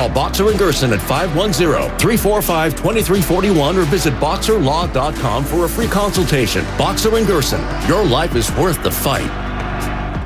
Call Boxer and Gerson at 510-345-2341 or visit boxerlaw.com for a free consultation. Boxer and Gerson, your life is worth the fight.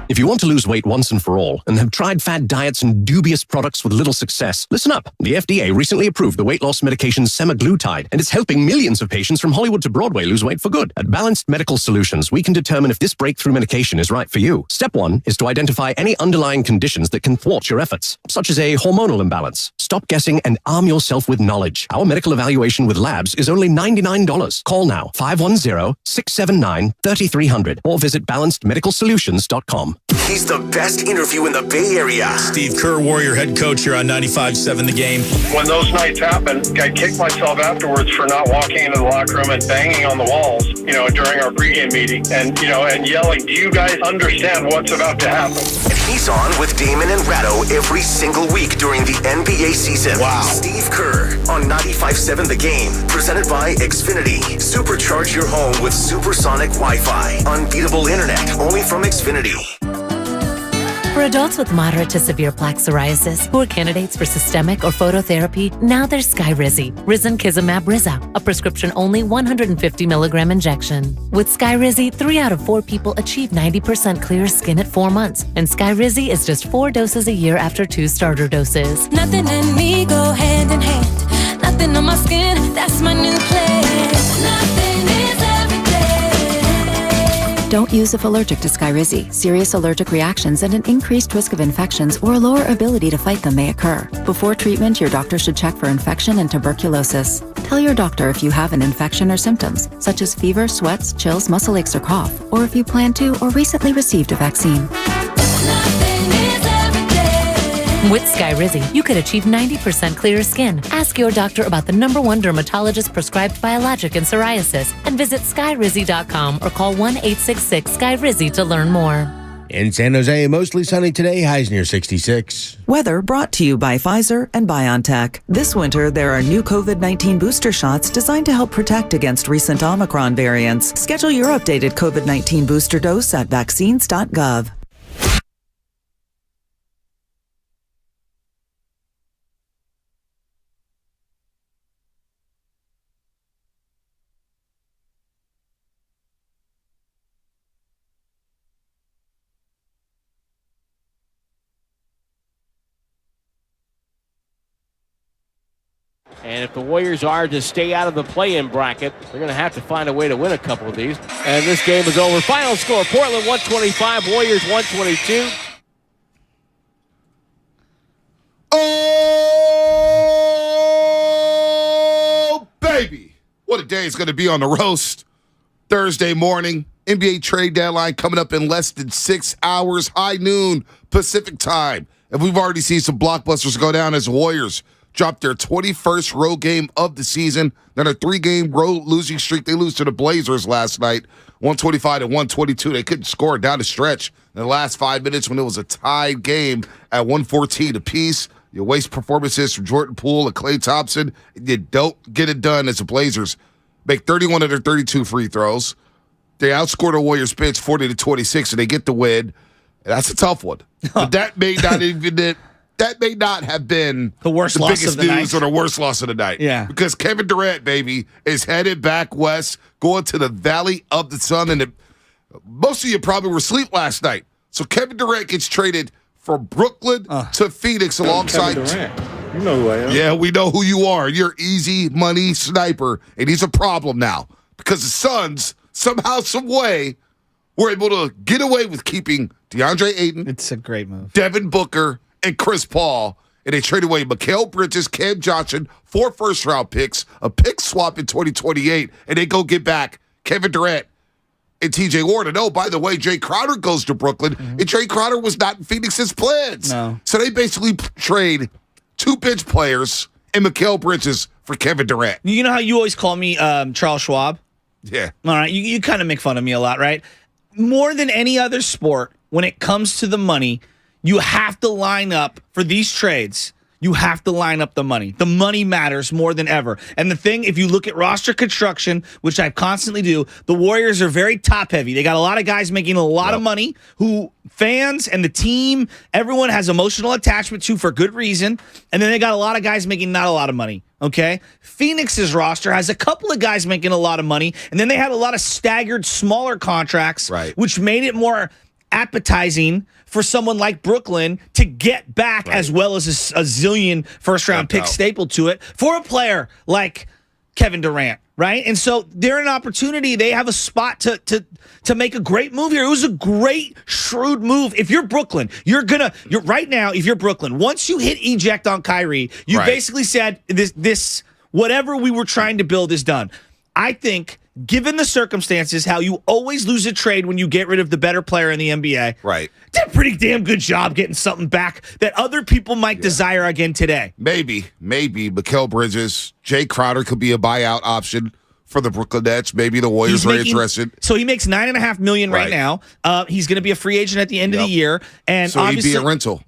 If you want to lose weight once and for all and have tried fad diets and dubious products with little success, listen up. The FDA recently approved the weight loss medication semaglutide, and it's helping millions of patients from Hollywood to Broadway lose weight for good. At Balanced Medical Solutions, we can determine if this breakthrough medication is right for you. Step 1 is to identify any underlying conditions that can thwart your efforts, such as a hormonal imbalance. Stop guessing and arm yourself with knowledge. Our medical evaluation with labs is only $99. Call now, 510-679-3300, or visit balancedmedicalsolutions.com. He's the best interview in the Bay Area. Steve Kerr, Warrior head coach here on 95.7 The Game. When those nights happen, I kick myself afterwards for not walking into the locker room and banging on the walls, during our pregame meeting and yelling, do you guys understand what's about to happen? And he's on with Damon and Ratto every single week during the NBA season. Wow. Steve Kerr on 95.7 The Game. Presented by Xfinity. Supercharge your home with supersonic Wi-Fi. Unbeatable internet only from Xfinity. For adults with moderate to severe plaque psoriasis who are candidates for systemic or phototherapy, now there's Skyrizi, Risankizumab Riza, a prescription-only 150 milligram injection. With Skyrizi, 3 out of 4 people achieve 90% clear skin at 4 months, and Skyrizi is just 4 doses a year after 2 starter doses. Nothing and me go hand in hand. Nothing on my skin, that's my new plan. Nothing is everything. Don't use if allergic to Skyrizi. Serious allergic reactions and an increased risk of infections or a lower ability to fight them may occur. Before treatment, your doctor should check for infection and tuberculosis. Tell your doctor if you have an infection or symptoms, such as fever, sweats, chills, muscle aches, or cough, or if you plan to or recently received a vaccine. With Skyrizi, you could achieve 90% clearer skin. Ask your doctor about the #1 dermatologist prescribed biologic in psoriasis and visit skyrizi.com or call 1-866-SKYRIZI to learn more. In San Jose, mostly sunny today, highs near 66. Weather brought to you by Pfizer and BioNTech. This winter, there are new COVID-19 booster shots designed to help protect against recent Omicron variants. Schedule your updated COVID-19 booster dose at vaccines.gov. And if the Warriors are to stay out of the play-in bracket, they're going to have to find a way to win a couple of these. And this game is over. Final score, Portland 125, Warriors 122. Oh, baby. What a day it's going to be on the roast. Thursday morning, NBA trade deadline coming up in less than 6 hours, high noon Pacific time. And we've already seen some blockbusters go down as the Warriors dropped their 21st road game of the season. Then a 3-game road losing streak. They lose to the Blazers last night, 125-122. They couldn't score down the stretch in the last 5 minutes when it was a tied game at 114 apiece. You waste performances from Jordan Poole and Klay Thompson. You don't get it done as the Blazers make 31 of their 32 free throws. They outscored the Warriors bench 40-26, and they get the win. That's a tough one. But that may not even... That may not have been the worst loss biggest of the news night. or the worst loss of the night. Yeah. Because Kevin Durant, baby, is headed back west, going to the Valley of the Sun. And most of you probably were asleep last night. So Kevin Durant gets traded from Brooklyn to Phoenix alongside. Kevin Durant. You know who I am. Yeah, we know who you are. You're easy money sniper. And he's a problem now because the Suns, somehow, some way, were able to get away with keeping DeAndre Ayton. It's a great move. Devin Booker and Chris Paul, and they trade away Mikal Bridges, Cam Johnson, 4 first-round picks, a pick swap in 2028, and they go get back Kevin Durant and TJ Warren. And oh, by the way, Jay Crowder goes to Brooklyn, and Jay Crowder was not in Phoenix's plans. No. So they basically trade 2 bench players and Mikal Bridges for Kevin Durant. You know how you always call me Charles Schwab? Yeah. All right, you kind of make fun of me a lot, right? More than any other sport, when it comes to the money, you have to line up for these trades. you have to line up the money. The money matters more than ever. And the thing, if you look at roster construction, which I constantly do, the Warriors are very top heavy. They got a lot of guys making a lot of money who fans and the team, everyone has emotional attachment to for good reason. And then they got a lot of guys making not a lot of money. Okay? Phoenix's roster has a couple of guys making a lot of money. And then they had a lot of staggered smaller contracts, which made it more appetizing for someone like Brooklyn to get back as well as a zillion first-round picks stapled to it for a player like Kevin Durant, right? And so they're an opportunity. They have a spot to make a great move here. It was a great, shrewd move. If you're Brooklyn, you're right now, if you're Brooklyn, once you hit eject on Kyrie, you basically said this whatever we were trying to build is done. I think, given the circumstances, how you always lose a trade when you get rid of the better player in the NBA. Right. Did a pretty damn good job getting something back that other people might desire again today. Maybe. Mikal Bridges, Jay Crowder could be a buyout option for the Brooklyn Nets. Maybe the Warriors are interested. So he makes $9.5 million right now. He's going to be a free agent at the end of the year. And so he'd be a rental.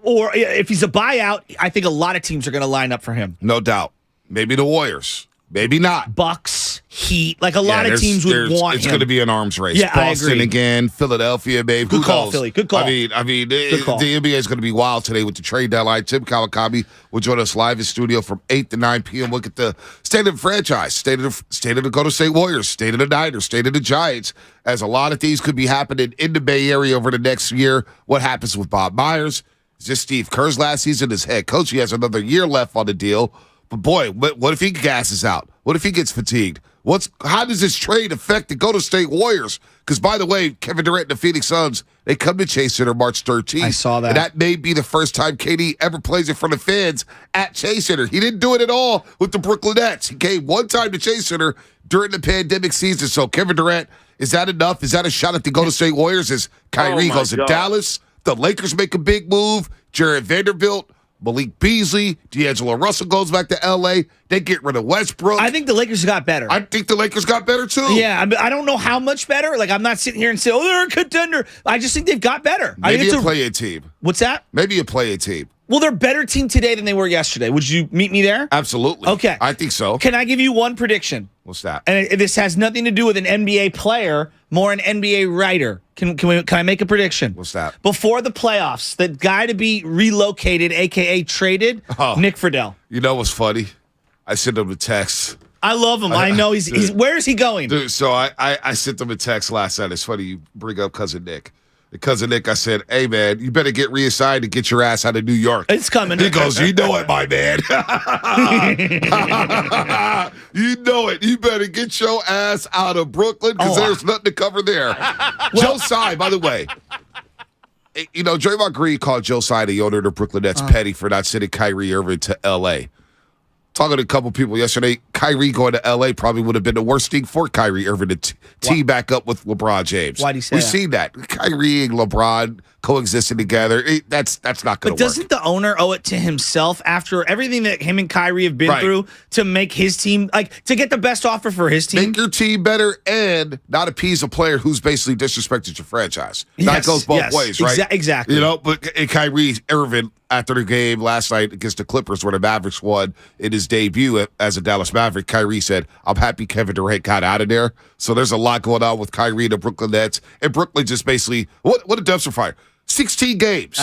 Or if he's a buyout, I think a lot of teams are going to line up for him. No doubt. Maybe the Warriors. Maybe not. Bucks, Heat, like a lot of teams would want him. It's going to be an arms race. Yeah, Boston I agree. again, Philadelphia, babe. Good call, Philly. Good call. I mean, the NBA is going to be wild today with the trade deadline. Tim Kawakami will join us live in studio from 8 to 9 p.m. Look at the state of the franchise, state of the Golden State Warriors, state of the Niners, state of the Giants, as a lot of things could be happening in the Bay Area over the next year. What happens with Bob Myers? Is this Steve Kerr's last season as head coach? He has another year left on the deal. But boy, what if he gasses out? What if he gets fatigued? How does this trade affect the Golden State Warriors? Because, by the way, Kevin Durant and the Phoenix Suns, they come to Chase Center March 13th. I saw that. And that may be the first time KD ever plays in front of fans at Chase Center. He didn't do it at all with the Brooklyn Nets. He came one time to Chase Center during the pandemic season. So, Kevin Durant, is that enough? Is that a shot at the Golden State Warriors as Kyrie goes to Dallas? The Lakers make a big move. Jared Vanderbilt, Malik Beasley, D'Angelo Russell goes back to L.A. They get rid of Westbrook. I think the Lakers got better. I think the Lakers got better, too. Yeah, I don't know how much better. Like, I'm not sitting here and saying, oh, they're a contender. I just think they've got better. Maybe a play-in team. What's that? Maybe a play-in team. Well, they're a better team today than they were yesterday. Would you meet me there? Absolutely. Okay. I think so. Can I give you one prediction? What's that? And this has nothing to do with an NBA player, more an NBA writer. Can I make a prediction? What's that? Before the playoffs, the guy to be relocated, a.k.a. traded, Nick Friedel. You know what's funny? I sent him a text. I love him. I know he's where is he going? Dude, so I sent him a text last night. It's funny you bring up Cousin Nick. Cousin Nick, I said, hey, man, you better get reassigned to get your ass out of New York. It's coming. He goes, you know it, my man. You know it. You better get your ass out of Brooklyn because there's nothing to cover there. Joe Tsai, by the way, you know, Draymond Green called Joe Tsai, the owner of the Brooklyn Nets, petty for not sending Kyrie Irving to L.A. Talking to a couple people yesterday, Kyrie going to L.A. probably would have been the worst thing for Kyrie Irving to team back up with LeBron James. Why'd he say We've that? seen that. Kyrie and LeBron coexisting together. That's not going to work. But doesn't the owner owe it to himself after everything that him and Kyrie have been through to make his team, like, to get the best offer for his team? Make your team better and not appease a player who's basically disrespected your franchise. That goes both ways, right? Exactly. You know, but Kyrie Irving, after the game last night against the Clippers where the Mavericks won in his debut as a Dallas Maverick, Kyrie said, I'm happy Kevin Durant got out of there. So there's a lot going on with Kyrie and the Brooklyn Nets. And Brooklyn just basically, what a dumpster fire. 16 games.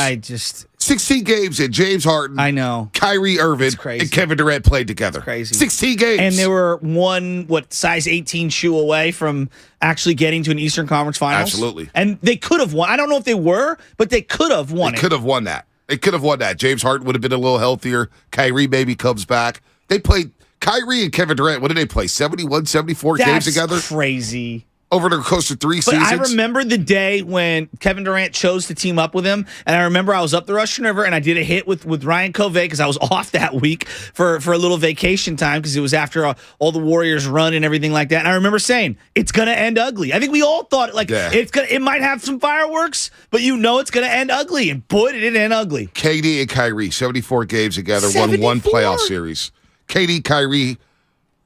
16 games and James Harden, I know, Kyrie Irving, and Kevin Durant played together. It's crazy. 16 games. And they were one, size 18 shoe away from actually getting to an Eastern Conference Finals. Absolutely. And they could have won. I don't know if they were, but they could have won it. They could have won that. They could have won that. James Harden would have been a little healthier. Kyrie maybe comes back. They played Kyrie and Kevin Durant. What did they play? 71, 74 games together? That's crazy. Over the course of 3 seasons. But I remember the day when Kevin Durant chose to team up with him, and I remember I was up the Russian River, and I did a hit with Ryan Covey because I was off that week for a little vacation time because it was after all the Warriors run and everything like that. And I remember saying, it's going to end ugly. I think we all thought, it might have some fireworks, but you know it's going to end ugly. And boy, did it end ugly. KD and Kyrie, 74 games together, won one playoff series. KD, Kyrie,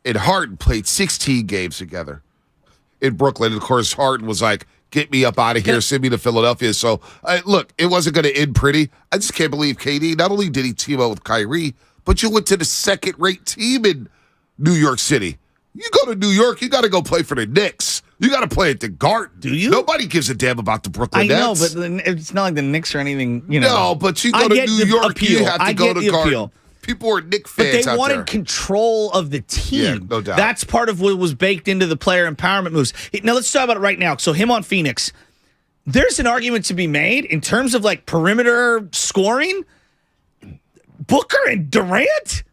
and Harden played 16 games together in Brooklyn. And of course, Harden was like, get me up out of here, send me to Philadelphia. So, look, it wasn't going to end pretty. I just can't believe KD, not only did he team up with Kyrie, but you went to the second-rate team in New York City. You go to New York, you got to go play for the Knicks. You got to play at the Garden. Do you? Nobody gives a damn about the Brooklyn Nets. I know, but it's not like the Knicks or anything, No, but you go to New York, you have to go to Garden. People are Knicks fans. But they wanted control of the team. Yeah, no doubt. That's part of what was baked into the player empowerment moves. Now, let's talk about it right now. So, him on Phoenix. There's an argument to be made in terms of like perimeter scoring. Booker and Durant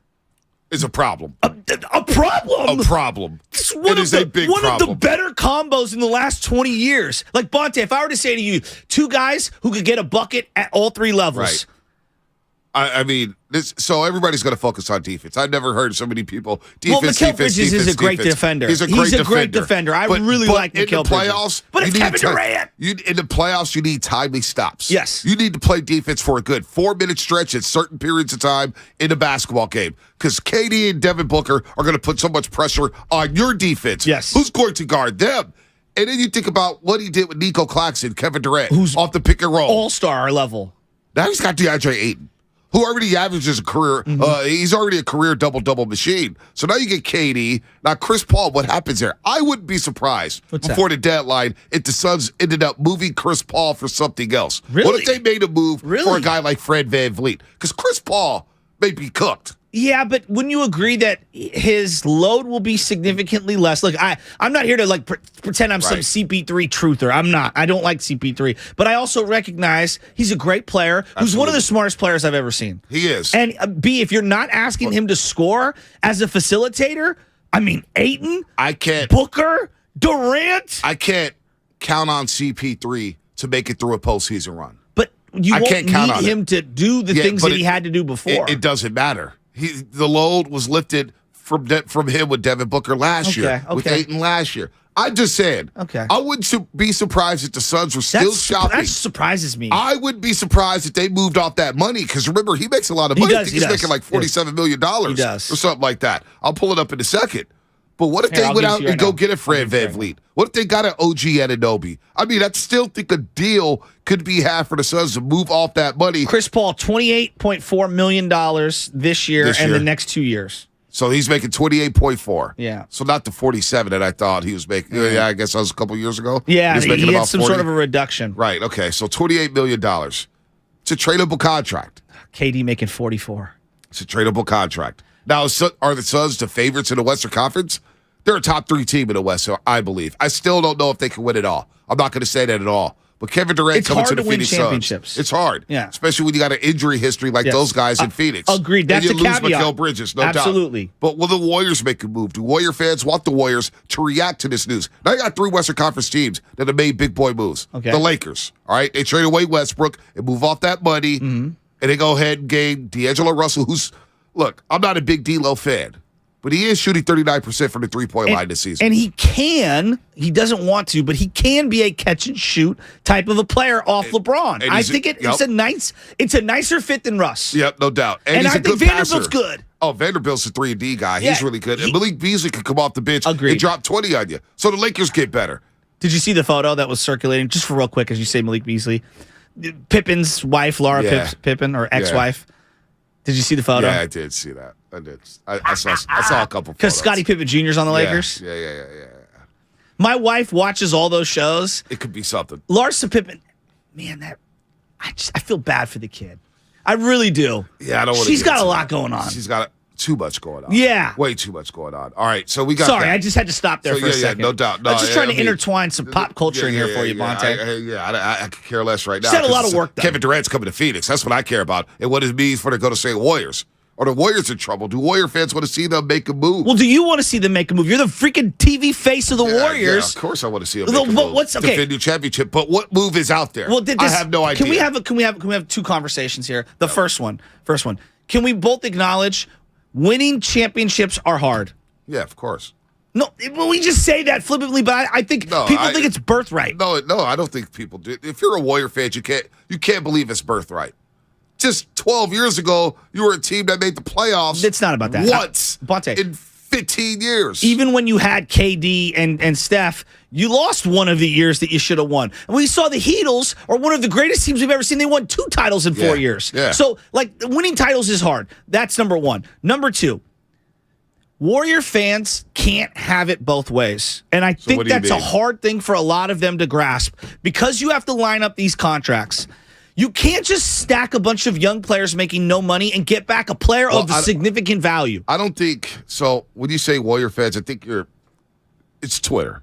is a problem. A problem? A problem. It's one of the better combos in the last 20 years. Like, Bonte, if I were to say to you, two guys who could get a bucket at all three levels. Right. I mean, so everybody's going to focus on defense. I've never heard so many people. Defense, Mikal Bridges is a great defender. He's a great defender. I really like Mikal Bridges. But it's Kevin Durant. In the playoffs, you need timely stops. Yes. You need to play defense for a good 4-minute stretch at certain periods of time in a basketball game. Because KD and Devin Booker are going to put so much pressure on your defense. Yes. Who's going to guard them? And then you think about what he did with Nico Claxton, Kevin Durant, who's off the pick and roll. All-star level. Now he's got DeAndre Ayton, who already averages a career, he's already a career double-double machine. So now you get KD. Now, Chris Paul, what happens there? I wouldn't be surprised before the deadline if the Suns ended up moving Chris Paul for something else. Really? What if they made a move for a guy like Fred VanVleet? Because Chris Paul may be cooked. Yeah, but wouldn't you agree that his load will be significantly less? Look, I'm not here to like pretend I'm some CP3 truther. I'm not. I don't like CP3. But I also recognize he's a great player who's one of the smartest players I've ever seen. He is. And B, if you're not asking him to score as a facilitator, I mean, Ayton, Booker, Durant. I can't count on CP3 to make it through a postseason run. But you won't need him to do the things that he had to do before. It doesn't matter. The load was lifted from him with Devin Booker last year, with Ayton last year. I just said, I wouldn't be surprised if the Suns were still shopping. That surprises me. I wouldn't be surprised if they moved off that money because remember, he makes a lot of money. I think he's making like $47 million or something like that. I'll pull it up in a second. But what if they went out and go get a Fred VanVleet? What if they got an OG Anunoby? I mean, I still think a deal could be had for the Suns to move off that money. Chris Paul, $28.4 million this year and the next 2 years. So he's making 28.4. Yeah. So not the 47 that I thought he was making. Yeah, I guess that was a couple years ago. Yeah, he had some sort of a reduction. Right. Okay. So $28 million. It's a tradable contract. KD making 44. It's a tradable contract. Now, are the Suns the favorites in the Western Conference? They're a top 3 team in the West, I believe. I still don't know if they can win it all. I'm not going to say that at all. But Kevin Durant coming to the Phoenix Suns. It's hard. Yeah. Especially when you got an injury history like those guys in Phoenix. Agreed. That's and you a lose caveat. Mikal Bridges, no doubt. Absolutely. But will the Warriors make a move? Do Warrior fans want the Warriors to react to this news? Now you got 3 Western Conference teams that have made big boy moves. Okay. The Lakers, all right? They trade away Westbrook and move off that money, and they go ahead and gain D'Angelo Russell, who's, look, I'm not a big D-Lo fan. But he is shooting 39% from the three-point line this season. And he doesn't want to, but he can be a catch-and-shoot type of a player off LeBron. I think it's a nicer fit than Russ. Yep, no doubt. And he's I think Vanderbilt's good. Oh, Vanderbilt's a 3-and-D guy. He's really good. And Malik Beasley could come off the bench and drop 20 on you. So the Lakers get better. Did you see the photo that was circulating? Just for real quick, as you say, Malik Beasley. Pippen's wife, Laura Pippen, or ex-wife. Did you see the photo? Yeah, I did see that. I did. I saw a couple. Because Scottie Pippen Jr.'s on the Lakers. Yeah. My wife watches all those shows. It could be something. Larsa Pippen, man, I feel bad for the kid. I really do. Yeah, I don't want to. She's got a lot going on. She's got too much going on. Yeah, way too much going on. All right, so we got. Sorry, I just had to stop there for a second. Yeah, no doubt. No, I'm just trying to intertwine some pop culture in here for you, Bonte. I could care less right now. She's had a lot of work done. Kevin Durant's coming to Phoenix. That's what I care about, and what it means for the Golden State Warriors. Are the Warriors in trouble? Do Warrior fans want to see them make a move? Well, do you want to see them make a move? You're the freaking TV face of the Warriors. Yeah, of course I want to see them make a move. Defend your championship. But what move is out there? Well, I have no idea. Can we have 2 conversations here? The first one. Can we both acknowledge winning championships are hard? Yeah, of course. No, we just say that flippantly, but I think people think it's birthright. No, I don't think people do. If you're a Warrior fan, you can't believe it's birthright. Just 12 years ago, you were a team that made the playoffs. It's not about that. Once Bonte. in 15 years. Even when you had KD and Steph, you lost one of the years that you should have won. And we saw the Heatles are one of the greatest teams we've ever seen. They won 2 titles in 4 years. Yeah. So, winning titles is hard. That's number one. Number two, Warrior fans can't have it both ways. And I think that's a hard thing for a lot of them to grasp because you have to line up these contracts. You can't just stack a bunch of young players making no money and get back a player of significant value. I don't think so. When you say Warrior fans, I think it's Twitter.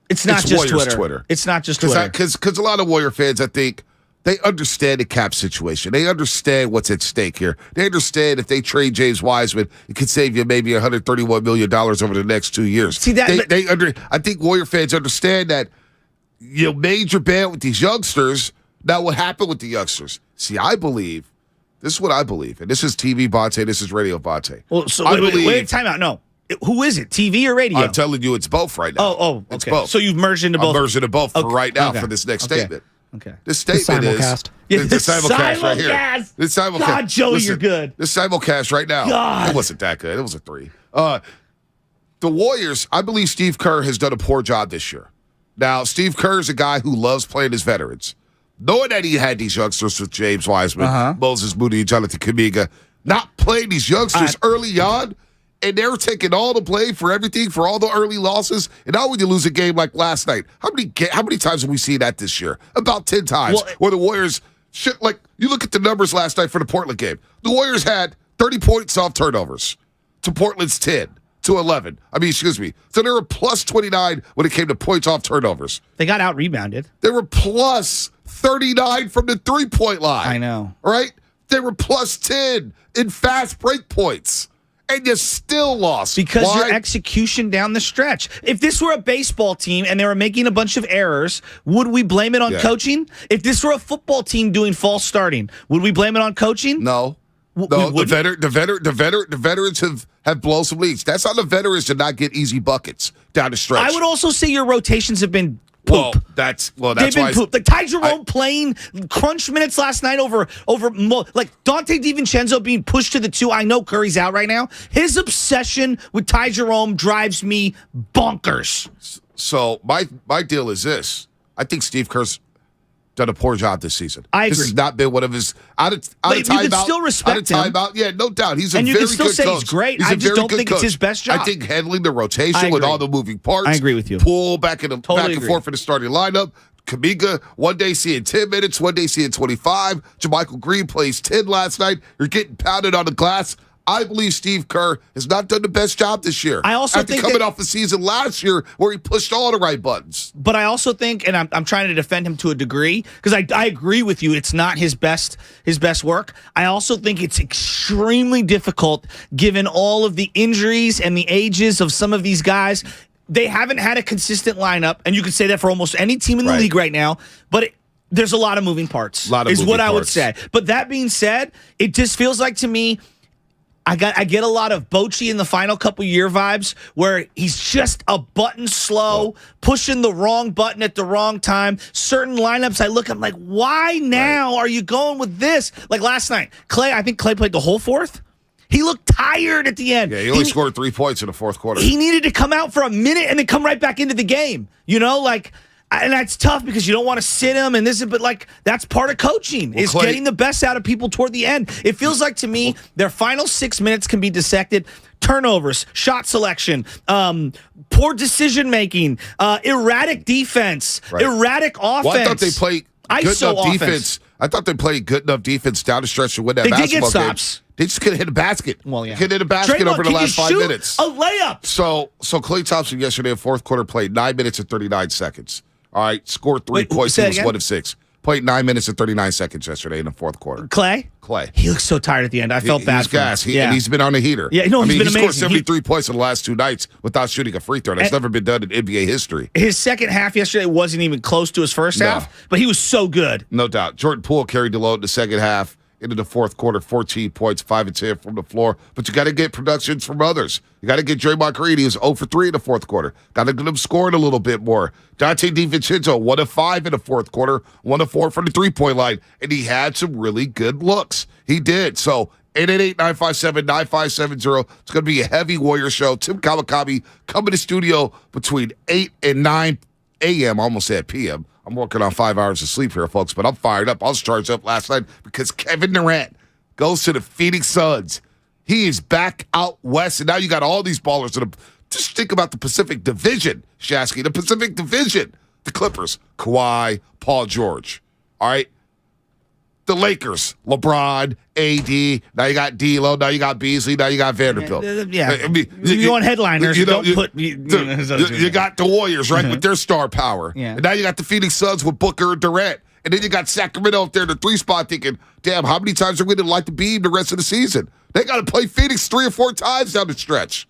It's not just Twitter. It's not just Twitter. Because a lot of Warrior fans, I think, they understand the cap situation. They understand what's at stake here. They understand if they trade James Wiseman, it could save you maybe $131 million over the next 2 years. See that? I think Warrior fans understand that you made your bet with these youngsters. Now, what happened with the youngsters? See, I believe, this is what I believe, and this is TV Bonte, this is radio Bonte. Well, so wait, time out. No. Who is it, TV or radio? I'm telling you, it's both right now. Okay. It's both. So you've merged into both? I'm merged into both for right now for this next statement. Okay. This statement is the simulcast right here. This simulcast. God, Joey, you're good. This simulcast right now. God. It wasn't that good. It was a 3. The Warriors, I believe Steve Kerr has done a poor job this year. Now, Steve Kerr is a guy who loves playing his veterans. Knowing that he had these youngsters with James Wiseman, Moses Moody, and Jonathan Kuminga, not playing these youngsters early on, and they're taking all the blame for everything, for all the early losses. And now when you lose a game like last night, how many times have we seen that this year? About 10 times. Where the Warriors, you look at the numbers last night for the Portland game. The Warriors had 30 points off turnovers to Portland's 10 to 11. So they were plus 29 when it came to points off turnovers. They got out-rebounded. They were plus 39 from the three-point line. I know. Right? They were plus 10 in fast break points. And you still lost. Because your execution down the stretch. If this were a baseball team and they were making a bunch of errors, would we blame it on coaching? If this were a football team doing false starting, would we blame it on coaching? No. The veterans have blown some leads. That's on the veterans to not get easy buckets down the stretch. I would also say your rotations have been poop. That's They've been poop. Like Ty Jerome playing crunch minutes last night over Dante DiVincenzo being pushed to the 2. I know Curry's out right now. His obsession with Ty Jerome drives me bonkers. So my deal is this. I think Steve Kerr's done a poor job this season. I agree. This has not been one of his out of timeout. You can still respect him. Yeah, no doubt. He's a and you very can still good say coach. He's great. He's I just don't think it's his best job. I think handling the rotation with all the moving parts. I agree with you. Pull back and forth in the starting lineup. Kuminga, one day seeing 10 minutes, one day seeing 25. JaMychal Green plays 10 last night. You're getting pounded on the glass. I believe Steve Kerr has not done the best job this year. I also After think coming off the season last year where he pushed all the right buttons. But I also think, and I'm trying to defend him to a degree, because I agree with you, it's not his best work. I also think it's extremely difficult given all of the injuries and the ages of some of these guys. They haven't had a consistent lineup, and you could say that for almost any team in the league right now, but there's a lot of moving parts, I would say. But that being said, it just feels like to me, I get a lot of Bochy in the final couple year vibes where he's just a button slow, pushing the wrong button at the wrong time. Certain lineups I'm like, why now are you going with this? Like last night, I think Clay played the whole fourth. He looked tired at the end. Yeah, he only scored 3 points in the fourth quarter. He needed to come out for a minute and then come right back into the game. And that's tough because you don't want to sit him but that's part of coaching is getting the best out of people toward the end. It feels like to me their final 6 minutes can be dissected. Turnovers, shot selection, poor decision making, erratic defense, erratic offense. Well, I thought they played good enough defense. I thought they played good enough defense down the stretch to win that basketball game. They did get stops. They just couldn't hit a basket. Well, yeah. Couldn't hit a basket over the last 5 minutes. A layup. So Klay Thompson yesterday in fourth quarter played 9 minutes and 39 seconds. All right, scored 3 points. He was 1 of 6. Played 9 minutes and 39 seconds yesterday in the fourth quarter. Clay. He looks so tired at the end. I felt bad for him. And he's been on a heater. Yeah, no, he's been amazing. He scored 73 points in the last 2 nights without shooting a free throw. That's never been done in NBA history. His second half yesterday wasn't even close to his first half, but he was so good. No doubt. Jordan Poole carried the load in the second half. Into the fourth quarter, 14 points, 5 and 10 from the floor. But you got to get productions from others. You got to get Draymond Green. He was 0 for 3 in the fourth quarter. Got to get him scoring a little bit more. Dante DiVincenzo, 1 of 5 in the fourth quarter, 1 of 4 from the 3-point line. And he had some really good looks. He did. So 888-957-9570. It's going to be a heavy Warrior show. Tim Kawakabe coming to studio between 8 and 9 a.m. I almost said p.m. I'm working on 5 hours of sleep here, folks, but I'm fired up. I was charged up last night because Kevin Durant goes to the Phoenix Suns. He is back out west, and now you got all these ballers. Just think about the Pacific Division, Shasky. The Pacific Division. The Clippers, Kawhi, Paul George. All right? The Lakers, LeBron, AD. Now you got D'Lo. Now you got Beasley. Now you got Vanderbilt. Yeah. I mean, you want headliners. You got the Warriors, right, with their star power. Yeah. And now you got the Phoenix Suns with Booker and Durant. And then you got Sacramento up there in the 3 spot thinking, damn, how many times are we going to like to beam the rest of the season? They got to play Phoenix 3 or 4 times down the stretch.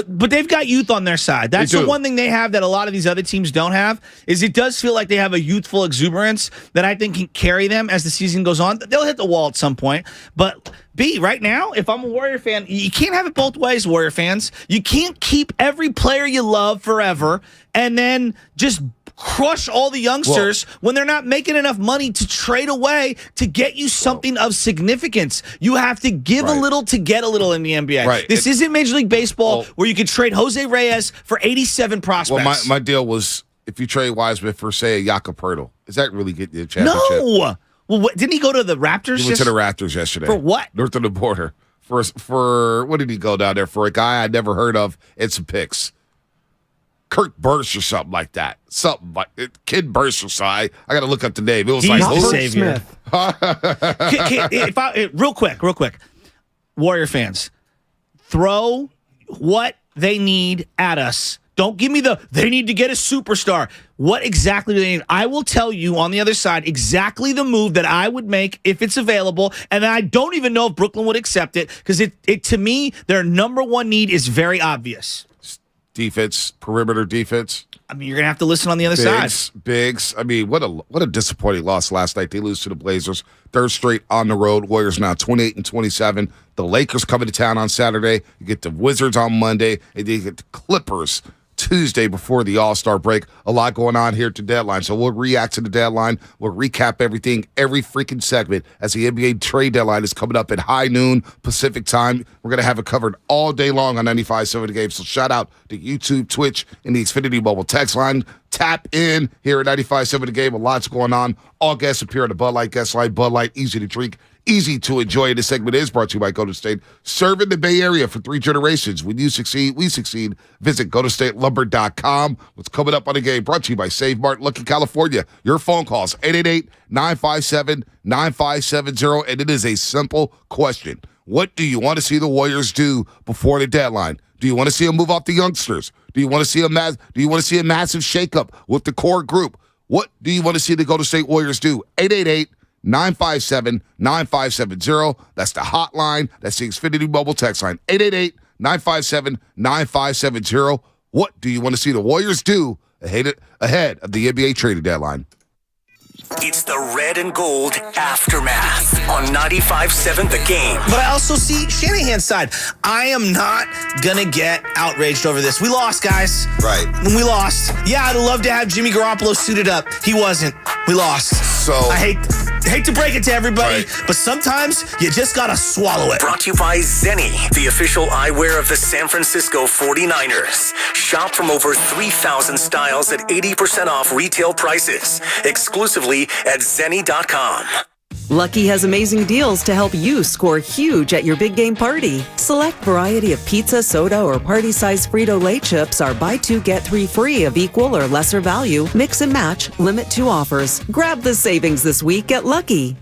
But they've got youth on their side. That's the one thing they have that a lot of these other teams don't have, is it does feel like they have a youthful exuberance that I think can carry them as the season goes on. They'll hit the wall at some point. But, right now, if I'm a Warrior fan, you can't have it both ways, Warrior fans. You can't keep every player you love forever and then just crush all the youngsters when they're not making enough money to trade away to get you something of significance. You have to give a little to get a little in the NBA. Right. This isn't Major League Baseball where you could trade Jose Reyes for 87 prospects. Well, my deal was if you trade Wiseman for, say, a Jakob Poeltl, does that really get you a championship? No. Well, didn't he go to the Raptors? He went to the Raptors yesterday. For what? North of the border. For what did he go down there for? A guy I'd never heard of and some picks. Kirk Burst or something like that. Something like Kid Burst or something. I got to look up the name. It was like Savior. Real quick. Warrior fans, throw what they need at us. Don't give me they need to get a superstar. What exactly do they need? I will tell you on the other side exactly the move that I would make if it's available, and I don't even know if Brooklyn would accept it because it to me, their number one need is very obvious. Defense, perimeter defense. I mean, you're going to have to listen on the other side. Bigs. I mean, what a disappointing loss last night. They lose to the Blazers. 3rd straight on the road. Warriors now 28-27. The Lakers coming to town on Saturday. You get the Wizards on Monday. And then you get the Clippers Tuesday before the All-Star break. A lot going on here to deadline. So we'll react to the deadline. We'll recap everything, every freaking segment as the NBA trade deadline is coming up at high noon Pacific time. We're going to have it covered all day long on 95.7 The Game. So shout out to YouTube, Twitch, and the Xfinity mobile text line. Tap in here at 95.7 The Game. A lot's going on. All guests appear on the Bud Light guest line. Bud Light, easy to drink, easy to enjoy. This segment is brought to you by Golden State, serving the Bay Area for 3 generations. When you succeed, we succeed. Visit GoldenStateLumber.com. What's coming up on the game? Brought to you by Save Mart, Lucky, California. Your phone calls, 888-957-9570. And it is a simple question. What do you want to see the Warriors do before the deadline? Do you want to see them move off the youngsters? Do you want to see a massive shakeup with the core group? What do you want to see the Golden State Warriors do? 888-957-9570. That's the hotline. That's the Xfinity mobile text line. 888-957-9570. What do you want to see the Warriors do ahead of the NBA trading deadline? It's the Red and Gold Aftermath on 95.7 The Game. But I also see Shanahan's side. I am not going to get outraged over this. We lost, guys. Right. When we lost. Yeah, I'd love to have Jimmy Garoppolo suited up. He wasn't. We lost. So I hate to break it to everybody, but sometimes you just got to swallow it. Brought to you by Zenni, the official eyewear of the San Francisco 49ers. Shop from over 3,000 styles at 80% off retail prices. Exclusively at Zenni.com. Lucky has amazing deals to help you score huge at your big game party. Select variety of pizza, soda, or party-size Frito-Lay chips are buy 2, get 3 free of equal or lesser value. Mix and match. Limit 2 offers. Grab the savings this week at Lucky.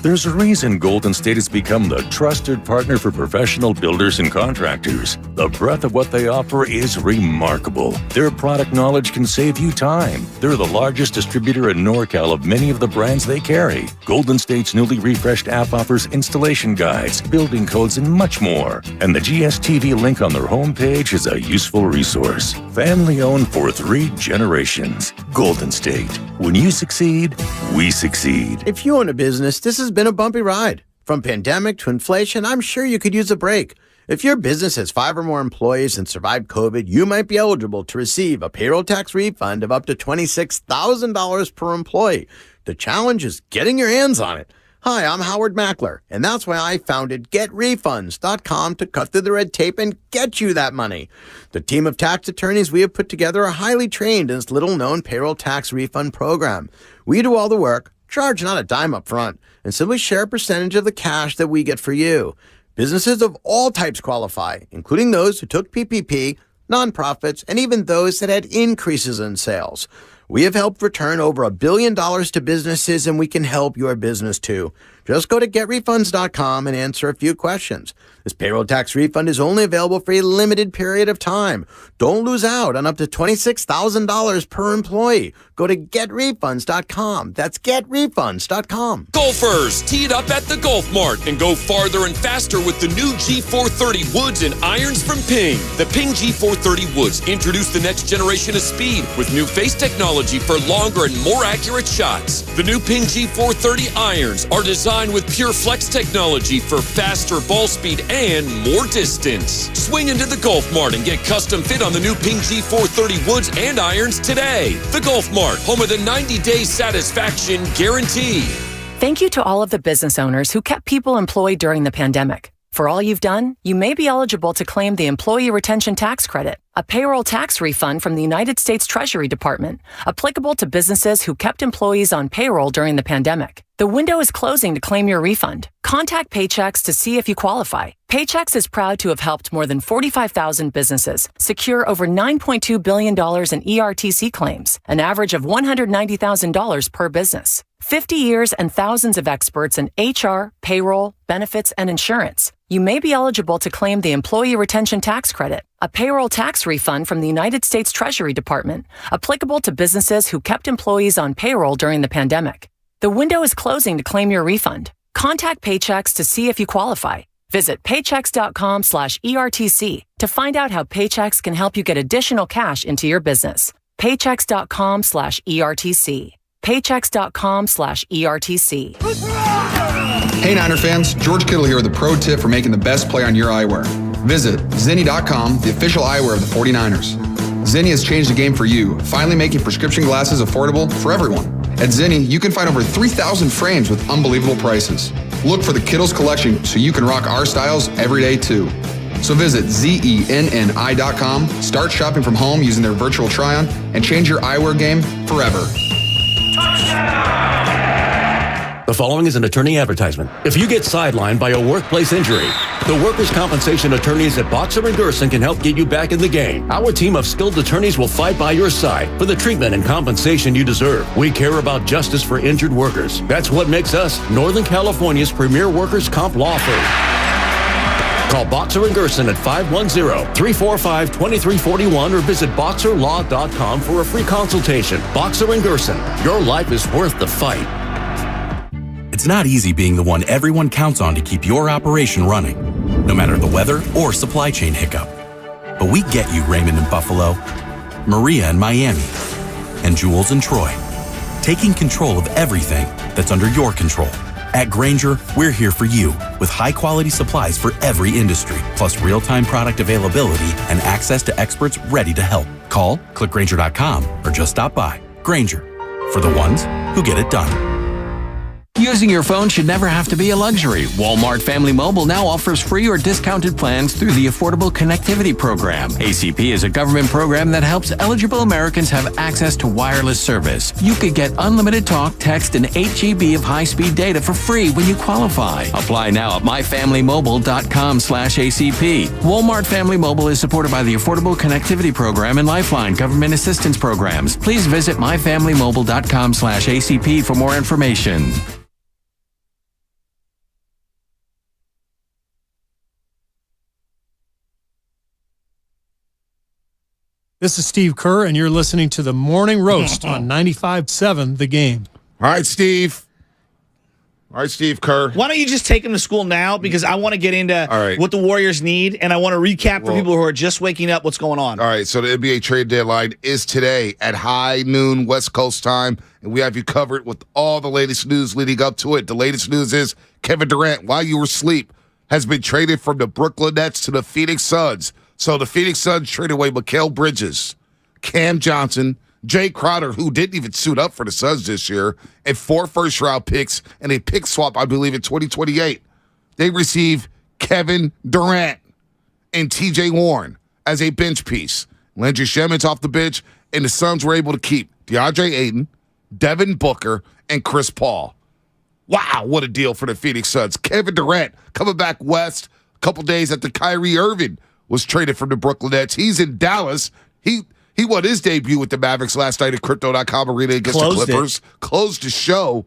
There's a reason Golden State has become the trusted partner for professional builders and contractors. The breadth of what they offer is remarkable. Their product knowledge can save you time. They're the largest distributor in NorCal of many of the brands they carry. Golden State's newly refreshed app offers installation guides, building codes, and much more. And the GSTV link on their homepage is a useful resource. Family owned for 3 generations. Golden State. When you succeed, we succeed. If you own a business, this has been a bumpy ride. From pandemic to inflation, I'm sure you could use a break. If your business has 5 or more employees and survived COVID, you might be eligible to receive a payroll tax refund of up to $26,000 per employee. The challenge is getting your hands on it. Hi, I'm Howard Mackler, and that's why I founded GetRefunds.com to cut through the red tape and get you that money. The team of tax attorneys we have put together are highly trained in this little-known payroll tax refund program. We do all the work, charge not a dime up front, and simply share a percentage of the cash that we get for you. Businesses of all types qualify, including those who took PPP, nonprofits, and even those that had increases in sales. We have helped return over $1 billion to businesses, and we can help your business too. Just go to getrefunds.com and answer a few questions. This payroll tax refund is only available for a limited period of time. Don't lose out on up to $26,000 per employee. Go to getrefunds.com. That's getrefunds.com. Golfers, tee it up at the Golf Mart and go farther and faster with the new G430 woods and irons from Ping. The Ping G430 woods introduce the next generation of speed with new face technology for longer and more accurate shots. The new Ping G430 irons are designed with pure flex technology for faster ball speed and more distance. Swing into the Golf Mart and get custom fit on the new Ping G430 woods and irons today. The Golf Mart, home of the 90-day satisfaction guarantee. Thank you to all of the business owners who kept people employed during the pandemic. For all you've done, you may be eligible to claim the Employee Retention Tax Credit, a payroll tax refund from the United States Treasury Department, applicable to businesses who kept employees on payroll during the pandemic. The window is closing to claim your refund. Contact Paychex to see if you qualify. Paychex is proud to have helped more than 45,000 businesses secure over $9.2 billion in ERTC claims, an average of $190,000 per business. 50 years and thousands of experts in HR, payroll, benefits, and insurance. You may be eligible to claim the Employee Retention Tax Credit, a payroll tax refund from the United States Treasury Department, applicable to businesses who kept employees on payroll during the pandemic. The window is closing to claim your refund. Contact Paychex to see if you qualify. Visit paychex.com/ERTC to find out how Paychex can help you get additional cash into your business. Paychex.com/ERTC. Paychex.com/ERTC. Hey Niner fans, George Kittle here with a pro tip for making the best play on your eyewear. Visit Zenni.com, the official eyewear of the 49ers. Zenni has changed the game for you, finally making prescription glasses affordable for everyone. At Zenni, you can find over 3,000 frames with unbelievable prices. Look for the Kittles collection so you can rock our styles every day too. So visit Zenni.com, start shopping from home using their virtual try-on, and change your eyewear game forever. The following is an attorney advertisement. If you get sidelined by a workplace injury, the workers' compensation attorneys at Boxer & Gerson can help get you back in the game. Our team of skilled attorneys will fight by your side for the treatment and compensation you deserve. We care about justice for injured workers. That's what makes us Northern California's premier workers' comp law firm. Call Boxer & Gerson at 510-345-2341 or visit boxerlaw.com for a free consultation. Boxer & Gerson, your life is worth the fight. It's not easy being the one everyone counts on to keep your operation running, no matter the weather or supply chain hiccup. But we get you, Raymond in Buffalo, Maria in Miami, and Jules in Troy, taking control of everything that's under your control. At Grainger, we're here for you with high-quality supplies for every industry, plus real-time product availability and access to experts ready to help. Call, click Grainger.com, or just stop by. Grainger, for the ones who get it done. Using your phone should never have to be a luxury. Walmart Family Mobile now offers free or discounted plans through the Affordable Connectivity Program. ACP is a government program that helps eligible Americans have access to wireless service. You could get unlimited talk, text, and 8 GB of high-speed data for free when you qualify. Apply now at myfamilymobile.com/ACP. Walmart Family Mobile is supported by the Affordable Connectivity Program and Lifeline government assistance programs. Please visit myfamilymobile.com/ACP for more information. This is Steve Kerr, and you're listening to the Morning Roast on 95.7 The Game. All right, Steve. All right, Steve Kerr. Why don't you just take him to school now? Because I want to get into what the Warriors need, and I want to recap for people who are just waking up what's going on. All right, so the NBA trade deadline is today at high noon West Coast time, and we have you covered with all the latest news leading up to it. The latest news is Kevin Durant, while you were asleep, has been traded from the Brooklyn Nets to the Phoenix Suns. So the Phoenix Suns traded away Mikal Bridges, Cam Johnson, Jay Crowder, who didn't even suit up for the Suns this year, and 4 first-round picks and a pick swap, I believe, in 2028. They receive Kevin Durant and T.J. Warren as a bench piece. Landry Shaman's off the bench, and the Suns were able to keep DeAndre Ayton, Devin Booker, and Chris Paul. Wow, what a deal for the Phoenix Suns. Kevin Durant coming back west a couple days after Kyrie Irving was traded from the Brooklyn Nets. He's in Dallas. He won his debut with the Mavericks last night at Crypto.com Arena against the Clippers. Closed the show.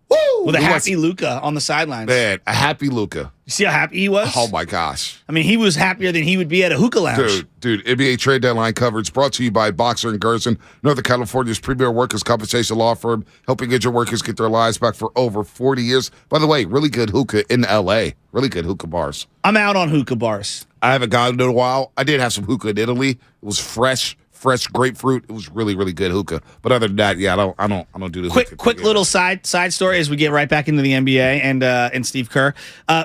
Woo! With a happy Luka on the sidelines. Man, a happy Luka. You see how happy he was? Oh, my gosh. I mean, he was happier than he would be at a hookah lounge. Dude, NBA trade deadline coverage brought to you by Boxer and Gerson, Northern California's premier workers' compensation law firm, helping injured workers get their lives back for over 40 years. By the way, really good hookah in L.A. Really good hookah bars. I'm out on hookah bars. I haven't gone in a while. I did have some hookah in Italy. It was fresh grapefruit. It was really, really good hookah. But other than that, yeah, I don't do the quick little side story as we get right back into the NBA and Steve Kerr.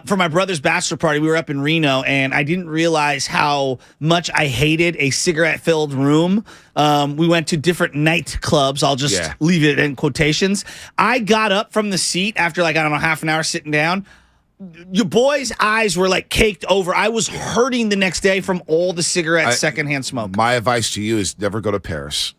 For my brother's bachelor party, we were up in Reno, and I didn't realize how much I hated a cigarette-filled room. We went to different nightclubs. I'll just leave it in quotations. I got up from the seat after half an hour sitting down. Your boy's eyes were like caked over. I was hurting the next day from all the secondhand smoke. My advice to you is never go to Paris.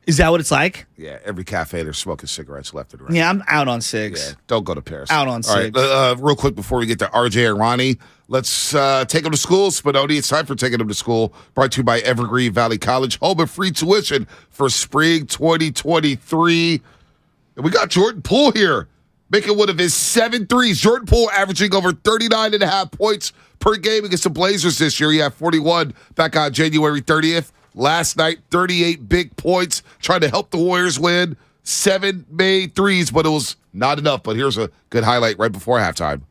Is that what it's like? Yeah, every cafe they're smoking cigarettes left and right. Yeah, I'm out on cigs. Yeah, don't go to Paris. Out on cigs. All right, real quick before we get to RJ and Ronnie, let's take them to school. Spinoni, it's time for taking them to school. Brought to you by Evergreen Valley College, home of free tuition for spring 2023. And we got Jordan Poole here, making one of his 7 threes. Jordan Poole averaging over 39.5 points per game against the Blazers this year. He had 41 back on January 30th. Last night, 38 big points, trying to help the Warriors win. 7 made threes, but it was not enough. But here's a good highlight right before halftime.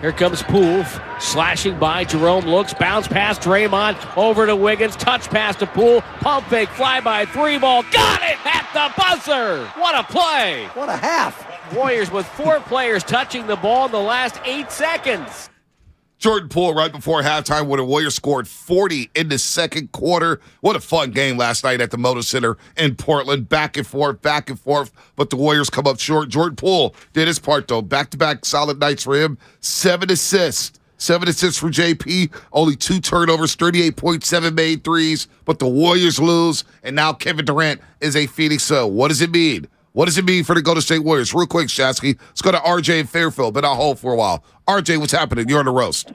Here comes Poole, slashing by Jerome, looks, bounce past Draymond, over to Wiggins, touch pass to Poole, pump fake, fly by 3 ball, got it at the buzzer! What a play! What a half! Warriors with 4 players touching the ball in the last 8 seconds. Jordan Poole right before halftime when the Warriors scored 40 in the second quarter. What a fun game last night at the Moda Center in Portland. Back and forth, but the Warriors come up short. Jordan Poole did his part, though. Back-to-back solid nights for him. 7 assists. 7 assists for JP. Only 2 turnovers, 38.7 made threes. But the Warriors lose, and now Kevin Durant is a Phoenix Sun. What does it mean? What does it mean for the Golden State Warriors? Real quick, Shasky. Let's go to RJ in Fairfield. Been on hold for a while. RJ, what's happening? You're on the roast.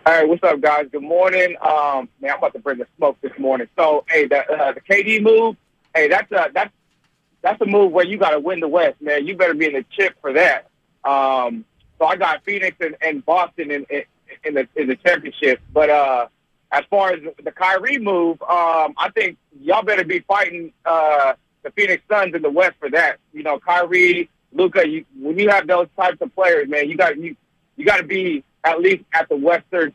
All right, what's up, guys? Good morning. Man, I'm about to bring the smoke this morning. So, hey, the KD move, hey, that's a move where you got to win the West, man. You better be in the chip for that. So I got Phoenix and Boston in the championship. But as far as the Kyrie move, I think y'all better be fighting the Phoenix Suns in the West for that. You know, Kyrie, Luka. When you have those types of players, man, you got to be at least at the Western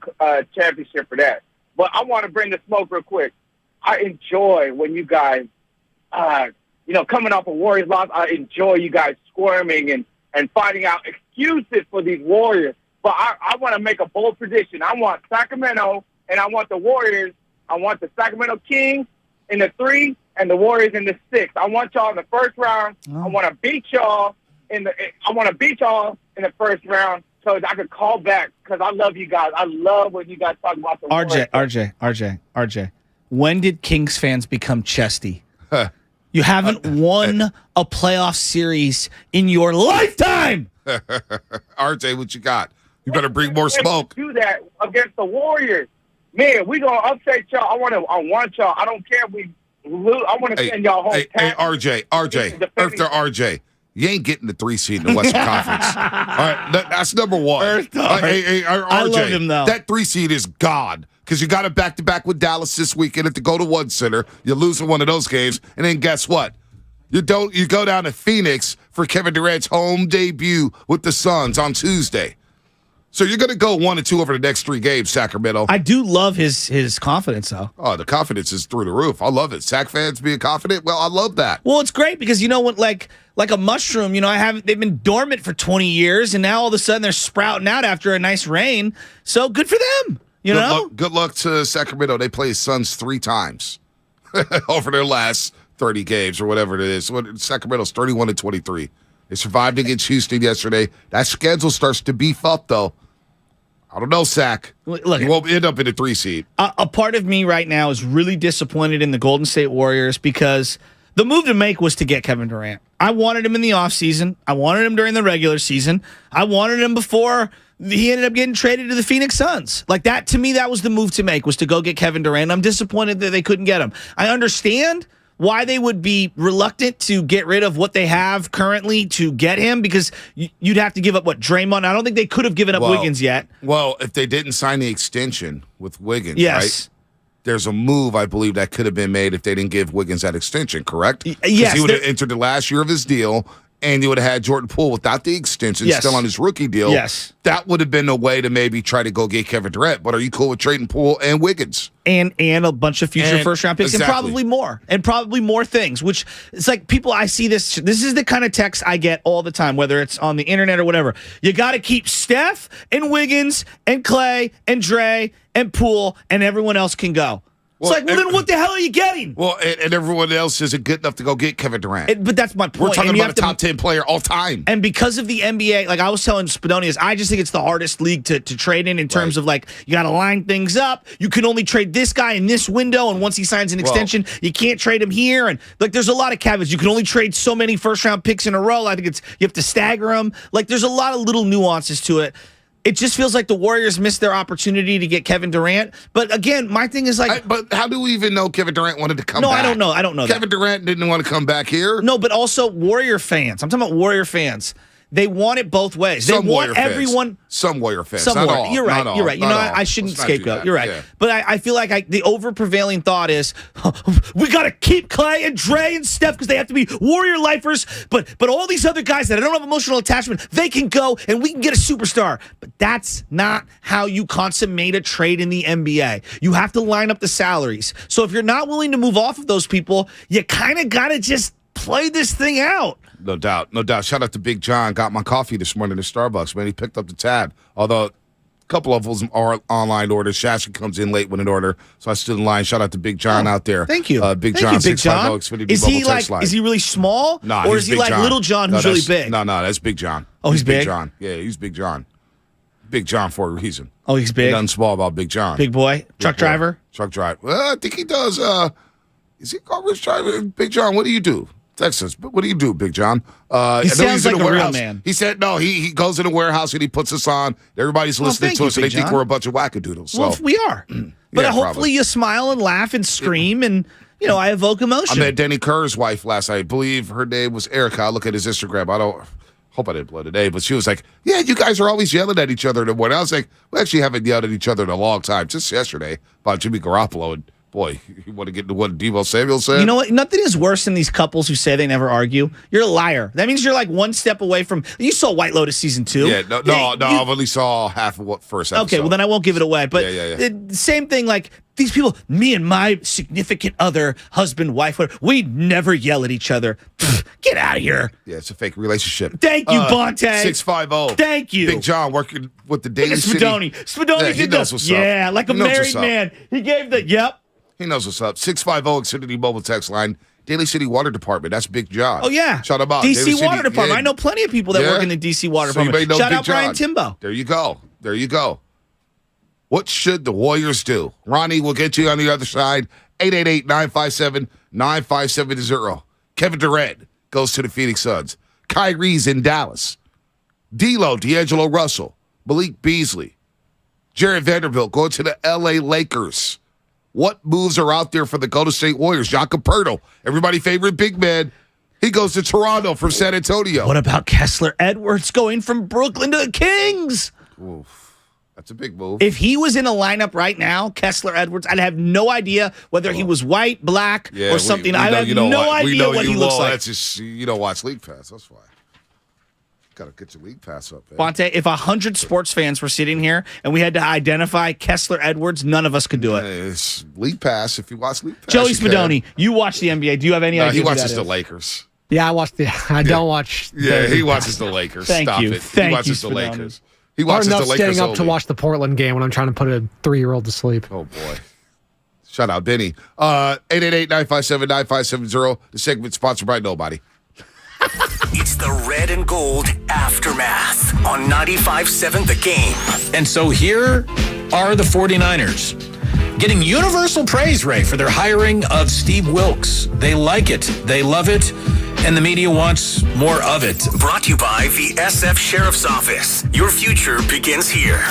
championship for that. But I want to bring the smoke real quick. I enjoy when you guys, coming off a Warriors loss, I enjoy you guys squirming and finding out excuses for these Warriors. But I want to make a bold prediction. I want Sacramento and I want the Warriors. I want the Sacramento Kings in the 3 and the Warriors in the 6. I want y'all in the first round. I want to beat y'all in the first round so I can call back because I love you guys. I love when you guys talk about the Warriors. RJ. When did Kings fans become chesty? You haven't won a playoff series in your lifetime. RJ, what you got? You better bring more smoke. Do that against the Warriors. Man, we gonna upset y'all. I want y'all. I don't care if we lose. I want to send y'all home. Hey, RJ. You ain't getting the 3 seed in the Western Conference. All right, that's number 1. RJ, I love him though. That 3 seed is gone because you got it back-to-back with Dallas this weekend at the Go to One Center. You're losing one of those games, and then guess what? You go down to Phoenix for Kevin Durant's home debut with the Suns on Tuesday. So you're going to go 1-2 over the next 3 games, Sacramento. I do love his confidence, though. Oh, the confidence is through the roof. I love it. Sac fans being confident. Well, I love that. Well, it's great because when like a mushroom, they've been dormant for 20 years, and now all of a sudden they're sprouting out after a nice rain. So good for them. Good luck to Sacramento. They play Suns 3 times. over their last 30 games or whatever it is. Sacramento's 31-23. They survived against Houston yesterday. That schedule starts to beef up, though. I don't know, Sac. Look, you won't end up in a 3 seed. A part of me right now is really disappointed in the Golden State Warriors because the move to make was to get Kevin Durant. I wanted him in the offseason. I wanted him during the regular season. I wanted him before he ended up getting traded to the Phoenix Suns. Like that, to me, that was the move to make, was to go get Kevin Durant. I'm disappointed that they couldn't get him. I understand why they would be reluctant to get rid of what they have currently to get him, because you'd have to give up, Draymond? I don't think they could have given up Wiggins yet. Well, if they didn't sign the extension with Wiggins, yes. Right? There's a move, I believe, that could have been made if they didn't give Wiggins that extension, correct? Yes. He would have entered the last year of his deal, and you would have had Jordan Poole without the extension, yes. still on his rookie deal. Yes. That would have been a way to maybe try to go get Kevin Durant. But are you cool with trading Poole and Wiggins? And a bunch of future first-round picks, exactly. and probably more things, which it's like people, I see this is the kind of text I get all the time, whether it's on the internet or whatever. You got to keep Steph and Wiggins and Clay and Dre and Poole, and everyone else can go. It's like, then what the hell are you getting? Well, and everyone else isn't good enough to go get Kevin Durant. But that's my point. We're talking about a top 10 player all time. And because of the NBA, like I was telling Spadonius, I just think it's the hardest league to trade in terms of like, you got to line things up. You can only trade this guy in this window, and once he signs an extension, you can't trade him here. And like, there's a lot of caveats. You can only trade so many first-round picks in a row. I think you have to stagger them. Like, there's a lot of little nuances to it. It just feels like the Warriors missed their opportunity to get Kevin Durant. But again, my thing is like... but how do we even know Kevin Durant wanted to come back? No, I don't know. I don't know Kevin Durant didn't want to come back here? No, but also Warrior fans. I'm talking about Warrior fans. They want it both ways. They want everyone... Some Warrior fans. Some not Warrior. all. You're right. Not You're all. right. You Not know, all. I shouldn't Let's not do scapegoat. that. You're right. Yeah. But I feel like the over-prevailing thought is, we got to keep Clay and Dre and Steph because they have to be Warrior lifers. But all these other guys that I don't have emotional attachment, they can go and we can get a superstar. But that's not how you consummate a trade in the NBA. You have to line up the salaries. So if you're not willing to move off of those people, you kind of got to just play this thing out. No doubt. No doubt. Shout out to Big John. Got my coffee this morning at Starbucks, man. He picked up the tab. Although a couple of them are online orders. Shasha comes in late with an order, so I stood in line. Shout out to Big John out there. Thank you. Big Thank John, you, Big John. Is he like, is he really small? Nah, or is he like Little John who's really big? No, that's Big John. Oh, he's big? Big John. Yeah, he's Big John. Big John for a reason. Oh, he's big? Nothing small about Big John. Big boy? Truck driver? Truck driver. Well, I think he does. Is he a garbage driver? Big John, what do you do? Texas. But what do you do, Big John? He sounds like a real man. He said, no, he goes in the warehouse and he puts us on. Everybody's listening to us, and they think we're a bunch of wackadoodles. So. Well, we are. But hopefully you smile and laugh and scream and, I evoke emotion. I met Denny Kerr's wife last night. I believe her name was Erica. I look at his Instagram. I hope I didn't blow today, but she was like, yeah, you guys are always yelling at each other in the morning. I was like, we actually haven't yelled at each other in a long time. Just yesterday about Jimmy Garoppolo, and boy, you want to get into what Deebo Samuel said? You know what? Nothing is worse than these couples who say they never argue. You're a liar. That means you're like one step away from... You saw White Lotus season 2. Yeah, no, I've only saw half of what first episode. Okay, well then I won't give it away. But the same thing, like these people, me and my significant other, husband, wife, whatever, we never yell at each other. Pfft, get out of here. Yeah, it's a fake relationship. Thank you, Bonte. 650. Thank you. Big John working with the Daily City. Spadoni he knows what's up. Yeah, like a married man. He gave the, He knows what's up. 650 Xfinity Mobile Text Line. Daly City Water Department. That's Big John. Oh, yeah. Shout him out. DC Water Department. I know plenty of people that work in the DC Water Department. Shout out Brian Timbo. There you go. There you go. What should the Warriors do? Ronnie will get you on the other side. 888-957-9570. Kevin Durant goes to the Phoenix Suns. Kyrie's in Dallas. D'Lo, D'Angelo Russell. Malik Beasley. Jared Vanderbilt going to the L.A. Lakers. What moves are out there for the Golden State Warriors? Jakob Poeltl, everybody favorite big man. He goes to Toronto from San Antonio. What about Kessler Edwards going from Brooklyn to the Kings? Oof. That's a big move. If he was in a lineup right now, Kessler Edwards, I'd have no idea whether he was white, black, or something. I have no idea what he looks like. That's just, you don't watch League Pass. That's why. Got to get your League Pass up, man. Bonte, if 100 sports fans were sitting here and we had to identify Kessler Edwards, none of us could do it. It's League Pass. If you watch League Pass, Joey Spadoni, you watch the NBA. Do you have any idea? He watches the Lakers. Yeah, I watch I don't watch. Yeah, he watches the Lakers. Stop it. He watches the Lakers. He watches the Lakers staying up only. to watch the Portland game when I'm trying to put a 3-year-old to sleep. Oh boy. Shout out Benny. 888-957-9570. The segment sponsored by nobody. It's the Red and Gold Aftermath on 95.7 The Game. And so here are the 49ers getting universal praise, Ray, for their hiring of Steve Wilks. They like it. They love it. And the media wants more of it. Brought to you by the SF Sheriff's Office. Your future begins here.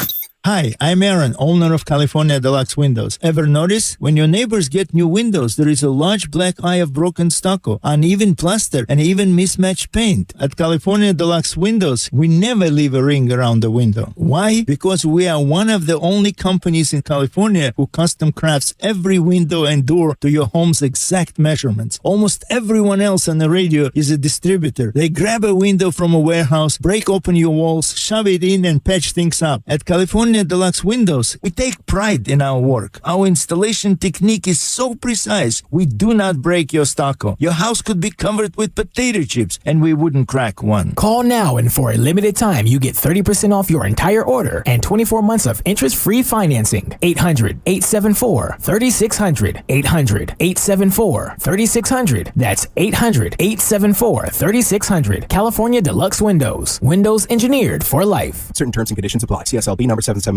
Hi, I'm Aaron, owner of California Deluxe Windows. Ever notice? When your neighbors get new windows, there is a large black eye of broken stucco, uneven plaster, and even mismatched paint. At California Deluxe Windows, we never leave a ring around the window. Why? Because we are one of the only companies in California who custom crafts every window and door to your home's exact measurements. Almost everyone else on the radio is a distributor. They grab a window from a warehouse, break open your walls, shove it in, and patch things up. At California Deluxe Windows, we take pride in our work. Our installation technique is so precise, we do not break your stucco. Your house could be covered with potato chips, and we wouldn't crack one. Call now, and for a limited time, you get 30% off your entire order and 24 months of interest-free financing. 800-874-3600. 800-874-3600. That's 800-874-3600. California Deluxe Windows. Windows engineered for life. Certain terms and conditions apply. CSLB number 774518.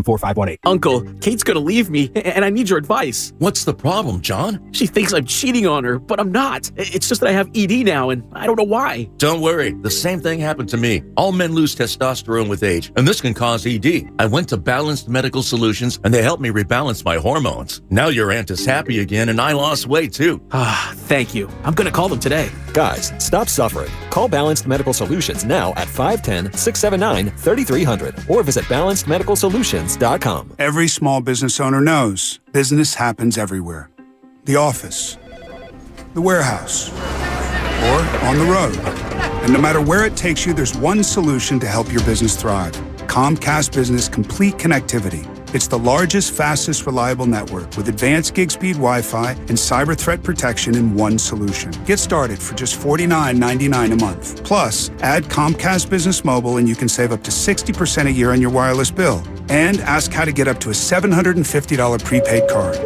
Uncle, Kate's gonna leave me, and I need your advice. What's the problem, John? She thinks I'm cheating on her, but I'm not. It's just that I have ED now, and I don't know why. Don't worry. The same thing happened to me. All men lose testosterone with age, and this can cause ED. I went to Balanced Medical Solutions, and they helped me rebalance my hormones. Now your aunt is happy again, and I lost weight, too. Thank you. I'm gonna call them today. Guys, stop suffering. Call Balanced Medical Solutions now at 510-679-3300 or visit balancedmedicalsolutions.com. Every small business owner knows business happens everywhere. The office, the warehouse, or on the road. And no matter where it takes you, there's one solution to help your business thrive. Comcast Business Complete Connectivity. It's the largest, fastest, reliable network with advanced gig speed Wi-Fi and cyber threat protection in one solution. Get started for just $49.99 a month. Plus, add Comcast Business Mobile and you can save up to 60% a year on your wireless bill. And ask how to get up to a $750 prepaid card.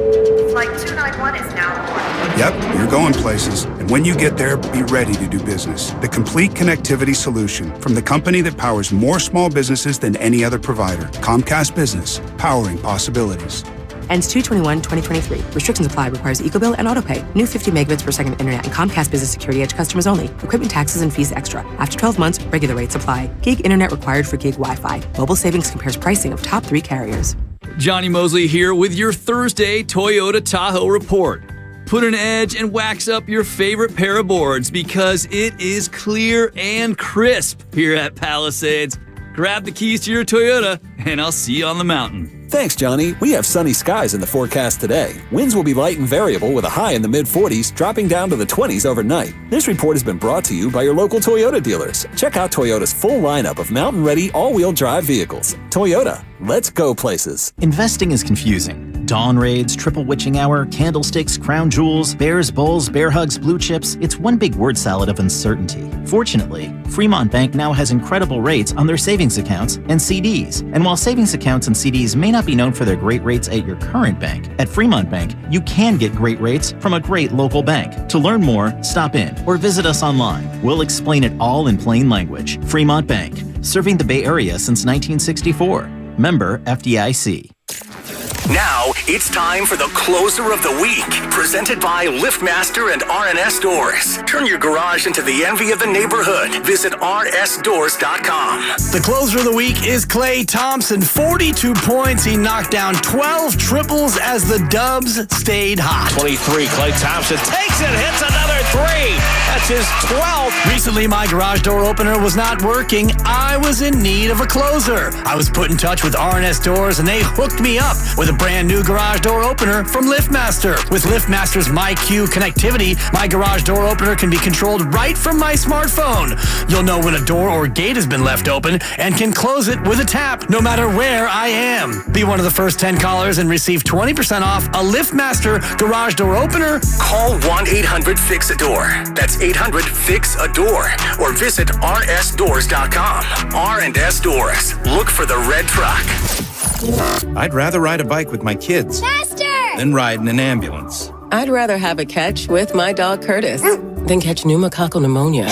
Flight 291 is now aboard. Yep, you're going places. And when you get there, be ready to do business. The complete connectivity solution from the company that powers more small businesses than any other provider. Comcast Business, powering possibilities. Ends 2/21/2023. Restrictions apply. Requires EcoBill and AutoPay. New 50 megabits per second internet and Comcast Business Security Edge customers only. Equipment taxes and fees extra. After 12 months, regular rates apply. Gig internet required for gig Wi-Fi. Mobile savings compares pricing of top 3 carriers. Johnny Mosley here with your Thursday Toyota Tahoe report. Put an edge and wax up your favorite pair of boards because it is clear and crisp here at Palisades. Grab the keys to your Toyota and I'll see you on the mountain. Thanks, Johnny. We have sunny skies in the forecast today. Winds will be light and variable with a high in the mid-40s, dropping down to the 20s overnight. This report has been brought to you by your local Toyota dealers. Check out Toyota's full lineup of mountain-ready all-wheel drive vehicles. Toyota, let's go places. Investing is confusing. Dawn raids, triple witching hour, candlesticks, crown jewels, bears, bulls, bear hugs, blue chips. It's one big word salad of uncertainty. Fortunately, Fremont Bank now has incredible rates on their savings accounts and CDs. And while savings accounts and CDs may not be known for their great rates at your current bank, at Fremont Bank, you can get great rates from a great local bank. To learn more, stop in or visit us online. We'll explain it all in plain language. Fremont Bank, serving the Bay Area since 1964. Member FDIC. Now, it's time for the closer of the week, presented by LiftMaster and RNS Doors. Turn your garage into the envy of the neighborhood. Visit rsdoors.com. The closer of the week is Klay Thompson. 42 points. He knocked down 12 triples as the Dubs stayed hot. 23, Klay Thompson takes it, hits another three. That's his 12th. Recently, my garage door opener was not working. I was in need of a closer. I was put in touch with RNS Doors, and they hooked me up with a brand new garage door opener from LiftMaster. With LiftMaster's MyQ connectivity, my garage door opener can be controlled right from my smartphone. You'll know when a door or gate has been left open and can close it with a tap, no matter where I am. Be one of the first 10 callers and receive 20% off a LiftMaster garage door opener. Call 1-800-FIX-A-DOOR. That's 800-FIX-A-DOOR. Or visit rsdoors.com. R&S Doors. Look for the red truck. I'd rather ride a bike with my kids. Faster! than riding an ambulance. I'd rather have a catch with my dog Curtis than catch pneumococcal pneumonia.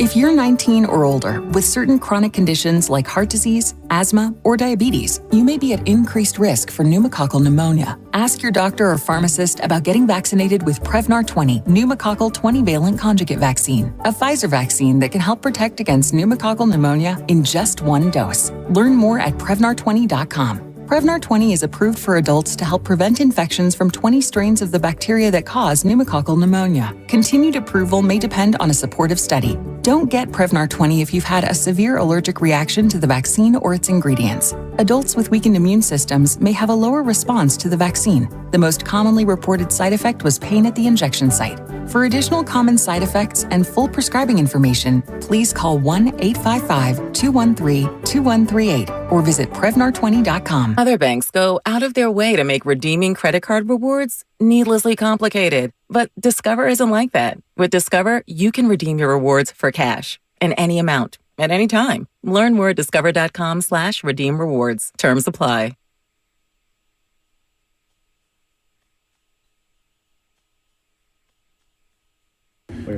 If you're 19 or older with certain chronic conditions like heart disease, asthma, or diabetes, you may be at increased risk for pneumococcal pneumonia. Ask your doctor or pharmacist about getting vaccinated with Prevnar 20 pneumococcal 20-valent conjugate vaccine, a Pfizer vaccine that can help protect against pneumococcal pneumonia in just one dose. Learn more at Prevnar20.com. Prevnar 20 is approved for adults to help prevent infections from 20 strains of the bacteria that cause pneumococcal pneumonia. Continued approval may depend on a supportive study. Don't get Prevnar 20 if you've had a severe allergic reaction to the vaccine or its ingredients. Adults with weakened immune systems may have a lower response to the vaccine. The most commonly reported side effect was pain at the injection site. For additional common side effects and full prescribing information, please call 1-855-213-2138 or visit Prevnar20.com. Other banks go out of their way to make redeeming credit card rewards needlessly complicated. But Discover isn't like that. With Discover, you can redeem your rewards for cash in any amount, at any time. Learn more at discover.com/redeem rewards. Terms apply.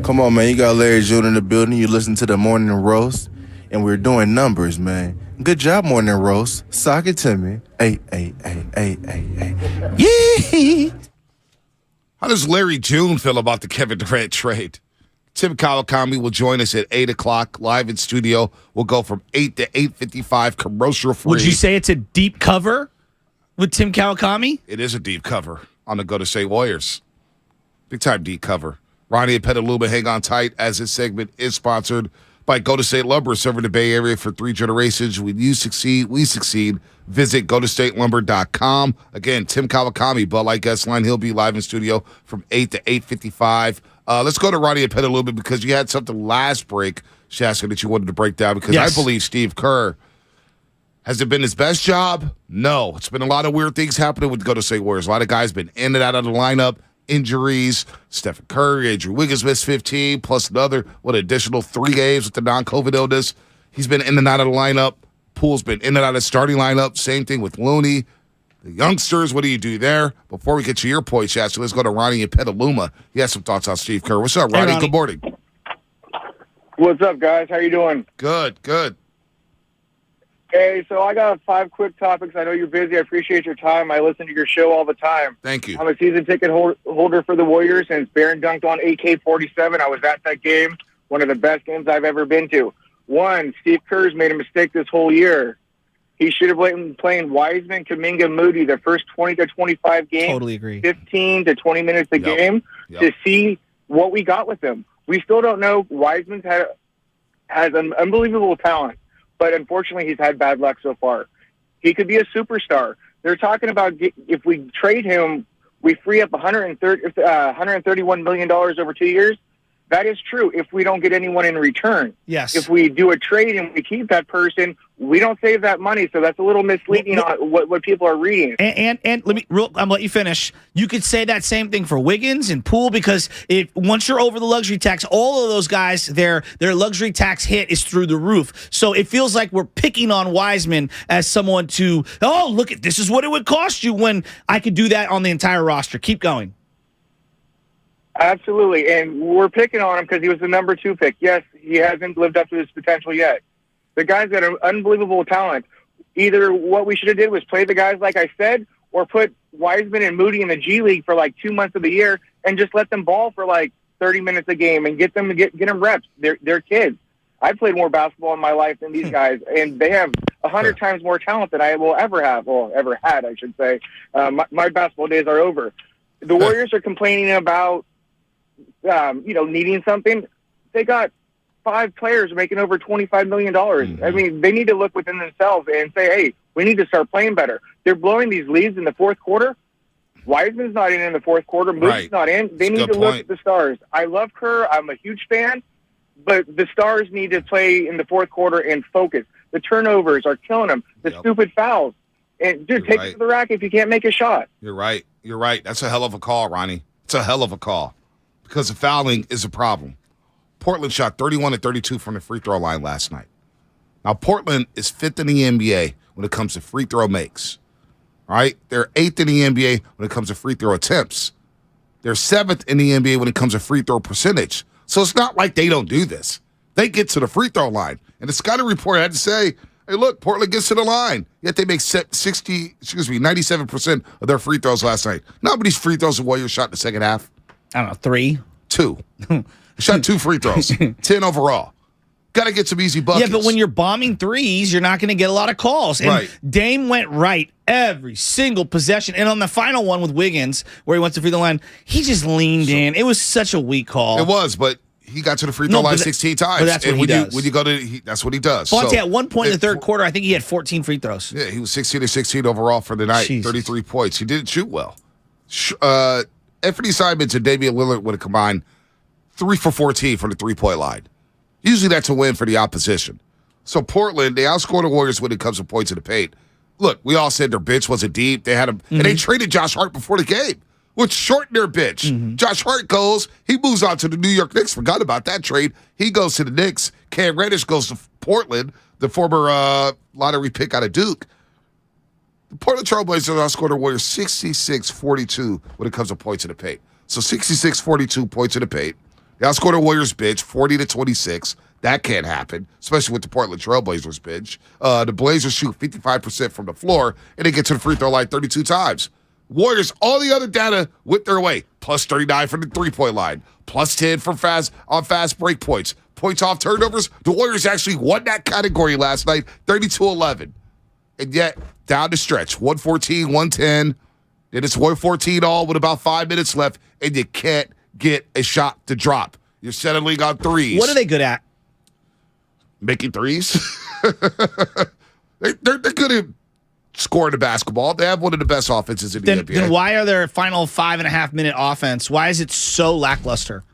Come on, man. You got Larry June in the building. You listen to the Morning Roast, and we're doing numbers, man. Good job, Morning Roast. Sock it to me. Hey. Yee! How does Larry June feel about the Kevin Durant trade? Tim Kawakami will join us at 8 o'clock live in studio. We'll go from 8 to 8:55 commercial free. Would you say it's a deep cover with Tim Kawakami? It is a deep cover on the Go to State Warriors. Big time deep cover. Ronnie and Petaluma, hang on tight as this segment is sponsored by Go to State Lumber, serving the Bay Area for 3 generations. When you succeed, we succeed. Visit GoToStateLumber.com. Again, Tim Kawakami, Bud Light guest line. He'll be live in studio from 8 to 8:55. Let's go to Ronnie and Petaluma because you had something last break, Shaska, that you wanted to break down because Yes. I believe Steve Kerr, has it been his best job? No. It's been a lot of weird things happening with the Go to State Warriors. A lot of guys been in and out of the lineup. Injuries, Stephen Curry, Andrew Wiggins missed 15, plus another, additional 3 games with the non-COVID illness. He's been in and out of the lineup. Poole's been in and out of the starting lineup. Same thing with Looney. The youngsters, what do you do there? Before we get to your point, Shasta, let's go to Ronnie and Petaluma. He has some thoughts on Steve Kerr. What's up, Ronnie? Hey, Ronnie. Good morning. What's up, guys? How you doing? Good. Hey, so I got 5 quick topics. I know you're busy. I appreciate your time. I listen to your show all the time. Thank you. I'm a season ticket holder for the Warriors, and Barron dunked on AK-47. I was at that game, one of the best games I've ever been to. One, Steve Kerr's made a mistake this whole year. He should have been playing Wiseman, Kuminga, Moody the first 20 to 25 games. Totally agree. 15 to 20 minutes a game to see what we got with him. We still don't know. Wiseman's has an unbelievable talent, but unfortunately he's had bad luck so far. He could be a superstar. They're talking about if we trade him, we free up $131 million over 2 years. That is true if we don't get anyone in return. Yes. If we do a trade and we keep that person, we don't save that money. So that's a little misleading on what people are reading. And I'll let you finish. You could say that same thing for Wiggins and Poole because once you're over the luxury tax, all of those guys, their luxury tax hit is through the roof. So it feels like we're picking on Wiseman as someone to, look at this is what it would cost you when I could do that on the entire roster. Keep going. Absolutely, and we're picking on him because he was the number 2 pick. Yes, he hasn't lived up to his potential yet. The guy's got an unbelievable talent. Either what we should have did was play the guys like I said, or put Wiseman and Moody in the G League for like 2 months of the year and just let them ball for like 30 minutes a game and get them reps. They're kids. I've played more basketball in my life than these guys, and they have 100 times more talent than I will ever have, or ever had, I should say. My basketball days are over. The Warriors are complaining about needing something. They got 5 players making over $25 million. I mean, they need to look within themselves and say, hey, we need to start playing better. They're blowing these leads in the fourth quarter. Wiseman's not in the fourth quarter. Moody's not in. They need to look at the stars. I love Kerr. I'm a huge fan. But the stars need to play in the fourth quarter and focus. The turnovers are killing them. The stupid fouls. And, dude, take it to the rack if you can't make a shot. You're right. That's a hell of a call, Ronnie. It's a hell of a call. Because the fouling is a problem. Portland shot 31 and 32 from the free throw line last night. Now, Portland is 5th in the NBA when it comes to free throw makes. All right? They're 8th in the NBA when it comes to free throw attempts. They're 7th in the NBA when it comes to free throw percentage. So it's not like they don't do this. They get to the free throw line. And the scouting report had to say, hey, look, Portland gets to the line. Yet they make 97% of their free throws last night. How many free throws the Warriors shot in the second half? I don't know, 3? 2. Shot 2 free throws. 10 overall. Got to get some easy buckets. Yeah, but when you're bombing threes, you're not going to get a lot of calls. And right. Dame went right every single possession. And on the final one with Wiggins, where he went to free throw line, he just leaned in. It was such a weak call. It was, but he got to the free throw line 16 times. But that's what he does. When you go to, that's what he does. Fonte, at one point in the third quarter, I think he had 14 free throws. Yeah, he was 16-16 overall for the night. Jesus. 33 points. He didn't shoot well. Anthony Simons and Damian Lillard would have combined 3 for 14 from the three-point line. Usually that's a win for the opposition. So Portland, they outscored the Warriors when it comes to points in the paint. Look, we all said their bench wasn't deep. They had him, and they traded Josh Hart before the game, which shortened their bench. Josh Hart goes, he moves on to the New York Knicks. Forgot about that trade. He goes to the Knicks. Cam Reddish goes to Portland, the former lottery pick out of Duke. The Portland Trailblazers outscored the Warriors 66-42 when it comes to points in the paint. So 66-42 points in the paint. They outscored the Warriors bench 40-26. That can't happen, especially with the Portland Trailblazers bench. The Blazers shoot 55% from the floor, and they get to the free throw line 32 times. Warriors, all the other data went their way. Plus 39 from the three-point line. Plus 10 from fast break points. Points off turnovers. The Warriors actually won that category last night, 32-11. And yet, down the stretch, 114, 110. Then it's 114 all with about 5 minutes left, and you can't get a shot to drop. You're settling on threes. What are they good at? Making threes. they're good at scoring the basketball. They have one of the best offenses in the NBA. Then why are their final 5.5 minute offense? Why is it so lackluster?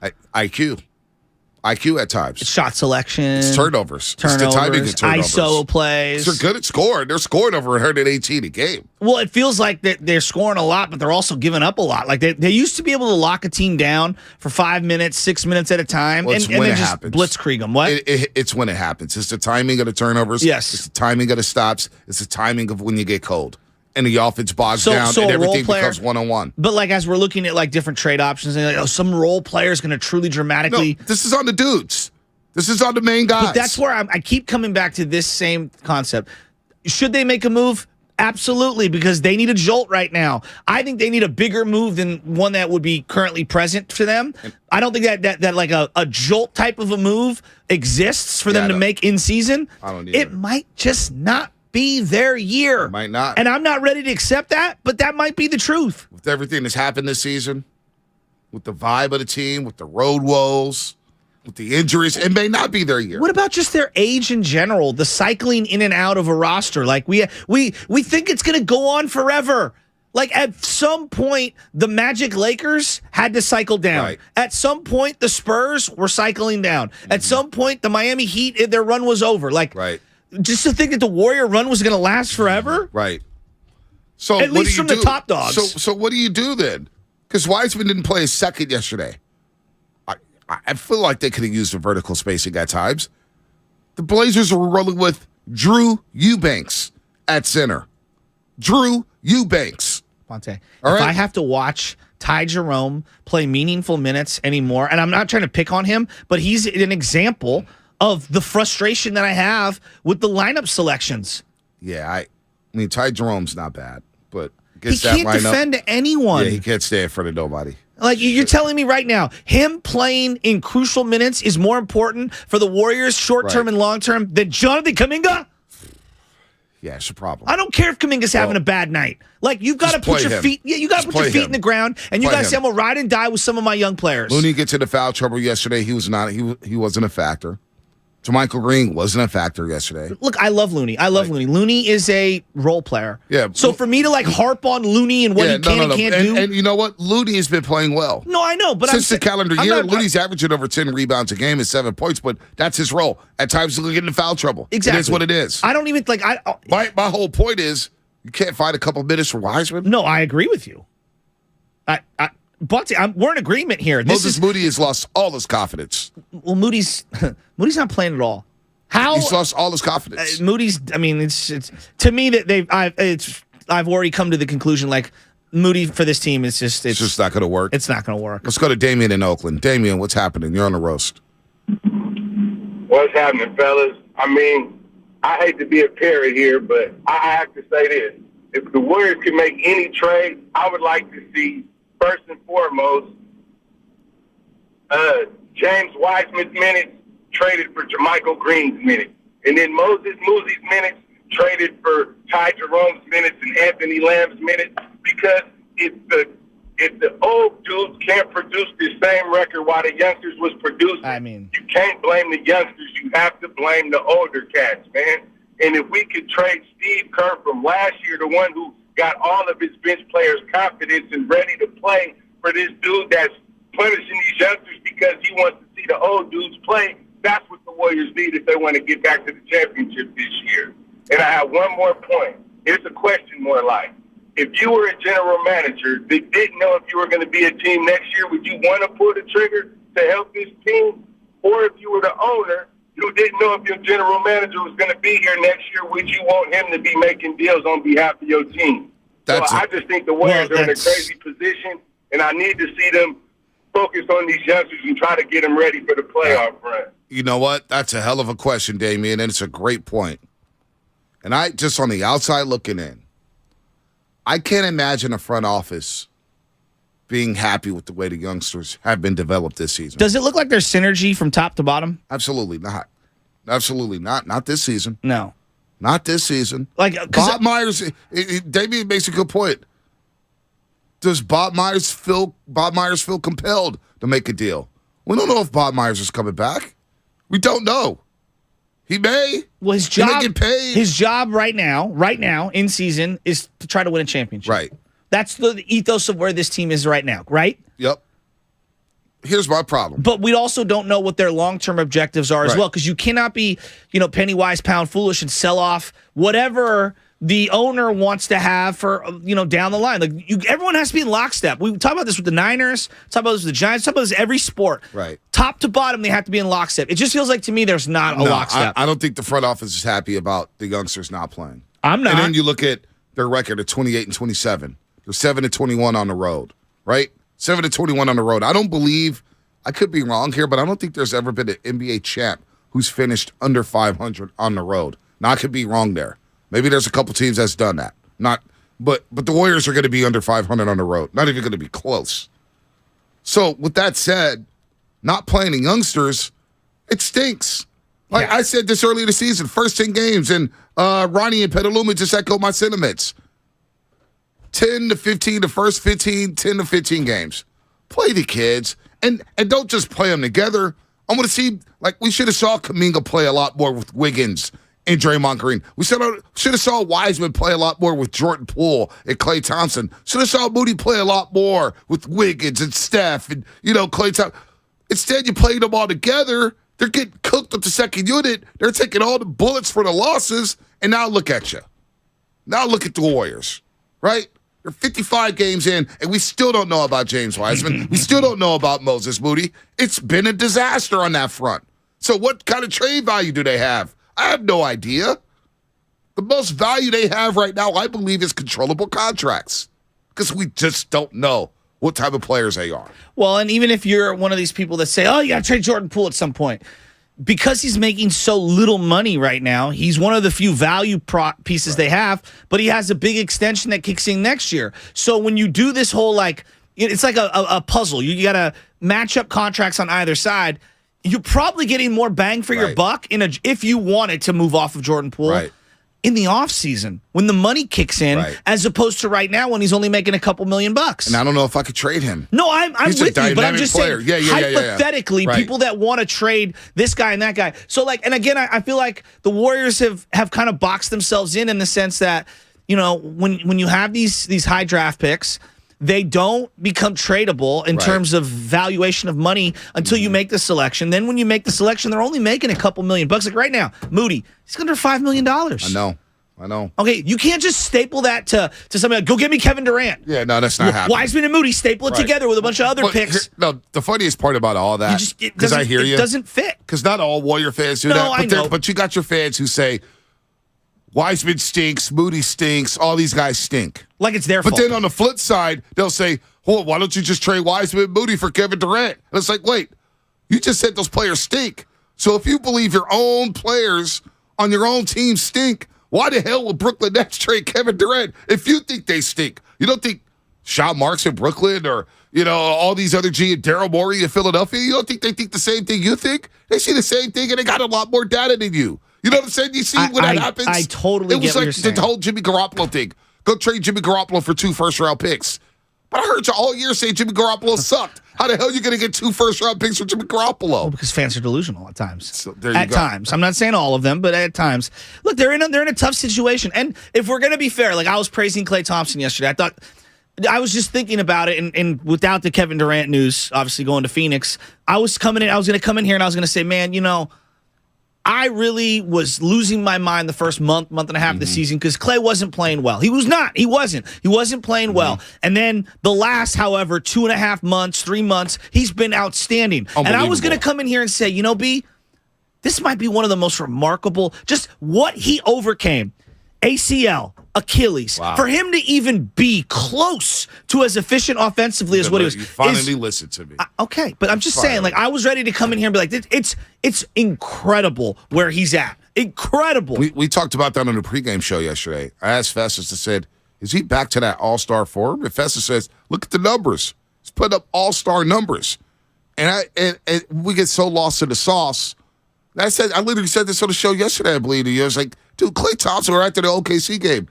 IQ at times. It's shot selection. It's turnovers. It's the timing of turnovers. ISO plays. They're good at scoring. They're scoring over 118 a game. Well, it feels like they're scoring a lot, but they're also giving up a lot. Like they used to be able to lock a team down for 5 minutes, 6 minutes at a time, well, and then just happens. blitzkrieg them. What? It's when it happens. It's the timing of the turnovers. Yes. It's the timing of the stops. It's the timing of when you get cold. And the offense bogs down, and everything becomes one-on-one. But like as we're looking at like different trade options, and like, some role player is going to truly dramatically. No, this is on the dudes. This is on the main guys. But that's where I keep coming back to this same concept. Should they make a move? Absolutely, because they need a jolt right now. I think they need a bigger move than one that would be currently present to them. I don't think that like a jolt type of a move exists for them to make in season. I don't either. It might just not be their year. It might not. And I'm not ready to accept that, but that might be the truth. With everything that's happened this season, with the vibe of the team, with the road woes, with the injuries, it may not be their year. What about just their age in general? The cycling in and out of a roster. Like we think it's going to go on forever. Like at some point, the Magic Lakers had to cycle down. Right. At some point, the Spurs were cycling down. At some point, the Miami Heat, their run was over. Like, just to think that the Warrior run was going to last forever. Right. So at least from the top dogs. So what do you do then? Because Wiseman didn't play a second yesterday. I feel like they could have used the vertical spacing at times. The Blazers were rolling with Drew Eubanks at center. Drew Eubanks. Fonte, if I have to watch Ty Jerome play meaningful minutes anymore, and I'm not trying to pick on him, but he's an example of the frustration that I have with the lineup selections. Yeah, I mean, Ty Jerome's not bad, but he can't defend anyone. Yeah, he can't stay in front of nobody. Like, you're telling me right now, him playing in crucial minutes is more important for the Warriors short-term and long-term than Jonathan Kuminga? Yeah, it's a problem. I don't care if Kuminga's having a bad night. Like, you've got to put your feet you got to put your feet in the ground, and you got to say, I'm going to ride and die with some of my young players. Looney gets into foul trouble yesterday. He wasn't a factor. JaMychal Green wasn't a factor yesterday. Look, I love Looney. Looney. Looney is a role player. Yeah. So for me to like harp on Looney and what he can and can't do. And you know what? Looney has been playing well. No, I know, but since the calendar year, Looney's averaging over 10 rebounds a game and 7 points, but that's his role. At times he'll get into foul trouble. Exactly. It is what it is. I don't even like my whole point is you can't find a couple minutes for Wiseman. No, I agree with you. But we're in agreement here. Moses Moody has lost all his confidence. Well, Moody's not playing at all. How he's lost all his confidence. Moody's. I mean, it's to me that it's I've already come to the conclusion, like, Moody for this team is just it's just not going to work. It's not going to work. Let's go to Damian in Oakland. Damian, what's happening? You're on the roast. What's happening, fellas? I mean, I hate to be a parrot here, but I have to say this. If the Warriors could make any trade, I would like to see, first and foremost, James Wiseman's minutes traded for JaMychal Green's minutes. And then Moses Moosey's minutes traded for Ty Jerome's minutes and Anthony Lamb's minutes. Because if the old dudes can't produce the same record while the youngsters was producing, you can't blame the youngsters. You have to blame the older cats, man. And if we could trade Steve Kerr from last year, the one who got all of his bench players' confidence and ready to play, for this dude that's punishing these youngsters because he wants to see the old dudes play, that's what the Warriors need if they want to get back to the championship this year. And I have one more point. It's a question more like, if you were a general manager that didn't know if you were going to be a team next year, would you want to pull the trigger to help this team? Or if you were the owner who didn't know if your general manager was going to be here next year, would you want him to be making deals on behalf of your team? I just think the Warriors are in a crazy position, and I need to see them focus on these youngsters and try to get them ready for the playoff run. You know what? That's a hell of a question, Damian, and it's a great point. And I just on the outside looking in, I can't imagine a front office being happy with the way the youngsters have been developed this season. Does it look like there's synergy from top to bottom? Absolutely not. Absolutely not. Not this season. No. Not this season. Like Bob Myers, Damian makes a good point. Does Bob Myers feel compelled to make a deal? We don't know if Bob Myers is coming back. We don't know. He may. Well, his He job, may get paid. His job right now, in season, is to try to win a championship. Right. That's the ethos of where this team is right now, right? Yep. Here's my problem. But we also don't know what their long-term objectives are as well, because you cannot be, penny wise, pound foolish and sell off whatever the owner wants to have for, down the line. Everyone has to be in lockstep. We talk about this with the Niners, talk about this with the Giants, talk about this with every sport. Right. Top to bottom, they have to be in lockstep. It just feels like to me there's not a lockstep. I don't think the front office is happy about the youngsters not playing. I'm not. And then you look at their record at 28-27. They're 7-21 on the road, right? 7-21 on the road. I don't believe, I could be wrong here, but I don't think there's ever been an NBA champ who's finished under 500 on the road. Now, I could be wrong there. Maybe there's a couple teams that's done that. But the Warriors are going to be under 500 on the road. Not even going to be close. So, with that said, not playing the youngsters, it stinks. Like I said this earlier this season, first 10 games, and Ronnie and Petaluma just echoed my sentiments. 10-15, the first 15, 10-15 games. Play the kids, and don't just play them together. I want to see, we should have saw Kuminga play a lot more with Wiggins and Draymond Green. We should have saw Wiseman play a lot more with Jordan Poole and Klay Thompson. Should have saw Moody play a lot more with Wiggins and Steph and, Klay Thompson. Instead, you played them all together. They're getting cooked up the second unit. They're taking all the bullets for the losses, and now look at you. Now look at the Warriors, right? They're 55 games in, and we still don't know about James Wiseman. We still don't know about Moses Moody. It's been a disaster on that front. So what kind of trade value do they have? I have no idea. The most value they have right now, I believe, is controllable contracts because we just don't know what type of players they are. Well, and even if you're one of these people that say, oh, you got to trade Jordan Poole at some point, because he's making so little money right now, he's one of the few value pieces they have, but he has a big extension that kicks in next year. So when you do this whole, it's like a puzzle. You got to match up contracts on either side. You're probably getting more bang for your buck if you wanted to move off of Jordan Poole in the offseason when the money kicks in, as opposed to right now when he's only making a couple $1 million. And I don't know if I could trade him. No, I'm with you, but I'm just saying, hypothetically, Yeah. people that want to trade this guy and that guy. So, and again, I feel like the Warriors have kind of boxed themselves in the sense that, when you have these high draft picks, they don't become tradable in terms of valuation of money until you make the selection. Then when you make the selection, they're only making a couple $1 million. Like right now, Moody, he's under $5 million. I know. Okay, you can't just staple that to somebody like, go get me Kevin Durant. Yeah, no, that's not happening. Wiseman and Moody, staple it together with a bunch of other picks. The funniest part about all that, because I hear you. It doesn't fit. Because not all Warrior fans do that. I know. But you got your fans who say, Wiseman stinks, Moody stinks, all these guys stink. Like it's their fault. But then on the flip side, they'll say, well, why don't you just trade Wiseman and Moody for Kevin Durant? And it's like, wait, you just said those players stink. So if you believe your own players on your own team stink, why the hell would Brooklyn Nets trade Kevin Durant if you think they stink? You don't think Sean Marks in Brooklyn or, all these other Daryl Morey in Philadelphia, you don't think they think the same thing you think? They see the same thing and they got a lot more data than you. You know what I'm saying? You see when that happens? I totally get what you're saying. It was like the whole Jimmy Garoppolo thing. Go trade Jimmy Garoppolo for 2 first-round picks. But I heard you all year say Jimmy Garoppolo sucked. How the hell are you going to get 2 first-round picks for Jimmy Garoppolo? Well, because fans are delusional at times. So there you at go. times. I'm not saying all of them, but at times. Look, they're in a tough situation. And if we're going to be fair, like I was praising Klay Thompson yesterday. I was just thinking about it, and without the Kevin Durant news, obviously going to Phoenix, I was going to come in here and I was going to say, man, I really was losing my mind the first month and a half of the season because Klay wasn't playing well. He was not. He wasn't playing well. And then the last, however, 2.5 months, 3 months, he's been outstanding. And I was going to come in here and say, B, this might be one of the most remarkable, just what he overcame. ACL, Achilles. Wow. For him to even be close to as efficient offensively as what he was. You finally listened to me. Okay, but I'm just saying, I was ready to come in here and be like, it's incredible where he's at. Incredible. We talked about that on the pregame show yesterday. I asked Festus, I said, is he back to that all-star form? And Festus says, look at the numbers. He's put up all-star numbers. And we get so lost in the sauce. And I literally said this on the show yesterday, I believe. I was like, dude, Klay Thompson right after the OKC game.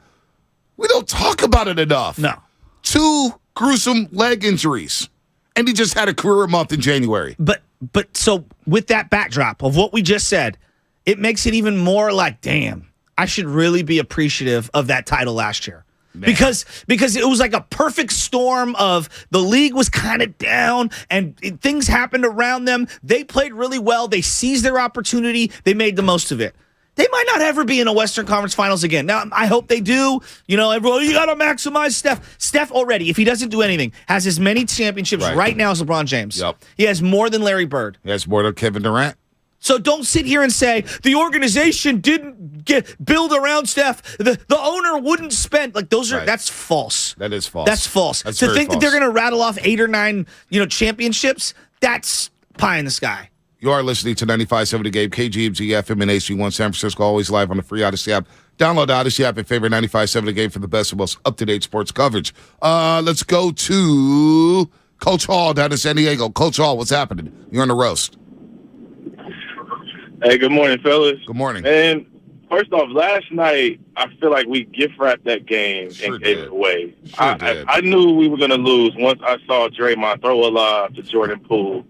We don't talk about it enough. No. 2 gruesome leg injuries. And he just had a career month in January. But so with that backdrop of what we just said, it makes it even more like, damn, I should really be appreciative of that title last year. Man. Because it was like a perfect storm of the league was kind of down and things happened around them. They played really well. They seized their opportunity. They made the most of it. They might not ever be in a Western Conference Finals again. Now, I hope they do. Everyone, you got to maximize Steph. Steph already, if he doesn't do anything, has as many championships right now as LeBron James. Yep. He has more than Larry Bird. He has more than Kevin Durant. So don't sit here and say the organization didn't build around Steph. The owner wouldn't spend that's false. That is false. That's false. That's to very think false. that they're going to rattle off 8 or 9, championships, that's pie in the sky. You are listening to 95.7 The Game, KGMZ FM and AC1 San Francisco, always live on the free Odyssey app. Download the Odyssey app and favorite 95.7 The Game for the best and most up-to-date sports coverage. Let's go to Coach Hall down in San Diego. Coach Hall, what's happening? You're on the roast. Hey, good morning, fellas. Good morning. And first off, last night, I feel like we gift-wrapped that game and gave it away. I knew we were going to lose once I saw Draymond throw a lob to Jordan Poole.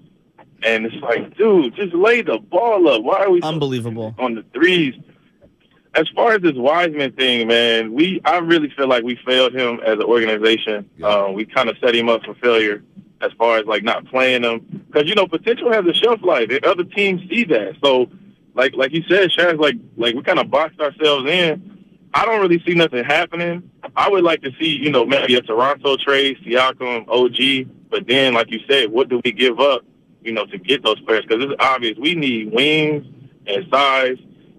And it's like, dude, just lay the ball up. Why are we unbelievable on the threes? As far as this Wiseman thing, man, I really feel like we failed him as an organization. Yeah. We kind of set him up for failure as far as not playing him, because potential has a shelf life. And other teams see that. So, like you said, Shaz, like we kind of boxed ourselves in. I don't really see nothing happening. I would like to see maybe a Toronto trade, Siakam, OG. But then, like you said, what do we give up? To get those players, because it's obvious we need wings and size,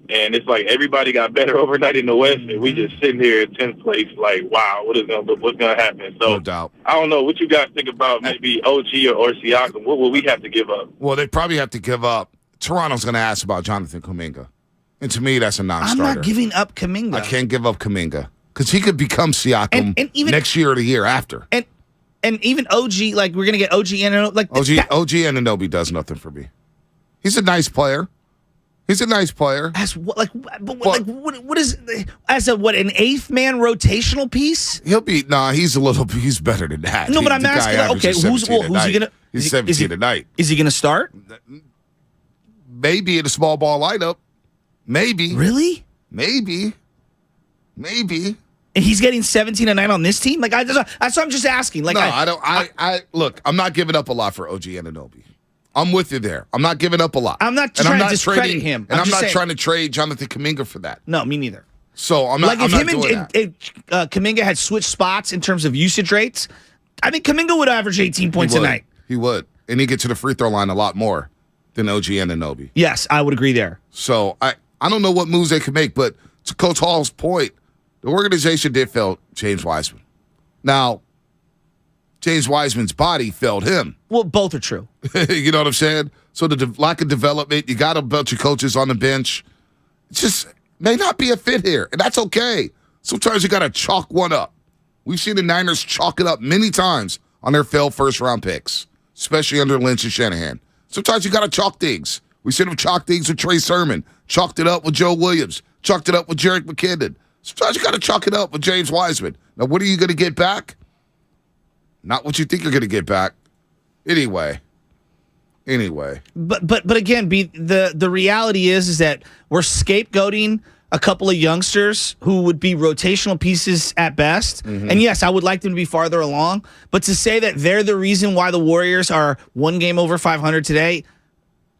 and it's like everybody got better overnight in the West, and we just sitting here in 10th place, like, wow, what's gonna happen? So no doubt. I don't know what you guys think about maybe OG or Siakam. What will we have to give up? Well, they probably have to give up. Toronto's going to ask about Jonathan Kuminga, and to me, that's a non-starter. I'm not giving up Kuminga. I can't give up Kuminga because he could become Siakam and even, next year or the year after. And even OG, we're going to get OG Anunoby. OG Anunoby does nothing for me. He's a nice player. As what? What is as an 8th man rotational piece? He's better than that. No, but I'm asking. Okay, who's he gonna? He's 17 tonight. Is he gonna start? Maybe in a small ball lineup. Maybe. Really? Maybe. And he's getting 17 a night on this team? That's what I'm just asking. Look, I'm not giving up a lot for OG Anunoby. I'm with you there. I'm not giving up a lot. I'm not trying to discredit him. And I'm not trying to trade Jonathan Kuminga for that. No, me neither. So I'm not. If Kuminga had switched spots in terms of usage rates, I think Kuminga would average 18 points a night. He would, and he'd get to the free throw line a lot more than OG Anunoby. Yes, I would agree there. So I don't know what moves they could make, but to Coach Hall's point, the organization did fail James Wiseman. Now, James Wiseman's body failed him. Well, both are true. You know what I'm saying? So the lack of development, you got a bunch of coaches on the bench. It just may not be a fit here, and that's okay. Sometimes you got to chalk one up. We've seen the Niners chalk it up many times on their failed first-round picks, especially under Lynch and Shanahan. Sometimes you got to chalk things. We should have chalked things with Trey Sermon, chalked it up with Joe Williams, chalked it up with Jerick McKinnon. Sometimes you got to chalk it up with James Wiseman. Now, what are you going to get back? Not what you think you're going to get back. Anyway. But again, the reality is that we're scapegoating a couple of youngsters who would be rotational pieces at best. Mm-hmm. And yes, I would like them to be farther along. But to say that they're the reason why the Warriors are one game over 500 today,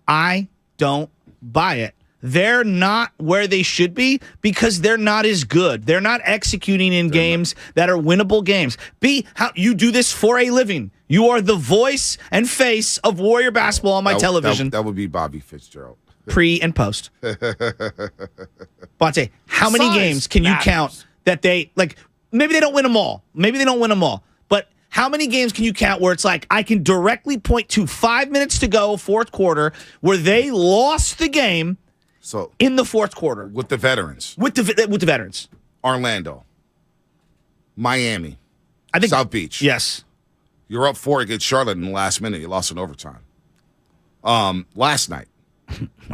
I don't buy it. They're not where they should be because they're not as good. They're not executing in games that are winnable games. How you do this for a living. You are the voice and face of Warrior basketball on my television. That would be Bobby Fitzgerald. Pre and post. Bonte, how many games can you count that they, like, maybe they don't win them all. But how many games can you count where it's like, I can directly point to 5 minutes to go, fourth quarter, where they lost the game in the fourth quarter? With the veterans. With the veterans. Orlando. Miami. I think South Beach. Yes. You're up 4 against Charlotte in the last minute. You lost in overtime. Last night.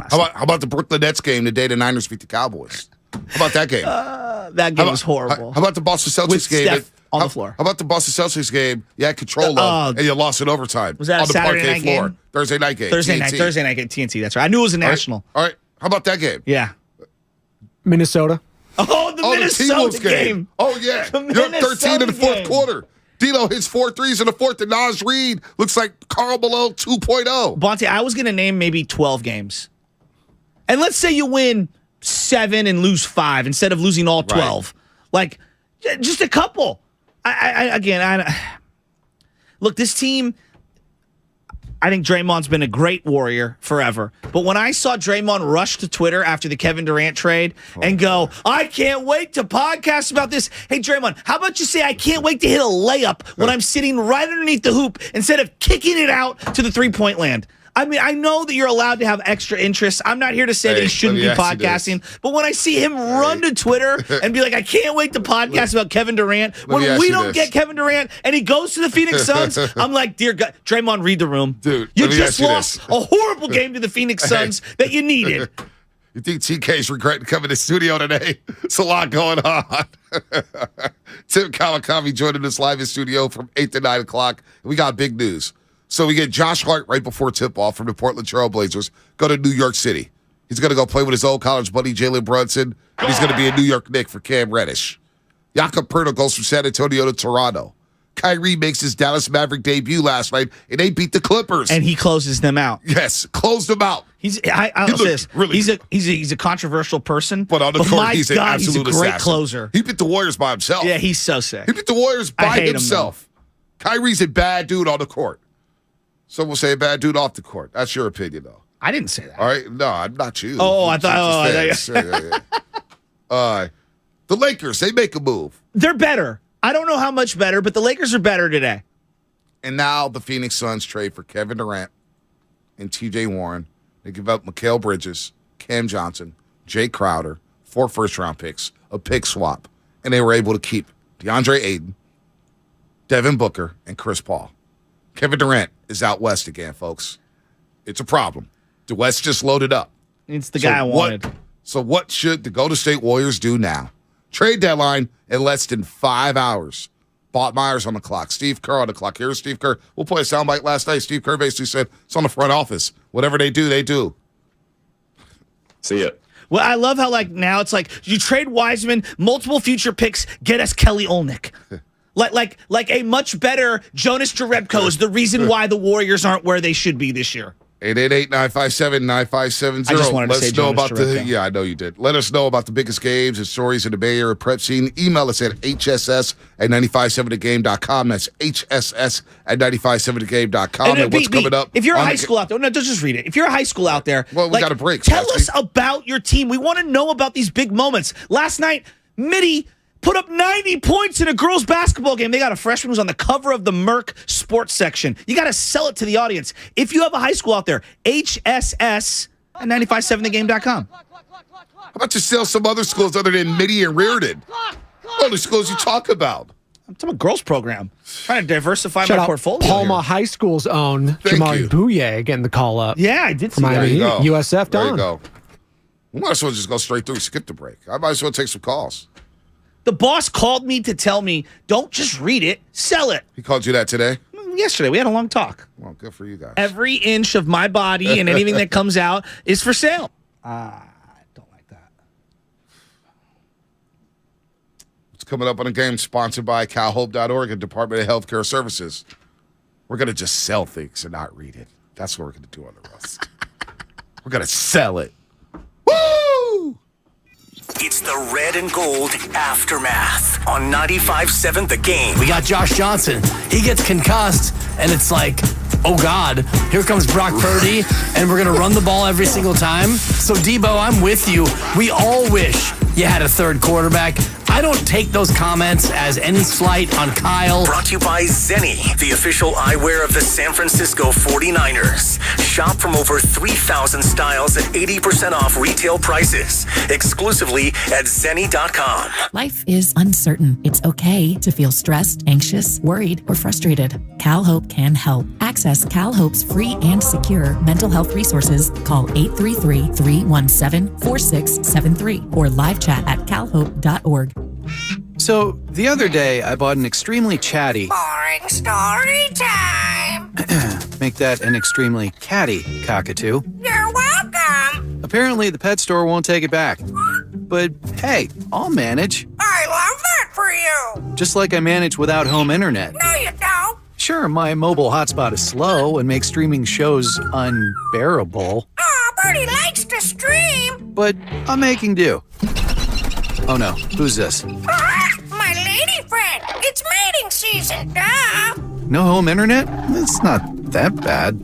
How about the Brooklyn Nets game the day the Niners beat the Cowboys? How about that game? That game was horrible. How about the Boston Celtics with game? Steph on the floor. How about the Boston Celtics game? You had control of, and you lost in overtime. Was that on a the Saturday parquet night floor? game? Thursday night game. Thursday night game. TNT. That's right. I knew it was a national. All right. How about that game? Yeah. Minnesota. Oh, the Minnesota game. Oh, yeah. You're up 13 in the fourth quarter. Dino hits 4 threes in the fourth, and Naz Reid looks like Karl Malone 2.0. Bonte, I was going to name maybe 12 games. And let's say you win 7 and lose 5 instead of losing all 12. Like, just a couple. Look, this team, I think Draymond's been a great Warrior forever. But when I saw Draymond rush to Twitter after the Kevin Durant trade and go, I can't wait to podcast about this. Hey, Draymond, how about you say I can't wait to hit a layup when I'm sitting right underneath the hoop instead of kicking it out to the three-point land? I mean, I know that you're allowed to have extra interests. I'm not here to say that he shouldn't be podcasting. But when I see him run to Twitter and be like, I can't wait to podcast about Kevin Durant, when we don't get Kevin Durant and he goes to the Phoenix Suns, I'm like, dear God, Draymond, read the room. Dude, you just lost a horrible game to the Phoenix Suns that you needed. You think TK's regretting coming to the studio today? It's a lot going on. Tim Kawakami joining us live in studio from 8 to 9 o'clock. We got big news. So we get Josh Hart right before tip-off from the Portland Trail Blazers. Go to New York City. He's going to go play with his old college buddy, Jalen Brunson. And he's going to be a New York Knick for Cam Reddish. Jakob Poeltl goes from San Antonio to Toronto. Kyrie makes his Dallas Maverick debut last night, and they beat the Clippers. And he closes them out. Yes, closed them out. I'll say this. Really, he's a controversial person. But on the court, he's an absolute he's a great assassin. Closer. He beat the Warriors by himself. Yeah, he's so sick. He beat the Warriors by himself. Kyrie's a bad dude on the court. Some will say a bad dude off the court. That's your opinion, though. I didn't say that. All right? No, I'm not you. Oh, I thought. The Lakers, they make a move. They're better. I don't know how much better, but the Lakers are better today. And now the Phoenix Suns trade for Kevin Durant and T.J. Warren. They give up Mikal Bridges, Cam Johnson, Jay Crowder, 4 first-round picks, a pick swap, and they were able to keep DeAndre Ayton, Devin Booker, and Chris Paul. Kevin Durant is out west again, folks. It's a problem. The West just loaded up. It's the guy I wanted. So what should the Golden State Warriors do now? Trade deadline in less than 5 hours. Bob Myers on the clock. Steve Kerr on the clock. Here's Steve Kerr. We'll play a soundbite last night. Steve Kerr basically said it's on the front office. Whatever they do, they do. See ya. Well, I love how now it's like you trade Wiseman, multiple future picks, get us Kelly Olynyk. Like a much better Jonas Jerebko is the reason why the Warriors aren't where they should be this year. 888-957-9570. I just wanted to say Let us know Jonas about Trevecchio. yeah, I know you did. Let us know about the biggest games and stories in the Bay Area prep scene. Email us at hss@957thegame.com. That's hss@957thegame.com. And what's coming up? If you're a high school out there, no, just read it. If you're a high school out there, well, we got a break. Tell us about your team. We want to know about these big moments. Last night, Mitty put up 90 points in a girls' basketball game. They got a freshman who's on the cover of the Merck sports section. You got to sell it to the audience. If you have a high school out there, hss@957thegame.com. How about you sell some other schools other than Mitty and Reardon? All the schools you talk about. I'm talking about girls program. Trying to diversify Shout my out portfolio. Palma High School's own Jamari Bouye getting the call up. Yeah, I did see from that. Miami There you Heat. go. USF There you down. go. We might as well just go straight through, skip the break. I might as well take some calls. The boss called me to tell me, don't just read it, sell it. He called you that today? Yesterday, we had a long talk. Well, good for you guys. Every inch of my body and anything that comes out is for sale. I don't like that. What's coming up on the game? Sponsored by CalHope.org and Department of Healthcare Services. We're going to just sell things and not read it. That's what we're going to do on the roast. We're going to sell it. Woo! It's the Red and Gold Aftermath on 95.7 The Game. We got Josh Johnson. He gets concussed, and it's like, oh, God, here comes Brock Purdy, and we're going to run the ball every single time. So, Debo, I'm with you. We all wish you had a third quarterback. I don't take those comments as any slight on Kyle. Brought to you by Zenni, the official eyewear of the San Francisco 49ers. Shop from over 3,000 styles at 80% off retail prices. Exclusively at Zenni.com. Life is uncertain. It's okay to feel stressed, anxious, worried, or frustrated. CalHope can help. Access CalHope's free and secure mental health resources. Call 833-317-4673 or live chat at calhope.org. So, the other day, I bought an extremely chatty... Boring story time. Make that an extremely catty cockatoo. You're welcome. Apparently, the pet store won't take it back. But, hey, I'll manage. I love that for you. Just like I manage without home internet. No, you don't. Sure, my mobile hotspot is slow and makes streaming shows unbearable. Oh, Bertie likes to stream. But I'm making do. Oh no, who's this? My lady friend. It's mating season, duh. No home internet? It's not that bad.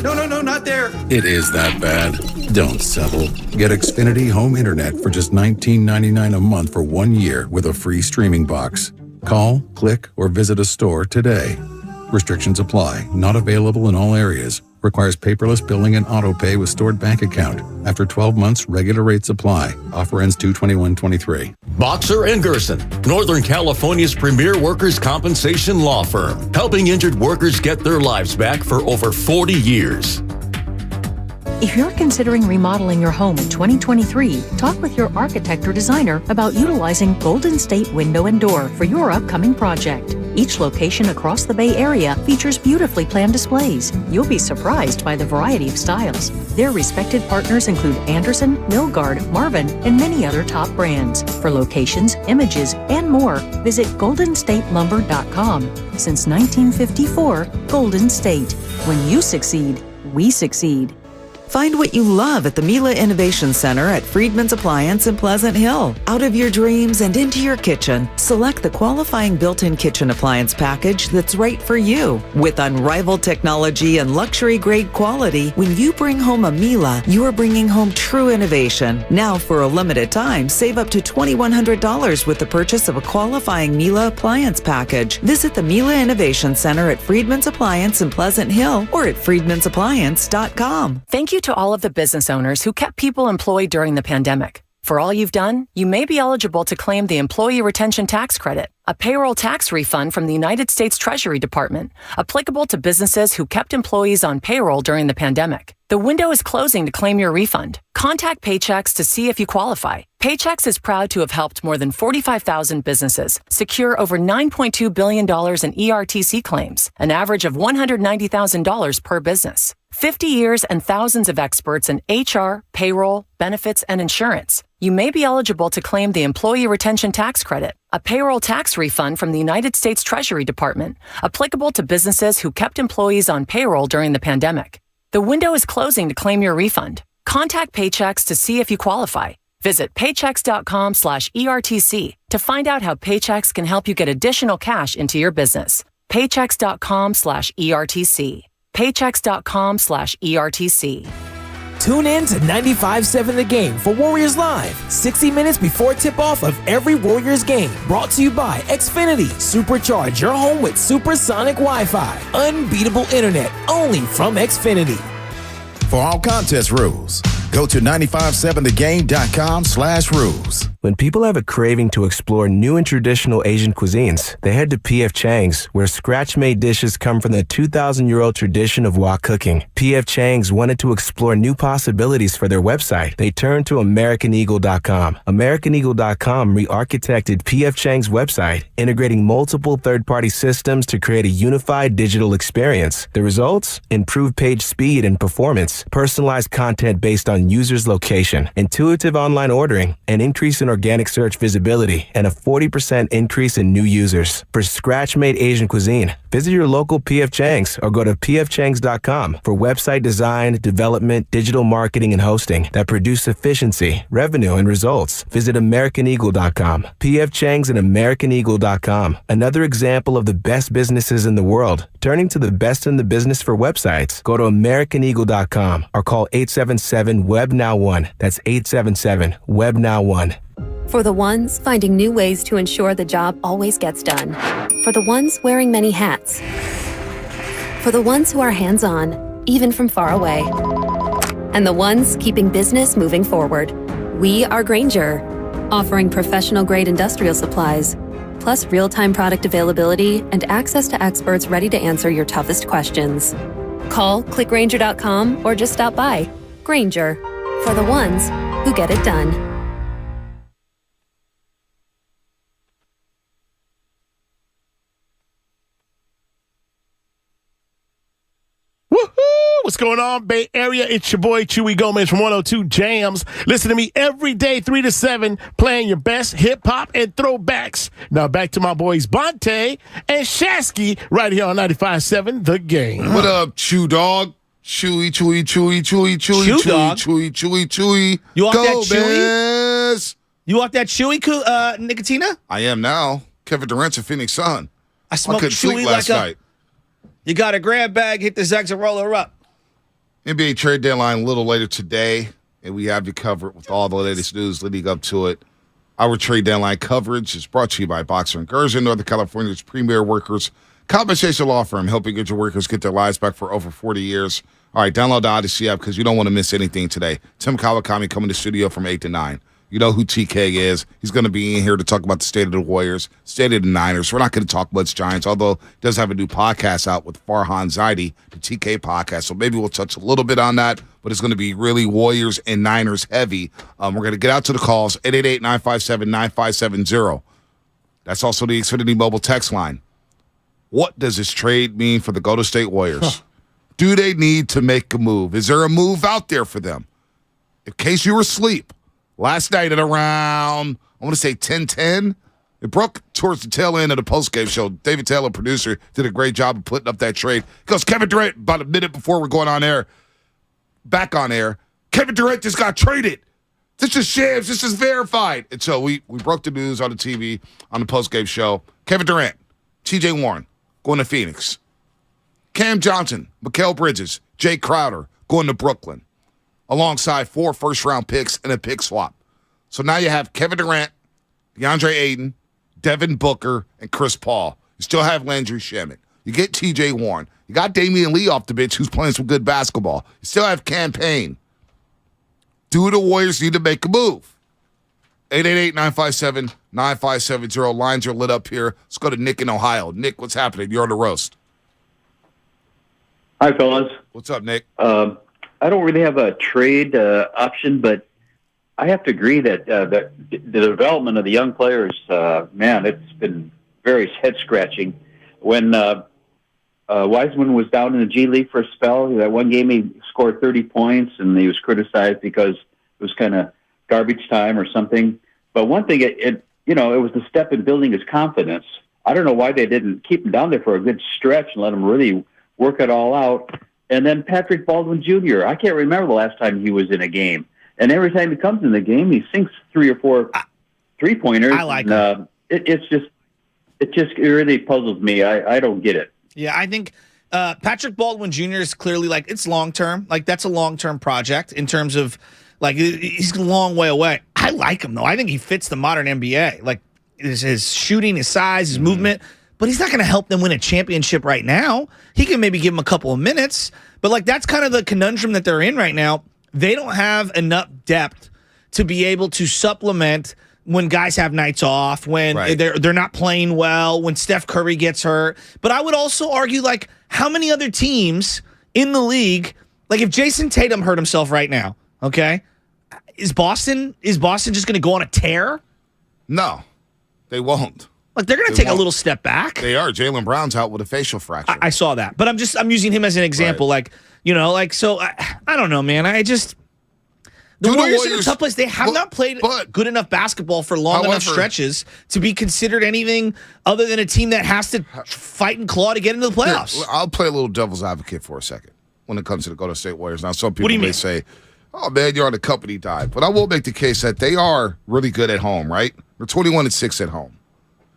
No, not there. It is that bad. Don't settle. Get Xfinity Home Internet for just $19.99 a month for 1 year with a free streaming box. Call, click, or visit a store today. Restrictions apply. Not available in all areas. Requires paperless billing and auto pay with stored bank account. After 12 months, regular rates apply. Offer ends 2/21/23. Boxer & Gerson, Northern California's premier workers' compensation law firm, helping injured workers get their lives back for over 40 years. If you're considering remodeling your home in 2023, talk with your architect or designer about utilizing Golden State Window and Door for your upcoming project. Each location across the Bay Area features beautifully planned displays. You'll be surprised by the variety of styles. Their respected partners include Anderson, Milgard, Marvin, and many other top brands. For locations, images, and more, visit goldenstatelumber.com. Since 1954, Golden State. When you succeed, we succeed. Find what you love at the Mila Innovation Center at Friedman's Appliance in Pleasant Hill. Out of your dreams and into your kitchen, select the qualifying built-in kitchen appliance package that's right for you. With unrivaled technology and luxury-grade quality, when you bring home a Mila, you are bringing home true innovation. Now, for a limited time, save up to $2,100 with the purchase of a qualifying Mila appliance package. Visit the Mila Innovation Center at Friedman's Appliance in Pleasant Hill or at friedmansappliance.com. Thank you to all of the business owners who kept people employed during the pandemic. For all you've done, you may be eligible to claim the Employee Retention Tax Credit, a payroll tax refund from the United States Treasury Department, applicable to businesses who kept employees on payroll during the pandemic. The window is closing to claim your refund. Contact Paychex to see if you qualify. Paychex is proud to have helped more than 45,000 businesses secure over $9.2 billion in ERTC claims, an average of $190,000 per business. 50 years and thousands of experts in HR, payroll, benefits, and insurance. You may be eligible to claim the Employee Retention Tax Credit, a payroll tax refund from the United States Treasury Department, applicable to businesses who kept employees on payroll during the pandemic. The window is closing to claim your refund. Contact Paychex to see if you qualify. Visit paychex.com/ERTC to find out how Paychex can help you get additional cash into your business. Paychex.com/ERTC. Paychex.com/ERTC. Tune in to 95.7 The Game for Warriors Live, 60 minutes before tip-off of every Warriors game. Brought to you by Xfinity. Supercharge your home with supersonic Wi-Fi. Unbeatable internet, only from Xfinity. For all contest rules, go to 957thegame.com/rules. When people have a craving to explore new and traditional Asian cuisines, they head to P.F. Chang's, where scratch-made dishes come from the 2,000-year-old tradition of wok cooking. P.F. Chang's wanted to explore new possibilities for their website. They turned to AmericanEagle.com. AmericanEagle.com re-architected P.F. Chang's website, integrating multiple third-party systems to create a unified digital experience. The results? Improved page speed and performance, personalized content based on users' location, intuitive online ordering, an increase in organic search visibility, and a 40% increase in new users. For scratch-made Asian cuisine, visit your local P.F. Chang's or go to pfchangs.com for website design, development, digital marketing, and hosting that produce efficiency, revenue, and results. Visit AmericanEagle.com. P.F. Chang's and AmericanEagle.com. Another example of the best businesses in the world, turning to the best in the business for websites. Go to AmericanEagle.com or call 877-WEB-NOW1. That's 877-WEB-NOW1. For the ones finding new ways to ensure the job always gets done. For the ones wearing many hats. For the ones who are hands-on, even from far away. And the ones keeping business moving forward. We are Grainger, offering professional-grade industrial supplies, plus real-time product availability and access to experts ready to answer your toughest questions. Call, clickgrainger.com, or just stop by. Grainger, for the ones who get it done. What's going on, Bay Area? It's your boy, Chewy Gomez from 102 Jams. Listen to me every day, 3 to 7, playing your best hip-hop and throwbacks. Now back to my boys, Bonte and Shasky, right here on 95.7 The Game. What up, Chew Dog? Chewy. You want that Chewy? You want that Chewy, Nicotina? I am now. Kevin Durant's a Phoenix Sun. I smoked couldn't sleep Chewy last like night. You got a grab bag, hit the Zags and roll her up. NBA trade deadline a little later today, and we have you covered with all the latest news leading up to it. Our trade deadline coverage is brought to you by Boxer & Gerson, Northern California's premier workers' compensation law firm, helping get your workers get their lives back for over 40 years. All right, download the Odyssey app because you don't want to miss anything today. Tim Kawakami coming to the studio from 8 to 9. You know who TK is. He's going to be in here to talk about the state of the Warriors, state of the Niners. We're not going to talk much Giants, although he does have a new podcast out with Farhan Zaidi, the TK podcast. So maybe we'll touch a little bit on that, but it's going to be really Warriors and Niners heavy. We're going to get out to the calls, 888-957-9570. That's also the Xfinity mobile text line. What does this trade mean for the Golden State Warriors? Do they need to make a move? Is there a move out there for them? In case you were asleep, last night at around, I want to say 10:10, it broke towards the tail end of the postgame show. David Taylor, producer, did a great job of putting up that trade. Because Kevin Durant, about a minute before we're going on air, back on air, Kevin Durant just got traded. This is shams. This is verified. And so we broke the news on the TV on the postgame show. Kevin Durant, TJ Warren, going to Phoenix. Cam Johnson, Mikal Bridges, Jay Crowder, going to Brooklyn, alongside 4 first-round picks and a pick swap. So now you have Kevin Durant, DeAndre Ayton, Devin Booker, and Chris Paul. You still have Landry Shamet. You get T.J. Warren. You got Damian Lee off the bench, who's playing some good basketball. You still have Cam Payne. Do the Warriors need to make a move? 888-957-9570. Lines are lit up here. Let's go to Nick in Ohio. Nick, what's happening? You're on the roast. Hi, fellas. What's up, Nick? I don't really have a trade option, but I have to agree that the development of the young players, man, it's been very head-scratching. When Wiseman was down in the G League for a spell, that one game he scored 30 points, and he was criticized because it was kind of garbage time or something. But one thing, it was the step in building his confidence. I don't know why they didn't keep him down there for a good stretch and let him really work it all out. And then Patrick Baldwin Jr. I can't remember the last time he was in a game. And every time he comes in the game, he sinks 3 or 4 3-pointers. I like it. It really puzzles me. I don't get it. Yeah, I think Patrick Baldwin Jr. is clearly like it's long term. Like that's a long term project in terms of like he's a long way away. I like him though. I think he fits the modern NBA. Like his shooting, his size, his movement. But he's not going to help them win a championship right now. He can maybe give them a couple of minutes. But like that's kind of the conundrum that they're in right now. They don't have enough depth to be able to supplement when guys have nights off, when they're not playing well, when Steph Curry gets hurt. But I would also argue, like, how many other teams in the league, like if Jason Tatum hurt himself right now, okay, is Boston just going to go on a tear? No, they won't. Like they're going to take a little step back. They are. Jaylen Brown's out with a facial fracture. I saw that, but I'm using him as an example. Like, you know, like, so I don't know, man. The Warriors are in a tough place. They have not played good enough basketball for long enough stretches to be considered anything other than a team that has to fight and claw to get into the playoffs. Here, I'll play a little devil's advocate for a second when it comes to the Golden State Warriors. Now, some people may say, oh, man, you're on a company dive. But I will make the case that they are really good at home, right? They're 21-6 at home.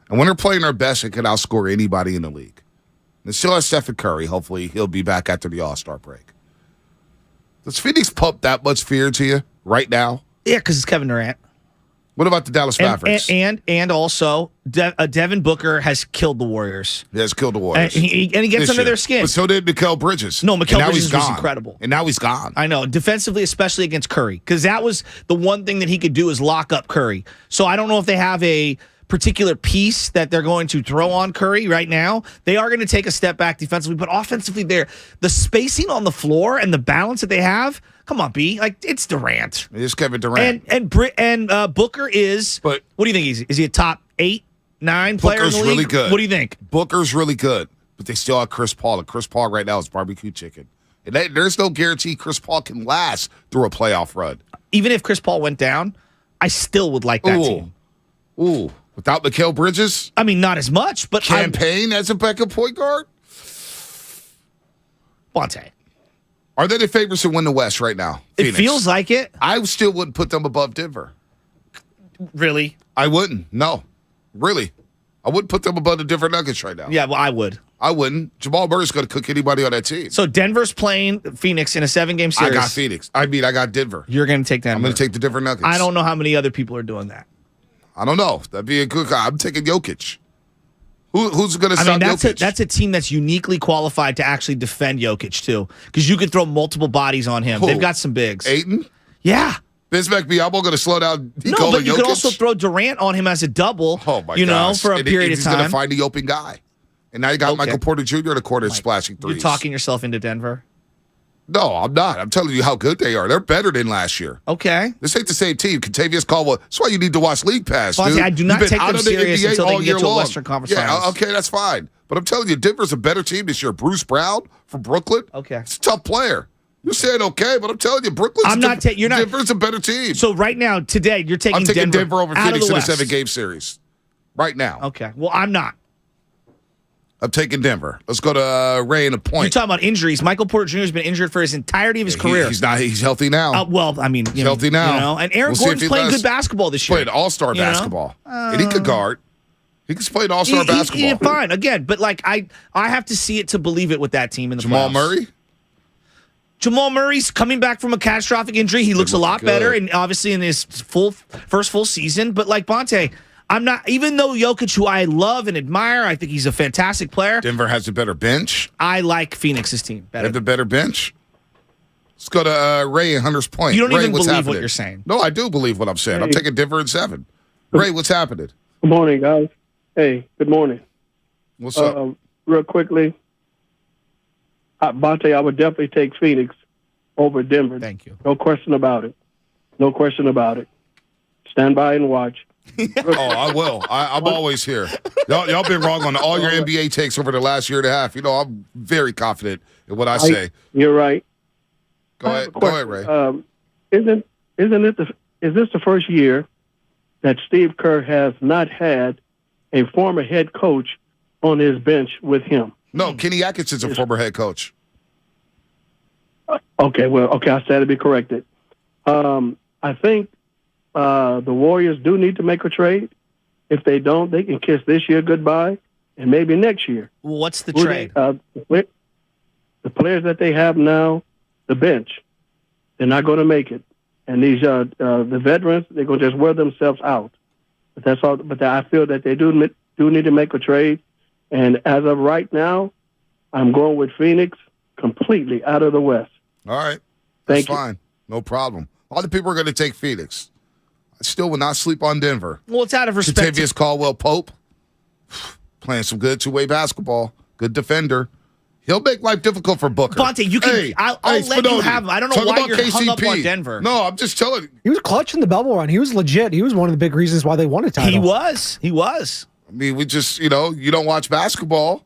And when they're playing their best, they can outscore anybody in the league. They still have Stephen Curry. Hopefully, he'll be back after the All-Star break. Does Phoenix pump that much fear to you right now? Yeah, because it's Kevin Durant. What about the Dallas Mavericks? And also, Devin Booker has killed the Warriors. He has killed the Warriors. And he gets under their skin. But so did Mikal Bridges. No, Mikal Bridges was incredible. And now he's gone. I know, defensively, especially against Curry, because that was the one thing that he could do is lock up Curry. So I don't know if they have a particular piece that they're going to throw on Curry right now. They are going to take a step back defensively, but offensively, the spacing on the floor and the balance that they have. Come on, B. Like it's Durant. It is Kevin Durant. And Booker is. But what do you think? Is he a top 8, 9 player Booker's in the league? really good. What do you think? Booker's really good, but they still have Chris Paul. And Chris Paul right now is barbecue chicken. And there's no guarantee Chris Paul can last through a playoff run. Even if Chris Paul went down, I still would like that team. Ooh. Without Mikal Bridges? I mean, not as much, but Campaign as a backup point guard? Bonte. Are they the favorites to win the West right now? Phoenix? It feels like it. I still wouldn't put them above Denver. Really? I wouldn't. No. Really. I wouldn't put them above the Denver Nuggets right now. Yeah, well, I would. I wouldn't. Jamal Murray's going to cook anybody on that team. So Denver's playing Phoenix in a 7-game series. I got Phoenix. I got Denver. You're going to take Denver. I'm going to take the Denver Nuggets. I don't know how many other people are doing that. I don't know. That'd be a good guy. I'm taking Jokic. Who's going to stop Jokic? That's a team that's uniquely qualified to actually defend Jokic, too, because you could throw multiple bodies on him. Who? They've got some bigs. Ayton? Yeah. Bismack Biyombo going to slow down No, but you Jokic? could also throw Durant on him as a double, for a period of time. He's going to find the open guy. And now you got Michael Porter Jr. in the corner splashing threes. You're talking yourself into Denver? No, I'm not. I'm telling you how good they are. They're better than last year. Okay. This ain't the same team. Contavious Caldwell. That's why you need to watch League Pass, dude. I do not take them serious until they get to a Western Conference Finals. Okay, that's fine. But I'm telling you, Denver's a better team this year. Bruce Brown from Brooklyn. Okay. It's a tough player. You're saying okay, but I'm telling you, Denver's a better team. So right now, today, you're taking Denver. I'm taking Denver over Phoenix in a 7-game series. Right now. Okay. Well, I'm not. I'm taking Denver. Let's go to Ray in a point. You're talking about injuries. Michael Porter Jr. has been injured for his entirety of his career. He's not. He's healthy now. Well, I mean, he's healthy now. And Aaron Gordon's playing good basketball this year. Played all-star basketball, and he could guard. He can play all-star basketball. He's fine. Again, but like I have to see it to believe it with that team in the Jamal playoffs. Murray. Jamal Murray's coming back from a catastrophic injury. He looks a lot better, and obviously in his first full season. But like Bonte, I'm not, even though Jokic, who I love and admire, I think he's a fantastic player. Denver has a better bench. I like Phoenix's team better. They have the better bench. Let's go to Ray in Hunter's Point. You don't Ray, even what's believe happening? what you're saying. No, I do believe what I'm saying. I'm taking Denver in 7. Ray, what's happening? Good morning, guys. Hey, good morning. What's up? Real quickly, Bonte, I would definitely take Phoenix over Denver. Thank you. No question about it. No question about it. Stand by and watch. I will. I'm always here. Y'all been wrong on all your NBA takes over the last year and a half. I'm very confident in what I say. You're right. Go ahead, Ray. Is this the first year that Steve Kerr has not had a former head coach on his bench with him? No, Kenny Atkinson's a former head coach. Okay, I stand to be corrected. I think the Warriors do need to make a trade. If they don't, they can kiss this year goodbye and maybe next year. Well, what's the trade? The players that they have now, the bench, they're not going to make it. And these the veterans, they're going to just wear themselves out. But that's all. But I feel that they do need to make a trade. And as of right now, I'm going with Phoenix completely out of the West. All right. That's Thank you. fine. No problem. A lot of people are going to take Phoenix. I still will not sleep on Denver. Well, it's out of respect. Kentavious Caldwell-Pope, playing some good two-way basketball. Good defender. He'll make life difficult for Booker. Bonte, you can. I'll let you have him. I don't know why you're hung up on Denver. No, I'm just telling you. He was clutch in the bubble run. He was legit. He was one of the big reasons why they won a title. He was. I mean, we just, you don't watch basketball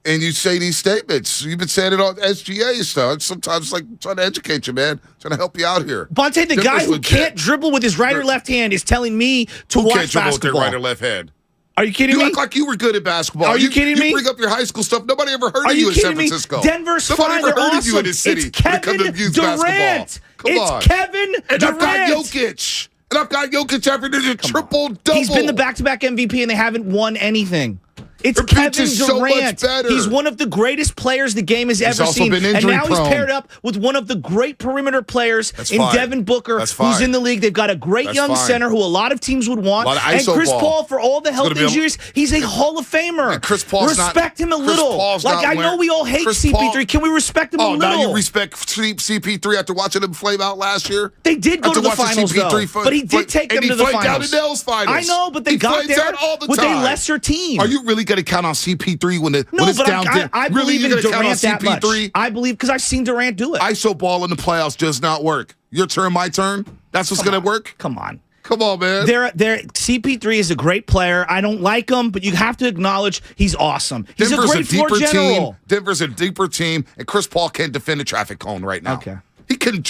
and you say these statements. You've been saying it on SGA and stuff. It's sometimes like trying to educate you, man. Trying to help you out here. Bonte, the guy who can't dribble with his right or left hand is telling me to watch basketball. Who can't dribble with their right or left hand? Are you kidding me? You act like you were good at basketball. Are you kidding me? You bring up your high school stuff. Nobody ever heard of you in San Francisco. Denver's Nobody fine. ever They're heard awesome. of you in this city. It's Kevin Durant. Come on. It's Kevin and Durant. I've got Jokic. And I've got Jokic averaging a triple-double. He's been the back-to-back MVP, and they haven't won anything. It's Their Kevin bench is Durant. so much better. He's one of the greatest players the game has ever also seen. been And now injury-prone. he's paired up with one of the great perimeter players in fine. Devin Booker, who's in the league. They've got a great young center who a lot of teams would want. And Chris Paul, for all the health injuries, he's a Hall of Famer. And Chris Paul's respect him a little. Like, I know we all hate CP3. Can we respect him a little? Now you respect CP3 after watching him flame out last year? They did go to the finals, though. But he did take them to the finals. And he flamed out in Nels finals. I know, but they got there with a lesser team. Are you really going to count on CP3 when it's down to I really believe in Durant that much. I believe because I've seen Durant do it. ISO ball in the playoffs does not work. Your turn, my turn. That's what's going to work. Come on, man. CP3 is a great player. I don't like him, but you have to acknowledge he's awesome. He's Denver's a great floor general. Denver's a deeper team, and Chris Paul can't defend a traffic cone right now. Okay, he couldn't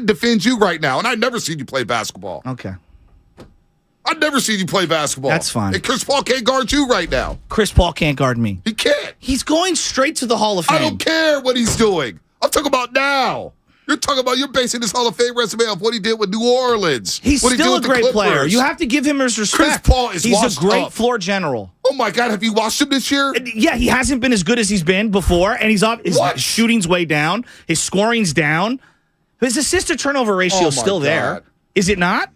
defend you right now, and I've never seen you play basketball. Okay. I've never seen you play basketball. That's fine. And Chris Paul can't guard you right now. Chris Paul can't guard me. He can't. He's going straight to the Hall of Fame. I don't care what he's doing. I'm talking about now. You're basing this Hall of Fame resume off what he did with New Orleans. He's still a great player. You have to give him his respect. Chris Paul is He's a great floor general. Oh my God, have you watched him this year? Yeah, he hasn't been as good as he's been before, and his shooting's way down. His scoring's down. His assist to turnover ratio is still there. Is it not?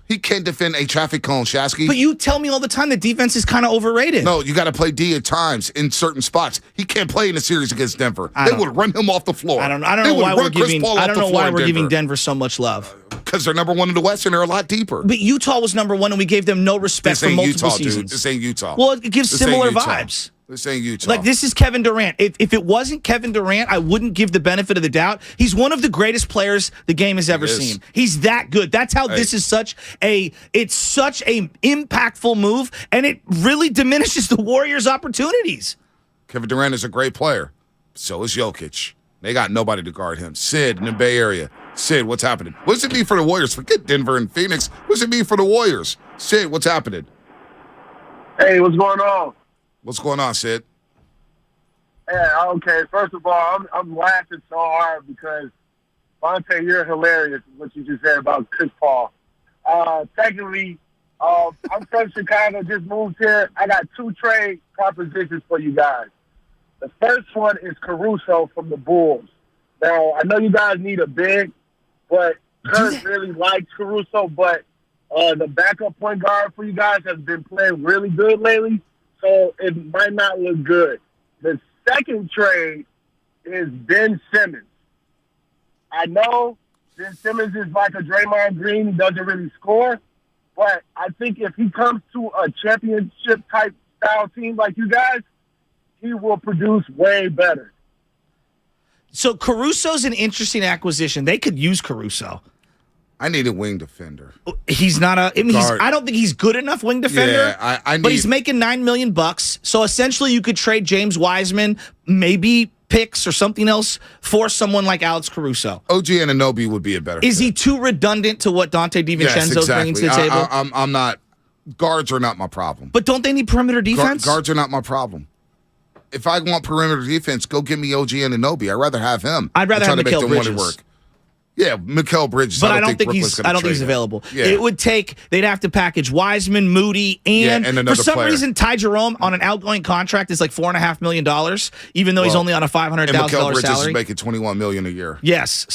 He can't defend a traffic cone, Shasky. But you tell me all the time that defense is kind of overrated. No, you got to play D at times in certain spots. He can't play in a series against Denver. They would run him off the floor. I don't know why we're giving Denver so much love. Because they're number one in the West and they're a lot deeper. But Utah was number one, and we gave them no respect for multiple seasons. Dude. This ain't Utah. Well, it gives similar vibes. This ain't Utah. Like, this is Kevin Durant. If it wasn't Kevin Durant, I wouldn't give the benefit of the doubt. He's one of the greatest players the game has ever seen. He's that good. That's how this is such a impactful move, and it really diminishes the Warriors' opportunities. Kevin Durant is a great player. So is Jokic. They got nobody to guard him. Sid in the Bay Area. Sid, what's happening? What does it mean for the Warriors? Forget Denver and Phoenix. What does it mean for the Warriors? Sid, what's happening? Hey, what's going on? What's going on, Sid? Yeah, okay. First of all, I'm laughing so hard because, Bonte, you're hilarious what you just said about Chris Paul. Secondly, I'm from Chicago, just moved here. I got 2 trade propositions for you guys. The first one is Caruso from the Bulls. Now, I know you guys need a big, but Kurt really likes Caruso, but the backup point guard for you guys has been playing really good lately. So it might not look good. The second trade is Ben Simmons. I know Ben Simmons is like a Draymond Green. He doesn't really score. But I think if he comes to a championship-type style team like you guys, he will produce way better. So Caruso's an interesting acquisition. They could use Caruso. I need a wing defender. He's not a. I don't think he's good enough wing defender. Yeah, but he's making $9 million. So essentially, you could trade James Wiseman, maybe picks or something else for someone like Alex Caruso. OG Anunoby would be a better. Is he too redundant to what Dante DiVincenzo's bringing to the table? I'm not. Guards are not my problem. But don't they need perimeter defense? Guards are not my problem. if I want perimeter defense, go give me OG Anunoby. I'd rather have him. I'd rather have Mikal Bridges. Yeah, Mikal Bridges. But I don't think he's available. Yeah. It would take, they'd have to package Wiseman, Moody, and for some reason, Ty Jerome on an outgoing contract is like $4.5 million, even though he's only on a $500,000 salary. Mikal Bridges is making $21 million a year. Yes.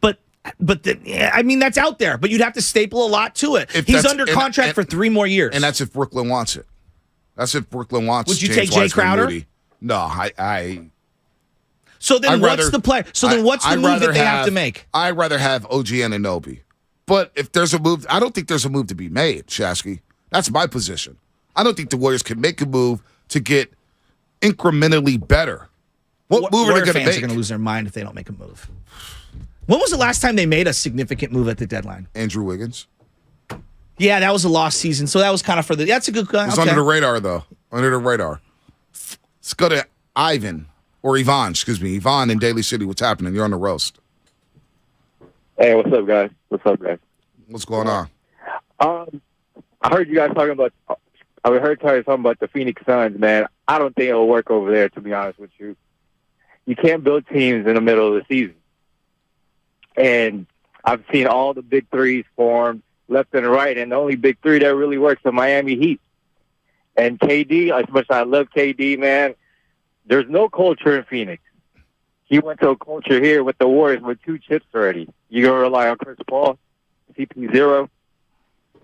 But I mean, that's out there, but you'd have to staple a lot to it. He's under contract for 3 more years. And that's if Brooklyn wants it. That's if Brooklyn wants it. Would you take Jay Crowder? Moody. No, I So then what's the play? So then what's the move that they have to make? I'd rather have OG Anunoby. But if there's a move, I don't think there's a move to be made, Shasky. That's my position. I don't think the Warriors can make a move to get incrementally better. What move are they going to make? Fans are going to lose their mind if they don't make a move. When was the last time they made a significant move at the deadline? Andrew Wiggins. Yeah, that was a lost season, so that was kind of for the. That's a good guy. It's under the radar, though. Under the radar. Let's go to Yvonne in Daly City. What's happening? You're on the roast. Hey, what's up, guys? What's going on? I heard you guys talking about. I heard you talking about the Phoenix Suns, man. I don't think it'll work over there. To be honest with you, you can't build teams in the middle of the season. And I've seen all the big threes form left and right, and the only big three that really works are Miami Heat. And KD, as much as I love KD, man, there's no culture in Phoenix. He went to a culture here with the Warriors with 2 chips already. You're going to rely on Chris Paul, CP0,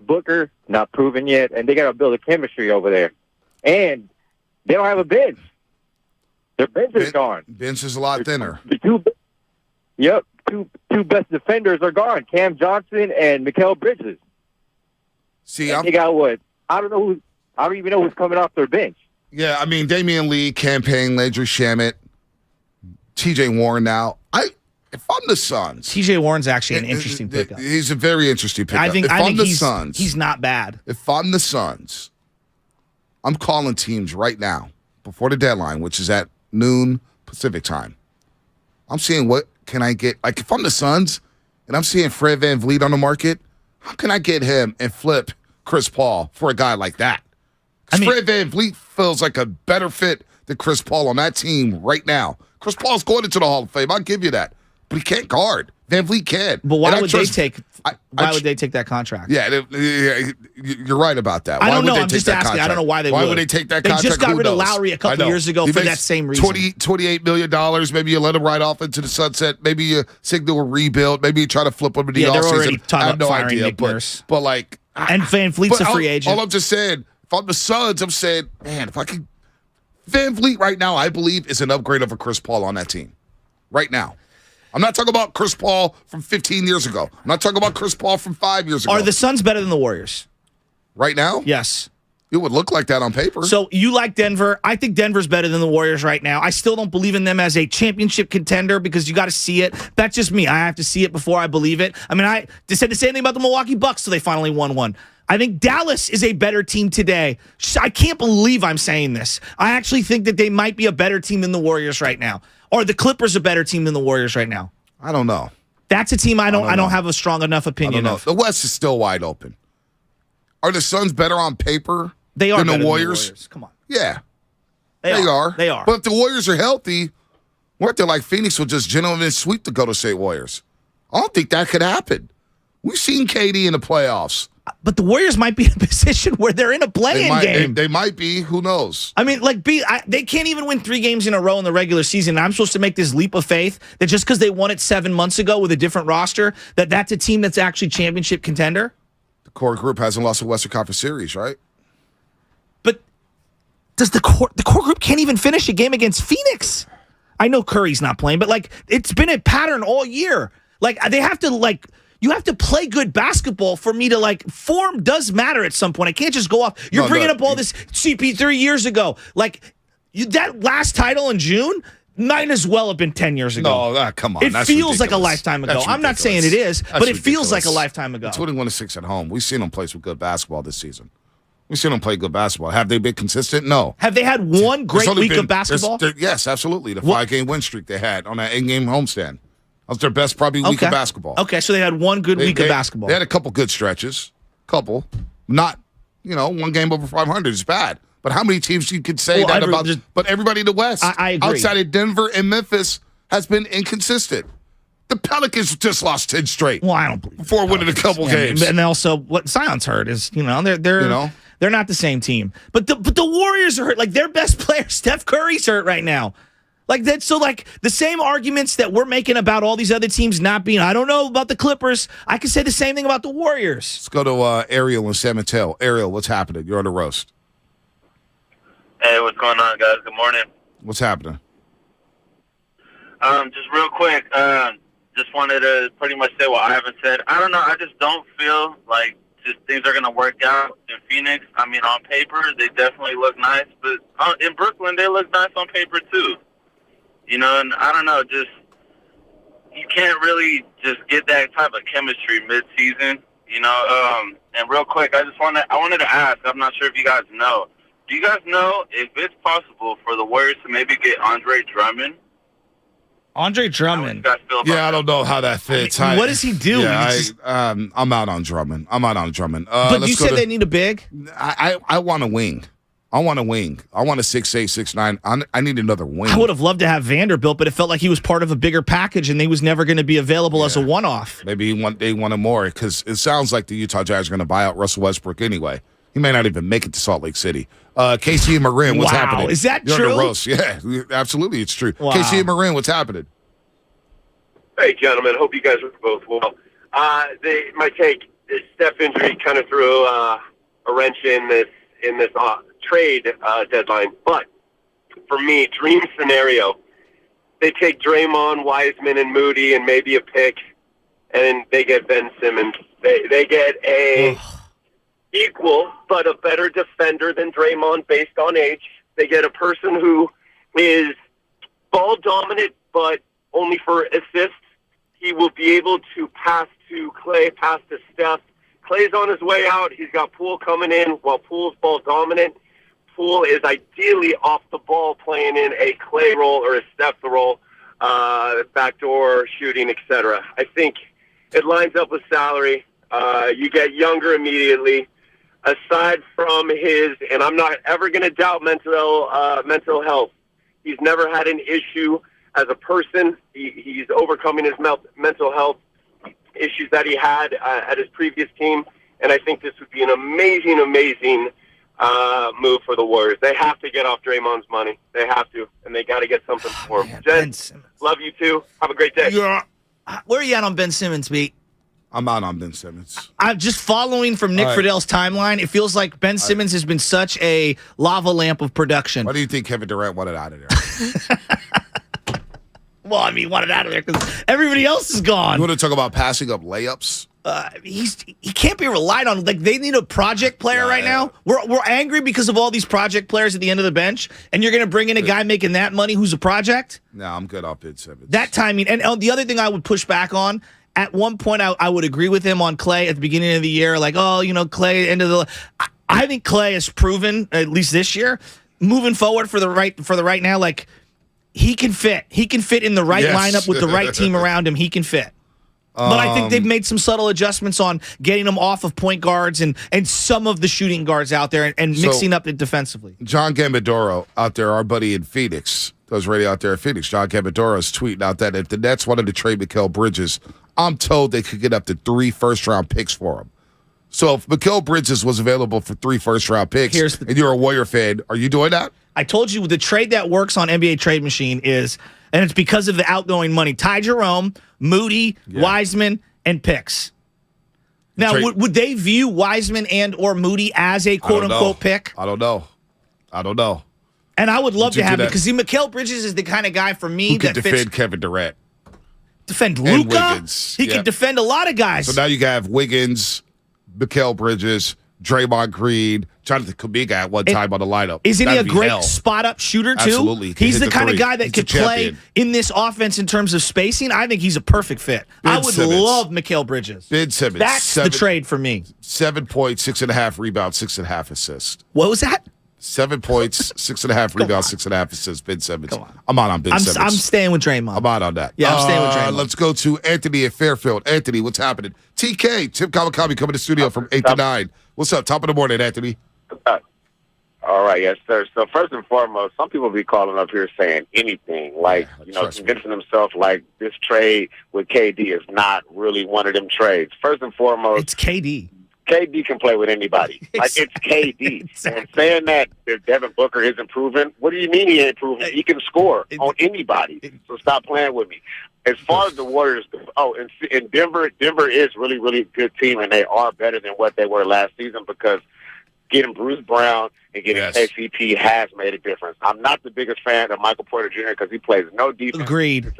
Booker, not proven yet, and they got to build a chemistry over there. And they don't have a bench. Their bench is gone. Bench is a lot thinner. Two best defenders are gone. Cam Johnson and Mikal Bridges. See, they got what? I don't even know who's coming off their bench. Yeah, I mean, Damian Lee, Campaign, Landry Shamet, T.J. Warren now. If I'm the Suns. T.J. Warren's actually an interesting pickup. He's a very interesting pickup. I think Suns, he's not bad. If I'm the Suns, I'm calling teams right now before the deadline, which is at noon Pacific time. I'm seeing what can I get. Like, if I'm the Suns and I'm seeing Fred VanVleet on the market, how can I get him and flip Chris Paul for a guy like that? Fred VanVleet feels like a better fit than Chris Paul on that team right now. Chris Paul's going into the Hall of Fame. I'll give you that. But he can't guard. VanVleet can. But why would they take that contract? Yeah, you're right about that. I don't know. I'm just asking. Contract? I don't know why they would. Why would they take that contract? They just got rid of Lowry a couple years ago for that same reason. $28 million. Maybe you let him ride off into the sunset. Maybe you signal a rebuild. Maybe you try to flip him in the offseason. They're already talking about firing Nick Nurse. But like... And VanVleet's a free agent. All I'm just saying, if I'm the Suns, I'm saying, man, if I could... VanVleet right now, I believe, is an upgrade over Chris Paul on that team. Right now. I'm not talking about Chris Paul from 15 years ago. I'm not talking about Chris Paul from 5 years ago. Are the Suns better than the Warriors? Right now? Yes. It would look like that on paper. So you like Denver. I think Denver's better than the Warriors right now. I still don't believe in them as a championship contender because you got to see it. That's just me. I have to see it before I believe it. I mean, I said the same thing about the Milwaukee Bucks till they finally won one. I think Dallas is a better team today. I can't believe I'm saying this. I actually think that they might be a better team than the Warriors right now. Or the Clippers a better team than the Warriors right now. I don't know. That's a team I don't have a strong enough opinion of. The West is still wide open. Are the Suns better on paper than the Warriors? Come on. Yeah. They are. They are. But if the Warriors are healthy, weren't they like Phoenix will just gentlemen sweep the Golden State Warriors? I don't think that could happen. We've seen KD in the playoffs. But the Warriors might be in a position where they're in a play-in game. They might be. Who knows? I mean, they can't even win 3 games in a row in the regular season. I'm supposed to make this leap of faith that just because they won it 7 months ago with a different roster, that's a team that's actually championship contender? The core group hasn't lost a Western Conference Series, right? But does the core group can't even finish a game against Phoenix? I know Curry's not playing, but it's been a pattern all year. They have to you have to play good basketball for me to form does matter at some point. I can't just go off. You're bringing up all this CP3 years ago. That last title in June might as well have been 10 years ago. No, come on. It feels like a lifetime ago. I'm not saying it is, but it feels like a lifetime ago. 21-6 at home. We've seen them play some good basketball this season. We've seen them play good basketball. Have they been consistent? No. Have they had one great week of basketball? Yes, absolutely. The 5-game win streak they had on that 8-game homestand. That was their best probably week of basketball. Okay, so they had one good week of basketball. They had a couple good stretches. Not, 1 game over 500 is bad. But how many teams you could say that about? But everybody in the West, I agree. Outside of Denver and Memphis, has been inconsistent. The Pelicans just lost 10 straight. Well, I don't believe before winning a couple games. And also, what Zion's hurt is, they're not the same team. But the Warriors are hurt. Like, their best player, Steph Curry's hurt right now. Like that. So, like, the same arguments that we're making about all these other teams not being, I don't know about the Clippers, I can say the same thing about the Warriors. Let's go to Ariel and San Mateo. Ariel, what's happening? You're on the roast. Hey, what's going on, guys? Good morning. What's happening? Just real quick, just wanted to pretty much say what I haven't said. I don't know. I just don't feel like just things are going to work out in Phoenix. I mean, on paper, they definitely look nice, but in Brooklyn, they look nice on paper too. You know, and I don't know, just you can't really just get that type of chemistry mid-season. You know, and real quick, I wanted to ask. I'm not sure if you guys know. Do you guys know if it's possible for the Warriors to maybe get Andre Drummond? Andre Drummond. Yeah, I don't know how that fits. What does he do? Yeah, I'm out on Drummond. But you said they need a big? I want a wing. I want a wing. I want a 6'8", 6'9". I need another wing. I would have loved to have Vanderbilt, but it felt like he was part of a bigger package and he was never going to be available as a one-off. Maybe they wanted more because it sounds like the Utah Jazz are going to buy out Russell Westbrook anyway. He may not even make it to Salt Lake City. KC and Marin, what's happening? Is that You're true? on the roast. Yeah, absolutely, it's true. Wow. KC and Marin, what's happening? Hey, gentlemen. Hope you guys are both well. My take is Steph injury kind of threw a wrench in this trade deadline. But for me, dream scenario, they take Draymond, Wiseman, and Moody, and maybe a pick, and they get Ben Simmons. They get a equal but a better defender than Draymond based on age. They get a person who is ball dominant, but only for assists. He will be able to pass to Clay, pass to Steph. Clay's on his way out. He's got Poole coming in while Poole's ball dominant. Poole is ideally off the ball playing in a Clay role or a Steph role, backdoor shooting, etc. I think it lines up with salary. You get younger immediately. Aside from his, and I'm not ever going to doubt mental health. He's never had an issue as a person. He's overcoming his mental health issues that he had at his previous team, and I think this would be an amazing move for the Warriors. They have to get off Draymond's money. They have to, and they got to get something for him. Jen, love you too. Have a great day. Yeah. Where are you at on Ben Simmons, Pete? I'm out on Ben Simmons. I'm just following from Nick Friedell's timeline. It feels like Ben Simmons has been such a lava lamp of production. Why do you think Kevin Durant wanted out of there? Well, I mean, wanted out of there because everybody else is gone. You want to talk about passing up layups? He can't be relied on. Like, they need a project player right now. We're angry because of all these project players at the end of the bench, and you're going to bring in a guy making that money who's a project? No, I'm good off Ben Simmons. That timing. And the other thing I would push back on, at one point I would agree with him on Clay at the beginning of the year, like, Clay, end of the. I think Clay has proven, at least this year, moving forward for the right now, like, he can fit. He can fit in the right lineup with the right team around him. He can fit. But I think they've made some subtle adjustments on getting them off of point guards and some of the shooting guards out there and mixing up it defensively. John Gambadoro out there, our buddy in Phoenix, does radio out there in Phoenix. John Gambadoro is tweeting out that if the Nets wanted to trade Mikal Bridges, I'm told they could get up to 3 first-round picks for him. So if Mikal Bridges was available for 3 first-round picks and you're a Warrior fan, are you doing that? I told you the trade that works on NBA Trade Machine is, and it's because of the outgoing money, Ty Jerome, Moody, Wiseman, and picks. Now, would they view Wiseman and or Moody as a quote-unquote pick? I don't know. And I would love to have it because Mikal Bridges is the kind of guy for me who that can defend Kevin Durant. Defend Luka? He can defend a lot of guys. So now you have Wiggins, Mikal Bridges, Draymond Green, Jonathan Kuminga at one time on the lineup. Isn't he a great spot-up shooter, too? Absolutely. He's the kind of guy that could play in this offense in terms of spacing. I think he's a perfect fit. I would love Mikal Bridges. Ben Simmons. That's the trade for me. 7 points, 6.5 rebounds, 6.5 assists. What was that? 7 points, 6.5 rebounds, 6.5 assists. Ben Simmons. I'm out on Ben Simmons. I'm staying with Draymond. I'm out on that. Yeah, I'm staying with Draymond. Let's go to Anthony at Fairfield. Anthony, what's happening? TK, Tim Kawakami coming to the studio from 8 to 9. What's up? Top of the morning, Anthony. All right, yes, sir. So first and foremost, some people be calling up here saying anything, like, convincing themselves like this trade with KD is not really one of them trades. First and foremost, it's KD. KD can play with anybody. Like, it's KD. Exactly. And saying that if Devin Booker isn't proven, what do you mean he ain't proven? He can score on anybody. So stop playing with me. As far as the Warriors, in Denver is really, really good team, and they are better than what they were last season because getting Bruce Brown and getting KCP has made a difference. I'm not the biggest fan of Michael Porter Jr. because he plays no defense. Agreed.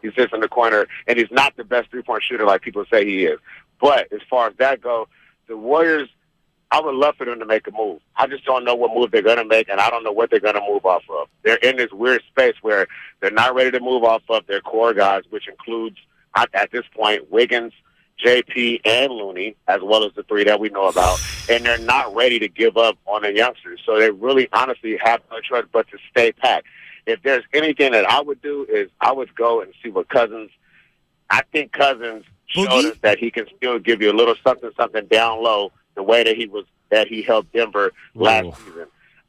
He sits in the corner, and he's not the best three-point shooter like people say he is. But as far as that goes, the Warriors, I would love for them to make a move. I just don't know what move they're going to make, and I don't know what they're going to move off of. They're in this weird space where they're not ready to move off of their core guys, which includes, at this point, Wiggins, JP, and Looney, as well as the three that we know about, and they're not ready to give up on the youngsters. So they really honestly have no choice but to stay packed. If there's anything that I would do is I would go and see what Cousins – I think Cousins – showed us that he can still give you a little something down low the way that he helped Denver last season.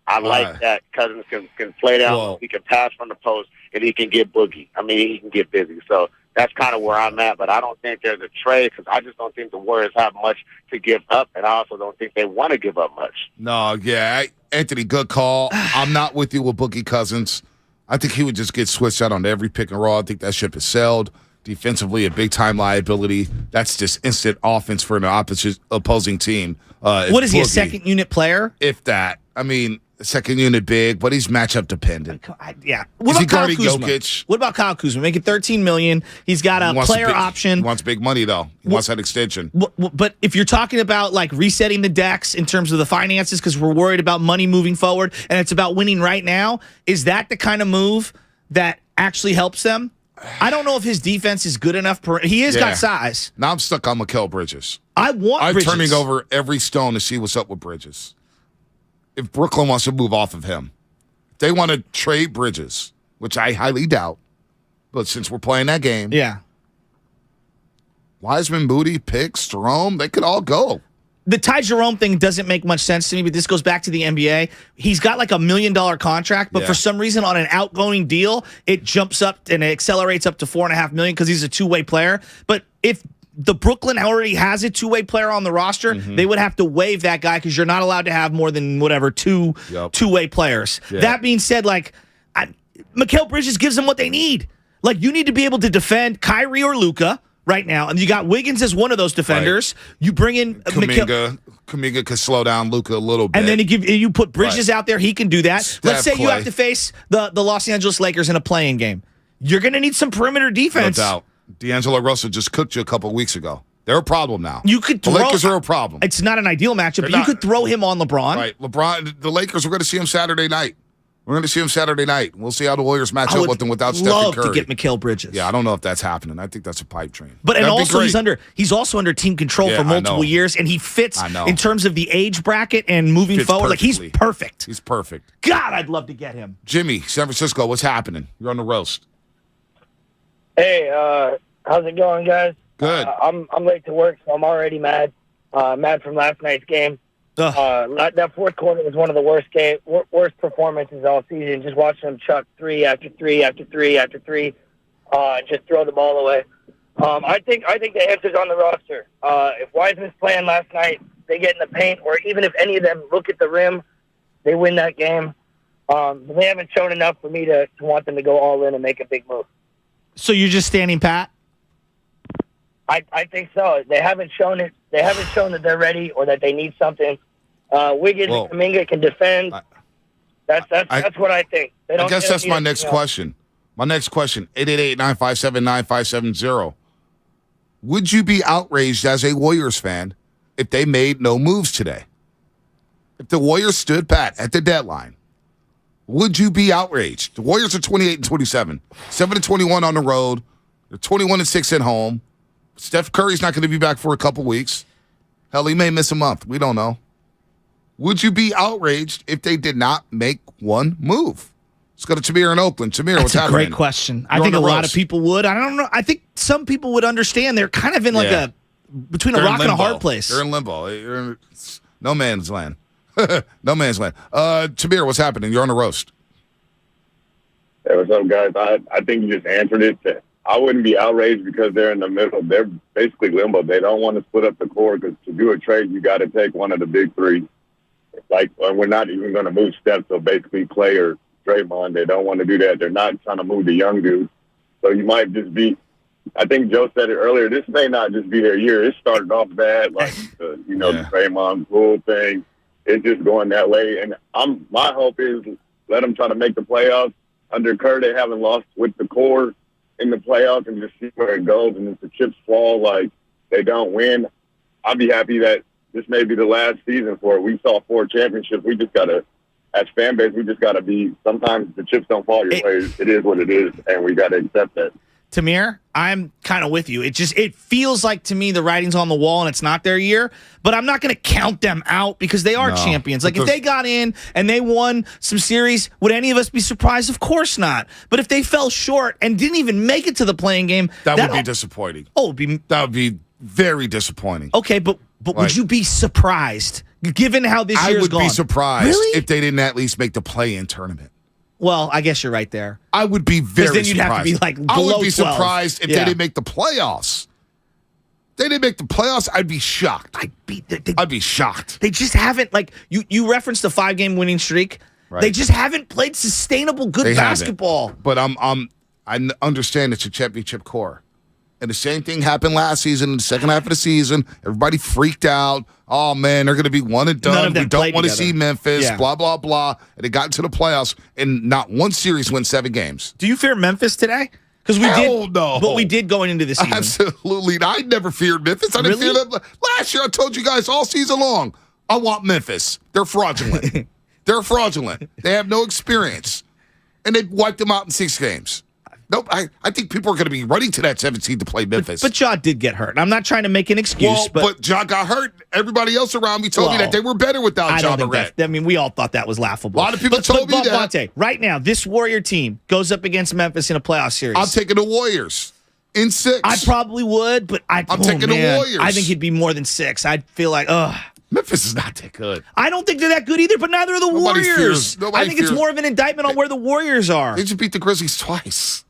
I like that Cousins can play down low, he can pass from the post, and he can get boogie. I mean, he can get busy. So that's kind of where I'm at, but I don't think there's a trade because I just don't think the Warriors have much to give up, and I also don't think they want to give up much. No, yeah, Anthony, good call. I'm not with you with Boogie Cousins. I think he would just get switched out on every pick and roll. I think that ship is sailed. Defensively, a big-time liability. That's just instant offense for an opposing team. What is he, a second-unit player? If that. I mean, second-unit big, but he's matchup dependent. Yeah. What about Kyle Kuzma? Jokic? What about Kyle Kuzma? Making $13 million. He's got a player option. He wants big money, though. He wants that extension. But if you're talking about, like, resetting the decks in terms of the finances because we're worried about money moving forward and it's about winning right now, is that the kind of move that actually helps them? I don't know if his defense is good enough. He has got size. Now I'm stuck on Mikal Bridges. I'm turning over every stone to see what's up with Bridges. If Brooklyn wants to move off of him, if they want to trade Bridges, which I highly doubt, but since we're playing that game, Wiseman, Moody, Picks, Jerome, they could all go. The Ty Jerome thing doesn't make much sense to me, but this goes back to the NBA. He's got like $1 million contract, but for some reason on an outgoing deal, it jumps up and it accelerates up to $4.5 million because he's a two-way player. But if the Brooklyn already has a two-way player on the roster, they would have to waive that guy because you're not allowed to have more than two-way players. That being said, like Mikal Bridges gives them what they need. Like you need to be able to defend Kyrie or Luka right now, and you got Wiggins as one of those defenders. Right. You bring in Kuminga could slow down Luka a little bit, and then you put Bridges out there. He can do that. Let's say you have to face the Los Angeles Lakers in a playing game. You're going to need some perimeter defense. No doubt. D'Angelo Russell just cooked you a couple of weeks ago. They're a problem now. You could the Lakers are a problem. It's not an ideal matchup, but you could throw him on LeBron. Right, LeBron. The Lakers. We're going to see him Saturday night. We'll see how the Warriors match up with them without Stephen Curry. I would love to get Mikal Bridges. Yeah, I don't know if that's happening. I think that's a pipe dream. But he's also under team control for multiple years, and he fits in terms of the age bracket and moving forward. Perfectly. Like he's perfect. He's perfect. God, I'd love to get him. Jimmy, San Francisco, what's happening? You're on the roast. Hey, how's it going, guys? Good. I'm late to work, so I'm already mad. Mad from last night's game. That fourth quarter was one of the worst performances all season. Just watching them chuck three after three after three after three, just throw the ball away. I think the answer's on the roster. If Wiseman's playing last night, they get in the paint, or even if any of them look at the rim, they win that game. They haven't shown enough for me to want them to go all in and make a big move. So you're just standing pat? I think so. They haven't shown it. They haven't shown that they're ready or that they need something. Wiggins and Kuminga can defend. That's what I think. I guess that's my next question. My next question, 888-957-9570. Would you be outraged as a Warriors fan if they made no moves today? If the Warriors stood pat at the deadline, would you be outraged? The Warriors are 28-27, 7-21 on the road. They're 21-6 at home. Steph Curry's not going to be back for a couple weeks. Hell, he may miss a month. We don't know. Would you be outraged if they did not make one move? Let's go to Tamir in Oakland. Tamir, what's happening? That's a great question. I think a lot of people would. I don't know. I think some people would understand. They're kind of in between a rock and a hard place. They're in limbo. You're in no man's land. No man's land. Tamir, what's happening? You're on the roast. Hey, what's up, guys? I think you just answered it. I wouldn't be outraged because they're in the middle. They're basically limbo. They don't want to split up the core because to do a trade, you got to take one of the big three. Like, we're not even going to move Steph, so basically Clay or Draymond. They don't want to do that. They're not trying to move the young dudes. So you might just be – I think Joe said it earlier. This may not just be their year. It started off bad, like, the Draymond Poole thing. It's just going that way. And my hope is let them try to make the playoffs. Under Kerr, they haven't lost with the core in the playoffs and just see where it goes. And if the chips fall, like, they don't win, I'd be happy that this may be the last season for it. We saw 4 championships. We just got to, as fan base, we just got to be, sometimes the chips don't fall your way. It is what it is, and we got to accept that. Tamir, I'm kind of with you. It feels like to me the writing's on the wall and it's not their year, but I'm not going to count them out because they are champions. Like if they got in and they won some series, would any of us be surprised? Of course not. But if they fell short and didn't even make it to the playing game, that would be disappointing. That would be very disappointing. Okay, but would you be surprised given how this year's gone? I would be surprised if they didn't at least make the play-in tournament. Well, I guess you're right there. I would be very surprised. Then you'd have to be like below I would be 12. surprised if they didn't make the playoffs. If they didn't make the playoffs, I'd be shocked. I'd be shocked. They just haven't, like, you referenced the 5-game winning streak. Right. They just haven't played sustainable good basketball. But I understand it's a championship core. And the same thing happened last season in the second half of the season. Everybody freaked out. Oh, man, they're going to be one and done. We don't want to see Memphis, blah, blah, blah. And they got into the playoffs, and not one series went 7 games. Do you fear Memphis today? Because we did. No. But we did going into the season. Absolutely. I never feared Memphis. I didn't fear them. Last year, I told you guys all season long, I want Memphis. They're fraudulent. They're fraudulent. They have no experience. And they wiped them out in 6 games. Nope, I think people are going to be running to that 17 to play Memphis. But Ja did get hurt. I'm not trying to make an excuse. But Ja got hurt. Everybody else around me told me that they were better without Ja Morant. I mean, we all thought that was laughable. A lot of people told me that. Monte, right now, this Warrior team goes up against Memphis in a playoff series. I'm taking the Warriors in 6. I probably would, but I'm taking the Warriors. I think he'd be more than 6. I'd feel like, Memphis is not that good. I don't think they're that good either, but neither are the Warriors. I think it's more of an indictment on where the Warriors are. They just beat the Grizzlies twice.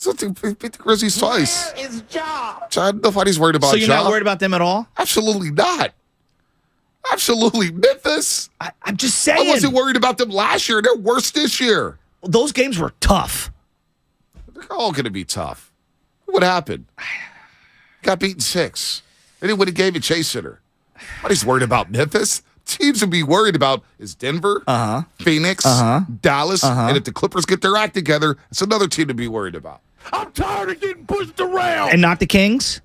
They beat the Grizzlies twice. Where is Ja? Nobody's worried about Ja. So you're not worried about them at all? Absolutely not. Absolutely. Memphis. I'm just saying. I wasn't worried about them last year. They're worse this year. Those games were tough. They're all going to be tough. What happened? Got beaten 6. They didn't win a game at Chase Center. Nobody's worried about Memphis. Teams would be worried about is Denver, Phoenix, Dallas, and if the Clippers get their act together, it's another team to be worried about. I'm tired of getting pushed around. And not the Kings?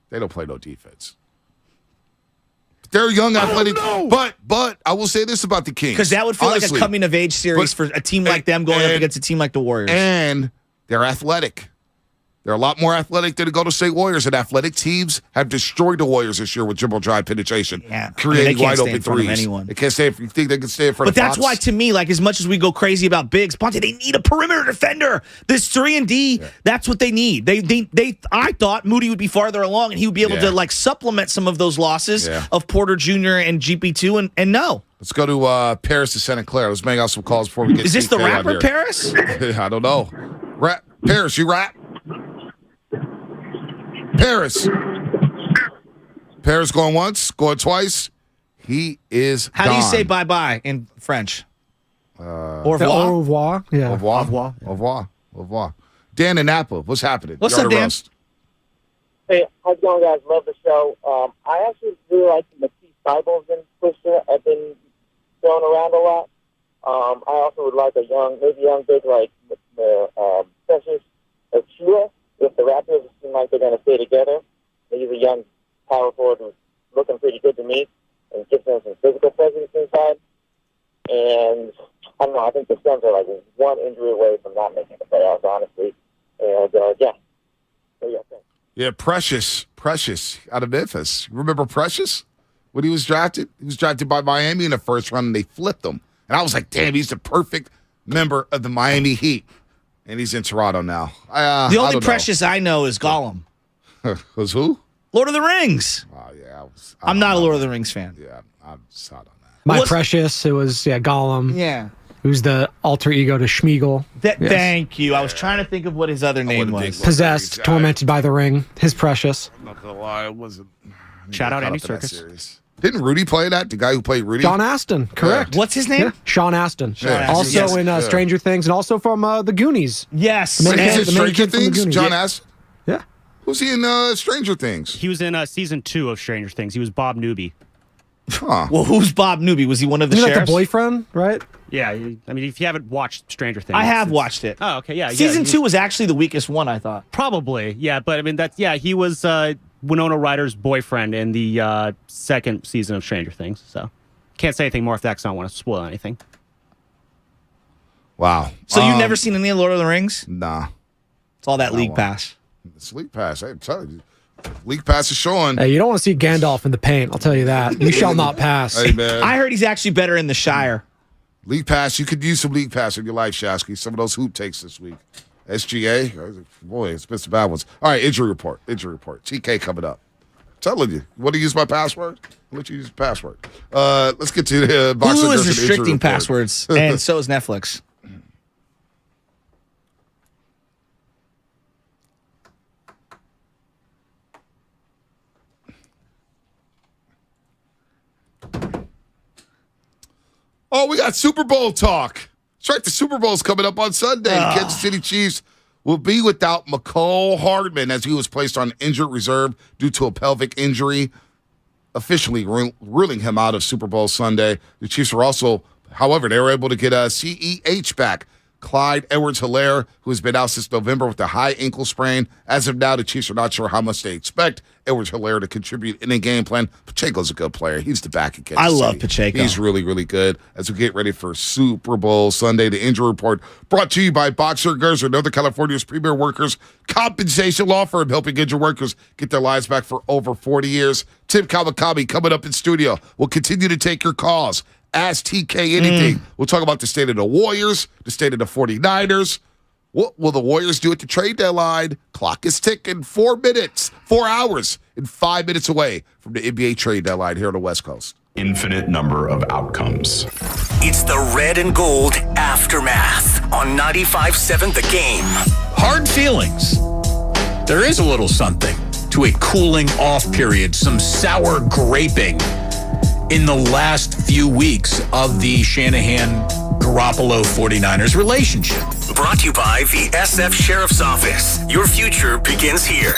They don't play no defense. They're young, athletic. But I will say this about the Kings. Because that would feel like a coming-of-age series for a team like them going up against a team like the Warriors. And they're athletic. They're a lot more athletic than the Golden State Warriors, and athletic teams have destroyed the Warriors this year with dribble drive penetration, creating wide open threes. They can't stay. You think they can stay in front of Fox? But that's why, to me, like as much as we go crazy about bigs, Ponte, they need a perimeter defender. This 3-and-D, that's what they need. I thought Moody would be farther along, and he would be able to like supplement some of those losses of Porter Jr. and GP2, and no. Let's go to Paris to Santa Clara. Let's make out some calls before we get. Is this the rapper Paris? I don't know. Paris, you rap? Paris going once, going twice. He is How gone. do you say bye-bye in French? Au revoir. Yeah. Au revoir. Au revoir. Au revoir. Dan in Napa, what's happening? What's up, Dan? Roast. Hey, how's it going, guys? Love the show. I actually really like the Matisse Thybulle and Pusha have been thrown around a lot. I also would like a young big like Precious Achua. If the Raptors seem like they're going to stay together, he's a young power forward who's looking pretty good to me and gives them some physical presence inside. And I don't know, I think the Suns are like one injury away from not making the playoffs, honestly. And Yeah, Precious out of Memphis. Remember Precious when he was drafted? He was drafted by Miami in the first round, and they flipped him. And I was like, damn, he's the perfect member of the Miami Heat. And he's in Toronto now. The only Precious I know is Gollum. Was who? Lord of the Rings. Oh, yeah. I'm not a Lord of the Rings fan. Yeah, I'm sad on that. My Precious. It was Gollum. Yeah. Who's the alter ego to Schmeagol. Yes. Thank you. I was trying to think of what his other name was. Possessed, tormented by the ring. His Precious. I'm not gonna lie, it wasn't. Shout out Andy Serkis. Didn't Rudy play that? The guy who played Rudy? Sean Astin, correct. What's his name? Yeah. Sean Astin. Yeah. Also in Stranger Things and also from The Goonies. Yes. He's in Stranger kid from The Things? Goonies. John Astin? Yeah. Who's he in Stranger Things? He was in season 2 of Stranger Things. He was Bob Newby. Huh. Well, who's Bob Newby? Was he one of the Isn't that sheriffs? the boyfriend, right? Yeah, I mean, if you haven't watched Stranger Things, I have watched it. Oh, okay, yeah. Season 2 was actually the weakest one, I thought. Probably, yeah. But I mean, he was Winona Ryder's boyfriend in the second season of Stranger Things. So can't say anything more if that, because I don't want to spoil anything. Wow. So you've never seen any of Lord of the Rings? Nah. It's all that League Pass. It's League Pass. I'm telling you. League Pass is showing. Hey, you don't want to see Gandalf in the paint. I'll tell you that. You shall not pass. Hey, man. I heard he's actually better in the Shire. League Pass. You could use some League Pass in your life, Shasky. Some of those hoop takes this week. SGA. Boy, it's been some bad ones. All right, injury report. TK coming up. I'm telling you. Want to use my password? I'll let you use the password. Let's get to the boxing. Hulu is restricting passwords, and so is Netflix. Oh, we got Super Bowl talk. That's right. The Super Bowl's coming up on Sunday. The Kansas City Chiefs will be without McCole Hardman as he was placed on injured reserve due to a pelvic injury, officially ruling him out of Super Bowl Sunday. The Chiefs were also, however, they were able to get a CEH back. Clyde Edwards-Helaire, who has been out since November with a high ankle sprain. As of now, the Chiefs are not sure how much they expect Edwards-Helaire to contribute in a game plan. Pacheco's a good player. He's the back of Kansas I love City. Pacheco. He's really, really good. As we get ready for Super Bowl Sunday, the injury report brought to you by Boxer Gerzer, Northern California's premier workers' compensation law firm, helping injured workers get their lives back for over 40 years. Tim Kawakami coming up in studio. We'll continue to take your calls. Ask TK anything. We'll talk about the state of the Warriors, the state of the 49ers. What will the Warriors do at the trade deadline? Clock is ticking. 4 minutes, 4 hours, and 5 minutes away from the NBA trade deadline here on the West Coast. Infinite number of outcomes. It's the Red and Gold Aftermath on 95.7 The Game. Hard feelings. There is a little something to a cooling off period, some sour graping in the last few weeks of the Shanahan-Garoppolo 49ers relationship. Brought to you by the SF Sheriff's Office. Your future begins here.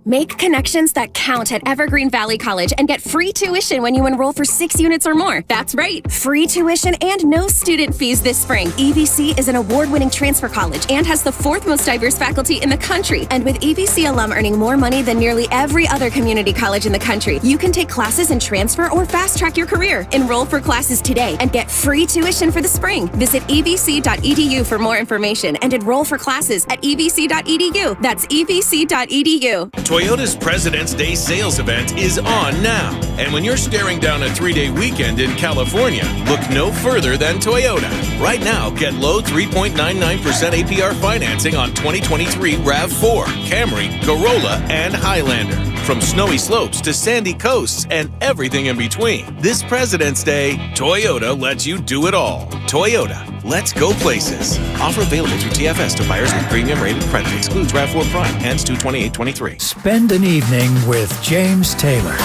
Make connections that count at Evergreen Valley College and get free tuition when you enroll for 6 units or more. That's right, free tuition and no student fees this spring. EVC is an award-winning transfer college and has the 4th most diverse faculty in the country. And with EVC alum earning more money than nearly every other community college in the country, you can take classes and transfer or fast-track your career. Enroll for classes today and get free tuition for the spring. Visit evc.edu for more information and enroll for classes at evc.edu. That's evc.edu. Toyota's President's Day sales event is on now. And when you're staring down a 3-day weekend in California, look no further than Toyota. Right now, get low 3.99% APR financing on 2023 RAV4, Camry, Corolla, and Highlander. From snowy slopes to sandy coasts and everything in between. This President's Day, Toyota lets you do it all. Toyota, let's go places. Offer available through TFS to buyers with premium rated credit. Excludes RAV4 Prime. Ends 2/28/23. Spend an evening with James Taylor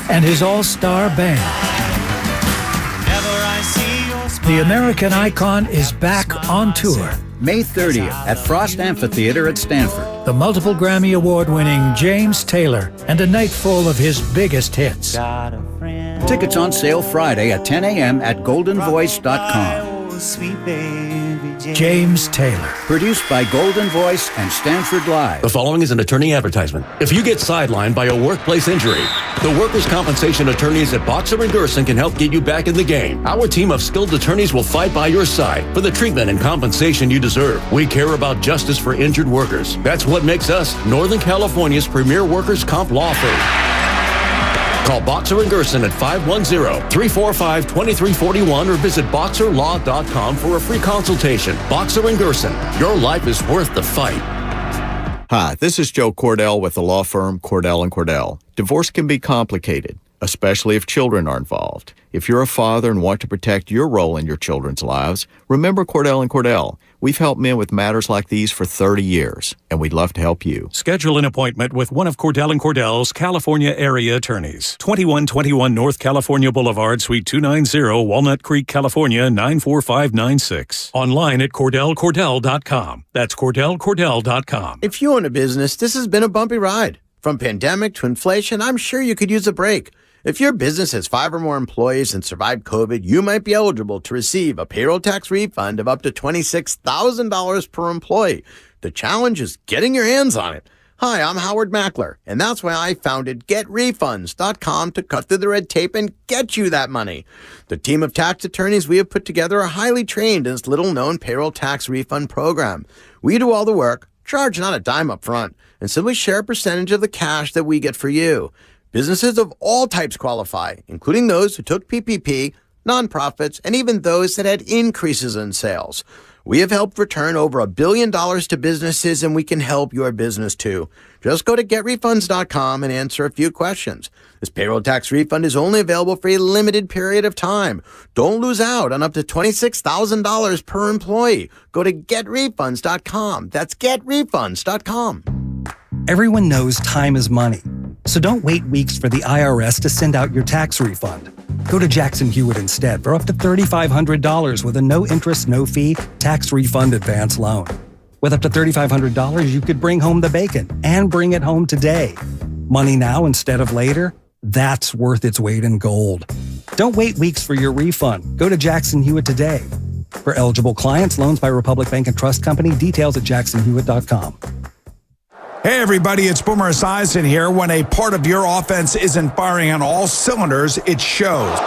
and his all-star band. The American icon is back on tour. May 30th at Frost Amphitheater at Stanford. The multiple Grammy Award-winning James Taylor and a night full of his biggest hits. Tickets on sale Friday at 10 a.m. at goldenvoice.com. James Taylor. Produced by Golden Voice and Stanford Live. The following is an attorney advertisement. If you get sidelined by a workplace injury, the workers' compensation attorneys at Boxer & Gerson can help get you back in the game. Our team of skilled attorneys will fight by your side for the treatment and compensation you deserve. We care about justice for injured workers. That's what makes us Northern California's premier workers' comp law firm. Call Boxer & Gerson at 510-345-2341 or visit boxerlaw.com for a free consultation. Boxer & Gerson, your life is worth the fight. Hi, this is Joe Cordell with the law firm Cordell & Cordell. Divorce can be complicated. especially if children are involved. If you're a father and want to protect your role in your children's lives, remember Cordell and Cordell. We've helped men with matters like these for 30 years, and we'd love to help you. Schedule an appointment with one of Cordell and Cordell's California area attorneys. 2121 North California Boulevard, Suite 290, Walnut Creek, California, 94596. Online at CordellCordell.com. That's CordellCordell.com. If you own a business, this has been a bumpy ride. From pandemic to inflation, I'm sure you could use a break. If your business has 5 or more employees and survived COVID, you might be eligible to receive a payroll tax refund of up to $26,000 per employee. The challenge is getting your hands on it. Hi, I'm Howard Mackler, and that's why I founded GetRefunds.com to cut through the red tape and get you that money. The team of tax attorneys we have put together are highly trained in this little-known payroll tax refund program. We do all the work, charge not a dime up front, and simply share a percentage of the cash that we get for you. Businesses of all types qualify, including those who took PPP, nonprofits, and even those that had increases in sales. We have helped return over $1 billion to businesses, and we can help your business too. Just go to GetRefunds.com and answer a few questions. This payroll tax refund is only available for a limited period of time. Don't lose out on up to $26,000 per employee. Go to GetRefunds.com. That's GetRefunds.com. Everyone knows time is money. So don't wait weeks for the IRS to send out your tax refund. Go to Jackson Hewitt instead for up to $3,500 with a no-interest, no-fee tax refund advance loan. With up to $3,500, you could bring home the bacon and bring it home today. Money now instead of later? That's worth its weight in gold. Don't wait weeks for your refund. Go to Jackson Hewitt today. For eligible clients, loans by Republic Bank and Trust Company. Details at jacksonhewitt.com. Hey everybody, it's Boomer Esiason here. When a part of your offense isn't firing on all cylinders, it shows.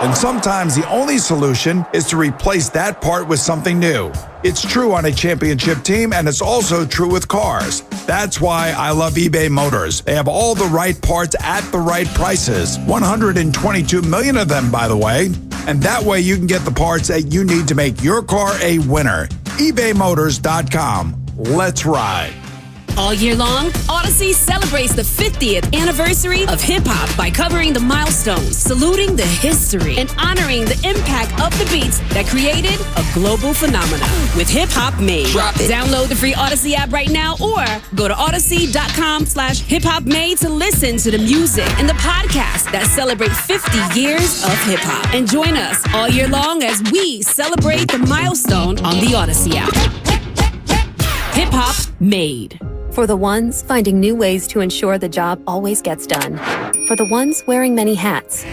And sometimes the only solution is to replace that part with something new. It's true on a championship team, and it's also true with cars. That's why I love eBay Motors. They have all the right parts at the right prices. 122 million of them, by the way. And that way you can get the parts that you need to make your car a winner. ebaymotors.com. Let's ride. All year long, Odyssey celebrates the 50th anniversary of hip-hop by covering the milestones, saluting the history, and honoring the impact of the beats that created a global phenomenon. With hip-hop made. Download the free Odyssey app right now or go to odyssey.com/hiphopmade to listen to the music and the podcast that celebrate 50 years of hip-hop. And join us all year long as we celebrate the milestone on the Odyssey app. Hip-hop made. For the ones finding new ways to ensure the job always gets done. For the ones wearing many hats.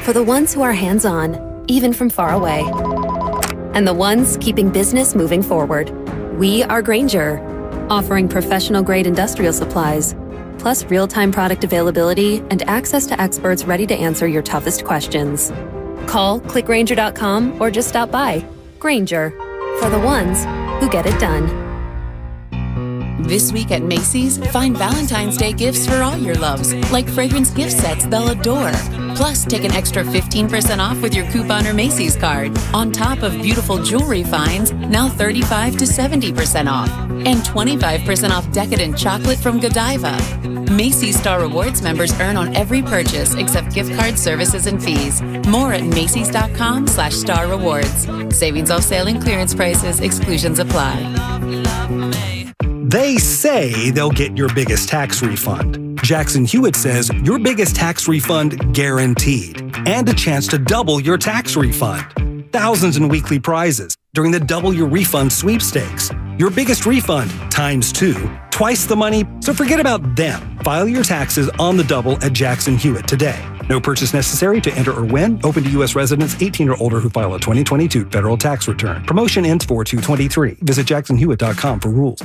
For the ones who are hands-on, even from far away. And the ones keeping business moving forward. We are Grainger, offering professional-grade industrial supplies, plus real-time product availability and access to experts ready to answer your toughest questions. Call, click Grainger.com, or just stop by. Grainger, for the ones who get it done. This week at Macy's, find Valentine's Day gifts for all your loves, like fragrance gift sets they'll adore. Plus, take an extra 15% off with your coupon or Macy's card, on top of beautiful jewelry finds, now 35 to 70% off, and 25% off decadent chocolate from Godiva. Macy's Star Rewards members earn on every purchase except gift card services and fees. More at Macy's.com/Star Rewards. Savings off sale and clearance prices. Exclusions apply. They say they'll get your biggest tax refund. Jackson Hewitt says your biggest tax refund guaranteed, and a chance to double your tax refund. Thousands in weekly prizes during the Double Your Refund sweepstakes. Your biggest refund times 2, twice the money, so forget about them. File your taxes on the double at Jackson Hewitt today. No purchase necessary to enter or win. Open to U.S. residents 18 or older who file a 2022 federal tax return. Promotion ends 4/2/23. Visit jacksonhewitt.com for rules.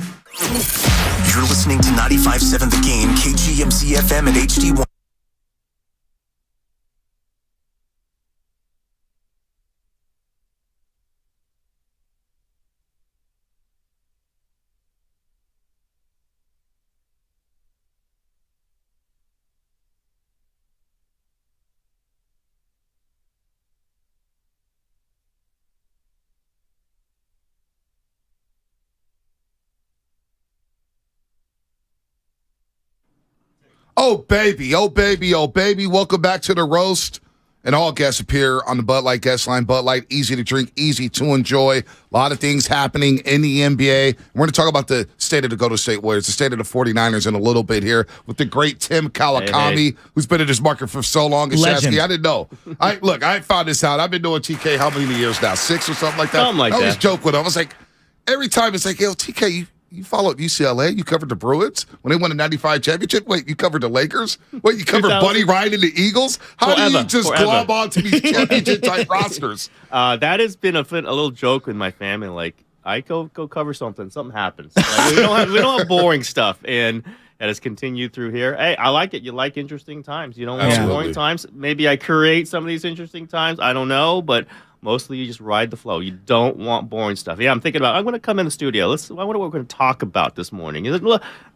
You're listening to 95.7 The Game, KGMC FM and HD1. Oh, baby. Oh, baby. Oh, baby. Welcome back to the roast. And all guests appear on the Bud Light guest line. Bud Light, easy to drink, easy to enjoy. A lot of things happening in the NBA. We're going to talk about the state of the Golden State Warriors, the state of the 49ers in a little bit here with the great Tim Kawakami, who's been in this market for so long. Legend. I didn't know. I found this out. I've been doing TK how many years now? 6 or something like that? Something like I always that. joke with him. I was like, every time it's like, yo, TK, you followed UCLA? You covered the Bruins when they won a 95 championship? Wait, you covered the Lakers? Wait, you covered 2000? Buddy Ryan and the Eagles? How do you just glob onto these championship-type rosters? That has been a little joke with my family. Like, I go cover something happens. Like, we don't have boring stuff, and that has continued through here. Hey, I like it. You like interesting times. You don't want boring times. Maybe I create some of these interesting times. I don't know, but mostly you just ride the flow. You don't want boring stuff. Yeah, I'm thinking about, I'm going to come in the studio. I wonder what we're going to talk about this morning.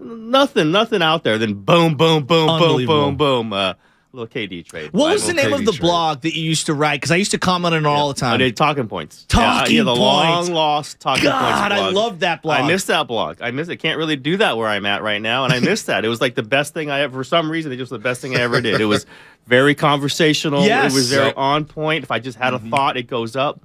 Nothing out there. Then boom, boom, boom, boom, boom, boom. Little KD trade. What was the name of the blog that you used to write? Because I used to comment on it all the time. Talking Points. Talking the Points. long lost Talking Points blog. God, I love that blog. I miss that blog. I miss it. Can't really do that where I'm at right now, and I miss that. It was like the best thing I ever, for some reason, it was the best thing I ever did. It was very conversational. Yes. It was very on point. If I just had a thought, it goes up.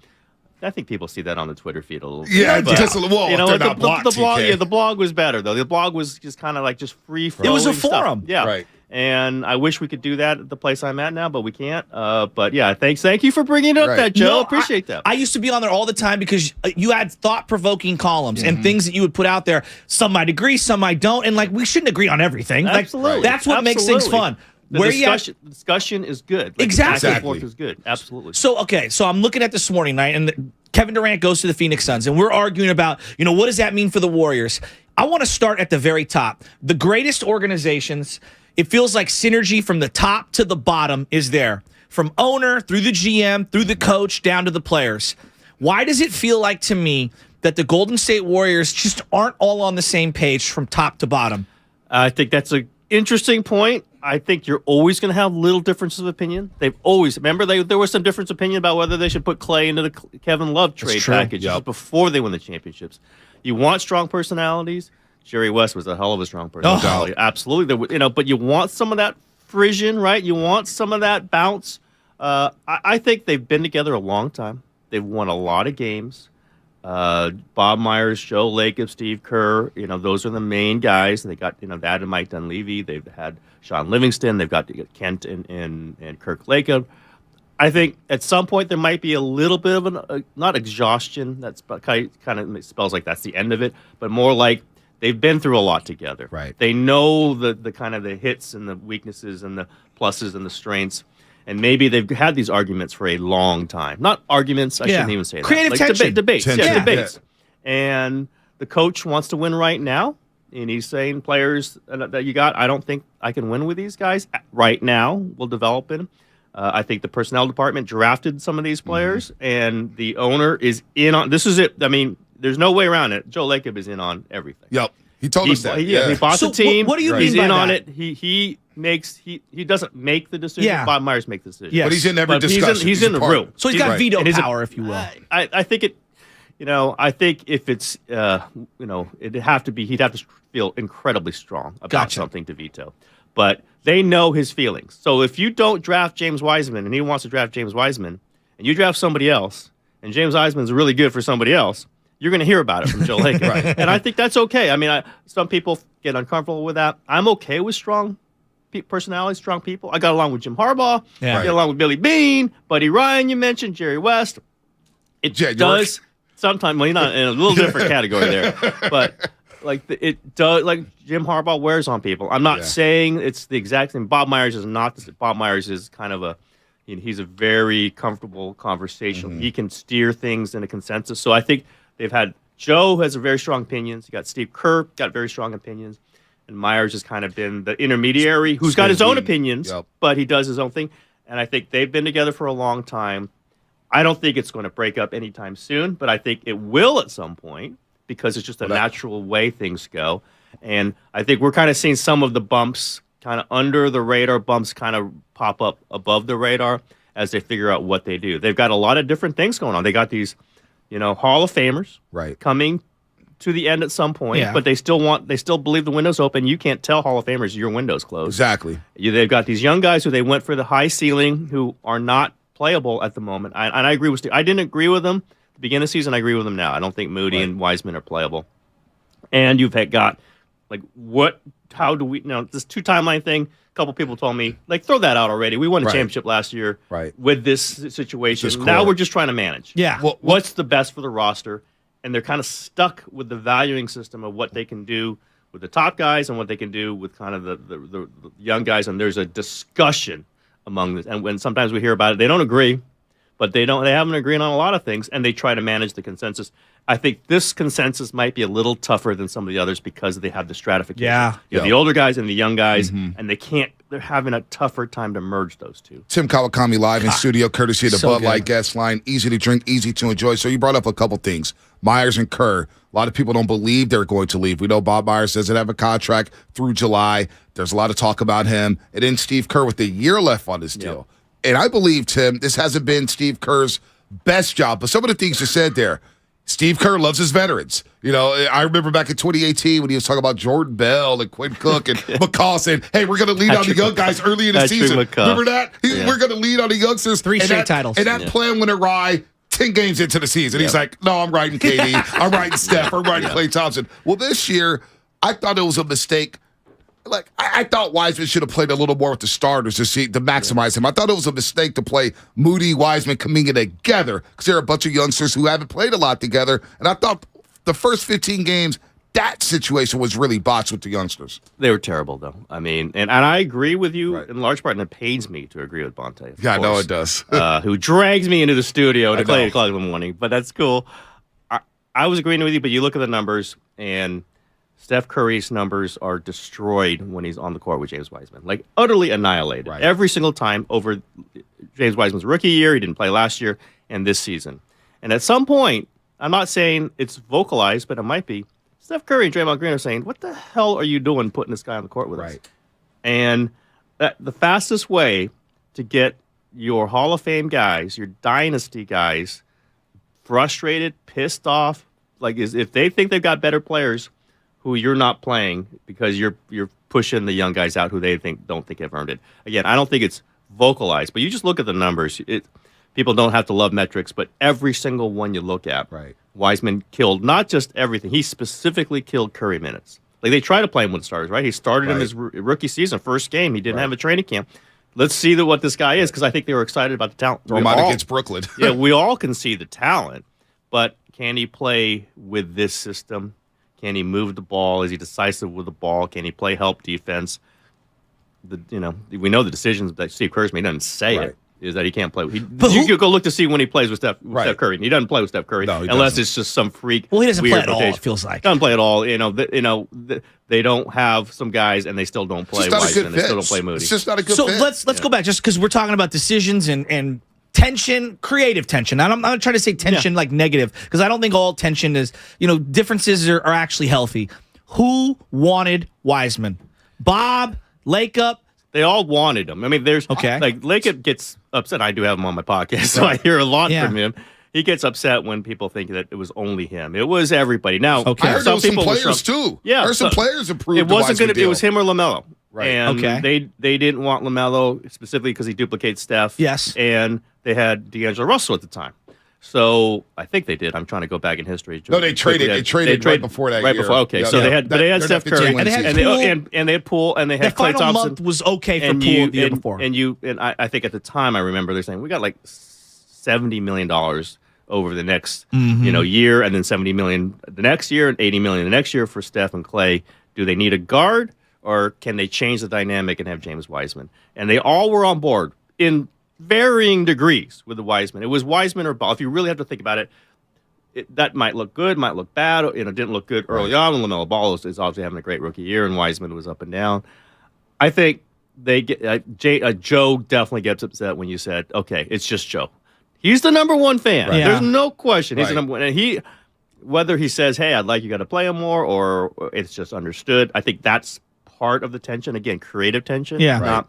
I think people see that on the Twitter feed a little bit. Yeah, but, just a little. Well, you know, they're not blocked, the blog. TK. Yeah, the blog was better though. The blog was just kind of like just free flowing. It was a stuff. forum. Yeah, right. And I wish we could do that at the place I'm at now, but we can't. But yeah, thank you for bringing up that, Joe. Appreciate that. I used to be on there all the time because you had thought-provoking columns and things that you would put out there. Some might agree, some might don't, and like we shouldn't agree on everything. Absolutely, like, that's what makes things fun. The discussion is good. Like, exactly. The back and forth is good. Absolutely. So I'm looking at this morning night, and Kevin Durant goes to the Phoenix Suns, and we're arguing about, what does that mean for the Warriors? I want to start at the very top. The greatest organizations, it feels like synergy from the top to the bottom is there. From owner, through the GM, through the coach, down to the players. Why does it feel like to me that the Golden State Warriors just aren't all on the same page from top to bottom? I think that's an interesting point. I think you're always going to have little differences of opinion. They've always, remember, there was some difference of opinion about whether they should put Clay into the Kevin Love trade package before they win the championships. You want strong personalities. Jerry West was a hell of a strong personality. Absolutely. But you want some of that frisson, right? You want some of that bounce. I think they've been together a long time. They've won a lot of games. Bob Myers, Joe Lacob, Steve Kerr, those are the main guys. They got, that and Mike Dunleavy. They've had Sean Livingston. They've got Kent and Kirk Lacob. I think at some point there might be a little bit of not exhaustion. That's kind of spells like that's the end of it, but more like they've been through a lot together. Right. They know the kind of the hits and the weaknesses and the pluses and the strengths. And maybe they've had these arguments for a long time. Not arguments, I shouldn't even say that. Creative tension. Debates. Tension. Yeah, debates. And the coach wants to win right now. And he's saying, players that you got, I don't think I can win with these guys right now. We'll develop them. I think the personnel department drafted some of these players. And the owner is in on, this is it. I mean, there's no way around it. Joe Lacob is in on everything. Yep. He told us that. He bought the team. What do you mean He's by in on that? it. He doesn't make the decision. Yeah. Bob Myers makes the decision. Yes. But he's in every discussion. He's in the room. So he's got veto And power, if you will. I think it. I think if it's it'd have to be. He'd have to feel incredibly strong about something to veto. But they know his feelings. So if you don't draft James Wiseman and he wants to draft James Wiseman, and you draft somebody else, and James Wiseman's really good for somebody else, you're going to hear about it from Joe Lacob. Right. And I think that's okay. I mean, some people get uncomfortable with that. I'm okay with strong personalities, strong people. I got along with Jim Harbaugh. Yeah. I get along with Billy Bean, Buddy Ryan, you mentioned, Jerry West. It does sometimes, well, you're not in a little different category there, but it does, like Jim Harbaugh wears on people. I'm not saying it's the exact same. Bob Myers is not. Bob Myers is kind of he's a very comfortable conversational. He can steer things in a consensus. So I think they've had, Joe has a very strong opinions. You got Steve Kerr, got very strong opinions. And Myers has kind of been the intermediary who's got his own opinions, but he does his own thing. And I think they've been together for a long time. I don't think it's going to break up anytime soon, but I think it will at some point because it's just a natural way things go. And I think we're kind of seeing some of the bumps, kind of under the radar bumps kind of pop up above the radar as they figure out what they do. They've got a lot of different things going on. They got these, Hall of Famers right coming to the end at some point, but they still believe the window's open. You can't tell Hall of Famers your window's closed. Exactly. They've got these young guys who they went for the high ceiling who are not playable at the moment. And I agree with Steve. I didn't agree with them at the beginning of the season. I agree with them now. I don't think Moody and Wiseman are playable. And you've got, like, how do we, this 2 timeline thing, a couple people told me, like, throw that out already. We won a championship last year with this situation. Now we're just trying to manage. Yeah. What's the best for the roster? And they're kind of stuck with the valuing system of what they can do with the top guys and what they can do with kind of the young guys. And there's a discussion among this. And when sometimes we hear about it, they don't agree, but they haven't agreed on a lot of things, and they try to manage the consensus. I think this consensus might be a little tougher than some of the others because they have the stratification. Yeah. You have the older guys and the young guys, and they're having a tougher time to merge those two. Tim Kawakami live in studio, courtesy of the Bud Light guest line. Easy to drink, easy to enjoy. So you brought up a couple things. Myers and Kerr. A lot of people don't believe they're going to leave. We know Bob Myers doesn't have a contract through July. There's a lot of talk about him. And then Steve Kerr with a year left on his deal. And I believe, Tim, this hasn't been Steve Kerr's best job. But some of the things you said there, Steve Kerr loves his veterans. I remember back in 2018 when he was talking about Jordan Bell and Quinn Cook and McCall saying, hey, we're going to lead on the young guys early in the season. Remember that? We're going to lead on the youngsters. 3 straight titles. And that plan went awry 10 games into the season. He's like, no, I'm riding KD. I'm riding Steph. I'm riding Klay Thompson. Well, this year, I thought it was a mistake. Like, I thought Wiseman should have played a little more with the starters to maximize him. I thought it was a mistake to play Moody, Wiseman, Kuminga together because there are a bunch of youngsters who haven't played a lot together. And I thought the first 15 games, that situation was really botched with the youngsters. They were terrible, though. I mean, and I agree with you in large part, and it pains me to agree with Bonte. Yeah, I know it does. Who drags me into the studio to play at 8 o'clock in the morning, but that's cool. I was agreeing with you, but you look at the numbers, and Steph Curry's numbers are destroyed when he's on the court with James Wiseman. Like, utterly annihilated. Every single time over James Wiseman's rookie year, he didn't play last year, and this season. And at some point, I'm not saying it's vocalized, but it might be, Steph Curry and Draymond Green are saying, what the hell are you doing putting this guy on the court with us? And the fastest way to get your Hall of Fame guys, your dynasty guys, frustrated, pissed off, like, is if they think they've got better players who you're not playing because you're pushing the young guys out who they don't think have earned it. Again, I don't think it's vocalized, but you just look at the numbers. People don't have to love metrics, but every single one you look at, Wiseman killed not just everything. He specifically killed Curry minutes. Like, they try to play him with the starters, right? He started in his rookie season, first game. He didn't have a training camp. Let's see what this guy is, because I think they were excited about the talent. Throw him out against Brooklyn. Yeah, we all can see the talent, but can he play with this system? Can he move the ball? Is he decisive with the ball? Can he play help defense? We know the decisions that Steve Kerr's made. He doesn't say it. Is that he can't play. You go look to see when he plays with Steph Curry. He doesn't play with Steph Curry unless it's just some freak. Well, he doesn't play at all. Rotation. It feels like doesn't play at all. They don't have some guys and they still don't play. Wiseman, they still don't play Moody. It's just not a good fit. So let's go back just because we're talking about decisions and tension, creative tension. I'm not trying to say tension like negative because I don't think all tension is, differences are actually healthy. Who wanted Wiseman? Bob, Lakeup? They all wanted him. I mean, like Lakeup gets upset. I do have him on my podcast, so I hear a lot from him. He gets upset when people think that it was only him. It was everybody. Now, I heard some players too. Yeah, I heard some players approved. It wasn't going to be. It was him or LaMelo. Right. And they didn't want LaMelo specifically because he duplicates Steph. Yes. And they had D'Angelo Russell at the time. So I think they did. I'm trying to go back in history. No, they traded. They traded right before that. Right before. Okay, so they had Steph Curry and they had Poole and they had Klay Thompson. Month was okay for Poole the year before. And I think at the time I remember they're saying we got like $70 million over the next year, and then $70 million the next year, and $80 million the next year for Steph and Klay. Do they need a guard, or can they change the dynamic and have James Wiseman? And they all were on board in varying degrees with the Wiseman. It was Wiseman or Ball. If you really have to think about it, that might look good, might look bad. It didn't look good early on. And LaMelo Ball is obviously having a great rookie year, and Wiseman was up and down. I think they get Joe definitely gets upset when you said, "Okay, it's just Joe." He's the number one fan. Right. There's no question. He's the number one, and whether he says, "Hey, I'd like you to play him more," or it's just understood. I think that's part of the tension. Again, creative tension. Yeah.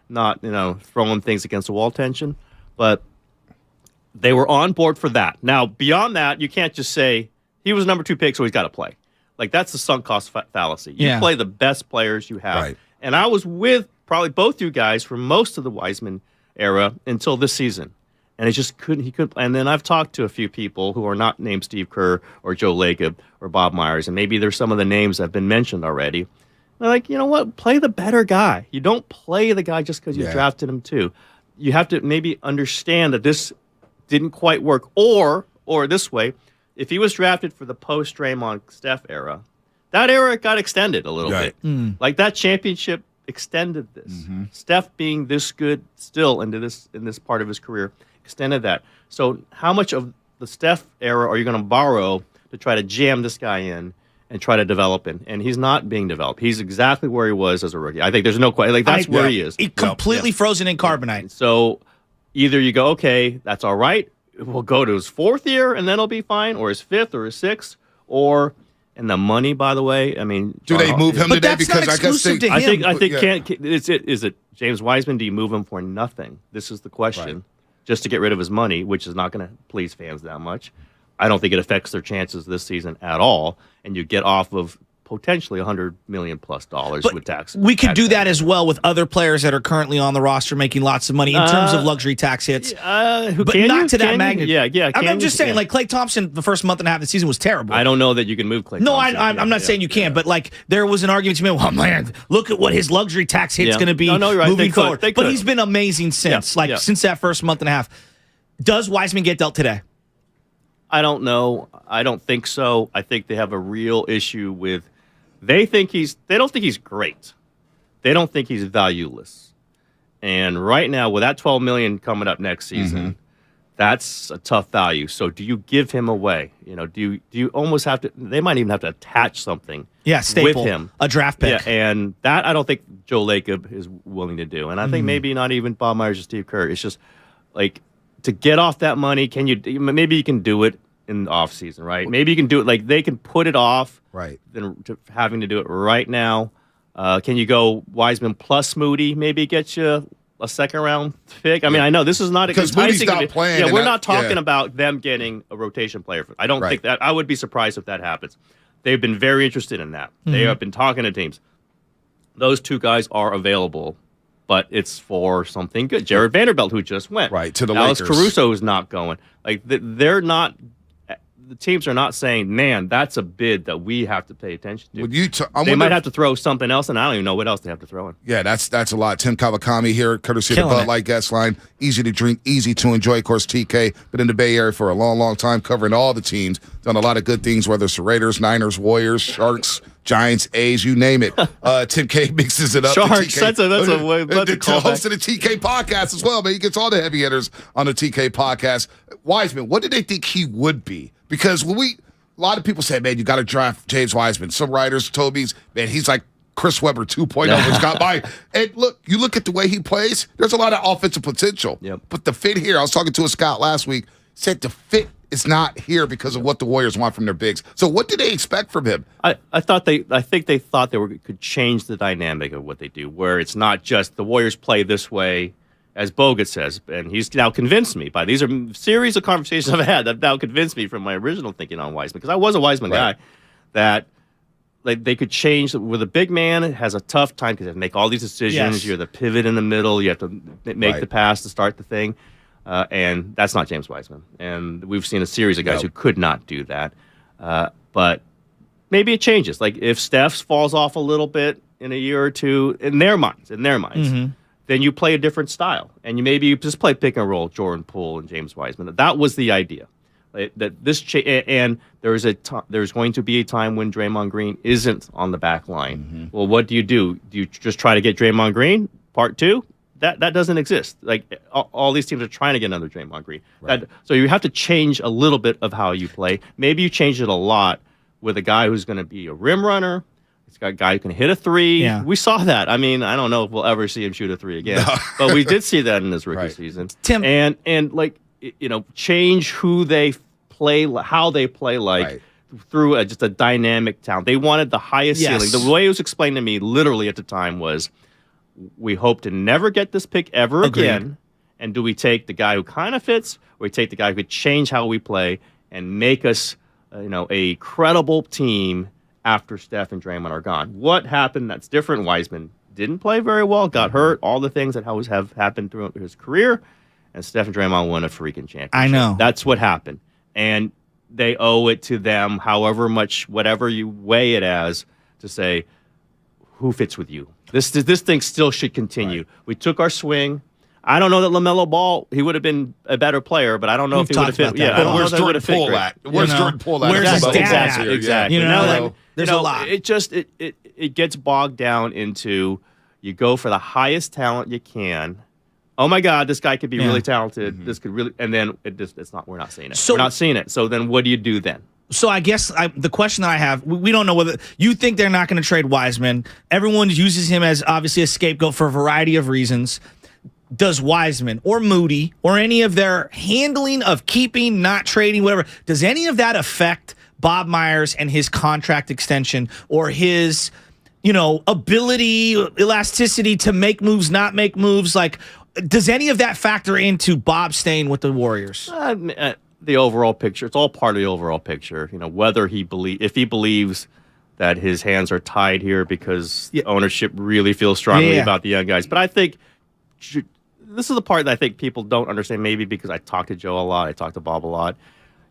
Not throwing things against the wall tension, but they were on board for that. Now, beyond that, you can't just say he was number 2 pick, so he's got to play. Like, that's the sunk cost fallacy. You Yeah. play the best players you have. Right. And I was with probably both you guys for most of the Wiseman era until this season. And he couldn't. And then I've talked to a few people who are not named Steve Kerr or Joe Lacob or Bob Myers, and maybe there's some of the names that have been mentioned already. They're like, you know what? Play the better guy. You don't play the guy just because you drafted him too. You have to maybe understand that this didn't quite work. Or this way, if he was drafted for the post-Draymond Steph era, that era got extended a little bit. Like, that championship extended this. Steph being this good still in this part of his career extended that. So how much of the Steph era are you going to borrow to try to jam this guy in and try to develop him? And he's not being developed. He's exactly where he was as a rookie. I think there's no question. Like, that's where he is. He completely frozen in carbonite. So either you go, okay, that's all right. We'll go to his 4th year and then it'll be fine, or his 5th or his 6th, and the money, by the way, I mean, do they move him today? Because I guess is it James Wiseman? Do you move him for nothing? This is the question. Just to get rid of his money, which is not going to please fans that much. I don't think it affects their chances this season at all. And you get off of potentially $100 million+ with tax. We could do that as well with other players that are currently on the roster making lots of money in terms of luxury tax hits. But not to that magnitude. Yeah. I'm just saying, like, Klay Thompson, the first month and a half of the season was terrible. I don't know that you can move Klay No, Thompson. I'm not saying you can't, but, like, there was an argument to me, well, man, look at what his luxury tax hit's going to be you're right. moving forward. But But he's been amazing since, since that first month and a half. Does Wiseman get dealt today? I don't know. I don't think so. I think they have a real issue with they don't think he's great. They don't think he's valueless. And right now, with that $12 million coming up next season, that's a tough value. So do you give him away? Do you almost have to? They might even have to attach something. Staple, with him, a draft pick. Yeah, and that I don't think Joe Lacob is willing to do. And I think maybe not even Bob Myers or Steve Kerr. It's just like, to get off that money, maybe you can do it in the off season, right? Maybe you can do it, like, they can put it off, right? Than having to do it right now. Can you go Wiseman plus Moody? Maybe get you a 2nd round pick. I mean, I know this is not because Moody's not playing. Yeah, we're not talking about them getting a rotation player. I don't think that. I would be surprised if that happens. They've been very interested in that. They have been talking to teams. Those 2 guys are available, but it's for something good. Jared Vanderbilt, who just went to the Alex Lakers. Caruso is not going. Like, they're not. The teams are not saying, man, that's a bid that we have to pay attention to. They might have to throw something else, and I don't even know what else they have to throw in. Yeah, that's a lot. Tim Kawakami here, courtesy of the Bud Light guest line. Easy to drink, easy to enjoy. Of course, TK, been in the Bay Area for a long, long time, covering all the teams. Done a lot of good things, whether it's the Raiders, Niners, Warriors, Sharks, Giants, A's, you name it. Tim K mixes it up. Sharks, that's a way. The host of the TK podcast as well, man. He gets all the heavy hitters on the TK podcast. Wiseman, what did they think he would be? Because a lot of people say, man, you got to draft James Wiseman. Some writers told me, man, he's like Chris Webber 2.0, which got by. And look, you look at the way he plays, there's a lot of offensive potential. But the fit here, I was talking to a scout last week, said the fit is not here because of what the Warriors want from their bigs. So what did they expect from him? I think they thought they could change the dynamic of what they do, where it's not just the Warriors play this way, as Bogut says, and he's now convinced me by these are series of conversations I've had that now convinced me from my original thinking on Wiseman, because I was a Wiseman guy, that they could change with a big man. It has a tough time because they have to make all these decisions. You're the pivot in the middle. You have to make the pass to start the thing. And that's not James Wiseman. And we've seen a series of guys who could not do that. But maybe it changes. Like, if Steph falls off a little bit in a year or two, in their minds, then you play a different style. And you just play pick and roll, Jordan Poole and James Wiseman. That was the idea. That this and there's going to be a time when Draymond Green isn't on the back line. Well, what do? Do you just try to get Draymond Green part 2? That doesn't exist. Like, all these teams are trying to get another Draymond Green. So you have to change a little bit of how you play. Maybe you change it a lot with a guy who's going to be a rim runner. It's got a guy who can hit a 3. Yeah. We saw that. I mean, I don't know if we'll ever see him shoot a 3 again, but we did see that in his rookie season. Tim, and like, change who they play, how they play, through just a dynamic talent. They wanted the highest ceiling. The way it was explained to me, literally at the time, was, we hope to never get this pick ever again. And do we take the guy who kind of fits, or we take the guy who could change how we play and make us, a credible team after Steph and Draymond are gone. What happened that's different? Wiseman didn't play very well, got hurt, all the things that have happened throughout his career, and Steph and Draymond won a freaking championship. I know. That's what happened. And they owe it to them, however much, whatever you weigh it as, to say, who fits with you? This thing still should continue. Right. We took our swing. I don't know that LaMelo Ball, he would have been a better player, but I don't know if he would have fit. Yeah, but where's Jordan Poole at? Where's Jordan Poole at? Where's his dad at? Exactly. There's a lot. It gets bogged down into, you go for the highest talent you can. Oh my God, this guy could be really talented. This could really, and then it's not. We're not seeing it. We're not seeing it. So then, what do you do then? So I guess the question that I have, we don't know whether you think they're not going to trade Wiseman. Everyone uses him as obviously a scapegoat for a variety of reasons. Does Wiseman or Moody or any of their handling of keeping, not trading, whatever, does any of that affect Bob Myers and his contract extension or his, ability, elasticity to make moves, not make moves? Like, does any of that factor into Bob staying with the Warriors? The overall picture. It's all part of the overall picture. Whether if he believes that his hands are tied here because ownership really feels strongly about the young guys. But I think this is the part that I think people don't understand, maybe because I talk to Joe a lot, I talk to Bob a lot.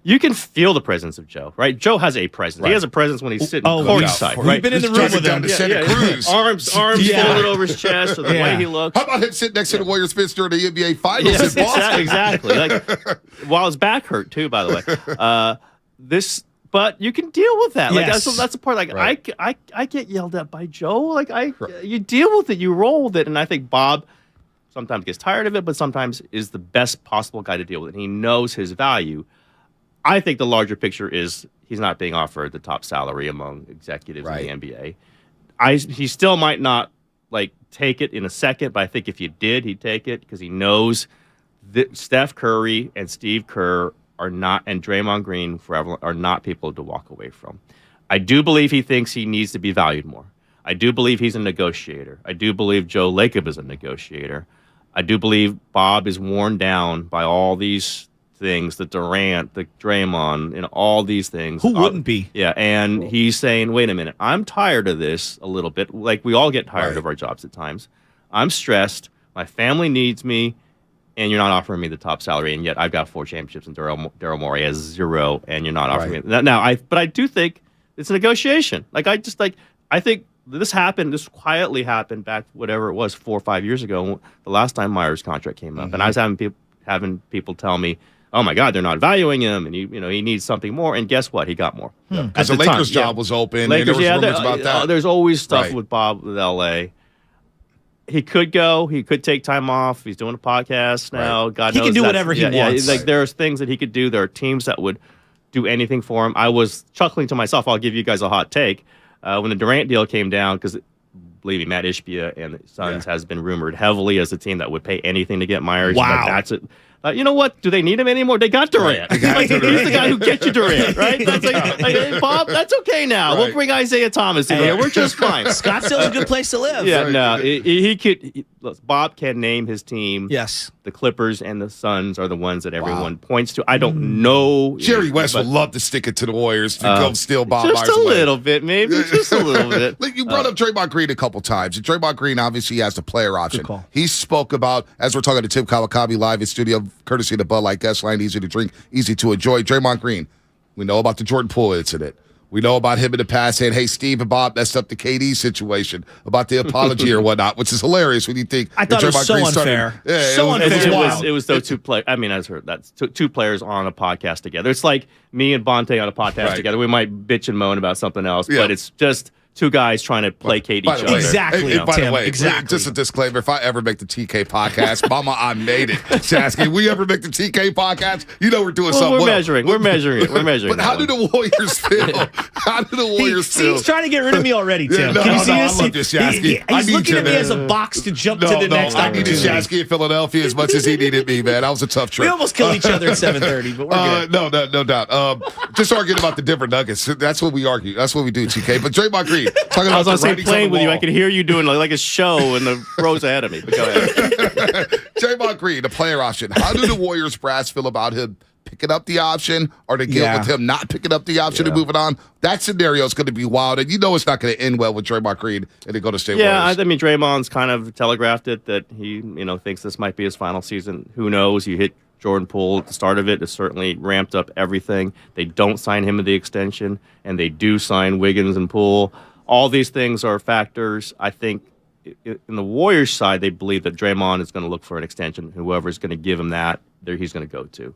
You can feel the presence of Joe, right? Joe has a presence. Right. He has a presence when he's sitting courtside, right? We've been in the room with him. Arms folded over his chest, or the way he looks. How about him sitting next to the Warriors bench during the NBA Finals in Boston? Exactly. While his back hurt too, by the way. But you can deal with that. Yes. That's the part. I get yelled at by Joe. You deal with it. You roll with it. And I think Bob sometimes gets tired of it, but sometimes is the best possible guy to deal with it. And he knows his value. I think the larger picture is he's not being offered the top salary among executives in the NBA. He still might not take it in a second, but I think if you did, he'd take it because he knows that Steph Curry and Steve Kerr are not, and Draymond Green forever are not people to walk away from. I do believe he thinks he needs to be valued more. I do believe he's a negotiator. I do believe Joe Lacob is a negotiator. I do believe Bob is worn down by all these things, the Durant, the Draymond, all these things. Who wouldn't be? Yeah, and he's saying, wait a minute, I'm tired of this a little bit. We all get tired of our jobs at times. I'm stressed. My family needs me, and you're not offering me the top salary, and yet I've got 4 championships, and Daryl Morey has 0, and you're not offering me. Now, but I do think it's a negotiation. I think this quietly happened back, whatever it was, 4 or 5 years ago, the last time Myers' contract came up, and I was having people tell me, oh my God, they're not valuing him, and he needs something more. And guess what? He got more. Because the Lakers' job was open. Lakers, and there was rumors about that. There's always stuff with Bob with LA. He could go. He could take time off. He's doing a podcast now. God knows he can do whatever he wants. There's things that he could do. There are teams that would do anything for him. I was chuckling to myself. I'll give you guys a hot take. When the Durant deal came down, because believe me, Matt Ishbia and the Suns has been rumored heavily as a team that would pay anything to get Myers. Wow. That's it. You know what? Do they need him anymore? They got Durant. He's the guy who gets you Durant, right? That's hey, Bob, that's okay now. We'll bring Isaiah Thomas in there. We're just fine. Scottsdale's a good place to live. Yeah, no. He could. Bob can name his team. Yes. The Clippers and the Suns are the ones that everyone points to. I don't know. Jerry West would love to stick it to the Warriors to go steal Bob Myers' Just a away. little bit, maybe. Just a little bit. You brought up Draymond Green a couple times. And Draymond Green obviously has the player option. He spoke about, as we're talking to Tim Kawakabe live in studio, courtesy of the Bud Light Guest Line, easy to drink, easy to enjoy. Draymond Green, we know about the Jordan Poole incident. We know about him in the past saying, hey, Steve and Bob messed up the KD situation about the apology or whatnot, which is hilarious when you think. I thought it was so unfair. It was those two players. I mean, I heard that's two players on a podcast together. It's like me and Bonte on a podcast together. We might bitch and moan about something else, but it's just two guys trying to placate each other. Exactly. By the way, just a disclaimer, if I ever make the TK podcast, mama, I made it. Shasky, we ever make the TK podcast, we're doing something. We're measuring it. But how do the Warriors feel? How do the Warriors feel? He's trying to get rid of me already, Tim. Can you see this? I love this, Shasky. He's looking at me as a box to jump to the next I needed Shasky in Philadelphia as much as he needed me, man. That was a tough trip. We almost killed each other at 7:30, but we're good. No doubt. Just arguing about the Denver Nuggets. That's what we argue. That's what we do, TK. But Draymond Green, talking about playing with you, I could hear you doing like a show in the rows ahead of me. But go ahead. Draymond Green, the player option. How do the Warriors brass feel about him picking up the option or the guilt with him not picking up the option and moving on. That scenario is going to be wild, and it's not going to end well with Draymond Green and the Golden State Warriors. I mean, Draymond's kind of telegraphed it that he, thinks this might be his final season. Who knows? You hit Jordan Poole at the start of it. It certainly ramped up everything. They don't sign him to the extension, and they do sign Wiggins and Poole. All these things are factors. I think in the Warriors side, they believe that Draymond is going to look for an extension. Whoever's going to give him that, he's going to go to.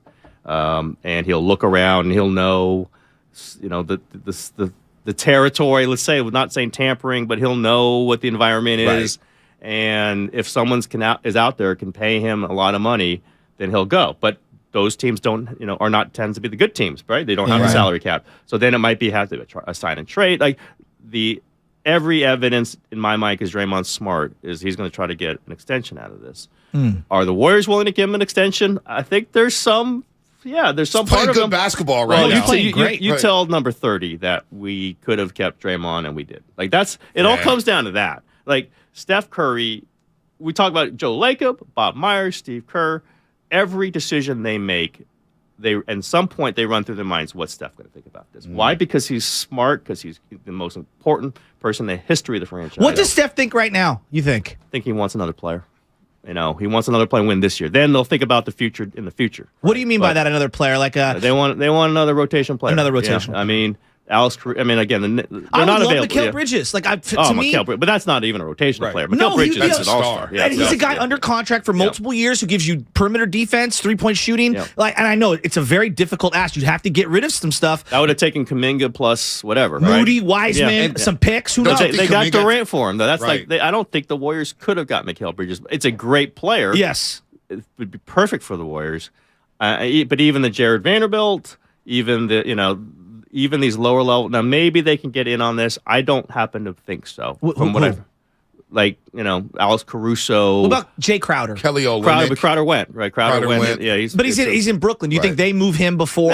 And he'll look around and he'll know, the territory. Let's say, we're not saying tampering, but he'll know what the environment is. And if someone's is out there can pay him a lot of money, then he'll go. But those teams are not tend to be the good teams, right? They don't have a salary cap, so then it might be have to a sign and trade. Like every evidence in my mind, because Draymond's smart, is he's going to try to get an extension out of this. Are the Warriors willing to give him an extension? I think there's some. Yeah, there's some part of good them. basketball right now. You tell number 30 that we could have kept Draymond and we did. Like it all comes down to that. Like Steph Curry, we talk about Joe Lacob, Bob Myers, Steve Kerr. Every decision they make, at some point they run through their minds, what's Steph going to think about this? Why? Because he's smart, because he's the most important person in the history of the franchise. What does Steph think right now, you think? I think he wants another player. He wants another player to win this year. Then they'll think about the future in the future. What do you mean by that, another player? Like they want another rotation player. Another rotation. Yeah. I mean, Alex. I mean, again, they're I not love available. Mikal Bridges. Like to me, but that's not even a rotational player. Mikal Bridges is an all-star. And he's a guy under contract for multiple years who gives you perimeter defense, 3-point shooting. And I know it's a very difficult ask. You'd have to get rid of some stuff. That would have taken Kuminga plus whatever. Moody, right? Wiseman, some picks. Who knows? They got Durant for him. That's I don't think the Warriors could have got Mikal Bridges. It's a great player. Yes, it would be perfect for the Warriors. But even the Jared Vanderbilt, even even these lower level. Now, maybe they can get in on this. I don't happen to think so. Alex Caruso. What about Jay Crowder? Kelly Olynyk. Crowder went, right? Crowder went. Yeah, he's in Brooklyn. Do you think they move him before?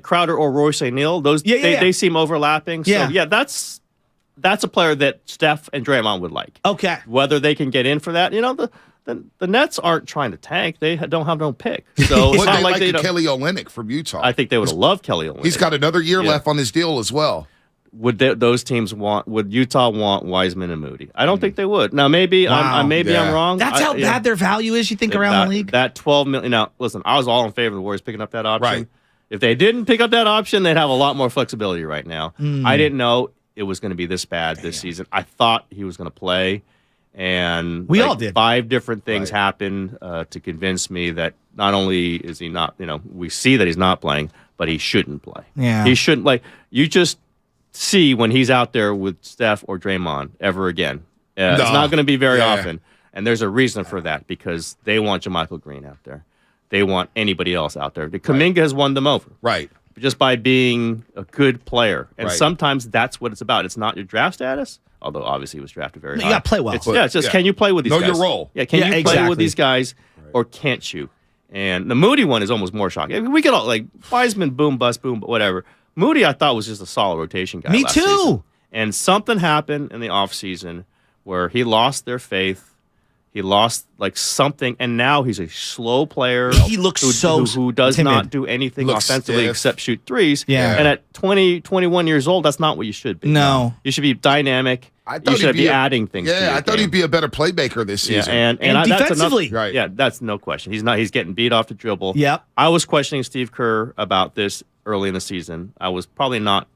Crowder or Royce O'Neal. They seem overlapping. So, that's a player that Steph and Draymond would like. Okay. Whether they can get in for that, the Nets aren't trying to tank. They don't have no pick. So it's not like Kelly Olynyk from Utah. I think they would have loved Kelly Olynyk. He's got another year left on his deal as well. Would those teams would Utah want Wiseman and Moody? I don't think they would. Now, maybe I'm wrong. That's how bad their value is, you think, around the league? That $12 million. Now, listen, I was all in favor of the Warriors picking up that option. Right. If they didn't pick up that option, they'd have a lot more flexibility right now. I didn't know it was going to be this bad this season. I thought he was going to play. And we all did. 5 different things happened to convince me that not only is he not, we see that he's not playing, but he shouldn't play. Yeah. He shouldn't, you just see when he's out there with Steph or Draymond ever again. It's not going to be very often. And there's a reason for that, because they want JaMychal Green out there. They want anybody else out there. Kuminga has won them over. Right. Just by being a good player. And sometimes that's what it's about. It's not your draft status. Although obviously he was drafted very high. You got to play well. It's just can you play with these guys? Know your role. Yeah, can you play with these guys or can't you? And the Moody one is almost more shocking. We could all Wiseman, boom, bust, boom, whatever. Moody I thought was just a solid rotation guy. Me too. Season. And something happened in the offseason where he lost their faith. He lost something, and now he's a slow player. He looks who does timid. Not do anything offensively stiff. except shoot threes. Yeah. And at 20, 21 years old, that's not what you should be. No. You should be dynamic. You should be adding things. Yeah, I thought he'd be a better playmaker this season. And defensively. That's yeah, that's no question. He's getting beat off the dribble. Yep. I was questioning Steve Kerr about this early in the season. I was probably not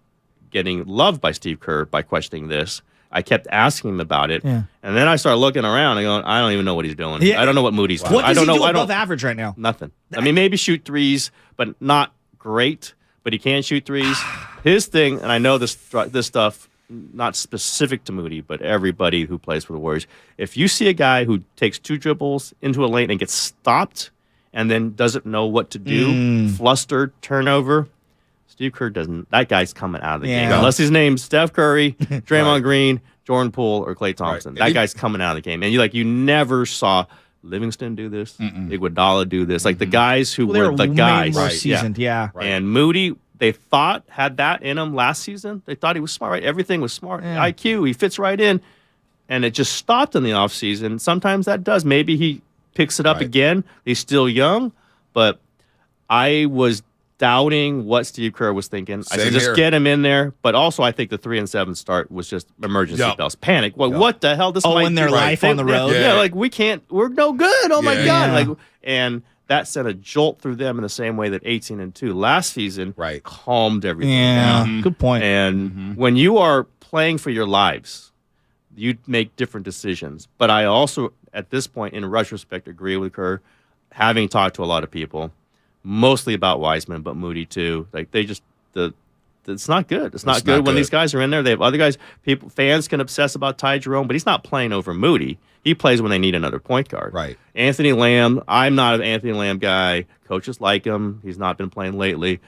getting loved by Steve Kerr by questioning this. I kept asking him about it, and then I started looking around and going, I don't even know what he's doing. Yeah. I don't know what Moody's doing. What does he do above average right now? Nothing. I mean, maybe shoot threes, but not great. But he can shoot threes. His thing, and I know this stuff, not specific to Moody, but everybody who plays for the Warriors. If you see a guy who takes 2 dribbles into a lane and gets stopped and then doesn't know what to do, flustered, turnover, Steve Kerr doesn't. That guy's coming out of the game. Unless his name's Steph Curry, Draymond Green, Jordan Poole, or Klay Thompson. That guy's coming out of the game. And you never saw Livingston do this, Iguodala do this. Like the guys who were the guys. More seasoned, And Moody, they thought had that in him last season. They thought he was smart, right? Everything was smart. IQ, he fits right in. And it just stopped in the offseason. Sometimes that does. Maybe he picks it up again. He's still young, but I was doubting what Steve Kerr was thinking. I said, just get him in there. But also, I think the 3-7 start was just emergency bells. Panic. What the hell? This might when their be life on the road. Yeah, like we're no good. Oh my God. Like, and that sent a jolt through them in the same way that 18-2 last season calmed everything down. Good point. And when you are playing for your lives, you make different decisions. But I also, at this point, in retrospect, agree with Kerr, having talked to a lot of people, mostly about Wiseman, but Moody too. Like it's not good. It's not good when these guys are in there. They have other guys. Fans can obsess about Ty Jerome, but he's not playing over Moody. He plays when they need another point guard. Right. Anthony Lamb. I'm not an Anthony Lamb guy. Coaches like him. He's not been playing lately.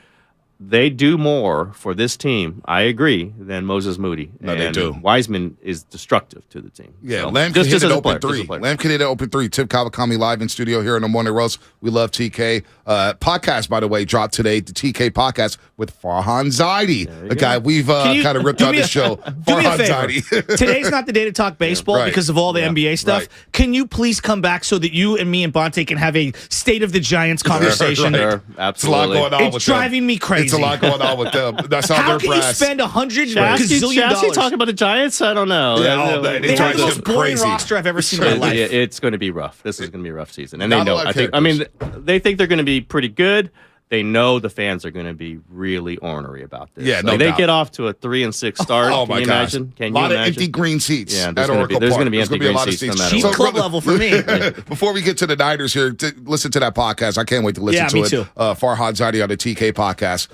They do more for this team, I agree, than Moses Moody. No, they do. Wiseman is destructive to the team. Yeah, so, Lamb can hit an open three. Lamb can hit an open three. Tim Kawakami live in studio here on the Morning Roast. We love TK. Podcast, by the way, dropped today, the TK podcast with Farhan Zaidi, a guy we've kind of ripped on the show. Farhan Zaidi. Today's not the day to talk baseball because of all the NBA stuff. Right. Can you please come back so that you and me and Bonte can have a State of the Giants conversation? Sure, absolutely. It's a lot going on with them. It's driving me crazy. It's a lot going on with them. That's how how they're can you spend $100 gazillion dollars talking about the Giants? I don't know. Yeah, they have the most boring roster I've ever seen in my life. It's going to be rough. This is going to be a rough season, and they know. They think they're going to be pretty good. They know the fans are going to be really ornery about this. Yeah, they get off to a 3-6 start. Oh my gosh. Can you imagine? A lot of empty imagine? green seats. Yeah, at there's Oracle going to be Park. empty green seats no matter Cheap what. club level for me. Before we get to the Niners here, listen to that podcast. I can't wait to listen to me it. Too. Farhad Zaidi on the TK podcast.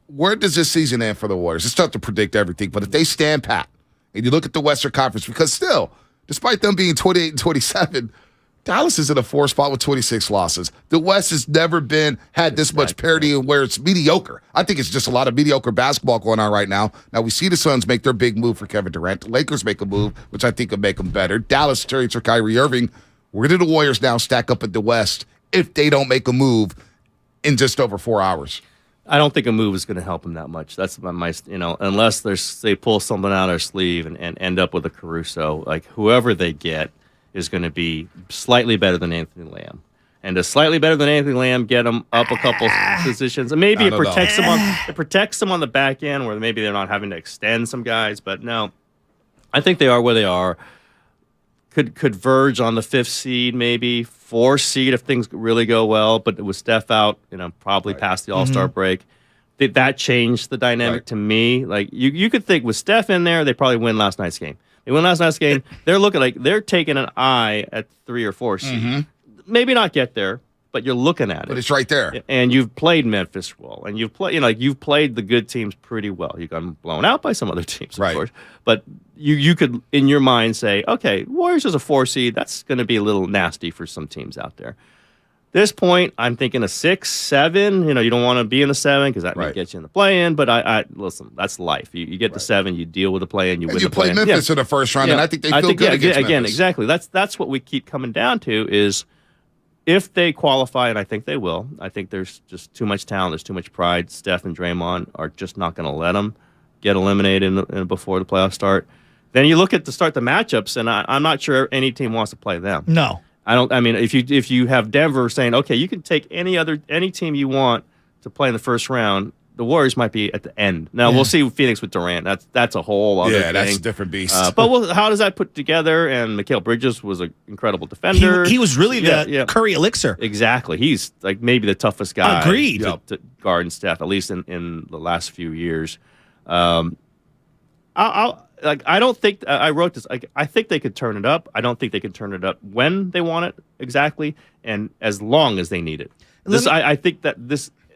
Where does this season end for the Warriors? It's tough to predict everything, but if they stand pat and you look at the Western Conference, because still, despite them being 28-27, Dallas is in a 4 spot with 26 losses. The West has never had this much parity where it's mediocre. I think it's just a lot of mediocre basketball going on right now. Now, we see the Suns make their big move for Kevin Durant. The Lakers make a move, which I think would make them better. Dallas trades for Kyrie Irving. Where do the Warriors now stack up at the West if they don't make a move in just over 4 hours? I don't think a move is going to help them that much. That's my unless they pull something out of their sleeve and end up with a Caruso. Like, whoever they get is going to be slightly better than Anthony Lamb. And to slightly better than Anthony Lamb, get them up a couple positions. And maybe it protects them on the back end where maybe they're not having to extend some guys. But no, I think they are where they are. Could verge on the 5th seed, maybe 4th seed if things really go well. But with Steph out, probably past the All-Star break. Did that change the dynamic to me? Like you could think with Steph in there, they probably win last night's game. They win last night's game. They're looking like they're taking an eye at 3 or 4 seed. Maybe not get there, but you're looking at it. But it's right there. And you've played Memphis well, and you've played the good teams pretty well. You got blown out by some other teams, of course. But you could, in your mind, say, okay, Warriors is a 4 seed. That's going to be a little nasty for some teams out there. This point, I'm thinking a 6, 7. You don't want to be in the 7 because that might get you in the play-in. But I listen, that's life. You get to 7, you deal with the play-in, you win the play-in. You play Memphis in the first round, and I think they feel good against Memphis. Again, exactly. That's what we keep coming down to is if they qualify, and I think they will. I think there's just too much talent. There's too much pride. Steph and Draymond are just not going to let them get eliminated before the playoffs start. Then you look at to start the matchups, and I'm not sure any team wants to play them. No. If you have Denver saying, okay, you can take any team you want to play in the first round, the Warriors might be at the end. Now we'll see Phoenix with Durant. That's a whole other thing. That's a different beast. But how does that put together? And Mikal Bridges was an incredible defender. He was really the Curry elixir. Exactly. He's like maybe the toughest guy. Agreed. To guard and Steph, at least in the last few years. I don't think I wrote this. I think they could turn it up. I don't think they can turn it up when they want it exactly, and as long as they need it. I think that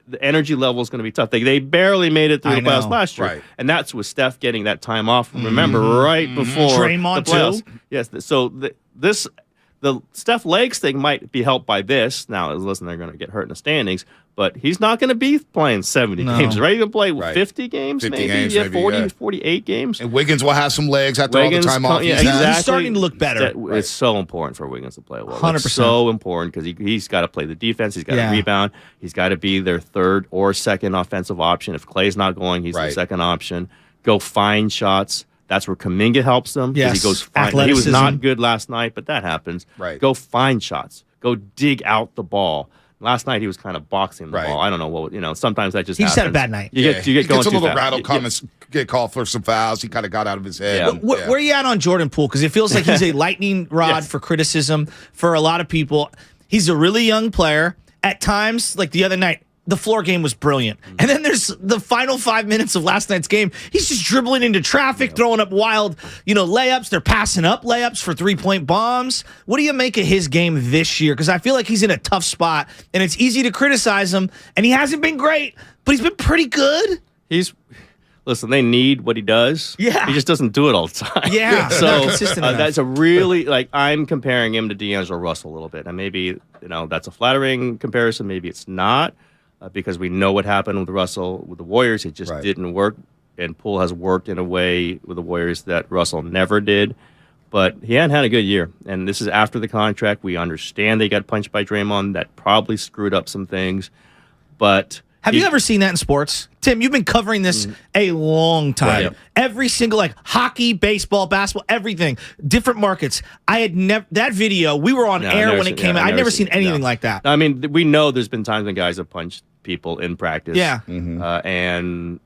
the energy level is going to be tough. They barely made it through the playoffs last year, and that's with Steph getting that time off. Remember, right before Draymond the playoffs. too. Yes. So the Steph legs thing might be helped by this. Now, listen, they're going to get hurt in the standings, but he's not going to be playing 70 games. Right? He's going to play 50 games, 50 maybe? games, 40, 48 games. And Wiggins will have some legs after all the time off. Exactly. He's starting to look better. It's so important for Wiggins to play well. 100%. It's so important because he's got to play the defense. He's got to rebound. He's got to be their 3rd or 2nd offensive option. If Clay's not going, he's the 2nd option. Go find shots. That's where Kuminga helps them. Yes. He goes find. He was not good last night, but that happens. Right. Go find shots. Go dig out the ball. Last night he was kind of boxing the ball. I don't know what sometimes that just he happens. just had a bad night. You get going gets a too little fast. rattled. Comments get called for some fouls. He kind of got out of his head. Where are you at on Jordan Poole? Because it feels like he's a lightning rod for criticism for a lot of people. He's a really young player. At times, like the other night, the floor game was brilliant. And then there's the final 5 minutes of last night's game. He's just dribbling into traffic, throwing up wild, layups. They're passing up layups for 3-point bombs. What do you make of his game this year? Because I feel like he's in a tough spot, and it's easy to criticize him. And he hasn't been great, but he's been pretty good. Listen, they need what he does. Yeah. He just doesn't do it all the time. Yeah. So not consistent enough. that's a really, I'm comparing him to D'Angelo Russell a little bit. And maybe, that's a flattering comparison. Maybe it's not. Because we know what happened with Russell with the Warriors. It just didn't work. And Poole has worked in a way with the Warriors that Russell never did. But he hadn't had a good year. And this is after the contract. We understand they got punched by Draymond. That probably screwed up some things. But have you ever seen that in sports? Tim, you've been covering this a long time. Right. Every single, hockey, baseball, basketball, everything, different markets. I had never, that video, we were on air when it came out. I'd never seen anything like that. I mean, we know there's been times when guys have punched people in practice. Yeah. And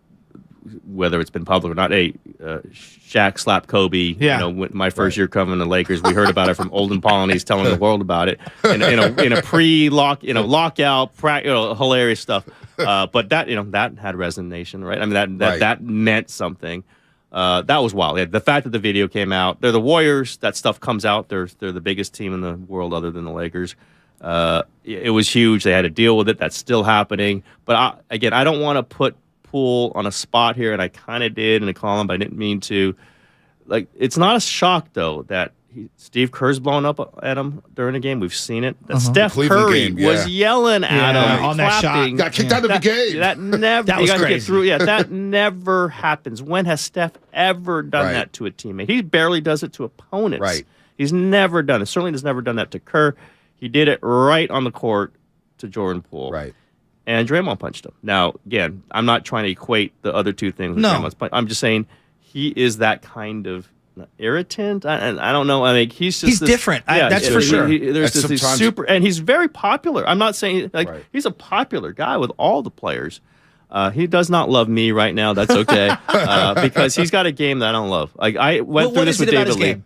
whether it's been public or not, Shaq slapped Kobe. Yeah. My first year covering the Lakers, we heard about it from Olden Polonies telling the world about it in a pre-lock, lockout, hilarious stuff. But that that had resonation, right? I mean that meant something. That was wild. The fact that the video came out, they're the Warriors. That stuff comes out. They're the biggest team in the world other than the Lakers. It was huge. They had to deal with it. That's still happening. But I don't want to put Poole on a spot here, and I kind of did in a column, but I didn't mean to. It's not a shock though that Steve Kerr's blown up at him during the game. We've seen it. That Steph Curry was yelling at him on that shot. Got kicked out of the game. That never. That was you got to crazy. get through. Yeah, that never happens. When has Steph ever done that to a teammate? He barely does it to opponents. Right. He's never done it. Certainly has never done that to Kerr. He did it right on the court to Jordan Poole. Right. And Draymond punched him. Now, again, I'm not trying to equate the other two things with Draymond's punch. I'm just saying he is that kind of irritant. I don't know. I mean, he's different. That's for sure. There's this super, and he's very popular. I'm not saying he's a popular guy with all the players. He does not love me right now. That's okay because he's got a game that I don't love. I went through this with David Lee.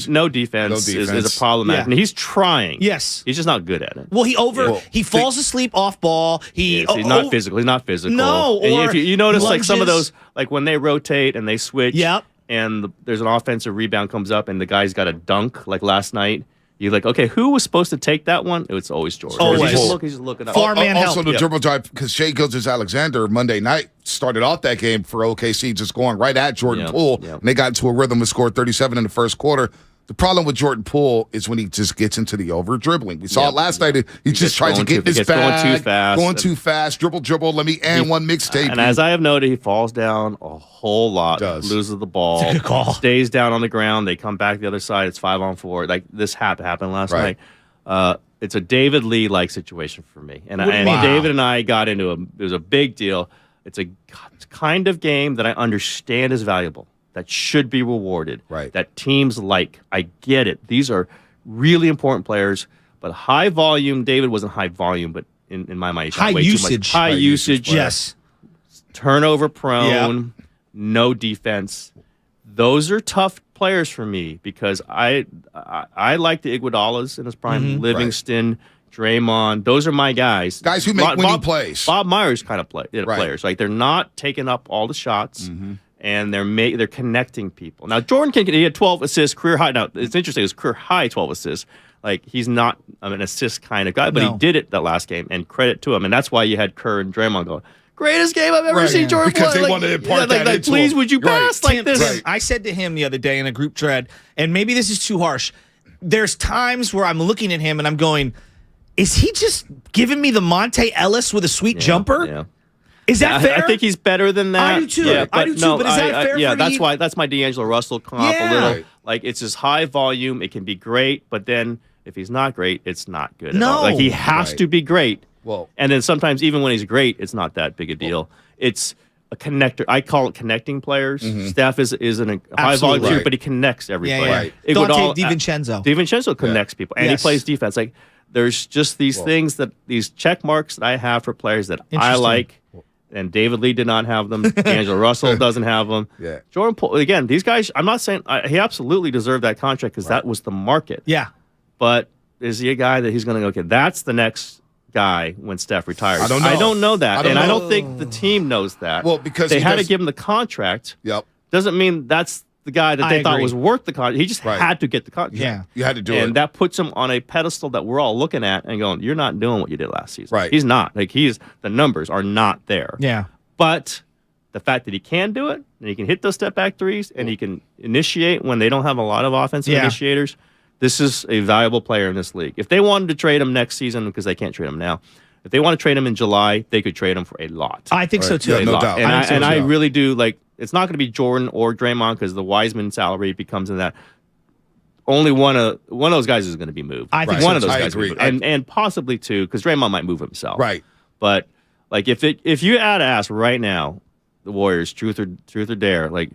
No defense is a problem. Yeah. And he's trying. Yes, he's just not good at it. Well, he falls asleep off ball. He's not physical. He's not physical. No, and or if you notice lunges. some of those, when they rotate and they switch. Yep. And there's an offensive rebound comes up, and the guy's got a dunk like last night. You're like, okay, who was supposed to take that one? It's always Jordan. Always. He's just looking up. Also, the dribble drive, because Shai Gilgeous-Alexander Monday night started off that game for OKC, just going right at Jordan Poole. And they got into a rhythm and scored 37 in the first quarter. The problem with Jordan Poole is when he just gets into the over-dribbling. We saw it last night. He just tries to get in his bag. Going too fast. Dribble. Let me end one mixtape. And as I have noted, he falls down a whole lot. Loses the ball. It's a good call. Stays down on the ground. They come back the other side. It's 5-on-4. Like this happened last night. It's a David Lee-like situation for me. And David and I got into it was a big deal. It's a kind of game that I understand is valuable. That should be rewarded. Right. That teams like. I get it. These are really important players, but high volume. David wasn't high volume, but in my mind, he shot way too much. High usage. Yes. Turnover prone. Yep. No defense. Those are tough players for me because I like the Iguodalas in his prime. Livingston, Draymond. Those are my guys. Guys who make winning plays. Bob Myers kind of players. Like they're not taking up all the shots. And they're connecting people. Now Jordan he had 12 assists, career high. Now it's interesting, his career high 12 assists. Like he's not an assist kind of guy, but he did it that last game, and credit to him. And that's why you had Kerr and Draymond going, greatest game I've ever seen Jordan play. Because they wanted to impart that into please, him. would you pass like this? Right. I said to him the other day in a group thread, and maybe this is too harsh. There's times where I'm looking at him and I'm going, is he just giving me the Monte Ellis with a sweet jumper? Yeah. Is that fair? I think he's better than that. I do too. Yeah, but is that fair? Yeah, for that's me? why. That's my D'Angelo Russell comp a little. Like it's his high volume. It can be great, but then if he's not great, it's not good. At all. Like he has to be great. Well, and then sometimes even when he's great, it's not that big a deal. It's a connector. I call it connecting players. Steph is in a high volume too, but he connects every player. Dante DiVincenzo. DiVincenzo connects people, and he plays defense. Like there's just these things these check marks that I have for players that I like. And David Lee did not have them. D'Angelo Russell doesn't have them. Yeah. Jordan Poole, again, these guys, I'm not saying he absolutely deserved that contract because that was the market. Yeah. But is he a guy that he's going to go, okay, that's the next guy when Steph retires? I don't know. I don't know that. I I don't think the team knows that. Well, because they had to give him the contract. Yep. Doesn't mean that's the guy that they thought was worth the contract. He just had to get the contract. Yeah. You had to do it. And that puts him on a pedestal that we're all looking at and going, you're not doing what you did last season. Right. He's not. The numbers are not there. Yeah. But the fact that he can do it, and he can hit those step back threes, and he can initiate when they don't have a lot of offensive initiators, this is a valuable player in this league. If they wanted to trade him next season, because they can't trade him now, if they want to trade him in July, they could trade him for a lot. I think so too. Yeah, no doubt. And I really do it's not going to be Jordan or Draymond because the Wiseman salary becomes in that. Only one of those guys is going to be moved. I think one so of those too. guys, I agree. and possibly two because Draymond might move himself. Right. But like if you had to ask right now, the Warriors, truth or dare, like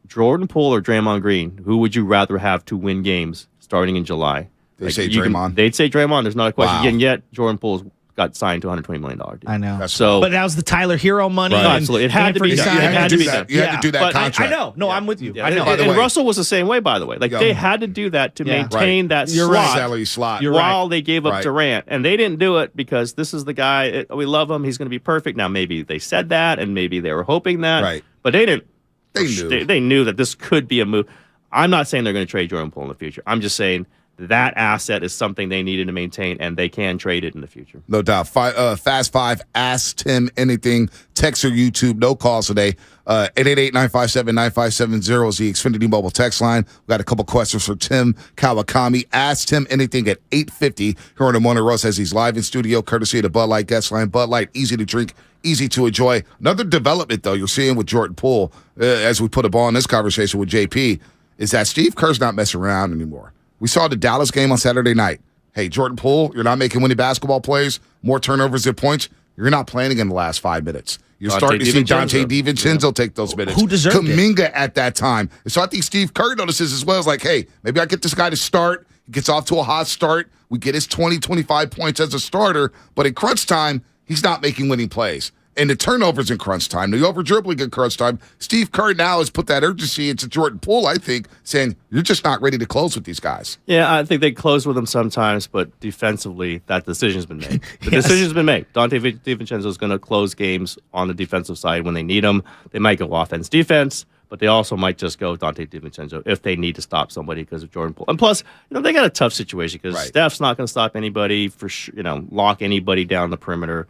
Jordan Poole or Draymond Green, who would you rather have to win games starting in July? They say Draymond. They'd say Draymond. There's not a question. Wow. And yet Jordan Poole's got signed to $120 million deal. I know. So, but that was the Tyler Hero money. Right. And Absolutely. It had to be Anthony done. signed. It had to be done. You had to do that But contract. I know. No, I'm with you. Yeah, I know. And Russell was the same way, by the way. Like they had to do that to maintain that slot. Salary slot. While they gave up Durant, and they didn't do it because this is the guy. We love him. He's going to be perfect. Now maybe they said that, and maybe they were hoping that. Right. But they didn't. They knew. They knew that this could be a move. I'm not saying they're going to trade Jordan Poole in the future. I'm just saying that asset is something they needed to maintain, and they can trade it in the future. No doubt. Fast Five, ask Tim anything. Text or YouTube, no calls today. 888-957-9570 is the Xfinity Mobile text line. We got a couple questions for Tim Kawakami. Ask Tim anything at 8:50 here on the Morning Roast as he's live in studio, courtesy of the Bud Light guest line. Bud Light, easy to drink, easy to enjoy. Another development, though, you're seeing with Jordan Poole, as we put a ball in this conversation with JP, is that Steve Kerr's not messing around anymore. We saw the Dallas game on Saturday night. Hey, Jordan Poole, you're not making winning basketball plays, more turnovers than points. You're not playing in the last 5 minutes. You're starting to see Dante DiVincenzo take those minutes. Who deserved Kuminga at that time. And so I think Steve Kerr notices as well. It's like, hey, maybe I get this guy to start. He gets off to a hot start. We get his 20, 25 points as a starter. But in crunch time, he's not making winning plays. And the turnovers in crunch time, the over-dribbling in crunch time, Steve Kerr now has put that urgency into Jordan Poole, I think, saying, you're just not ready to close with these guys. Yeah, I think they close with them sometimes, but defensively, that decision's been made. The decision's been made. Dante DiVincenzo is going to close games on the defensive side when they need them. They might go offense-defense, but they also might just go Dante DiVincenzo if they need to stop somebody because of Jordan Poole. And plus, they got a tough situation because Steph's not going to stop anybody, lock anybody down the perimeter.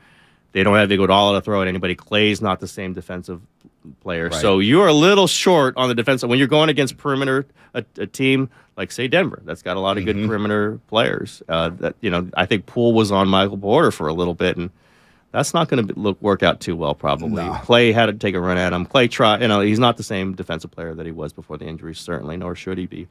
They don't have to go all out of throw at anybody. Clay's not the same defensive player. Right. So you're a little short on the defensive. When you're going against perimeter, a team like, say, Denver, that's got a lot of good perimeter players. I think Poole was on Michael Porter for a little bit, and that's not going to work out too well, probably. No. Clay had to take a run at him. Clay tried. He's not the same defensive player that he was before the injury, certainly, nor should he be.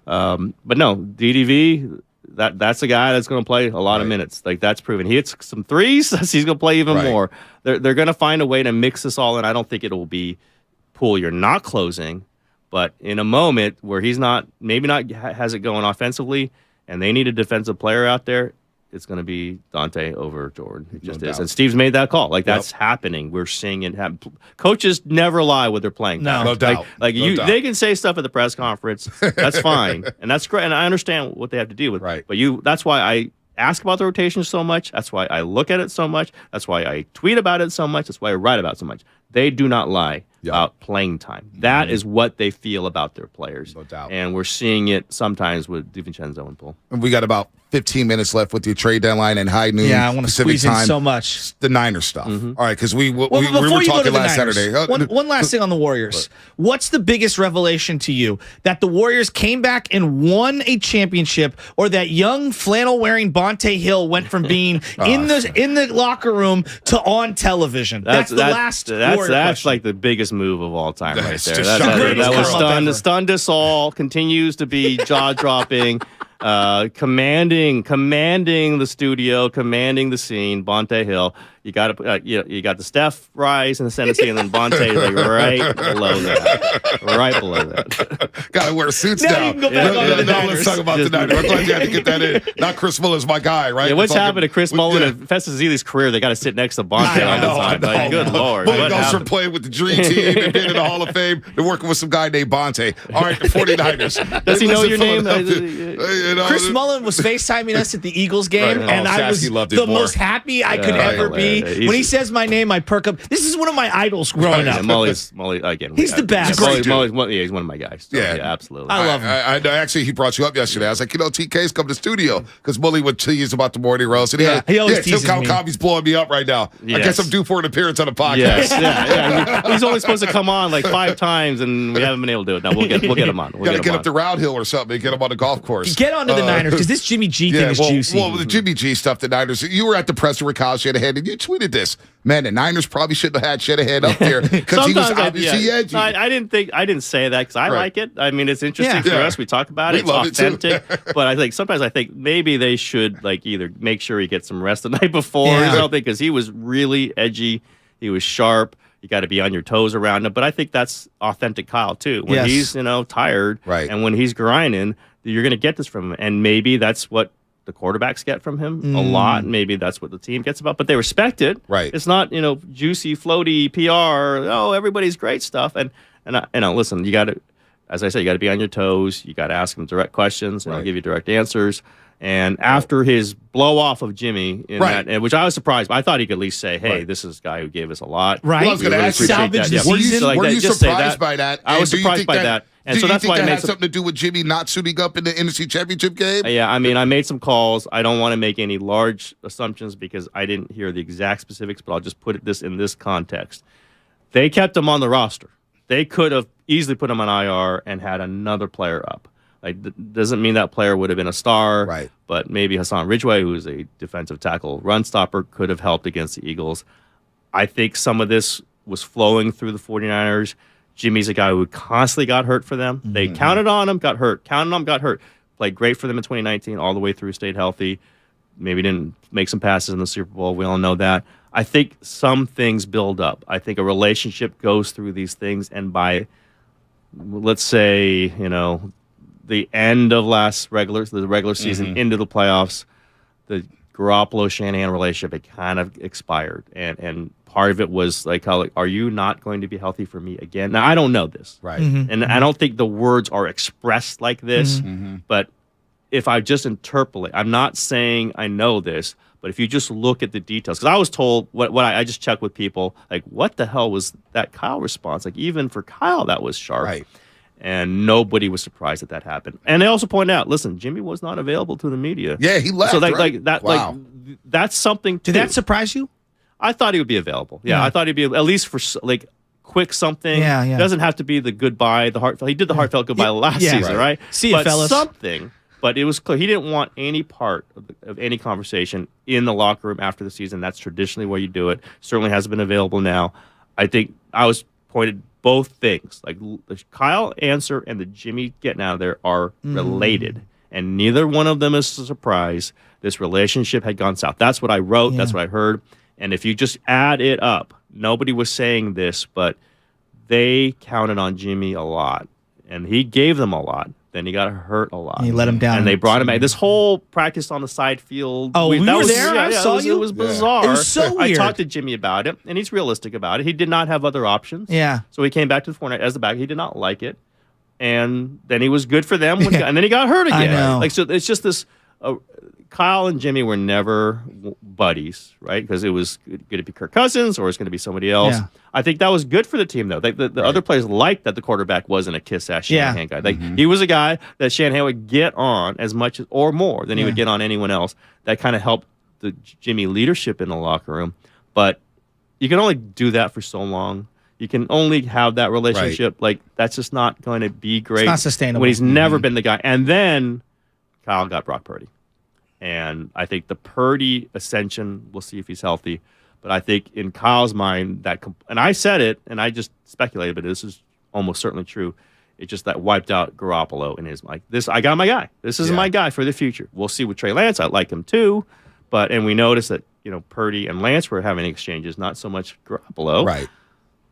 But no, DDV... That's a guy that's going to play a lot of minutes. Like, that's proven. He hits some threes, he's going to play even more. They're going to find a way to mix this all in. I don't think it will be Poole. You're not closing, but in a moment where he's not has it going offensively, and they need a defensive player out there, it's going to be Dante over Jordan. It just is. And Steve's made that call. Like, that's happening. We're seeing it happen. Coaches never lie when they're playing. No doubt. They can say stuff at the press conference. That's fine. And that's great. And I understand what they have to deal with. Right. But that's why I ask about the rotation so much. That's why I look at it so much. That's why I tweet about it so much. That's why I write about it so much. They do not lie about playing time. That is what they feel about their players. No doubt. And we're seeing it sometimes with DiVincenzo and Poole. And we got about 15 minutes left with your trade deadline and high noon. Yeah, I want to squeeze in so much. The Niners stuff. All right, because we were before you go to talking the last Niners, Saturday. One last thing on the Warriors. What's the biggest revelation to you? That the Warriors came back and won a championship, or that young flannel-wearing Bonte Hill went from being in the locker room to on television? That's like the biggest move of all time right there. just That was stunned us all. Continues to be jaw-dropping. Commanding the studio, commanding the scene. Bonte Hill, You got to you got the Steph rise in the ascendancy, and then Bonte like right below that, right below that. Got to wear suits now. You can go back on the let's talk about the Niners. I'm glad you had to get that in. Not Chris Mullen's my guy, right? Yeah, what's happened to Chris Mullen and Festus Ezeli's career? They got to sit next to Bonte all the time. Like, good Lord. Mullen goes from playing with the Dream Team and being in the Hall of Fame to working with some guy named Bonte. All right, the 49ers. Does he know your name? Chris Mullen was FaceTiming us at the Eagles game, and I was the most happy I could ever be. When he says my name, I perk up. This is one of my idols growing up. Mully again. He's the best. He's one of my guys. So, yeah, absolutely. I love him. I actually, he brought you up yesterday. I was like, TK's come to the studio because Mully would tease about the morning roast. And he always teases Tim me. Kawakabi's blowing me up right now. Yes. I guess I'm due for an appearance on the podcast. Yes, he's only supposed to come on like 5 times, and we haven't been able to do it. Now we'll get him on. You got to get up to Round Hill or something and get him on the golf course. Get onto the Niners because this Jimmy G thing is juicy. Well, the Jimmy G stuff, the Niners. You were at the presser with Kyle Shanahan, and you tweeted this. Man, the Niners probably shouldn't have had Shanahan up there because he was obviously edgy. I didn't say that because I like it. I mean, it's interesting for us. We talk about it. It's authentic. But I think maybe they should either make sure he gets some rest the night before or something because he was really edgy. He was sharp. You got to be on your toes around him. But I think that's authentic Kyle too. When he's tired and when he's grinding, you're going to get this from him. And maybe that's what the quarterbacks get from him a lot. Maybe that's what the team gets about, but they respect it. Right. It's not, juicy, floaty PR. Oh, everybody's great stuff. And listen, you got to, as I said, you got to be on your toes. You got to ask him direct questions and he'll give you direct answers. And after his blow off of Jimmy, which I was surprised, but I thought he could at least say, "Hey, this is a guy who gave us a lot." Right. Well, I was going to ask you, salvage the season. Were you surprised by that? I was surprised by that. And so that's why I made something to do with Jimmy not suiting up in the NFC Championship game. Yeah, I mean, I made some calls. I don't want to make any large assumptions because I didn't hear the exact specifics, but I'll just put this in this context. They kept him on the roster. They could have easily put him on IR and had another player up. Doesn't mean that player would have been a star, right? But maybe Hassan Ridgeway, who is a defensive tackle run stopper, could have helped against the Eagles. I think some of this was flowing through the 49ers. Jimmy's a guy who constantly got hurt for them. They counted on him, got hurt. Counted on him, got hurt. Played great for them in 2019, all the way through, stayed healthy. Maybe didn't make some passes in the Super Bowl. We all know that. I think some things build up. I think a relationship goes through these things, and by, let's say, the end of the regular season into the playoffs, the Garoppolo-Shanahan relationship, it kind of expired. And part of it was are you not going to be healthy for me again? Now, I don't know this. Right. And I don't think the words are expressed like this, but if I just interpolate, I'm not saying I know this, but if you just look at the details, because I was told, what I just checked with people, what the hell was that Kyle response? Even for Kyle, that was sharp. Right. And nobody was surprised that happened. And they also pointed out, listen, Jimmy was not available to the media. Yeah, he left. So that. Wow. That's something. Did that surprise you? I thought he would be available. Yeah, I thought he'd be at least for quick something. Yeah. It doesn't have to be the goodbye, the heartfelt. He did the heartfelt goodbye last season, right? See you, fellas. Something. But it was clear he didn't want any part of any conversation in the locker room after the season. That's traditionally where you do it. Certainly hasn't been available now. I think I was pointed both things. The Kyle answer and the Jimmy getting out of there are related. And neither one of them is a surprise. This relationship had gone south. That's what I wrote. That's what I heard. And if you just add it up, nobody was saying this, but they counted on Jimmy a lot. And he gave them a lot. Then he got hurt a lot. And he let him down. And they brought him back. This whole practice on the side field. Oh, we were there? I saw you? It was bizarre. It was so weird. I talked to Jimmy about it, and he's realistic about it. He did not have other options. Yeah. So he came back to the Fournette as the back. He did not like it. And then he was good for them. And then he got hurt again. I know. So it's just this... Kyle and Jimmy were never buddies, right? Because it was going to be Kirk Cousins or it's going to be somebody else. Yeah. I think that was good for the team, though. The other players liked that the quarterback wasn't a kiss-ass Shanahan guy. He was a guy that Shanahan would get on as much or more than he would get on anyone else. That kind of helped the Jimmy leadership in the locker room. But you can only do that for so long. You can only have that relationship. That's just not going to be great. It's not sustainable. When he's never been the guy. And then Kyle got Brock Purdy. And I think the Purdy ascension, we'll see if he's healthy. But I think in Kyle's mind, and I said it, and I just speculated, but this is almost certainly true. It just that wiped out Garoppolo in his mind. I got my guy. This is my guy for the future. We'll see with Trey Lance. I like him too. And we noticed that, Purdy and Lance were having exchanges, not so much Garoppolo. Right.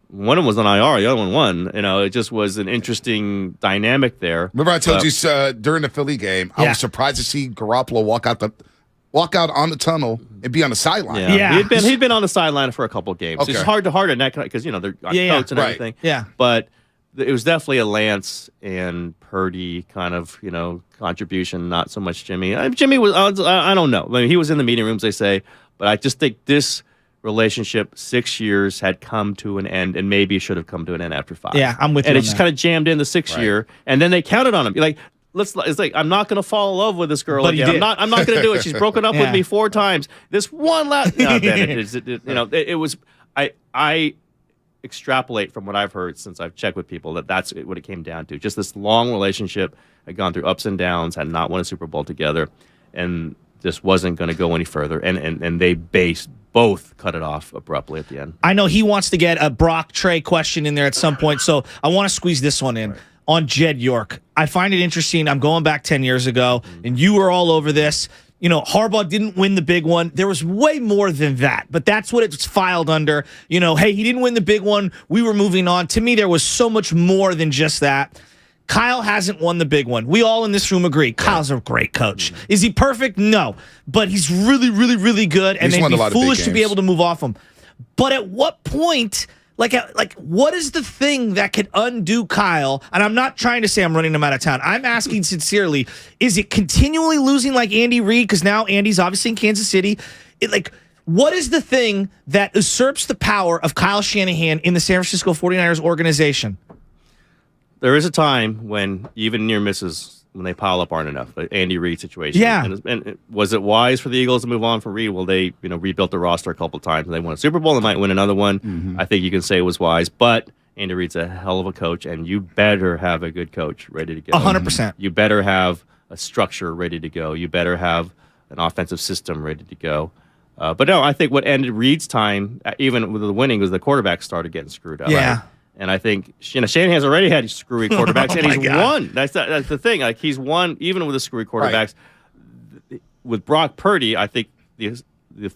One of them was on IR, the other one won. It just was an interesting dynamic there. Remember I told you during the Philly game, I was surprised to see Garoppolo walk out on the tunnel and be on the sideline. Yeah. He'd been on the sideline for a couple of games. Okay. It's hard to neck because they're on coats and everything. Yeah. But it was definitely a Lance and Purdy kind of contribution, not so much Jimmy. Jimmy was I don't know. I mean, he was in the meeting rooms, they say, but I just think this relationship 6 years had come to an end, and maybe should have come to an end after 5. Yeah, I'm with you. And on it just that. kind of jammed in the 6th year, and then they counted on him. Like, it's like, I'm not going to fall in love with this girl But he again. did. I'm not going to do it. She's broken up with me 4 times. This one last, it was. I extrapolate from what I've heard since I've checked with people that's what it came down to. Just this long relationship had gone through ups and downs, had not won a Super Bowl together, and this wasn't going to go any further. And they both cut it off abruptly at the end. I know he wants to get a Brock Trey question in there at some point, so I want to squeeze this one in. On Jed York, I find it interesting. I'm going back 10 years ago, and you were all over this. Harbaugh didn't win the big one. There was way more than that, but that's what it's filed under. Hey, he didn't win the big one. We were moving on. To me, there was so much more than just that. Kyle hasn't won the big one. We all in this room agree. Kyle's a great coach. Is he perfect? No. But he's really, really, really good, and they'd be foolish to be able to move off him. But at what point... Like, what is the thing that could undo Kyle? And I'm not trying to say I'm running him out of town. I'm asking sincerely, is it continually losing like Andy Reid? Because now Andy's obviously in Kansas City. What is the thing that usurps the power of Kyle Shanahan in the San Francisco 49ers organization? There is a time when even near misses, when they pile up, aren't enough. The Andy Reid situation. Yeah. And was it wise for the Eagles to move on from Reid? Well, they rebuilt the roster a couple of times, and they won a Super Bowl. They might win another one. Mm-hmm. I think you can say it was wise, but Andy Reid's a hell of a coach, and you better have a good coach ready to go. 100%. You better have a structure ready to go. You better have an offensive system ready to go. But no, I think what ended Reid's time, even with the winning, was the quarterbacks started getting screwed up. Yeah. And I think Shanahan's already had screwy quarterbacks, and he's won. That's the thing. Like, he's won even with the screwy quarterbacks. Right. With Brock Purdy, I think the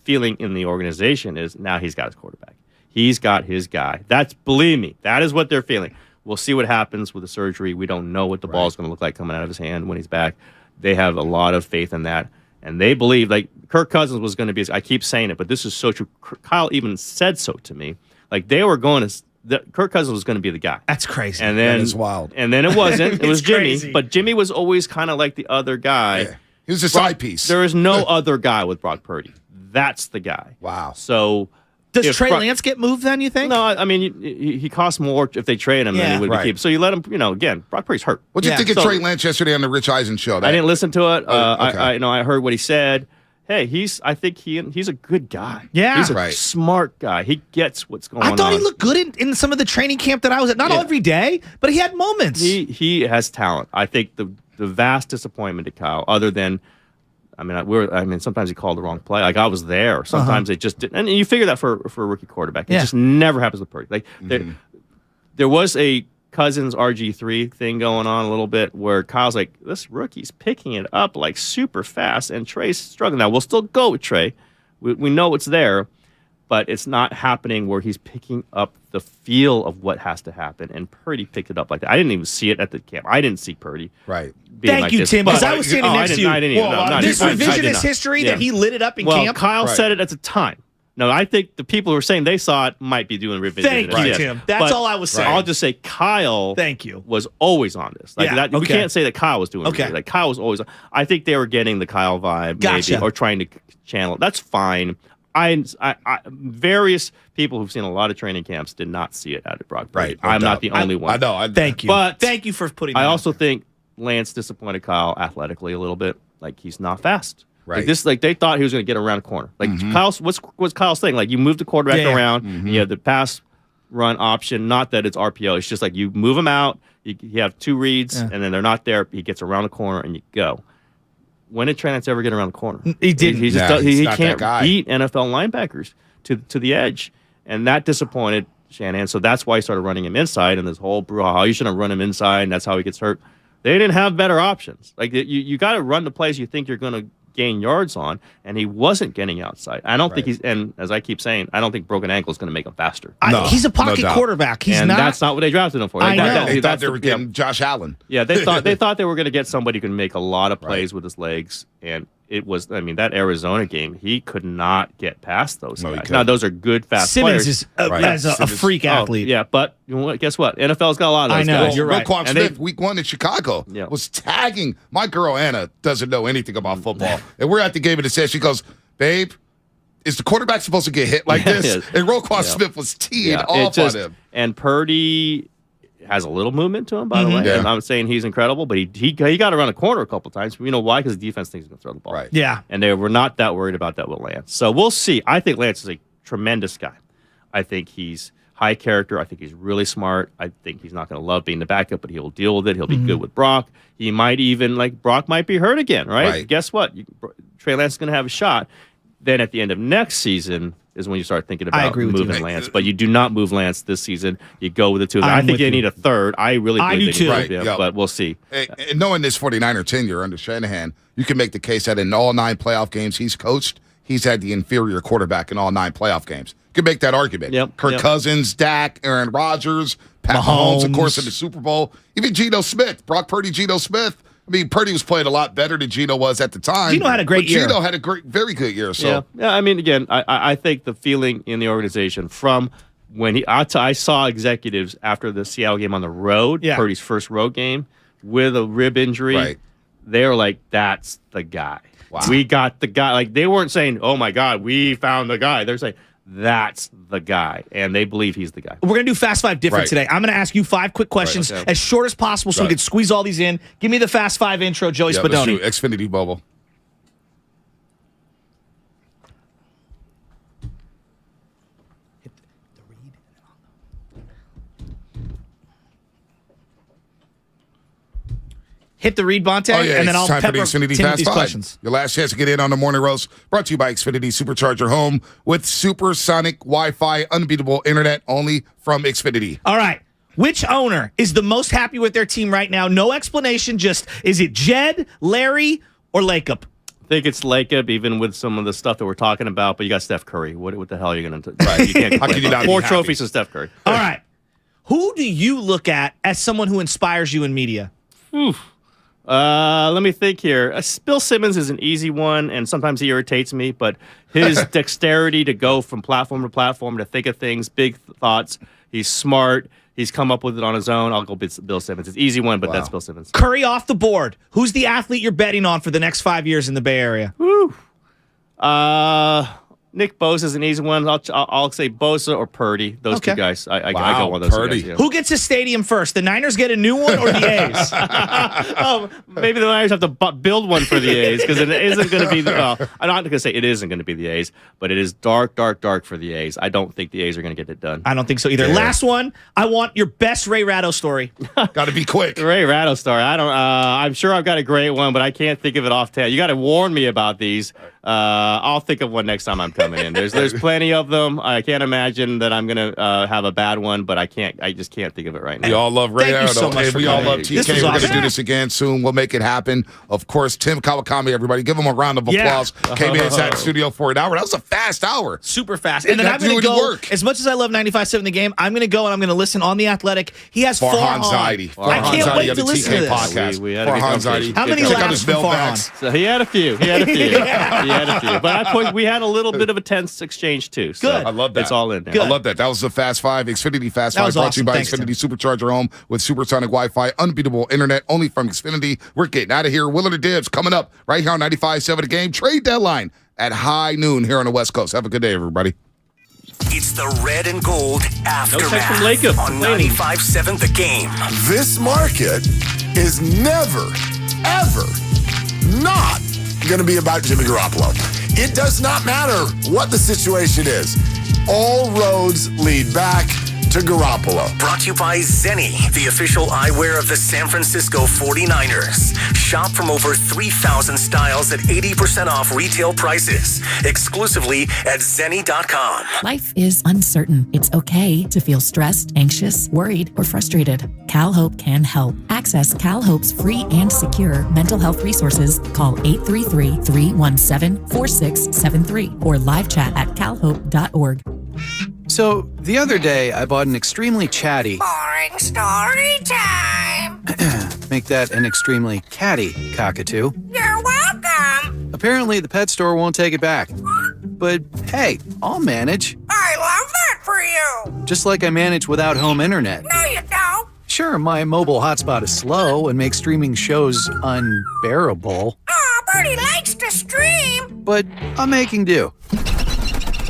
feeling in the organization is now he's got his quarterback. He's got his guy. Believe me, that is what they're feeling. We'll see what happens with the surgery. We don't know what the ball is going to look like coming out of his hand when he's back. They have a lot of faith in that. And they believe, like, Kirk Cousins was going to be, I keep saying it, but this is so true. Kyle even said so to me. Like, they were going to, Kirk Cousins was going to be the guy. That's crazy. And then, that is wild. And then it wasn't. It was Jimmy. Crazy. But Jimmy was always kind of like the other guy. Yeah. He was a side piece. There is no other guy with Brock Purdy. That's the guy. Wow. So does Trey Lance get moved then, you think? No, I mean, he costs more if they trade him than he would be keep. So you let him, again, Brock Purdy's hurt. What'd you think of Trey Lance yesterday on the Rich Eisen show? I didn't listen to it. Okay. I heard what he said. Hey, I think he's a good guy. Yeah. He's a smart guy. He gets what's going on. I thought he looked good in some of the training camp that I was at. Not every day, but he had moments. He has talent. I think the vast disappointment to Kyle, other than, sometimes he called the wrong play. Like, I was there. Sometimes it just didn't. And you figure that for a rookie quarterback. It just never happens with Purdy. Like, there was a Cousins RG3 thing going on a little bit where Kyle's like, this rookie's picking it up like super fast, and Trey's struggling. Now, we'll still go with Trey. We know it's there, but it's not happening where he's picking up the feel of what has to happen, and Purdy picked it up like that. I didn't even see it at the camp. I didn't see Purdy. Right. Thank you, Tim, because I was standing next to you. This revisionist history that he lit it up in camp? Kyle said it at the time. No, I think the people who are saying they saw it might be doing revision. Thank you, Tim. That's all I was saying. I'll just say Kyle was always on this. Like that, we can't say that Kyle was doing revision. Like, Kyle was always on. I think they were getting the Kyle vibe, maybe, or trying to channel it. That's fine. Various people who've seen a lot of training camps did not see it out of Brock Purdy. I'm not the only one. I know. Thank you. But thank you for putting that I also think Lance disappointed Kyle athletically a little bit. Like, he's not fast. Right. Like they thought he was going to get around a corner. Like, Kyle's, what's Kyle's thing? Like, you move the quarterback around, you have the pass run option. Not that it's RPO. It's just like you move him out, you have two reads, and then they're not there. He gets around the corner, and you go. When did Trey Lance ever get around the corner? He didn't. He can't beat NFL linebackers to the edge, and that disappointed Shanahan. So that's why he started running him inside, and this whole brouhaha. You shouldn't run him inside, and that's how he gets hurt. They didn't have better options. Like, you got to run the plays you think you're going to gain yards on, and he wasn't getting outside. I don't think he's, and as I keep saying, I don't think broken ankle is going to make him faster. He's a pocket quarterback. He's and not. That's not what they drafted him for. I know. They thought they were getting Josh Allen. Yeah, they thought they were going to get somebody who can make a lot of plays with his legs, and it was. I mean, that Arizona game, he could not get past those guys. Now, those are good, fast Simmons players. is a freak athlete. Yeah, but you know what? Guess what? NFL's got a lot of those guys. You're right. Roquan Smith, week 1 in Chicago, was tagging. My girl Anna doesn't know anything about football, and we're at the game, and it says, she goes, "Babe, is the quarterback supposed to get hit like this?" And Roquan Smith was teeing off on him. And Purdy has a little movement to him, by the way. And I'm saying he's incredible, but he got to run a corner a couple times. You know why? Because the defense thinks he's going to throw the ball. Right. Yeah. And they were not that worried about that with Lance. So we'll see. I think Lance is a tremendous guy. I think he's high character. I think he's really smart. I think he's not going to love being the backup, but he'll deal with it. He'll be good with Brock. He might even, Brock might be hurt again, right? Guess what? Trey Lance is going to have a shot. Then at the end of next season is when you start thinking about moving Lance. But you do not move Lance this season. You go with the two. I think they need a third. I really believe they need him, but we'll see. And knowing this 49er tenure under Shanahan, you can make the case that in all 9 playoff games he's coached, he's had the inferior quarterback in all 9 playoff games. You can make that argument. Kirk Cousins, Dak, Aaron Rodgers, Pat Mahomes, of course, in the Super Bowl. Even Geno Smith, Brock Purdy, Geno Smith. I mean, Purdy was playing a lot better than Geno was at the time. Geno had a great year. Geno had a very good year. So yeah. I mean, again, I think the feeling in the organization from when I saw executives after the Seattle game on the road, Purdy's first road game with a rib injury, they were like, "That's the guy. Wow. We got the guy." Like they weren't saying, "Oh my God, we found the guy." They're saying, "That's the guy," and they believe he's the guy. We're going to do Fast 5 different today. I'm going to ask you 5 quick questions as short as possible so we can squeeze all these in. Give me the Fast 5 intro, Joey Spadoni. Let's do Xfinity bubble. Hit the read, Bonte, and then I'll pepper Xfinity Fast 5 questions. Your last chance to get in on the Morning Roast. Brought to you by Xfinity Supercharger Home with supersonic Wi-Fi, unbeatable internet only from Xfinity. All right. Which owner is the most happy with their team right now? No explanation. Just is it Jed, Larry, or Lacob? I think it's Lacob, even with some of the stuff that we're talking about. But you got Steph Curry. What the hell are you going to do? Right. You can't. How can you not 4 trophies to Steph Curry? All right. Who do you look at as someone who inspires you in media? Let me think here. Bill Simmons is an easy one, and sometimes he irritates me, but his dexterity to go from platform to platform to think of things, big thoughts. He's smart. He's come up with it on his own. I'll go Bill Simmons. It's an easy one, but that's Bill Simmons. Curry off the board. Who's the athlete you're betting on for the next 5 years in the Bay Area? Nick Bosa is an easy one. I'll say Bosa or Purdy. Those two guys. I go one of those Purdy. guys. Yeah. Who gets a stadium first? The Niners get a new one or the A's? Maybe the Niners have to build one for the A's because it isn't going to be. I'm not going to say it isn't going to be the A's, but it is dark for the A's. I don't think the A's are going to get it done. I don't think so either. Yeah. Last one. I want your best Ray Ratto story. Got to be quick. Ray Ratto story. I don't. I'm sure I've got a great one, but I can't think of it offhand. You got to warn me about these. I'll think of one next time I'm coming in. There's plenty of them. I can't imagine that I'm gonna have a bad one, but I just can't think of it right now. We all love Ray Ratto. So much we all love TK. We're gonna do this again soon. We'll make it happen. Of course, Tim Kawakami, everybody, give him a round of applause. Came inside the studio for an hour. That was a fast hour. Super fast. And then I'm gonna go. As much as I love 95.7 The Game, I'm gonna go and I'm gonna listen on The Athletic. He has Farhan Zaidi. I can't wait to listen to this. Farhan Zaidi. How many laughs from Farhan? So he had a few. He had a few. But we had a little bit of a tense exchange too. So good. I love that. It's all in there. Good. I love that. That was the Fast 5, Xfinity Fast 5, brought to you by Xfinity Supercharger Home with supersonic Wi-Fi, unbeatable internet only from Xfinity. We're getting out of here. Willard or Dibs coming up right here on 95.7 The Game. Trade deadline at high noon here on the West Coast. Have a good day, everybody. It's the Red and Gold Aftermath on 95.7 The Game. This market is never, ever not going to be about Jimmy Garoppolo. It does not matter what the situation is. All roads lead back to Garoppolo. Brought to you by Zenni, the official eyewear of the San Francisco 49ers. Shop from over 3,000 styles at 80% off retail prices. Exclusively at Zenni.com. Life is uncertain. It's okay to feel stressed, anxious, worried, or frustrated. CalHope can help. Access CalHope's free and secure mental health resources. Call 833-317-4673 or live chat at calhope.org. So, the other day, I bought an extremely chatty... Boring story time! Make that an extremely catty cockatoo. You're welcome! Apparently, the pet store won't take it back. But, hey, I'll manage. I love that for you! Just like I manage without home internet. No, you don't! Sure, my mobile hotspot is slow and makes streaming shows unbearable. Aw, Bertie likes to stream! But I'm making do.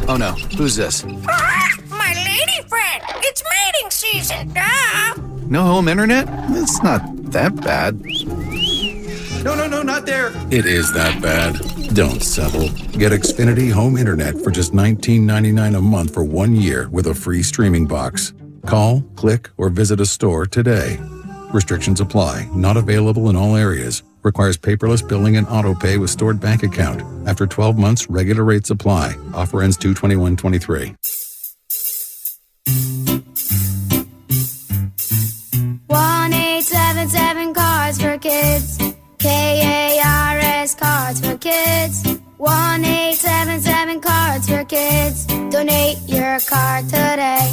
Oh no, who's this? My lady friend! It's mating season, duh! No home internet? It's not that bad. No, not there. It is that bad. Don't settle. Get Xfinity Home Internet for just $19.99 a month for 1 year with a free streaming box. Call, click, or visit a store today. Restrictions apply. Not available in all areas. Requires paperless billing and auto pay with stored bank account. After 12 months, regular rates apply. Offer ends 2/21/23. 1877 Cars for Kids. KARS Cards for Kids. 1877 Cards for Kids. Donate your card today.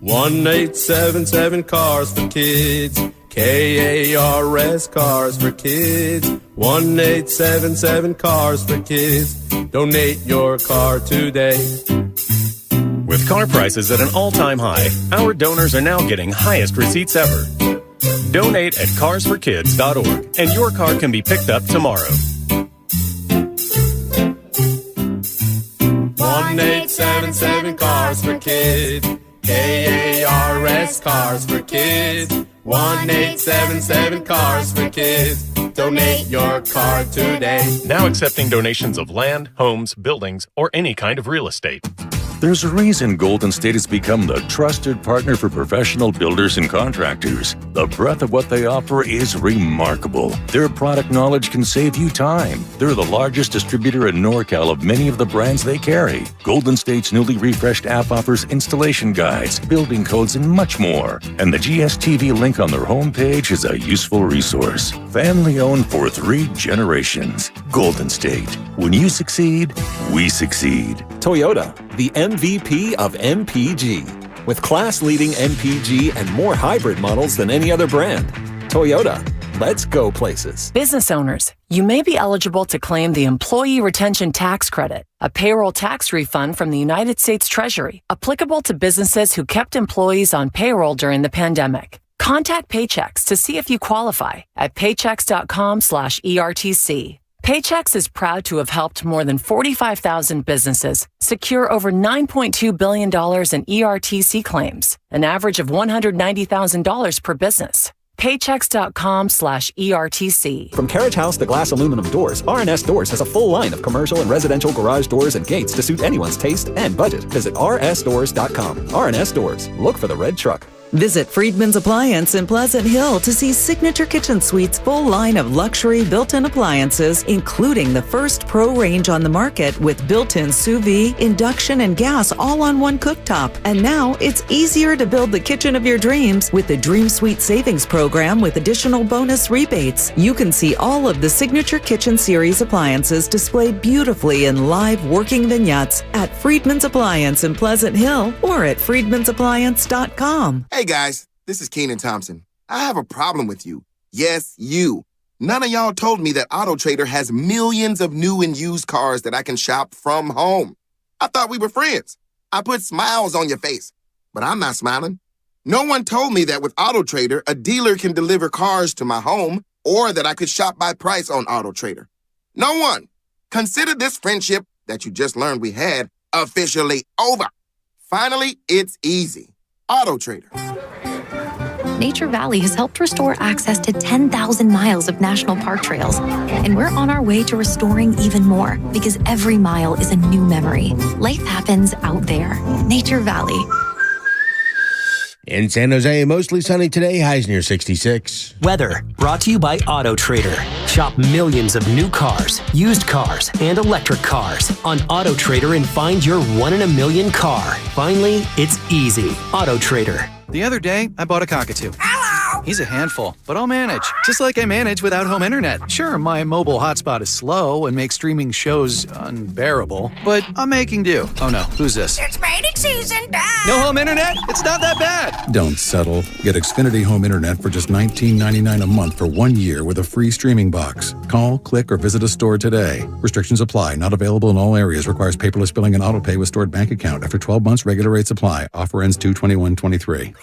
1877 Cars for Kids. KARS Cars for Kids. 1877 Cars for Kids. Donate your car today. With car prices at an all-time high, our donors are now getting highest receipts ever. Donate at carsforkids.org and your car can be picked up tomorrow. 1877 Cars for Kids. KARS Cars for Kids. 1877 Cars for Kids. Donate your car today. Now accepting donations of land, homes, buildings, or any kind of real estate. There's a reason Golden State has become the trusted partner for professional builders and contractors. The breadth of what they offer is remarkable. Their product knowledge can save you time. They're the largest distributor in NorCal of many of the brands they carry. Golden State's newly refreshed app offers installation guides, building codes, and much more. And the GSTV link on their homepage is a useful resource. Family owned for 3 generations. Golden State. When you succeed, we succeed. Toyota, the MVP of MPG. With class-leading MPG and more hybrid models than any other brand. Toyota, let's go places. Business owners, you may be eligible to claim the Employee Retention Tax Credit, a payroll tax refund from the United States Treasury, applicable to businesses who kept employees on payroll during the pandemic. Contact Paychex to see if you qualify at paychex.com/ERTC. Paychex is proud to have helped more than 45,000 businesses secure over $9.2 billion in ERTC claims, an average of $190,000 per business. Paychex.com/ERTC. From Carriage House to glass aluminum doors, R&S Doors has a full line of commercial and residential garage doors and gates to suit anyone's taste and budget. Visit rsdoors.com. R&S Doors. Look for the red truck. Visit Friedman's Appliance in Pleasant Hill to see Signature Kitchen Suite's full line of luxury built-in appliances, including the first Pro range on the market with built-in sous vide, induction, and gas all on one cooktop. And now it's easier to build the kitchen of your dreams with the Dream Suite Savings Program with additional bonus rebates. You can see all of the Signature Kitchen Series appliances displayed beautifully in live working vignettes at Friedman's Appliance in Pleasant Hill or at friedmansappliance.com. Hey guys, this is Keenan Thompson. I have a problem with you. Yes, you. None of y'all told me that AutoTrader has millions of new and used cars that I can shop from home. I thought we were friends. I put smiles on your face, but I'm not smiling. No one told me that with AutoTrader, a dealer can deliver cars to my home or that I could shop by price on AutoTrader. No one. Consider this friendship that you just learned we had officially over. Finally, it's easy. AutoTrader. Nature Valley has helped restore access to 10,000 miles of national park trails. And we're on our way to restoring even more because every mile is a new memory. Life happens out there. Nature Valley. In San Jose, mostly sunny today, highs near 66. Weather brought to you by Auto Trader. Shop millions of new cars, used cars, and electric cars on Auto Trader and find your 1 in a million car. Finally, it's easy. Auto Trader. The other day, I bought a cockatoo. He's a handful, but I'll manage. Just like I manage without home internet. Sure, my mobile hotspot is slow and makes streaming shows unbearable, but I'm making do. Oh no, who's this? It's mating season. No home internet? It's not that bad. Don't settle. Get Xfinity Home Internet for just $19.99 a month for 1 year with a free streaming box. Call, click, or visit a store today. Restrictions apply. Not available in all areas. Requires paperless billing and auto pay with stored bank account. After 12 months, regular rates apply. Offer ends 2/21/23.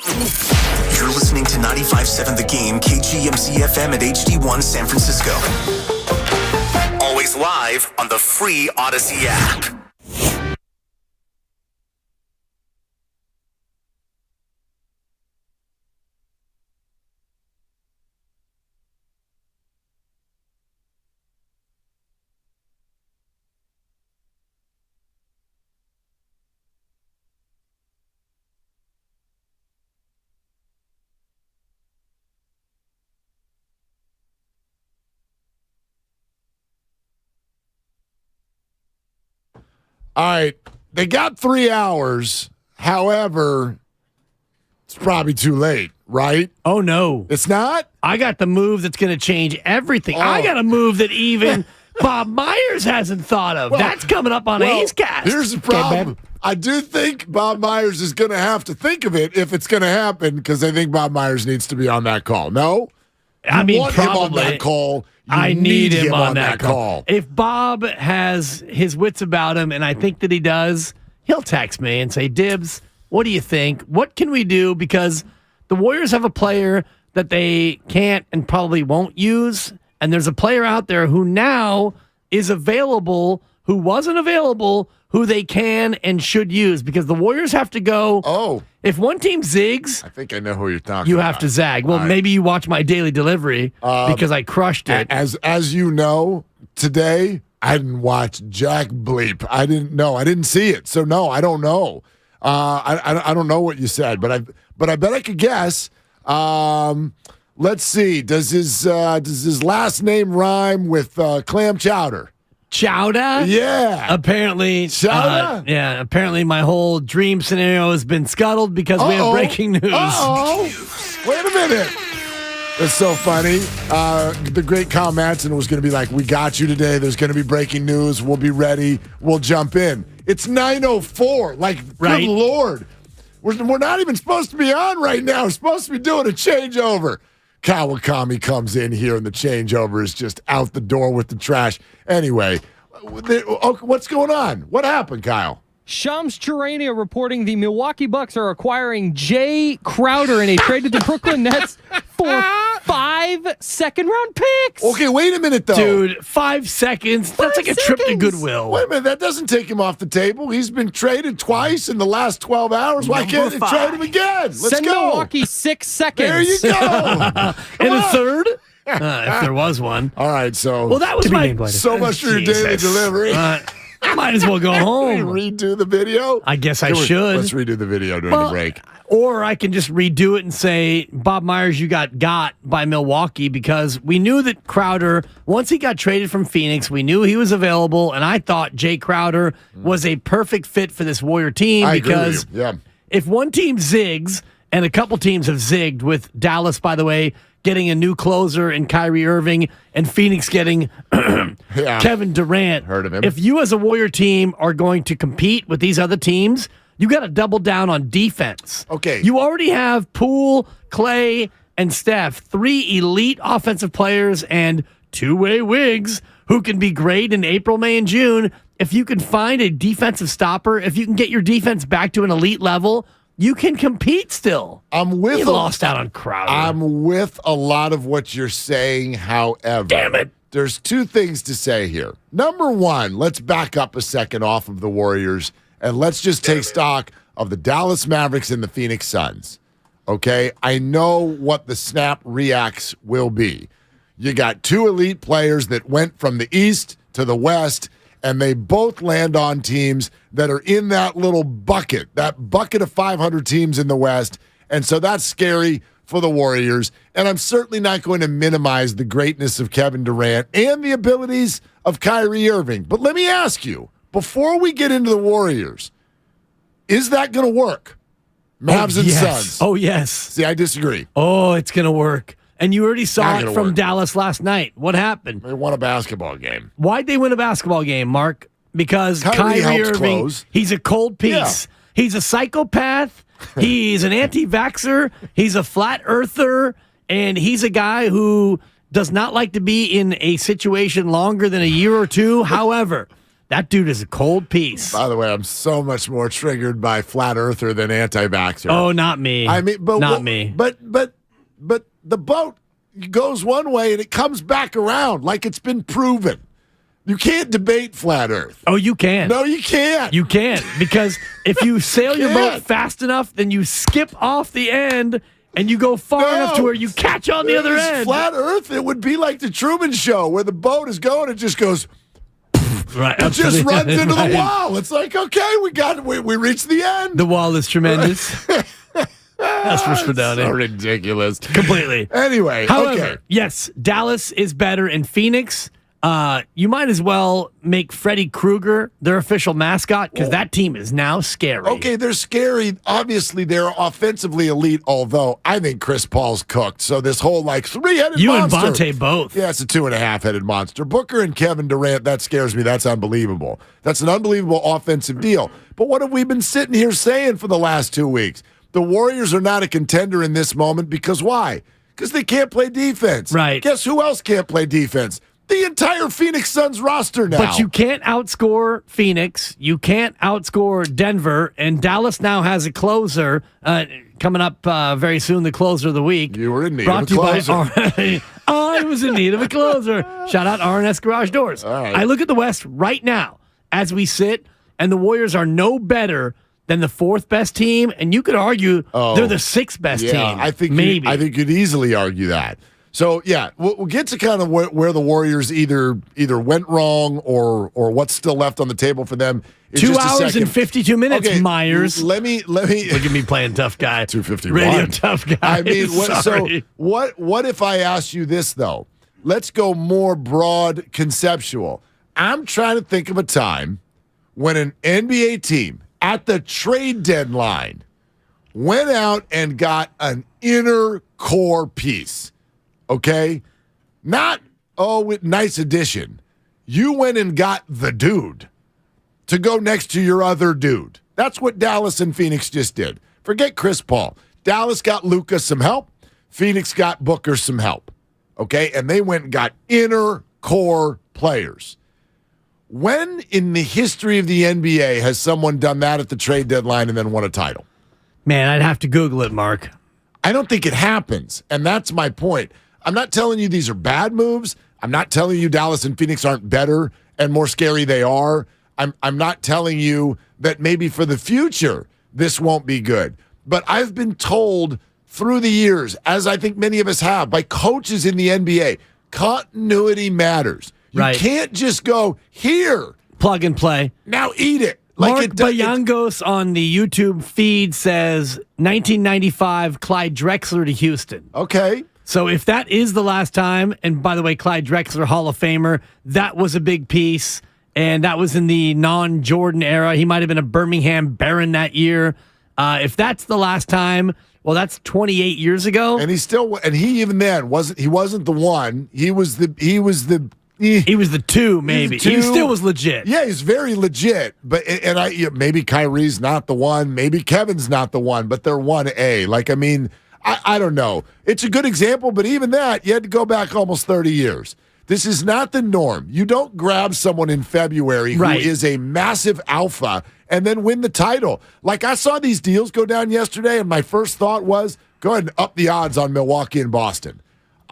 You're listening to 95.7 The Game, KGMC FM at HD1 San Francisco. Always live on the free Odyssey app. All right, they got 3 hours. However, it's probably too late, right? Oh, no. It's not? I got the move that's going to change everything. I got a move that even Bob Myers hasn't thought of. That's coming up on A's Cast. Here's the problem. I do think Bob Myers is going to have to think of it if it's going to happen, because I think Bob Myers needs to be on that call. No? I mean, want probably. him on that call. I need him on that call. If Bob has his wits about him, and I think that he does, he'll text me and say, Dibs, what do you think? What can we do? Because the Warriors have a player that they can't and probably won't use, and there's a player out there who now is available, who wasn't available, who they can and should use, because the Warriors have to go. Oh. If one team zigs, I think I know who you're talking you about. have to zag. Well, maybe you watch my daily delivery because I crushed it. As you know, today I didn't watch Jack Bleep. I didn't know. I didn't see it. So no, I don't know. I don't know what you said, but I bet I could guess. Let's see. Does his last name rhyme with clam chowder? Chowder? Yeah. Apparently. Chowder? Yeah. Apparently, my whole dream scenario has been scuttled because we have breaking news. Wait a minute. That's so funny. The great Kyle Madsen was going to be like, we got you today. There's going to be breaking news. We'll be ready. We'll jump in. It's 9:04. Like, right. Good Lord. We're not even supposed to be on right now. We're supposed to be doing a changeover. Kawakami comes in here, and the changeover is just out the door with the trash. Anyway, what's going on? What happened, Kyle? Shams Charania reporting the Milwaukee Bucks are acquiring Jay Crowder in a trade to the Brooklyn Nets for 5 second-round picks. Okay, wait a minute, though. Dude, 5 seconds. That's like a trip to Goodwill. Wait a minute. That doesn't take him off the table. He's been traded twice in the last 12 hours. Why can't they trade him again? Let's Send go. Milwaukee 6 seconds. There you go. And a third? If there was one. All right, so. Well, that was so much for your daily delivery. I might as well go home. Redo the video? I guess I should. Let's redo the video during the break. Or I can just redo it and say, Bob Myers, you got by Milwaukee, because we knew that Crowder, once he got traded from Phoenix, we knew he was available, and I thought Jay Crowder was a perfect fit for this Warrior team, because if one team zigs, and a couple teams have zigged with Dallas, by the way, getting a new closer in Kyrie Irving, and Phoenix getting Kevin Durant. Heard of him. If you as a Warrior team are going to compete with these other teams, you got to double down on defense. Okay. You already have Poole, Clay, and Steph, 3 elite offensive players and two-way wigs who can be great in April, May, and June. If you can find a defensive stopper, if you can get your defense back to an elite level, you can compete still. You lost out on Crowder. I'm with a lot of what you're saying. However, damn it, there's 2 things to say here. Number one, let's back up a second off of the Warriors, and let's just take stock of the Dallas Mavericks and the Phoenix Suns. Okay? I know what the snap reacts will be. You got 2 elite players that went from the East to the West, and they both land on teams that are in that little bucket, that bucket of 500 teams in the West, And so that's scary for the Warriors. And I'm certainly not going to minimize the greatness of Kevin Durant and the abilities of Kyrie Irving. But let me ask you, before we get into the Warriors, is that going to work? Mavs and Suns. Oh, yes. See, I disagree. Oh, it's going to work. And you already saw it from Dallas last night. What happened? They won a basketball game. Why'd they win a basketball game, Mark? Because Kyrie Irving, close. He's a cold piece. Yeah. He's a psychopath. He's an anti-vaxxer. He's a flat earther. And he's a guy who does not like to be in a situation longer than a year or two. However, that dude is a cold piece. By the way, I'm so much more triggered by flat earther than anti-vaxxer. Oh, not me. I mean, but not me. But the boat goes one way and it comes back around like it's been proven. You can't debate flat Earth. Oh, you can. No, you can't. You can't, because if you sail your boat fast enough, then you skip off the end and you go far enough to where you catch on the other end. Flat Earth, it would be like the Truman Show where the boat is going, it just goes. Right, it just runs into the wall. It's like, okay, we reached the end. The wall is tremendous. That's for down so ridiculous. Completely. Anyway, however, yes, Dallas is better, and Phoenix, you might as well make Freddy Krueger their official mascot, because that team is now scary. Okay, they're scary. Obviously, they're offensively elite, although I think Chris Paul's cooked. So this whole, three-headed you monster. You and Vontae both. Yeah, it's a 2.5-headed monster. Booker and Kevin Durant, that scares me. That's unbelievable. That's an unbelievable offensive deal. But what have we been sitting here saying for the last 2 weeks? The Warriors are not a contender in this moment because why? Because they can't play defense. Right. Guess who else can't play defense? The entire Phoenix Suns roster now. But you can't outscore Phoenix. You can't outscore Denver. And Dallas now has a closer coming up very soon, the closer of the week. You were in need of a closer. I was in need of a closer. Shout out R&S Garage Doors. All right. I look at the West right now as we sit, and the Warriors are no better than the fourth best team, and you could argue they're the sixth best team. I think maybe. I think you'd easily argue that. So yeah, we'll get to kind of where the Warriors either went wrong or what's still left on the table for them. In 2 just a hours second. and 52 minutes, okay, Myers. Let me look at me playing tough guy. 251. Radio tough guy. I mean, Sorry. what if I asked you this though? Let's go more broad conceptual. I'm trying to think of a time when an NBA team at the trade deadline went out and got an inner core piece. Okay? Not, nice addition. You went and got the dude to go next to your other dude. That's what Dallas and Phoenix just did. Forget Chris Paul. Dallas got Luka some help. Phoenix got Booker some help. Okay? And they went and got inner core players. When in the history of the NBA has someone done that at the trade deadline and then won a title? Man, I'd have to Google it, Mark. I don't think it happens, and that's my point. I'm not telling you these are bad moves. I'm not telling you Dallas and Phoenix aren't better and more scary they are. I'm not telling you that maybe for the future this won't be good. But I've been told through the years, as I think many of us have, by coaches in the NBA, continuity matters. You can't just go, here. Plug and play. Now eat it. Mark Bayangos on the YouTube feed says 1995 Clyde Drexler to Houston. Okay. So if that is the last time, and by the way, Clyde Drexler, Hall of Famer, that was a big piece, and that was in the non-Jordan era. He might have been a Birmingham Baron that year. If that's the last time, well, that's 28 years ago. And he even then wasn't the one. He was the two, maybe. He still was legit. Yeah, he's very legit. But maybe Kyrie's not the one. Maybe Kevin's not the one. But they're 1A. I don't know. It's a good example, but even that, you had to go back almost 30 years. This is not the norm. You don't grab someone in February who is a massive alpha and then win the title. Like, I saw these deals go down yesterday, and my first thought was, go ahead and up the odds on Milwaukee and Boston.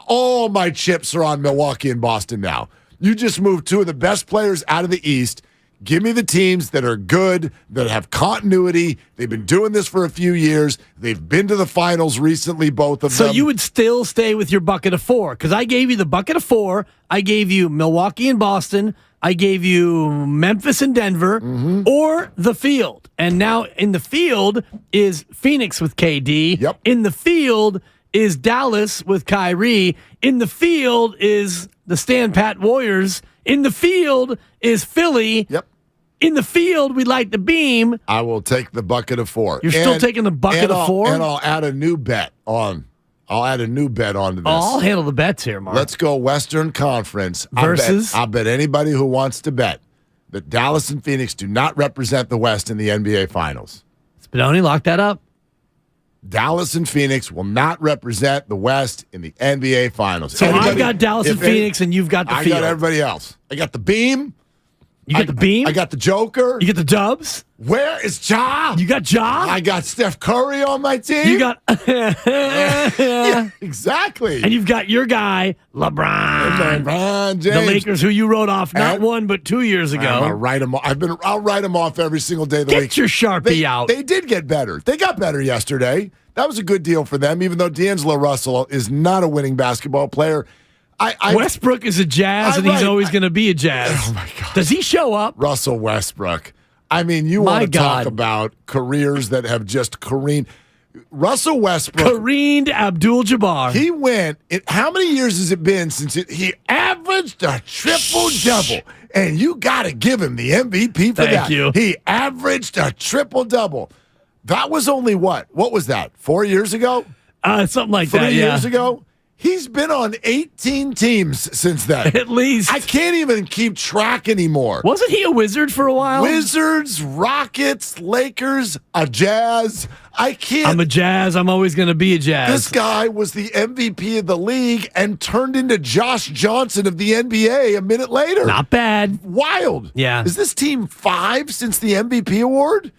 All my chips are on Milwaukee and Boston now. You just moved two of the best players out of the East. Give me the teams that are good, that have continuity. They've been doing this for a few years. They've been to the finals recently, both of them. So you would still stay with your bucket of four, because I gave you the bucket of four. I gave you Milwaukee and Boston. I gave you Memphis and Denver or the field. And now in the field is Phoenix with KD. Yep. In the field is Dallas with Kyrie. In the field is the Stand Pat Warriors. In the field is Philly. Yep. In the field, we like the beam. I will take the bucket of 4. You're still taking the bucket of 4? And I'll add a new bet on. I'll add a new bet onto this. I'll handle the bets here, Mark. Let's go Western Conference. Versus? I'll bet anybody who wants to bet that Dallas and Phoenix do not represent the West in the NBA Finals. Spinoni, lock that up. Dallas and Phoenix will not represent the West in the NBA Finals. So I got Dallas and Phoenix, and you've got the field. I got everybody else. I got the beam. You get the beam? I got the Joker. You get the Dubs? Where is Ja? You got Ja? I got Steph Curry on my team. You got... yeah, exactly. And you've got your guy, LeBron. LeBron James. The Lakers, who you wrote off not 1 but 2 years ago. I'll write them off. I'll write them off every single day of the week. Get your Sharpie out. They did get better. They got better yesterday. That was a good deal for them, even though D'Angelo Russell is not a winning basketball player. Westbrook is a Jazz, and he's always going to be a Jazz. Oh, my God. Does he show up? Russell Westbrook. I mean, you want to talk about careers that have just careened. Russell Westbrook. Careened Abdul-Jabbar. He went, how many years has it been since he averaged a triple-double? And you got to give him the MVP for that. Thank you. He averaged a triple-double. That was only what? What was that? 4 years ago? Something like that, 3 years ago? He's been on 18 teams since then. At least. I can't even keep track anymore. Wasn't he a Wizard for a while? Wizards, Rockets, Lakers, a Jazz. I can't. I'm a Jazz. I'm always going to be a Jazz. This guy was the MVP of the league and turned into Josh Johnson of the NBA a minute later. Not bad. Wild. Yeah. Is this team 5 since the MVP award?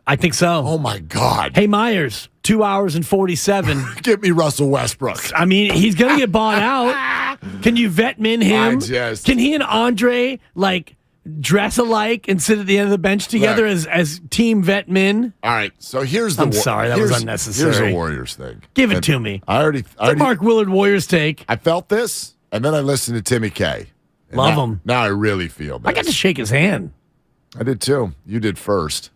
I think so. Oh, my God. Hey, Myers, 2 hours and 47. Get me Russell Westbrook. I mean, he's going to get bought out. Can you vet min him? Can he and Andre, dress alike and sit at the end of the bench together as team vet min? All right, so here's the... I'm sorry, that was unnecessary. Here's a Warriors thing. Give it to me. I already the Mark Willard Warriors take. I felt this, and then I listened to Timmy K. Love him. Now I really feel this. I got to shake his hand. I did too. You did first.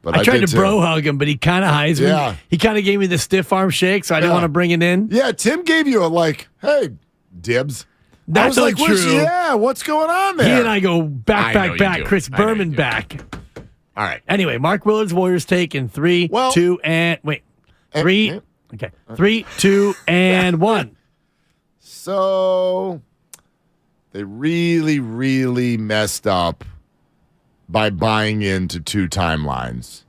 But I tried to bro hug him, but he kind of hides me. Yeah. He kind of gave me the stiff arm shake, so I didn't want to bring it in. Yeah, Tim gave you a hey, dibs. That's I was true. What's going on there? He and I go back. Chris Berman back. All right. Anyway, Mark Willard's Warriors take in 3, 2, and wait. 3. Okay. 3, 2, and 1. So they really, really messed up by buying into 2 timelines.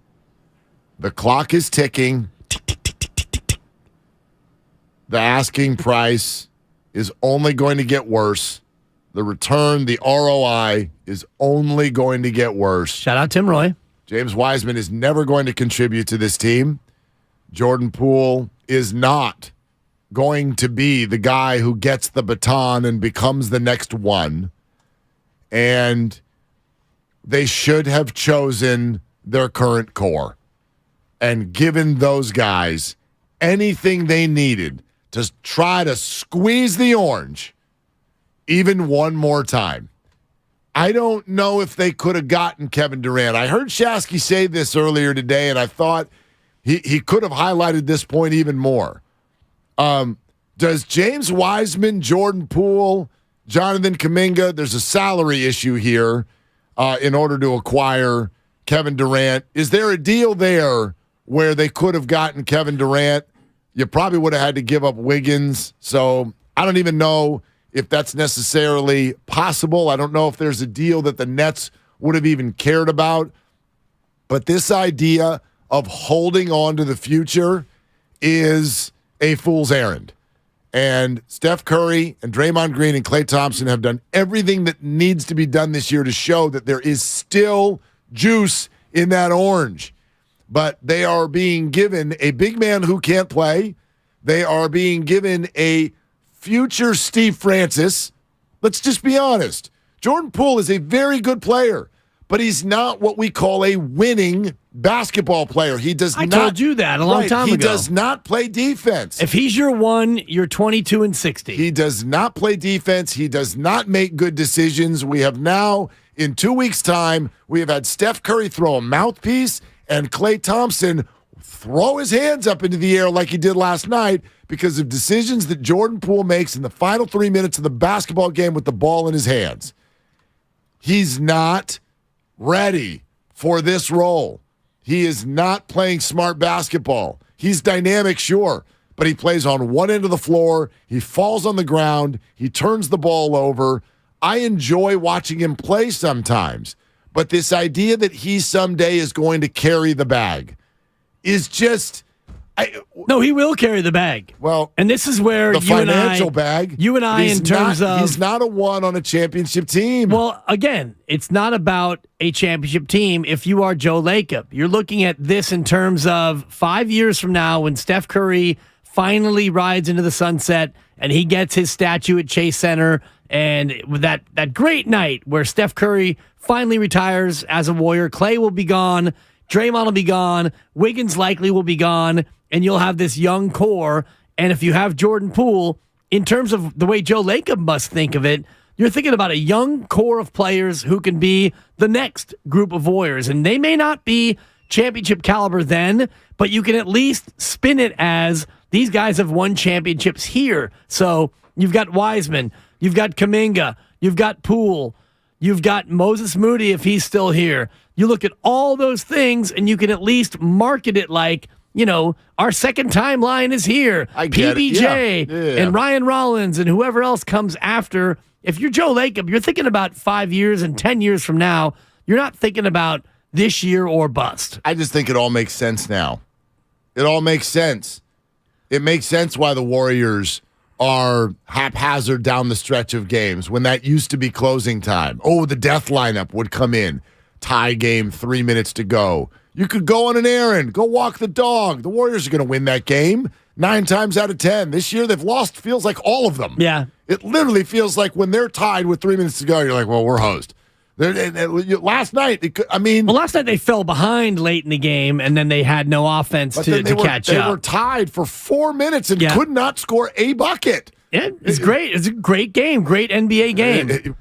The clock is ticking. The asking price is only going to get worse. The return, the ROI, is only going to get worse. Shout out Tim Roy. James Wiseman is never going to contribute to this team. Jordan Poole is not going to be the guy who gets the baton and becomes the next one. And they should have chosen their current core and given those guys anything they needed to try to squeeze the orange even one more time. I don't know if they could have gotten Kevin Durant. I heard Shasky say this earlier today, and I thought he could have highlighted this point even more. Does James Wiseman, Jordan Poole, Jonathan Kuminga, there's a salary issue here in order to acquire Kevin Durant. Is there a deal there where they could have gotten Kevin Durant? You probably would have had to give up Wiggins. So I don't even know if that's necessarily possible. I don't know if there's a deal that the Nets would have even cared about. But this idea of holding on to the future is a fool's errand. And Steph Curry and Draymond Green and Klay Thompson have done everything that needs to be done this year to show that there is still juice in that orange. But they are being given a big man who can't play. They are being given a future Steve Francis. Let's just be honest. Jordan Poole is a very good player, but he's not what we call a winning basketball player. He does I not. told you that a long time he ago. He does not play defense. If he's your one, you're 22-60. He does not play defense. He does not make good decisions. We have now, in 2 weeks' time, we have had Steph Curry throw a mouthpiece and Klay Thompson throw his hands up into the air like he did last night because of decisions that Jordan Poole makes in the final 3 minutes of the basketball game with the ball in his hands. He's not ready for this role. He is not playing smart basketball. He's dynamic, sure, but he plays on one end of the floor. He falls on the ground. He turns the ball over. I enjoy watching him play sometimes, but this idea that he someday is going to carry the bag is just... No, he will carry the bag. Well, and this is where the financial bag. You and I, in terms of... He's not a one on a championship team. Well, again, it's not about a championship team if you are Joe Lacob. You're looking at this in terms of 5 years from now when Steph Curry finally rides into the sunset and he gets his statue at Chase Center, and with that great night where Steph Curry finally retires as a Warrior, Klay will be gone, Draymond will be gone, Wiggins likely will be gone, and you'll have this young core. And if you have Jordan Poole, in terms of the way Joe Lacob must think of it, you're thinking about a young core of players who can be the next group of Warriors. And they may not be championship caliber then, but you can at least spin it as these guys have won championships here. So you've got Wiseman, you've got Kuminga, you've got Poole, you've got Moses Moody if he's still here. You look at all those things and you can at least market it like, you know, our second timeline is here. PBJ and Ryan Rollins and whoever else comes after. If you're Joe Lacob, you're thinking about 5 years and 10 years from now. You're not thinking about this year or bust. I just think it all makes sense now. It all makes sense. It makes sense why the Warriors are haphazard down the stretch of games when that used to be closing time. Oh, the death lineup would come in. Tie game, 3 minutes to go. You could go on an errand, go walk the dog. The Warriors are going to win that game 9 times out of 10. This year they've lost, feels like all of them. Yeah. It literally feels like when they're tied with 3 minutes to go, you're like, well, we're hosed. Last night, last night they fell behind late in the game, and then they had no offense to catch up. They were tied for 4 minutes and could not score a bucket. Yeah, it's great. It's a great game, great NBA game.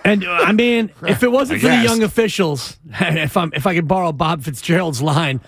And I mean, if it wasn't for the young officials, if I could borrow Bob Fitzgerald's line,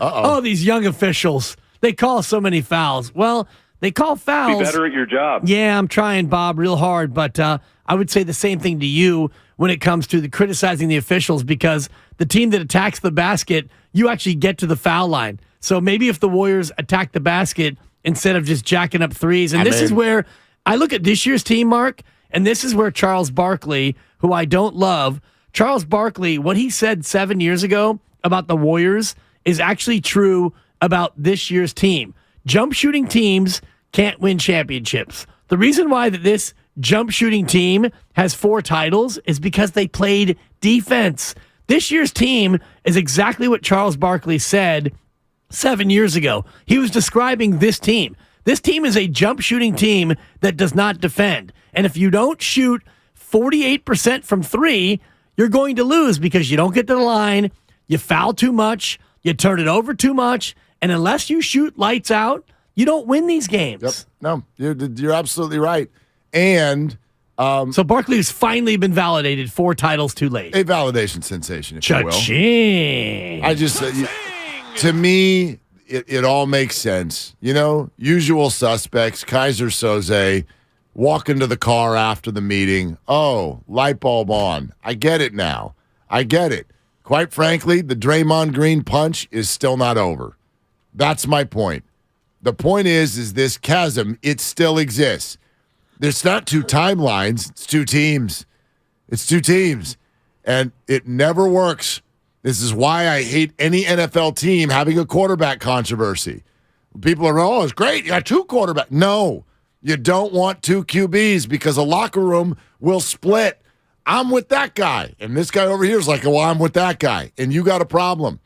these young officials, they call so many fouls. Well, they call fouls. Be better at your job. Yeah, I'm trying, Bob, real hard, but I would say the same thing to you when it comes to criticizing the officials, because the team that attacks the basket, you actually get to the foul line. So maybe if the Warriors attack the basket instead of just jacking up threes, and this is where I look at this year's team, Mark, and this is where Charles Barkley, who I don't love, Charles Barkley, what he said 7 years ago about the Warriors is actually true about this year's team. Jump shooting teams can't win championships. The reason why that this jump shooting team has 4 titles is because they played defense. This year's team is exactly what Charles Barkley said 7 years ago. He was describing this team. This team is a jump shooting team that does not defend. And if you don't shoot 48% from 3, you're going to lose because you don't get to the line, you foul too much, you turn it over too much, and unless you shoot lights out, you don't win these games. Yep. No, you're absolutely right. And so Barkley's finally been validated 4 titles too late. A validation sensation, if you will. Cha-ching. I just, to me, it all makes sense. You know, usual suspects, Kaiser Soze, walk into the car after the meeting. Oh, light bulb on. I get it now. I get it. Quite frankly, the Draymond Green punch is still not over. That's my point. The point is this chasm, it still exists. There's not 2 timelines. It's 2 teams. It's 2 teams. And it never works. This is why I hate any NFL team having a quarterback controversy. People are, it's great. You got 2 quarterbacks. No, you don't want 2 QBs because a locker room will split. I'm with that guy. And this guy over here is like, well, I'm with that guy. And you got a problem.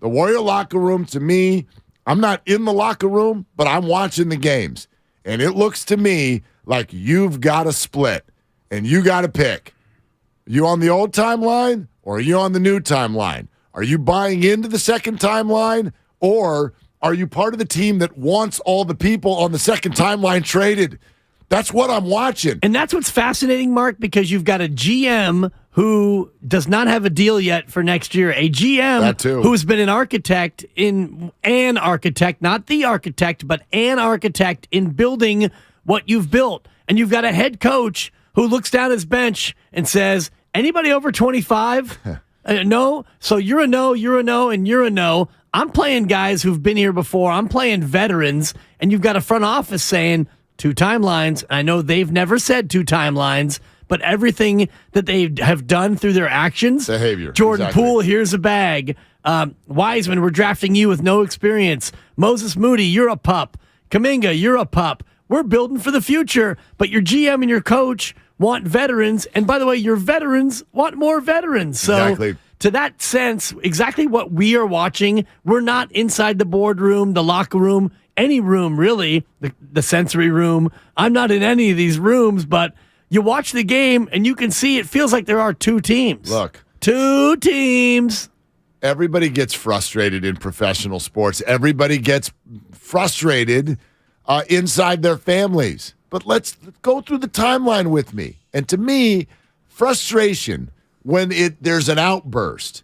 The Warrior locker room, to me, I'm not in the locker room, but I'm watching the games. And it looks to me like you've got to split. And you got to pick. Are you on the old timeline or are you on the new timeline? Are you buying into the second timeline, or are you part of the team that wants all the people on the second timeline traded? That's what I'm watching. And that's what's fascinating, Mark, because you've got a GM who does not have a deal yet for next year. A GM who's been an architect, not the architect, but an architect in building what you've built. And you've got a head coach who looks down his bench and says, anybody over 25? No. So you're a no, and you're a no. I'm playing guys who've been here before. I'm playing veterans. And you've got a front office saying 2 timelines. I know they've never said 2 timelines, but everything that they have done through their actions. Behavior. Jordan Poole, here's a bag. Wiseman, we're drafting you with no experience. Moses Moody, you're a pup. Kuminga, you're a pup. We're building for the future, but your GM and your coach want veterans. And by the way, your veterans want more veterans. So to that sense, exactly what we are watching, we're not inside the boardroom, the locker room, any room really, the sensory room. I'm not in any of these rooms, but you watch the game and you can see it feels like there are 2 teams. Look. 2 teams. Everybody gets frustrated in professional sports. Everybody gets frustrated inside their families. But let's go through the timeline with me. And to me, frustration when there's an outburst,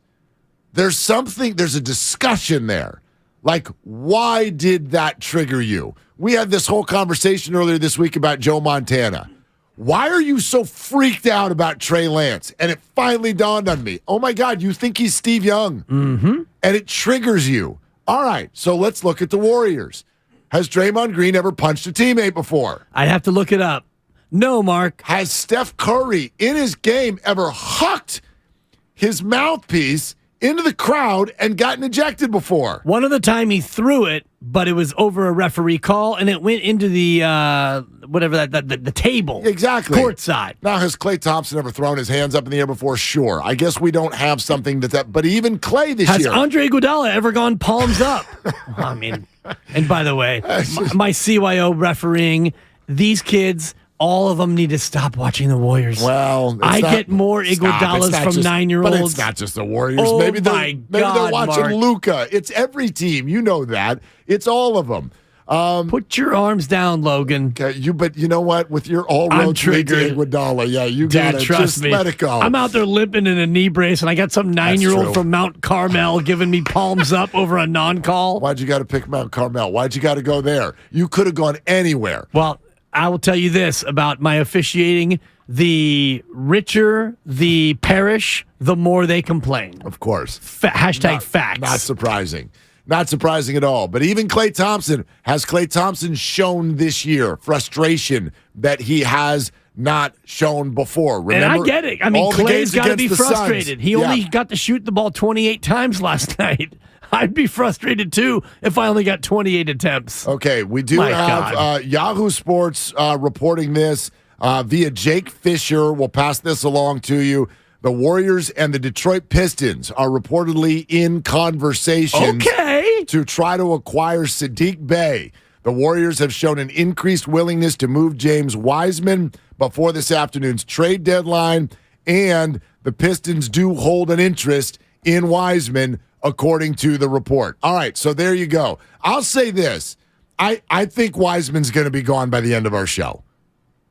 there's a discussion there. Like, why did that trigger you? We had this whole conversation earlier this week about Joe Montana. Why are you so freaked out about Trey Lance? And it finally dawned on me. Oh, my God, you think he's Steve Young. Mm-hmm. And it triggers you. All right, so let's look at the Warriors. Has Draymond Green ever punched a teammate before? I'd have to look it up. No, Mark. Has Steph Curry in his game ever hucked his mouthpiece into the crowd and gotten ejected before? One other time he threw it, but it was over a referee call, and it went into the the table. Exactly. Courtside. Now, has Klay Thompson ever thrown his hands up in the air before? Sure. I guess we don't have something but even Klay this year. Has Andre Iguodala ever gone palms up? I mean, and by the way, my CYO refereeing, these kids, all of them need to stop watching the Warriors. Well, I get more Iguodalas from 9-year-olds. But it's not just the Warriors. Oh, maybe they're watching Luka. It's every team. You know that. It's all of them. Put your arms down, Logan. Okay, but you know what? With your all-road lead to Iguodala, you got to just me. let it go. I'm out there limping in a knee brace, and I got some 9-year-old from Mount Carmel giving me palms up over a non-call. Why'd you got to pick Mount Carmel? Why'd you got to go there? You could have gone anywhere. Well, I will tell you this about my officiating. The richer the parish, the more they complain. Of course. Facts. Not surprising. Not surprising at all. But even Klay Thompson, has Klay Thompson shown this year frustration that he has not shown before? Remember, and I get it. I mean, Klay's got to be frustrated. He only got to shoot the ball 28 times last night. I'd be frustrated, too, if I only got 28 attempts. Okay, we do have Yahoo Sports reporting this via Jake Fisher. We'll pass this along to you. The Warriors and the Detroit Pistons are reportedly in conversations to try to acquire Saddiq Bey. The Warriors have shown an increased willingness to move James Wiseman before this afternoon's trade deadline, and the Pistons do hold an interest in Wiseman, according to the report. All right, so there you go. I'll say this. I think Wiseman's going to be gone by the end of our show.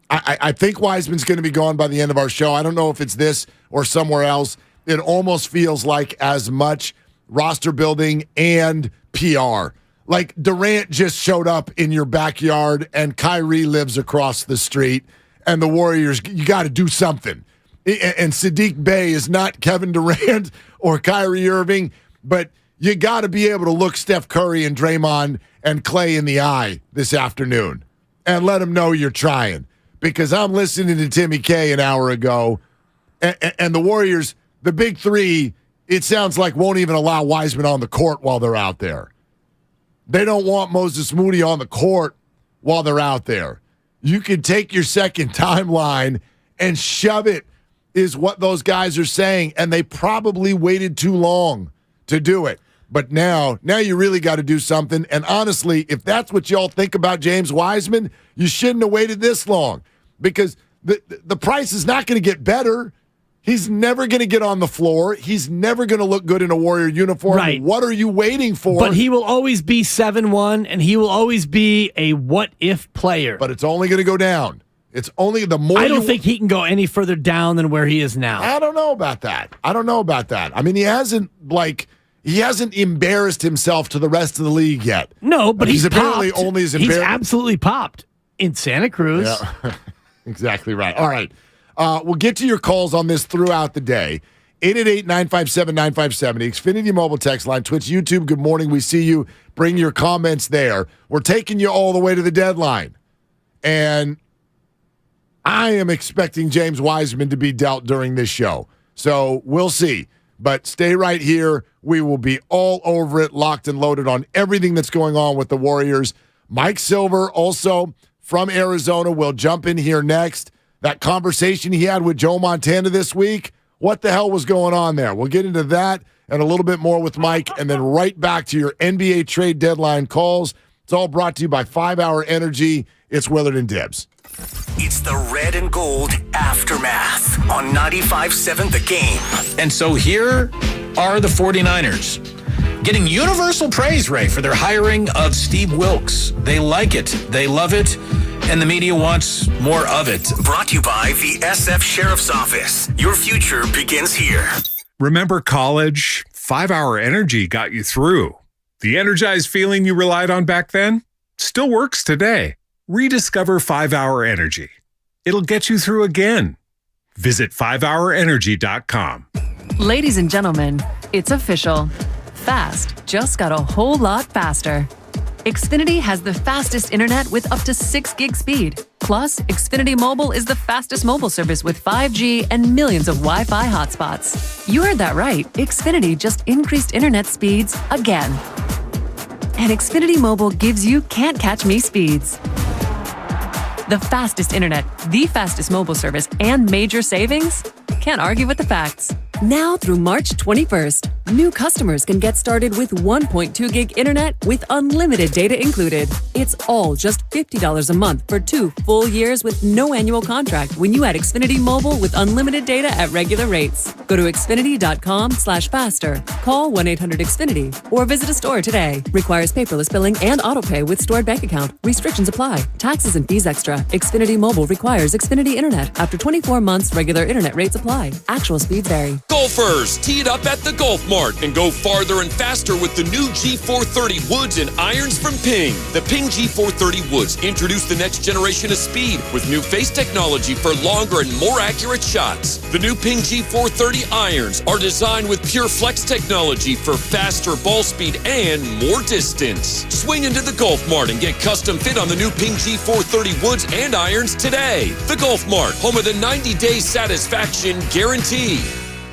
I think Wiseman's going to be gone by the end of our show. I don't know if it's this or somewhere else. It almost feels like as much roster building and PR. Like Durant just showed up in your backyard and Kyrie lives across the street, and the Warriors, you got to do something. And Saddiq Bey is not Kevin Durant or Kyrie Irving, but you got to be able to look Steph Curry and Draymond and Klay in the eye this afternoon and let them know you're trying. Because I'm listening to Timmy K an hour ago, and the Warriors, the big three, it sounds like won't even allow Wiseman on the court while they're out there. They don't want Moses Moody on the court while they're out there. You can take your second timeline and shove it, is what those guys are saying, and they probably waited too long to do it. But now you really got to do something. And honestly, if that's what y'all think about James Wiseman, you shouldn't have waited this long, because the price is not going to get better. He's never going to get on the floor. He's never going to look good in a Warrior uniform. Right. What are you waiting for? But he will always be 7-1, and he will always be a what-if player. But it's only going to go down. It's only the more. I don't think he can go any further down than where he is now. I don't know about that. I mean, he hasn't embarrassed himself to the rest of the league yet. No, but he's apparently popped. only as He's embarrassed. absolutely popped in Santa Cruz. Yeah. Exactly right. All right. We'll get to your calls on this throughout the day. 888-957-9570. Xfinity Mobile text line. Twitch, YouTube, good morning. We see you. Bring your comments there. We're taking you all the way to the deadline. And I am expecting James Wiseman to be dealt during this show. So we'll see. But stay right here. We will be all over it, locked and loaded on everything that's going on with the Warriors. Mike Silver, also from Arizona, will jump in here next. That conversation he had with Joe Montana this week, what the hell was going on there? We'll get into that and a little bit more with Mike, and then right back to your NBA trade deadline calls. It's all brought to you by 5 Hour Energy. It's Willard and Dibbs. It's the Red and Gold Aftermath on 95.7 The Game. And so here are the 49ers getting universal praise, Ray, for their hiring of Steve Wilkes. They like it. They love it. And the media wants more of it. Brought to you by the SF Sheriff's Office. Your future begins here. Remember college? 5 Hour Energy got you through. The energized feeling you relied on back then still works today. Rediscover 5 Hour Energy. It'll get you through again. Visit 5hourenergy.com. Ladies and gentlemen, it's official. Fast just got a whole lot faster. Xfinity has the fastest internet with up to 6 gig speed. Plus, Xfinity Mobile is the fastest mobile service with 5G and millions of Wi-Fi hotspots. You heard that right. Xfinity just increased internet speeds again. And Xfinity Mobile gives you can't catch me speeds. The fastest internet, the fastest mobile service, and major savings? Can't argue with the facts. Now through March 21st, new customers can get started with 1.2 gig internet with unlimited data included. It's all just $50 a month for 2 full years with no annual contract when you add Xfinity Mobile with unlimited data at regular rates. Go to Xfinity.com/faster. Call 1-800-XFINITY or visit a store today. Requires paperless billing and autopay with stored bank account. Restrictions apply. Taxes and fees extra. Xfinity Mobile requires Xfinity Internet. After 24 months, regular internet rates apply. Actual speeds vary. Golfers, tee it up at the Golf Mart and go farther and faster with the new G430 woods and irons from Ping. The Ping G430 woods introduce the next generation of speed with new face technology for longer and more accurate shots. The new Ping G430 irons are designed with pure flex technology for faster ball speed and more distance. Swing into the Golf Mart and get custom fit on the new Ping G430 woods and irons today. The Golf Mart, home of the 90-day satisfaction guarantee.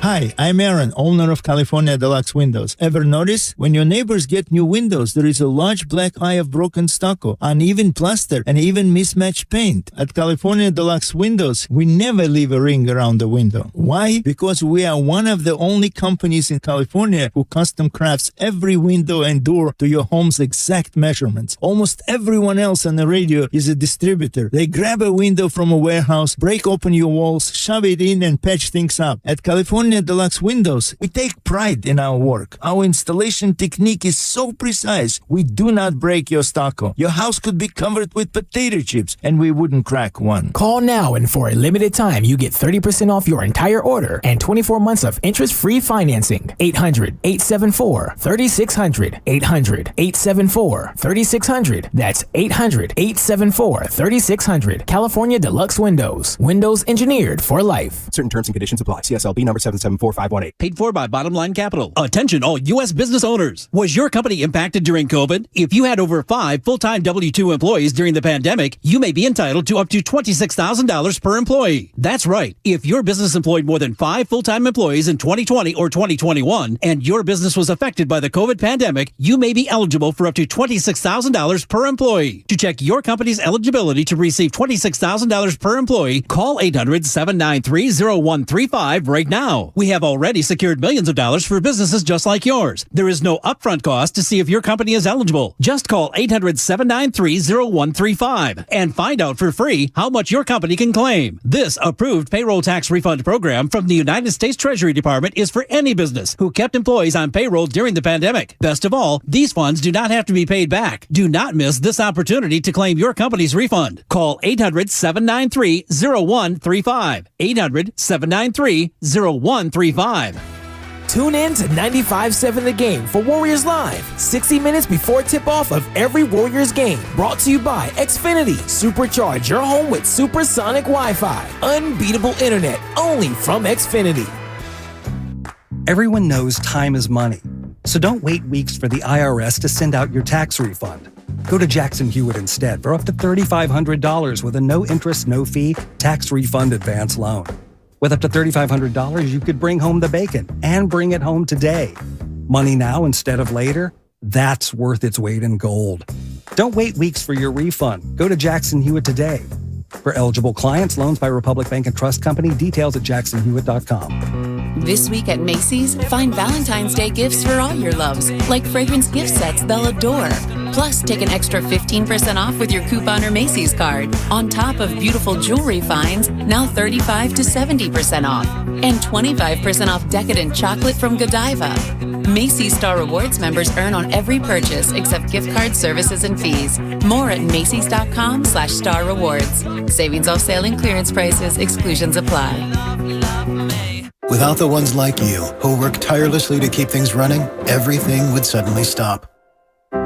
Hi, I'm Aaron, owner of California Deluxe Windows. Ever notice? When your neighbors get new windows, there is a large black eye of broken stucco, uneven plaster, and even mismatched paint. At California Deluxe Windows, we never leave a ring around the window. Why? Because we are one of the only companies in California who custom crafts every window and door to your home's exact measurements. Almost everyone else on the radio is a distributor. They grab a window from a warehouse, break open your walls, shove it in, and patch things up. At California Deluxe Windows, we take pride in our work. Our installation technique is so precise, we do not break your stucco. Your house could be covered with potato chips, and we wouldn't crack one. Call now, and for a limited time, you get 30% off your entire order and 24 months of interest-free financing. 800-874-3600. 800-874-3600. That's 800-874-3600. California Deluxe Windows. Windows engineered for life. Certain terms and conditions apply. CSLB number 774-518. Paid for by Bottom Line Capital. Attention all U.S. business owners. Was your company impacted during COVID? If you had over 5 full-time W-2 employees during the pandemic, you may be entitled to up to $26,000 per employee. That's right. If your business employed more than 5 full-time employees in 2020 or 2021, and your business was affected by the COVID pandemic, you may be eligible for up to $26,000 per employee. To check your company's eligibility to receive $26,000 per employee, call 800-793-0135 right now. now. We have already secured millions of dollars for businesses just like yours. There is no upfront cost to see if your company is eligible. Just call 800-793-0135 and find out for free how much your company can claim. This approved payroll tax refund program from the United States Treasury Department is for any business who kept employees on payroll during the pandemic. Best of all, these funds do not have to be paid back. Do not miss this opportunity to claim your company's refund. Call 800-793-0135. 800-793-0135. Tune in to 95.7 The Game for Warriors Live, 60 minutes before tip-off of every Warriors game. Brought to you by Xfinity. Supercharge your home with supersonic Wi-Fi. Unbeatable internet, only from Xfinity. Everyone knows time is money, so don't wait weeks for the IRS to send out your tax refund. Go to Jackson Hewitt instead for up to $3,500 with a no-interest, no-fee tax refund advance loan. With up to $3,500, you could bring home the bacon and bring it home today. Money now instead of later? That's worth its weight in gold. Don't wait weeks for your refund. Go to Jackson Hewitt today. For eligible clients, loans by Republic Bank and Trust Company. Details at jacksonhewitt.com. This week at Macy's, find Valentine's Day gifts for all your loves, like fragrance gift sets they'll adore. Plus, take an extra 15% off with your coupon or Macy's card, on top of beautiful jewelry finds, now 35 to 70% off, and 25% off decadent chocolate from Godiva. Macy's Star Rewards members earn on every purchase except gift card services and fees. More at Macys.com/Star Rewards. Savings off sale and clearance prices. Exclusions apply. Without the ones like you, who work tirelessly to keep things running, everything would suddenly stop.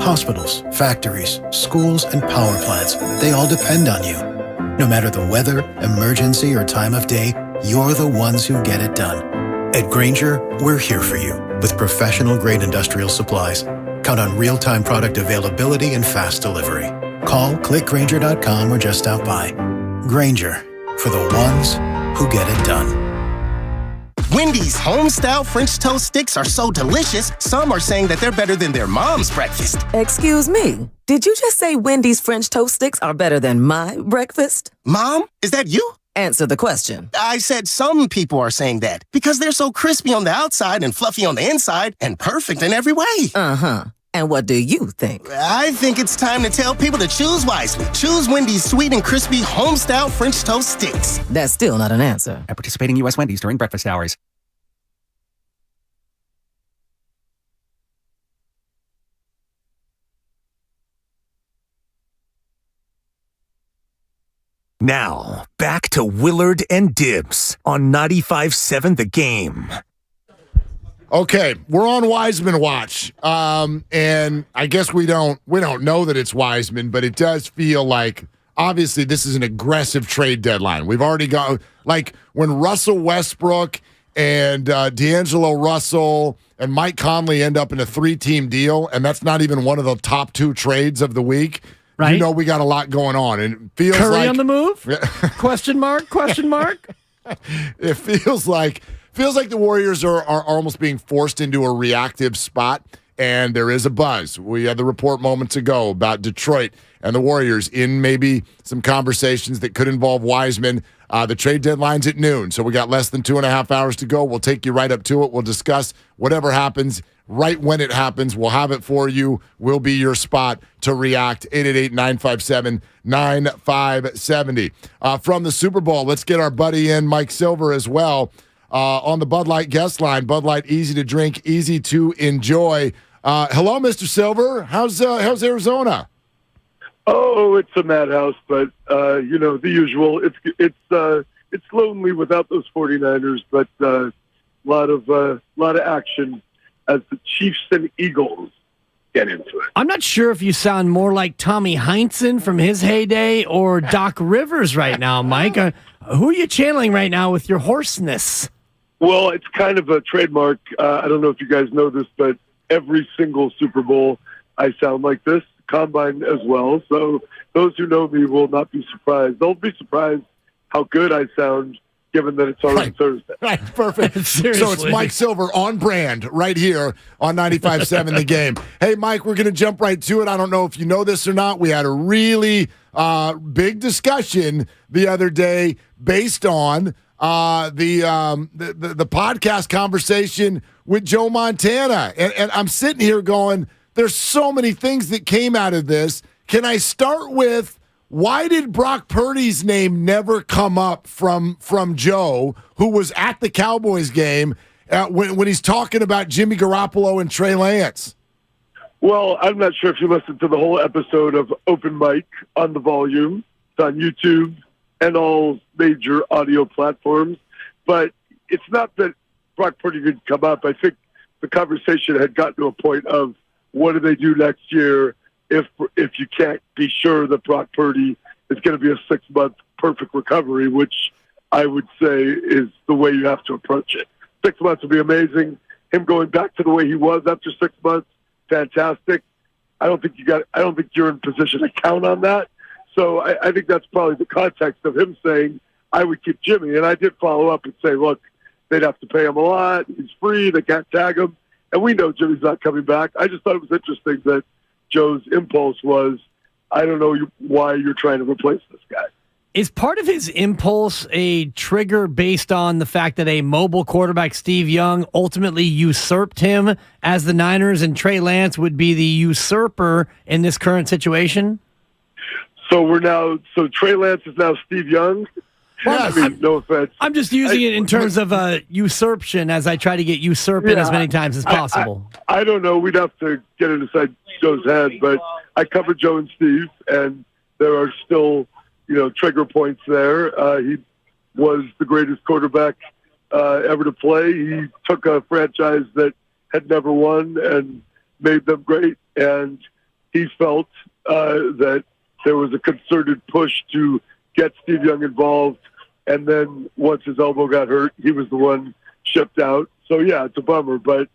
Hospitals, factories, schools, and power plants, they all depend on you. No matter the weather, emergency, or time of day, you're the ones who get it done. At Grainger, we're here for you with professional-grade industrial supplies. Count on real-time product availability and fast delivery. Call, clickgrainger.com, or just stop by. Grainger, for the ones who get it done. Wendy's home-style French toast sticks are so delicious, some are saying that they're better than their mom's breakfast. Excuse me, did you just say Wendy's French toast sticks are better than my breakfast? Mom, is that you? Answer the question. I said some people are saying that because they're so crispy on the outside and fluffy on the inside and perfect in every way. Uh-huh. And what do you think? I think it's time to tell people to choose wisely. Choose Wendy's sweet and crispy home-style French toast sticks. That's still not an answer. At participating U.S. Wendy's during breakfast hours. Now, back to Willard and Dibbs on 95.7 The Game. Okay, we're on Wiseman watch, and I guess we don't know that it's Wiseman, but it does feel like obviously this is an aggressive trade deadline. We've already got like when Russell Westbrook and D'Angelo Russell and Mike Conley end up in a 3-team deal, and that's not even one of the top 2 trades of the week. Right. You know we got a lot going on, and it feels Curry like on the move? Question mark? Question mark? It feels like the Warriors are almost being forced into a reactive spot, and there is a buzz. We had the report moments ago about Detroit and the Warriors in maybe some conversations that could involve Wiseman. The trade deadline's at noon, so we got less than 2.5 hours to go. We'll take you right up to it. We'll discuss whatever happens right when it happens. We'll have it for you. We'll be your spot to react. 888-957-9570. From the Super Bowl, let's get our buddy in, Mike Silver, as well. On the Bud Light guest line. Bud Light, easy to drink, easy to enjoy. Hello, Mr. Silver. How's Arizona? Oh, it's a madhouse, but the usual. It's lonely without those 49ers, but a lot of action as the Chiefs and Eagles get into it. I'm not sure if you sound more like Tommy Heinsohn from his heyday or Doc Rivers right now, Mike. Who are you channeling right now with your hoarseness? Well, it's kind of a trademark. I don't know if you guys know this, but every single Super Bowl, I sound like this. Combine as well. So those who know me will not be surprised. They'll be surprised how good I sound, given that it's already Thursday. Right, perfect. So it's Mike Silver on brand right here on 95.7 The Game. Hey, Mike, we're going to jump right to it. I don't know if you know this or not. We had a really big discussion the other day based on the podcast conversation with Joe Montana. And I'm sitting here going, there's so many things that came out of this. Can I start with, why did Brock Purdy's name never come up from Joe, who was at the Cowboys game, when he's talking about Jimmy Garoppolo and Trey Lance? Well, I'm not sure if you listened to the whole episode of Open Mic on the Volume. It's on YouTube and all major audio platforms. But it's not that Brock Purdy didn't come up. I think the conversation had gotten to a point of, what do they do next year if you can't be sure that Brock Purdy is going to be a 6-month perfect recovery, which I would say is the way you have to approach it. 6 months would be amazing. Him going back to the way he was after 6 months, fantastic. I don't think you're in position to count on that. So I think that's probably the context of him saying, I would keep Jimmy. And I did follow up and say, look, they'd have to pay him a lot. He's free. They can't tag him. And we know Jimmy's not coming back. I just thought it was interesting that Joe's impulse was, I don't know why you're trying to replace this guy. Is part of his impulse a trigger based on the fact that a mobile quarterback, Steve Young, ultimately usurped him as the Niners, and Trey Lance would be the usurper in this current situation? So Trey Lance is now Steve Young? Well, I mean, no offense. I'm just using it in terms of usurpation as I try to get usurping as many times as possible. I don't know. We'd have to get inside Joe's head, but I covered Joe and Steve, and there are still trigger points there. He was the greatest quarterback ever to play. He took a franchise that had never won and made them great, and he felt that there was a concerted push to get Steve Young involved, and then once his elbow got hurt, he was the one shipped out. So, yeah, it's a bummer, but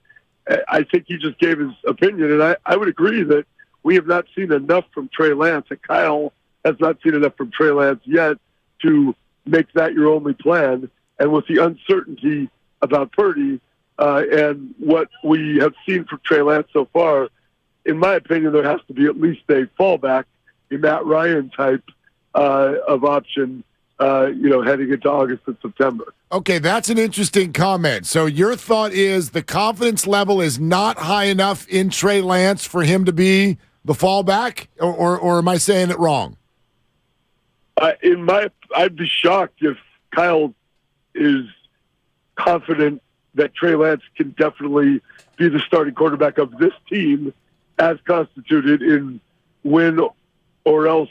I think he just gave his opinion, and I would agree that we have not seen enough from Trey Lance, and Kyle has not seen enough from Trey Lance yet to make that your only plan. And with the uncertainty about Purdy and what we have seen from Trey Lance so far, in my opinion, there has to be at least a fallback, a Matt Ryan type of option, heading into August and September. Okay, that's an interesting comment. So your thought is the confidence level is not high enough in Trey Lance for him to be the fallback, or am I saying it wrong? I'd be shocked if Kyle is confident that Trey Lance can definitely be the starting quarterback of this team as constituted in win or else,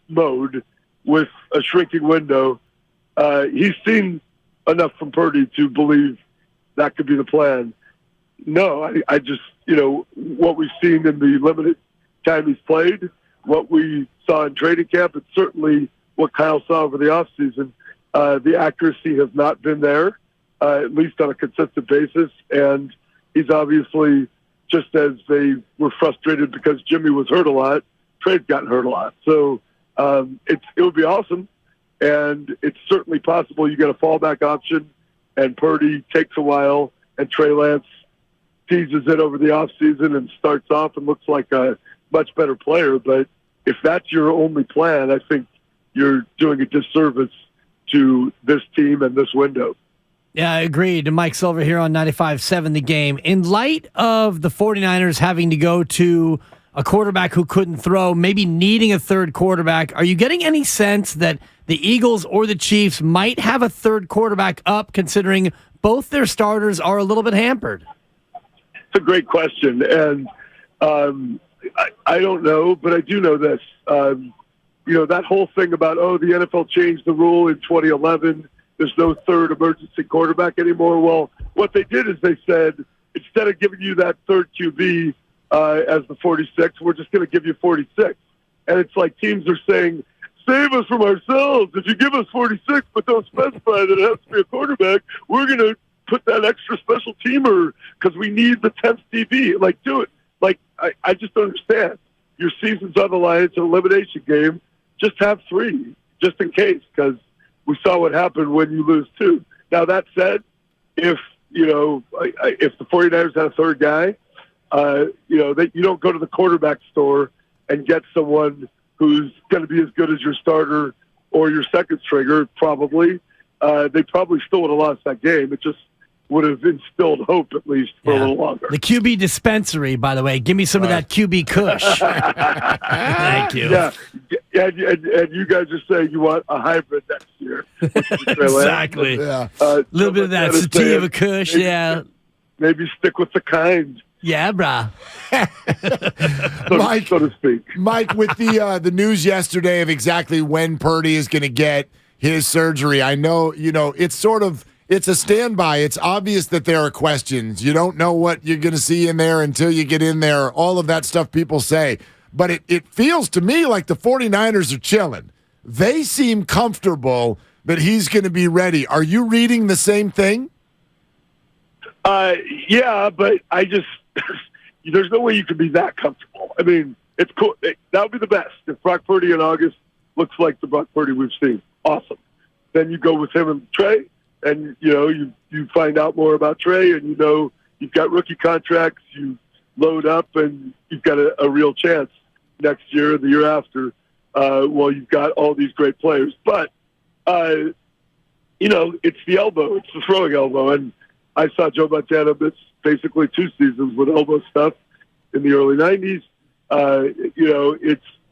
mode with a shrinking window. He's seen enough from Purdy to believe that could be the plan. No, I just, what we've seen in the limited time he's played, what we saw in training camp, and certainly what Kyle saw over the offseason, the accuracy has not been there, at least on a consistent basis. And he's obviously, just as they were frustrated because Jimmy was hurt a lot, Trey's gotten hurt a lot. So it would be awesome. And it's certainly possible you get a fallback option and Purdy takes a while and Trey Lance teases it over the offseason and starts off and looks like a much better player. But if that's your only plan, I think you're doing a disservice to this team and this window. Yeah, I agree. To Mike Silver here on 95.7 The Game. In light of the 49ers having to go to a quarterback who couldn't throw, maybe needing a third quarterback, are you getting any sense that the Eagles or the Chiefs might have a third quarterback up, considering both their starters are a little bit hampered? It's a great question. And I don't know, but I do know this. That whole thing about, the NFL changed the rule in 2011. There's no third emergency quarterback anymore. Well, what they did is they said, instead of giving you that third QB as the 46, we're just going to give you 46. And it's like teams are saying, save us from ourselves. If you give us 46 but don't specify that it has to be a quarterback, we're going to put that extra special teamer because we need the 10th DB. Like, do it. Like, I just don't understand. Your season's on the line. It's an elimination game. Just have 3, just in case, because we saw what happened when you lose 2. Now, that said, if the 49ers had a third guy, that you don't go to the quarterback store and get someone who's going to be as good as your starter or your second stringer, probably. they probably still would have lost that game. It just would have instilled hope, at least, for a little longer. The QB dispensary, by the way. Give me some of that QB Kush. Thank you. Yeah, and you guys are saying you want a hybrid next year. Exactly. A little bit of that sativa Kush, Maybe stick with the kind. Yeah, brah. Mike, so to speak. Mike, with the news yesterday of exactly when Purdy is going to get his surgery, I know, it's a standby. It's obvious that there are questions. You don't know what you're going to see in there until you get in there. All of that stuff people say. But it feels to me like the 49ers are chilling. They seem comfortable that he's going to be ready. Are you reading the same thing? Yeah, but I just there's no way you can be that comfortable. I mean, it's cool. That would be the best. If Brock Purdy in August looks like the Brock Purdy we've seen, awesome. Then you go with him and Trey, and you find out more about Trey, and you've got rookie contracts. You load up, and you've got a real chance next year, the year after. Well, you've got all these great players, but it's the elbow, it's the throwing elbow, and I saw Joe Montana miss basically 2 seasons with elbow stuff in the early 90s.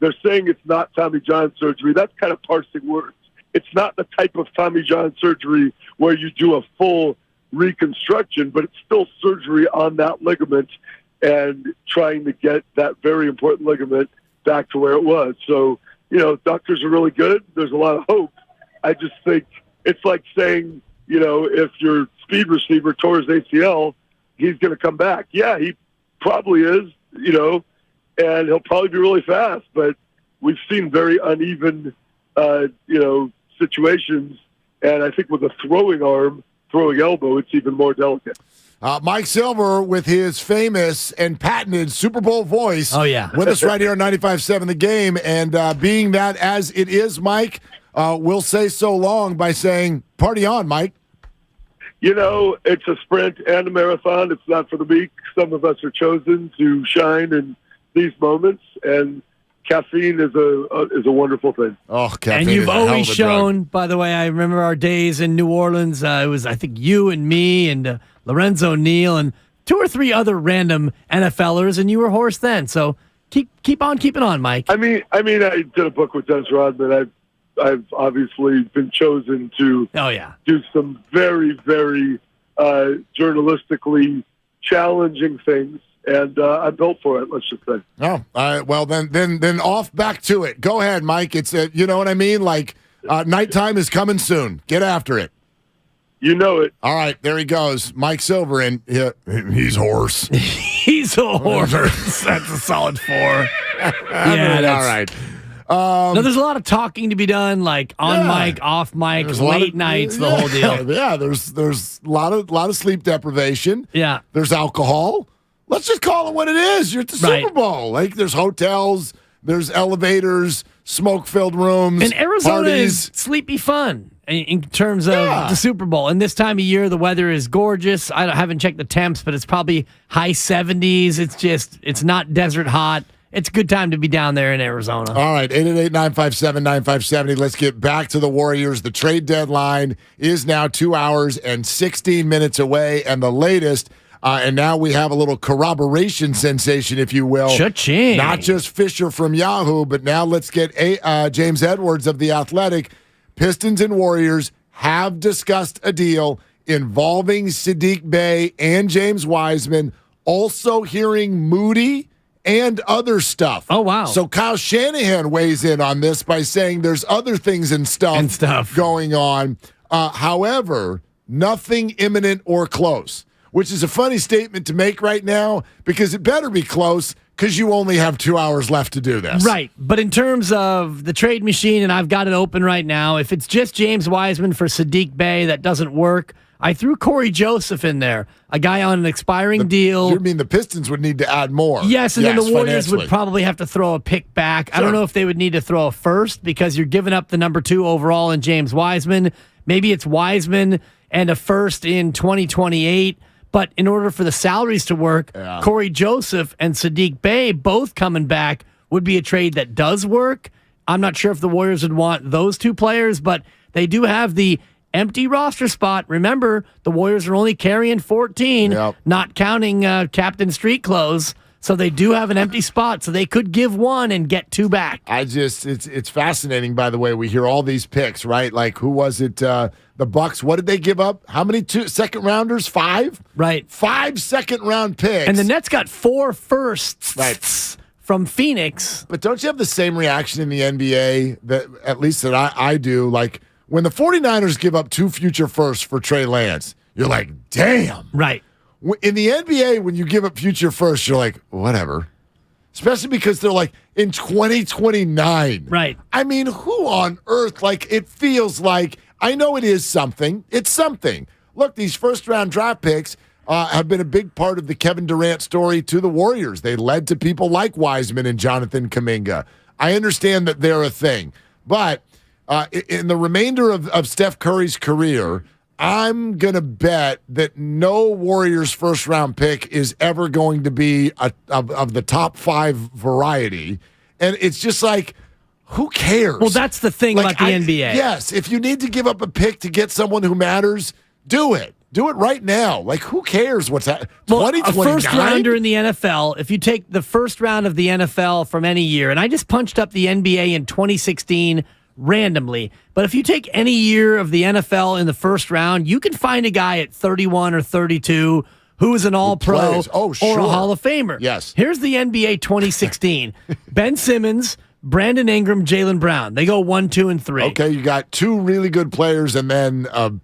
They're saying it's not Tommy John surgery. That's kind of parsing words. It's not the type of Tommy John surgery where you do a full reconstruction, but it's still surgery on that ligament and trying to get that very important ligament back to where it was. So, doctors are really good. There's a lot of hope. I just think it's like saying, if your speed receiver tore his ACL, he's going to come back. Yeah, he probably is, and he'll probably be really fast, but we've seen very uneven, situations. And I think with a throwing elbow, it's even more delicate. Mike Silver with his famous and patented Super Bowl voice. Oh, yeah. With us right here on 95.7 The Game. And being that as it is, Mike, we'll say so long by saying, party on, Mike. It's a sprint and a marathon. It's not for the weak. Some of us are chosen to shine in these moments, and caffeine is a wonderful thing. Oh, caffeine! And you've always shown, by the way, I remember our days in New Orleans. It was, I think, you and me and Lorenzo Neal and 2 or 3 other random NFLers, and you were hoarse then. So keep on keeping on, Mike. I mean, I did a book with Dennis Rodman. I've obviously been chosen to do some very, very journalistically challenging things, and I'm built for it, let's just say. Oh, well, then off back to it. Go ahead, Mike. It's you know what I mean? Like, nighttime is coming soon. Get after it. You know it. All right, there he goes. Mike Silver, and he's hoarse. He's a horse. That's a solid 4. Yeah, all right. No, there's a lot of talking to be done, like on mic, off mic, late nights, the whole deal. Yeah, there's a lot of sleep deprivation. Yeah. There's alcohol. Let's just call it what it is. You're at the Super Bowl. Like, there's hotels, there's elevators, smoke-filled rooms, and Arizona parties. is sleepy fun in terms of the Super Bowl. And this time of year, the weather is gorgeous. I haven't checked the temps, but it's probably high 70s. It's not desert hot. It's a good time to be down there in Arizona. All right, 888-957-9570. Let's get back to the Warriors. The trade deadline is now 2 hours and 16 minutes away, and the latest, and now we have a little corroboration sensation, if you will. Cha-ching. Not just Fisher from Yahoo, but now let's get James Edwards of The Athletic. Pistons and Warriors have discussed a deal involving Saddiq Bey and James Wiseman, also hearing Moody and other stuff. Oh, wow. So Kyle Shanahan weighs in on this by saying there's other things and stuff going on. However, nothing imminent or close, which is a funny statement to make right now because it better be close because you only have 2 hours left to do this. Right. But in terms of the trade machine, and I've got it open right now, if it's just James Wiseman for Saddiq Bey, that doesn't work. I threw Corey Joseph in there, a guy on an expiring deal. You mean the Pistons would need to add more? Yes, and then the Warriors would probably have to throw a pick back. Sure. I don't know if they would need to throw a first because you're giving up the number 2 overall in James Wiseman. Maybe it's Wiseman and a first in 2028. But in order for the salaries to work, Corey Joseph and Saddiq Bey both coming back would be a trade that does work. I'm not sure if the Warriors would want those 2 players, but they do have the empty roster spot. Remember, the Warriors are only carrying 14, not counting Captain Street Clothes. So they do have an empty spot, so they could give one and get two back. It's fascinating, by the way. We hear all these picks, right? Like, who was it? The Bucks, what did they give up? How many second rounders? 5? Right. 5 second-round picks. And the Nets got 4 firsts from Phoenix. But don't you have the same reaction in the NBA, that at least that I do? Like, when the 49ers give up 2 future firsts for Trey Lance, you're like, damn. Right. In the NBA, when you give up future first, you're like, whatever. Especially because they're like, in 2029. Right. I mean, who on earth, like, it feels like, I know it is something. It's something. Look, these first-round draft picks have been a big part of the Kevin Durant story to the Warriors. They led to people like Wiseman and Jonathan Kuminga. I understand that they're a thing. But in the remainder of Steph Curry's career, I'm going to bet that no Warriors first-round pick is ever going to be of the top 5 variety. And it's just like, who cares? Well, that's the thing about the NBA. Yes, if you need to give up a pick to get someone who matters, do it. Do it right now. Like, who cares what's happening? Well, a first-rounder in the NFL, if you take the first round of the NFL from any year, and I just punched up the NBA in 2016 randomly. But if you take any year of the NFL in the first round, you can find a guy at 31 or 32 who is an all-pro or a Hall of Famer. Yes. Here's the NBA 2016. Ben Simmons, Brandon Ingram, Jaylen Brown. They go 1, 2, and 3. Okay, you got 2 really good players and then, an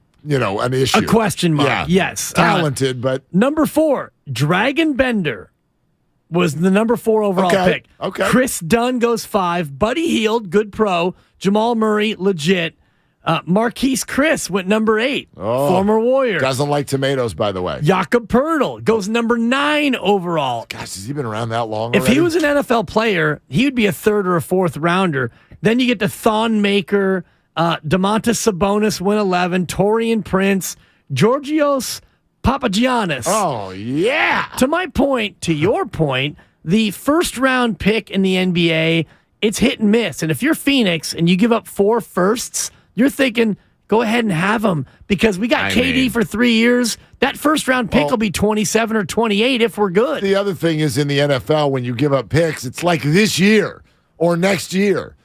issue. A question mark, yeah. yes. Talented, but... Number 4, Dragon Bender was the number 4 overall pick. Okay. Chris Dunn goes 5. Buddy Hield, good pro. Jamal Murray, legit. Marquise Chris went number 8. Former Warrior. Doesn't like tomatoes, by the way. Jakob Poeltl goes number 9 overall. Gosh, has he been around that long If already? he was an NFL player, he would be a 3rd or a 4th rounder. Then you get to Thon Maker, Domantas Sabonis went 11, Taurean Prince, Georgios Papagiannis. Oh, yeah. To your point, the first-round pick in the NBA, it's hit and miss. And if you're Phoenix and you give up 4 firsts, you're thinking, go ahead and have them because we got KD for 3 years. That first-round pick will be 27 or 28 if we're good. The other thing is in the NFL, when you give up picks, it's like this year or next year.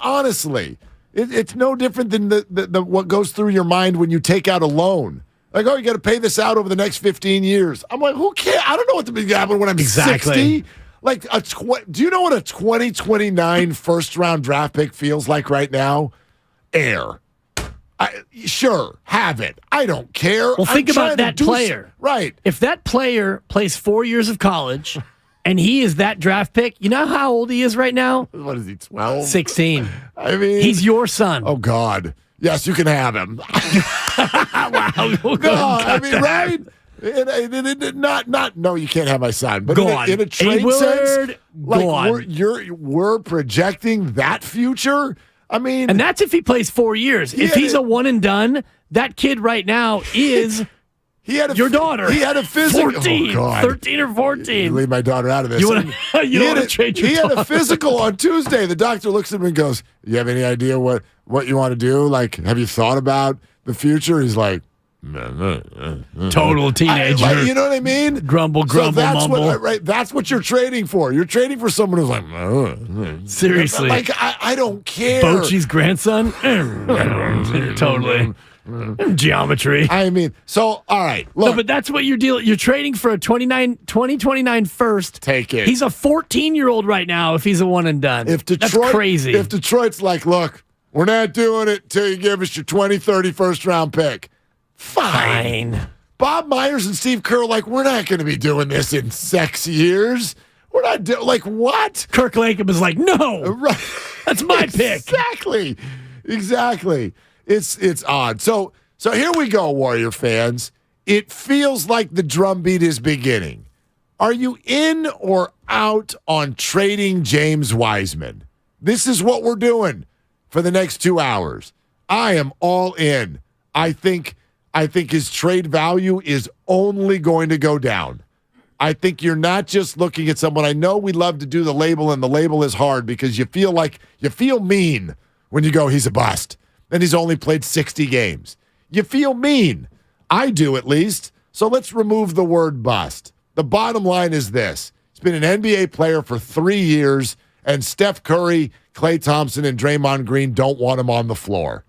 Honestly, it's no different than the what goes through your mind when you take out a loan. Like, you got to pay this out over the next 15 years. I'm like, who cares? I don't know what to happen when I'm 60. Like, do you know what a 2029 first-round draft pick feels like right now? Air. Sure, have it. I don't care. Well, think about that player. Right. If that player plays 4 years of college and he is that draft pick, you know how old he is right now? What is he, 12? 16. I mean, he's your son. Oh, God. Yes, you can have him. Wow. No, I mean, right? No, you can't have my son. But in a trade sense, like we're projecting that future. I mean, and that's if he plays 4 years. If he's a one and done, that kid right now is your daughter. He had a physical. 14, 13 or 14. You leave my daughter out of this. You don't want to trade your daughter. He had a physical on Tuesday. The doctor looks at him and goes, "You have any idea what you want to do? Like, have you thought about the future?" He's like, total teenager. You know what I mean? Grumble, mumble. That's what you're trading for. You're trading for someone who's like, seriously. Like, I don't care. Bochy's grandson? Totally. Geometry. I mean, so, all right. Look. No, but that's what you're dealing. You're trading for a 2029 first. Take it. He's a 14-year-old right now if he's a one and done. That's crazy. If Detroit's like, look, we're not doing it until you give us your 2030 first-round pick. Fine. Bob Myers and Steve Kerr, like, we're not going to be doing this in 6 years. We're not doing, like, what? Kirk Latham is like, no. Right. That's my pick. Exactly. It's odd. So here we go, Warrior fans. It feels like the drumbeat is beginning. Are you in or out on trading James Wiseman? This is what we're doing for the next 2 hours. I am all in. I think his trade value is only going to go down. I think you're not just looking at someone. I know we love to do the label, and the label is hard because you feel mean when you go, he's a bust. and he's only played 60 games. You feel mean. I do, at least. So let's remove the word bust. The bottom line is this. He's been an NBA player for 3 years, and Steph Curry, Klay Thompson, and Draymond Green don't want him on the floor.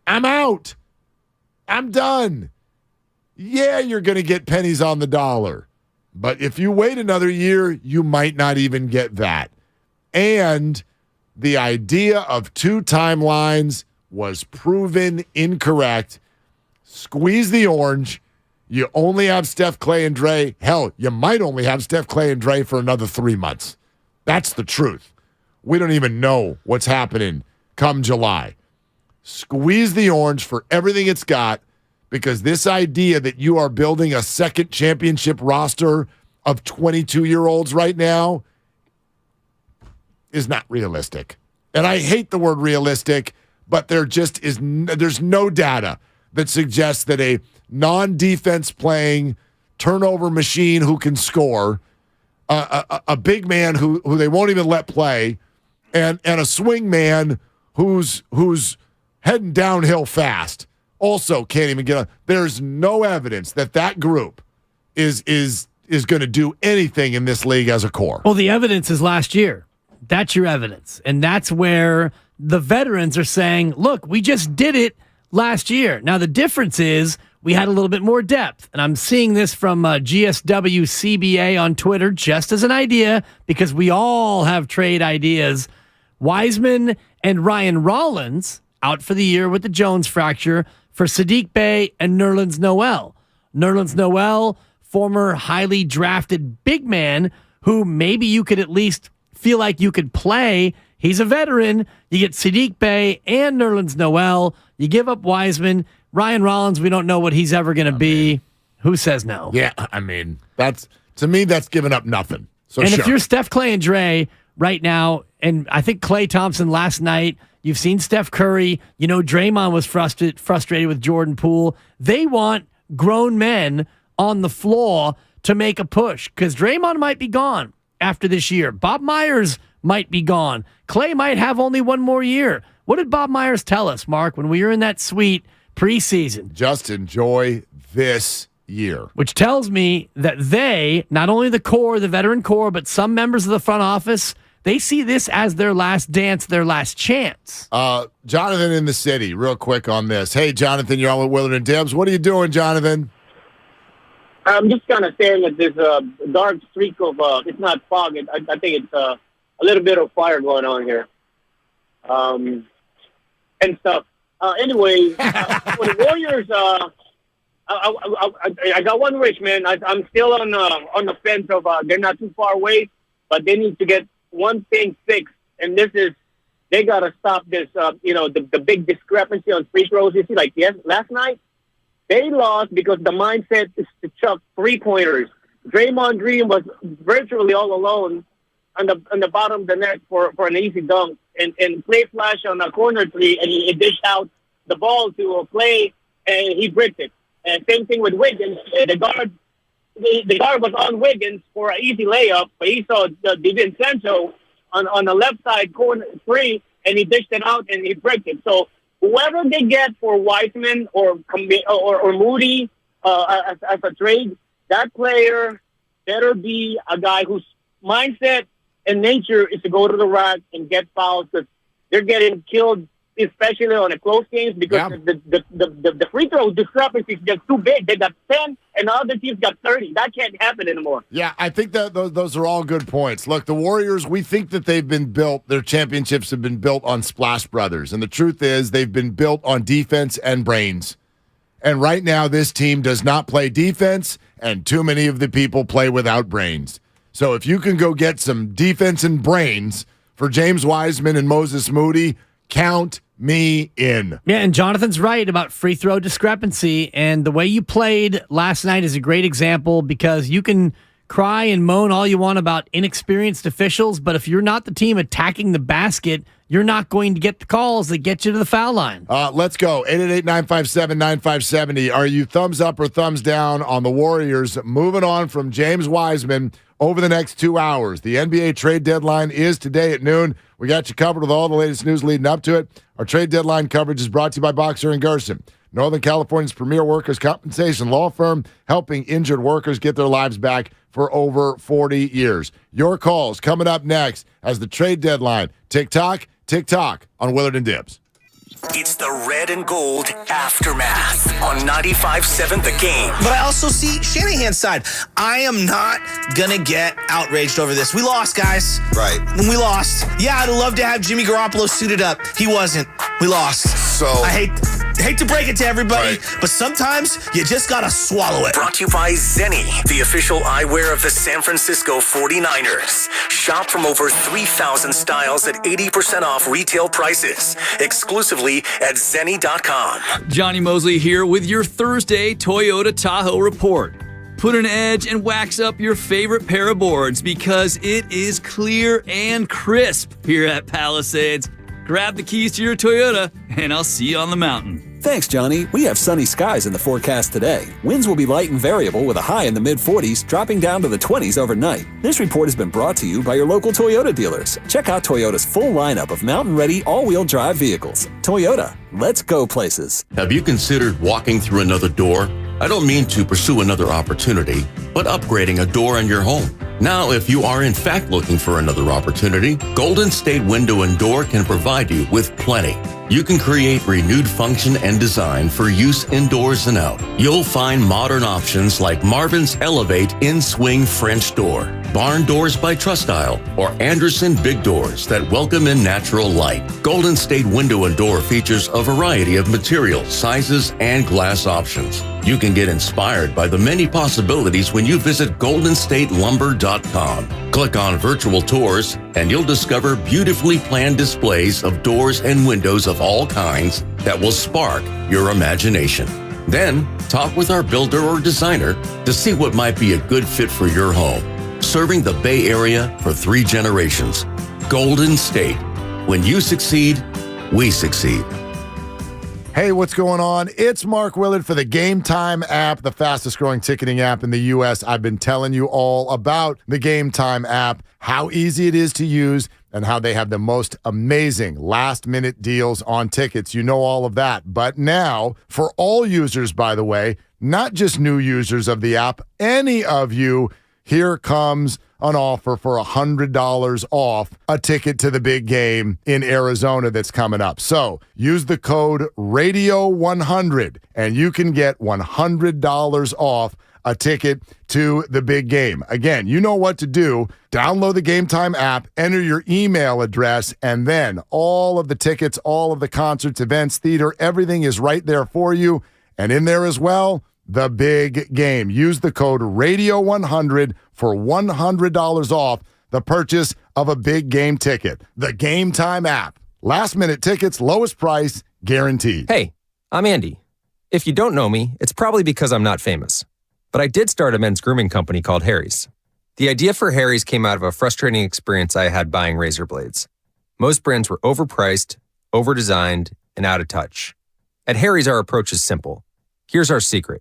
I'm out. I'm done. Yeah, you're going to get pennies on the dollar. But if you wait another year, you might not even get that. And the idea of 2 timelines was proven incorrect. Squeeze the orange. You only have Steph, Klay, and Dre. Hell, you might only have Steph, Klay, and Dre for another 3 months. That's the truth. We don't even know what's happening come July. Squeeze the orange for everything it's got, because this idea that you are building a second championship roster of 22-year-olds right now is not realistic. And I hate the word realistic, but there's no data that suggests that a non-defense playing turnover machine who can score, a big man who they won't even let play, and a swing man who's heading downhill fast also can't even get on. There's no evidence that group is going to do anything in this league as a core. Well, the evidence is last year. That's your evidence. And that's where the veterans are saying, look, we just did it last year. Now, the difference is we had a little bit more depth. And I'm seeing this from GSW CBA on Twitter, just as an idea, because we all have trade ideas. Wiseman and Ryan Rollins out for the year with the Jones fracture for Sadiq Bey and Nerlens Noel. Nerlens Noel, former highly drafted big man who maybe you could at least feel like you could play. He's a veteran. You get Sadiq Bey and Nerlens Noel. You give up Wiseman. Ryan Rollins, we don't know what he's ever going to be. Who says no? Yeah, I mean, to me, that's giving up nothing. So and sure. If you're Steph, Klay, and Dre right now, and I think Klay Thompson last night, you've seen Steph Curry, Draymond was frustrated with Jordan Poole. They want grown men on the floor to make a push because Draymond might be gone after this year. Bob Myers might be gone. Klay might have only one more year. What did Bob Myers tell us, Mark, when we were in that suite preseason? Just enjoy this year. Which tells me that they, not only the core, the veteran core, but some members of the front office, they see this as their last dance, their last chance. Jonathan in the city, real quick on this. Hey, Jonathan, you're on with Willard and Dibs. What are you doing, Jonathan? I'm just kind of saying that there's a dark streak of, it's not fog. I think it's a little bit of fire going on here. And stuff. Anyway, for the Warriors, I got one wish, man. I'm still on the fence of they're not too far away, but they need to get one thing fixed, and this is they got to stop this. The big discrepancy on free throws. You see, last night they lost because the mindset is to chuck 3-pointers. Draymond Green was virtually all alone on the bottom of the net for an easy dunk, and Klay flash on a corner three, and he dished out the ball to Klay, and he bricked it. And same thing with Wiggins. The guard was on Wiggins for an easy layup, but he saw DiVincenzo on the left side corner three, and he dished it out and he bricked it. So whoever they get for Wiseman or Moody as a trade, that player better be a guy whose mindset and nature is to go to the rack and get fouls because they're getting killed, especially on the close games because the free throw discrepancy is just too big. They got 10 and the other teams got 30. That can't happen anymore. Yeah, I think that those are all good points. Look, the Warriors, we think that they've been built, their championships have been built on Splash Brothers. And the truth is they've been built on defense and brains. And right now this team does not play defense, and too many of the people play without brains. So if you can go get some defense and brains for James Wiseman and Moses Moody, count me in. Yeah, and Jonathan's right about free throw discrepancy, and the way you played last night is a great example because you can cry and moan all you want about inexperienced officials, but if you're not the team attacking the basket, you're not going to get the calls that get you to the foul line. Let's go. 888-957-9570. Are you thumbs up or thumbs down on the Warriors moving on from James Wiseman over the next 2 hours? The NBA trade deadline is today at noon. We got you covered with all the latest news leading up to it. Our trade deadline coverage is brought to you by Boxer & Gerson, Northern California's premier workers' compensation law firm, helping injured workers get their lives back for over 40 years. Your calls coming up next as the trade deadline. Tick-tock on Willard and Dibs. It's the red and gold aftermath on 95.7 The Game. But I also see Shanahan's side. I am not going to get outraged over this. We lost, guys. Right. When we lost. Yeah, I'd love to have Jimmy Garoppolo suited up. He wasn't. We lost. So I hate to break it to everybody, but sometimes you just got to swallow it. Brought to you by Zenni, the official eyewear of the San Francisco 49ers. Shop from over 3,000 styles at 80% off retail prices. Exclusively at Zenni.com. Johnny Mosley here with your Thursday Toyota Tahoe report. Put an edge and wax up your favorite pair of boards because it is clear and crisp here at Palisades. Grab the keys to your Toyota, and I'll see you on the mountain. Thanks, Johnny. We have sunny skies in the forecast today. Winds will be light and variable with a high in the mid-40s, dropping down to the 20s overnight. This report has been brought to you by your local Toyota dealers. Check out Toyota's full lineup of mountain-ready all-wheel drive vehicles. Toyota, let's go places. Have you considered walking through another door? I don't mean to pursue another opportunity, but upgrading a door in your home. Now, if you are in fact looking for another opportunity, Golden State Window and Door can provide you with plenty. You can create renewed function and design for use indoors and out. You'll find modern options like Marvin's Elevate In-Swing French Door, Barn Doors by Trustyle, or Anderson Big Doors that welcome in natural light. Golden State Window and Door features a variety of materials, sizes, and glass options. You can get inspired by the many possibilities when you visit goldenstatelumber.com. Click on virtual tours and you'll discover beautifully planned displays of doors and windows of all kinds that will spark your imagination. Then, talk with our builder or designer to see what might be a good fit for your home. Serving the Bay Area for 3 generations. Golden State. When you succeed, we succeed. Hey, what's going on? It's Mark Willard for the Game Time app, the fastest growing ticketing app in the U.S. I've been telling you all about the Game Time app, how easy it is to use, and how they have the most amazing last-minute deals on tickets. You know all of that. But now, for all users, by the way, not just new users of the app, any of you, here comes an offer for $100 off a ticket to the big game in Arizona that's coming up. So use the code RADIO100 and you can get $100 off a ticket to the big game. Again, you know what to do. Download the Game Time app, enter your email address, and then all of the tickets, all of the concerts, events, theater, everything is right there for you. And in there as well, the big game. Use the code RADIO100 for $100 off the purchase of a big game ticket. The Game Time app. Last minute tickets, lowest price, guaranteed. Hey, I'm Andy. If you don't know me, it's probably because I'm not famous. But I did start a men's grooming company called Harry's. The idea for Harry's came out of a frustrating experience I had buying razor blades. Most brands were overpriced, overdesigned, and out of touch. At Harry's, our approach is simple. Here's our secret.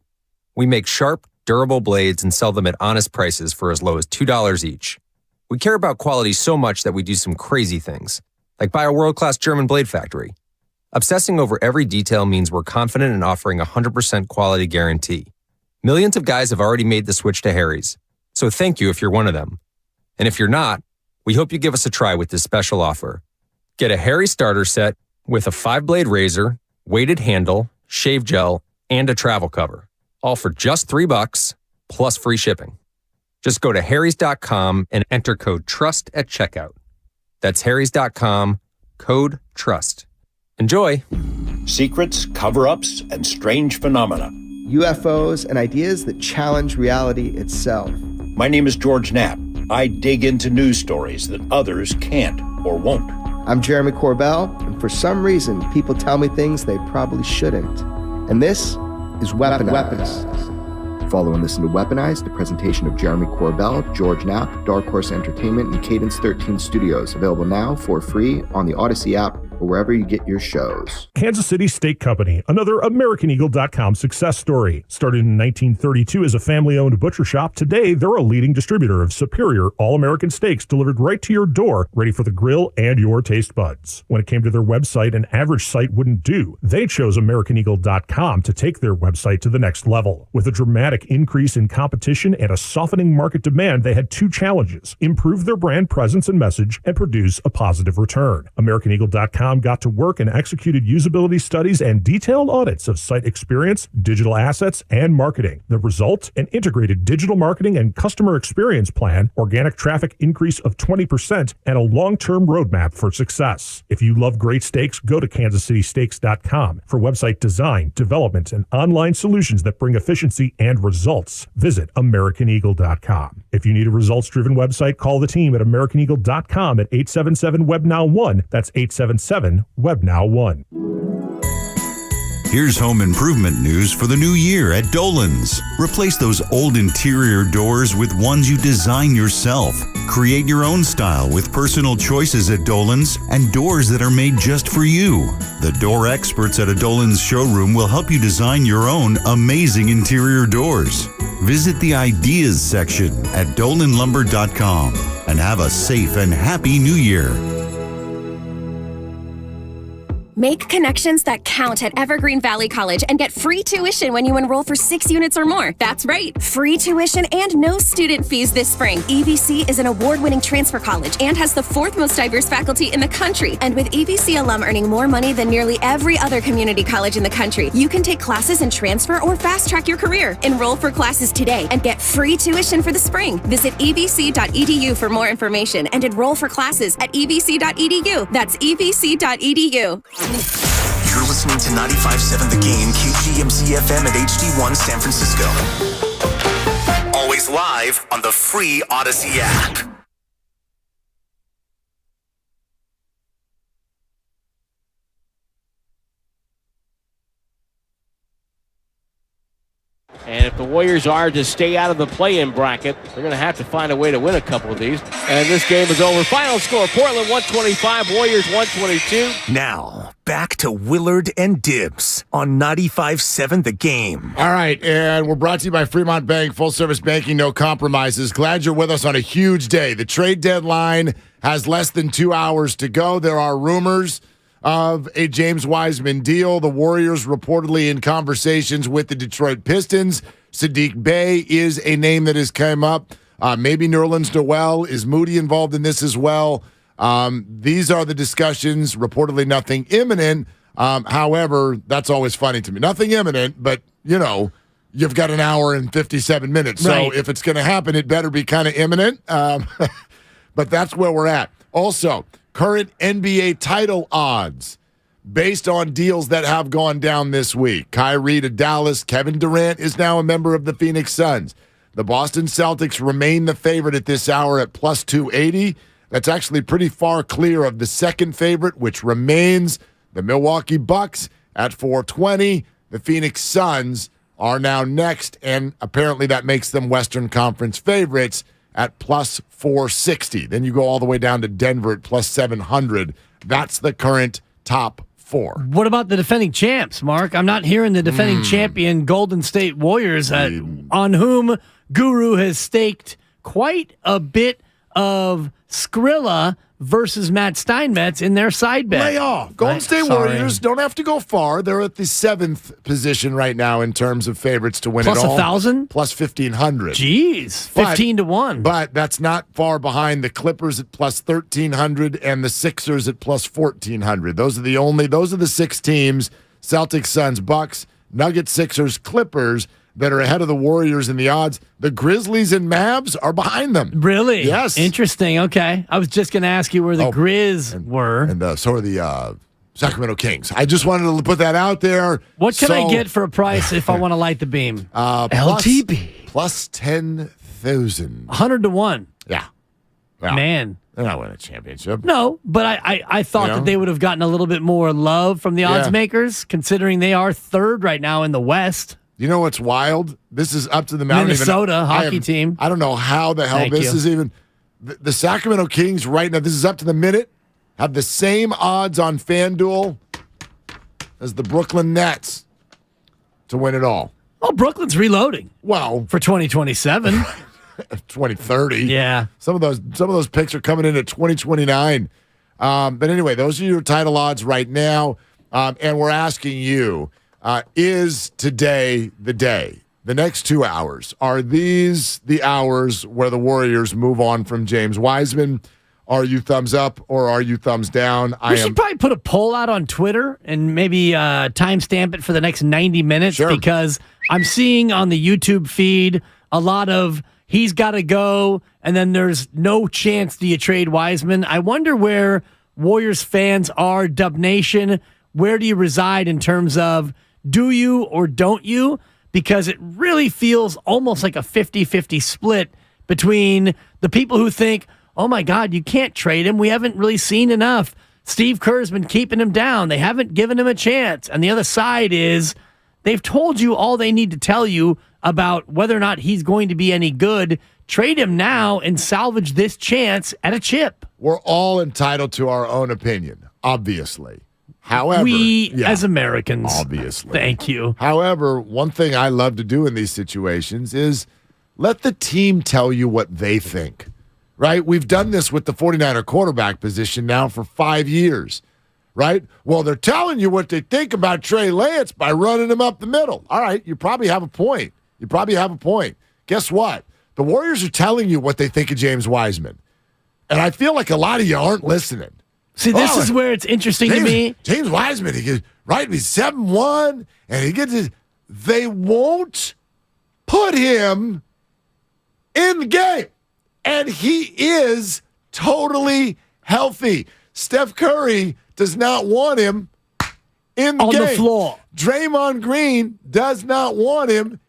We make sharp, durable blades and sell them at honest prices for as low as $2 each. We care about quality so much that we do some crazy things, like buy a world-class German blade factory. Obsessing over every detail means we're confident in offering a 100% quality guarantee. Millions of guys have already made the switch to Harry's, so thank you if you're one of them. And if you're not, we hope you give us a try with this special offer. Get a Harry's starter set with a 5-blade razor, weighted handle, shave gel, and a travel cover. All for just $3 plus free shipping. Just go to harrys.com and enter code TRUST at checkout. That's harrys.com, code TRUST. Enjoy. Secrets, cover-ups, and strange phenomena. UFOs and ideas that challenge reality itself. My name is George Knapp. I dig into news stories that others can't or won't. I'm Jeremy Corbell, and for some reason, people tell me things they probably shouldn't. And this is Weaponized. Follow and listen to Weaponized, the presentation of Jeremy Corbell, George Knapp, Dark Horse Entertainment, and Cadence 13 Studios. Available now for free on the Odyssey app or wherever you get your shows. Kansas City Steak Company, another AmericanEagle.com success story. Started in 1932 as a family-owned butcher shop, today they're a leading distributor of superior all-American steaks delivered right to your door, ready for the grill and your taste buds. When it came to their website, an average site wouldn't do. They chose AmericanEagle.com to take their website to the next level. With a dramatic increase in competition and a softening market demand, they had two challenges: improve their brand presence and message, and produce a positive return. AmericanEagle.com got to work and executed usability studies and detailed audits of site experience, digital assets, and marketing. The result? An integrated digital marketing and customer experience plan, organic traffic increase of 20%, and a long-term roadmap for success. If you love great steaks, go to kansascitysteaks.com for website design, development, and online solutions that bring efficiency and results. Visit AmericanEagle.com. If you need a results-driven website, call the team at AmericanEagle.com at 877-WEBNOW1. That's 877-WEBNOW1. Here's home improvement news for the new year at Dolan's. Replace those old interior doors with ones you design yourself. Create your own style with personal choices at Dolan's and doors that are made just for you. The door experts at a Dolan's showroom will help you design your own amazing interior doors. Visit the ideas section at dolanlumber.com and have a safe and happy new year. Make connections that count at Evergreen Valley College and get free tuition when you enroll for 6 units or more. That's right, free tuition and no student fees this spring. EVC is an award-winning transfer college and has the 4th most diverse faculty in the country. And with EVC alum earning more money than nearly every other community college in the country, you can take classes and transfer or fast-track your career. Enroll for classes today and get free tuition for the spring. Visit evc.edu for more information and enroll for classes at evc.edu. That's evc.edu. You're listening to 95.7 The Game, KGMZ FM at HD1 San Francisco. Always live on the free Odyssey app. And if the Warriors are to stay out of the play-in bracket, they're going to have to find a way to win a couple of these. And this game is over. Final score, Portland 125, Warriors 122. Now, back to Willard and Dibbs on 95.7 The Game. All right, and we're brought to you by Fremont Bank, full-service banking, no compromises. Glad you're with us on a huge day. The trade deadline has less than 2 hours to go. There are rumors of a James Wiseman deal. The Warriors reportedly in conversations with the Detroit Pistons. Sadiq Bey is a name that has come up. Maybe Nerlens Noel. Is Moody involved in this as well? These are the discussions. Reportedly nothing imminent. However, that's always funny to me. Nothing imminent, but, you know, you've got an hour and 57 minutes. Right. So if it's going to happen, it better be kind of imminent. But that's where we're at. Also, current NBA title odds based on deals that have gone down this week. Kyrie to Dallas. Kevin Durant is now a member of the Phoenix Suns. The Boston Celtics remain the favorite at this hour at plus 280. That's actually pretty far clear of the second favorite, which remains the Milwaukee Bucks at 420. The Phoenix Suns are now next, and apparently that makes them Western Conference favorites at plus 460. Then you go all the way down to Denver at plus 700. That's the current top four. What about the defending champs, Mark? I'm not hearing the defending champion Golden State Warriors, on whom Guru has staked quite a bit of Skrilla versus Matt Steinmetz in their side bet. Lay off. Golden State Warriors don't have to go far. They're at the 7th position right now in terms of favorites to win Plus it all. 1,000? Plus 1,500. Jeez, 15 to 1. But that's not far behind the Clippers at plus 1,300 and the Sixers at plus 1,400. Those are the 6 teams, Celtics, Suns, Bucks, Nuggets, Sixers, Clippers, that are ahead of the Warriors in the odds. The Grizzlies and Mavs are behind them. Really? Yes. Interesting. Okay. I was just going to ask you where the Grizz were. And so are the Sacramento Kings. I just wanted to put that out there. What can I get for a price if I want to light the beam? LTB. Plus 10,000. 100 to 1. Yeah. Man. They're not winning a championship. No, but I thought that they would have gotten a little bit more love from the odds makers, considering they are third right now in the West. You know what's wild? This is up to the mountain. Minnesota hockey team. I don't know how the hell this is even. The Sacramento Kings right now, this is up to the minute, have the same odds on FanDuel as the Brooklyn Nets to win it all. Well, Brooklyn's reloading. Well, for 2027. 2030. Yeah. Some of those picks are coming in at 2029. But anyway, those are your title odds right now. And we're asking you, is today the day? The next 2 hours, are these the hours where the Warriors move on from James Wiseman? Are you thumbs up or are you thumbs down? We should probably put a poll out on Twitter and maybe timestamp it for the next 90 minutes because I'm seeing on the YouTube feed a lot of he's got to go and then there's no chance do you trade Wiseman. I wonder where Warriors fans are, Dub Nation. Where do you reside in terms of do you or don't you? Because it really feels almost like a 50-50 split between the people who think, oh my God, you can't trade him. We haven't really seen enough. Steve Kerr's been keeping him down. They haven't given him a chance. And the other side is they've told you all they need to tell you about whether or not he's going to be any good. Trade him now and salvage this chance at a chip. We're all entitled to our own opinion, obviously. However, as Americans, obviously. Thank you. However, one thing I love to do in these situations is let the team tell you what they think, right? We've done this with the 49er quarterback position now for 5 years, right? Well, they're telling you what they think about Trey Lance by running him up the middle. All right, you probably have a point. Guess what? The Warriors are telling you what they think of James Wiseman. And I feel like a lot of you aren't listening. See, this is where it's interesting to me. James Wiseman, he's 7-1, and he gets his. They won't put him in the game, and he is totally healthy. Steph Curry does not want him in the game. On the floor. Draymond Green does not want him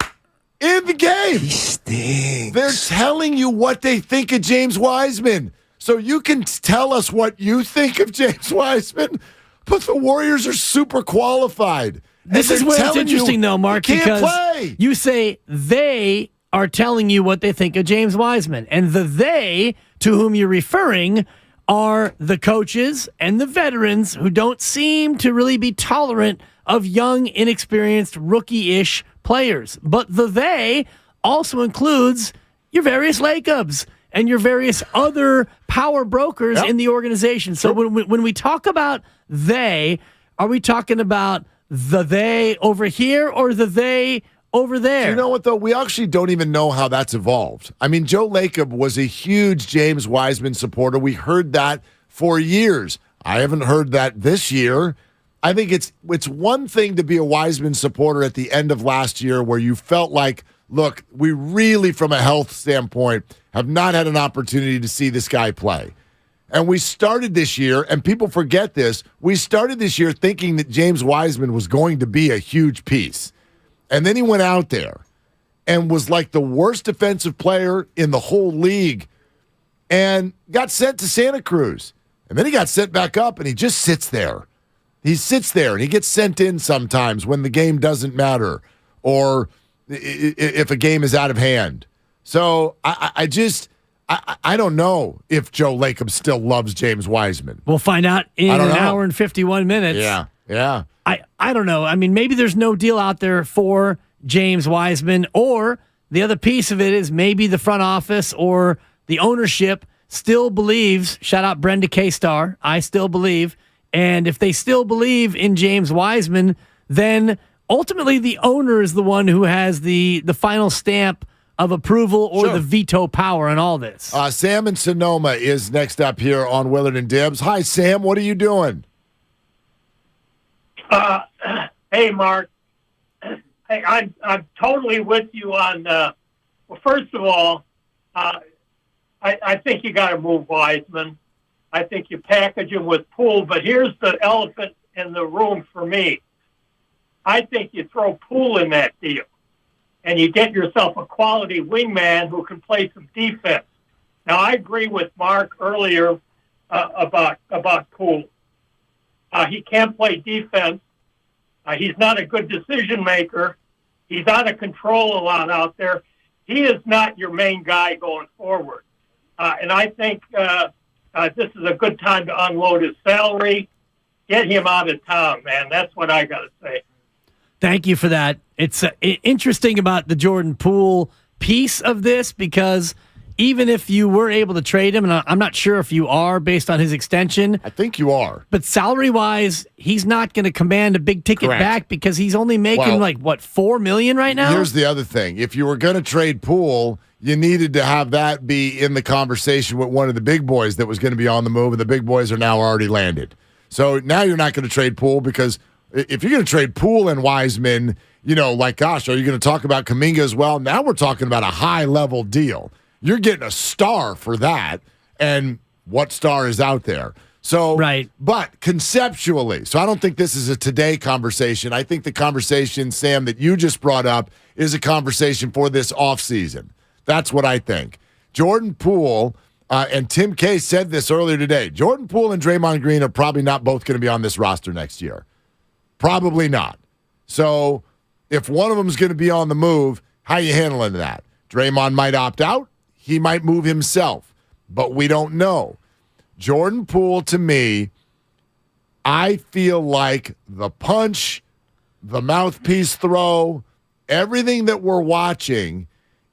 in the game. He stinks. They're telling you what they think of James Wiseman. So you can tell us what you think of James Wiseman, but the Warriors are super qualified. This is where it's interesting, though, Mark, because you say they are telling you what they think of James Wiseman, and the they to whom you're referring are the coaches and the veterans who don't seem to really be tolerant of young, inexperienced, rookie-ish players. But the they also includes your various Lakers and your various other power brokers in the organization. So when we talk about they, are we talking about the they over here or the they over there? You know what, though? We actually don't even know how that's evolved. I mean, Joe Lacob was a huge James Wiseman supporter. We heard that for years. I haven't heard that this year. I think it's one thing to be a Wiseman supporter at the end of last year where you felt like, look, we really, from a health standpoint, have not had an opportunity to see this guy play. And we started this year, and people forget this, we started this year thinking that James Wiseman was going to be a huge piece. And then he went out there and was like the worst defensive player in the whole league and got sent to Santa Cruz. And then he got sent back up, and he just sits there. He sits there, and he gets sent in sometimes when the game doesn't matter or if a game is out of hand. So I don't know if Joe Lacob still loves James Wiseman. We'll find out in an hour and 51 minutes. Yeah. I don't know. I mean, maybe there's no deal out there for James Wiseman, or the other piece of it is maybe the front office or the ownership still believes, shout out Brenda K-Star, I still believe, and if they still believe in James Wiseman, then ultimately the owner is the one who has the final stamp of approval or the veto power in all this. Sam in Sonoma is next up here on Willard and Dibs. Hi, Sam. What are you doing? Hey, Mark. Hey, I'm totally with you on. Well, first of all, I think you got to move Wiseman. I think you package him with Poole. But here's the elephant in the room for me. I think you throw Poole in that deal, and you get yourself a quality wingman who can play some defense. Now, I agree with Mark earlier about Poole. He can't play defense. He's not a good decision maker. He's out of control a lot out there. He is not your main guy going forward. And I think this is a good time to unload his salary. Get him out of town, man. That's what I got to say. Thank you for that. It's interesting about the Jordan Poole piece of this, because even if you were able to trade him, and I'm not sure if you are based on his extension. I think you are. But salary-wise, he's not going to command a big ticket back because he's only making $4 million right now? Here's the other thing. If you were going to trade Poole, you needed to have that be in the conversation with one of the big boys that was going to be on the move, and the big boys are now already landed. So now you're not going to trade Poole, because if you're going to trade Poole and Wiseman, gosh, are you going to talk about Kuminga as well? Now we're talking about a high-level deal. You're getting a star for that, and what star is out there? So, right. But conceptually, so I don't think this is a today conversation. I think the conversation, Sam, that you just brought up is a conversation for this offseason. That's what I think. Jordan Poole, and Tim K said this earlier today, Jordan Poole and Draymond Green are probably not both going to be on this roster next year. Probably not. So if one of them is going to be on the move, how you handling that? Draymond might opt out. He might move himself, but we don't know. Jordan Poole, to me, I feel like the punch, the mouthpiece throw, everything that we're watching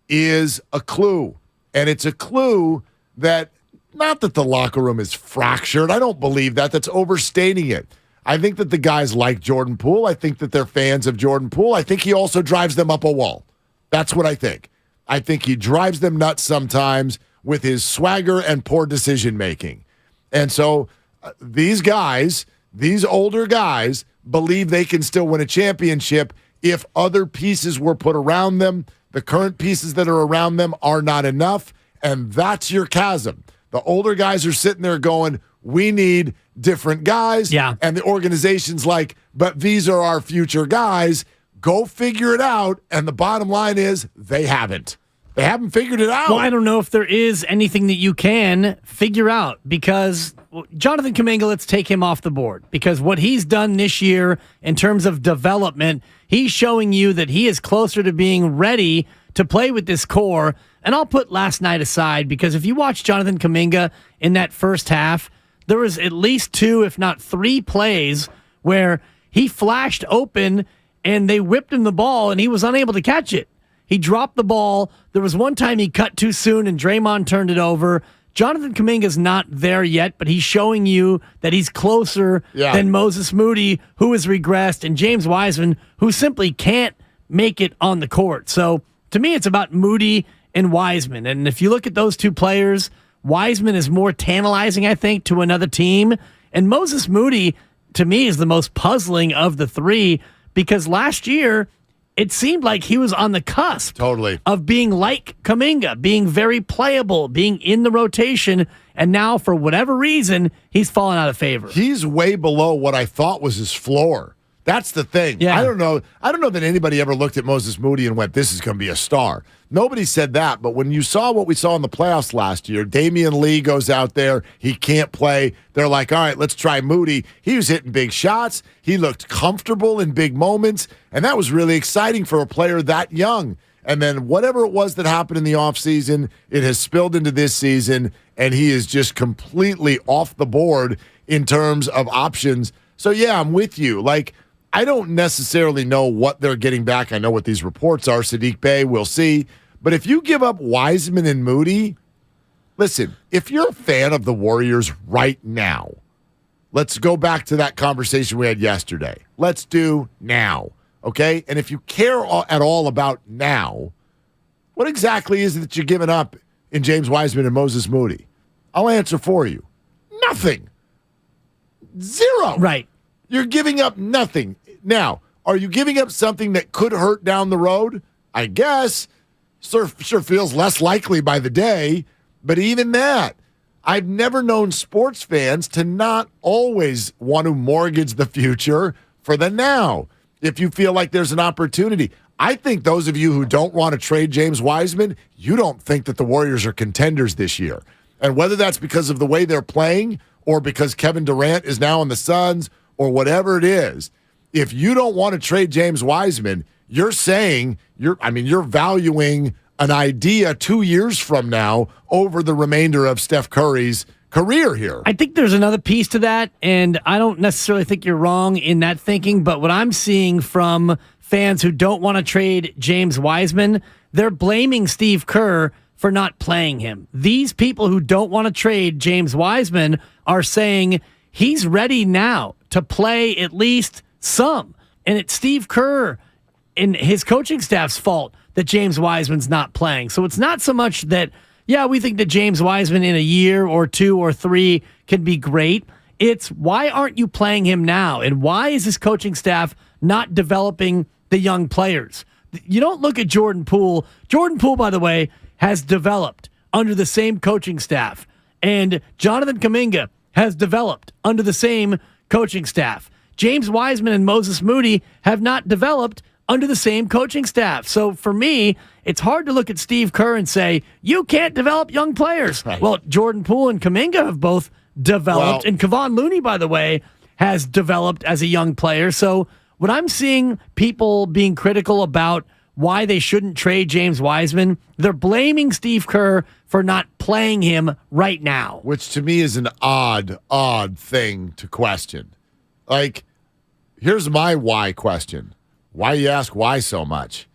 is a clue. And it's a clue that, not that the locker room is fractured. I don't believe that. That's overstating it. I think that the guys like Jordan Poole. I think that they're fans of Jordan Poole. I think he also drives them up a wall. That's what I think. I think he drives them nuts sometimes with his swagger and poor decision-making. And so these guys, these older guys, believe they can still win a championship if other pieces were put around them. The current pieces that are around them are not enough, and that's your chasm. The older guys are sitting there going, we need different guys. Yeah. And the organization's like, but these are our future guys. Go figure it out. And the bottom line is they haven't. They haven't figured it out. Well, I don't know if there is anything that you can figure out, because Jonathan Kuminga, let's take him off the board, because what he's done this year in terms of development, he's showing you that he is closer to being ready to play with this core. And I'll put last night aside, because if you watch Jonathan Kuminga in that first half, there was at least 2, if not 3 plays where he flashed open and they whipped him the ball and he was unable to catch it. He dropped the ball. There was one time he cut too soon and Draymond turned it over. Jonathan Kuminga's not there yet, but he's showing you that he's closer than Moses Moody, who has regressed, and James Wiseman, who simply can't make it on the court. So to me, it's about Moody and Wiseman. And if you look at those 2 players, Wiseman is more tantalizing, I think, to another team. And Moses Moody, to me, is the most puzzling of the 3, because last year, it seemed like he was on the cusp of being like Kuminga, being very playable, being in the rotation, and now, for whatever reason, he's fallen out of favor. He's way below what I thought was his floor. That's the thing. Yeah. I don't know that anybody ever looked at Moses Moody and went, this is going to be a star. Nobody said that, but when you saw what we saw in the playoffs last year, Damian Lee goes out there, he can't play. They're like, all right, let's try Moody. He was hitting big shots. He looked comfortable in big moments, and that was really exciting for a player that young. And then whatever it was that happened in the offseason, it has spilled into this season, and he is just completely off the board in terms of options. So, yeah, I'm with you. Like, I don't necessarily know what they're getting back. I know what these reports are. Sadiq Bey, we'll see. But if you give up Wiseman and Moody, listen, if you're a fan of the Warriors right now, let's go back to that conversation we had yesterday. Let's do now, okay? And if you care at all about now, what exactly is it that you're giving up in James Wiseman and Moses Moody? I'll answer for you. Nothing. Zero. Right. You're giving up nothing. Now, are you giving up something that could hurt down the road? I guess. Sure feels less likely by the day, but even that, I've never known sports fans to not always want to mortgage the future for the now. If you feel like there's an opportunity, I think those of you who don't want to trade James Wiseman, you don't think that the Warriors are contenders this year. And whether that's because of the way they're playing or because Kevin Durant is now on the Suns or whatever it is, if you don't want to trade James Wiseman, you're saying you're valuing an idea 2 years from now over the remainder of Steph Curry's career here. I think there's another piece to that, and I don't necessarily think you're wrong in that thinking, but what I'm seeing from fans who don't want to trade James Wiseman, they're blaming Steve Kerr for not playing him. These people who don't want to trade James Wiseman are saying he's ready now to play at least some. And it's Steve Kerr and his coaching staff's fault that James Wiseman's not playing. So it's not so much that, yeah, we think that James Wiseman in a year or 2 or 3 can be great. It's why aren't you playing him now? And why is this coaching staff not developing the young players? You don't look at Jordan Poole. Jordan Poole, by the way, has developed under the same coaching staff. And Jonathan Kuminga has developed under the same coaching staff. James Wiseman and Moses Moody have not developed under the same coaching staff. So for me, it's hard to look at Steve Kerr and say, you can't develop young players. Right. Well, Jordan Poole and Kuminga have both developed. And Kevon Looney, by the way, has developed as a young player. So when I'm seeing people being critical about why they shouldn't trade James Wiseman, they're blaming Steve Kerr for not playing him right now. Which to me is an odd thing to question. Like, here's my why question. Why you ask why so much?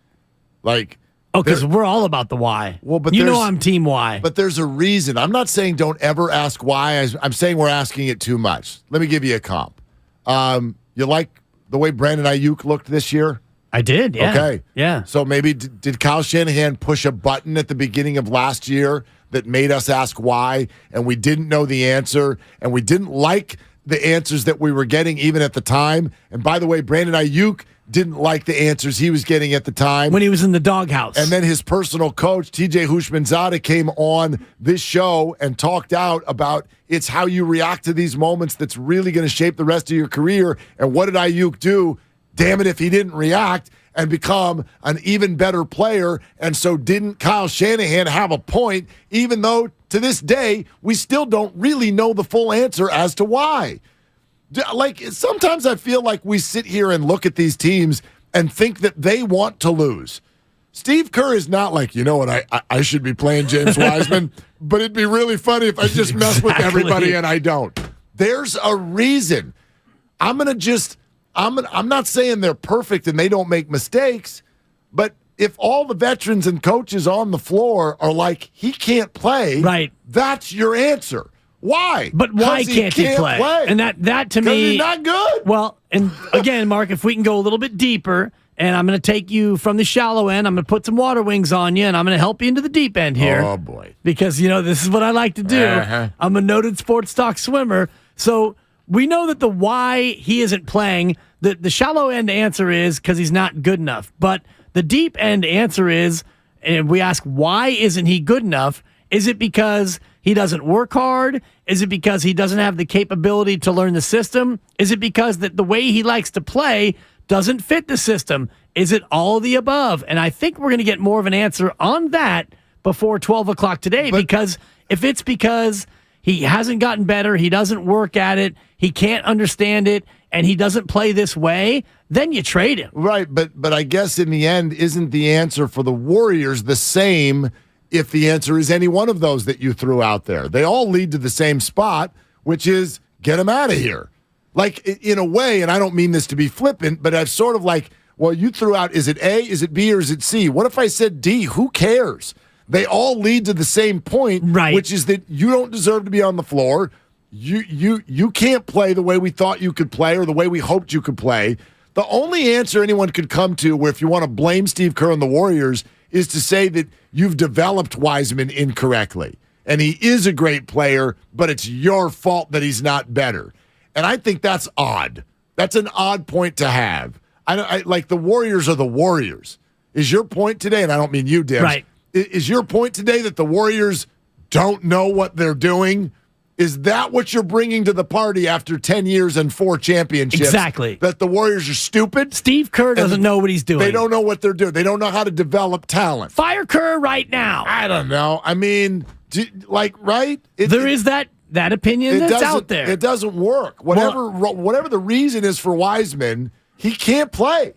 Like, because we're all about the why. Well, but I'm team why. But there's a reason. I'm not saying don't ever ask why. I'm saying we're asking it too much. Let me give you a comp. You like the way Brandon Ayuk looked this year? I did, yeah. Okay. Yeah. So maybe did Kyle Shanahan push a button at the beginning of last year that made us ask why, and we didn't know the answer, and we didn't like the answers that we were getting even at the time? And by the way, Brandon Ayuk didn't like the answers he was getting at the time. When he was in the doghouse. And then his personal coach, TJ Hushmanzada, came on this show and talked out about it's how you react to these moments that's really going to shape the rest of your career. And what did Ayuk do? Damn it if he didn't react and become an even better player. And so didn't Kyle Shanahan have a point, even though to this day we still don't really know the full answer as to why. Like, sometimes I feel like we sit here and look at these teams and think that they want to lose. Steve Kerr is not like, you know what, I should be playing James Wiseman, but it'd be really funny if I just mess with everybody and I don't. There's a reason. I'm not saying they're perfect and they don't make mistakes, but if all the veterans and coaches on the floor are like, he can't play, right? That's your answer. Why? But why can't he play? And that to me, he's not good. Well, and again, Mark, if we can go a little bit deeper, and I'm going to take you from the shallow end, I'm going to put some water wings on you, and I'm going to help you into the deep end here. Oh boy! Because this is what I like to do. I'm a noted sports talk swimmer, so we know that the why he isn't playing. The shallow end answer is because he's not good enough. But the deep end answer is, and we ask, why isn't he good enough? Is it because he doesn't work hard? Is it because he doesn't have the capability to learn the system? Is it because the way he likes to play doesn't fit the system? Is it all of the above? And I think we're going to get more of an answer on that before 12 o'clock today, because if it's because he hasn't gotten better, he doesn't work at it, he can't understand it, and he doesn't play this way, then you trade him. Right, but I guess in the end, isn't the answer for the Warriors the same if the answer is any one of those that you threw out there? They all lead to the same spot, which is get him out of here. Like, in a way, and I don't mean this to be flippant, but I've sort of like, well, you threw out, is it A, is it B, or is it C? What if I said D? Who cares? They all lead to the same point, right? Which is that you don't deserve to be on the floor. You can't play the way we thought you could play or the way we hoped you could play. The only answer anyone could come to, where if you want to blame Steve Kerr and the Warriors, is to say that you've developed Wiseman incorrectly. And he is a great player, but it's your fault that he's not better. And I think that's odd. That's an odd point to have. I like, the Warriors are the Warriors. Is your point today, and I don't mean you, Dibs, right? Is your point today that the Warriors don't know what they're doing? Is that what you're bringing to the party after 10 years and 4 championships? Exactly. That the Warriors are stupid? Steve Kerr doesn't know what he's doing. They don't know what they're doing. They don't know how to develop talent. Fire Kerr right now. I don't know. I mean, right? There is that opinion that's out there. It doesn't work. Whatever the reason is for Wiseman, he can't play.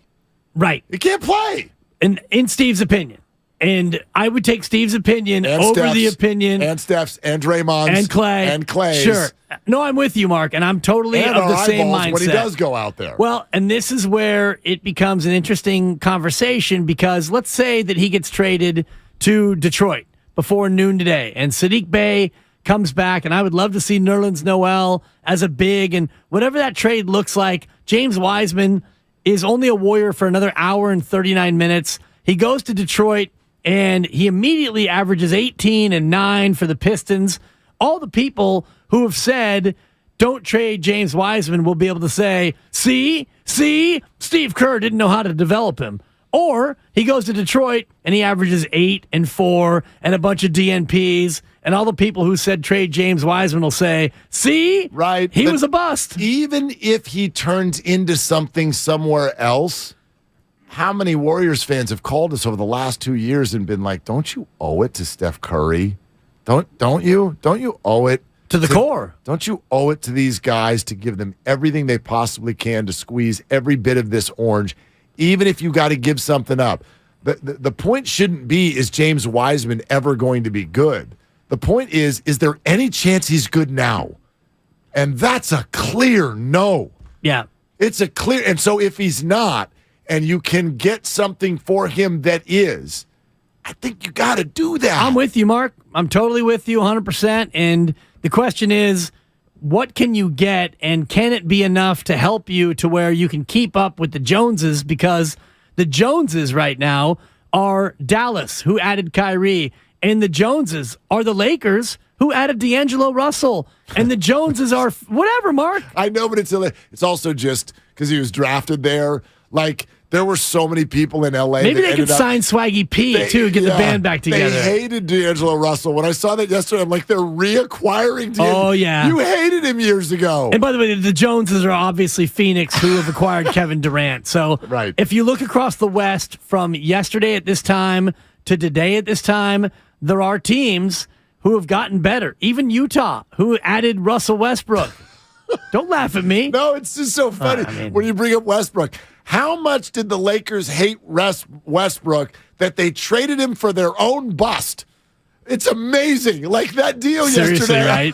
Right. He can't play. And in Steve's opinion. And I would take Steve's opinion And over Steph's, the opinion. And Steph's, and Draymond's. And Clay. And Clay's. Sure. No, I'm with you, Mark, and I'm totally And of our the same eyeballs mindset. when he does go out there. Well, and this is where it becomes an interesting conversation because let's say that he gets traded to Detroit before noon today, and Sadiq Bey comes back, and I would love to see Nerlens Noel as a big, and whatever that trade looks like, James Wiseman is only a Warrior for another hour and 39 minutes. He goes to Detroit, and he immediately averages 18 and 9 for the Pistons. All the people who have said, don't trade James Wiseman will be able to say, see, Steve Kerr didn't know how to develop him. Or he goes to Detroit and he averages 8 and 4 and a bunch of DNPs. And all the people who said trade James Wiseman will say, see, right, he was a bust. Even if he turns into something somewhere else, how many Warriors fans have called us over the last 2 years and been like, don't you owe it to Steph Curry? Don't you owe it to the core? Don't you owe it to these guys to give them everything they possibly can to squeeze every bit of this orange, even if you got to give something up? The point shouldn't be, is James Wiseman ever going to be good? The point is there any chance he's good now? And that's a clear no. Yeah. It's a clear, and so if he's not, and you can get something for him that is, I think you got to do that. I'm with you, Mark. I'm totally with you 100%. And the question is, what can you get, and can it be enough to help you to where you can keep up with the Joneses? Because the Joneses right now are Dallas, who added Kyrie, and the Joneses are the Lakers, who added D'Angelo Russell, and the Joneses are whatever, Mark. I know, but it's also just because he was drafted there. Like, there were so many people in L.A. Maybe they could sign Swaggy P, too, get the band back together. They hated D'Angelo Russell. When I saw that yesterday, I'm like, they're reacquiring D'Angelo. Oh, yeah. You hated him years ago. And by the way, the Joneses are obviously Phoenix, who have acquired Kevin Durant. So right. If you look across the West from yesterday at this time to today at this time, there are teams who have gotten better. Even Utah, who added Russell Westbrook. Don't laugh at me. No, it's just so funny when you bring up Westbrook. How much did the Lakers hate Westbrook that they traded him for their own bust? It's amazing. Like that deal Seriously, yesterday.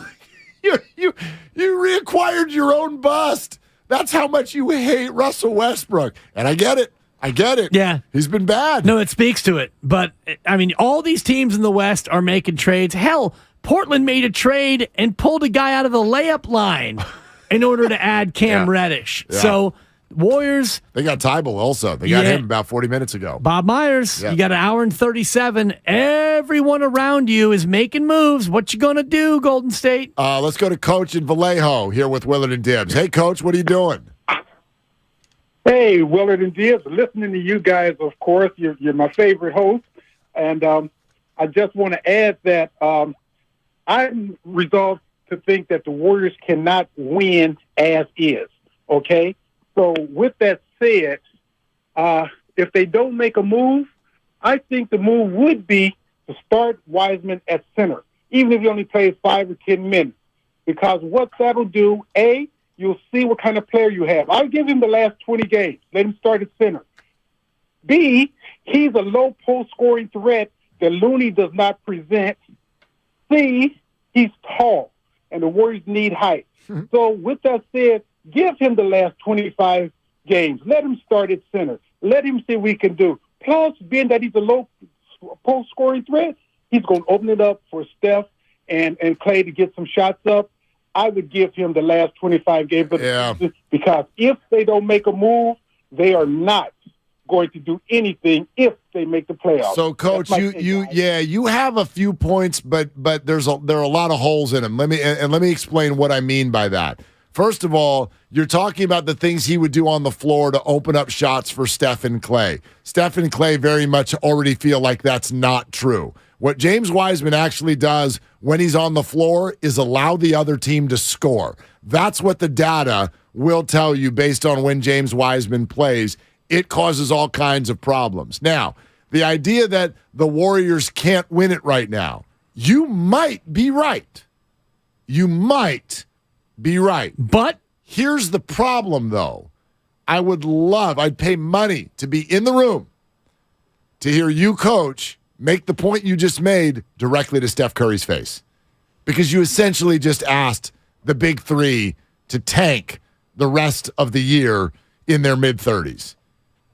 Right? You reacquired your own bust. That's how much you hate Russell Westbrook. And I get it. Yeah. He's been bad. No, it speaks to it. But, I mean, all these teams in the West are making trades. Hell, Portland made a trade and pulled a guy out of the layup line in order to add Cam Reddish. Yeah. So, Warriors. They got Tybal also. They got him about 40 minutes ago. Bob Myers, you got an hour and 37. Everyone around you is making moves. What you going to do, Golden State? Let's go to Coach in Vallejo here with Willard and Dibbs. Hey, Coach, what are you doing? Hey, Willard and Dibbs. Listening to you guys, of course. You're my favorite host. And I just want to add that I'm resolved to think that the Warriors cannot win as is, okay? So with that said, if they don't make a move, I think the move would be to start Wiseman at center, even if he only plays 5 or 10 minutes. Because what that'll do, A, you'll see what kind of player you have. I'll give him the last 20 games. Let him start at center. B, he's a low post scoring threat that Looney does not present. C, he's tall, and the Warriors need height. So with that said, give him the last 25 games. Let him start at center. Let him see what he can do. Plus, being that he's a low post scoring threat, he's going to open it up for Steph and Clay to get some shots up. I would give him the last 25 games of the season, because if they don't make a move, they are not going to do anything if they make the playoffs. So, Coach, you have a few points, but there are a lot of holes in them. Let me explain what I mean by that. First of all, you're talking about the things he would do on the floor to open up shots for Steph and Clay. Steph and Clay very much already feel like that's not true. What James Wiseman actually does when he's on the floor is allow the other team to score. That's what the data will tell you based on when James Wiseman plays. It causes all kinds of problems. Now, the idea that the Warriors can't win it right now, you might be right. You might be right. But here's the problem, though. I'd pay money to be in the room to hear you, coach, make the point you just made directly to Steph Curry's face. Because you essentially just asked the big three to tank the rest of the year in their mid-30s.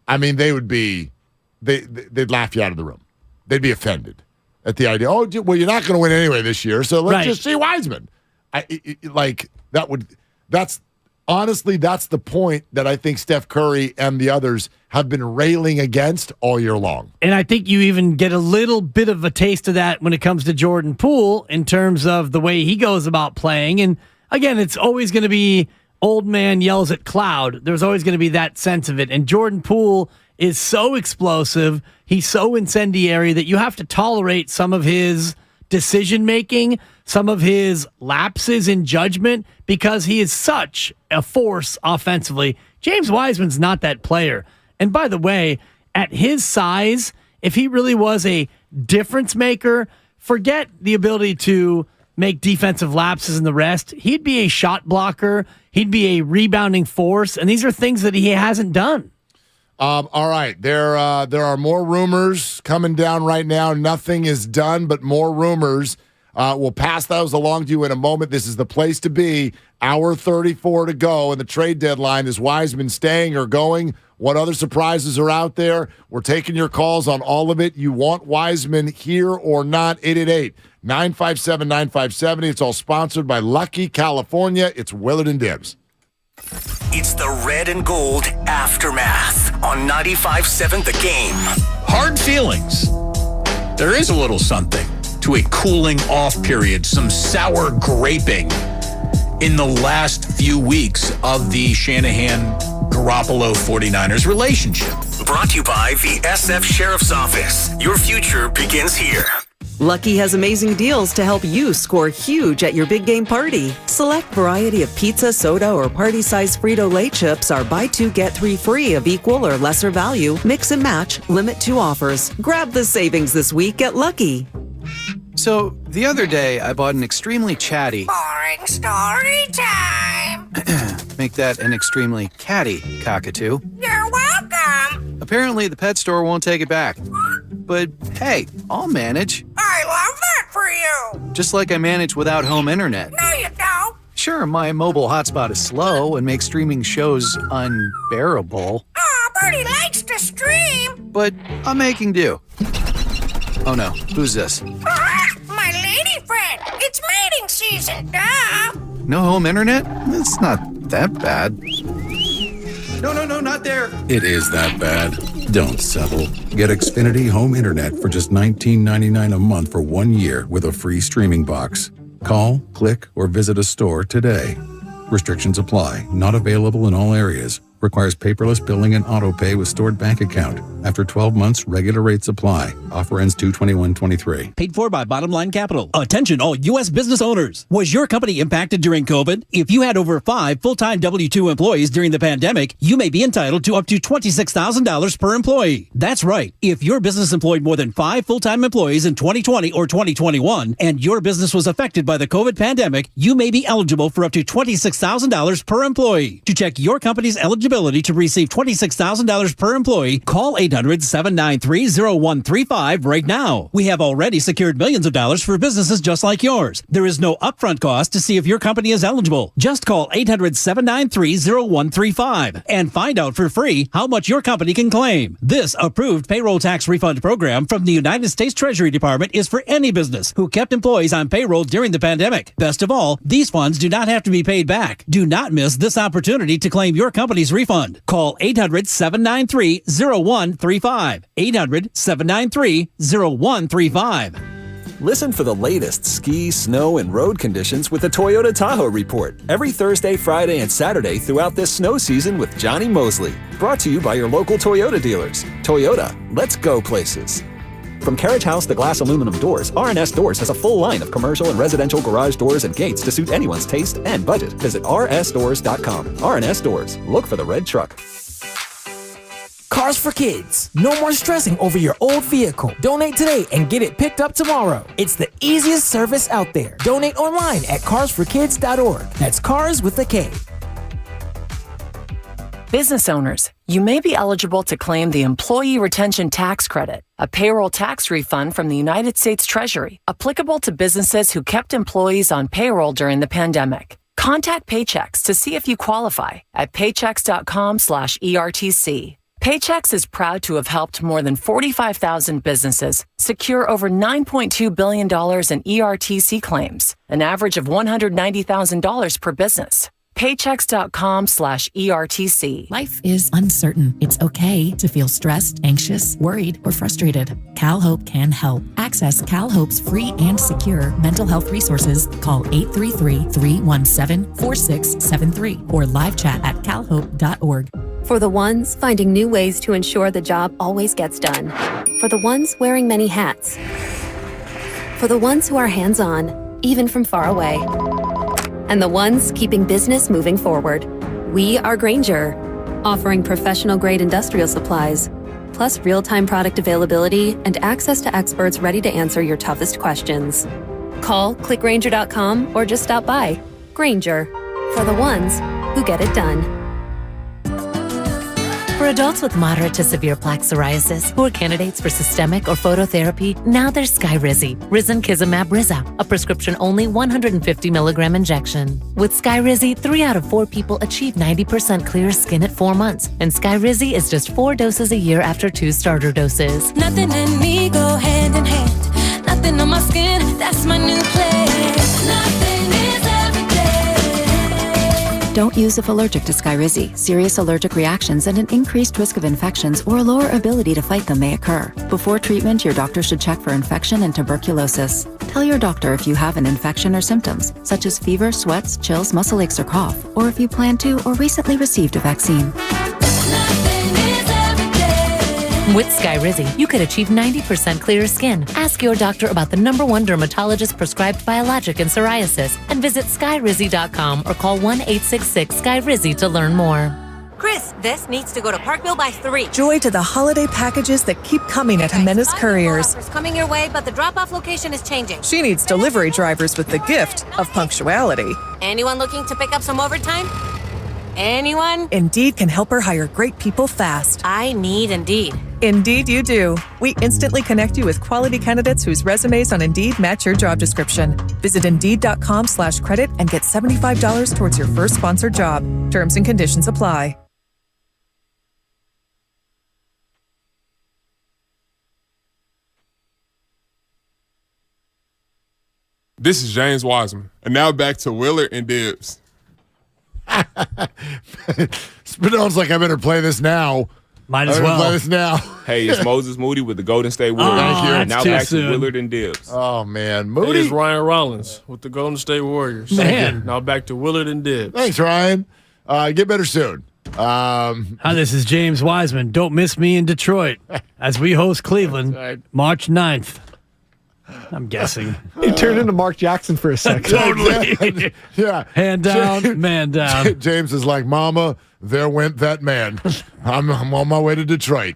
I mean, they'd laugh you out of the room. They'd be offended at the idea, oh, well, you're not going to win anyway this year, so let's just see Wiseman. Honestly, that's the point that I think Steph Curry and the others have been railing against all year long. And I think you even get a little bit of a taste of that when it comes to Jordan Poole in terms of the way he goes about playing. And again, it's always going to be old man yells at cloud. There's always going to be that sense of it. And Jordan Poole is so explosive. He's so incendiary that you have to tolerate some of his decision-making, some of his lapses in judgment, because he is such a force offensively. James Wiseman's not that player. And by the way, at his size, if he really was a difference maker, forget the ability to make defensive lapses and the rest. He'd be a shot blocker. He'd be a rebounding force. And these are things that he hasn't done. All right. There are more rumors coming down right now. Nothing is done, but more rumors. We'll pass those along to you in a moment. This is the place to be. Hour 34 to go, and the trade deadline. Is Wiseman staying or going? What other surprises are out there? We're taking your calls on all of it. You want Wiseman here or not? 888-957-9570. It's all sponsored by Lucky California. It's Willard and Dibs. It's the Red and Gold Aftermath on 95.7 The Game. Hard feelings. There is a little something to a cooling off period, some sour graping in the last few weeks of the Shanahan-Garoppolo 49ers relationship. Brought to you by the SF Sheriff's Office. Your future begins here. Lucky has amazing deals to help you score huge at your big game party. Select variety of pizza, soda, or party-size Frito-Lay chips are buy two, get three free of equal or lesser value. Mix and match. Limit 2 offers. Grab the savings this week at Lucky. So, the other day, I bought an extremely chatty... Boring story time! Make that an extremely catty cockatoo. You're welcome! Apparently, the pet store won't take it back. But, hey, I'll manage. I love that for you! Just like I manage without home internet. No, you don't! Sure, my mobile hotspot is slow and makes streaming shows unbearable. Aw, Bertie likes to stream! But I'm making do. Oh no, who's this? My lady friend! It's mating season, duh! No home internet? It's not that bad. No, not there. It is that bad. Don't settle. Get Xfinity Home Internet for just $19.99 a month for 1 year with a free streaming box. Call, click, or visit a store today. Restrictions apply. Not available in all areas. Requires paperless billing and auto pay with stored bank account. After 12 months, regular rates apply. Offer ends 2/21/23. Paid for by Bottom Line Capital. Attention all U.S. business owners. Was your company impacted during COVID? If you had over 5 full-time W-2 employees during the pandemic, you may be entitled to up to $26,000 per employee. That's right. If your business employed more than 5 full-time employees in 2020 or 2021, and your business was affected by the COVID pandemic, you may be eligible for up to $26,000 per employee. To check your company's eligibility to receive $26,000 per employee, call 800-793-0135 right now. We have already secured millions of dollars for businesses just like yours. There is no upfront cost to see if your company is eligible. Just call 800-793-0135 and find out for free how much your company can claim. This approved payroll tax refund program from the United States Treasury Department is for any business who kept employees on payroll during the pandemic. Best of all, these funds do not have to be paid back. Do not miss this opportunity to claim your company's refund. Call 800-793-0135. 800-793-0135. Listen for the latest ski, snow, and road conditions with the Toyota Tahoe Report every Thursday, Friday, and Saturday throughout this snow season with Johnny Mosley. Brought to you by your local Toyota dealers. Toyota, let's go places. From Carriage House to glass aluminum doors, R&S Doors has a full line of commercial and residential garage doors and gates to suit anyone's taste and budget. Visit rsdoors.com. R&S Doors. Look for the red truck. Cars for Kids. No more stressing over your old vehicle. Donate today and get it picked up tomorrow. It's the easiest service out there. Donate online at carsforkids.org. That's cars with a K. Business owners, you may be eligible to claim the Employee Retention Tax Credit, a payroll tax refund from the United States Treasury, applicable to businesses who kept employees on payroll during the pandemic. Contact Paychex to see if you qualify at paychex.com/ERTC. Paychex is proud to have helped more than 45,000 businesses secure over $9.2 billion in ERTC claims, an average of $190,000 per business. Paychex.com/ERTC. Life is uncertain. It's okay to feel stressed, anxious, worried, or frustrated. CalHope can help. Access CalHope's free and secure mental health resources. Call 833-317-4673 or live chat at calhope.org. For the ones finding new ways to ensure the job always gets done. For the ones wearing many hats. For the ones who are hands-on, even from far away. And the ones keeping business moving forward. We are Grainger, offering professional-grade industrial supplies, plus real-time product availability and access to experts ready to answer your toughest questions. Call, clickgrainger.com, or just stop by. Grainger, for the ones who get it done. For adults with moderate to severe plaque psoriasis who are candidates for systemic or phototherapy, now there's Skyrizi, Risankizumab Riza, a prescription-only 150 milligram injection. With Skyrizi, 3 out of 4 people achieve 90% clear skin at 4 months, and Skyrizi is just 4 doses a year after 2 starter doses. Nothing and me go hand in hand. Nothing on my skin, that's my new place. Nothing is every day. Don't use if allergic to Skyrizi. Serious allergic reactions and an increased risk of infections or a lower ability to fight them may occur. Before treatment, your doctor should check for infection and tuberculosis. Tell your doctor if you have an infection or symptoms, such as fever, sweats, chills, muscle aches, or cough, or if you plan to or recently received a vaccine. With Skyrizi, you could achieve 90% clearer skin. Ask your doctor about the #1 dermatologist prescribed biologic in psoriasis and visit skyrizi.com or call 1-866-SKYRIZI to learn more. Chris, this needs to go to Parkville by 3. Joy to the holiday packages that keep coming at Jimenez Couriers. It's coming your way, but the drop-off location is changing. She needs delivery drivers with the gift of punctuality. Anyone looking to pick up some overtime? Anyone? Indeed can help her hire great people fast. I need Indeed. Indeed you do. We instantly connect you with quality candidates whose resumes on Indeed match your job description. Visit Indeed.com/credit and get $75 towards your first sponsored job. Terms and conditions apply. This is James Wiseman. And now back to Willard and Dibbs. Spadone's like, I better play this now. Might as well. Play this now. Hey, it's Moses Moody with the Golden State Warriors. Thank you. And now back soon. to Willard and Dibbs. Oh, man. Hey, Moody. it's Ryan Rollins with the Golden State Warriors. Man. Now back to Willard and Dibbs. Thanks, Ryan. Get better soon. Hi, this is James Wiseman. Don't miss me in Detroit as we host Cleveland March 9th. I'm guessing. He turned into Mark Jackson for a second. Totally. Yeah. Hand down, man down. James is like, Mama, there went that man. I'm on my way to Detroit.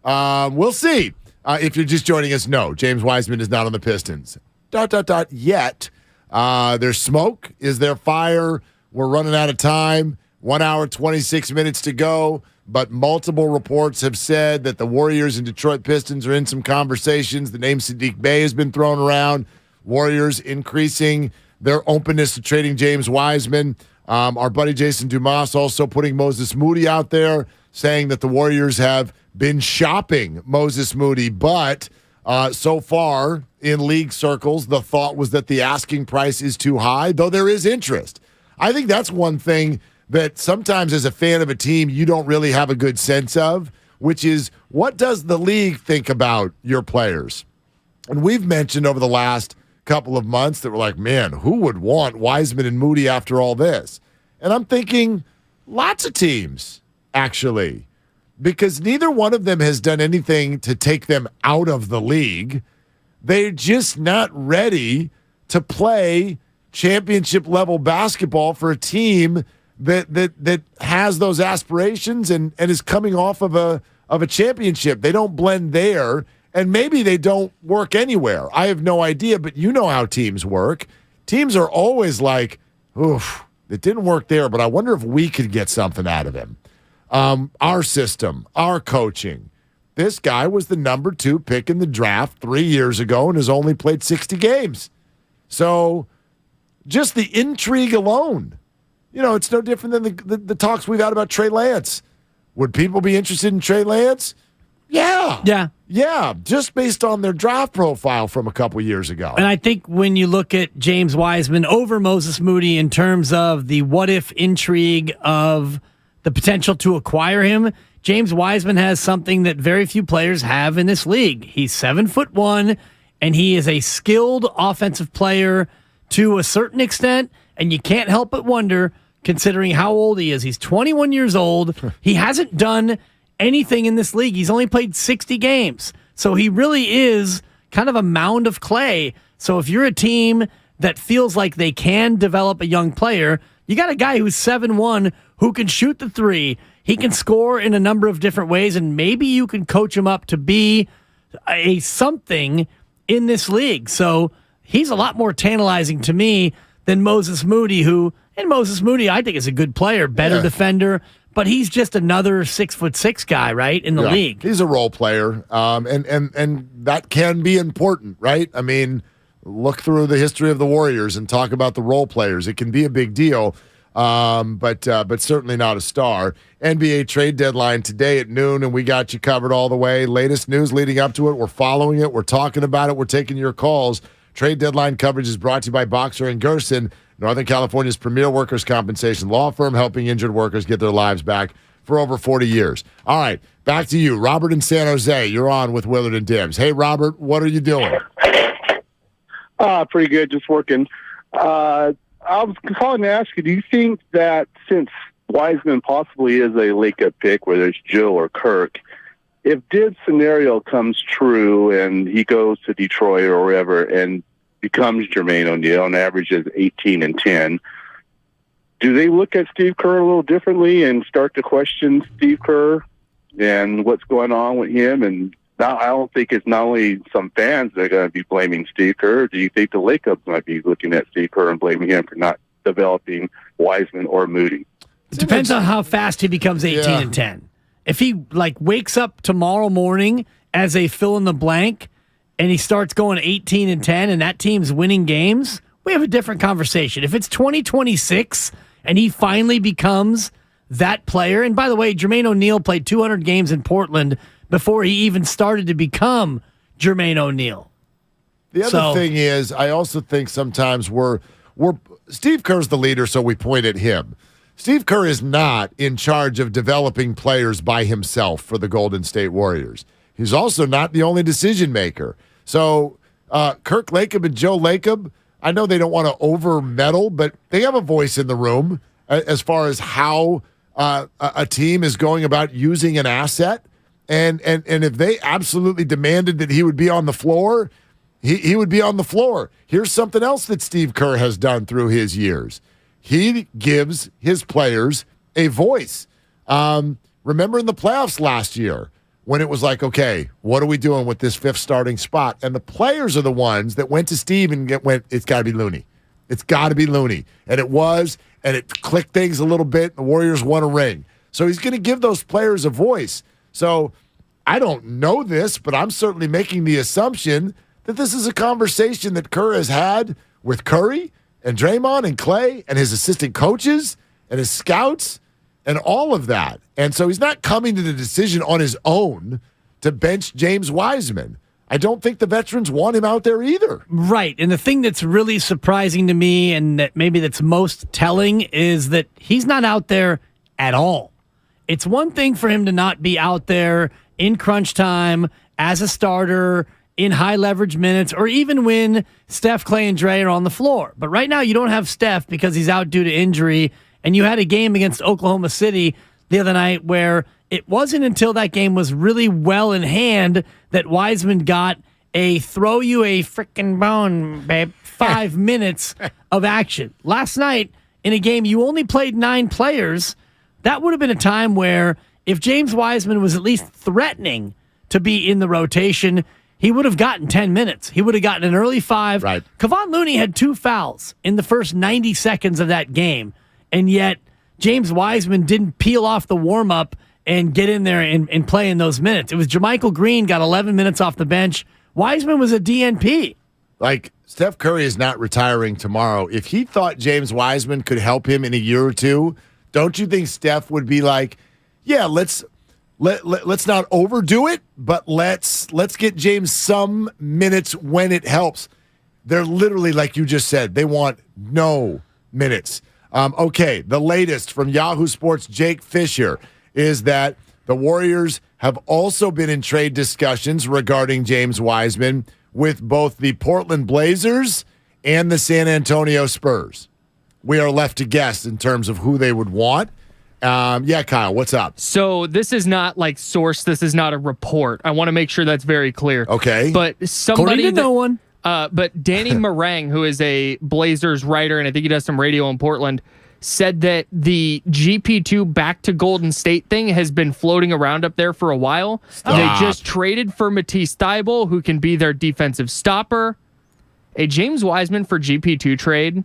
We'll see. If you're just joining us, no, James Wiseman is not on the Pistons. ... Yet. There's smoke. Is there fire? We're running out of time. 1 hour, 26 minutes to go. But multiple reports have said that the Warriors and Detroit Pistons are in some conversations. The name Sadiq Bey has been thrown around. Warriors increasing their openness to trading James Wiseman. Our buddy Jason Dumas also putting Moses Moody out there, saying that the Warriors have been shopping Moses Moody. But so far in league circles, the thought was that the asking price is too high, though there is interest. I think that's one thing that sometimes as a fan of a team, you don't really have a good sense of, which is what does the league think about your players? And we've mentioned over the last couple of months that we're like, man, who would want Wiseman and Moody after all this? And I'm thinking lots of teams, actually, because neither one of them has done anything to take them out of the league. They're just not ready to play championship level basketball for a team that has those aspirations and is coming off of a championship. They don't blend there, and maybe they don't work anywhere. I have no idea, but you know how teams work. Teams are always like, oof, it didn't work there, but I wonder if we could get something out of him. our system, our coaching. This guy was the number 2 pick in the draft 3 years ago and has only played 60 games. So just the intrigue alone, it's no different than the talks we've had about Trey Lance. Would people be interested in Trey Lance? Yeah. Yeah, just based on their draft profile from a couple years ago. And I think when you look at James Wiseman over Moses Moody in terms of the what-if intrigue of the potential to acquire him, James Wiseman has something that very few players have in this league. He's 7'1", and he is a skilled offensive player to a certain extent, and you can't help but wonder, considering how old he is. He's 21 years old. He hasn't done anything in this league. He's only played 60 games. So he really is kind of a mound of clay. So if you're a team that feels like they can develop a young player, you got a guy who's 7'1", who can shoot the three. He can score in a number of different ways, and maybe you can coach him up to be a something in this league. So he's a lot more tantalizing to me than Moses Moody, and Moses Moody, I think, is a good player, better defender, but he's just another 6'6" guy, right, in the league. He's a role player, and that can be important, right? I mean, look through the history of the Warriors and talk about the role players. It can be a big deal, but certainly not a star. NBA trade deadline today at noon, and we got you covered all the way. Latest news leading up to it. We're following it. We're talking about it. We're taking your calls. Trade deadline coverage is brought to you by Boxer & Gerson, Northern California's premier workers' compensation law firm, helping injured workers get their lives back for over 40 years. All right, back to you. Robert in San Jose, you're on with Willard and Dibbs. Hey, Robert, what are you doing? Pretty good, just working. I was calling to ask you, do you think that since Wiseman possibly is a Lake-up pick, whether it's Joe or Kirk, if Dibbs' scenario comes true and he goes to Detroit or wherever and becomes Jermaine O'Neal and averages 18 and 10, do they look at Steve Kerr a little differently and start to question Steve Kerr and what's going on with him? And now I don't think it's not only some fans that are going to be blaming Steve Kerr. Do you think the Lake-ups might be looking at Steve Kerr and blaming him for not developing Wiseman or Moody? It depends on how fast he becomes 18 and 10. If he wakes up tomorrow morning as a fill-in-the-blank and he starts going 18 and 10 and that team's winning games, we have a different conversation. If it's 2026 and he finally becomes that player, and by the way, Jermaine O'Neal played 200 games in Portland before he even started to become Jermaine O'Neal. The other thing is, I also think sometimes we're Steve Kerr's the leader, so we point at him. Steve Kerr is not in charge of developing players by himself for the Golden State Warriors. He's also not the only decision maker. So Kirk Lacob and Joe Lacob, I know they don't want to over-meddle, but they have a voice in the room as far as how a team is going about using an asset. And if they absolutely demanded that he would be on the floor, he would be on the floor. Here's something else that Steve Kerr has done through his years. He gives his players a voice. Remember in the playoffs last year when it was like, okay, what are we doing with this fifth starting spot? And the players are the ones that went to Steve and went, it's got to be Looney. It's got to be Looney. And it was, and it clicked things a little bit. The Warriors won a ring. So he's going to give those players a voice. So I don't know this, but I'm certainly making the assumption that this is a conversation that Kerr has had with Curry and Draymond and Clay and his assistant coaches and his scouts and all of that. And so he's not coming to the decision on his own to bench James Wiseman. I don't think the veterans want him out there either. Right. And the thing that's really surprising to me and that maybe that's most telling is that he's not out there at all. It's one thing for him to not be out there in crunch time as a starter in high leverage minutes, or even when Steph, Clay, and Dre are on the floor. But right now you don't have Steph because he's out due to injury, and you had a game against Oklahoma City the other night where it wasn't until that game was really well in hand that Wiseman got a throw you a frickin' bone, babe, 5 minutes of action. Last night, in a game you only played 9 players, that would have been a time where if James Wiseman was at least threatening to be in the rotation, he would have gotten 10 minutes. He would have gotten an early 5. Right. Kevon Looney had 2 fouls in the first 90 seconds of that game, and yet James Wiseman didn't peel off the warm-up and get in there and play in those minutes. It was Jermichael Green got 11 minutes off the bench. Wiseman was a DNP. Like, Steph Curry is not retiring tomorrow. If he thought James Wiseman could help him in a year or two, don't you think Steph would be like, yeah, let's not overdo it, but let's get James some minutes when it helps. They're literally, like you just said, they want no minutes. Okay, the latest from Yahoo Sports' Jake Fisher is that the Warriors have also been in trade discussions regarding James Wiseman with both the Portland Blazers and the San Antonio Spurs. We are left to guess in terms of who they would want. Yeah, Kyle, what's up? So this is not like source. This is not a report. I want to make sure that's very clear. Okay. But somebody According to no one. But Danny Meringue, who is a Blazers writer, and I think he does some radio in Portland, said that the GP2 back to Golden State thing has been floating around up there for a while. Stop. They just traded for Matisse Thybulle, who can be their defensive stopper. A James Wiseman for GP2 trade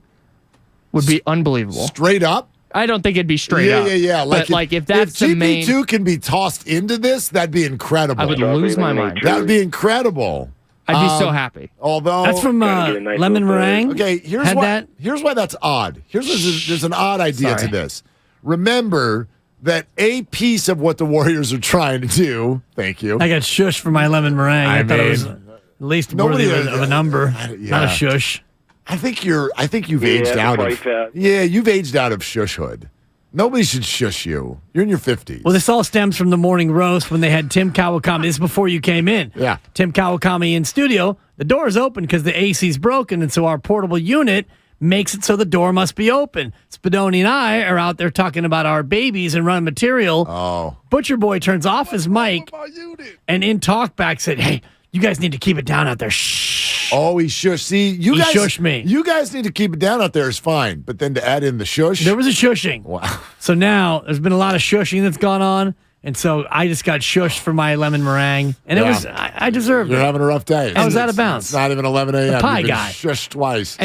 would be unbelievable. Straight up? I don't think it'd be straight up. Yeah. But if that's if the main, GP2 can be tossed into this, that'd be incredible. I would lose my mind. That would be incredible. I'd be so happy. Although That's from Lemon Meringue. Okay, here's why that's odd. There's an odd idea to this. Remember that a piece of what the Warriors are trying to do. Thank you. I got shush for my Lemon Meringue. I thought it was at least worthy of a number, not a shush. I think you've aged out of. Yeah, you've aged out of shushhood. Nobody should shush you. You're in your 50s. Well, this all stems from the morning roast when they had Tim Kawakami. This is before you came in. Yeah. Tim Kawakami in studio. The door is open because the AC's broken, and so our portable unit makes it so the door must be open. Spadoni and I are out there talking about our babies and running material. Oh. Butcher Boy turns off his mic and in talkback said, hey, you guys need to keep it down out there. Shh. Oh, he shush. See, you guys shushed me. You guys need to keep it down out there is fine, but then to add in the shush. There was a shushing. Wow. So now there's been a lot of shushing that's gone on, and so I just got shushed for my lemon meringue, and it was I deserved it. You're having a rough day. I was out of bounds. It's not even 11 a.m. The pie You've been guy. Shushed twice.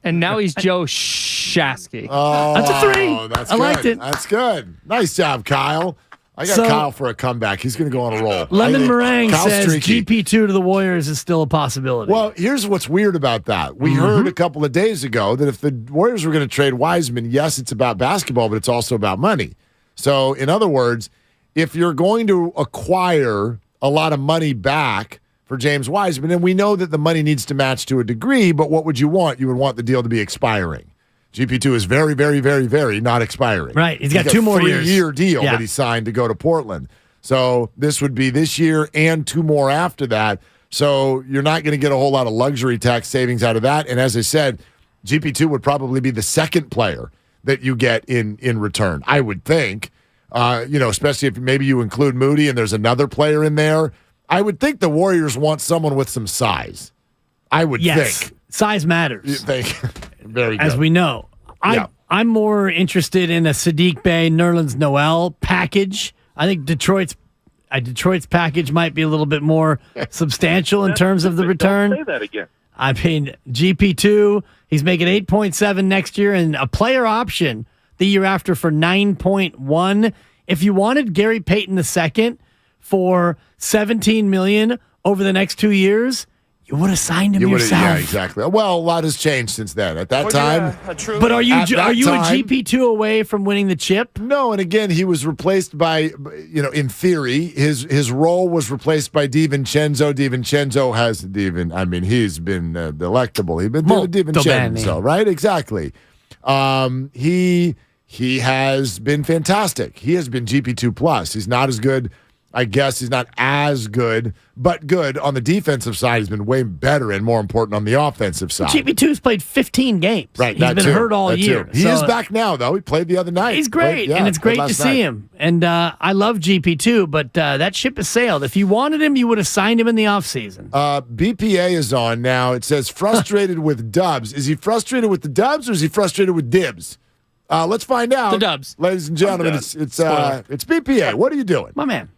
And now he's Joe Shasky. Oh, that's a 3. That's I good. liked it. That's good. Nice job, Kyle. I got Kyle for a comeback. He's going to go on a roll. Lemon Meringue Kyle's says streaky. GP2 to the Warriors is still a possibility. Well, here's what's weird about that. We heard a couple of days ago that if the Warriors were going to trade Wiseman, yes, it's about basketball, but it's also about money. So, in other words, if you're going to acquire a lot of money back for James Wiseman, and we know that the money needs to match to a degree, but what would you want? You would want the deal to be expiring. GP2 is very, very, very, very not expiring. Right. He's got 2 more years. 3-year deal that he signed to go to Portland. So this would be this year and 2 more after that. So you're not going to get a whole lot of luxury tax savings out of that. And as I said, GP2 would probably be the second player that you get in return, I would think. Especially if maybe you include Moody and there's another player in there. I would think the Warriors want someone with some size. I would think. Size matters. You think? Very good. As we know. I'm more interested in a Sadiq Bey, Nerlens Noel package. I think Detroit's package might be a little bit more substantial in terms of the return. Don't say that again. I mean, GP2, he's making 8.7 next year and a player option the year after for 9.1. If you wanted Gary Payton II for $17 million over the next 2 years, you would have signed him yourself. Yeah, exactly. Well, a lot has changed since then. At that time, but are you a GP2 away from winning the chip? No, and again, he was replaced by, in theory, his role was replaced by DiVincenzo. DiVincenzo he's been delectable. He's been DiVincenzo, right? Exactly. He has been fantastic. He has been GP2 plus. He's not as good. I guess he's not as good, but good on the defensive side. He's been way better and more important on the offensive side. GP2's played 15 games. Right, he's been hurt all year. He is back now, though. He played the other night. He's great, and it's great to see him. And I love GP2, but that ship has sailed. If you wanted him, you would have signed him in the offseason. BPA is on now. It says frustrated with Dubs. Is he frustrated with the Dubs or is he frustrated with Dibs? Let's find out. The Dubs. Ladies and gentlemen, it's BPA. What are you doing? My man.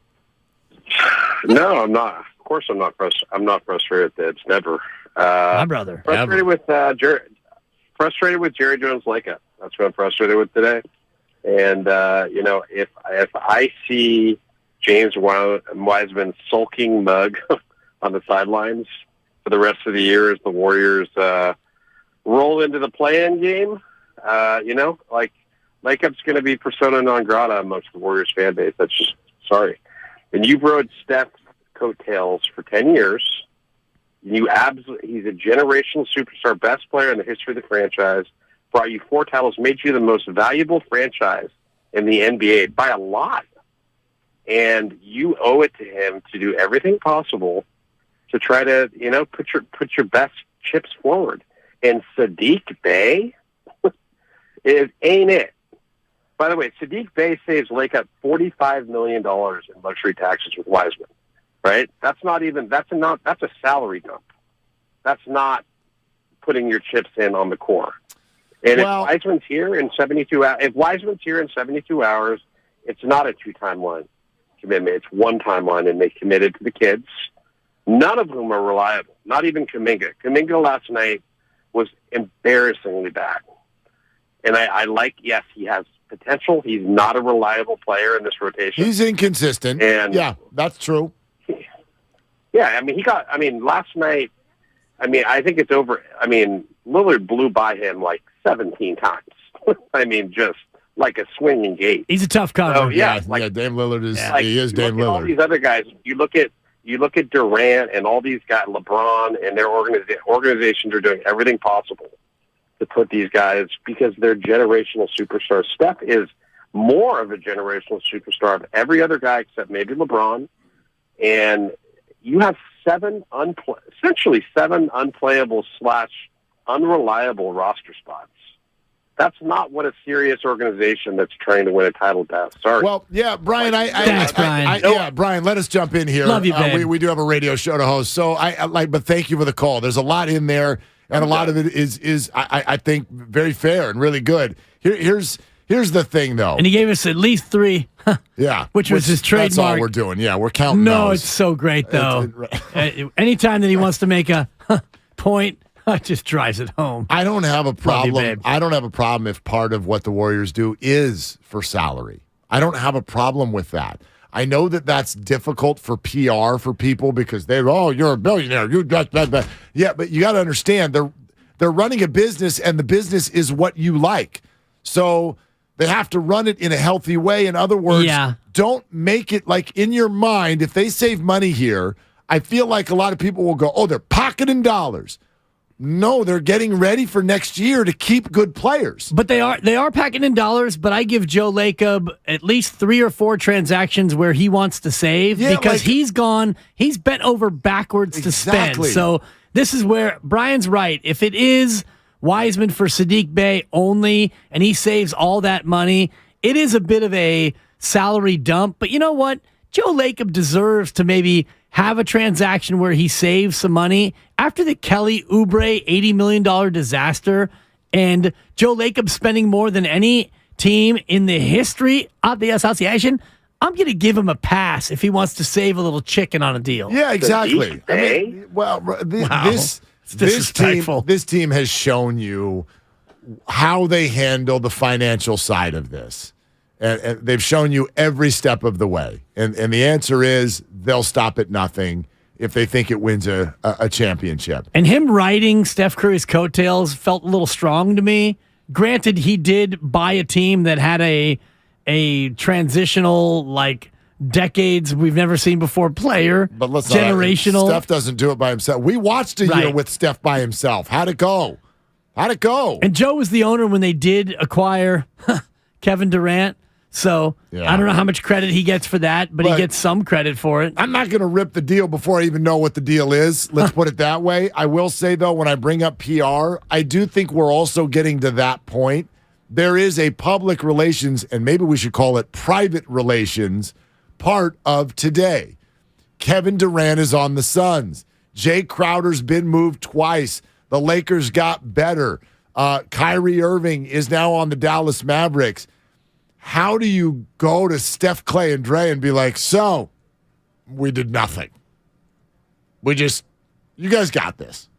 No, I'm not. Of course, I'm not frustrated. I'm not frustrated with Dibs. Never. My brother. Frustrated with frustrated with Jerry Jones Lacob. That's what I'm frustrated with today. And if I see James Wiseman sulking mug on the sidelines for the rest of the year as the Warriors roll into the play-in game. Lakeup's going to be persona non grata amongst the Warriors fan base. That's just sorry. And you've rode Steph's coattails for 10 years. He's a generational superstar, best player in the history of the franchise. Brought you 4 titles, made you the most valuable franchise in the NBA by a lot. And you owe it to him to do everything possible to try to, put your best chips forward. And Sadiq Bey ain't it. By the way, Sadiq Bey saves Lakeup $45 million in luxury taxes with Wiseman. Right? That's a salary dump. That's not putting your chips in on the core. And if Wiseman's here in 72 hours, it's not a 2-timeline commitment. It's 1 timeline, and they committed to the kids, none of whom are reliable. Not even Kuminga. Kuminga last night was embarrassingly bad. And yes, he has potential. He's not a reliable player in this rotation. He's inconsistent. And yeah, that's true. Yeah, last night, I think it's over. Lillard blew by him like 17 times. Just like a swinging gate. He's a tough cover. So, Dame Lillard is. He is Dame Lillard. All these other guys. You look at Durant and all these guys, LeBron and their organizations are doing everything possible to put these guys because they're generational superstars. Steph is more of a generational superstar of every other guy except maybe LeBron, and you have essentially seven unplayable / unreliable roster spots. That's not what a serious organization that's trying to win a title does. Sorry. Well, yeah, Brian. Brian. Let us jump in here. Love you, babe. We do have a radio show to host, so but thank you for the call. There's a lot in there, and a lot of it is I think very fair and really good. Here's the thing, though. And he gave us at least 3. Yeah, which was his trademark. That's all we're doing. Yeah, we're counting. No, those. It's so great though. Anytime that he wants to make a point, it just drives it home. I don't have a problem. I don't have a problem if part of what the Warriors do is for salary. I don't have a problem with that. I know that that's difficult for PR for people because you're a billionaire. You just yeah, but you got to understand they're running a business, and the business is what you like. So they have to run it in a healthy way. In other words, don't make it like in your mind. If they save money here, I feel like a lot of people will go, they're pocketing dollars. No, they're getting ready for next year to keep good players. But they are packing in dollars, but I give Joe Lacob at least 3 or 4 transactions where he wants to save because he's bent over backwards to spend. So this is where Brian's right. If it is Wiseman for Sadiq Bey only and he saves all that money, it is a bit of a salary dump. But you know what? Joe Lacob deserves to maybe have a transaction where he saves some money after the Kelly Oubre $80 million disaster and Joe Lacob spending more than any team in the history of the association. I'm going to give him a pass if he wants to save a little chicken on a deal. Yeah, exactly. This team has shown you how they handle the financial side of this. And they've shown you every step of the way. And the answer is they'll stop at nothing if they think it wins a championship. And him riding Steph Curry's coattails felt a little strong to me. Granted, he did buy a team that had a transitional, decades we've never seen before player. But let's generational. Steph doesn't do it by himself. We watched a year with Steph by himself. How'd it go? And Joe was the owner when they did acquire Kevin Durant. So I don't know how much credit he gets for that, but he gets some credit for it. I'm not going to rip the deal before I even know what the deal is. Let's put it that way. I will say, though, when I bring up PR, I do think we're also getting to that point. There is a public relations, and maybe we should call it private relations, part of today. Kevin Durant is on the Suns. Jay Crowder's been moved twice. The Lakers got better. Kyrie Irving is now on the Dallas Mavericks. How do you go to Steph, Clay, and Dre and be like, so, we did nothing. You guys got this.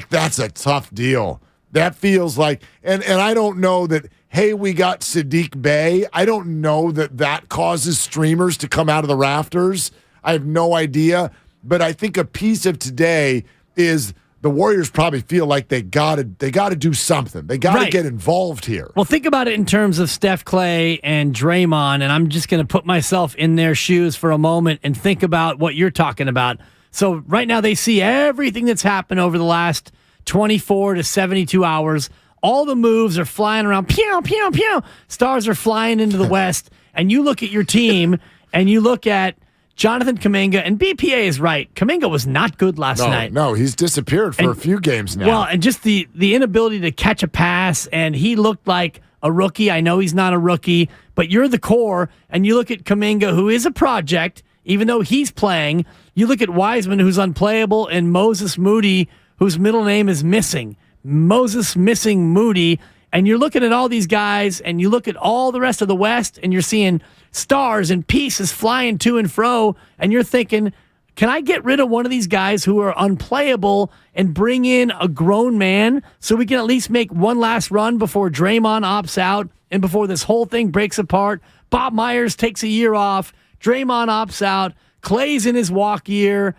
That's a tough deal. That feels like, and I don't know that hey, we got Sadiq Bey. I don't know that causes streamers to come out of the rafters. I have no idea. But I think a piece of today is the Warriors probably feel like they got to do something. They got to get involved here. Well, think about it in terms of Steph, Clay, and Draymond, and I'm just going to put myself in their shoes for a moment and think about what you're talking about. So right now they see everything that's happened over the last 24 to 72 hours. All the moves are flying around. Pew, pew, pew. Stars are flying into the West. And you look at your team and you look at Jonathan Kuminga, and BPA is right. Kuminga was not good last night. No, he's disappeared for a few games now. Well, and just the inability to catch a pass, and he looked like a rookie. I know he's not a rookie, but you're the core, and you look at Kuminga, who is a project, even though he's playing. You look at Wiseman, who's unplayable, and Moses Moody, whose middle name is Missing. Moses Missing Moody. And you're looking at all these guys, and you look at all the rest of the West, and you're seeing stars and pieces flying to and fro, and you're thinking, can I get rid of one of these guys who are unplayable and bring in a grown man so we can at least make one last run before Draymond opts out and before this whole thing breaks apart? Bob Myers takes a year off. Draymond opts out. Clay's in his walk year.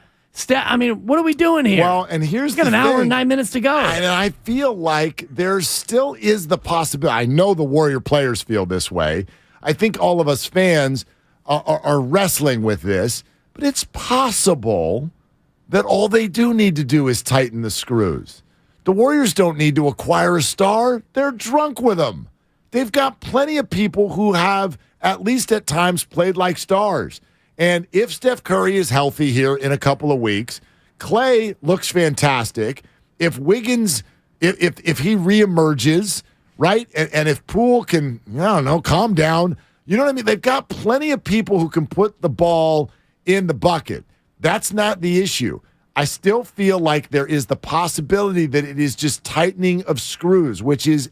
I mean, what are we doing here? Well, and here's the thing. We've got an hour and 9 minutes to go. And I feel like there still is the possibility. I know the Warrior players feel this way. I think all of us fans are wrestling with this, but it's possible that all they do need to do is tighten the screws. The Warriors don't need to acquire a star. They're drunk with them. They've got plenty of people who have, at least at times, played like stars. And if Steph Curry is healthy here in a couple of weeks, Clay looks fantastic. If Wiggins, if he reemerges, right, and if Poole can, I don't know, calm down, you know what I mean? They've got plenty of people who can put the ball in the bucket. That's not the issue. I still feel like there is the possibility that it is just tightening of screws, which is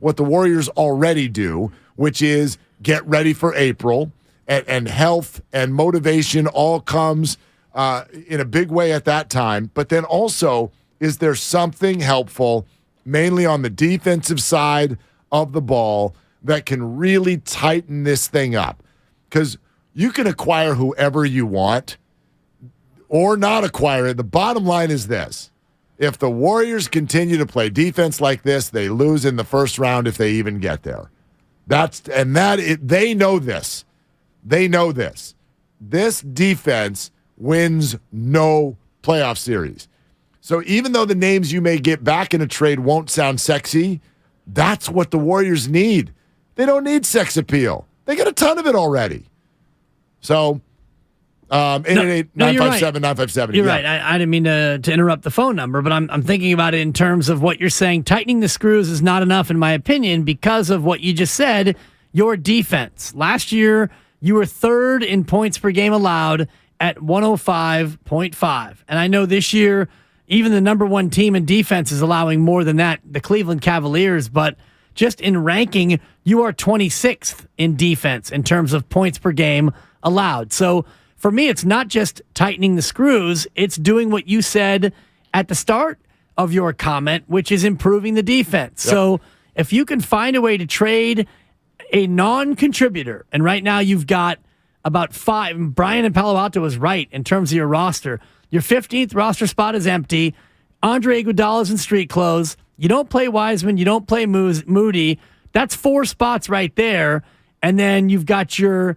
what the Warriors already do, which is get ready for April. And health and motivation all comes in a big way at that time. But then also, is there something helpful, mainly on the defensive side of the ball, that can really tighten this thing up? Because you can acquire whoever you want or not acquire it. The bottom line is this. If the Warriors continue to play defense like this, they lose in the first round if they even get there. They know this. They know this. This defense wins no playoff series. So even though the names you may get back in a trade won't sound sexy, that's what the Warriors need. They don't need sex appeal. They got a ton of it already. So, 888-957-957. You're right. I didn't mean to interrupt the phone number, but I'm thinking about it in terms of what you're saying. Tightening the screws is not enough, in my opinion, because of what you just said, your defense. Last year, you were third in points per game allowed at 105.5. And I know this year, even the number one team in defense is allowing more than that, the Cleveland Cavaliers. But just in ranking, you are 26th in defense in terms of points per game allowed. So for me, it's not just tightening the screws. It's doing what you said at the start of your comment, which is improving the defense. Yep. So if you can find a way to trade a non-contributor, and right now you've got about 5. Brian in Palo Alto was right in terms of your roster. Your 15th roster spot is empty. Andre Iguodala's in street clothes. You don't play Wiseman. You don't play Moody. That's 4 spots right there. And then you've got your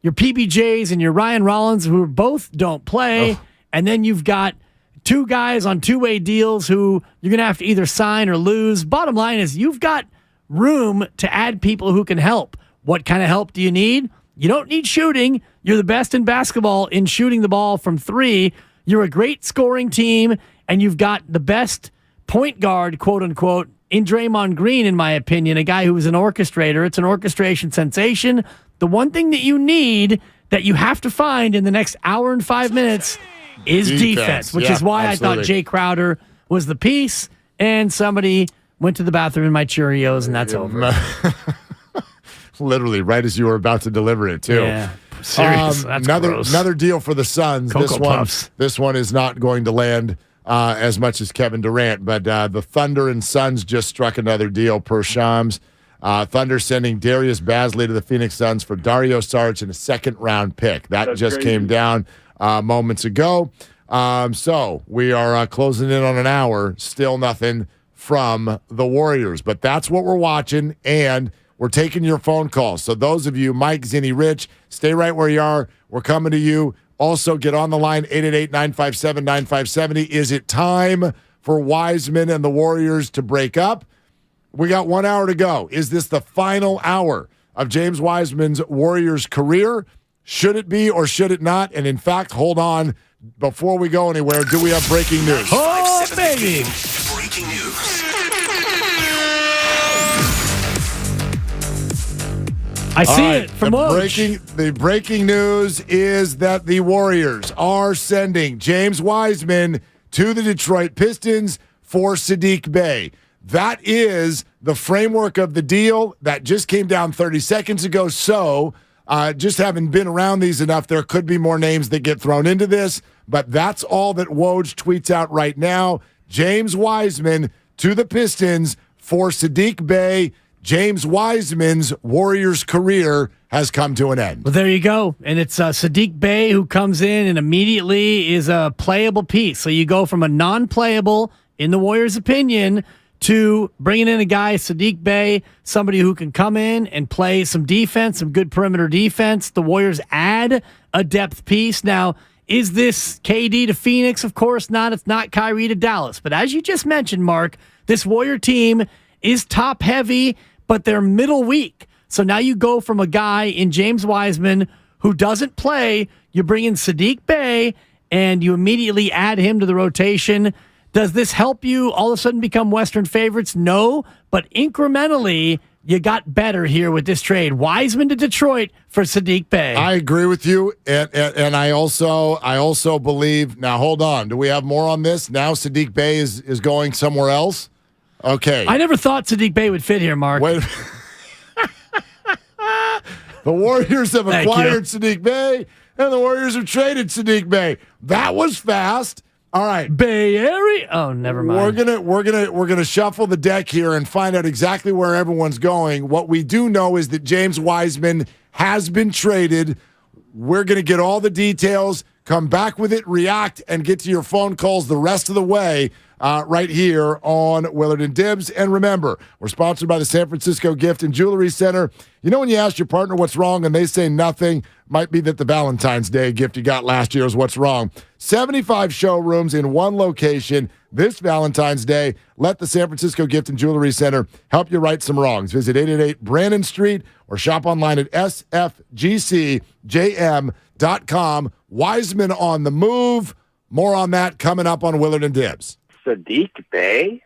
PBJs and your Ryan Rollins, who both don't play. Oh. And then you've got 2 guys on 2-way deals who you're going to have to either sign or lose. Bottom line is you've got room to add people who can help. What kind of help do you need? You don't need shooting. You're the best in basketball in shooting the ball from 3. You're a great scoring team, and you've got the best point guard, quote unquote, in Draymond Green, in my opinion, a guy who is an orchestrator. It's an orchestration sensation. The one thing that you need, that you have to find in the next hour and 5 minutes, is defense, which is why absolutely. I thought Jay Crowder was the piece, and somebody went to the bathroom in my Cheerios, and that's over. Literally, right as you were about to deliver it, too. Yeah, serious. That's another deal for the Suns. Cocoa this one is not going to land as much as Kevin Durant, but the Thunder and Suns just struck another deal per Shams. Thunder sending Darius Bazley to the Phoenix Suns for Dario Saric and a second-round pick. That just came down moments ago. So we are closing in on an hour. Still nothing from the Warriors. But that's what we're watching, and we're taking your phone calls. So those of you, Mike, Zinni, Rich, stay right where you are. We're coming to you. Also, get on the line, 888-957-9570. Is it time for Wiseman and the Warriors to break up? We got 1 hour to go. Is this the final hour of James Wiseman's Warriors career? Should it be or should it not? And in fact, hold on. Before we go anywhere, do we have breaking news? Oh, baby. Breaking news. I see it from the breaking news is that the Warriors are sending James Wiseman to the Detroit Pistons for Saddiq Bey. That is the framework of the deal that just came down 30 seconds ago. So just having been around these enough, there could be more names that get thrown into this, but that's all that Woj tweets out right now. James Wiseman to the Pistons for Saddiq Bey. James Wiseman's Warriors career has come to an end. Well, there you go. And it's Saddiq Bey who comes in and immediately is a playable piece. So you go from a non-playable, in the Warriors' opinion, to bringing in a guy, Saddiq Bey, somebody who can come in and play some defense, some good perimeter defense. The Warriors add a depth piece. Now, is this KD to Phoenix? Of course not. It's not Kyrie to Dallas. But as you just mentioned, Mark, this Warrior team is top heavy, but they're middle weak. So now you go from a guy in James Wiseman who doesn't play, you bring in Saddiq Bey, and you immediately add him to the rotation. Does this help you all of a sudden become Western favorites? No, but incrementally, you got better here with this trade. Wiseman to Detroit for Saddiq Bey. I agree with you, and I also believe. Now, hold on. Do we have more on this? Now Saddiq Bey is going somewhere else. Okay. I never thought Saddiq Bey would fit here, Mark. Wait. The Warriors have acquired Saddiq Bey, and the Warriors have traded Saddiq Bey. That was fast. All right, Bay Area. Oh, never mind. We're gonna shuffle the deck here and find out exactly where everyone's going. What we do know is that James Wiseman has been traded. We're gonna get all the details, come back with it, react, and get to your phone calls the rest of the way right here on Willard and Dibs. And remember, we're sponsored by the San Francisco Gift and Jewelry Center. You know when you ask your partner what's wrong and they say nothing, might be that the Valentine's Day gift you got last year is what's wrong. 75 showrooms in one location this Valentine's Day. Let the San Francisco Gift and Jewelry Center help you right some wrongs. Visit 888 Brandon Street or shop online at sfgcjm.com. Wiseman on the move. More on that coming up on Willard and Dibs. Saddiq Bey?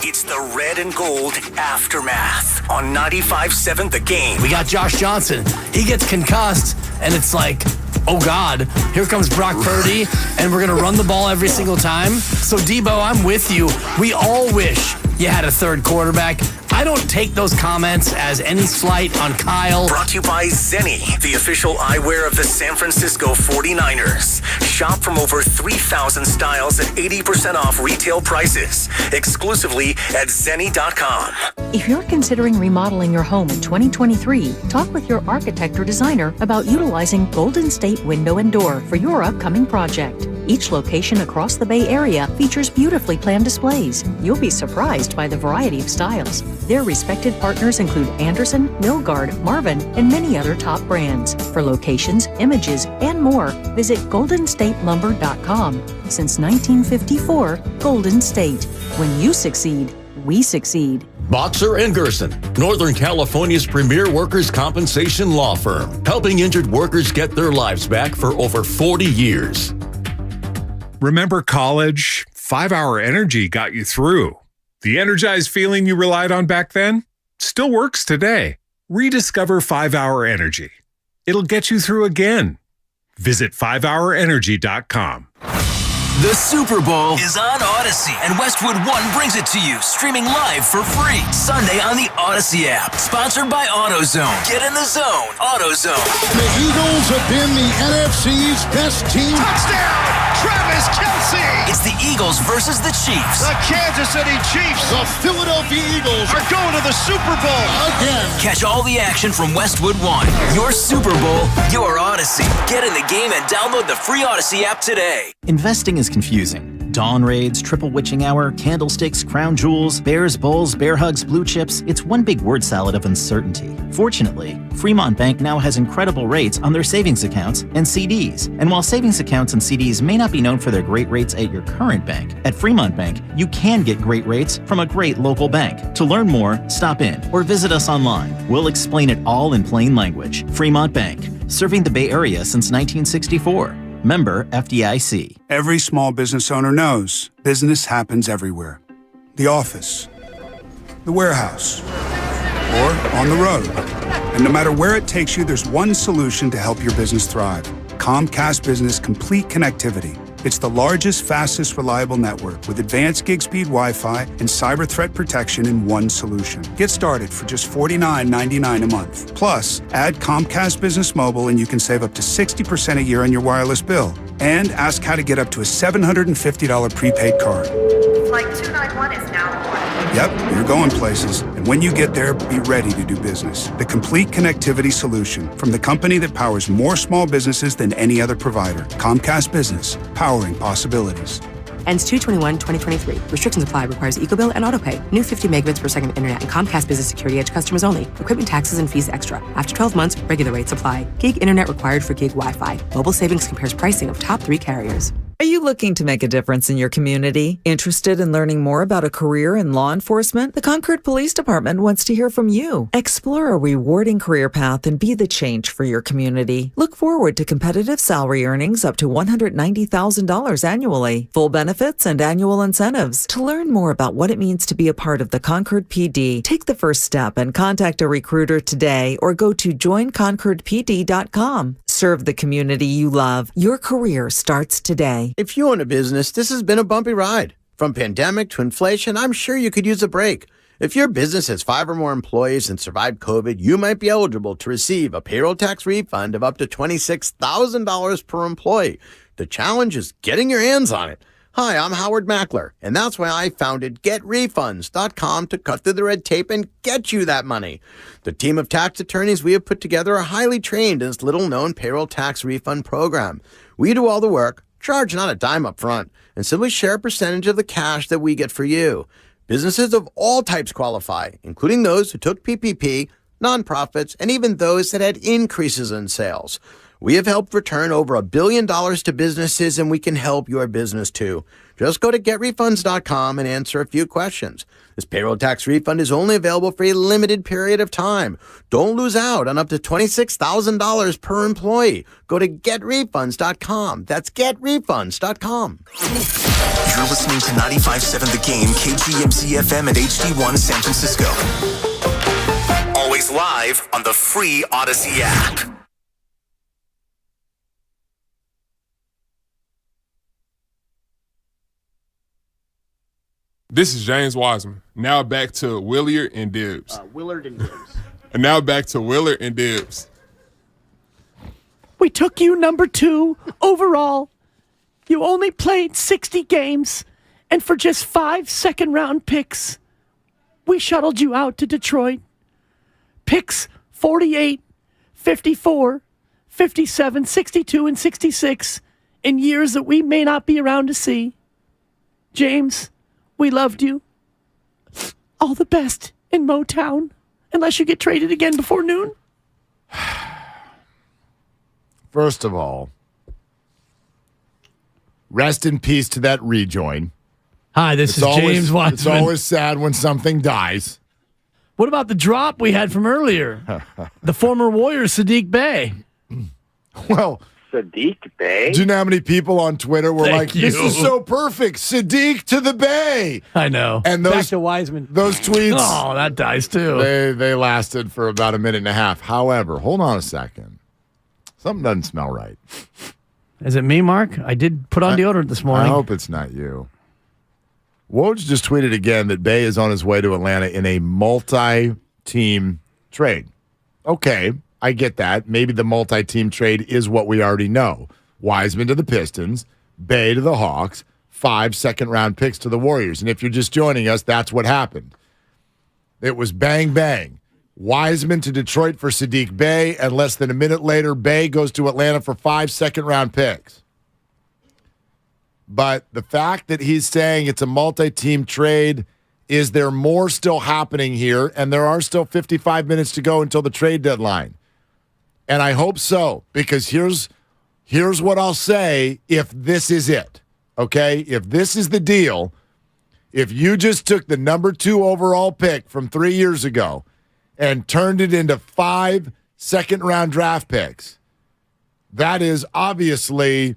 It's the red and gold aftermath on 95.7 The Game. We got Josh Johnson. He gets concussed, and it's like, oh, God, here comes Brock Purdy, and we're going to run the ball every single time. So, Debo, I'm with you. We all wish you had a third quarterback. I don't take those comments as any slight on Kyle. Brought to you by Zenni, the official eyewear of the San Francisco 49ers. Shop from over 3,000 styles at 80% off retail prices. Exclusively at Zenni.com. If you're considering remodeling your home in 2023, talk with your architect or designer about utilizing Golden State Window and Door for your upcoming project. Each location across the Bay Area features beautifully planned displays. You'll be surprised by the variety of styles. Their respected partners include Anderson, Milgard, Marvin, and many other top brands. For locations, images, and more, visit goldenstatelumber.com. Since 1954, Golden State. When you succeed, we succeed. Boxer & Gerson, Northern California's premier workers' compensation law firm, helping injured workers get their lives back for over 40 years. Remember college? 5-Hour Energy got you through. The energized feeling you relied on back then still works today. Rediscover 5-Hour Energy. It'll get you through again. Visit 5hourenergy.com. The Super Bowl is on Odyssey, and Westwood One brings it to you, streaming live for free Sunday on the Odyssey app. Sponsored by AutoZone. Get in the zone. AutoZone. The Eagles have been the NFC's best team. Touchdown, Travis Kelce. It's the Eagles versus the Chiefs. The Kansas City Chiefs, the Philadelphia Eagles, are going to the Super Bowl again. Catch all the action from Westwood One. Your Super Bowl, your Odyssey. Get in the game and download the free Odyssey app today. Investing is confusing. Dawn raids, triple witching hour, candlesticks, crown jewels, bears, bulls, bear hugs, blue chips. It's one big word salad of uncertainty. Fortunately, Fremont Bank now has incredible rates on their savings accounts and CDs. And while savings accounts and CDs may not be known for their great rates at your current bank, at Fremont Bank, you can get great rates from a great local bank. To learn more, stop in or visit us online. We'll explain it all in plain language. Fremont Bank, serving the Bay Area since 1964. Member FDIC. Every small business owner knows business happens everywhere. The office, the warehouse, or on the road. And no matter where it takes you, there's one solution to help your business thrive. Comcast Business Complete Connectivity. It's the largest, fastest, reliable network with advanced gig speed Wi-Fi and cyber threat protection in one solution. Get started for just $49.99 a month. Plus, add Comcast Business Mobile and you can save up to 60% a year on your wireless bill. And ask how to get up to a $750 prepaid card. Flight 291 is now aboard. Yep, you're going places. And when you get there, be ready to do business. The complete connectivity solution from the company that powers more small businesses than any other provider. Comcast Business, powering possibilities. Ends 2/21/2023. Restrictions apply. Requires EcoBill and AutoPay. New 50 megabits per second internet and Comcast Business Security Edge customers only. Equipment taxes and fees extra. After 12 months, regular rates apply. Gig internet required for gig Wi-Fi. Mobile Savings compares pricing of top 3 carriers. Are you looking to make a difference in your community? Interested in learning more about a career in law enforcement? The Concord Police Department wants to hear from you. Explore a rewarding career path and be the change for your community. Look forward to competitive salary earnings up to $190,000 annually, full benefits and annual incentives. To learn more about what it means to be a part of the Concord PD, take the first step and contact a recruiter today or go to joinconcordpd.com. Serve the community you love. Your career starts today. If you own a business, this has been a bumpy ride. From pandemic to inflation, I'm sure you could use a break. If your business has 5 or more employees and survived COVID, you might be eligible to receive a payroll tax refund of up to $26,000 per employee. The challenge is getting your hands on it. Hi, I'm Howard Mackler, and that's why I founded GetRefunds.com to cut through the red tape and get you that money. The team of tax attorneys we have put together are highly trained in this little-known payroll tax refund program. We do all the work, charge not a dime up front, and simply share a percentage of the cash that we get for you. Businesses of all types qualify, including those who took PPP, nonprofits, and even those that had increases in sales. We have helped return over $1 billion to businesses, and we can help your business too. Just go to getrefunds.com and answer a few questions. This payroll tax refund is only available for a limited period of time. Don't lose out on up to $26,000 per employee. Go to getrefunds.com. That's getrefunds.com. You're listening to 95.7 The Game, KGMZ FM and HD1 San Francisco. Always live on the free Odyssey app. This is James Wiseman. Now back to Willard and Dibbs. Willard and Dibbs. And now back to Willard and Dibbs. We took you number 2 overall. You only played 60 games, and for just 5 second-round picks, we shuttled you out to Detroit. Picks 48, 54, 57, 62, and 66 in years that we may not be around to see. James, we loved you. All the best in Motown, unless you get traded again before noon. First of all, rest in peace to that rejoin. Hi, this is James Wiseman. It's always sad when something dies. What about the drop we had from earlier? The former Warrior, Sadiq Bey. Well, Sadiq Bey? Do you know how many people on Twitter were Thank like, you. this is so perfect, Sadiq to the Bay. I know. And Back to Wiseman. Those tweets. Oh, that dies too. They lasted for about a minute and a half. However, hold on a second. Something doesn't smell right. Is it me, Mark? I did put on deodorant this morning. I hope it's not you. Woj just tweeted again that Bay is on his way to Atlanta in a multi-team trade. Okay, I get that. Maybe the multi-team trade is what we already know. Wiseman to the Pistons, Bay to the Hawks, 5 second-round picks to the Warriors. And if you're just joining us, that's what happened. It was bang, bang. Wiseman to Detroit for Sadiq Bey, and less than a minute later, Bey goes to Atlanta for 5 second-round picks. But the fact that he's saying it's a multi-team trade, is there more still happening here? And there are still 55 minutes to go until the trade deadline. And I hope so, because here's what I'll say if this is it, okay? If this is the deal, if you just took the number 2 overall pick from 3 years ago and turned it into 5 second-round draft picks, that is obviously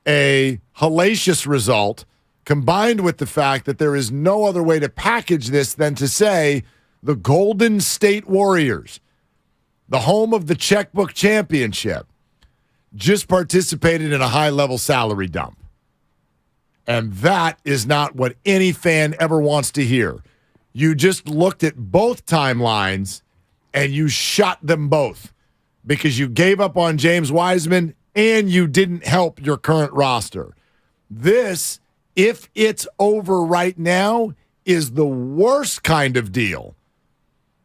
a hellacious result, combined with the fact that there is no other way to package this than to say the Golden State Warriors, the home of the checkbook championship, just participated in a high-level salary dump. And that is not what any fan ever wants to hear. You just looked at both timelines and you shot them both because you gave up on James Wiseman and you didn't help your current roster. This, if it's over right now, is the worst kind of deal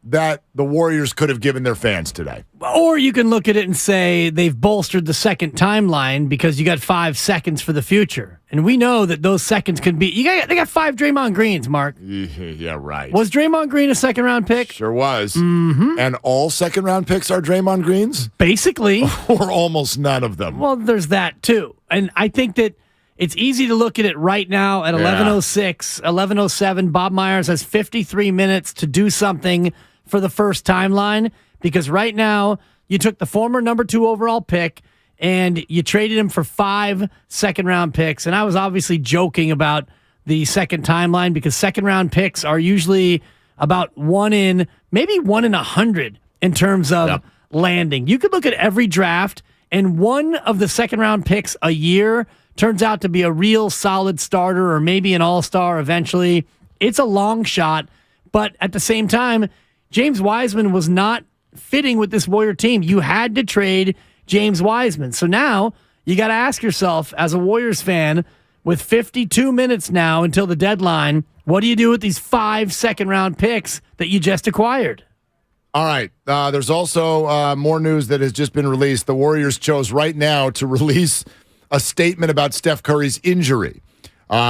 that the Warriors could have given their fans today. Or you can look at it and say they've bolstered the second timeline because you got 5 seconds for the future. And we know that those seconds can be... They got 5 Draymond Greens, Mark. Yeah, right. Was Draymond Green a second-round pick? Sure was. Mm-hmm. And all second-round picks are Draymond Greens? Basically. Or almost none of them. Well, there's that, too. And I think that it's easy to look at it right now at 11:06, 11:07. Bob Myers has 53 minutes to do something for the first timeline, because right now you took the former number 2 overall pick and you traded him for 5 second-round picks. And I was obviously joking about the second timeline because second-round picks are usually about 1 in, maybe 1 in 100 in terms of landing. You could look at every draft, and one of the second-round picks a year turns out to be a real solid starter or maybe an all-star eventually. It's a long shot, but at the same time, James Wiseman was not fitting with this Warrior team. You had to trade James Wiseman. So now you got to ask yourself, as a Warriors fan, with 52 minutes now until the deadline, what do you do with these 5 second-round picks that you just acquired? All right. There's also more news that has just been released. The Warriors chose right now to release a statement about Steph Curry's injury.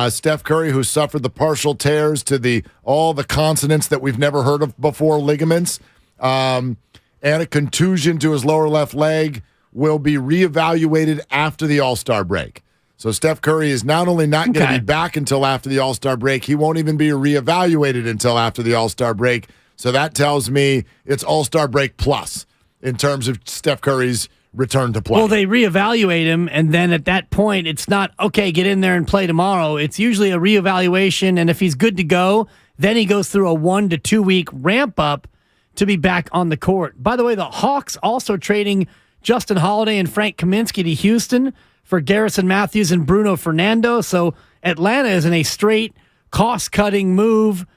Steph Curry, who suffered the partial tears to all the consonants that we've never heard of before, ligaments, and a contusion to his lower left leg, will be reevaluated after the All-Star break. So Steph Curry is not only not going to be back until after the All-Star break, he won't even be reevaluated until after the All-Star break. So that tells me it's All-Star break plus in terms of Steph Curry's return to play. Well, they reevaluate him, and then at that point, it's not, okay, get in there and play tomorrow. It's usually a reevaluation, and if he's good to go, then he goes through a 1 to 2 week ramp up to be back on the court. By the way, the Hawks also trading Justin Holiday and Frank Kaminsky to Houston for Garrison Matthews and Bruno Fernando. So Atlanta is in a straight cost-cutting move,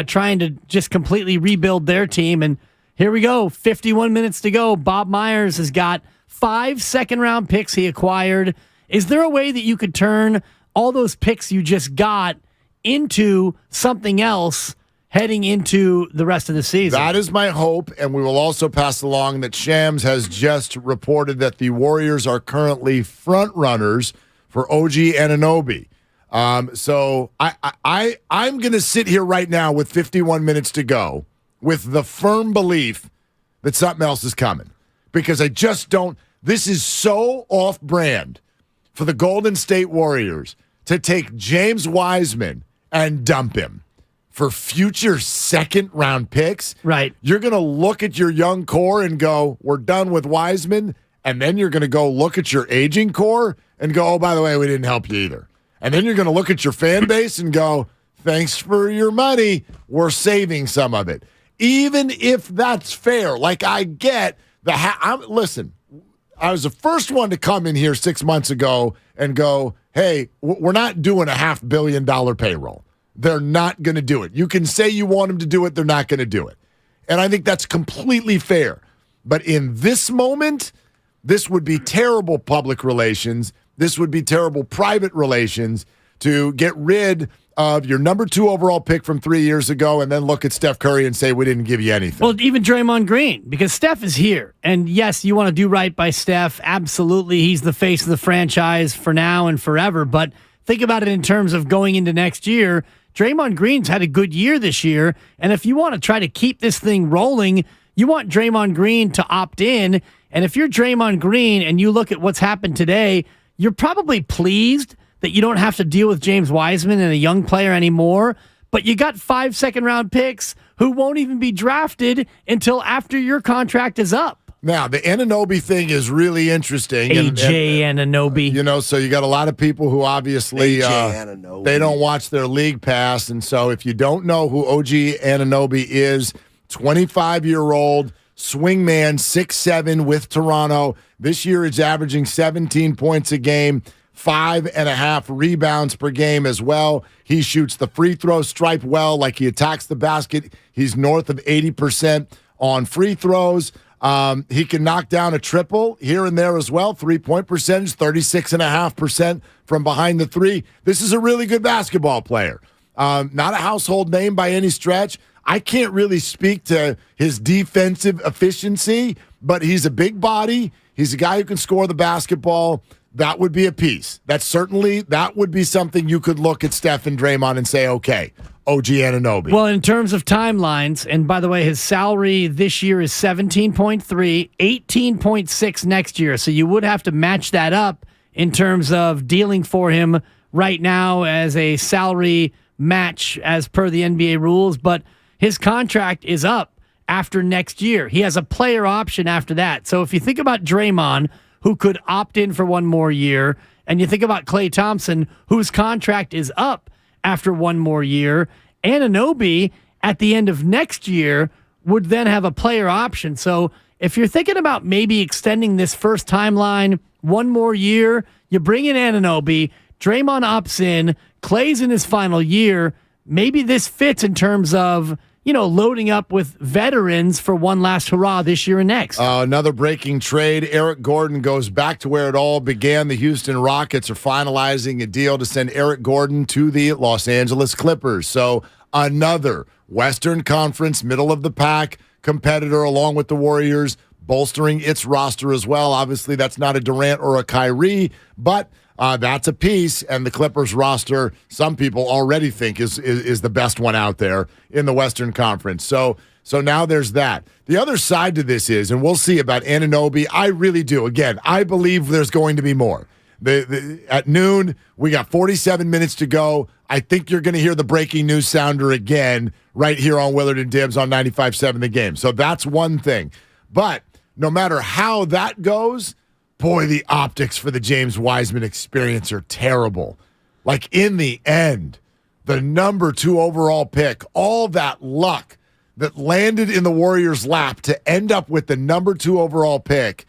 trying to just completely rebuild their team. And here we go, 51 minutes to go. Bob Myers has got 5 second-round picks he acquired. Is there a way that you could turn all those picks you just got into something else heading into the rest of the season? That is my hope, and we will also pass along that Shams has just reported that the Warriors are currently front runners for OG Anunoby. So I'm going to sit here right now with 51 minutes to go with the firm belief that something else is coming, because I just don't. This is so off-brand for the Golden State Warriors to take James Wiseman and dump him for future second-round picks. Right. You're going to look at your young core and go, we're done with Wiseman, and then you're going to go look at your aging core and go, oh, by the way, we didn't help you either. And then you're going to look at your fan base and go, thanks for your money, we're saving some of it. Even if that's fair, like I get listen, I was the first one to come in here 6 months ago and go, hey, we're not doing a $500 million payroll. They're not going to do it. You can say you want them to do it. They're not going to do it. And I think that's completely fair. But in this moment, this would be terrible public relations. This would be terrible private relations to get rid of your number 2 overall pick from 3 years ago and then look at Steph Curry and say, we didn't give you anything? Well, even Draymond Green, because Steph is here. And yes, you want to do right by Steph. Absolutely. He's the face of the franchise for now and forever. But think about it in terms of going into next year. Draymond Green's had a good year this year. And if you want to try to keep this thing rolling, you want Draymond Green to opt in. And if you're Draymond Green and you look at what's happened today, you're probably pleased that you don't have to deal with James Wiseman and a young player anymore, but you got 5 second-round picks who won't even be drafted until after your contract is up. Now, the Anunoby thing is really interesting. AJ Anunoby. So you got a lot of people who obviously they don't watch their league pass, and so if you don't know who OG Anunoby is, 25-year-old swingman, 6'7", with Toronto. This year is averaging 17 points a game, 5.5 rebounds per game as well. He shoots the free throw stripe well, like he attacks the basket. He's north of 80% on free throws. He can knock down a triple here and there as well. 3-point percentage, 36.5% from behind the three. This is a really good basketball player. Not a household name by any stretch. I can't really speak to his defensive efficiency, but he's a big body. He's a guy who can score the basketball. That would be a piece. That would be something you could look at Steph and Draymond and say, okay, OG Anunoby. Well, in terms of timelines, and by the way, his salary this year is 17.3, 18.6 next year. So you would have to match that up in terms of dealing for him right now as a salary match as per the NBA rules. But his contract is up after next year. He has a player option after that. So if you think about Draymond, who could opt in for one more year, and you think about Klay Thompson, whose contract is up after one more year, Anunoby at the end of next year would then have a player option. So if you're thinking about maybe extending this first timeline one more year, you bring in Anunoby, Draymond opts in, Klay's in his final year. Maybe this fits in terms of, loading up with veterans for one last hurrah this year and next. Another breaking trade. Eric Gordon goes back to where it all began. The Houston Rockets are finalizing a deal to send Eric Gordon to the Los Angeles Clippers. So another Western Conference, middle of the pack competitor along with the Warriors, bolstering its roster as well. Obviously, that's not a Durant or a Kyrie, but that's a piece, and the Clippers roster, some people already think is the best one out there in the Western Conference. So now there's that. The other side to this is, and we'll see about Anunoby, I really do. Again, I believe there's going to be more. At noon, we got 47 minutes to go. I think you're going to hear the breaking news sounder again right here on Willard and Dibs on 95.7 The Game. So that's one thing. But no matter how that goes, boy, the optics for the James Wiseman experience are terrible. Like, in the end, the number 2 overall pick, all that luck that landed in the Warriors' lap to end up with the number 2 overall pick,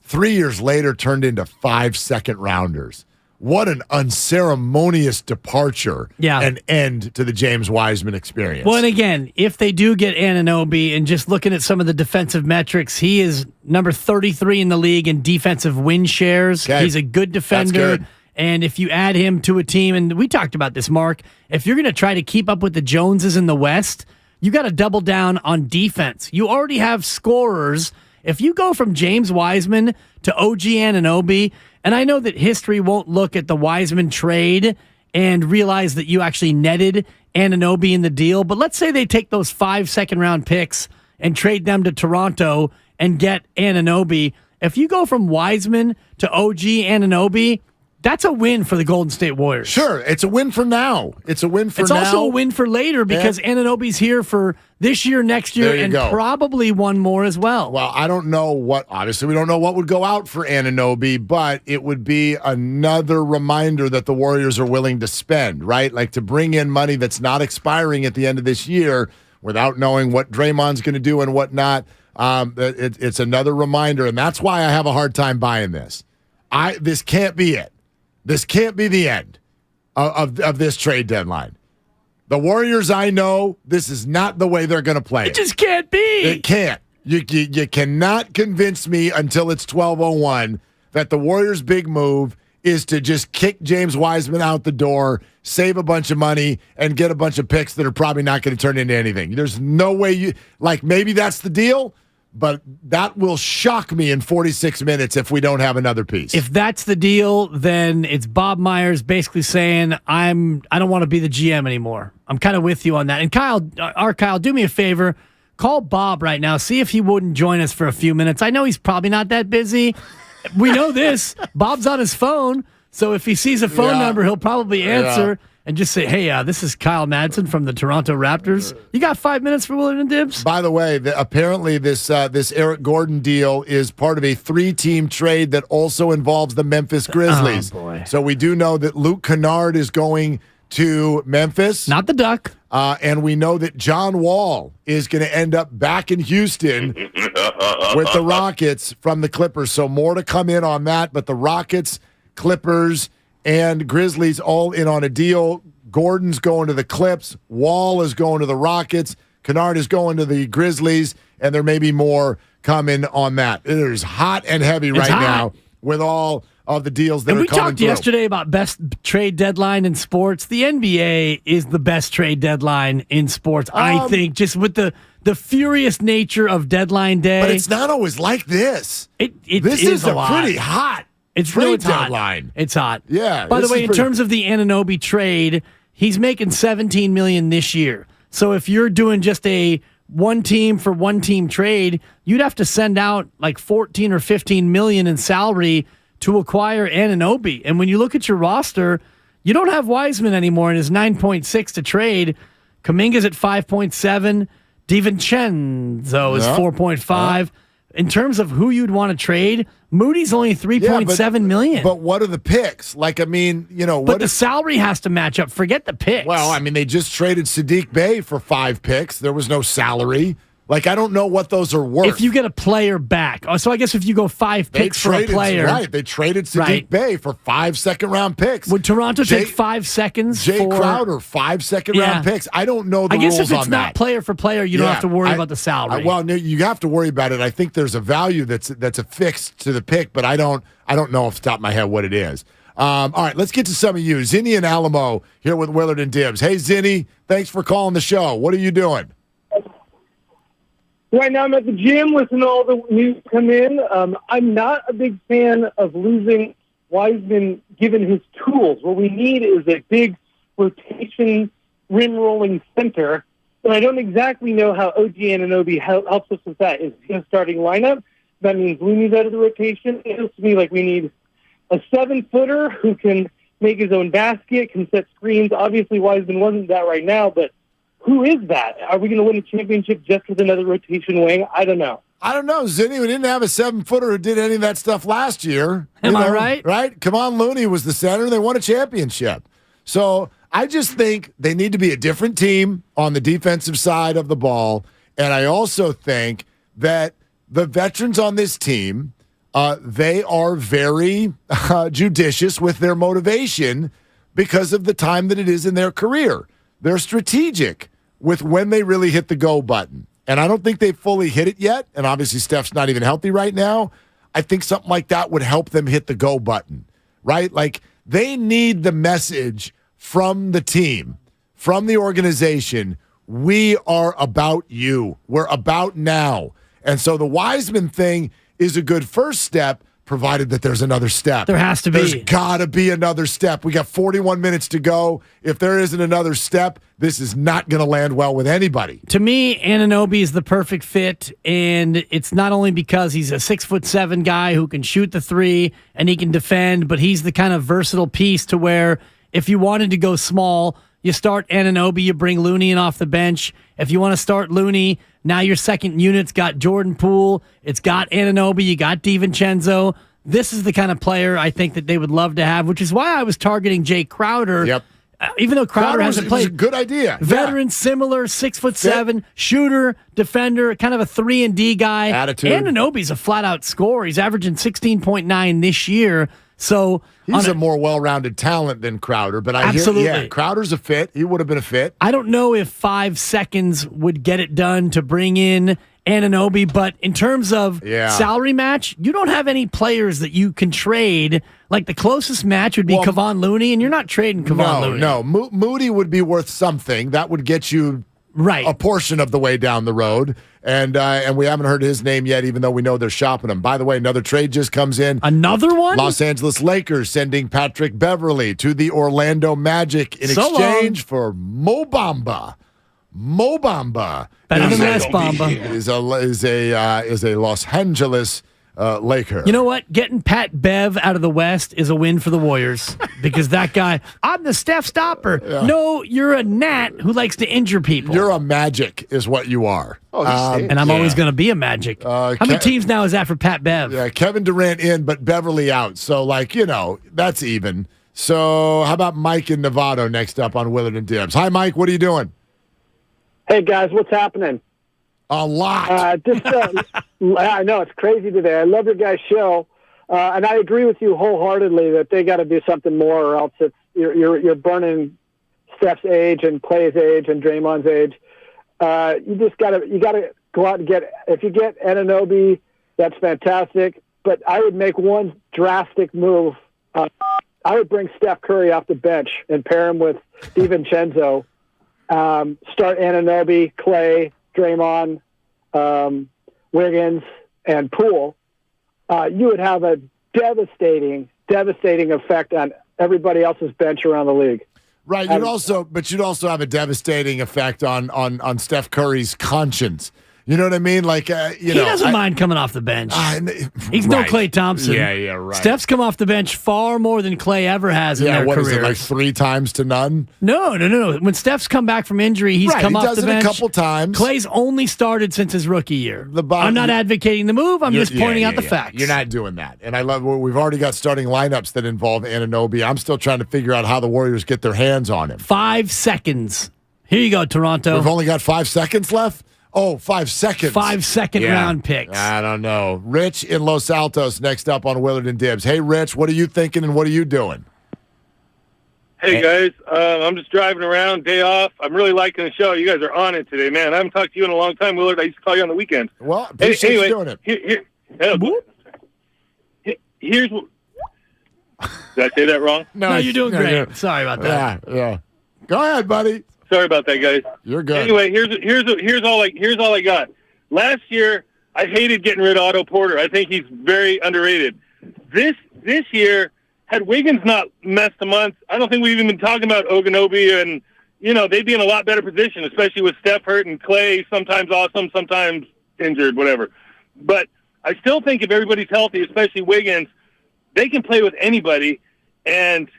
3 years later turned into 5 second-rounders. What an unceremonious departure and end to the James Wiseman experience. Well, and again, if they do get Anunoby, and just looking at some of the defensive metrics, he is number 33 in the league in defensive win shares. Okay. He's a good defender. Good. And if you add him to a team, and we talked about this, Mark, if you're going to try to keep up with the Joneses in the West, you got to double down on defense. You already have scorers. If you go from James Wiseman to OG Anunoby, and I know that history won't look at the Wiseman trade and realize that you actually netted Anunoby in the deal, but let's say they take those 5 second-round picks and trade them to Toronto and get Anunoby. If you go from Wiseman to OG Anunoby, that's a win for the Golden State Warriors. Sure, it's a win for now. It's also a win for later because Anunoby's here for this year, next year, and probably one more as well. Well, I don't know obviously we don't know what would go out for Anunoby, but it would be another reminder that the Warriors are willing to spend, right? Like, to bring in money that's not expiring at the end of this year without knowing what Draymond's going to do and what not. It's another reminder, and that's why I have a hard time buying this. This can't be it. This can't be the end of this trade deadline. The Warriors, I know, this is not the way they're going to play it. It just can't be. It can't. You cannot convince me until it's 12:01 that the Warriors' big move is to just kick James Wiseman out the door, save a bunch of money, and get a bunch of picks that are probably not going to turn into anything. There's no way maybe that's the deal, but that will shock me in 46 minutes if we don't have another piece. If that's the deal, then it's Bob Myers basically saying, I don't want to be the GM anymore. I'm kind of with you on that. And Kyle, do me a favor. Call Bob right now. See if he wouldn't join us for a few minutes. I know he's probably not that busy. We know this. Bob's on his phone, so if he sees a phone number, he'll probably answer and just say, hey, this is Kyle Madsen from the Toronto Raptors. You got 5 minutes for Willard and Dibs? By the way, apparently this Eric Gordon deal is part of a 3-team trade that also involves the Memphis Grizzlies. Oh, boy. So we do know that Luke Kennard is going to Memphis. Not the Duck. And we know that John Wall is going to end up back in Houston with the Rockets from the Clippers. So more to come in on that. But the Rockets, Clippers, and Grizzlies all in on a deal. Gordon's going to the Clips. Wall is going to the Rockets. Kennard is going to the Grizzlies. And there may be more coming on that. It is hot and heavy now with all of the deals that are coming through. We talked yesterday about best trade deadline in sports. The NBA is the best trade deadline in sports, I think, just with the furious nature of deadline day. But it's not always like this. This is a lot. pretty hot trade deadline. Hot. It's hot. Yeah. By the way, in terms of the Anunoby trade, he's making $17 million this year. So if you're doing just a one team for one team trade, you'd have to send out like 14 or 15 million in salary to acquire Anunoby. And when you look at your roster, you don't have Wiseman anymore and his 9.6 to trade. Kuminga's at 5.7. DiVincenzo is 4.5. In terms of who you'd want to trade, Moody's only 3.7 million. But what are the picks? But the salary has to match up. Forget the picks. Well, I mean, they just traded Sadiq Bey for 5 picks. There was no salary. I don't know what those are worth. If you get a player back. So I guess if you go 5 picks for a player. Right. They traded Sadiq Bey for 5 second-round picks. Would Toronto take 5 seconds Jay Crowder, 5 second-round picks. I don't know the rules on that. I guess if it's not player for player, you don't have to worry about the salary. Well, no, you have to worry about it. I think there's a value that's affixed to the pick, but I don't know off the top of my head what it is. All right, let's get to some of you. Zinni and Alamo here with Willard and Dibs. Hey, Zinni, thanks for calling the show. What are you doing? Right now I'm at the gym listening to all the news come in. I'm not a big fan of losing Wiseman given his tools. What we need is a big rotation, rim-rolling center. And I don't exactly know how OG Anunoby helps us with that. Is he a starting lineup? That means Looney's out of the rotation. It feels to me like we need a 7-footer who can make his own basket, can set screens. Obviously, Wiseman wasn't that right now, but who is that? Are we going to win a championship just with another rotation wing? I don't know. I don't know, Zinni. We didn't have a 7-footer who did any of that stuff last year. Am I right? Right? Kevon Looney was the center. They won a championship. So I just think they need to be a different team on the defensive side of the ball. And I also think that the veterans on this team, they are very judicious with their motivation because of the time that it is in their career. They're strategic with when they really hit the go button. And I don't think they've fully hit it yet. And obviously Steph's not even healthy right now. I think something like that would help them hit the go button, right? They need the message from the team, from the organization. We are about you. We're about now. And so the Wiseman thing is a good first step, provided that there's another step. There has to be. There's got to be another step. We got 41 minutes to go. If there isn't another step, this is not going to land well with anybody. To me, Anunoby is the perfect fit, and it's not only because he's a 6'7" guy who can shoot the three and he can defend, but he's the kind of versatile piece to where if you wanted to go small, you start Anunoby, you bring Looney in off the bench. If you want to start Looney, now your second unit's got Jordan Poole, it's got Anunoby, you got DiVincenzo. This is the kind of player I think that they would love to have, which is why I was targeting Jay Crowder. Yep. Even though Crowder hasn't played. It was a good idea. Veteran, similar, 6'7", shooter, defender, kind of a 3-and-D guy. Attitude. Anunoby's a flat-out scorer. He's averaging 16.9 this year. So he's a more well-rounded talent than Crowder, but absolutely. Crowder's a fit. He would have been a fit. I don't know if 5 seconds would get it done to bring in Anunoby, but in terms of salary match, you don't have any players that you can trade. Like the closest match would be Kevon Looney, and you're not trading Kevon Looney. No, Moody would be worth something. That would get you a portion of the way down the road. And we haven't heard his name yet, even though we know they're shopping him. By the way, another trade just comes in. Another one? Los Angeles Lakers sending Patrick Beverley to the Orlando Magic in exchange for Mo Bamba. Mo Bamba. Better than less Bamba. Is a Los Angeles Laker. You know what? Getting Pat Bev out of the West is a win for the Warriors because that guy, I'm the Steph stopper. Yeah. No, you're a gnat who likes to injure people. You're a Magic is what you are. And I'm always going to be a Magic. How many teams now is that for Pat Bev? Yeah, Kevin Durant in, but Beverly out. So, that's even. So, how about Mike in Novato next up on Willard and Dibs? Hi, Mike. What are you doing? Hey, guys. What's happening? A lot. I know it's crazy today. I love your guys' show, and I agree with you wholeheartedly that they got to do something more, or else you're burning Steph's age and Clay's age and Draymond's age. You got to go out and if you get Anunoby, that's fantastic. But I would make one drastic move. I would bring Steph Curry off the bench and pair him with DiVincenzo. Start Anunoby, Clay, Draymond, Wiggins, and Poole. You would have a devastating effect on everybody else's bench around the league. Right. You'd also have a devastating effect on Steph Curry's conscience. You know what I mean? He doesn't mind coming off the bench. He's no Klay Thompson. Yeah, right. Steph's come off the bench far more than Klay ever has in their careers. Is it, 3 times to none? No. When Steph's come back from injury, he's come off the bench. A couple times. Clay's only started since his rookie year. I'm not advocating the move. I'm just pointing out the facts. You're not doing that. And I love we've already got starting lineups that involve Anunoby. I'm still trying to figure out how the Warriors get their hands on him. 5 seconds. Here you go, Toronto. We've only got 5 seconds left? Oh, 5 seconds. 5 second round picks. I don't know. Rich in Los Altos next up on Willard and Dibs. Hey, Rich, what are you thinking and what are you doing? Hey, guys. I'm just driving around, day off. I'm really liking the show. You guys are on it today, man. I haven't talked to you in a long time, Willard. I used to call you on the weekend. Well, appreciate you doing it. Here's what... Did I say that wrong? No, you're doing great. Sorry about that. Yeah. Go ahead, buddy. Sorry about that, guys. You're good. Anyway, here's all I got. Last year, I hated getting rid of Otto Porter. I think he's very underrated. This year, had Wiggins not messed a month, I don't think we've even been talking about Oganobi, and they'd be in a lot better position, especially with Steph hurt and Clay sometimes awesome, sometimes injured, whatever. But I still think if everybody's healthy, especially Wiggins, they can play with anybody. And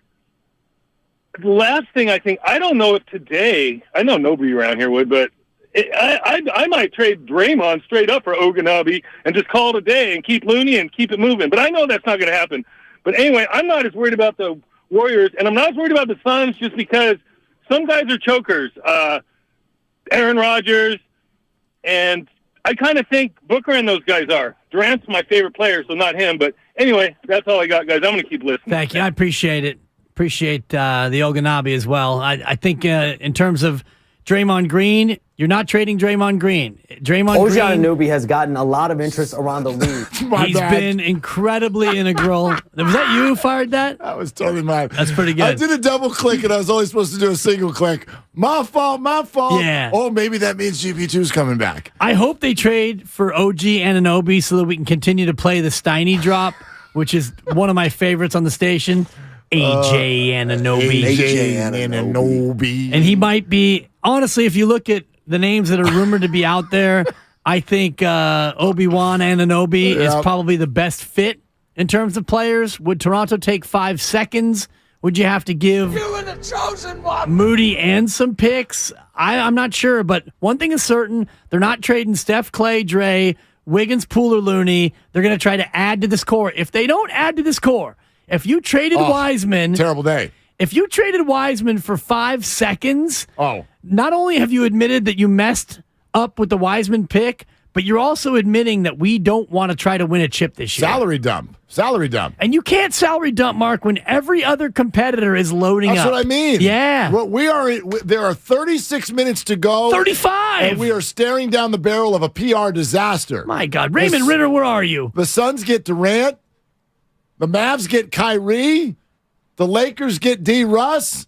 the last thing I don't know if today, I know nobody around here would, but I might trade Draymond straight up for Oganobi and just call it a day and keep Looney and keep it moving. But I know that's not going to happen. But anyway, I'm not as worried about the Warriors, and I'm not as worried about the Suns just because some guys are chokers. Aaron Rodgers, and I kind of think Booker and those guys are. Durant's my favorite player, so not him. But anyway, that's all I got, guys. I'm going to keep listening. Thank you. I appreciate it. Appreciate the Oganabe as well. I think in terms of Draymond Green, you're not trading Draymond Green. OG Anunoby has gotten a lot of interest around the league. He's been incredibly integral. Was that you who fired that? That was totally mine. That's pretty good. I did a double click and I was only supposed to do a single click. My fault. Yeah. Oh, maybe that means GP2's coming back. I hope they trade for OG Anunoby so that we can continue to play the Steiny drop, which is one of my favorites on the station. AJ Anunoby. And he might be, honestly, if you look at the names that are rumored to be out there, I think Obi-Wan Anunoby is probably the best fit in terms of players. Would Toronto take 5 seconds? Would you have to give the chosen one. Moody and some picks? I'm not sure, but one thing is certain, they're not trading Steph, Clay, Dre, Wiggins, Poole, or Looney. They're going to try to add to this core. If they don't add to this core, if you traded Wiseman... Terrible day. If you traded Wiseman for 5 seconds, not only have you admitted that you messed up with the Wiseman pick, but you're also admitting that we don't want to try to win a chip this year. Salary dump. And you can't salary dump, Mark, when every other competitor is loading up. That's what I mean. Yeah. Well, there are 36 minutes to go. 35! And we are staring down the barrel of a PR disaster. My God. Raymond Ritter, where are you? The Suns get Durant. The Mavs get Kyrie. The Lakers get D. Russ.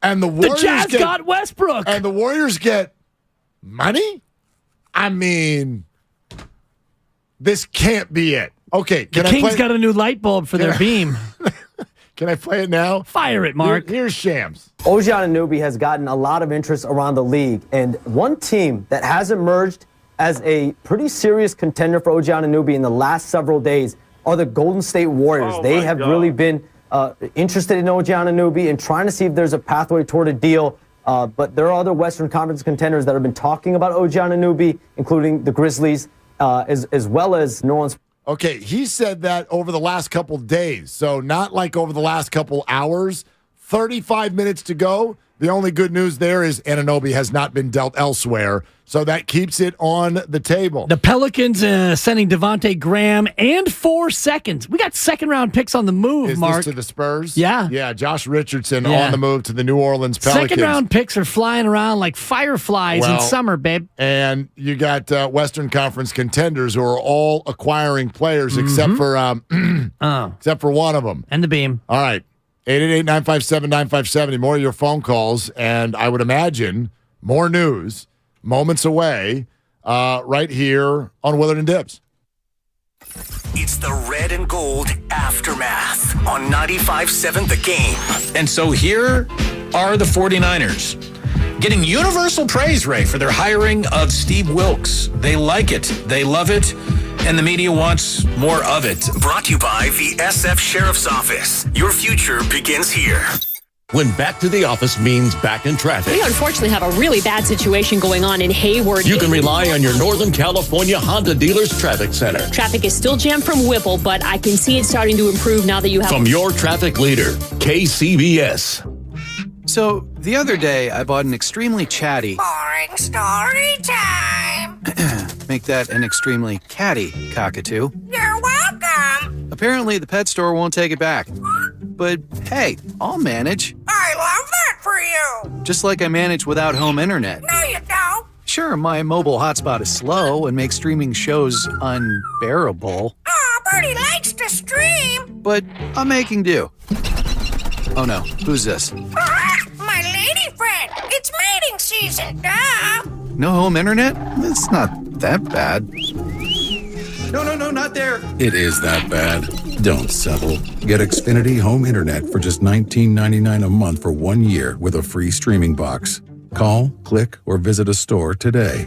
And the Warriors Jazz got Westbrook. And the Warriors get money? I mean, this can't be it. Okay, the Kings got a new light bulb for their beam. Can I play it now? Fire it, Mark. Here's Shams. OG Anunoby has gotten a lot of interest around the league, and one team that has emerged as a pretty serious contender for OG Anunoby in the last several days are the Golden State Warriors. They have really been interested in OG Anunoby and trying to see if there's a pathway toward a deal. But there are other Western Conference contenders that have been talking about OG Anunoby, including the Grizzlies, as well as New Orleans. Okay, he said that over the last couple days, so not like over the last couple hours. 35 minutes to go. The only good news there is Anunoby has not been dealt elsewhere, so that keeps it on the table. The Pelicans sending Devontae Graham and 4 seconds. We got second-round picks on the move, Is Mark. this to the Spurs? Yeah. Yeah, Josh Richardson on the move to the New Orleans Pelicans. Second-round picks are flying around like fireflies in summer, babe. And you got Western Conference contenders who are all acquiring players except for one of them. And the beam. All right. 888-957-9570. More of your phone calls, and I would imagine more news moments away right here on Willard and Dibbs. It's the red and gold aftermath on 95.7 The Game. And so here are the 49ers getting universal praise, Ray, for their hiring of Steve Wilks. They like it. They love it. And the media wants more of it. Brought to you by the SF Sheriff's Office. Your future begins here. When back to the office means back in traffic, We unfortunately have a really bad situation going on in Hayward. you can rely on your Northern California Honda Dealers Traffic Center. Traffic is still jammed from Whipple, but I can see it starting to improve now that you have... From your traffic leader, KCBS. So, the other day, I bought an extremely chatty... Boring story time. Make that an extremely catty cockatoo. You're welcome. Apparently, the pet store won't take it back. But, hey, I'll manage. I love that for you. Just like I manage without home internet. No, you don't. Sure, my mobile hotspot is slow and makes streaming shows unbearable. Oh, Bertie likes to stream. But I'm making do. Oh no, who's this? My lady friend. It's mating season, duh. No home internet? It's not that bad. No, not there. It is that bad. Don't settle. Get Xfinity Home Internet for just $19.99 a month for 1 year with a free streaming box. Call, click, or visit a store today.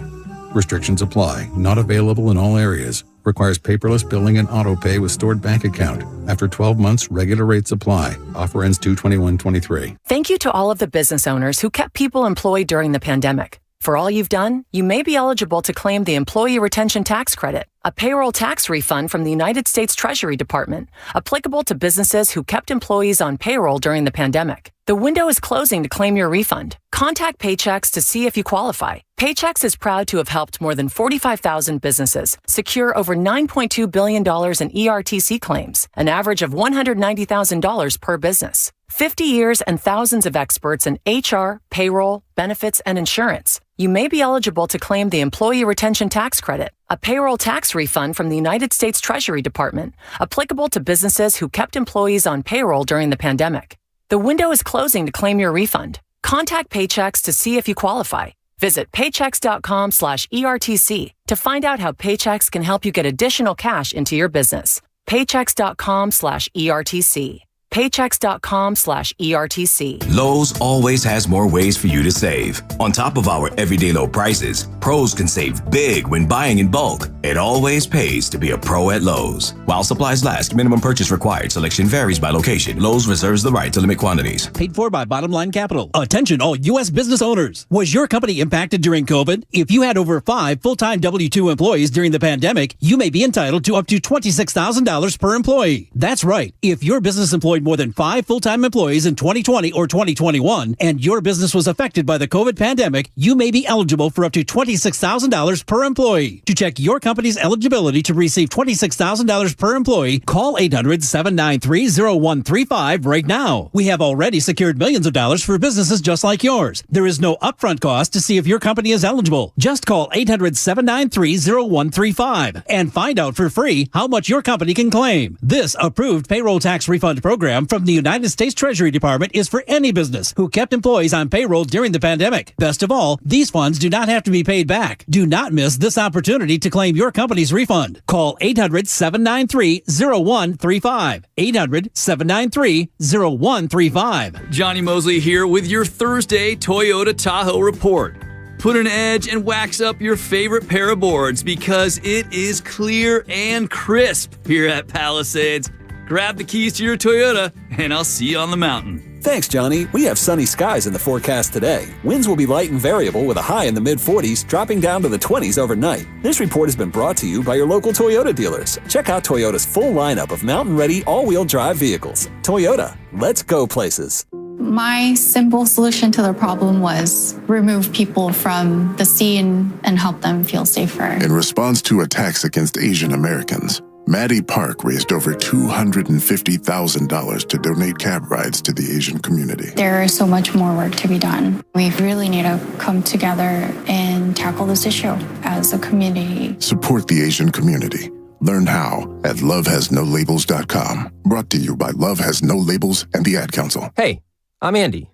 Restrictions apply. Not available in all areas. Requires paperless billing and auto pay with stored bank account. After 12 months, regular rates apply. Offer ends 2/21/23. Thank you to all of the business owners who kept people employed during the pandemic. For all you've done, you may be eligible to claim the Employee Retention Tax Credit, a payroll tax refund from the United States Treasury Department, applicable to businesses who kept employees on payroll during the pandemic. The window is closing to claim your refund. Contact Paychex to see if you qualify. Paychex is proud to have helped more than 45,000 businesses secure over $9.2 billion in ERTC claims, an average of $190,000 per business. 50 years and thousands of experts in HR, payroll, benefits, and insurance. You may be eligible to claim the Employee Retention Tax Credit, a payroll tax refund from the United States Treasury Department, applicable to businesses who kept employees on payroll during the pandemic. The window is closing to claim your refund. Contact Paychex to see if you qualify. Visit paychex.com/ERTC to find out how Paychex can help you get additional cash into your business. Paychex.com/ERTC. Paychex.com/ERTC. Lowe's always has more ways for you to save. On top of our everyday low prices, pros can save big when buying in bulk. It always pays to be a pro at Lowe's. While supplies last, minimum purchase required. Selection varies by location. Lowe's reserves the right to limit quantities. Paid for by Bottom Line Capital. Attention all U.S. business owners. Was your company impacted during COVID? If you had over 5 full-time W-2 employees during the pandemic, you may be entitled to up to $26,000 per employee. That's right. If your business employed employed more than 5 full-time employees in 2020 or 2021, and your business was affected by the COVID pandemic, you may be eligible for up to $26,000 per employee. To check your company's eligibility to receive $26,000 per employee, call 800-793-0135 right now. We have already secured millions of dollars for businesses just like yours. There is no upfront cost to see if your company is eligible. Just call 800-793-0135 and find out for free how much your company can claim. This approved payroll tax refund program from the United States Treasury Department is for any business who kept employees on payroll during the pandemic. Best of all, these funds do not have to be paid back. Do not miss this opportunity to claim your company's refund. Call 800-793-0135. 800-793-0135. Johnny Mosley here with your Thursday Toyota Tahoe report. Put an edge and wax up your favorite pair of boards because it is clear and crisp here at Palisades. Grab the keys to your Toyota and I'll see you on the mountain. Thanks, Johnny. We have sunny skies in the forecast today. Winds will be light and variable with a high in the mid-40s, dropping down to the 20s overnight. This report has been brought to you by your local Toyota dealers. Check out Toyota's full lineup of mountain-ready all-wheel drive vehicles. Toyota, let's go places. My simple solution to the problem was remove people from the scene and help them feel safer. In response to attacks against Asian Americans, Maddie Park raised over $250,000 to donate cab rides to the Asian community. There is so much more work to be done. We really need to come together and tackle this issue as a community. Support the Asian community. Learn how at lovehasnolabels.com. Brought to you by Love Has No Labels and the Ad Council. Hey, I'm Andy.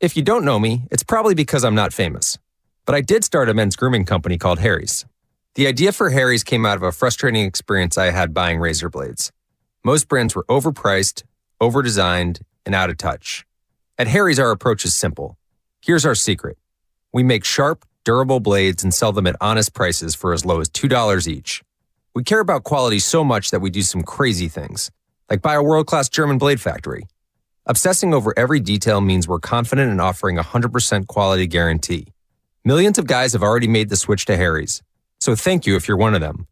If you don't know me, it's probably because I'm not famous. But I did start a men's grooming company called Harry's. The idea for Harry's came out of a frustrating experience I had buying razor blades. Most brands were overpriced, overdesigned, and out of touch. At Harry's, our approach is simple. Here's our secret. We make sharp, durable blades and sell them at honest prices for as low as $2 each. We care about quality so much that we do some crazy things, like buy a world-class German blade factory. Obsessing over every detail means we're confident in offering a 100% quality guarantee. Millions of guys have already made the switch to Harry's. So thank you if you're one of them.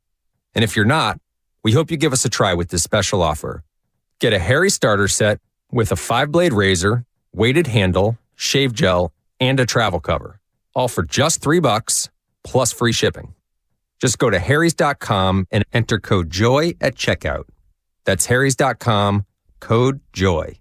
And if you're not, we hope you give us a try with this special offer. Get a Harry starter set with a 5-blade razor, weighted handle, shave gel, and a travel cover. All for just $3 plus free shipping. Just go to harrys.com and enter code JOY at checkout. That's harrys.com, code JOY.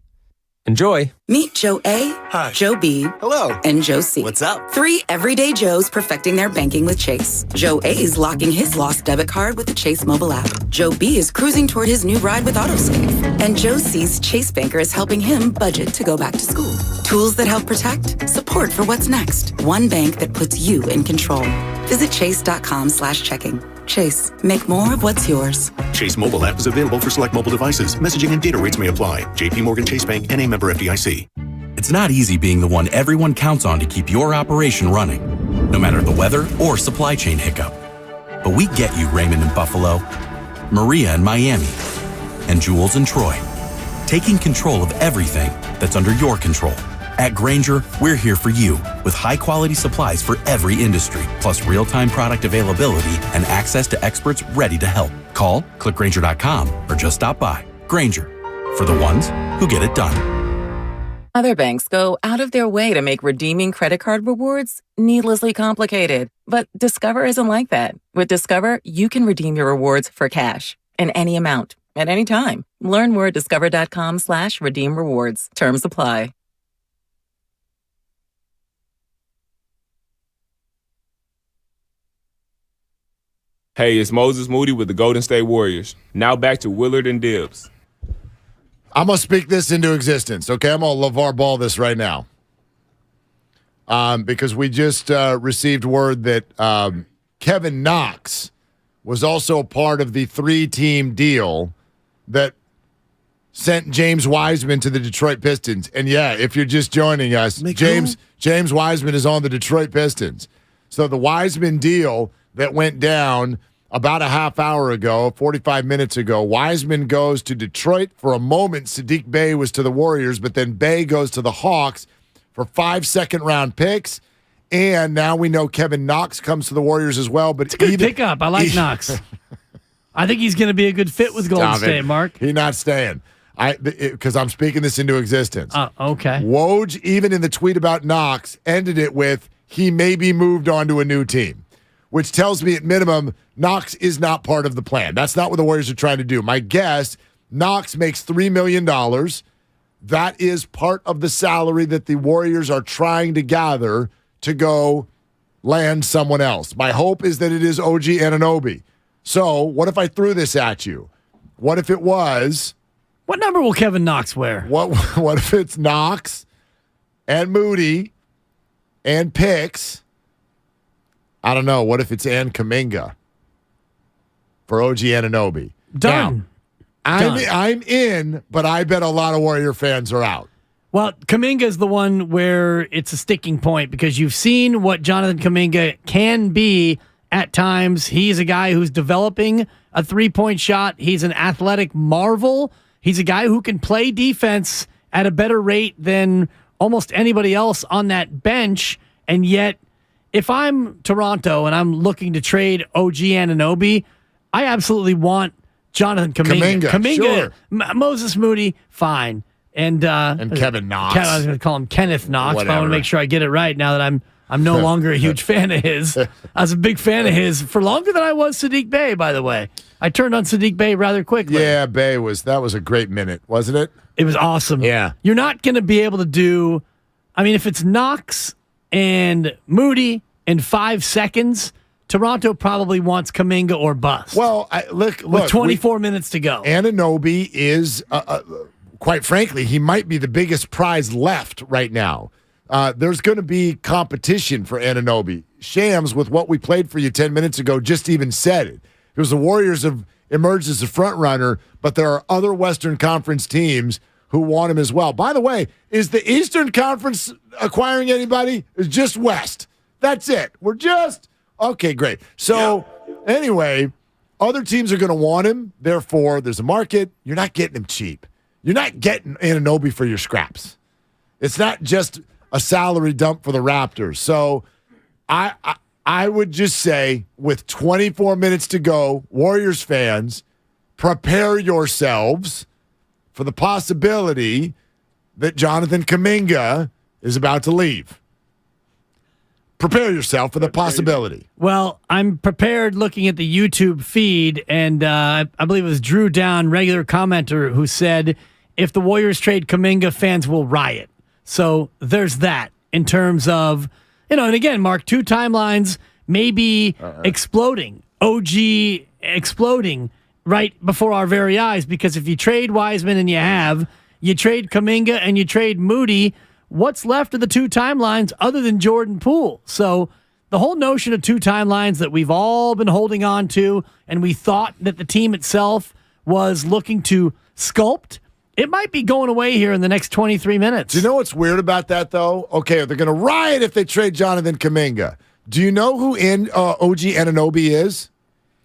Enjoy. Meet Joe A, Hi. Joe B, Hello. and Joe C. What's up? 3 everyday Joes perfecting their banking with Chase. Joe A is locking his lost debit card with the Chase mobile app. Joe B is cruising toward his new ride with Autosave. And Joe C's Chase banker is helping him budget to go back to school. Tools that help protect, support for what's next. One bank that puts you in control. Visit chase.com/checking. Chase, make more of what's yours. Chase mobile app is available for select mobile devices. Messaging and data rates may apply. JP Morgan Chase Bank and a member FDIC. It's not easy being the one everyone counts on to keep your operation running, no matter the weather or supply chain hiccup. But we get you, Raymond in Buffalo, Maria in Miami, and Jules in Troy, taking control of everything that's under your control. At Grainger, we're here for you with high-quality supplies for every industry, plus real-time product availability and access to experts ready to help. Call, click Grainger.com, or just stop by. Grainger, for the ones who get it done. Other banks go out of their way to make redeeming credit card rewards needlessly complicated. But Discover isn't like that. With Discover, you can redeem your rewards for cash in any amount, at any time. Learn more at discover.com/redeem rewards. Terms apply. Hey, it's Moses Moody with the Golden State Warriors. Now back to Willard and Dibbs. I'm going to speak this into existence, okay? I'm going to LeVar Ball this right now. Because we just received word that Kevin Knox was also a part of the 3-team deal that sent James Wiseman to the Detroit Pistons. And yeah, if you're just joining us, James Wiseman is on the Detroit Pistons. So the Wiseman deal that went down about a half hour ago, 45 minutes ago, Wiseman goes to Detroit. For a moment, Sadiq Bey was to the Warriors, but then Bey goes to the Hawks for 5 second-round picks. And now we know Kevin Knox comes to the Warriors as well. But it's a good pickup. I like Knox. I think he's going to be a good fit with Golden State, Mark. He's not staying. Because I'm speaking this into existence. Okay. Woj, even in the tweet about Knox, ended it with, he may be moved on to a new team, which tells me at minimum, Knox is not part of the plan. That's not what the Warriors are trying to do. My guess, Knox makes $3 million. That is part of the salary that the Warriors are trying to gather to go land someone else. My hope is that it is OG Anunoby. So what if I threw this at you? What if it was... What number will Kevin Knox wear? What if it's Knox and Moody and Picks? I don't know. What if it's Ann Kuminga for OG Anunoby? Done. Now, I'm in, but I bet a lot of Warrior fans are out. Well, Kuminga is the one where it's a sticking point because you've seen what Jonathan Kuminga can be at times. He's a guy who's developing a three-point shot. He's an athletic marvel. He's a guy who can play defense at a better rate than almost anybody else on that bench. And yet, if I'm Toronto and I'm looking to trade OG Anunoby, I absolutely want Jonathan Kuminga. Sure. Moses Moody, fine. And Kevin Knox. I was going to call him Kenneth Knox, Whatever. but I want to make sure I get it right now that I'm no longer a huge fan of his. I was a big fan of his for longer than I was Sadiq Bey, by the way. I turned on Sadiq Bey rather quickly. Yeah, Bey that was a great minute, wasn't it? It was awesome. Yeah. You're not going to be able to do, if it's Knox and Moody in 5 seconds, Toronto probably wants Kuminga or bust. Well, look, with 24 minutes to go. Anunoby is, quite frankly, he might be the biggest prize left right now. There's going to be competition for Anunoby. Shams, with what we played for you 10 minutes ago, just even said it. It was the Warriors have emerged as a front runner, but there are other Western Conference teams who want him as well. By the way, is the Eastern Conference acquiring anybody? It's just West. That's it. We're just... Okay, great. So, anyway, other teams are going to want him. Therefore, there's a market. You're not getting him cheap. You're not getting Anunoby for your scraps. It's not just a salary dump for the Raptors. So, I would just say, with 24 minutes to go, Warriors fans, prepare yourselves for the possibility that Jonathan Kuminga is about to leave. Prepare yourself for the possibility. Well, I'm prepared looking at the YouTube feed, and I believe it was Drew Down, regular commenter, who said, if the Warriors trade Kuminga, fans will riot. So there's that in terms of, and again, Mark, two timelines maybe exploding. OG exploding right before our very eyes, because if you trade Wiseman and you trade Kuminga and you trade Moody, what's left of the two timelines other than Jordan Poole? So the whole notion of two timelines that we've all been holding on to, and we thought that the team itself was looking to sculpt, it might be going away here in the next 23 minutes. Do you know what's weird about that, though? Okay, they're going to riot if they trade Jonathan Kuminga. Do you know who OG Anunoby is?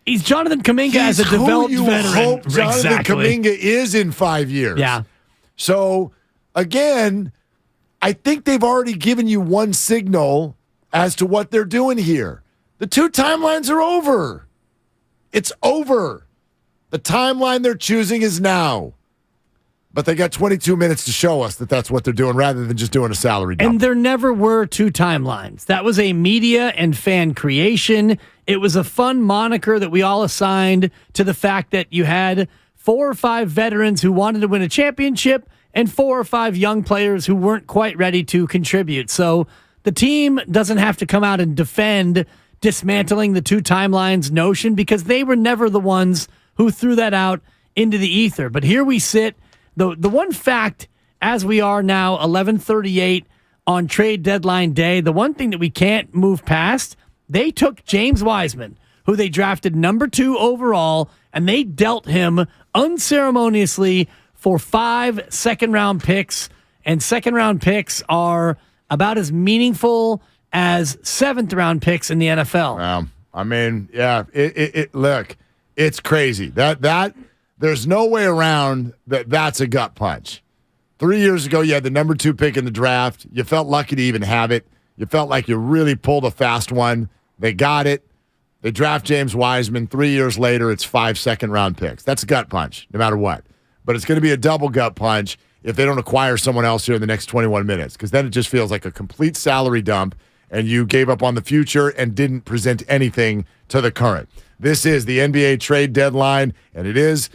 He's Jonathan Kuminga as a developed veteran. Hope Jonathan Kuminga is in 5 years. Yeah. So, again, I think they've already given you one signal as to what they're doing here. The two timelines are over. It's over. The timeline they're choosing is now. But they got 22 minutes to show us that that's what they're doing rather than just doing a salary dump. And there never were two timelines. That was a media and fan creation. It was a fun moniker that we all assigned to the fact that you had 4 or 5 veterans who wanted to win a championship and 4 or 5 young players who weren't quite ready to contribute. So the team doesn't have to come out and defend dismantling the two timelines notion, because they were never the ones who threw that out into the ether. But here we sit. The one fact, as we are now 11:38 on trade deadline day, the one thing that we can't move past, they took James Wiseman, who they drafted number 2 overall, and they dealt him unceremoniously for 5 second-round picks, and second-round picks are about as meaningful as 7th-round picks in the NFL. I mean, yeah, look, it's crazy. That there's no way around that. That's a gut punch. 3 years ago, you had the number 2 pick in the draft. You felt lucky to even have it. You felt like you really pulled a fast one. They got it. They draft James Wiseman. 3 years later, it's 5 second-round picks. That's a gut punch, no matter what. but it's going to be a double gut punch if they don't acquire someone else here in the next 21 minutes, because then it just feels like a complete salary dump, and you gave up on the future and didn't present anything to the current. This is the NBA trade deadline, and it is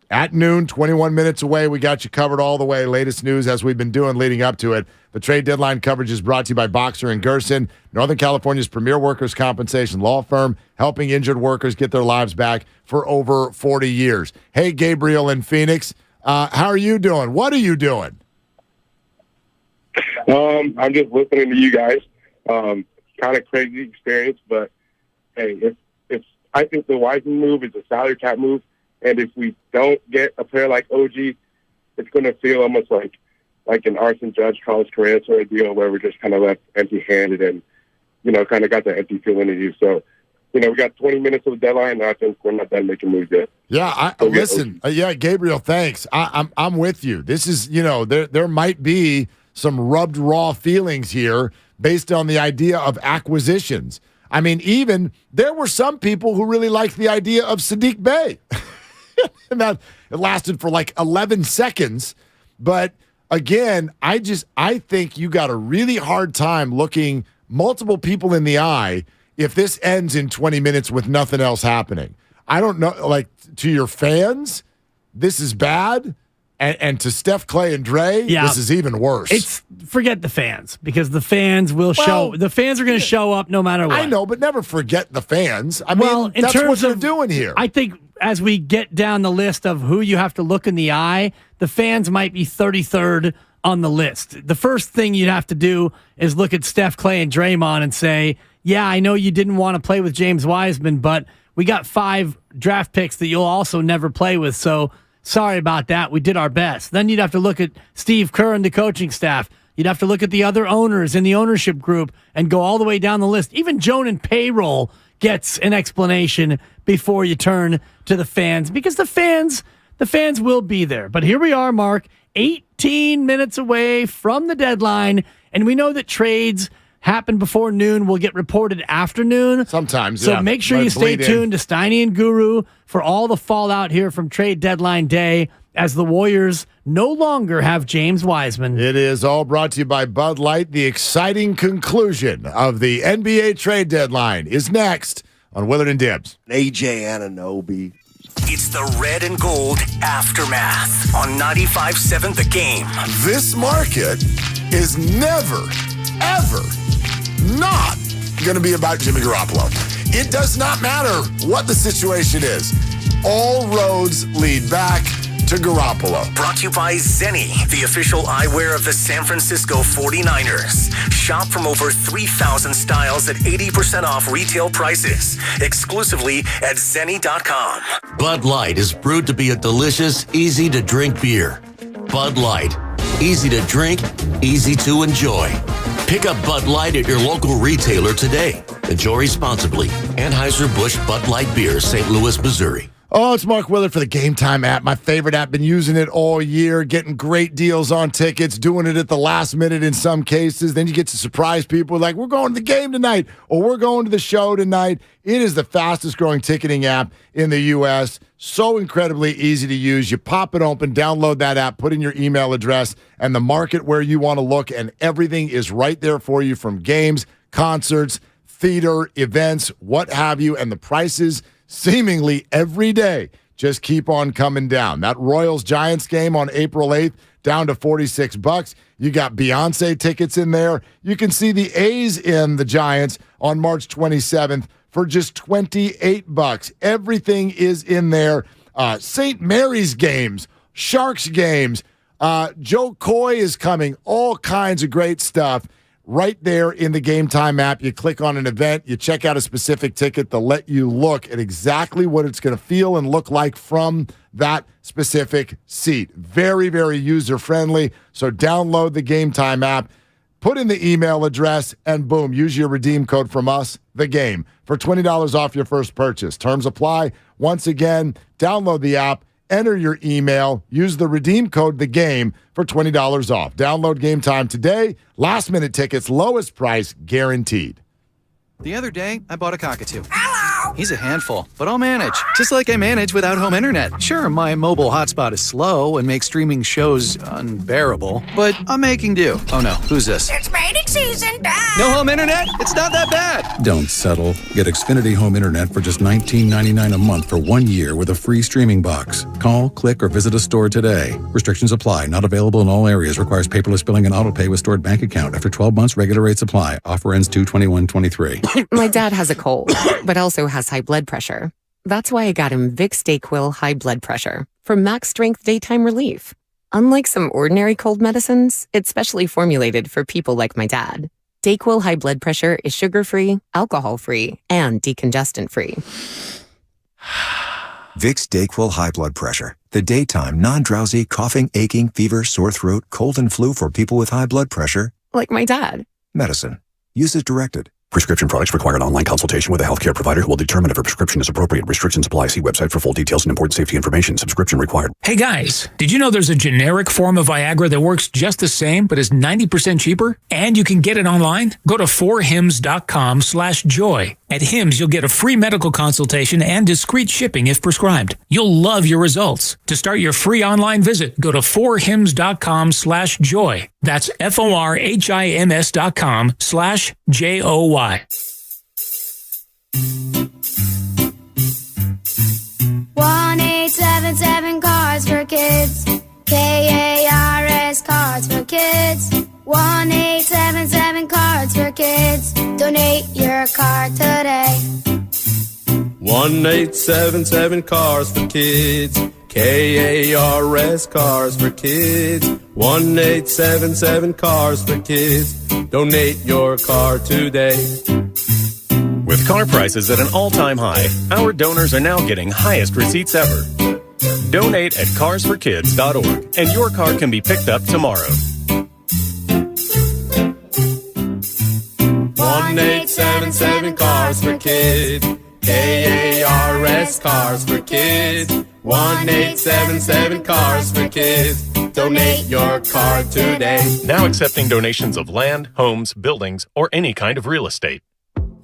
at noon, 21 minutes away. We got you covered all the way. Latest news as we've been doing leading up to it. The trade deadline coverage is brought to you by Boxer & Gerson, Northern California's premier workers' compensation law firm, helping injured workers get their lives back for over 40 years. Hey, Gabriel in Phoenix, how are you doing? What are you doing? I'm just listening to you guys. Kind of crazy experience, but hey, if I think the Wiseman move is a salary cap move, and if we don't get a player like OG, it's going to feel almost like an Arson Judge college career sort of deal where we're just kind of left empty-handed and, kind of got that empty feeling in you. So, we got 20 minutes of the deadline, and I think we're not done making moves yet. Yeah, listen. Gabriel, thanks. I'm with you. This is, there might be some rubbed raw feelings here based on the idea of acquisitions. I mean, even there were some people who really liked the idea of Sadiq Bey. And that it lasted for like 11 seconds. But again, I think you got a really hard time looking multiple people in the eye if this ends in 20 minutes with nothing else happening. I don't know, like, to your fans, this is bad. And to Steph, Clay, and Dre, this is even worse. Forget the fans, because the fans will show. The fans are going to show up no matter what. I know, but never forget the fans. I mean, that's what they're doing here. I think as we get down the list of who you have to look in the eye, the fans might be 33rd on the list. The first thing you'd have to do is look at Steph, Clay, and Draymond and say, yeah, I know you didn't want to play with James Wiseman, but we got 5 draft picks that you'll also never play with, so sorry about that. We did our best. Then you'd have to look at Steve Kerr and the coaching staff. You'd have to look at the other owners in the ownership group and go all the way down the list. Even Joan and payroll gets an explanation before you turn to the fans, because the fans will be there. But here we are, Mark, 18 minutes away from the deadline, and we know that trades happen before noon, will get reported after noon. Sometimes, so make sure you stay tuned to Steiny and Guru for all the fallout here from trade deadline day, as the Warriors no longer have James Wiseman. It is all brought to you by Bud Light. The exciting conclusion of the NBA trade deadline is next on Willard and Dibbs. AJ Anunoby. It's the red and gold aftermath on 95.7 The Game. This market is never, ever not going to be about Jimmy Garoppolo. It does not matter what the situation is. All roads lead back to Garoppolo. Brought to you by Zenni, the official eyewear of the San Francisco 49ers. Shop from over 3,000 styles at 80% off retail prices. Exclusively at Zenni.com. Bud Light is brewed to be a delicious, easy-to-drink beer. Bud Light. Easy to drink, easy to enjoy. Pick up Bud Light at your local retailer today. Enjoy responsibly. Anheuser-Busch Bud Light Beer, St. Louis, Missouri. Oh, it's Mark Willard for the Game Time app. My favorite app. Been using it all year, getting great deals on tickets, doing it at the last minute in some cases. Then you get to surprise people like, we're going to the game tonight, or we're going to the show tonight. It is the fastest growing ticketing app in the U.S. So incredibly easy to use. You pop it open, download that app, put in your email address and the market where you want to look, and everything is right there for you, from games, concerts, theater, events, what have you, and the prices seemingly every day just keep on coming down. That Royals-Giants game on April 8th, down to $46. You got Beyonce tickets in there. You can see the A's in the Giants on March 27th for just $28. Everything is in there. St. Mary's games, Sharks games. Joe Coy is coming. All kinds of great stuff. Right there in the Game Time app, you click on an event, you check out a specific ticket, they'll let you look at exactly what it's going to feel and look like from that specific seat. Very, very user-friendly. So download the Game Time app, put in the email address, and boom, use your redeem code from us, The Game, for $20 off your first purchase. Terms apply. Once again, download the app, enter your email, use the redeem code The Game for $20 off. Download Game Time today. Last minute tickets, lowest price guaranteed. The other day, I bought a cockatoo. Hello! He's a handful, but I'll manage. Just like I manage without home internet. Sure, my mobile hotspot is slow and makes streaming shows unbearable, but I'm making do. Oh no, who's this? It's mating season, Dad. No home internet? It's not that bad. Don't settle. Get Xfinity Home Internet for just $19.99 a month for 1 year with a free streaming box. Call, click, or visit a store today. Restrictions apply. Not available in all areas. Requires paperless billing and autopay with stored bank account. After 12 months, regular rates apply. Offer ends 2/21/23. My dad has a cold, but also has high blood pressure. That's why I got him Vicks DayQuil High Blood Pressure for max strength daytime relief. Unlike some ordinary cold medicines, it's specially formulated for people like my dad. DayQuil High Blood Pressure is sugar-free, alcohol-free, and decongestant-free. Vicks DayQuil High Blood Pressure. The daytime, non-drowsy, coughing, aching, fever, sore throat, cold, and flu for people with high blood pressure. Like my dad. Medicine. Use as directed. Prescription products require an online consultation with a healthcare provider who will determine if a prescription is appropriate. Restrictions apply. See website for full details and important safety information. Subscription required. Hey guys, did you know there's a generic form of Viagra that works just the same but is 90% cheaper? And you can get it online? Go to 4hims.com/joy. At Hims, you'll get a free medical consultation and discreet shipping if prescribed. You'll love your results. To start your free online visit, go to 4hims.com/joy. That's FORHIMS.com/JOY. 1-877 Cards for Kids. KARS Cards for Kids. 1-877 Cards for Kids. Donate your card today. 1-877 Cars for Kids. KARS Cars for Kids. 1-877 Cars for Kids. Donate your car today. With car prices at an all-time high, our donors are now getting highest receipts ever. Donate at carsforkids.org and your car can be picked up tomorrow. 1-877 Cars for Kids. KARS Cars for Kids. 1-877 Cars for Kids. Donate your car today. Now accepting donations of land, homes, buildings, or any kind of real estate.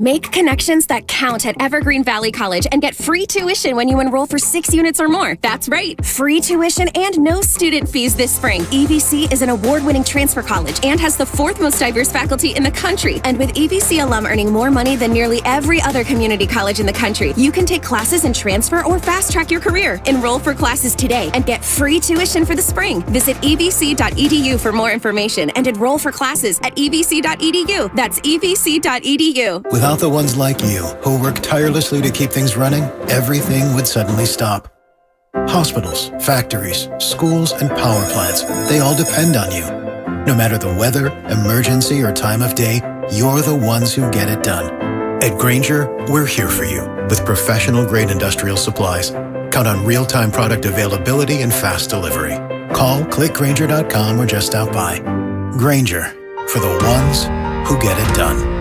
Make connections that count at Evergreen Valley College and get free tuition when you enroll for 6 units or more. That's right, free tuition and no student fees this spring. EVC is an award-winning transfer college and has the 4th most diverse faculty in the country. And with EVC alum earning more money than nearly every other community college in the country, you can take classes and transfer or fast-track your career. Enroll for classes today and get free tuition for the spring. Visit evc.edu for more information and enroll for classes at evc.edu. That's evc.edu. Without the ones like you, who work tirelessly to keep things running, everything would suddenly stop. Hospitals, factories, schools, and power plants, they all depend on you. No matter the weather, emergency, or time of day, you're the ones who get it done. At Grainger, we're here for you with professional-grade industrial supplies. Count on real-time product availability and fast delivery. Call, click Grainger.com, or just stop by. Grainger, for the ones who get it done.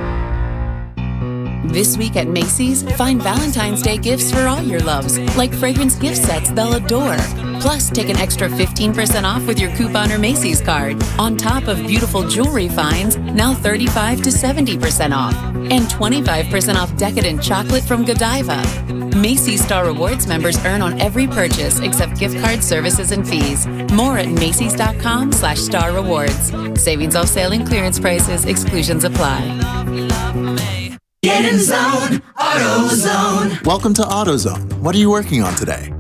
This week at Macy's, find Valentine's Day gifts for all your loves, like fragrance gift sets they'll adore. Plus, take an extra 15% off with your coupon or Macy's card. On top of beautiful jewelry finds, now 35 to 70% off. And 25% off decadent chocolate from Godiva. Macy's Star Rewards members earn on every purchase except gift card services and fees. More at Macys.com/Star Rewards. Savings off sale and clearance prices. Exclusions apply. Get in the zone, AutoZone. Welcome to AutoZone. What are you working on today?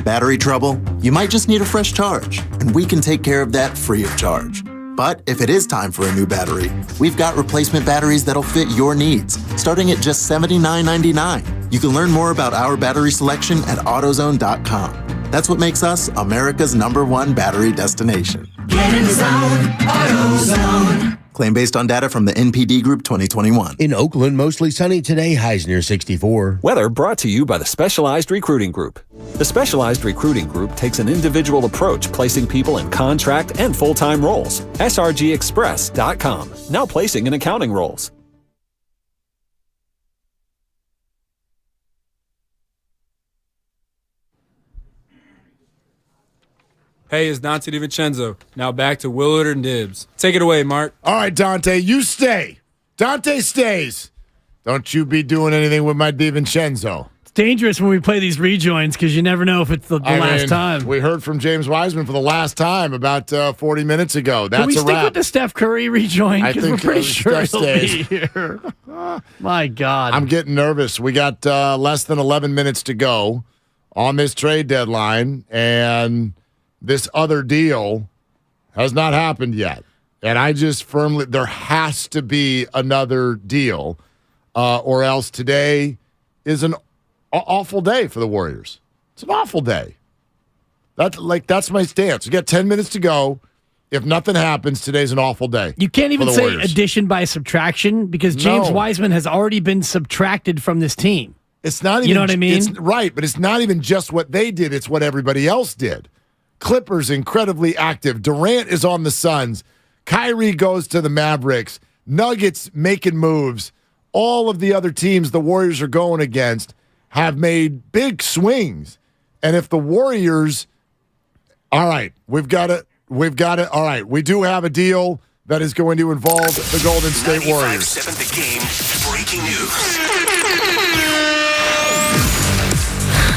Battery trouble? You might just need a fresh charge, and we can take care of that free of charge. But if it is time for a new battery, we've got replacement batteries that'll fit your needs, starting at just $79.99. You can learn more about our battery selection at AutoZone.com. That's what makes us America's #1 battery destination. Get in the zone, AutoZone. Claim based on data from the NPD Group 2021. In Oakland, mostly sunny today, highs near 64. Weather brought to you by the Specialized Recruiting Group. The Specialized Recruiting Group takes an individual approach, placing people in contract and full-time roles. SRGExpress.com, now placing in accounting roles. Hey, it's Dante DiVincenzo. Now back to Willard and Dibbs. Take it away, Mark. All right, Dante, you stay. Dante stays. Don't you be doing anything with my DiVincenzo. It's dangerous when we play these rejoins because you never know if it's the last time. We heard from James Wiseman for the last time about 40 minutes ago. That's Can we a stick wrap. with the Steph Curry rejoin? I Because we're think pretty sure Steph he'll be stays. here. My God. I'm getting nervous. We got less than 11 minutes to go on this trade deadline, and this other deal has not happened yet. And I just firmly, there has to be another deal, or else today is an awful day for the Warriors. It's an awful day. That's my stance. We got 10 minutes to go. If nothing happens, today's an awful day. You can't even say Warriors. addition by subtraction because James Wiseman has already been subtracted from this team. It's not even, you know what I mean? It's, right, but it's not even just what they did. It's what everybody else did. Clippers incredibly active. Durant is on the Suns. Kyrie goes to the Mavericks. Nuggets making moves. All of the other teams the Warriors are going against have made big swings. And if the Warriors, all right, we've got it. All right, we do have a deal that is going to involve the Golden State Warriors. 95.7 The Game, breaking news.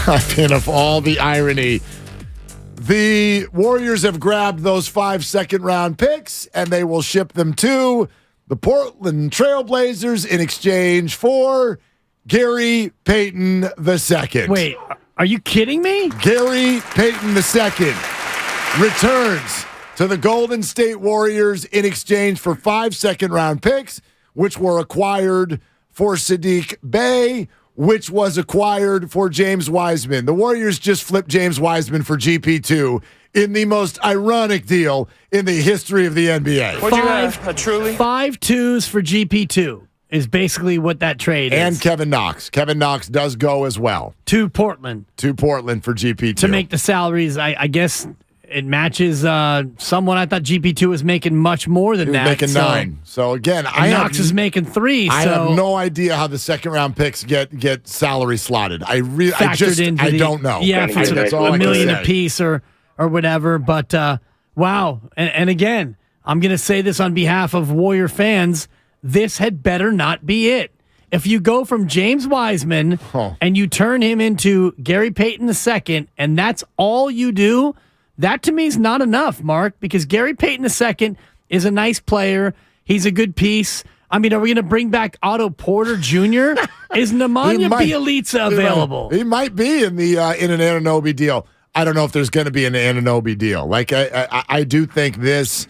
I mean, of all the irony, the Warriors have grabbed those 5 second-round picks, and they will ship them to the Portland Trailblazers in exchange for Gary Payton II. Wait, are you kidding me? Gary Payton II returns to the Golden State Warriors in exchange for 5 second-round picks, which were acquired for Sadiq Bey, which was acquired for James Wiseman. The Warriors just flipped James Wiseman for GP2 in the most ironic deal in the history of the NBA. What'd you have? A truly? 5 2s for GP2 is basically what that trade is. And Kevin Knox. Kevin Knox does go as well. To Portland. To Portland for GP2. To make the salaries, I guess it matches someone. I thought GP2 was making much more than that. Making 9. So again, Knox is making 3. I have no idea how the second round picks get salary slotted. I don't know. Yeah, if it's $1 million a piece or whatever. But wow, and again, I'm going to say this on behalf of Warrior fans: this had better not be it. If you go from James Wiseman and you turn him into Gary Payton II, and that's all you do. That to me is not enough, Mark, because Gary Payton II is a nice player. He's a good piece. I mean, are we going to bring back Otto Porter Jr.? Is Nemanja Bjelica available? He might be in the in an Anunoby deal. I don't know if there's going to be an Anunoby deal. Like I do think this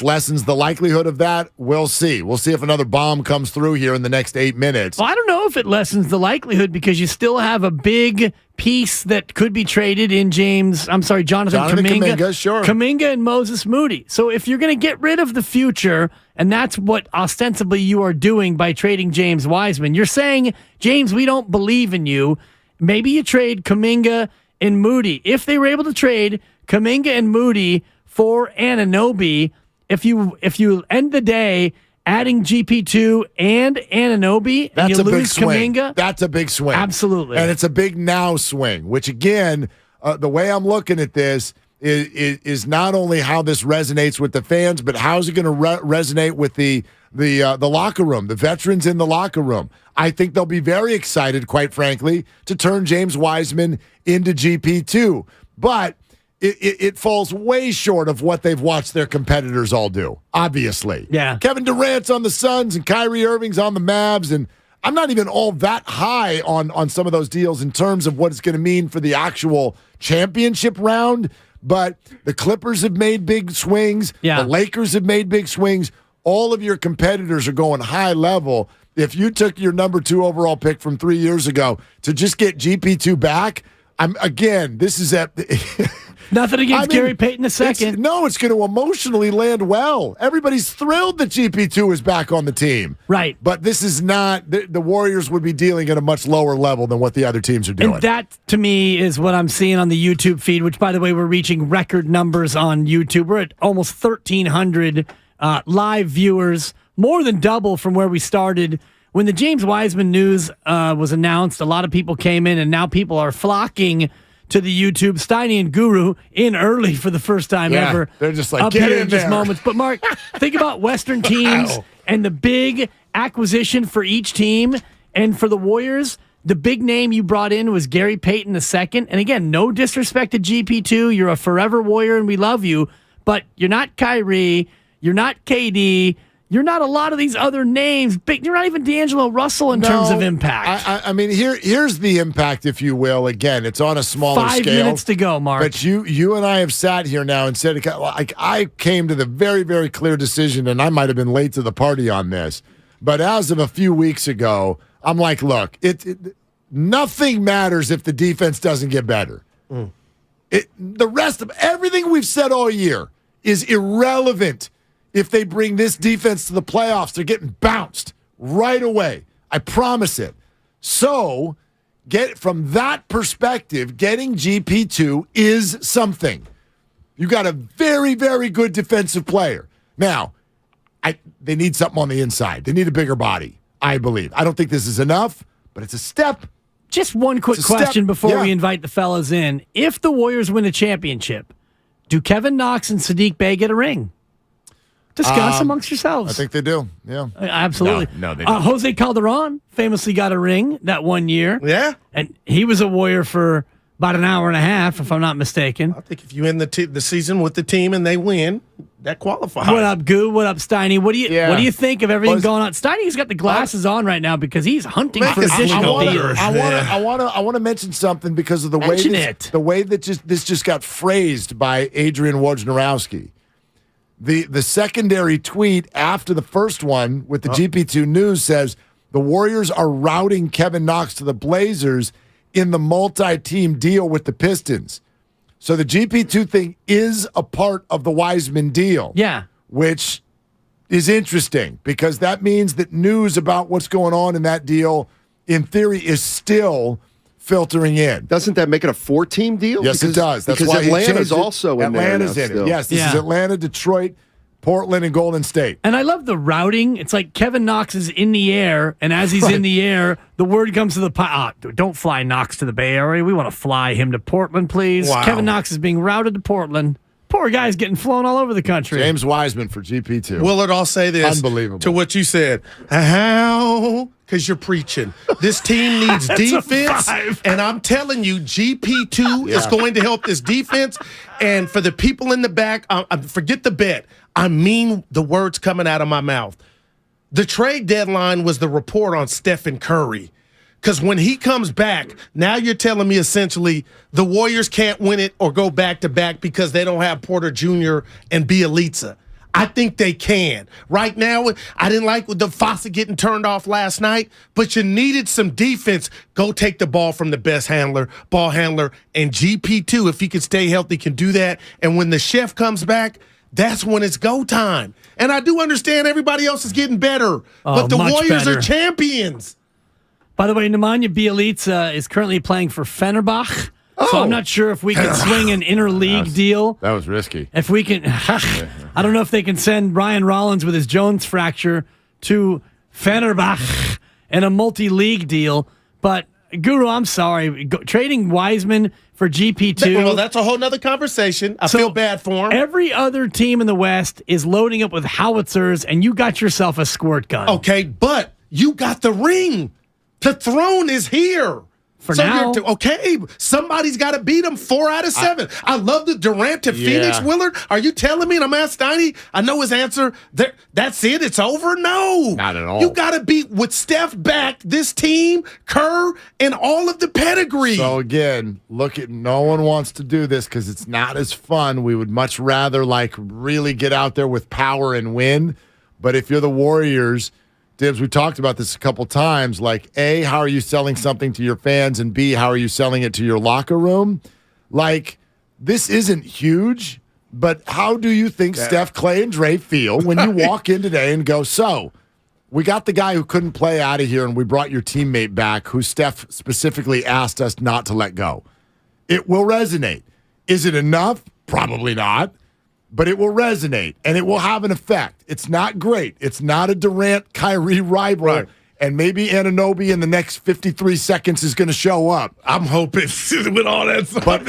lessens the likelihood of that. We'll see. We'll see if another bomb comes through here in the next 8 minutes. Well, I don't know if it lessens the likelihood because you still have a big piece that could be traded in Jonathan Kuminga. Sure. Kuminga and Moses Moody. So if you're going to get rid of the future, and that's what ostensibly you are doing by trading James Wiseman, you're saying, James, we don't believe in you. Maybe you trade Kuminga and Moody. If they were able to trade Kuminga and Moody for Anunoby, if you end the day adding GP2 and Anunoby, and you lose Kuminga, that's a big swing. Absolutely. And it's a big now swing, which again, the way I'm looking at this is not only how this resonates with the fans, but how is it going to resonate with the locker room, the veterans in the locker room. I think they'll be very excited, quite frankly, to turn James Wiseman into GP2. But it falls way short of what they've watched their competitors all do, obviously. Yeah. Kevin Durant's on the Suns and Kyrie Irving's on the Mavs, and I'm not even all that high on some of those deals in terms of what it's going to mean for the actual championship round, but the Clippers have made big swings. Yeah. The Lakers have made big swings. All of your competitors are going high level. If you took your number 2 overall pick from 3 years ago to just get GP2 back, this is at... Nothing against Gary Payton II. No, it's going to emotionally land well. Everybody's thrilled that GP2 is back on the team. Right. But this is not, the Warriors would be dealing at a much lower level than what the other teams are doing. And that, to me, is what I'm seeing on the YouTube feed, which, by the way, we're reaching record numbers on YouTube. We're at almost 1,300 live viewers, more than double from where we started. When the James Wiseman news was announced, a lot of people came in, and now people are flocking to the YouTube. Steiny and Guru in early for the first time ever. They're just like, up get here in in just there. moments. But Mark, think about Western teams and the big acquisition for each team And for the Warriors, the big name you brought in was Gary Payton II. And again, no disrespect to GP2. You're a forever Warrior and we love you. But you're not Kyrie. You're not KD. You're not a lot of these other names. You're not even D'Angelo Russell in terms of impact. I mean, here's the impact, if you will. Again, it's on a smaller scale. 5 minutes to go, Mark. But you and I have sat here now and said, like, I came to the very, very clear decision, and I might have been late to the party on this. But as of a few weeks ago, I'm like, look, nothing matters if the defense doesn't get better. The rest of everything we've said all year is irrelevant. If they bring this defense to the playoffs, they're getting bounced right away. I promise it. So, from that perspective, getting GP2 is something. You got a very, very good defensive player. Now, they need something on the inside. They need a bigger body, I believe. I don't think this is enough, but it's a step. Just one quick question before we invite the fellas in. If the Warriors win a championship, do Kevin Knox and Sadiq Bey get a ring? Discuss amongst yourselves. I think they do. Yeah, absolutely. No, they don't. Jose Calderon famously got a ring that one year. Yeah, and he was a Warrior for about an hour and a half, if I'm not mistaken. I think if you end the season with the team and they win, that qualifies. What up, Goo? What up, Steiny? What do you think of everything going on? Steiny's got the glasses on right now because he's hunting for additional deals. I want to mention something because of the way that this just got phrased by Adrian Wojnarowski. The secondary tweet after the first one with the GP2 News says the Warriors are routing Kevin Knox to the Blazers in the multi-team deal with the Pistons. So the GP2 thing is a part of the Wiseman deal. Yeah. Which is interesting because that means that news about what's going on in that deal, in theory, is still filtering in. Doesn't that make it a 4-team deal? Yes, it does. That's why Atlanta's also in there. Atlanta's in it. Yes, this is Atlanta, Detroit, Portland, and Golden State. And I love the routing. It's like Kevin Knox is in the air, and as he's in the air, the word comes to the don't fly Knox to the Bay Area. We want to fly him to Portland, please. Wow. Kevin Knox is being routed to Portland. Poor guy's getting flown all over the country. James Wiseman for GP2. Willard, I'll say this. Unbelievable. To what you said. How? Because you're preaching. This team needs defense. And I'm telling you, GP2 is going to help this defense. And for the people in the back, forget the bet. I mean the words coming out of my mouth. The trade deadline was the report on Stephen Curry. Because when he comes back, now you're telling me essentially the Warriors can't win it or go back-to-back because they don't have Porter Jr. and Bielitsa. I think they can. Right now, I didn't like the Faucet getting turned off last night, but you needed some defense. Go take the ball from the best ball handler, and GP2, if he can stay healthy, can do that. And when the chef comes back, that's when it's go time. And I do understand everybody else is getting better, but the Warriors are champions. By the way, Nemanja Bjelica is currently playing for Fenerbahce. So I'm not sure if we can swing an interleague deal. That was risky. If we can, I don't know if they can send Ryan Rollins with his Jones fracture to Fenerbahce in a multi-league deal. But Guru, I'm sorry, trading Wiseman for GP2. Well, that's a whole nother conversation. I feel bad for him. Every other team in the West is loading up with howitzers, and you got yourself a squirt gun. Okay, but you got the ring. The throne is here. For now. Okay, somebody's got to beat them 4 out of 7. I love the Durant to Phoenix, Willard. Are you telling me, and I'm asking Steiny, I know his answer, that's it, it's over? No. Not at all. You got to beat, with Steph back, this team, Kerr, and all of the pedigree. So again, no one wants to do this because it's not as fun. We would much rather really get out there with power and win. But if you're the Warriors, Dibs, we talked about this a couple times. A, how are you selling something to your fans? And B, how are you selling it to your locker room? This isn't huge, but how do you think Steph, Clay, and Dre feel when you walk in today and go, so we got the guy who couldn't play out of here and we brought your teammate back who Steph specifically asked us not to let go. It will resonate. Is it enough? Probably not. But it will resonate, and it will have an effect. It's not great. It's not a Durant-Kyrie rival, right. And maybe Anunoby in the next 53 seconds is going to show up. I'm hoping with all that stuff. But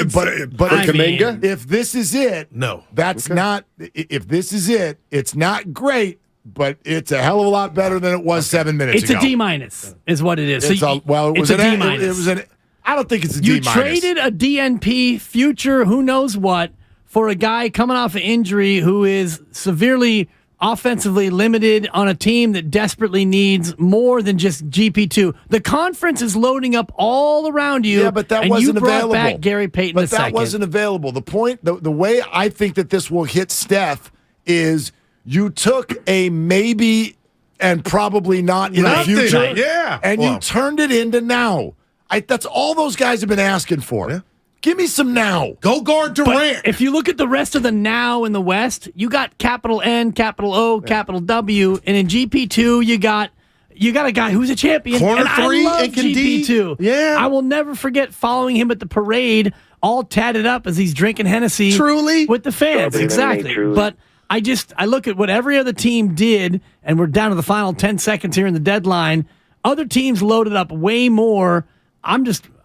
if this is it, no, that's not. If this is it, it's not great, but it's a hell of a lot better than it was 7 minutes ago. It's a D- is what it is. It's So it was it's an a D-. It was an. I don't think it's a D-. You traded a DNP future, who knows what, for a guy coming off an injury who is severely offensively limited on a team that desperately needs more than just GP2. The conference is loading up all around you. Yeah, but that and wasn't you brought available. back Gary Payton but a second. that wasn't available. The point, the way I think that this will hit Steph is you took a maybe and probably not in the future, and you turned it into now. That's all those guys have been asking for. Yeah. Give me some now. Go guard Durant. But if you look at the rest of the now in the West, you got capital N, capital O, capital W, and in GP2 you got a guy who's a champion. Corner and three I love and can GP2. Yeah, I will never forget following him at the parade, all tatted up as he's drinking Hennessy. Truly with the fans, exactly. But I look at what every other team did, and we're down to the final 10 seconds here in the deadline. Other teams loaded up way more.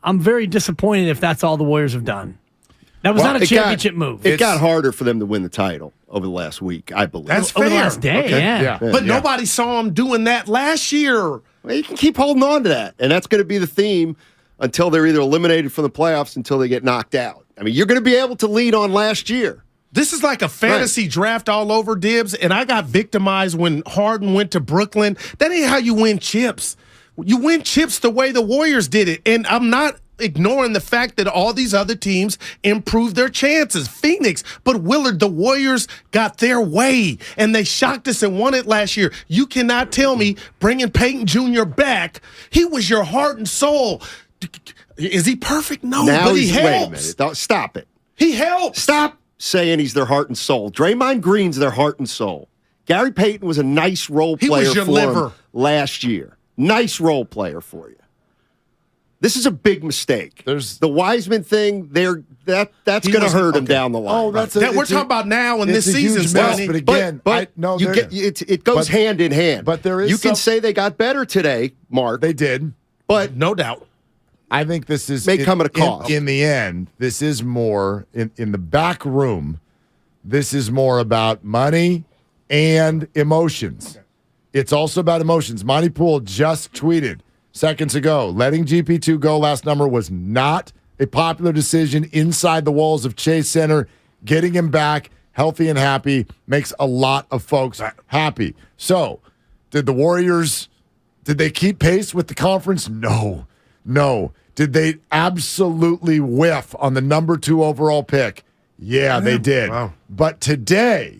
I'm very disappointed if that's all the Warriors have done. That was not a championship move. It got harder for them to win the title over the last week, I believe. That's fair. Over the last day, yeah. But nobody saw him doing that last year. Well, you can keep holding on to that, and that's going to be the theme until they're either eliminated from the playoffs until they get knocked out. I mean, you're going to be able to lean on last year. This is like a fantasy draft all over, Dibs, and I got victimized when Harden went to Brooklyn. That ain't how you win chips. You win chips the way the Warriors did it, and I'm not ignoring the fact that all these other teams improved their chances. Phoenix, but Willard, the Warriors got their way, and they shocked us and won it last year. You cannot tell me bringing Peyton Jr. back, he was your heart and soul. Is he perfect? No, now but he helps. Wait a minute. Stop it. He helps. Stop saying he's their heart and soul. Draymond Green's their heart and soul. Gary Payton was a nice role player for him last year. Nice role player for you. This is a big mistake. There's the Wiseman thing. That's going to hurt him down the line. Oh, we're talking about now in this season, but again, it goes hand in hand. But there is. You can say they got better today, Mark. They did, but no doubt. I think this is may come at a cost. In the end, this is more in the back room. This is more about money and emotions. Okay. It's also about emotions. Monty Poole just tweeted seconds ago, letting GP2 go last number was not a popular decision inside the walls of Chase Center. Getting him back healthy and happy makes a lot of folks happy. So, did the Warriors, did they keep pace with the conference? No. Did they absolutely whiff on the number 2 overall pick? Yeah, they did. Wow. But today,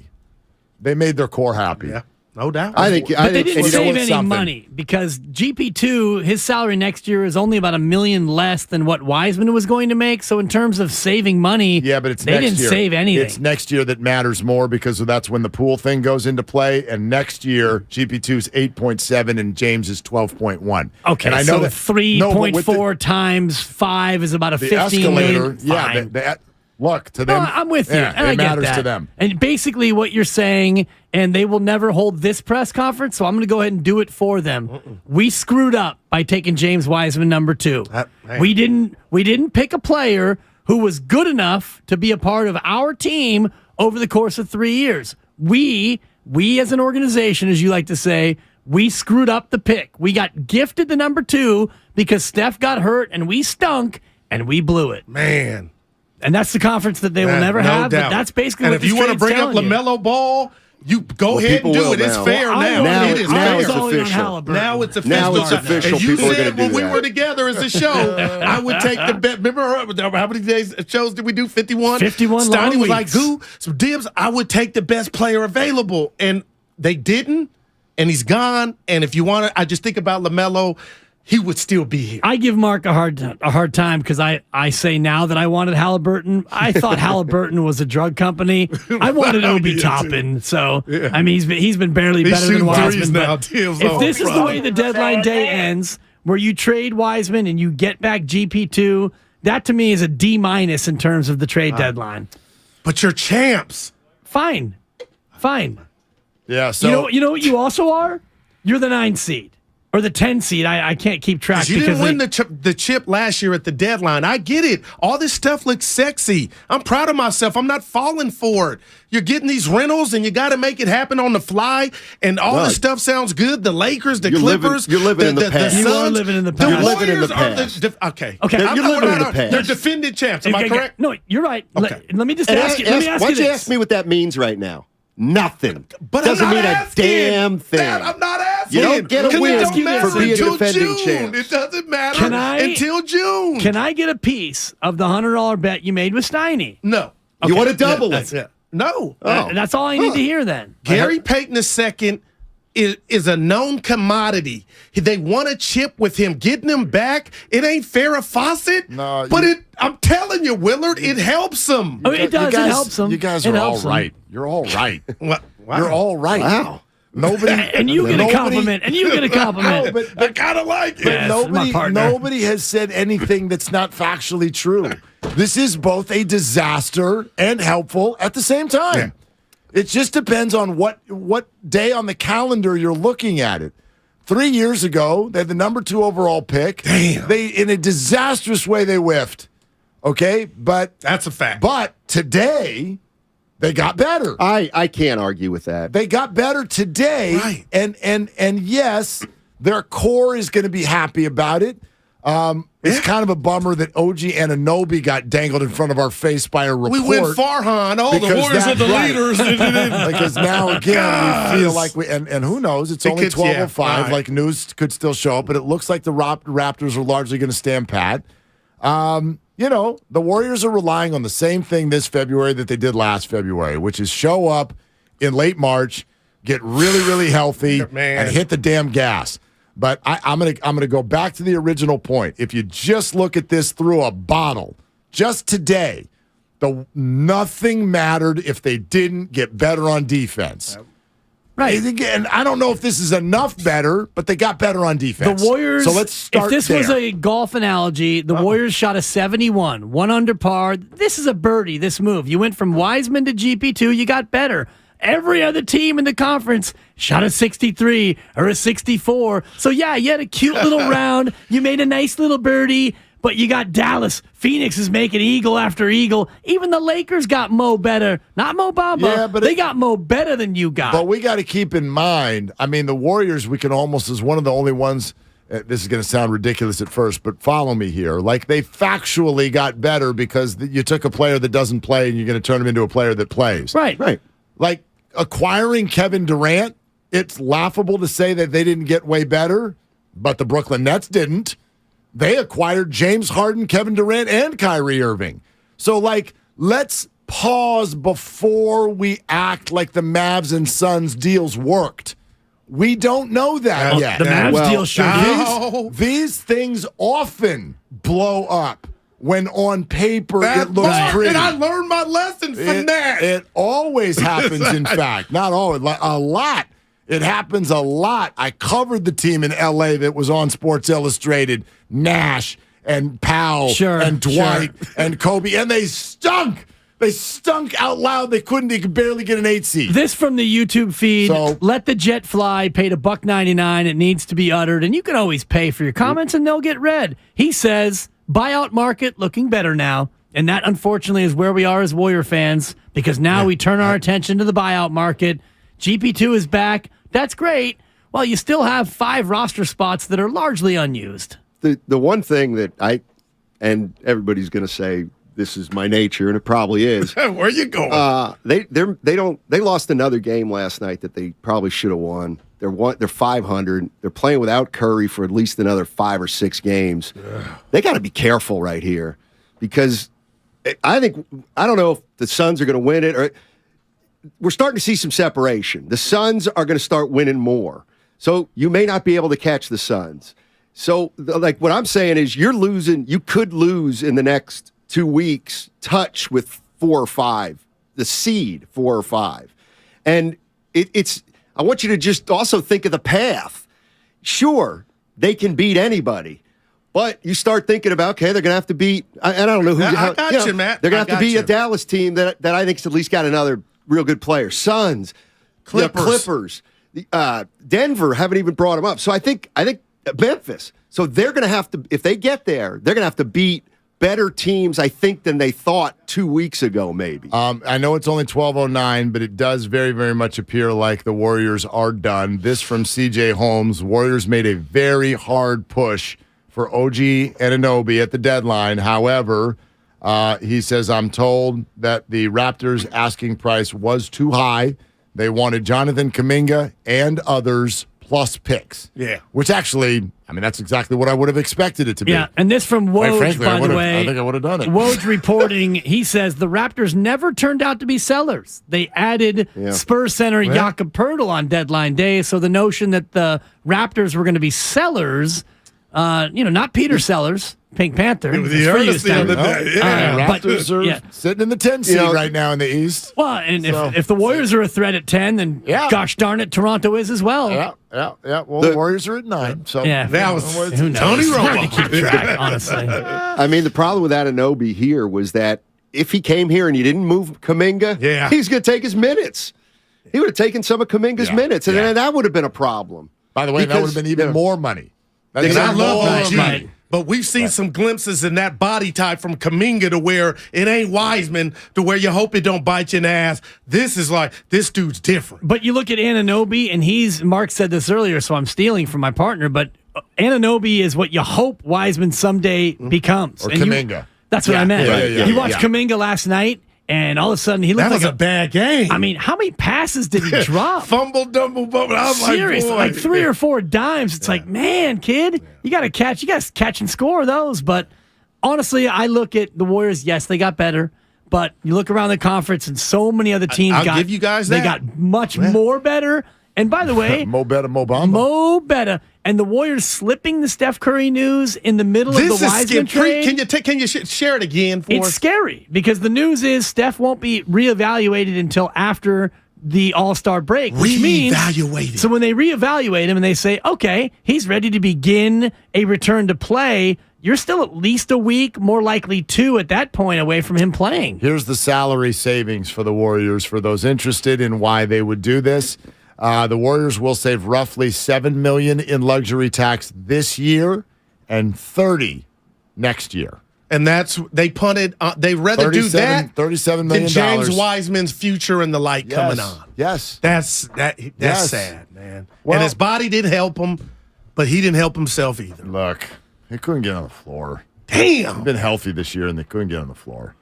they made their core happy. Yeah. No doubt. They didn't save any money because GP2, his salary next year is only about $1 million less than what Wiseman was going to make. So in terms of saving money, yeah, but they didn't save anything. It's next year that matters more because that's when the pool thing goes into play. And next year, GP2's 8.7 and James is 12.1. Okay, and I know know so 3.4 times 5 is about a 15 million. Yeah, look, to them. No, I'm with you. Yeah, and it I get matters that. to them. And basically what you're saying, and they will never hold this press conference, so I'm going to go ahead and do it for them. We screwed up by taking James Wiseman number 2. We didn't pick a player who was good enough to be a part of our team over the course of 3 years. We as an organization, as you like to say, we screwed up the pick. We got gifted the number 2 because Steph got hurt and we stunk and we blew it. Man. And that's the conference that they will never have. Doubt. But that's basically and what if you want to bring up LaMelo Ball, you go ahead and do it. It's fair now. Now it is it's official. Now it's official. Now it's official. And you People said are when we that. were together as a show, I would take the bet. Remember how many days shows did we do? 51? 51 Steiny long was like, weeks. "Goo, some dibs. I would take the best player available." And they didn't, and he's gone. And if you want to, I just think about LaMelo. He would still be here. I give Mark a hard time because I say now that I wanted Halliburton. I thought Halliburton was a drug company. I wanted Obi Toppin. So yeah. I mean he's been barely better than Wiseman. But if this is the way the deadline day ends, where you trade Wiseman and you get back GP2, that to me is a D- in terms of the trade deadline. But you're champs. Fine. Yeah. So you know what you also are? You're the 9 seed. Or the 10 seed. I can't keep track. You didn't win the chip last year at the deadline. I get it. All this stuff looks sexy. I'm proud of myself. I'm not falling for it. You're getting these rentals, and you got to make it happen on the fly, and all this stuff sounds good. The Lakers, the Clippers. You're living in the past. You are living in the past. You're living in the past. Okay. You're living in the past. They're defending champs. Am I correct? No, you're right. Okay. Let me just ask you. Let me ask why you don't you this. ask me what that means right now? Nothing. But doesn't I'm not mean asking. a damn thing. I'm not asking. You don't get a win for being defending champs. It doesn't matter until June. Can I get a piece of the $100 bet you made with Steiny? No. You want to double it? Yeah. No. That's all I need to hear then. Gary Payton II is a known commodity. They want a chip with him. Getting him back, it ain't Farrah Fawcett. No, but I'm telling you, Willard, it helps them. It does. It helps them. You guys are all right. You're all right. Wow. You're all right. Wow. Nobody and you get a compliment. And you get a compliment. No, but I kind of like it. Nobody has said anything that's not factually true. This is both a disaster and helpful at the same time. Yeah. It just depends on what day on the calendar you're looking at it. 3 years ago, they had the number 2 overall pick. Damn. They, in a disastrous way, they whiffed. Okay? But that's a fact. But today, they got better. I can't argue with that. They got better today. Right. And yes, their core is going to be happy about it. It's kind of a bummer that OG Anunoby got dangled in front of our face by a report. We went Farhan. Oh, the Warriors are the leaders. Because now, again, we feel like and who knows? It's only 12:05. Right. Like, news could still show up, but it looks like the Raptors are largely going to stand pat. The Warriors are relying on the same thing this February that they did last February, which is show up in late March, get really, really healthy, and hit the damn gas. But I'm gonna go back to the original point. If you just look at this through a bottle, just today, nothing mattered if they didn't get better on defense. Right. Again, I don't know if this is enough better, but they got better on defense. The Warriors. So let's start If this there. was a golf analogy, the Warriors shot a 71, 1 under par. This is a birdie, this move. You went from Wiseman to GP2, you got better. Every other team in the conference shot a 63 or a 64. So, yeah, you had a cute little round. You made a nice little birdie, but you got Dallas. Phoenix is making eagle after eagle. Even the Lakers got Mo better. Not Mo Bamba. Yeah, but they got Mo better than you got. But we got to keep in mind, the Warriors, we can almost, as one of the only ones, this is going to sound ridiculous at first, but follow me here. Like, they factually got better because you took a player that doesn't play and you're going to turn him into a player that plays. Right. Like, acquiring Kevin Durant, it's laughable to say that they didn't get way better, but the Brooklyn Nets didn't. They acquired James Harden, Kevin Durant, and Kyrie Irving. So, let's pause before we act like the Mavs and Suns deals worked. We don't know that yet. The Mavs deal sure did. These things often blow up when on paper it looks pretty. And I learned my lesson from that. It always happens, in fact. Not always. A lot. It happens a lot. I covered the team in L.A. that was on Sports Illustrated, Nash and Powell and Dwight and Kobe, and they stunk. They stunk out loud. They could barely get an 8 seed. This from the YouTube feed. Let the jet fly. Paid $1.99. It needs to be uttered, and you can always pay for your comments, and they'll get read. He says, buyout market looking better now, and that unfortunately is where we are as Warrior fans, because now we turn our attention to the buyout market. GP2 is back. That's great. Well, you still have 5 roster spots that are largely unused. The one thing that and everybody's going to say this is my nature, and it probably is. Where are you going? They lost another game last night that they probably should have won. They're 500. They're playing without Curry for at least another 5 or 6 games. They got to be careful right here, because I don't know if the Suns are going to win it, or we're starting to see some separation. The Suns are going to start winning more, so you may not be able to catch the Suns. So, what I'm saying is, you could lose in the next 2 weeks touch with 4 or 5, the seed 4 or 5. And I want you to just also think of the path. Sure, they can beat anybody, but you start thinking about, okay, they're going to have to beat, and I don't know who. I got you, Matt. They're going to have to beat a Dallas team that I think's at least got another real good player. Suns, Clippers. Clippers. Denver haven't even brought him up. So I think Memphis. So they're going to have to, if they get there, they're going to have to beat better teams, I think, than they thought 2 weeks ago, maybe. I know it's only 12:09, but it does very, very much appear like the Warriors are done. This from C.J. Holmes. Warriors made a very hard push for OG Anunoby at the deadline. However, he says, I'm told that the Raptors' asking price was too high. They wanted Jonathan Kuminga and others plus picks. Yeah. Which actually, I mean, that's exactly what I would have expected it to be. Yeah, and this from Woj, frankly, by the way. I think I would have done it. Woj reporting, he says the Raptors never turned out to be sellers. They added Spurs center Jakob Poeltl on deadline day, so the notion that the Raptors were going to be sellers, not Peter Sellers, Pink Panther. It was the earnest the other day. Raptors are sitting in the 10 seed right now in the East. Well, and if the Warriors are a threat at 10, then gosh darn it, Toronto is as well. Yeah. Well, the Warriors are at 9. So that was who knows? Tony Romo. Hard to keep track, honestly. I mean, the problem with Anunoby here was that if he came here and you didn't move Kuminga, he's going to take his minutes. He would have taken some of Kuminga's minutes, and then that would have been a problem. By the way, that would have been even more money. Because I love OG. But we've seen some glimpses in that body type from Kuminga to where it ain't Wiseman, to where you hope it don't bite you in the ass. This is like, this dude's different. But you look at Anunoby, and Mark said this earlier, so I'm stealing from my partner, but Anunoby is what you hope Wiseman someday becomes. Or Kuminga. That's what I meant. You watched Kuminga last night, and all of a sudden he looked like a bad game. I mean, how many passes did he drop? Fumble, dumble, bubble. I was Seriously, like 3 or 4 dimes. It's like, man, kid, you got to catch and score those. But honestly, I look at the Warriors. Yes, they got better, but you look around the conference, and so many other teams give you guys that. They got much more better. And by the way, Mo Betta, Mo Bamba. Mo Betta, and the Warriors slipping the Steph Curry news in the middle of the Wiseman trade. Can you share it again for us? It's scary because the news is Steph won't be reevaluated until after the All-Star break, which means so when they reevaluate him and they say, okay, he's ready to begin a return to play, you're still at least a week, more likely 2 at that point away from him playing. Here's the salary savings for the Warriors for those interested in why they would do this. The Warriors will save roughly $7 million in luxury tax this year and $30 next year. And they punted. They rather do that $37 million than James Wiseman's future and the light coming on. Yes, that's sad, man. Well, and his body didn't help him, but he didn't help himself either. Look, he couldn't get on the floor. Damn, he's been healthy this year, and they couldn't get on the floor.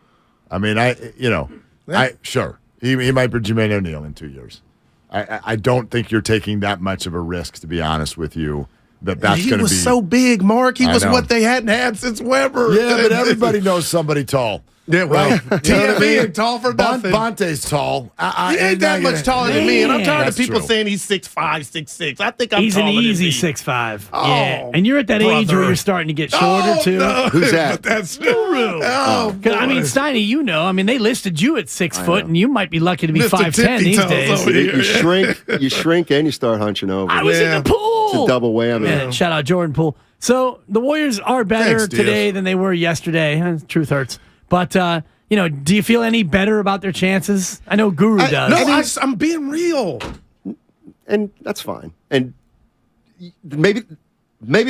I mean, sure he might be Jermaine O'Neal in 2 years. I don't think you're taking that much of a risk, to be honest with you. That's going to be. He was so big, Mark. He was what they hadn't had since Weber. Yeah, but everybody knows somebody tall. Yeah, well, TME tall for nothing. Bonte's tall. He ain't that much taller than me, and I'm tired of people saying he's 6'5", 6'6". I think he's an easy 6'5". Yeah, and you're at that age where you're starting to get shorter too. No. Who's that? That's Guru. I mean, Steiny, they listed you at 6 foot, and you might be lucky to be 5'10" these days. You shrink, and you start hunching over. I was in the pool. It's a double whammy. Yeah, shout out Jordan Poole. So the Warriors are better today than they were yesterday. Truth hurts. But, do you feel any better about their chances? I know Guru does. I'm being real. And that's fine. And maybe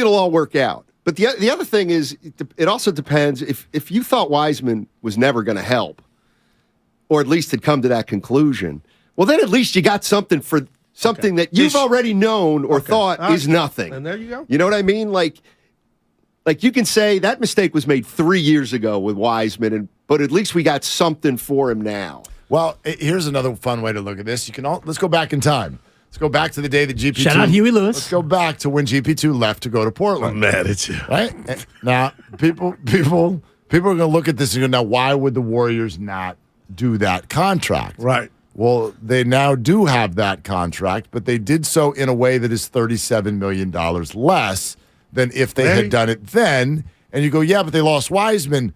it'll all work out. But the other thing is, it also depends. If you thought Wiseman was never going to help, or at least had come to that conclusion, well, then at least you got something that you've already known or thought is nothing. And there you go. You know what I mean? Like you can say that mistake was made 3 years ago with Wiseman, but at least we got something for him now. Well, here's another fun way to look at this. Let's go back in time. Let's go back to the day that GP2. Shout out Huey Lewis. Let's go back to when GP2 left to go to Portland. I'm mad at you. Right now, people are going to look at this and go, now why would the Warriors not do that contract? Right. Well, they now do have that contract, but they did so in a way that is $37 million less than if they had done it then. And you go, yeah, but they lost Wiseman.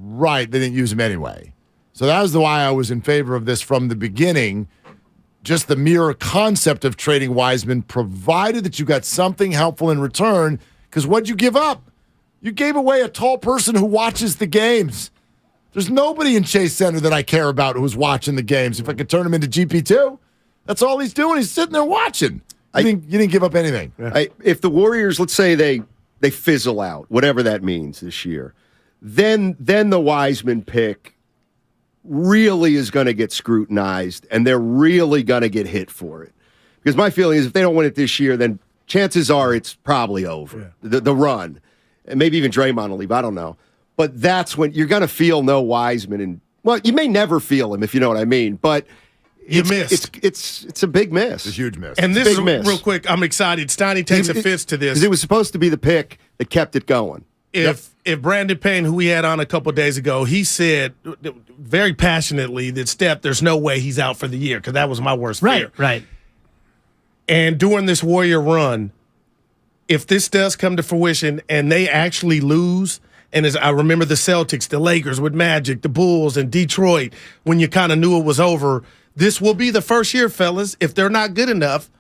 Right, they didn't use him anyway. So that was why I was in favor of this from the beginning. Just the mere concept of trading Wiseman, provided that you got something helpful in return. Because what'd you give up? You gave away a tall person who watches the games. There's nobody in Chase Center that I care about who's watching the games. If I could turn him into GP2, That's all he's doing. He's sitting there watching. You didn't give up anything. If the Warriors, let's say they fizzle out, whatever that means this year, then the Wiseman pick really is going to get scrutinized, and they're really going to get hit for it. Because my feeling is if they don't win it this year, then chances are it's probably over, the run. And maybe even Draymond will leave. I don't know. But that's when you're going to feel no Wiseman. And, well, you may never feel him, if you know what I mean. But you missed. It's a big miss. It's a huge miss. And this is real quick. I'm excited. Steiny takes offense to this. It was supposed to be the pick that kept it going. If Brandon Payne, who we had on a couple of days ago, he said very passionately that Steph, there's no way he's out for the year, because that was my worst fear. Right. And during this Warrior run, if this does come to fruition and they actually lose, and as I remember the Celtics, the Lakers with Magic, the Bulls, and Detroit, when you kind of knew it was over, this will be the first year, fellas, if they're not good enough,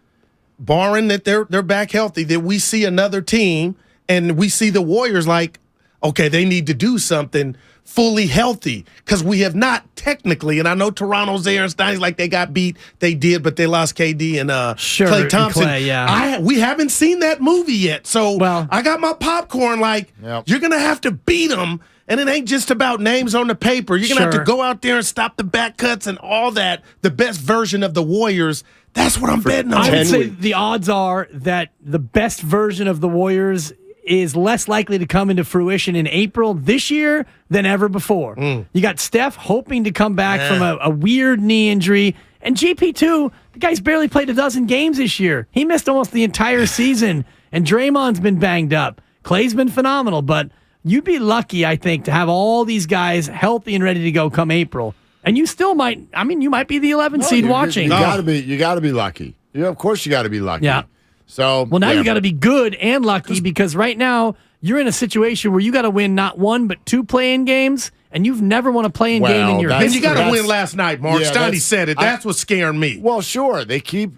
barring that they're back healthy, that we see another team and we see the Warriors like, okay, they need to do something fully healthy, because we have not technically, and I know Toronto's there and Stein's like they got beat. They did, but they lost KD and Klay Thompson. We haven't seen that movie yet. So I got my popcorn like, you're going to have to beat them, and it ain't just about names on the paper. You're going to have to go out there and stop the back cuts and all that, the best version of the Warriors. That's what I'm betting on. I would say the odds are that the best version of the Warriors is less likely to come into fruition in April this year than ever before. You got Steph hoping to come back from a weird knee injury, and GP2, the guy's barely played a dozen games this year. He missed almost the entire season, and Draymond's been banged up. Clay's been phenomenal, but you'd be lucky, I think, to have all these guys healthy and ready to go come April. And you still might, you might be the 11th seed watching. You gotta be lucky. Of course you gotta be lucky. Yeah. So now you got to be good and lucky, because right now you're in a situation where you got to win not one but two play-in games, and you've never won a play-in game in your history. And you got to win last night, Mark. Steiny said it. That's what's scaring me. Well, sure. They keep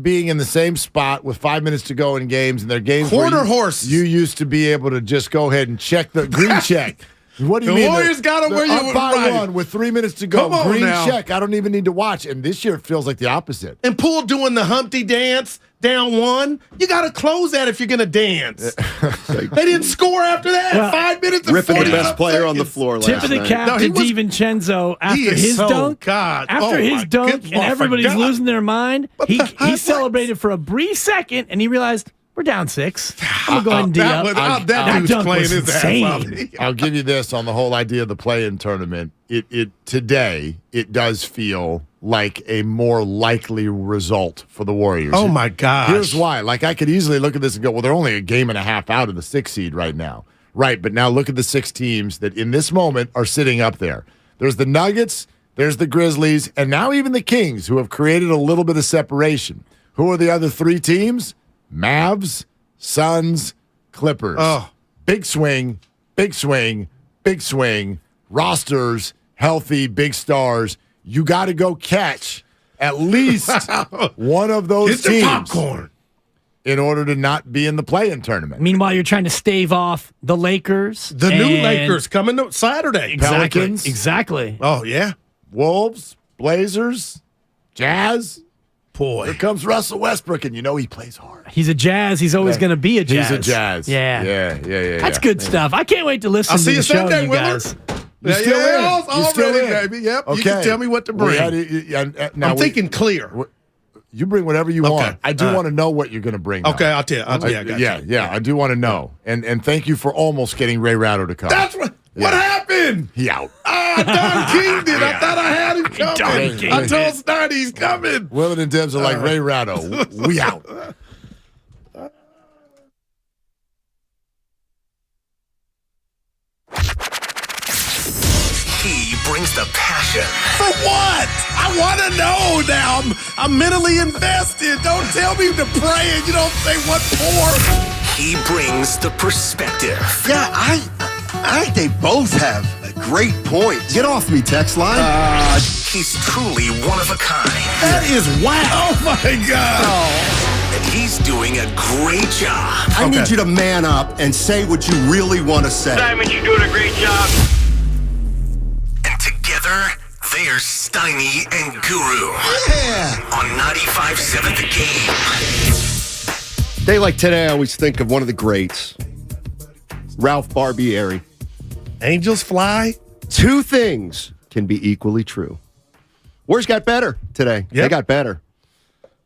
being in the same spot with 5 minutes to go in games, and their games quarter horse. You used to be able to just go ahead and check the green check. What do you mean? The Warriors got them where you up by one with 3 minutes to go. Come on green now. check. I don't even need to watch. And this year it feels like the opposite. And Poole doing the Humpty dance down one. You got to close that if you're going to dance. They didn't score after that. 5 minutes and ripping the best player on the floor last night. Tip of the cap to DiVincenzo after his dunk. And everybody's losing their mind. He celebrated for a brief second, and he realized, we're down 6. I'm going to go ahead and D-up. That dude's playing his ass off. I'll give you this on the whole idea of the play-in tournament. Today, it does feel like a more likely result for the Warriors. Oh, my gosh. Here's why. Like, I could easily look at this and go, well, they're only a game and a half out of the 6th seed right now. Right, but now look at the 6 teams that in this moment are sitting up there. There's the Nuggets, there's the Grizzlies, and now even the Kings, who have created a little bit of separation. Who are the other 3 teams? Mavs, Suns, Clippers. Oh. Big swing, big swing, big swing. Rosters, healthy, big stars. You got to go catch at least one of those teams. Popcorn. In order to not be in the play-in tournament. Meanwhile, you're trying to stave off the Lakers. The new Lakers coming up Saturday. Pelicans. Exactly. Oh, yeah. Wolves, Blazers, Jazz. Boy. Here comes Russell Westbrook, and you know he plays hard. He's a Jazz. He's always going to be a Jazz. He's a Jazz. Yeah. Yeah. That's good stuff. I can't wait to listen I'll to see the you show, Sunday, you guys. You're still in. All ready, baby. Yep. Okay. You can tell me what to bring. I'm thinking clear. You bring whatever you want. I do want to know what you're going to bring. Though. Okay, I'll tell you. I got you. Yeah. I do want to know. And thank you for almost getting Ray Ratto to come. That's what happened. He out. Don King did. I thought I had him coming. I told Steiny he's coming. Willard and Debs are like Ray Ratto. We out. He brings the passion. For what? I want to know now. I'm mentally invested. Don't tell me to pray and you don't say what for. He brings the perspective. Yeah, I think they both have great points. Get off me, text line. He's truly one of a kind. That is wow. Oh, my God. And he's doing a great job. I need you to man up and say what you really want to say. Simon, you're doing a great job. And together, There's Steiny and Guru. Yeah. On 95.7 The Game. Day like today, I always think of one of the greats, Ralph Barbieri. Angels fly. Two things can be equally true. Warriors got better today. Yep. They got better.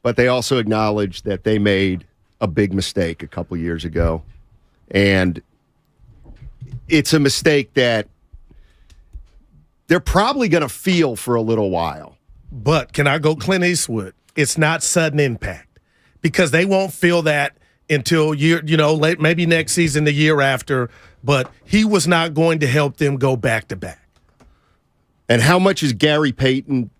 But they also acknowledged that they made a big mistake a couple years ago. And it's a mistake that they're probably going to feel for a little while. But can I go Clint Eastwood? It's not sudden impact because they won't feel that until late, maybe next season, the year after. But he was not going to help them go back to back. And how much is Gary Payton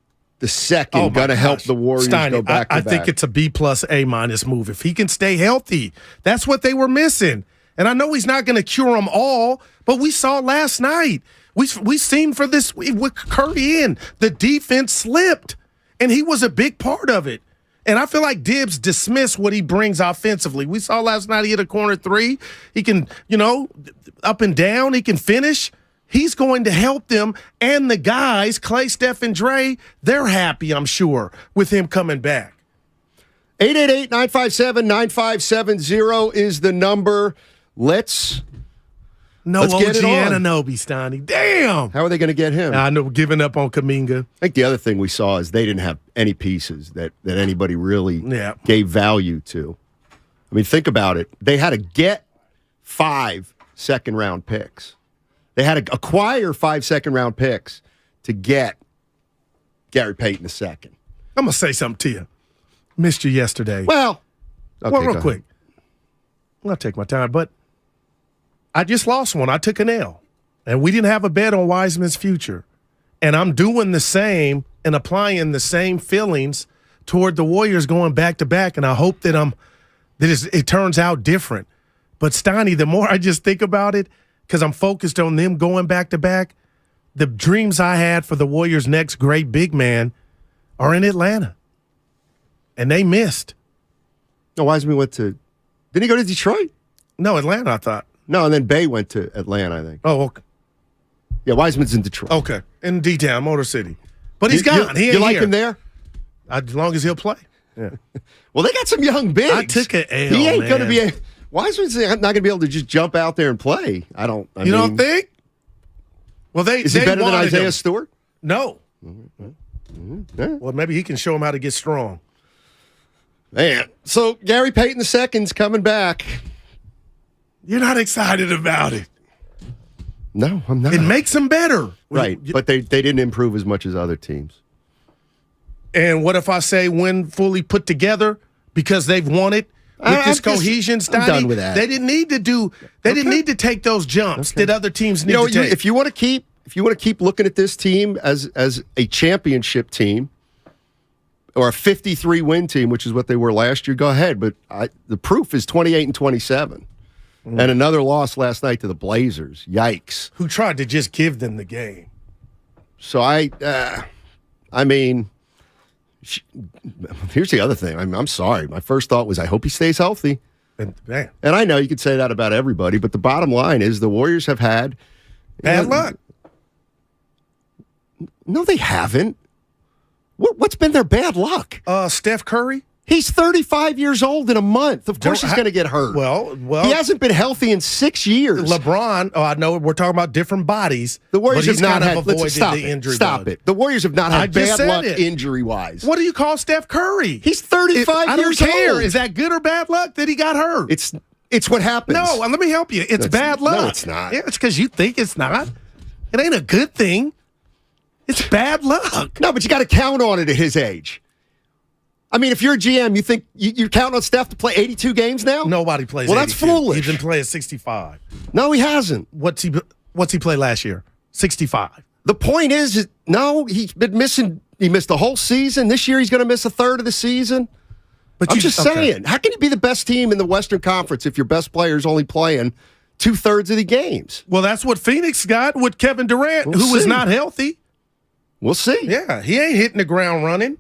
II going to help the Warriors go back to back? I think it's a B+ A- move. If he can stay healthy, that's what they were missing. And I know he's not going to cure them all, but we saw last night. We seen for this with Curry in, the defense slipped, and he was a big part of it. And I feel like Dibbs dismissed what he brings offensively. We saw last night he hit a corner three. He can, up and down. He can finish. He's going to help them. And the guys, Clay, Steph, and Dre, they're happy, I'm sure, with him coming back. 888-957-9570 is the number. Let's get it on. Anunoby, Steiny. Damn. How are they going to get him? I know, giving up on Kuminga. I think the other thing we saw is they didn't have any pieces that anybody really gave value to. I mean, think about it. They had to get 5 second-round picks. They had to acquire 5 second-round picks to get Gary Payton II. I'm going to say something to you. Missed you yesterday. Well, real quick. I'm going to take my time, but I just lost one. I took an L, and we didn't have a bet on Wiseman's future. And I'm doing the same and applying the same feelings toward the Warriors going back to back, and I hope that it turns out different. But Steiny, the more I just think about it, because I'm focused on them going back to back, the dreams I had for the Warriors' next great big man are in Atlanta, and they missed. No, Wiseman went to. Didn't he go to Detroit? No, Atlanta. I thought. No, and then Bay went to Atlanta, I think. Oh, okay. Yeah, Wiseman's in Detroit. Okay, in D-Town, Motor City. But he's gone. He ain't you like here. Him there? As long as he'll play. Yeah. Well, they got some young bigs. I took an L, He ain't going to be Wiseman's not going to be able to just jump out there and play. I don't think? Well, is he better than Isaiah Stewart? No. Mm-hmm. Yeah. Well, maybe he can show him how to get strong. Man, so Gary Payton II's coming back. You're not excited about it. No, I'm not. It makes them better. Right, but they didn't improve as much as other teams. And what if I say when fully put together because they've won it with this cohesion, Steiny? I'm done with that. They didn't need to didn't need to take those jumps that other teams need to take. If you want to keep looking at this team as a championship team or a 53-win team, which is what they were last year, go ahead. But the proof is 28-27. And another loss last night to the Blazers. Yikes. Who tried to just give them the game. So here's the other thing. I'm sorry. My first thought was I hope he stays healthy. And I know you could say that about everybody, but the bottom line is the Warriors have had bad luck. No, they haven't. What's been their bad luck? Steph Curry. He's 35 years old in a month. Of course he's going to get hurt. Well, he hasn't been healthy in 6 years. LeBron, I know we're talking about different bodies. The Warriors have not had the injury. Stop it. The Warriors have not had bad luck injury-wise. What do you call Steph Curry? He's 35 years old. I don't care. Is that good or bad luck that he got hurt? It's what happens. No, let me help you. It's bad luck. No, it's not. Yeah, it's because you think it's not. It ain't a good thing. It's bad luck. No, but you got to count on it at his age. I mean, if you're a GM, you think you're counting on Steph to play 82 games now? Nobody plays 82. Well, that's foolish. He's been playing 65. No, he hasn't. What's he play last year? 65. The point is, no, he's been missing. He missed the whole season. This year, he's going to miss a third of the season. But I'm just saying, how can you be the best team in the Western Conference if your best player is only playing 2/3 of the games? Well, that's what Phoenix got with Kevin Durant, who was not healthy. We'll see. Yeah, he ain't hitting the ground running.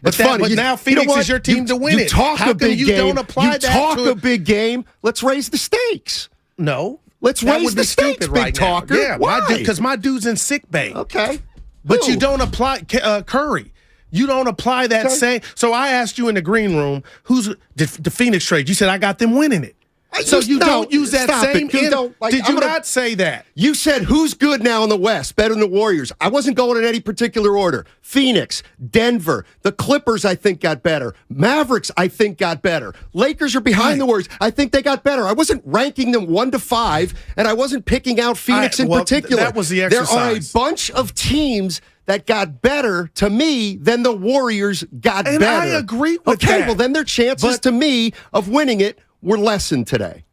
But now Phoenix is your team to win it. How come you don't apply that to talk a big game? Let's raise the stakes. No. Let's raise the stakes, big talker. Yeah, why? Because my dude's in sick bay. Okay. But you don't apply Curry. You don't apply that same. So I asked you in the green room, who's the Phoenix trade? You said I got them winning it. So you don't use that same. Did you not say that? You said who's good now in the West, better than the Warriors. I wasn't going in any particular order. Phoenix, Denver, the Clippers, I think got better. Mavericks, I think got better. Lakers are behind the Warriors. I think they got better. I wasn't ranking them 1 to 5, and I wasn't picking out Phoenix in particular. That was the exercise. There are a bunch of teams that got better to me than the Warriors got better. And I agree with that. Okay, well then their chances to me of winning it were lessened today.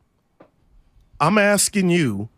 I'm asking you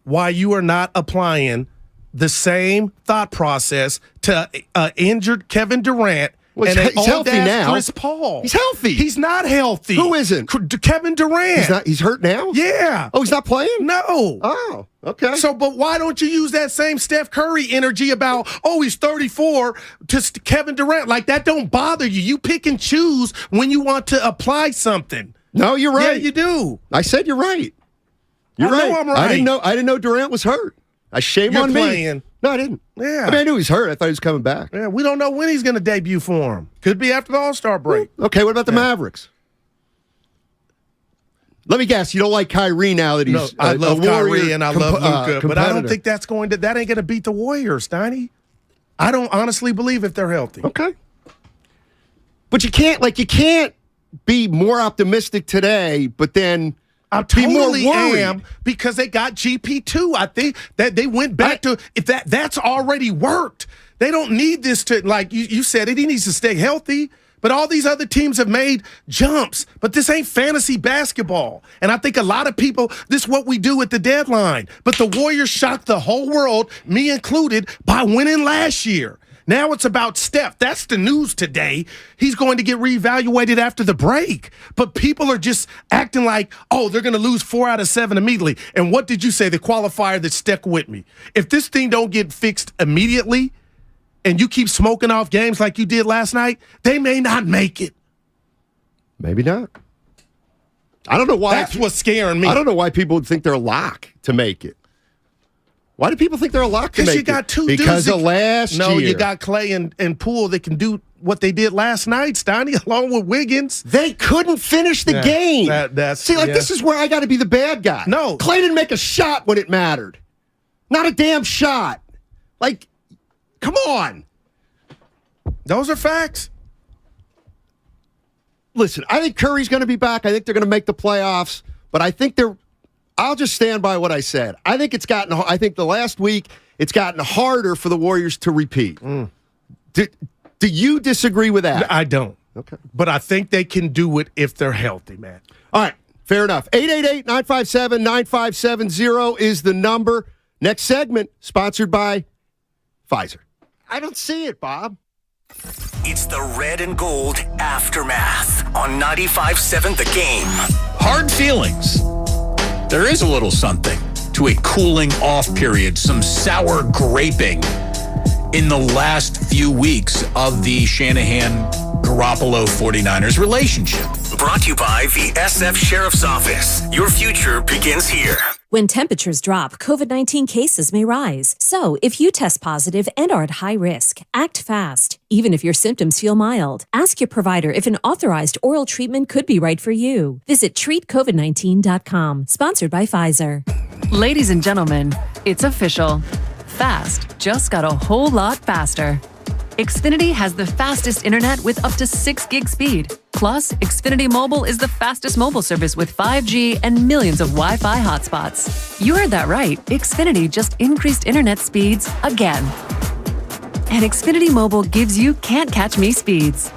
why you are not applying the same thought process to injured Kevin Durant and he's healthy now. Chris Paul. He's healthy. He's not healthy. Who isn't? Kevin Durant. He's hurt now? Yeah. Oh, he's not playing? No. Oh, okay. So, but why don't you use that same Steph Curry energy about, he's 34 to Kevin Durant? Like, that don't bother you. You pick and choose when you want to apply something. No, you're right. Yeah, you do. I said you're right. You're I right. know I'm right. I didn't know Durant was hurt. Shame on me. No, I didn't. Yeah. I mean, I knew he was hurt. I thought he was coming back. Yeah, we don't know when he's going to debut for him. Could be after the All-Star break. Okay, what about the Mavericks? Let me guess. You don't like Kyrie now that he's I love Kyrie and I love Luka, but I don't think that ain't going to beat the Warriors, Steiny. I don't honestly believe if they're healthy. Okay. But you can't be more optimistic today, but then I totally am, because they got GP2. I think that they went back to if that's already worked. They don't need this to, like you said it. He needs to stay healthy. But all these other teams have made jumps. But this ain't fantasy basketball. And I think a lot of people, this is what we do at the deadline. But the Warriors shocked the whole world, me included, by winning last year. Now it's about Steph. That's the news today. He's going to get reevaluated after the break. But people are just acting like, they're going to lose 4 out of 7 immediately. And what did you say? The qualifier that stuck with me. If this thing don't get fixed immediately and you keep smoking off games like you did last night, they may not make it. Maybe not. I don't know why. That's what's scaring me. I don't know why people would think they're a lock to make it. Why do people think they're a lock to make it? Because you got two because dudes. Of last year. No, you got Clay and Poole that can do what they did last night, Steiny, along with Wiggins. They couldn't finish the game. This is where I got to be the bad guy. No. Clay didn't make a shot when it mattered. Not a damn shot. Like, come on. Those are facts. Listen, I think Curry's going to be back. I think they're going to make the playoffs. But I think I'll just stand by what I said. I think the last week it's gotten harder for the Warriors to repeat. Do you disagree with that? I don't. Okay. But I think they can do it if they're healthy, man. All right. Fair enough. 888-957-9570 is the number. Next segment, sponsored by Pfizer. I don't see it, Bob. It's the Red and Gold Aftermath on 95.7 The Game. Hard feelings. There is a little something to a cooling off period, some sour graping in the last few weeks of the Shanahan-Garoppolo 49ers relationship. Brought to you by the SF Sheriff's Office. Your future begins here. When temperatures drop, COVID-19 cases may rise. So, if you test positive and are at high risk, act fast. Even if your symptoms feel mild, ask your provider if an authorized oral treatment could be right for you. Visit treatcovid19.com, sponsored by Pfizer. Ladies and gentlemen, it's official. Fast just got a whole lot faster. Xfinity has the fastest internet with up to 6 gig speed. Plus, Xfinity Mobile is the fastest mobile service with 5G and millions of Wi-Fi hotspots. You heard that right. Xfinity just increased internet speeds again. And Xfinity Mobile gives you can't catch me speeds.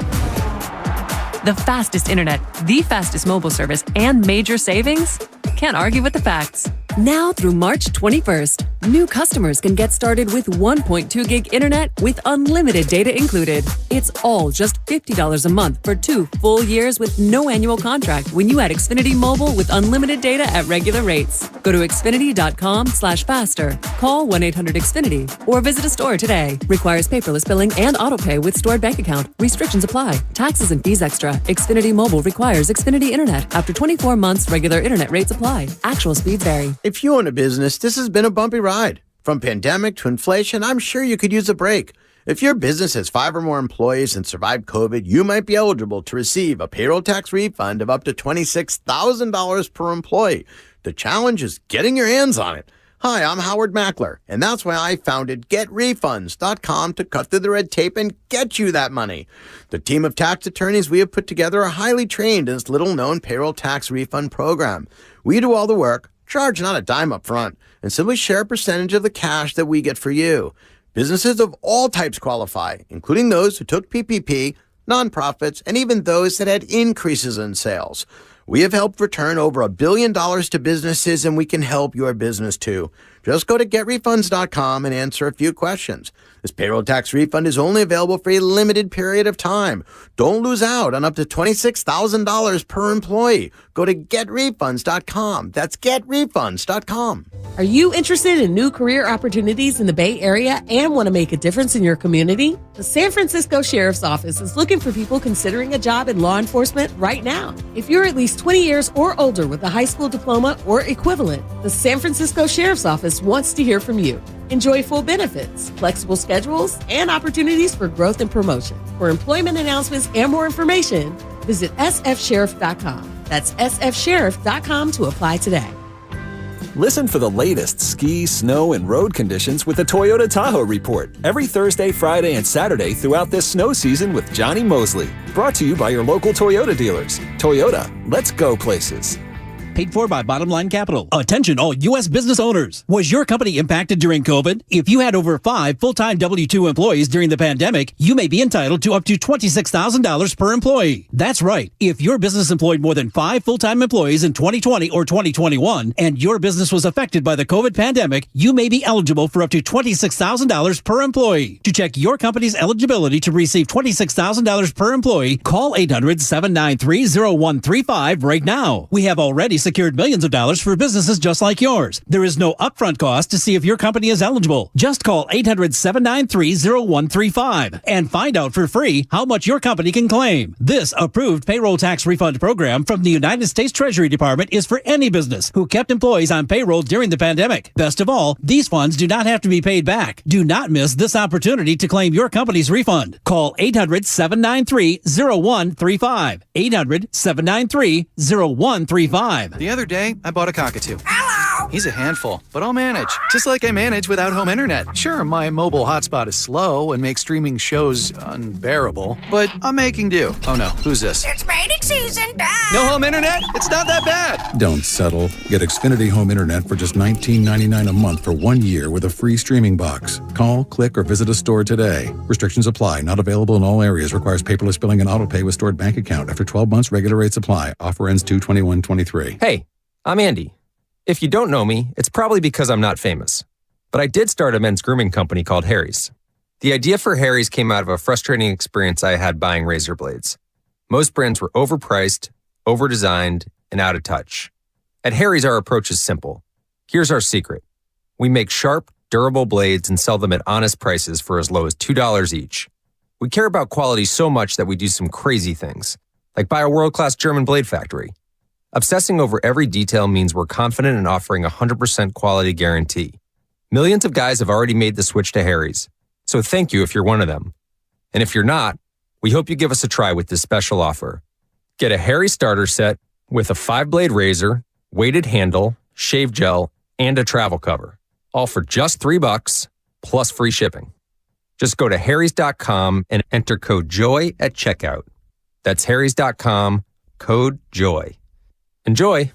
The fastest internet, the fastest mobile service, and major savings? Can't argue with the facts. Now through March 21st, new customers can get started with 1.2 gig internet with unlimited data included. It's all just $50 a month for 2 full years with no annual contract when you add Xfinity Mobile with unlimited data at regular rates. Go to Xfinity.com/faster. Call 1-800-XFINITY or visit a store today. Requires paperless billing and autopay with stored bank account. Restrictions apply. Taxes and fees extra. Xfinity Mobile requires Xfinity Internet. After 24 months, regular internet rates apply. Actual speeds vary. If you own a business, this has been a bumpy ride. From pandemic to inflation, I'm sure you could use a break. If your business has 5 or more employees and survived COVID, you might be eligible to receive a payroll tax refund of up to $26,000 per employee. The challenge is getting your hands on it. Hi, I'm Howard Mackler, and that's why I founded GetRefunds.com to cut through the red tape and get you that money. The team of tax attorneys we have put together are highly trained in this little-known payroll tax refund program. We do all the work, charge not a dime up front, and simply share a percentage of the cash that we get for you. Businesses of all types qualify, including those who took PPP, nonprofits, and even those that had increases in sales. We have helped return over $1 billion to businesses, and we can help your business too. Just go to getrefunds.com and answer a few questions. This payroll tax refund is only available for a limited period of time. Don't lose out on up to $26,000 per employee. Go to getrefunds.com. That's getrefunds.com. Are you interested in new career opportunities in the Bay Area and want to make a difference in your community? The San Francisco Sheriff's Office is looking for people considering a job in law enforcement right now. If you're at least 20 years or older with a high school diploma or equivalent, the San Francisco Sheriff's Office wants to hear from you. Enjoy full benefits, flexible schedules, and opportunities for growth and promotion. For employment announcements and more information, visit sfsheriff.com. That's sfsheriff.com to apply today. Listen for the latest ski, snow, and road conditions with the Toyota Tahoe Report every Thursday, Friday, and Saturday throughout this snow season with Johnny Mosley. Brought to you by your local Toyota dealers. Toyota, let's go places. Paid for by Bottom Line Capital. Attention all U.S. business owners. Was your company impacted during COVID? If you had over 5 full-time W-2 employees during the pandemic, you may be entitled to up to $26,000 per employee. That's right. If your business employed more than 5 full-time employees in 2020 or 2021, and your business was affected by the COVID pandemic, you may be eligible for up to $26,000 per employee. To check your company's eligibility to receive $26,000 per employee, call 800-793-0135 right now. We have already secured millions of dollars for businesses just like yours. There is no upfront cost to see if your company is eligible. Just call 800-793-0135 and find out for free how much your company can claim. This approved payroll tax refund program from the United States Treasury Department is for any business who kept employees on payroll during the pandemic. Best of all, these funds do not have to be paid back. Do not miss this opportunity to claim your company's refund. Call 800-793-0135. 800-793-0135. The other day, I bought a cockatoo. Hello! He's a handful, but I'll manage. Just like I manage without home internet. Sure, my mobile hotspot is slow and makes streaming shows unbearable, but I'm making do. Oh no, who's this? It's mating season, Dad! No home internet? It's not that bad! Don't settle. Get Xfinity Home Internet for just $19.99 a month for 1 year with a free streaming box. Call, click, or visit a store today. Restrictions apply. Not available in all areas. Requires paperless billing and autopay with stored bank account. After 12 months, regular rates apply. Offer ends 2/21/23. Hey, I'm Andy. If you don't know me, it's probably because I'm not famous. But I did start a men's grooming company called Harry's. The idea for Harry's came out of a frustrating experience I had buying razor blades. Most brands were overpriced, overdesigned, and out of touch. At Harry's, our approach is simple. Here's our secret. We make sharp, durable blades and sell them at honest prices for as low as $2 each. We care about quality so much that we do some crazy things, like buy a world-class German blade factory. Obsessing over every detail means we're confident in offering a 100% quality guarantee. Millions of guys have already made the switch to Harry's, so thank you if you're one of them. And if you're not, we hope you give us a try with this special offer. Get a Harry starter set with a 5-blade razor, weighted handle, shave gel, and a travel cover, all for just $3 plus free shipping. Just go to harrys.com and enter code JOY at checkout. That's harrys.com, code JOY. Enjoy.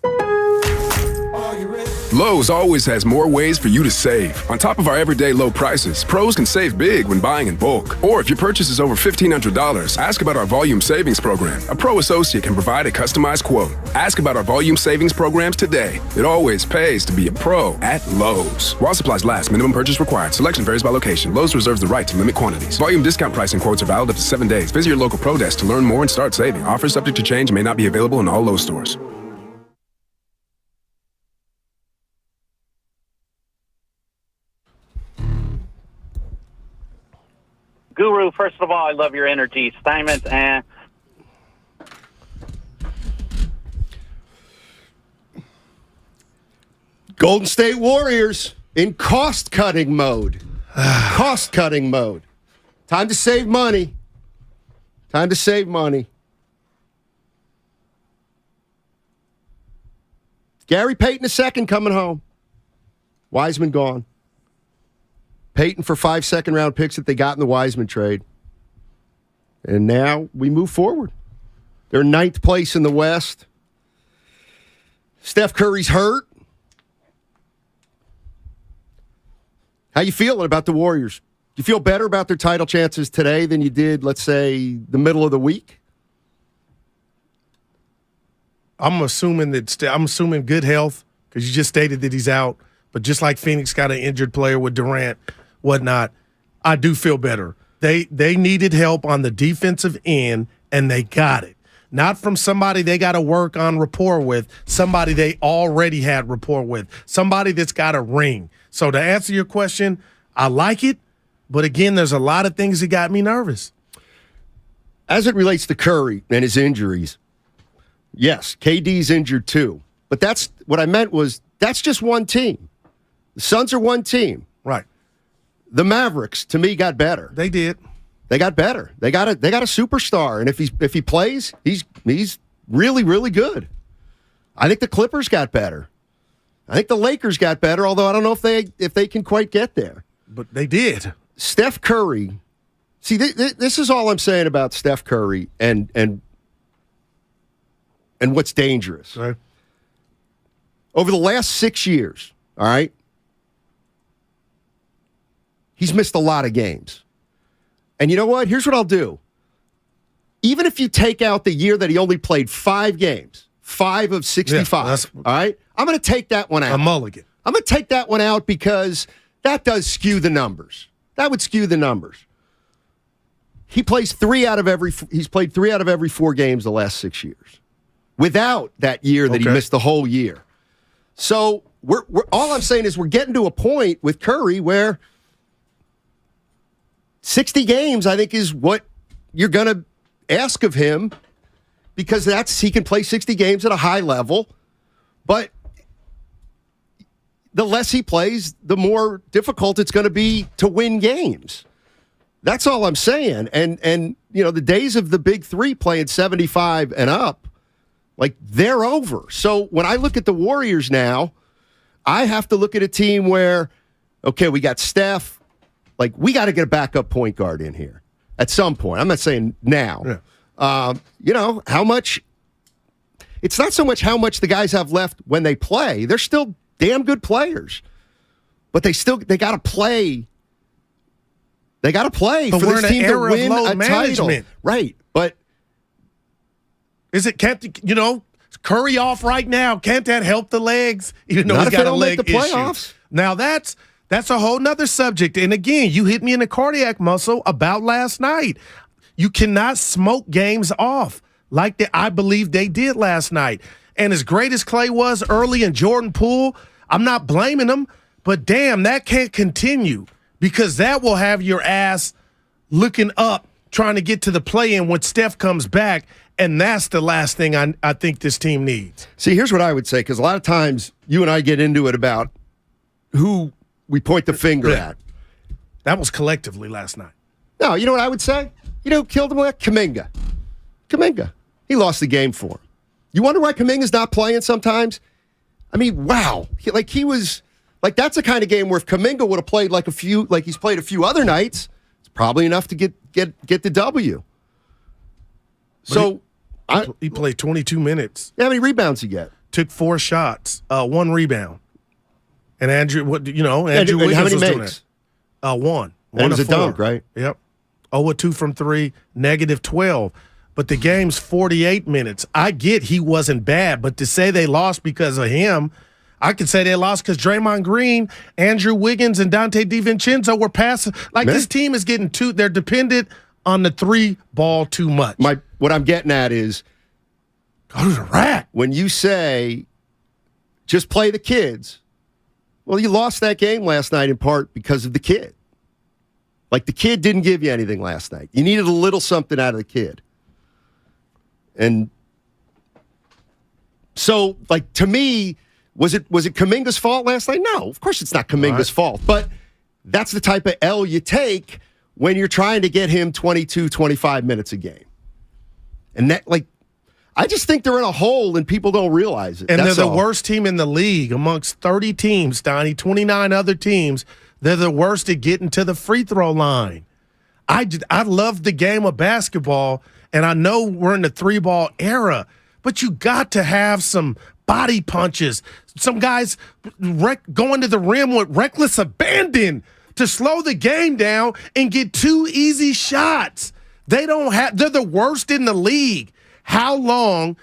Lowe's always has more ways for you to save. On top of our everyday low prices, pros can save big when buying in bulk. Or if your purchase is over $1,500, ask about our Volume Savings Program. A pro associate can provide a customized quote. Ask about our Volume Savings Programs today. It always pays to be a pro at Lowe's. While supplies last, minimum purchase required. Selection varies by location. Lowe's reserves the right to limit quantities. Volume discount pricing quotes are valid up to 7 days. Visit your local pro desk to learn more and start saving. Offers subject to change and may not be available in all Lowe's stores. Guru, first of all, I love your energy. Steinmetz and Golden State Warriors in cost-cutting mode. Cost-cutting mode. Time to save money. Time to save money. Gary Payton II coming home. Wiseman gone. Payton for 5 second-round picks that they got in the Wiseman trade. And now we move forward. They're 9th place in the West. Steph Curry's hurt. How you feeling about the Warriors? Do you feel better about their title chances today than you did, let's say, the middle of the week? I'm assuming good health because you just stated that he's out. But just like Phoenix got an injured player with Durant, whatnot, I do feel better. They needed help on the defensive end, and they got it. Not from somebody they got to work on rapport with, somebody they already had rapport with, somebody that's got a ring. So to answer your question, I like it, but again, there's a lot of things that got me nervous. As it relates to Curry and his injuries, yes, KD's injured too. But that's what I meant was that's just one team. The Suns are one team. Right. The Mavericks, to me, got better. They did. They got better. They got a superstar, and if he plays, he's really, really good. I think the Clippers got better. I think the Lakers got better, although I don't know if they can quite get there. But they did. Steph Curry. See, this is all I'm saying about Steph Curry and what's dangerous. Right. Over the last 6 years, all right, he's missed a lot of games. And you know what? Here's what I'll do. Even if you take out the year that he only played 5 games, 5 of 65, all right? I'm going to take that one out. A mulligan. I'm going to take that one out because that does skew the numbers. That would skew the numbers. He's played 3 out of every 4 games the last 6 years without that year that he missed the whole year. So we're all I'm saying is we're getting to a point with Curry where 60 games, I think, is what you're going to ask of him because he can play 60 games at a high level. But the less he plays, the more difficult it's going to be to win games. That's all I'm saying. And you know, the days of the big three playing 75 and up, like, they're over. So when I look at the Warriors now, I have to look at a team where, okay, we got Steph. Like, we got to get a backup point guard in here at some point. I'm not saying now. Yeah. You know, how much – it's not so much how much the guys have left when they play. They're still damn good players. But they got to play. They got to play but for we're this in team an to era win of load a management. title. Right, but Curry off right now? Can't that help the legs? Even though not he's if got they a don't leg make the issue. playoffs. Now that's a whole nother subject. And again, you hit me in the cardiac muscle about last night. You cannot smoke games off like I believe they did last night. And as great as Clay was early and Jordan Poole, I'm not blaming him, but damn, that can't continue because that will have your ass looking up trying to get to the play-in when Steph comes back, and that's the last thing I think this team needs. See, here's what I would say, because a lot of times you and I get into it about who we point the finger at. That was collectively last night. No, you know what I would say? You know who killed him with? Kuminga. He lost the game for him. You wonder why Kuminga's not playing sometimes? I mean, wow. He was like, that's the kind of game where if Kuminga would have played like he's played a few other nights, it's probably enough to get the W. So he played 22 minutes. How many rebounds he get? Took 4 shots, 1 rebound. And Andrew Wiggins how many was doing makes? that. 1. And it was a 4. dunk, right? Yep. 0-2 from 3, -12. But the game's 48 minutes. I get he wasn't bad, but to say they lost because of him, I could say they lost because Draymond Green, Andrew Wiggins, and Dante DiVincenzo were passing. This team is getting they're dependent on the 3 ball too much. What I'm getting at is, go to the rack. When you say just play the kids, well, you lost that game last night in part because of the kid. Like, the kid didn't give you anything last night. You needed a little something out of the kid. And so, to me, Was it Kuminga's fault last night? No, of course it's not Kuminga's fault. But that's the type of L you take when you're trying to get him 22, 25 minutes a game. And that, I just think they're in a hole and people don't realize it. And they're the worst team in the league amongst 30 teams, Donnie, 29 other teams. They're the worst at getting to the free throw line. I love the game of basketball, and I know we're in the 3-ball era, but you got to have some body punches. Some guys going to the rim with reckless abandon to slow the game down and get 2 easy shots. They're the worst in the league. How long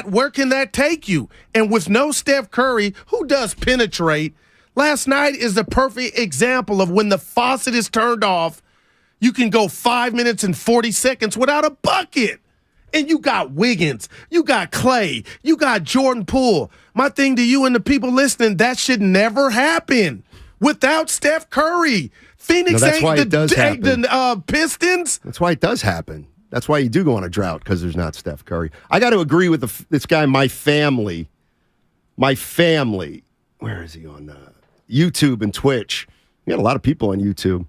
where can that take you? And with no Steph Curry, who does penetrate, last night is the perfect example of when the faucet is turned off, you can go 5 minutes and 40 seconds without a bucket. And you got Wiggins, you got Clay, you got Jordan Poole. My thing to you and the people listening, that should never happen without Steph Curry. Phoenix ain't the Pistons. That's why it does happen. That's why you do go on a drought, because there's not Steph Curry. I got to agree with this guy, my family. Where is he on YouTube and Twitch? We got a lot of people on YouTube.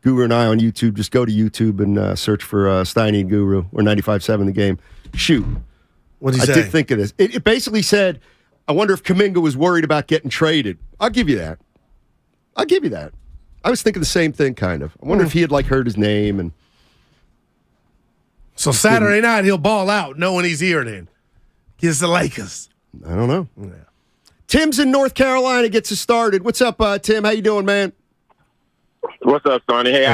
Guru and I on YouTube. Just go to YouTube and search for Steiny and Guru or 95.7 The Game. Shoot. What did he say? I did think of this. It basically said, I wonder if Kuminga was worried about getting traded. I'll give you that. I was thinking the same thing, kind of. I wonder if he had heard his name. And so Saturday night he'll ball out knowing he's here then. Against the Lakers. I don't know. Yeah. Tim's in North Carolina, gets us started. What's up, Tim? How you doing, man? What's up, Sonny? Hey,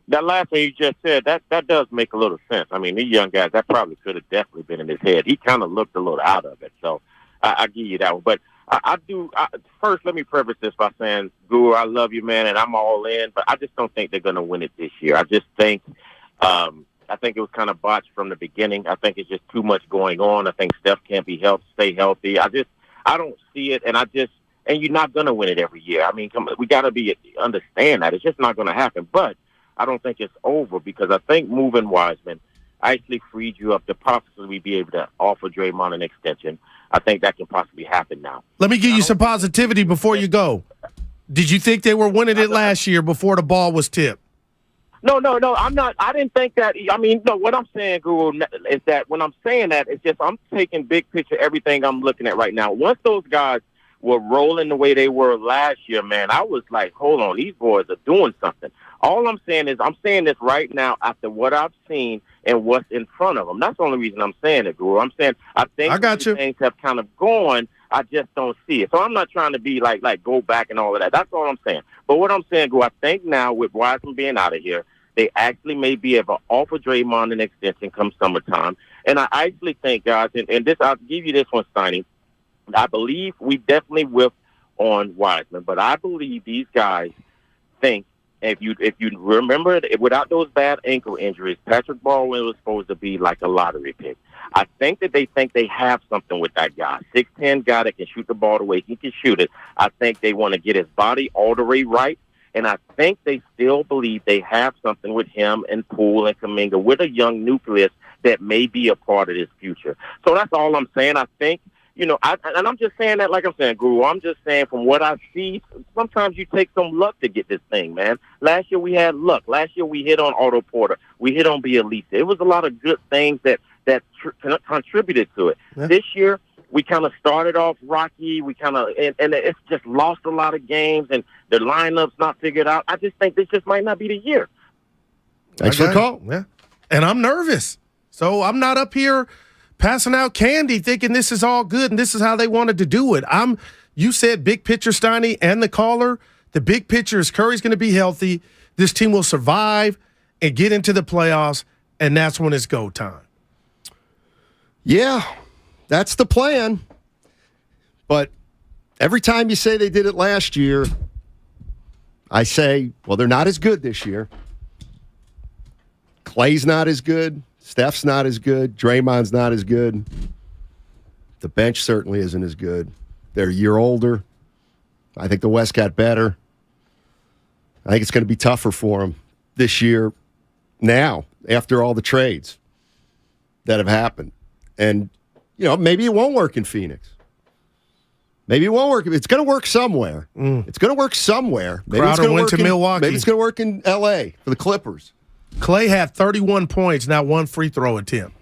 that last thing you just said, that does make a little sense. I mean, these young guys, that probably could have definitely been in his head. He kind of looked a little out of it, so I give you that one. But first, let me preface this by saying, Guru, I love you, man, and I'm all in, but I just don't think they're going to win it this year. I just think it was kind of botched from the beginning. I think it's just too much going on. I think Steph can't stay healthy. I don't see it, and you're not going to win it every year. I mean, we got to understand that. It's just not going to happen. But I don't think it's over, because I think moving Wiseman actually freed you up to possibly be able to offer Draymond an extension. I think that can possibly happen now. Let me give you some positivity before you go. Did you think they were winning it last year before the ball was tipped? No, I'm not. I didn't think that. I mean, no, what I'm saying, Guru, is that when I'm saying that, it's just I'm taking big picture everything I'm looking at right now. Once those guys were rolling the way they were last year, man, I was like, hold on, these boys are doing something. All I'm saying is I'm saying this right now after what I've seen and what's in front of them. That's the only reason I'm saying it, Guru. I'm saying I think things have kind of gone. I just don't see it. So I'm not trying to be like go back and all of that. That's all I'm saying. But what I'm saying, Guru, I think now with Wiseman being out of here, they actually may be able to offer Draymond an extension come summertime. And I actually think, guys, and this, I'll give you this one, Steiny. I believe we definitely whiffed on Wiseman, but I believe these guys think, if you remember, without those bad ankle injuries, Patrick Baldwin was supposed to be like a lottery pick. I think that they think they have something with that guy, 6'10" guy that can shoot the ball the way he can shoot it. I think they want to get his body all the way right, and I think they still believe they have something with him and Poole and Kuminga, with a young nucleus that may be a part of his future. So that's all I'm saying. I think, and I'm just saying that like I'm saying, Guru. I'm just saying from what I see, sometimes you take some luck to get this thing, man. Last year we had luck. Last year we hit on Otto Porter. We hit on Bielitsa. It was a lot of good things that contributed to it. Yeah. This year we kind of started off rocky. We kind of and it's just lost a lot of games, and the lineup's not figured out. I just think this just might not be the year. Thanks for the call. Yeah, and I'm nervous, so I'm not up here passing out candy thinking this is all good and this is how they wanted to do it. You said big picture, Steiny, and the caller. The big picture is Curry's going to be healthy. This team will survive and get into the playoffs, and that's when it's go time. Yeah, that's the plan. But every time you say they did it last year, I say, well, they're not as good this year. Clay's not as good. Steph's not as good. Draymond's not as good. The bench certainly isn't as good. They're a year older. I think the West got better. I think it's going to be tougher for them this year now, after all the trades that have happened. And, maybe it won't work in Phoenix. Maybe it won't work. It's going to work somewhere. It's going to work somewhere. Maybe Crowder it's going went to to Milwaukee. Maybe it's going to work in L.A. for the Clippers. Clay had 31 points, not one free throw attempt.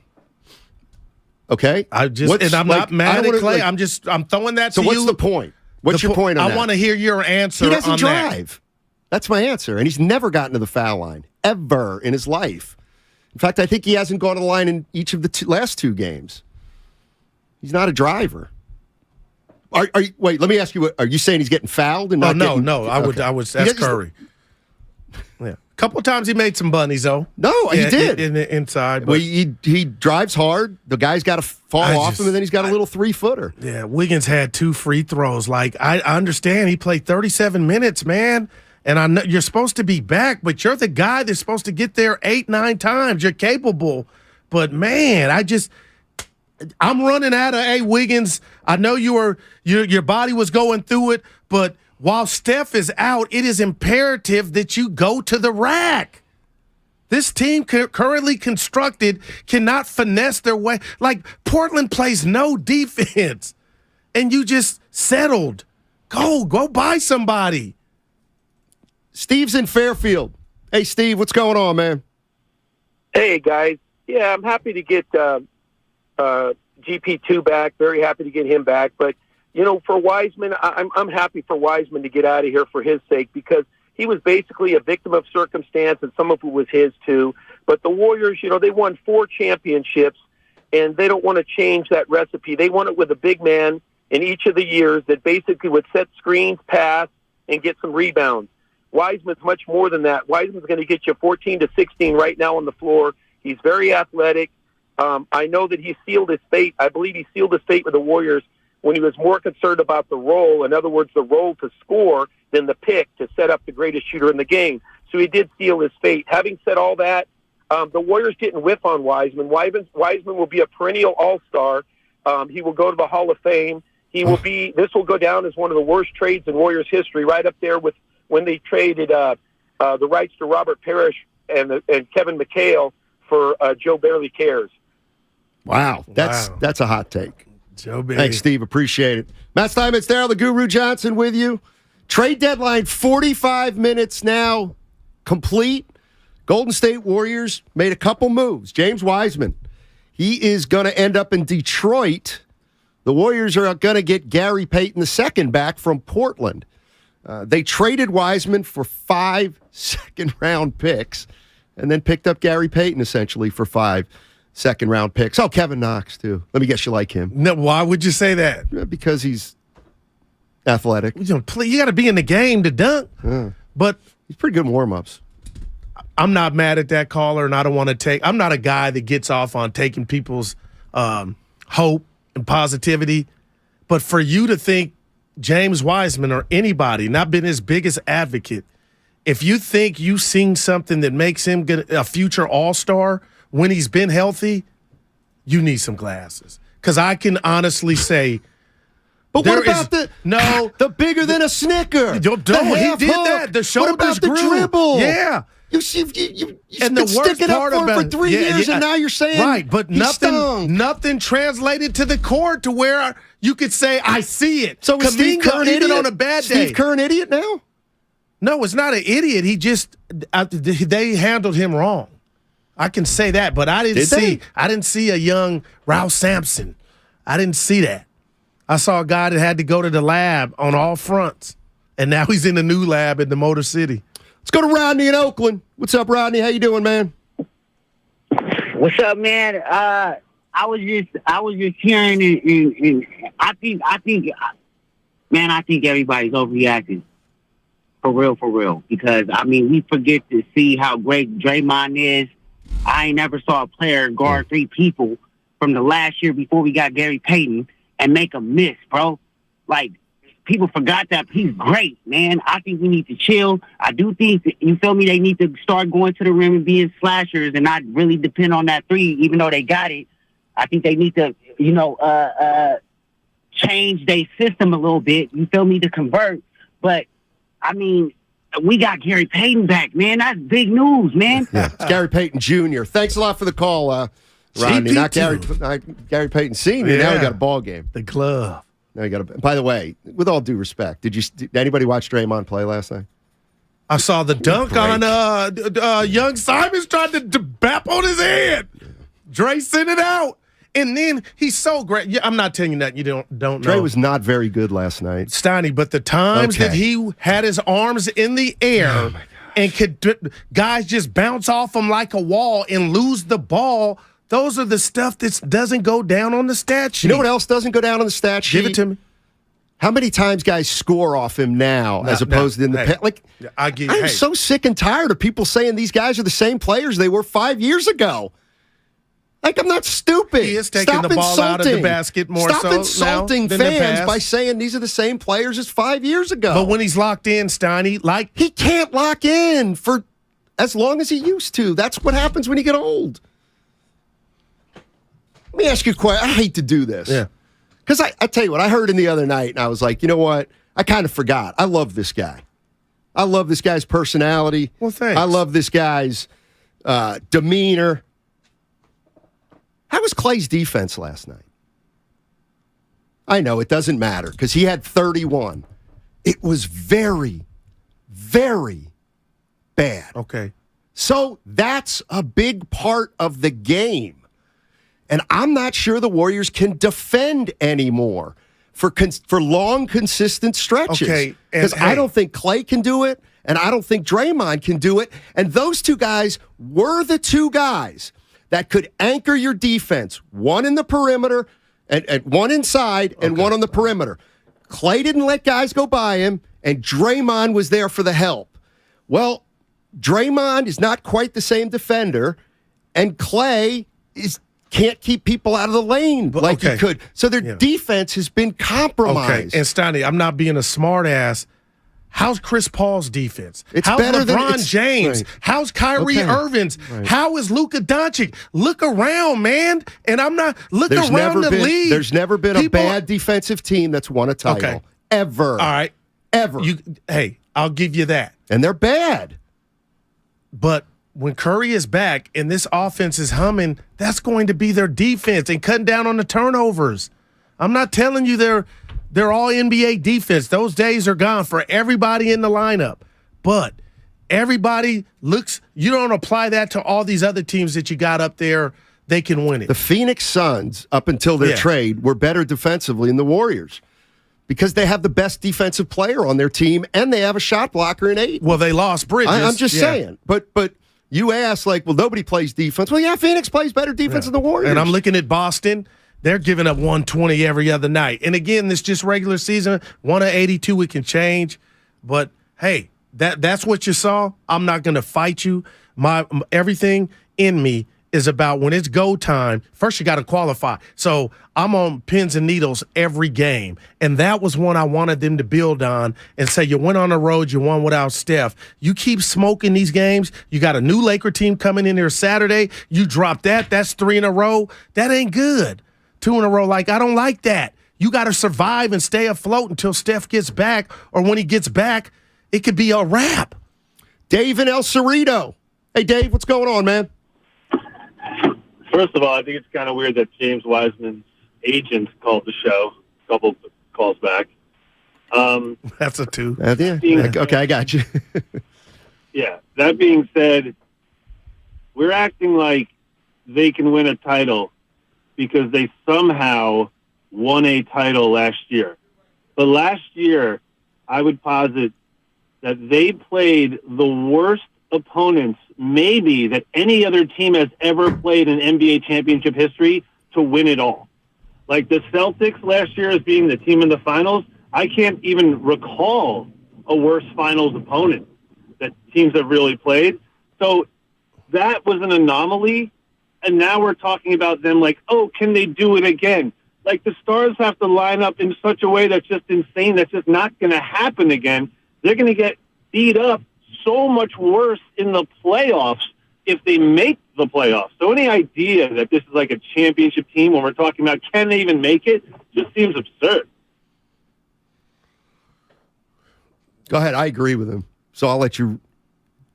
Okay. I'm not mad at Clay. I'm throwing that to you. So what's the point? What's your point on that? I want to hear your answer on that. He doesn't drive. That's my answer. And he's never gotten to the foul line, ever in his life. In fact, I think he hasn't gone to the line in each of the last 2 games. He's not a driver. Wait, let me ask you, are you saying he's getting fouled? And No. I would ask Curry. Yeah. A couple of times he made some bunnies, though. No, he did. In the inside. Well, he drives hard. The guy's got to fall off him, and then he's got a little 3-footer. Yeah, Wiggins had 2 free throws. Like, I understand he played 37 minutes, man. And I know you're supposed to be back, but you're the guy that's supposed to get there 8-9 times. You're capable. But, man, I'm running out of Wiggins. I know your body was going through it, but while Steph is out, it is imperative that you go to the rack. This team currently constructed cannot finesse their way. Like, Portland plays no defense, and you just settled. Go buy somebody. Steve's in Fairfield. Hey, Steve, what's going on, man? Hey, guys. Yeah, I'm happy to get GP2 back. Very happy to get him back. But, for Wiseman, I'm happy for Wiseman to get out of here for his sake, because he was basically a victim of circumstance, and some of it was his too. But the Warriors, they won 4 championships, and they don't want to change that recipe. They want it with a big man in each of the years that basically would set screens, pass, and get some rebounds. Wiseman's much more than that. Wiseman's going to get you 14 to 16 right now on the floor. He's very athletic. I know that he sealed his fate. I believe he sealed his fate with the Warriors when he was more concerned about the role, in other words, the role to score, than the pick to set up the greatest shooter in the game. So he did seal his fate. Having said all that, the Warriors didn't whiff on Wiseman. Wiseman will be a perennial all-star. He will go to the Hall of Fame. This will go down as one of the worst trades in Warriors history, right up there with when they traded the rights to Robert Parrish and Kevin McHale for Joe Barely Cares. Wow. That's a hot take. Joe Barely. Thanks, Steve. Appreciate it. Matt Steinmetz there, the Guru Johnson with you. Trade deadline, 45 minutes now complete. Golden State Warriors made a couple moves. James Wiseman, he is going to end up in Detroit. The Warriors are going to get Gary Payton II back from Portland. They traded Wiseman for 5 second-round picks and then picked up Gary Payton, essentially, for 5 second-round picks. Oh, Kevin Knox, too. Let me guess you like him. No, why would you say that? Because he's athletic. You got to be in the game to dunk. But he's pretty good in warm-ups. I'm not mad at that caller, and I don't want to take – I'm not a guy that gets off on taking people's hope and positivity. But for you to think James Wiseman or anybody, not been his biggest advocate, if you think you've seen something that makes him a future all-star when he's been healthy, you need some glasses. Because I can honestly say – but what about the bigger than a Snicker? He did that. The shoulders what about grew. The dribble? Yeah. You've and been sticking up for him for 3 years, and now you're saying right, but nothing translated to the court to where you could say, I see it. So is Steve Kerr an idiot? On a bad day. Steve Kerr an idiot now? No, it's not an idiot. He just they handled him wrong. I can say that, but I didn't see a young Ralph Sampson. I didn't see that. I saw a guy that had to go to the lab on all fronts, and now he's in the new lab in the Motor City. Let's go to Rodney in Oakland. What's up, Rodney? How you doing, man? What's up, man? I was just hearing, and I think, man, I think everybody's overreacting. For real. Because, we forget to see how great Draymond is. I ain't never saw a player guard 3 people from the last year before we got Gary Payton and make a miss, bro. Like, people forgot that he's great, man. I think we need to chill. I do think, you feel me, they need to start going to the rim and being slashers and not really depend on that 3, even though they got it. I think they need to, change their system a little bit, you feel me, to convert. But, we got Gary Payton back, man. That's big news, man. Yeah, it's Gary Payton Jr. Thanks a lot for the call, Rodney. Not Gary Payton Sr. Yeah. Now we got a ball game. The club. Now you got to. By the way, with all due respect, did anybody watch Draymond play last night? I saw the dunk on young Simons tried to bap on his head. Dre sent it out. And then he's so great. Yeah, I'm not telling you that you don't know. Dre was not very good last night. Steiny, but the times that he had his arms in the air and guys just bounce off him like a wall and lose the ball, those are the stuff that doesn't go down on the stat sheet. You know what else doesn't go down on the stat sheet? Give it to me. How many times guys score off him now as opposed to in the past? Like, I'm so sick and tired of people saying these guys are the same players they were 5 years ago. Like, I'm not stupid. He is taking the ball out of the basket more Stop insulting fans by saying these are the same players as 5 years ago. But when he's locked in, Steiny, he can't lock in for as long as he used to. That's what happens when you get old. Let me ask you a question. I hate to do this. Yeah. Because I tell you what, I heard him the other night, and I was like, you know what? I kind of forgot. I love this guy. I love this guy's personality. Well, thanks. I love this guy's demeanor. How was Clay's defense last night? I know it doesn't matter because he had 31. It was very, very bad. Okay. So that's a big part of the game. And I'm not sure the Warriors can defend anymore for long, consistent stretches. Okay. Because I don't think Clay can do it, and I don't think Draymond can do it. And those two guys were the two guys that could anchor your defense, one in the perimeter and one inside and one on the perimeter. Clay didn't let guys go by him, and Draymond was there for the help. Well, Draymond is not quite the same defender, and Clay can't keep people out of the lane like he could. So their defense has been compromised. Okay, and Steiny, I'm not being a smart ass. How's Chris Paul's defense? How's better LeBron James? Right. How's Kyrie Irving's? Right. How is Luka Doncic? Look around, man. And I'm not around the league. There's never been a bad defensive team that's won a title. Okay. Ever. All right. Ever. Hey, I'll give you that. And they're bad. But when Curry is back and this offense is humming, that's going to be their defense and cutting down on the turnovers. I'm not telling you they're all NBA defense. Those days are gone for everybody in the lineup. But everybody you don't apply that to all these other teams that you got up there, they can win it. The Phoenix Suns, up until their trade, were better defensively than the Warriors because they have the best defensive player on their team and they have a shot blocker in 8. Well, they lost Bridges. I'm just saying. But you ask, nobody plays defense. Well, yeah, Phoenix plays better defense than the Warriors. And I'm looking at Boston. They're giving up 120 every other night. And again, this just regular season. 1 of 82, it can change. But, hey, that's what you saw. I'm not going to fight you. Everything in me is about when it's go time, first you got to qualify. So I'm on pins and needles every game. And that was one I wanted them to build on and say, you went on the road, you won without Steph. You keep smoking these games. You got a new Laker team coming in here Saturday. You drop that's 3 in a row. That ain't good. 2 in a row, I don't like that. You got to survive and stay afloat until Steph gets back, or when he gets back, it could be a wrap. Dave and El Cerrito. Hey, Dave, what's going on, man? First of all, I think it's kind of weird that James Wiseman's agent called the show a couple calls back. That's a 2. Okay, I got you. Yeah, that being said, we're acting like they can win a title because they somehow won a title last year. But last year, I would posit that they played the worst opponents maybe that any other team has ever played in NBA championship history to win it all. Like the Celtics last year as being the team in the finals, I can't even recall a worse finals opponent that teams have really played. So that was an anomaly. And now we're talking about them like, oh, can they do it again? Like the stars have to line up in such a way that's just insane. That's just not going to happen again. They're going to get beat up so much worse in the playoffs if they make the playoffs. So any idea that this is like a championship team when we're talking about can they even make it just seems absurd. Go ahead. I agree with him. So I'll let you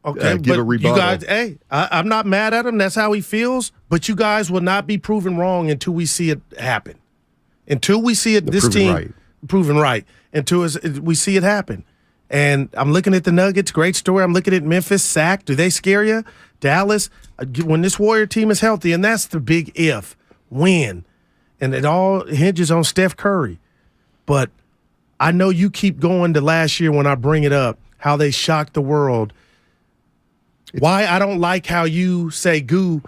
give a rebuttal. You guys, hey, I'm not mad at him. That's how he feels. But you guys will not be proven wrong until we see it happen. Until we see it, this team, proven right. And two is we see it happen. And I'm looking at the Nuggets, great story. I'm looking at Memphis, sack. Do they scare you? Dallas, when this Warrior team is healthy, and that's the big if, win. And it all hinges on Steph Curry. But I know you keep going to last year when I bring it up, how they shocked the world. Why I don't like how you say, Goo,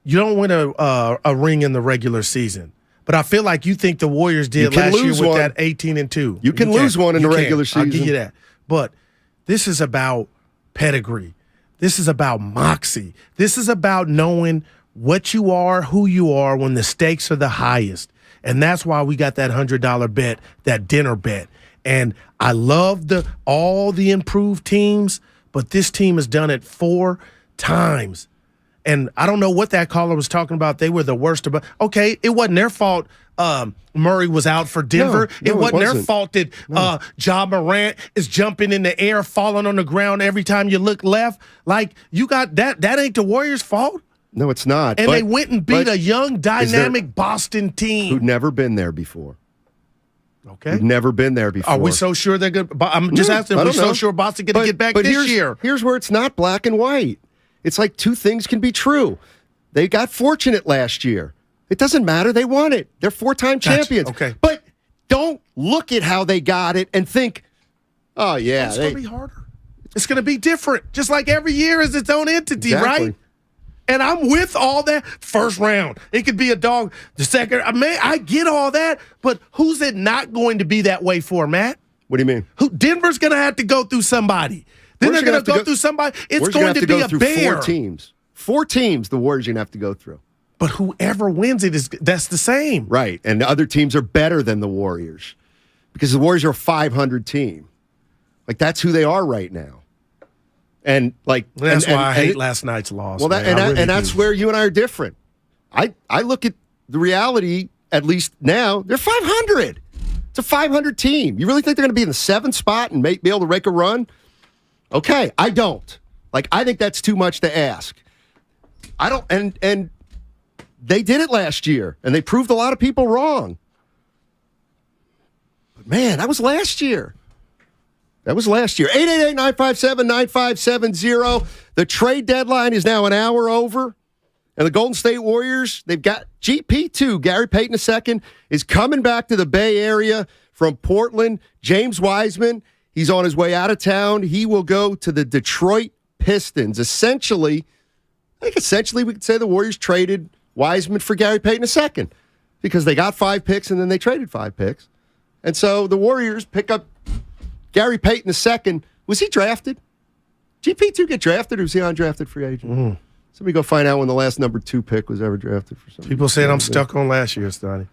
you don't win a ring in the regular season. But I feel like you think the Warriors did last year with that 18-2. You can lose one in the regular season. I'll give you that. But this is about pedigree. This is about moxie. This is about knowing what you are, who you are when the stakes are the highest. And that's why we got that $100 bet, that dinner bet. And I love all the improved teams, but this team has done it 4 times. And I don't know what that caller was talking about. They were the worst about. Okay, it wasn't their fault. Murray was out for Denver. No, it wasn't their fault that Ja Morant is jumping in the air, falling on the ground every time you look left. Like, you got that. That ain't the Warriors' fault. No, it's not. And they went and beat a young, dynamic Boston team who'd never been there before. Okay, who'd never been there before. Are we so sure they're good? I'm just asking. Are we so sure Boston going to get back this year? Here's where it's not black and white. It's like two things can be true. They got fortunate last year. It doesn't matter. They won it. They're 4-time champions. Okay. But don't look at how they got it and think, oh, yeah. It's going to be harder. It's going to be different. Just like every year is its own entity, exactly. Right? And I'm with all that. First round. It could be a dog. The second. I get all that. But who's it not going to be that way for, Matt? What do you mean? Denver's going to have to go through somebody. Then they're going to go through somebody. It's going to be a bear. 4 teams. 4 teams the Warriors are going to have to go through. But whoever wins it, that's the same. Right. And the other teams are better than the Warriors because the Warriors are a 500 team. Like, that's who they are right now. And, like... That's why I hate last night's loss. Well, that's where you and I are different. I look at the reality, at least now, they're 500. It's a 500 team. You really think they're going to be in the 7th spot and be able to make a run? Okay, I don't. Like, I think that's too much to ask. I don't, and they did it last year, and they proved a lot of people wrong. But, man, that was last year. 888-957-9570. The trade deadline is now an hour over, and the Golden State Warriors, they've got GP2, Gary Payton II, is coming back to the Bay Area from Portland. James Wiseman, he's on his way out of town. He will go to the Detroit Pistons. Essentially, we could say the Warriors traded Wiseman for Gary Payton II because they got 5 picks and then they traded 5 picks. And so the Warriors pick up Gary Payton II. Was he drafted? GP2 get drafted or was he undrafted free agent? Mm-hmm. Somebody go find out when the last number 2 pick was ever drafted for something. People saying I'm stuck on last year, Stoney.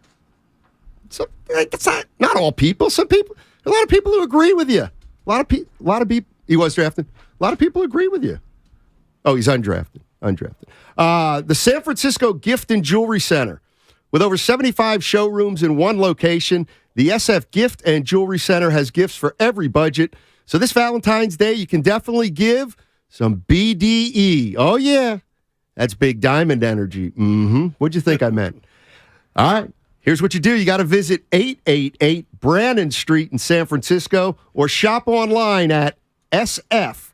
So, it's not all people. Some people, a lot of people who agree with you. A lot of people. He was drafted. A lot of people agree with you. Oh, he's undrafted. The San Francisco Gift and Jewelry Center. With over 75 showrooms in one location, the SF Gift and Jewelry Center has gifts for every budget. So this Valentine's Day, you can definitely give some BDE. Oh, yeah. That's big diamond energy. What'd you think I meant? All right. Here's what you do. You got to visit 888 Brannan Street in San Francisco or shop online at sfgcjm.com.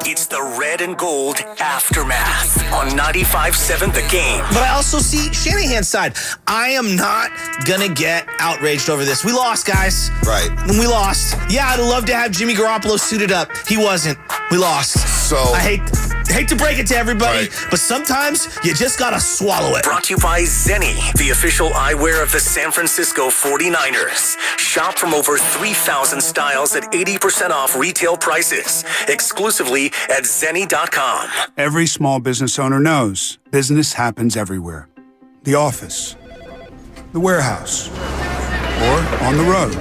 It's the Red and Gold Aftermath on 95.7 The Game. But I also see Shanahan's side. I am not going to get outraged over this. We lost, guys. Right. We lost. Yeah, I'd love to have Jimmy Garoppolo suited up. He wasn't. We lost. So I hate to break it to everybody, but sometimes you just got to swallow it. Brought to you by Zenni, the official eyewear of the San Francisco 49ers. Shop from over 3,000 styles at 80% off retail prices. Exclusively at Zenni.com. Every small business owner knows business happens everywhere. The office, the warehouse, or on the road.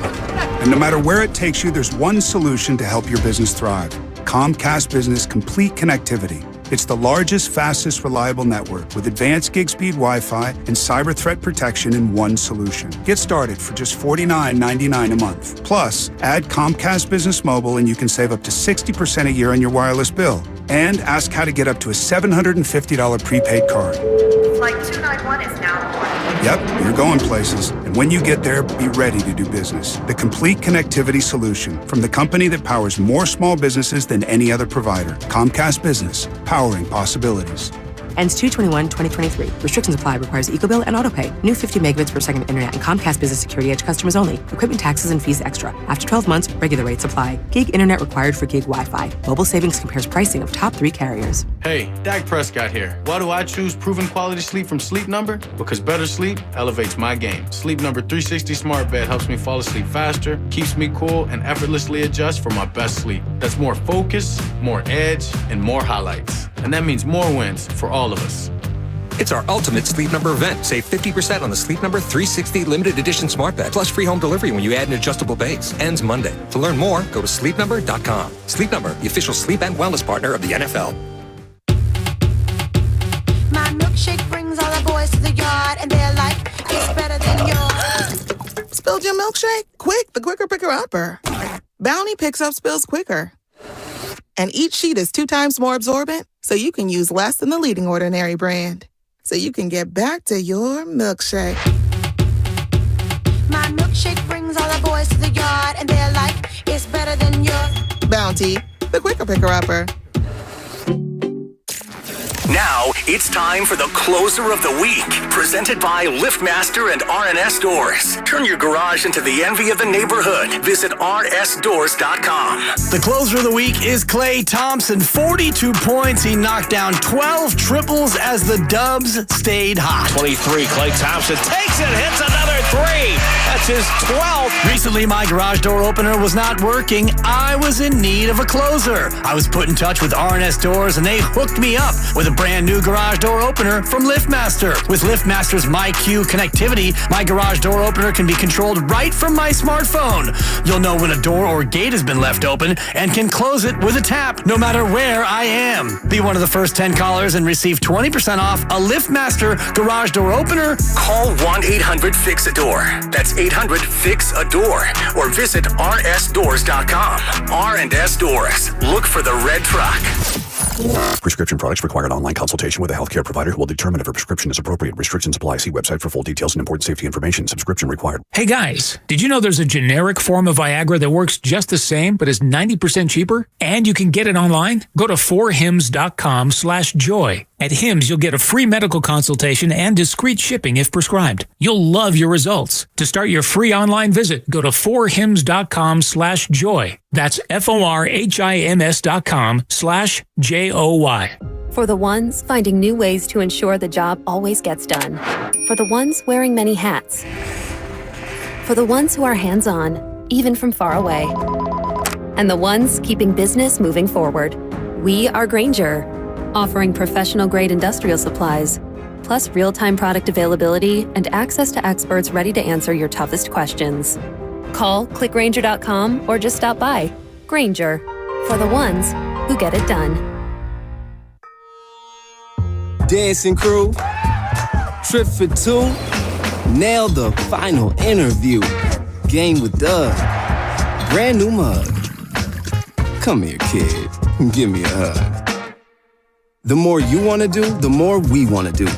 And no matter where it takes you, there's one solution to help your business thrive. Comcast Business Complete Connectivity. It's the largest, fastest, reliable network with advanced gig speed Wi-Fi and cyber threat protection in one solution. Get started for just $49.99 a month. Plus, add Comcast Business Mobile and you can save up to 60% a year on your wireless bill. And ask how to get up to a $750 prepaid card. Flight 291 is now reporting. Yep, you're going places. And when you get there, be ready to do business. The complete connectivity solution from the company that powers more small businesses than any other provider. Comcast Business, powering possibilities. Ends 2/21/2023. Restrictions apply. Requires EcoBill and AutoPay. New 50 megabits per second internet and Comcast Business Security Edge customers only. Equipment taxes and fees extra. After 12 months, regular rates apply. Gig internet required for gig Wi-Fi. Mobile Savings compares pricing of top 3 carriers. Hey, Dak Prescott here. Why do I choose proven quality sleep from Sleep Number? Because better sleep elevates my game. Sleep Number 360 Smart Bed helps me fall asleep faster, keeps me cool, and effortlessly adjusts for my best sleep. That's more focus, more edge, and more highlights. And that means more wins for all of us. It's our ultimate Sleep Number event. Save 50% on the Sleep Number 360 limited edition smart bed, plus free home delivery when you add an adjustable base. Ends Monday. To learn more, go to sleepnumber.com. Sleep Number, the official sleep and wellness partner of the NFL. My milkshake brings all the boys to the yard, and they're like, it's better than yours. Spilled your milkshake? Quick, the quicker picker upper. Bounty picks up spills quicker. And each sheet is 2 times more absorbent, so you can use less than the leading Ordinary brand. So you can get back to your milkshake. My milkshake brings all the boys to the yard, and they're like, it's better than yours. Bounty, the quicker picker upper. Now, it's time for the closer of the week, presented by LiftMaster and RNS Doors. Turn your garage into the envy of the neighborhood. Visit rsdoors.com. The closer of the week is Klay Thompson. 42 points. He knocked down 12 triples as the Dubs stayed hot. 23, Klay Thompson takes it, hits another 3. That's his 12th. Recently, my garage door opener was not working. I was in need of a closer. I was put in touch with RNS Doors, and they hooked me up with a brand new garage door opener from LiftMaster. With LiftMaster's MyQ connectivity, my garage door opener can be controlled right from my smartphone. You'll know when a door or gate has been left open and can close it with a tap, no matter where I am. Be one of the first 10 callers and receive 20% off a LiftMaster garage door opener. Call 1-800-FIX-A-DOOR. That's 800-FIX-A-DOOR. Or visit rsdoors.com. R&S Doors. Look for the red truck. Prescription products require an online consultation with a healthcare provider who will determine if a prescription is appropriate. Restrictions apply. See website for full details and important safety information. Subscription required. Hey guys, did you know there's a generic form of Viagra that works just the same but is 90% cheaper? And you can get it online? Go to 4hims.com/joy. At Hims, you'll get a free medical consultation and discreet shipping if prescribed. You'll love your results. To start your free online visit, go to 4hims.com/joy. That's FORHIMS.com/JOY. For the ones finding new ways to ensure the job always gets done. For the ones wearing many hats. For the ones who are hands-on, even from far away. And the ones keeping business moving forward. We are Grainger, offering professional-grade industrial supplies, plus real-time product availability and access to experts ready to answer your toughest questions. Call, click Grainger.com, or just stop by. Grainger, for the ones who get it done. Dancing crew, trip for 2, nailed the final interview. Game with Doug, brand new mug. Come here, kid, give me a hug. The more you want to do, the more we want to do.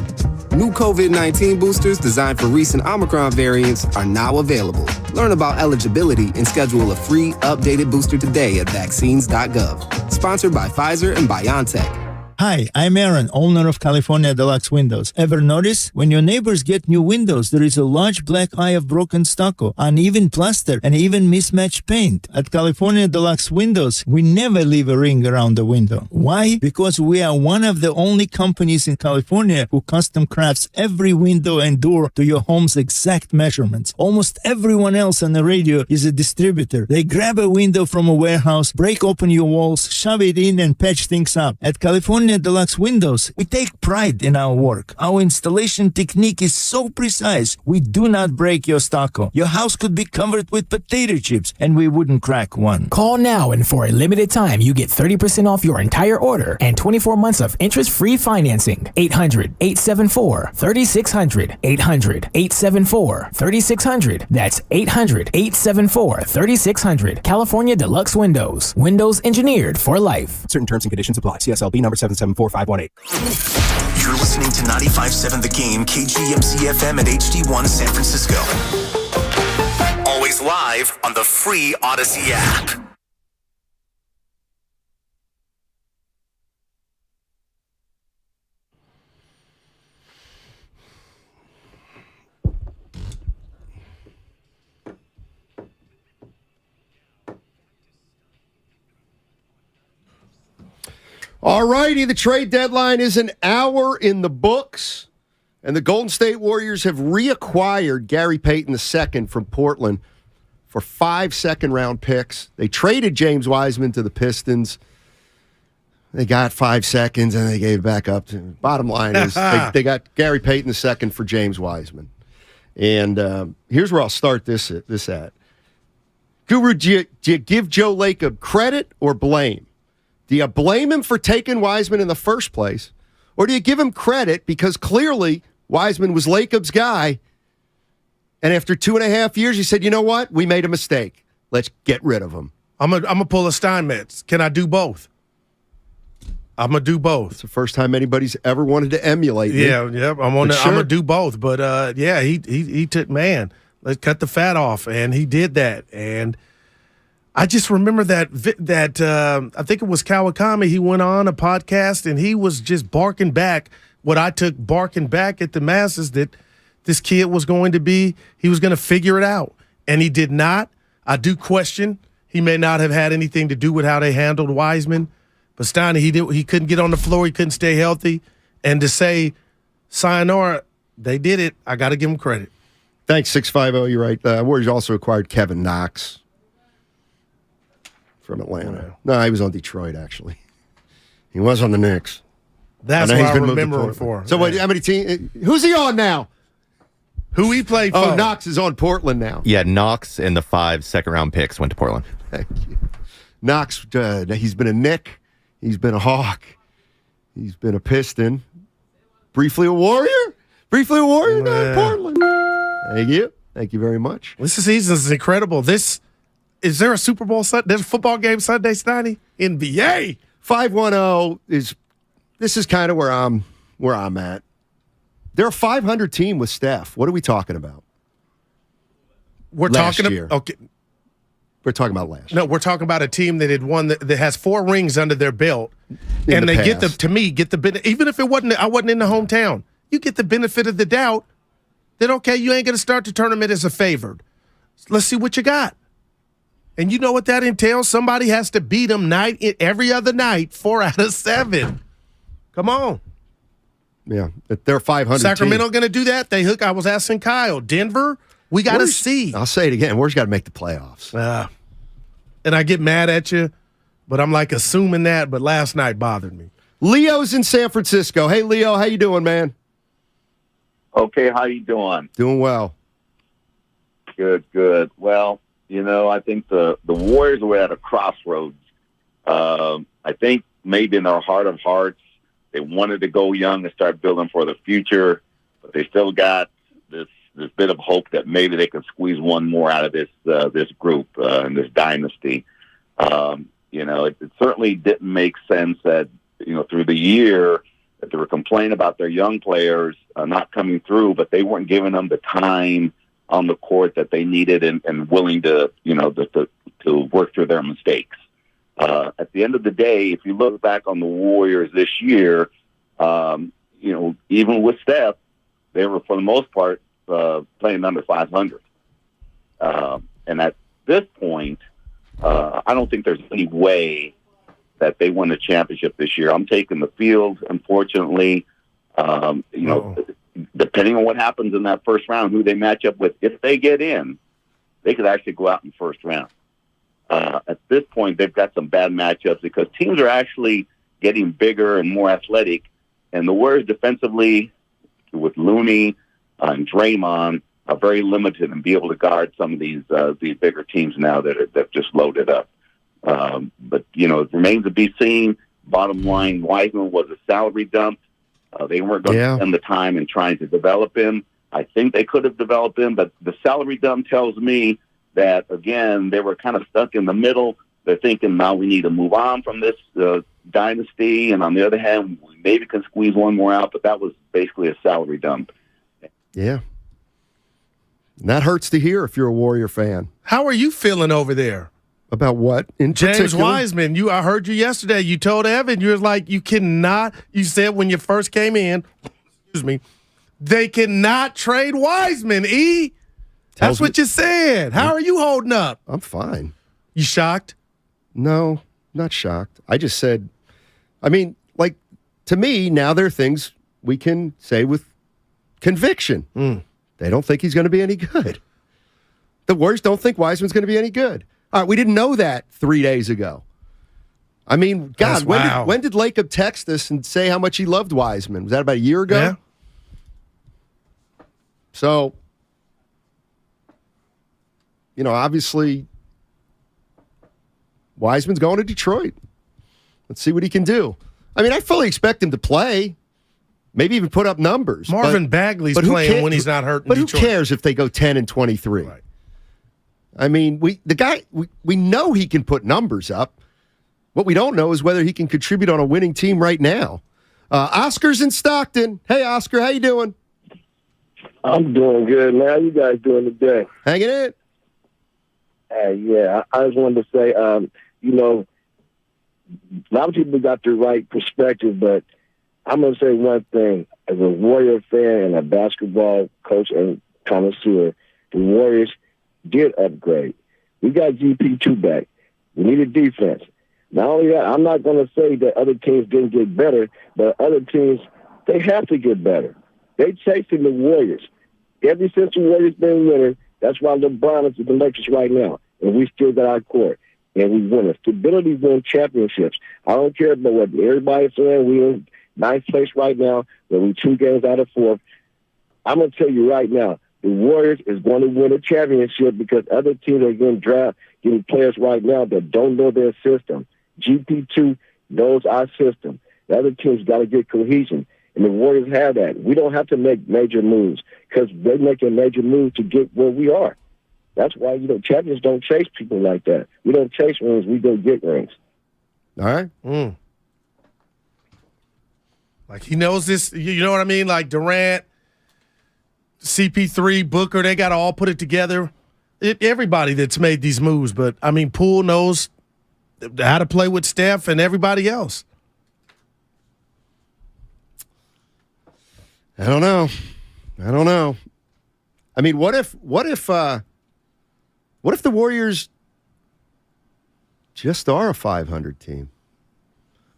New COVID-19 boosters designed for recent Omicron variants are now available. Learn about eligibility and schedule a free, updated booster today at vaccines.gov. Sponsored by Pfizer and BioNTech. Hi, I'm Aaron, owner of California Deluxe Windows. Ever notice? When your neighbors get new windows, there is a large black eye of broken stucco, uneven plaster, and even mismatched paint. At California Deluxe Windows, we never leave a ring around the window. Why? Because we are one of the only companies in California who custom crafts every window and door to your home's exact measurements. Almost everyone else on the radio is a distributor. They grab a window from a warehouse, break open your walls, shove it in, and patch things up. At California Deluxe Windows, we take pride in our work. Our installation technique is so precise, we do not break your stucco. Your house could be covered with potato chips, and we wouldn't crack one. Call now, and for a limited time, you get 30% off your entire order and 24 months of interest-free financing. 800-874-3600. 800-874-3600. That's 800-874-3600. California Deluxe Windows. Windows engineered for life. Certain terms and conditions apply. CSLB number 70. 877-451-7518. You're listening to 95.7 The Game, KGMZ FM and HD1 San Francisco. Always live on the free Odyssey app. All righty, the trade deadline is an hour in the books, and the Golden State Warriors have reacquired Gary Payton II from Portland for 5 second-round picks. They traded James Wiseman to the Pistons. They got 5 seconds, and they gave it back up. Bottom line is they got Gary Payton II for James Wiseman. And here's where I'll start this at. Guru, do you give Joe Lacob credit or blame? Do you blame him for taking Wiseman in the first place? Or do you give him credit because clearly Wiseman was Lacob's guy, and after 2.5 years, he said, you know what? We made a mistake. Let's get rid of him. I'm gonna pull a Steinmetz. Can I do both? I'm going to do both. It's the first time anybody's ever wanted to emulate me. Yeah. I'm going to do both. But, he took, let's cut the fat off, and he did that. And I just remember that I think it was Kawakami. He went on a podcast, and he was just barking back what I took barking back at the masses, that this kid was going to be, he was going to figure it out. And he did not. I do question. He may not have had anything to do with how they handled Wiseman. But Steiny, he couldn't get on the floor. He couldn't stay healthy. And to say, sayonara, they did it. I got to give them credit. Thanks, 650. You're right. Warriors also acquired Kevin Knox from Atlanta. No, he was on Detroit, actually. He was on the Knicks. That's what I remember him for. So how many teams? Who's he on now? Who he played for? Oh, Knox is on Portland now. Yeah, Knox and the 5 second-round picks went to Portland. Thank you. Knox, he's been a Knick. He's been a Hawk. He's been a Piston. Briefly a Warrior now in Portland. Thank you. Thank you very much. This season is incredible. Is there a Super Bowl Sunday? There's a football game Sunday, Steiny? NBA. 510 this is kind of where I'm at. They're a 500 team with Steph. What are we talking about? We're talking about last year. No, we're talking about a team that had won that has 4 rings under their belt, and they get the benefit. Even if I wasn't in the hometown, you get the benefit of the doubt that okay, you ain't going to start the tournament as a favored. Let's see what you got, and you know what that entails. Somebody has to beat them every other night, 4 out of 7. Come on. Yeah, they're 500. Sacramento going to do that? I was asking Kyle. Denver. We got to see. I'll say it again. Warriors got to make the playoffs. And I get mad at you, but I'm like assuming that. But last night bothered me. Leo's in San Francisco. Hey, Leo, how you doing, man? Okay, how you doing? Doing well. Good. Well, I think the Warriors were at a crossroads. I think maybe in their heart of hearts, they wanted to go young and start building for the future, but they still got this bit of hope that maybe they can squeeze one more out of this group and this dynasty. It certainly didn't make sense that through the year that they were complaining about their young players not coming through, but they weren't giving them the time on the court that they needed and willing to work through their mistakes. At the end of the day, if you look back on the Warriors this year, even with Steph, they were for the most part playing under 500. And at this point, I don't think there's any way that they win a championship this year. I'm taking the field, unfortunately. Depending on what happens in that first round, who they match up with, if they get in, they could actually go out in the first round. At this point, they've got some bad matchups because teams are actually getting bigger and more athletic. And the Warriors defensively, with Looney and Draymond, are very limited and be able to guard some of these bigger teams now that just loaded up. But it remains to be seen. Bottom line, Wiseman was a salary dump. They weren't going to spend the time in trying to develop him. I think they could have developed him, but the salary dump tells me that, again, they were kind of stuck in the middle. They're thinking, now we need to move on from this dynasty, and on the other hand, we maybe can squeeze one more out, but that was basically a salary dump. Yeah. And that hurts to hear if you're a Warrior fan. How are you feeling over there? About what? In James particular? Wiseman. I heard you yesterday. You told Evan, you were like, you said when you first came in, excuse me, they cannot trade Wiseman, E. That's what you said. How are you holding up? I'm fine. You shocked? No, not shocked. I just said, to me, now there are things we can say with conviction. They don't think he's going to be any good. The Warriors don't think Wiseman's going to be any good. All right, we didn't know that 3 days ago. I mean, God, when did Lacob text us and say how much he loved Wiseman? Was that about a year ago? Yeah. So, obviously, Wiseman's going to Detroit. Let's see what he can do. I mean, I fully expect him to play, maybe even put up numbers. Marvin Bagley's playing when he's not hurt in Detroit. Who cares if they go 10-23? Right. I mean, we know he can put numbers up. What we don't know is whether he can contribute on a winning team right now. Oscar's in Stockton. Hey, Oscar, how you doing? I'm doing good, man. How you guys doing today? Hanging in. Yeah, I just wanted to say, a lot of people got the right perspective, but I'm going to say one thing. As a Warrior fan and a basketball coach and connoisseur, the Warriors did upgrade. We got GP2 back. We needed defense. Not only that, I'm not going to say that other teams didn't get better, but other teams, they have to get better. They chasing the Warriors. Ever since the Warriors been winning, that's why LeBron is the Lakers right now. And we still got our court. And we win it. Stability win championships. I don't care about what everybody's saying. We're in ninth place right now. We're 2 games out of 4th. I'm going to tell you right now, the Warriors is going to win a championship because other teams are getting players right now that don't know their system. GP2 knows our system. The other teams got to get cohesion. And the Warriors have that. We don't have to make major moves because they're making major moves to get where we are. That's why, champions don't chase people like that. We don't chase rings. We go get rings. All right. Like, he knows this. You know what I mean? Like, Durant, CP3, Booker, they got to all put it together. Everybody that's made these moves. But, I mean, Poole knows how to play with Steph and everybody else. I don't know. I mean, what if the Warriors just are a 500 team?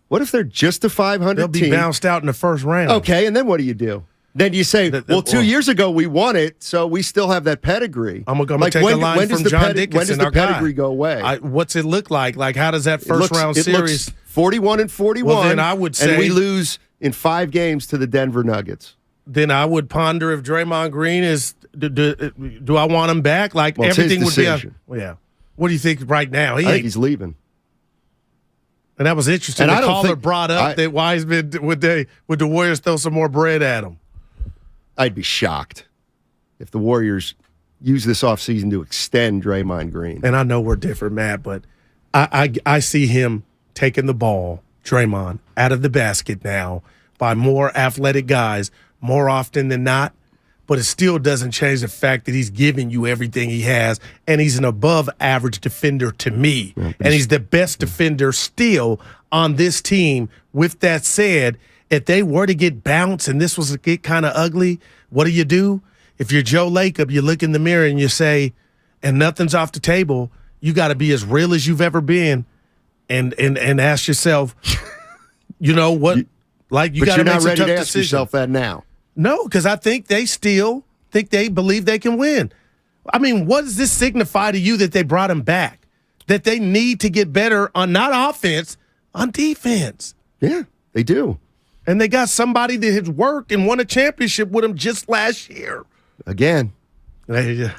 What if they're just a 500 They'll team? be bounced out in the first round. Okay, and then what do you do? Then you say, 2 years ago we won it, so we still have that pedigree. I'm going to take a line from John Dickinson, when does the pedigree go away? What's it look like? Like, how does that first round series? It looks 41-41, well, then I would say, and we lose in 5 games to the Denver Nuggets. Then I would ponder if Draymond Green is, do I want him back? Like, everything would be yeah. What do you think right now? I think he's leaving. And that was interesting. And the caller brought up that Wiseman, would the Warriors throw some more bread at him? I'd be shocked if the Warriors use this offseason to extend Draymond Green. And I know we're different, Matt, but I see him taking the ball, Draymond, out of the basket now by more athletic guys more often than not. But it still doesn't change the fact that he's giving you everything he has, and he's an above-average defender to me. Yeah, and he's the best defender still on this team. With that said, if they were to get bounced and this was to get kind of ugly, what do? If you're Joe Lacob, you look in the mirror and you say, and nothing's off the table, you got to be as real as you've ever been and ask yourself, you know what? You got to make some tough decisions. But you're not ready to ask yourself that now. No, because I think they still believe they can win. I mean, what does this signify to you that they brought him back? That they need to get better on not offense, on defense. Yeah, they do. And they got somebody that has worked and won a championship with him just last year. Again. You're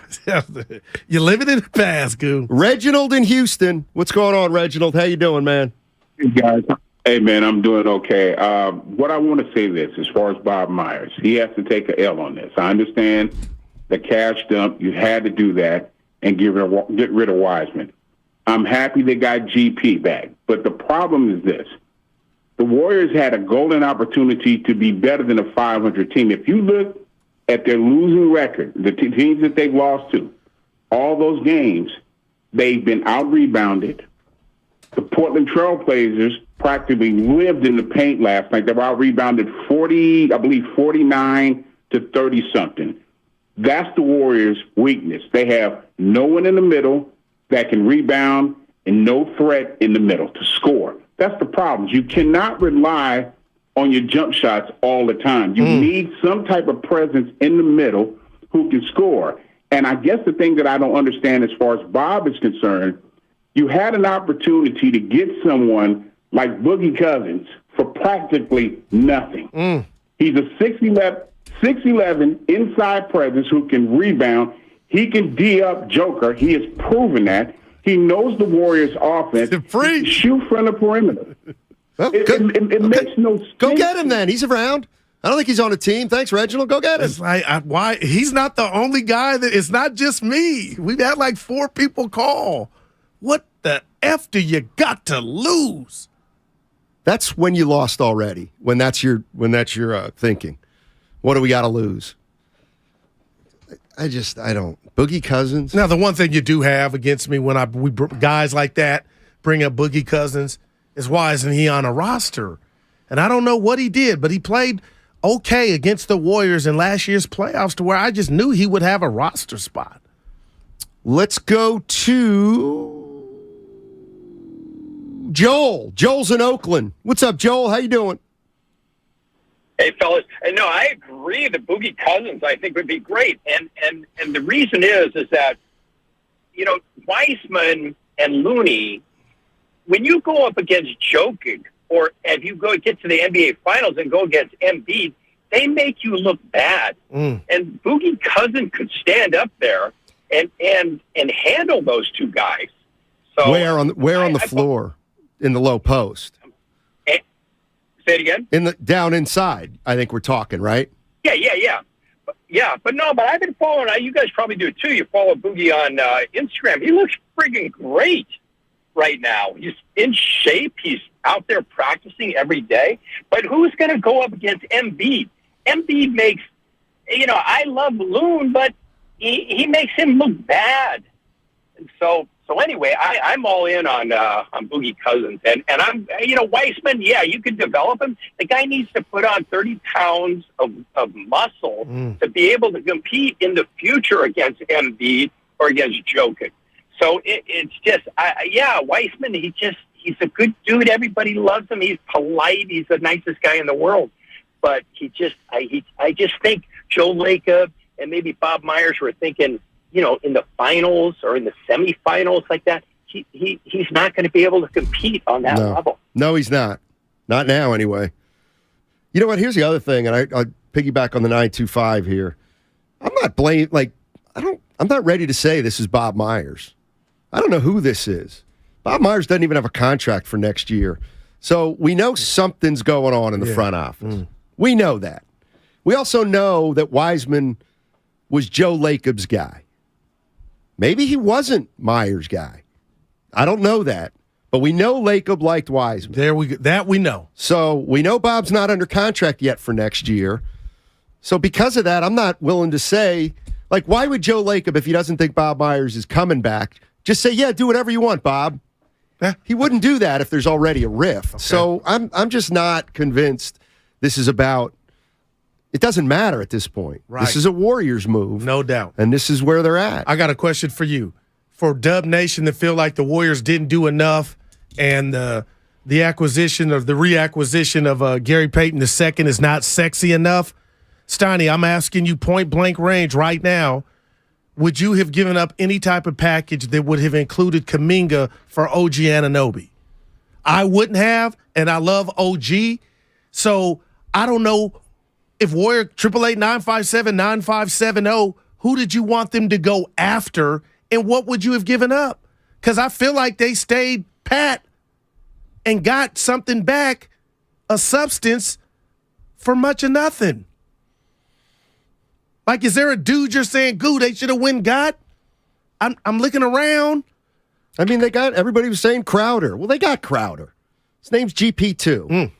living in the past, Goon. Reginald in Houston. What's going on, Reginald? How you doing, man? Hey, guys. Hey, man, I'm doing okay. What I want to say this, as far as Bob Myers, he has to take an L on this. I understand the cash dump. You had to do that and get rid of Wiseman. I'm happy they got GP back. But the problem is this. the Warriors had a golden opportunity to be better than a 500 team. If you look at their losing record, the teams that they've lost to, all those games, they've been out-rebounded. The Portland Trailblazers practically lived in the paint last night. They were out-rebounded 49 to 30-something. That's the Warriors' weakness. They have no one in the middle that can rebound and no threat in the middle to score. That's the problem. You cannot rely on your jump shots all the time. You need some type of presence in the middle who can score. And I guess the thing that I don't understand as far as Bob is concerned, you had an opportunity to get someone like Boogie Cousins for practically nothing. He's a 6'11" inside presence who can rebound. He can D up Joker. He has proven that. He knows the Warriors' offense. He can shoot from the perimeter. Well, it makes no sense. Go get him then. He's around. I don't think he's on a team. Thanks, Reginald. Go get him. Why? He's not the only guy that. It's not just me. We've had like 4 people call. What the F do you got to lose? That's when you lost already. When that's your thinking. What do we got to lose? I don't. Boogie Cousins. Now, the one thing you do have against me when guys like that bring up Boogie Cousins is why isn't he on a roster? And I don't know what he did, but he played okay against the Warriors in last year's playoffs to where I just knew he would have a roster spot. Let's go to Joel. Joel's in Oakland. What's up, Joel? How you doing? Hey, fellas. And no, I agree that Boogie Cousins, I think, would be great. And the reason is that, Weissman and Looney, when you go up against Jokic, or if you get to the NBA Finals and go against Embiid, they make you look bad. And Boogie Cousins could stand up there and handle those two guys. So where on the floor in the low post? Say it again? Down inside, I think we're talking, right? Yeah. But I've been following. You guys probably do it too. You follow Boogie on Instagram. He looks friggin' great right now. He's in shape. He's out there practicing every day. But who's going to go up against Embiid? Embiid makes, I love Loon, but he makes him look bad. And so anyway, I'm all in on Boogie Cousins. And I'm, Weissman, you could develop him. The guy needs to put on 30 pounds of muscle to be able to compete in the future against Embiid or against Jokic. So it's just, Weissman, he's a good dude. Everybody loves him. He's polite. He's the nicest guy in the world. But I just think Joe Lacob and maybe Bob Myers were thinking, in the finals or in the semifinals like that, he's not going to be able to compete on that level. No, he's not. Not now, anyway. You know what? Here's the other thing, and I'll piggyback on the 925 here. I'm not I'm not ready to say this is Bob Myers. I don't know who this is. Bob Myers doesn't even have a contract for next year. So we know something's going on in the front office. We know that. We also know that Wiseman was Joe Lacob's guy. Maybe he wasn't Myers' guy. I don't know that. But we know Lacob liked Wiseman. There we go. That we know. So we know Bob's not under contract yet for next year. So because of that, I'm not willing to say, why would Joe Lacob, if he doesn't think Bob Myers is coming back, just say, yeah, do whatever you want, Bob? He wouldn't do that if there's already a rift. Okay. So I'm just not convinced this is about. It doesn't matter at this point. Right. This is a Warriors move. No doubt. And this is where they're at. I got a question for you. For Dub Nation that feel like the Warriors didn't do enough and the reacquisition of Gary Payton II is not sexy enough, Steiny, I'm asking you point blank range right now, would you have given up any type of package that would have included Kuminga for OG Anunoby? I wouldn't have, and I love OG. So I don't know. If Warrior 888-957-9570, who did you want them to go after, and what would you have given up? Because I feel like they stayed pat and got something back, a substance, for much of nothing. Is there a dude you're saying, goo, they should have got? I'm looking around. I mean, everybody was saying Crowder. Well, they got Crowder. His name's GP2.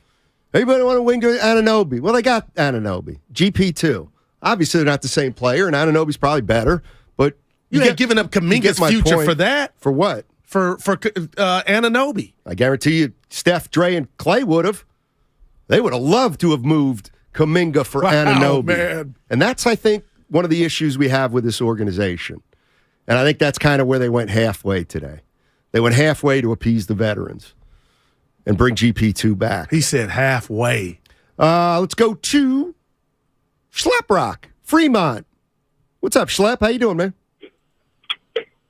Anybody want to wing to Anunoby? Well, they got Anunoby. GP2. Obviously, they're not the same player, and Anunoby's probably better, but you ain't giving up Kuminga's future point. For that. For what? For Anunoby. I guarantee you, Steph, Dre, and Clay would have. They would have loved to have moved Kuminga for Anunoby. Man. And that's, I think, one of the issues we have with this organization. And I think that's kind of where they went halfway today. They went halfway to appease the veterans and bring GP2 back. He said halfway. Let's go to Schleprock, Fremont. What's up, Schlep? How you doing, man?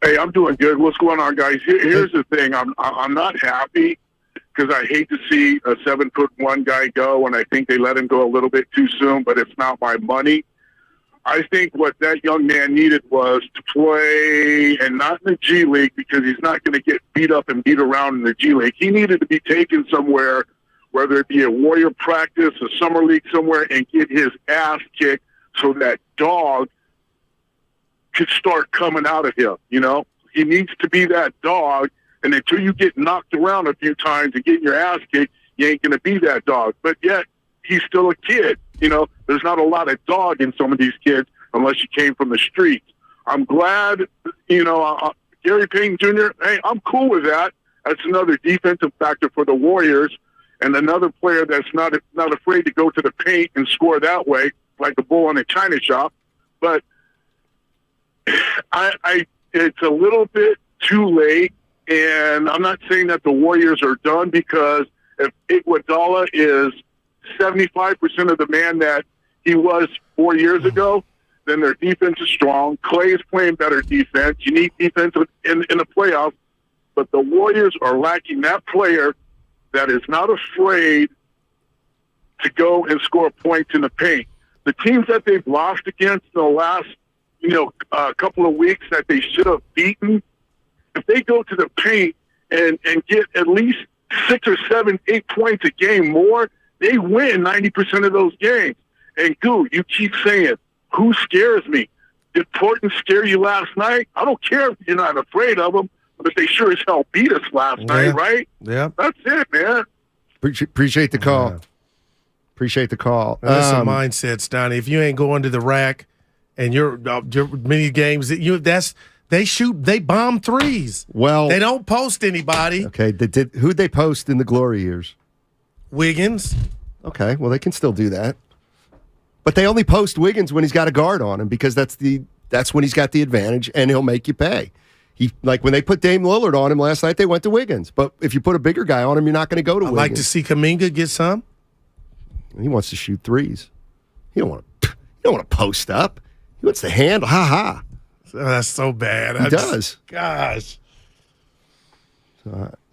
Hey, I'm doing good. What's going on, guys? Here's the thing. I'm not happy because I hate to see a 7'1" guy go, and I think they let him go a little bit too soon, but it's not my money. I think what that young man needed was to play, and not in the G League, because he's not going to get beat up and beat around in the G League. He needed to be taken somewhere, whether it be a Warrior practice, a summer league somewhere, and get his ass kicked so that dog could start coming out of him, you know? He needs to be that dog, and until you get knocked around a few times and getting your ass kicked, you ain't going to be that dog. But yet, he's still a kid, you know? There's not a lot of dog in some of these kids unless you came from the streets. I'm glad, you know, Gary Payton Jr., hey, I'm cool with that. That's another defensive factor for the Warriors, and another player that's not afraid to go to the paint and score that way, like a bull in a china shop. But it's a little bit too late, and I'm not saying that the Warriors are done, because if Iguodala is 75% of the man that he was 4 years ago, then their defense is strong. Clay is playing better defense. You need defense in the playoffs, but the Warriors are lacking that player that is not afraid to go and score points in the paint. The teams that they've lost against in the last, couple of weeks that they should have beaten, if they go to the paint and get at least 6 or 7, 8 points a game more, they win 90% of those games. And, Goo, you keep saying, who scares me? Did Portland scare you last night? I don't care if you're not afraid of them, but they sure as hell beat us last night, right? Yeah. That's it, man. Appreciate the call. Yeah. Appreciate the call. That's a mindset, Stoney. If you ain't going to the rack and you're many games, they bomb threes. Well, they don't post anybody. Okay, who'd they post in the glory years? Wiggins. Okay, well, they can still do that. But they only post Wiggins when he's got a guard on him, because that's when he's got the advantage, and he'll make you pay. Like when they put Dame Lillard on him last night, they went to Wiggins. But if you put a bigger guy on him, you're not going to go to Wiggins. I'd like to see Kuminga get some. He wants to shoot threes. He don't want to post up. He wants to handle. Ha ha. Oh, that's so bad. He does. Gosh.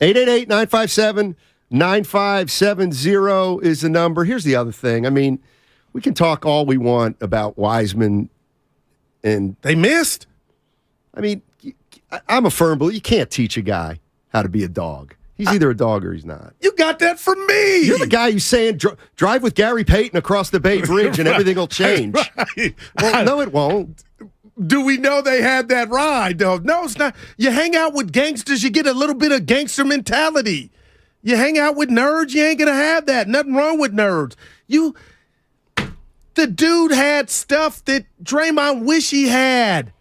888-957-9570 is the number. Here's the other thing. I mean, we can talk all we want about Wiseman, and they missed. I mean, I'm a firm believer. You can't teach a guy how to be a dog. He's either a dog or he's not. You got that from me. You're the guy who's saying drive with Gary Payton across the Bay Bridge and everything will change. Right. Well, no, it won't. Do we know they had that ride, though? No, it's not. You hang out with gangsters, you get a little bit of gangster mentality. You hang out with nerds, you ain't going to have that. Nothing wrong with nerds. The dude had stuff that Draymond wish he had.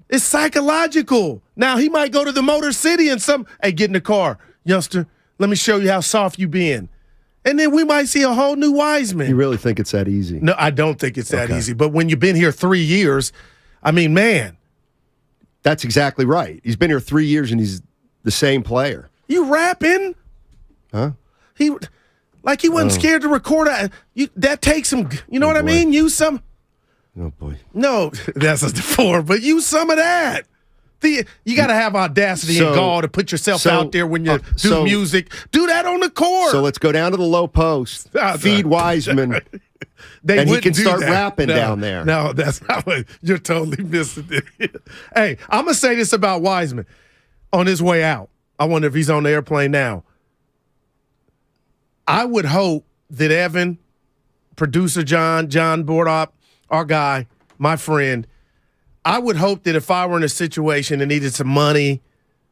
It's psychological. Now, he might go to the Motor City and hey, get in the car, youngster. Let me show you how soft you been. And then we might see a whole new Wiseman. You really think it's that easy? No, I don't think it's that easy. But when you've been here 3 years, I mean, man. That's exactly right. He's been here 3 years and he's the same player. You rapping? Huh? He wasn't scared to record. That takes him, you know what I mean? Use some. Oh, boy. No, that's a four, but use some of that. You got to have audacity and gall to put yourself out there when you do music. Do that on the court. So let's go down to the low post, feed Wiseman, and he can start rapping down there. No, that's not what you're totally missing it. Hey, I'm going to say this about Wiseman. On his way out, I wonder if he's on the airplane now. I would hope that Evan, producer John Bordop, our guy, my friend, I would hope that if I were in a situation and needed some money,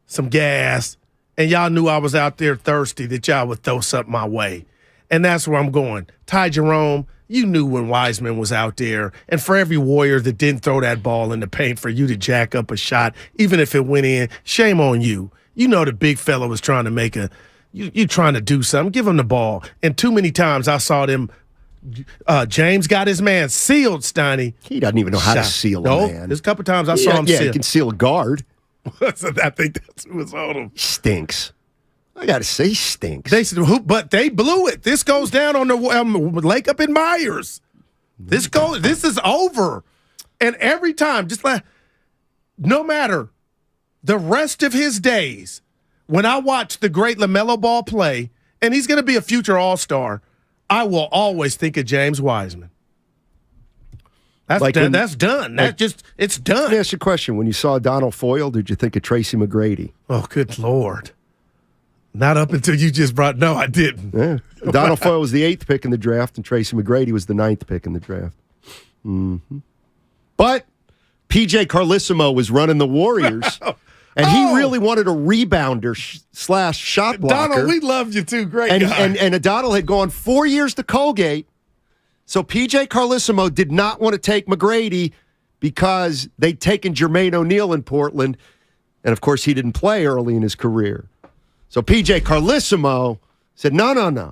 some gas, and y'all knew I was out there thirsty, that y'all would throw something my way. And that's where I'm going. Ty Jerome, you knew when Wiseman was out there. And for every Warrior that didn't throw that ball in the paint for you to jack up a shot, even if it went in, shame on you. You know the big fella was trying to make you trying to do something. Give him the ball. And too many times I saw them, James got his man sealed, Steiny. He doesn't even know how to seal a man. There's a couple times I saw him seal. Yeah, he can seal a guard. So I think that's who was on him. Stinks. I got to say, he stinks. But they blew it. This goes down on the lake up in Myers. This is over. And every time, just like, no matter the rest of his days, when I watch the great LaMelo Ball play, and he's going to be a future All-Star, I will always think of James Wiseman. That's done. That's done. It's done. Let me ask you a question. When you saw Donald Foyle, did you think of Tracy McGrady? Oh, good Lord. Not up until you just brought. No, I didn't. Yeah. Donald Foyle was the 8th pick in the draft, and Tracy McGrady was the 9th pick in the draft. Mm-hmm. But P.J. Carlissimo was running the Warriors, and he really wanted a rebounder / shot blocker. Donald, we loved you too. Great guy. And Donald had gone 4 years to Colgate, so P.J. Carlissimo did not want to take McGrady because they'd taken Jermaine O'Neal in Portland, and of course he didn't play early in his career. So P.J. Carlissimo said, no.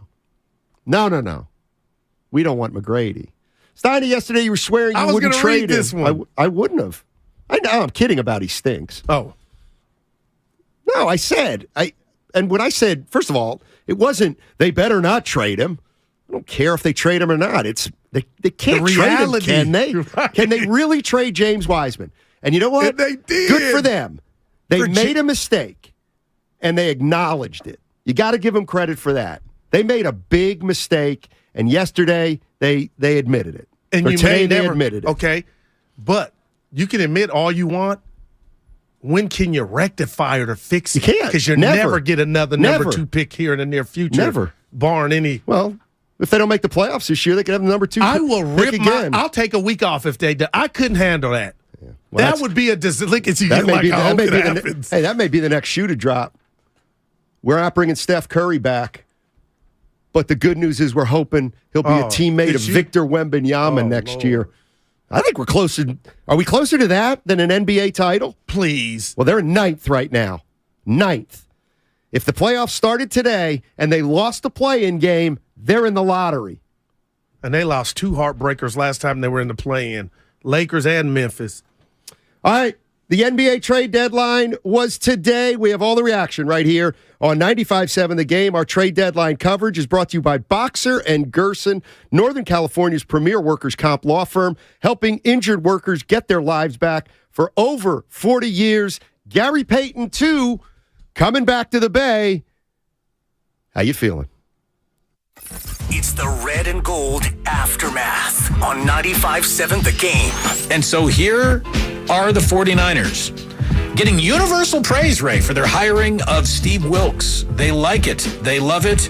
We don't want McGrady. Steiny, yesterday you were swearing you wouldn't trade him. This one. I wouldn't have. I know I'm kidding about he stinks. Oh. No, I said. And when I said, first of all, it wasn't they better not trade him. I don't care if they trade him or not. It's they can't trade him, can they? Right. Can they really trade James Wiseman? And you know what? And they did. Good for them. They made a mistake. And they acknowledged it. You got to give them credit for that. They made a big mistake, and yesterday they admitted it. And today they admitted it. Okay, but you can admit all you want. When can you rectify it or fix it? You can't. Because you'll never get another number 2 pick here in the near future. Never. Barring any. Well, if they don't make the playoffs this year, they could have the number 2 I will pick rip again. I'll take a week off if they do. I couldn't handle that. Yeah. Well, that would be a dislickage. That may be the next shoe to drop. We're not bringing Steph Curry back, but the good news is we're hoping he'll be a teammate of Victor Wembanyama next year. I think we're closer. Are we closer to that than an NBA title? Please. Well, they're 9th right now. 9th. If the playoffs started today and they lost the play-in game, they're in the lottery. And they lost 2 heartbreakers last time they were in the play-in. Lakers and Memphis. All right. The NBA trade deadline was today. We have all the reaction right here on 95.7 The Game. Our trade deadline coverage is brought to you by Boxer and Gerson, Northern California's premier workers' comp law firm, helping injured workers get their lives back for over 40 years. Gary Payton, too, coming back to the Bay. How you feeling? It's the Red and Gold Aftermath on 95.7 The Game. And so here are the 49ers getting universal praise, Ray, for their hiring of Steve Wilkes. They like it. They love it.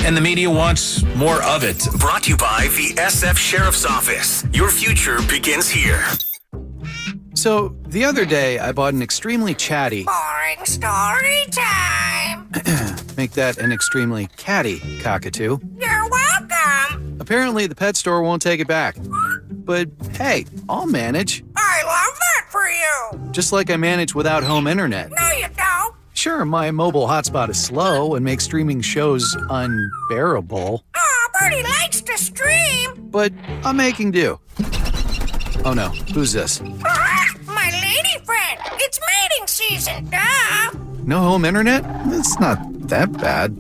And the media wants more of it. Brought to you by the SF Sheriff's Office. Your future begins here. So, the other day, I bought an extremely chatty... Boring story time. Make that an extremely catty cockatoo. You're welcome. Apparently, the pet store won't take it back. But, hey, I'll manage. I love that for you. Just like I manage without home internet. No, you don't. Sure, my mobile hotspot is slow and makes streaming shows unbearable. Aw, Bertie likes to stream. But I'm making do. Oh no, who's this? My lady friend. It's mating season, duh. No home internet? It's not that bad.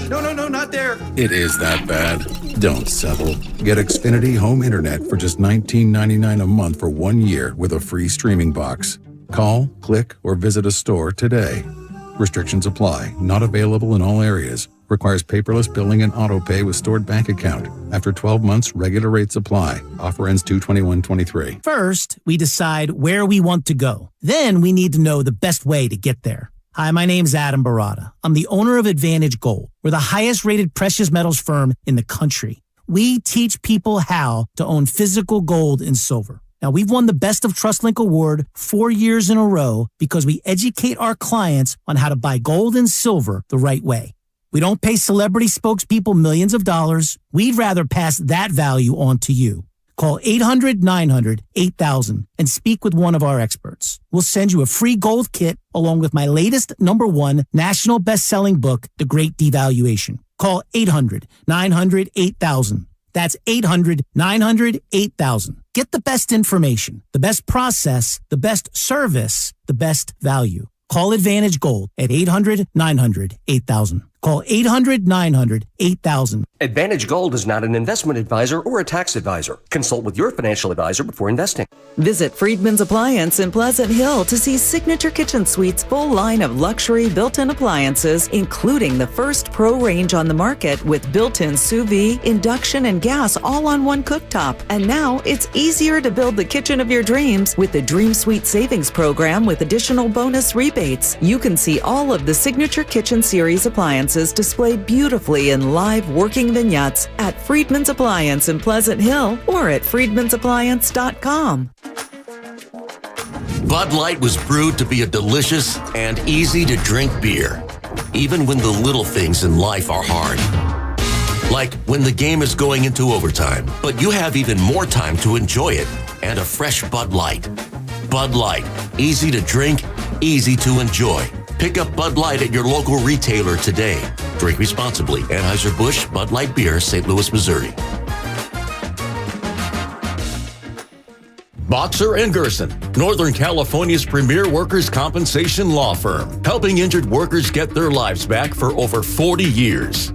No, not there. It is that bad. Don't settle. Get Xfinity Home Internet for just $19.99 a month for 1 year with a free streaming box. Call, click, or visit a store today. Restrictions apply. Not available in all areas. Requires paperless billing and auto pay with stored bank account. After 12 months, regular rates apply. Offer ends 2/21/23. First, we decide where we want to go. Then we need to know the best way to get there. Hi, my name's Adam Barada. I'm the owner of Advantage Gold. We're the highest rated precious metals firm in the country. We teach people how to own physical gold and silver. Now, we've won the Best of TrustLink Award 4 years in a row because we educate our clients on how to buy gold and silver the right way. We don't pay celebrity spokespeople millions of dollars. We'd rather pass that value on to you. Call 800-900-8000 and speak with one of our experts. We'll send you a free gold kit along with my latest #1 national best-selling book, The Great Devaluation. Call 800-900-8000. That's 800-900-8000. Get the best information, the best process, the best service, the best value. Call Advantage Gold at 800-900-8000. Call 800-900-8000. Advantage Gold is not an investment advisor or a tax advisor. Consult with your financial advisor before investing. Visit Friedman's Appliance in Pleasant Hill to see Signature Kitchen Suite's full line of luxury built-in appliances, including the first pro range on the market with built-in sous vide, induction, and gas all on one cooktop. And now it's easier to build the kitchen of your dreams with the Dream Suite Savings Program with additional bonus rebates. You can see all of the Signature Kitchen Series appliances displayed beautifully in live working vignettes at Friedman's Appliance in Pleasant Hill or at friedmansappliance.com. Bud Light was brewed to be a delicious and easy-to-drink beer, even when the little things in life are hard. Like when the game is going into overtime, but you have even more time to enjoy it, and a fresh Bud Light. Bud Light, easy to drink, easy to enjoy. Pick up Bud Light at your local retailer today. Drink responsibly. Anheuser-Busch Bud Light Beer, St. Louis, Missouri. Boxer & Gerson, Northern California's premier workers' compensation law firm, helping injured workers get their lives back for over 40 years.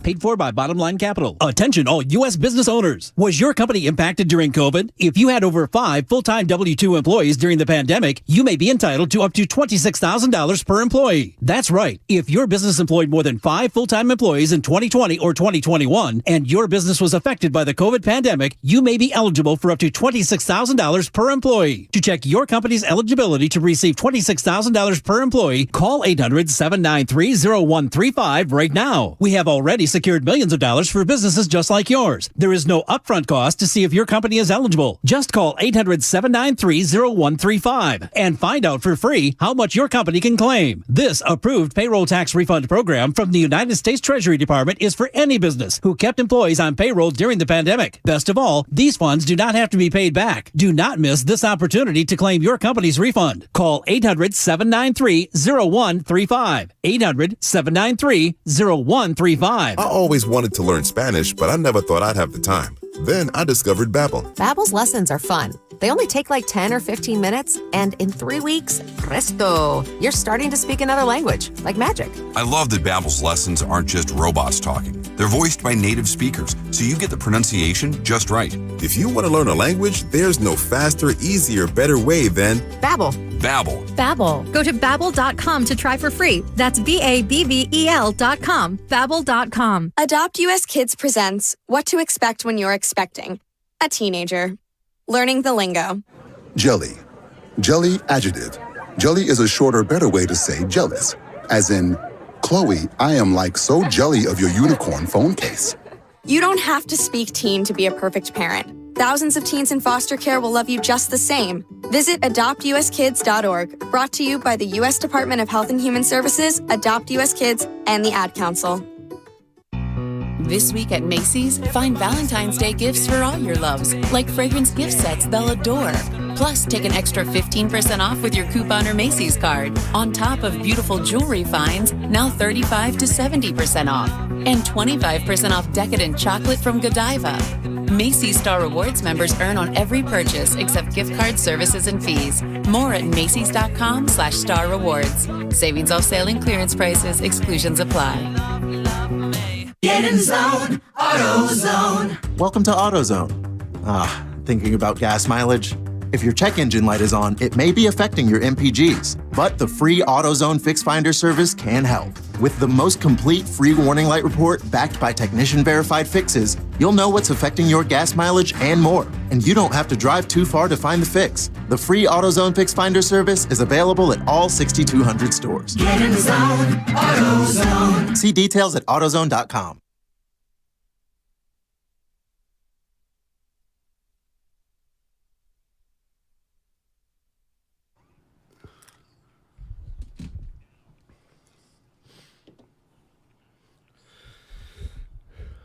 Paid for by Bottom Line Capital. Attention all U.S. business owners. Was your company impacted during COVID? If you had over 5 full-time W-2 employees during the pandemic, you may be entitled to up to $26,000 per employee. That's right. If your business employed more than 5 full-time employees in 2020 or 2021, and your business was affected by the COVID pandemic, you may be eligible for up to $26,000 per employee. To check your company's eligibility to receive $26,000 per employee, call 800-793-0135 right now. We have already secured millions of dollars for businesses just like yours. There is no upfront cost to see if your company is eligible. Just call 800-793-0135 and find out for free how much your company can claim. This approved payroll tax refund program from the United States Treasury Department is for any business who kept employees on payroll during the pandemic. Best of all, these funds do not have to be paid back. Do not miss this opportunity to claim your company's refund. Call 800-793-0135. 800-793-0135. I always wanted to learn Spanish, but I never thought I'd have the time. Then I discovered Babbel. Babbel's lessons are fun. They only take like 10 or 15 minutes, and in 3 weeks, presto, you're starting to speak another language, like magic. I love that Babbel's lessons aren't just robots talking. They're voiced by native speakers, so you get the pronunciation just right. If you want to learn a language, there's no faster, easier, better way than Babbel. Babbel. Babbel. Go to Babbel.com to try for free. That's BABBEL.com. Babbel.com. Adopt US Kids presents What to Expect When You're Expecting a Teenager. Learning the lingo. Jelly. Jelly adjective. Jelly is a shorter, better way to say jealous. As in, Chloe, I am like so jelly of your unicorn phone case. You don't have to speak teen to be a perfect parent. Thousands of teens in foster care will love you just the same. Visit adoptuskids.org, brought to you by the U.S. Department of Health and Human Services, Adopt U.S. Kids, and the Ad Council. This week at Macy's, find Valentine's Day gifts for all your loves, like fragrance gift sets they'll adore. Plus, take an extra 15% off with your coupon or Macy's card, on top of beautiful jewelry finds, now 35 to 70% off, and 25% off decadent chocolate from Godiva. Macy's Star Rewards members earn on every purchase except gift card services and fees. More at Macys.com/Star Rewards. Savings off sale and clearance prices. Exclusions apply. Get in zone, AutoZone. Welcome to AutoZone. Thinking about gas mileage? If your check engine light is on, it may be affecting your MPGs, but the free AutoZone Fix Finder service can help. With the most complete free warning light report backed by technician-verified fixes, you'll know what's affecting your gas mileage and more, and you don't have to drive too far to find the fix. The free AutoZone Fix Finder service is available at all 6,200 stores. Get in the zone, AutoZone. See details at AutoZone.com.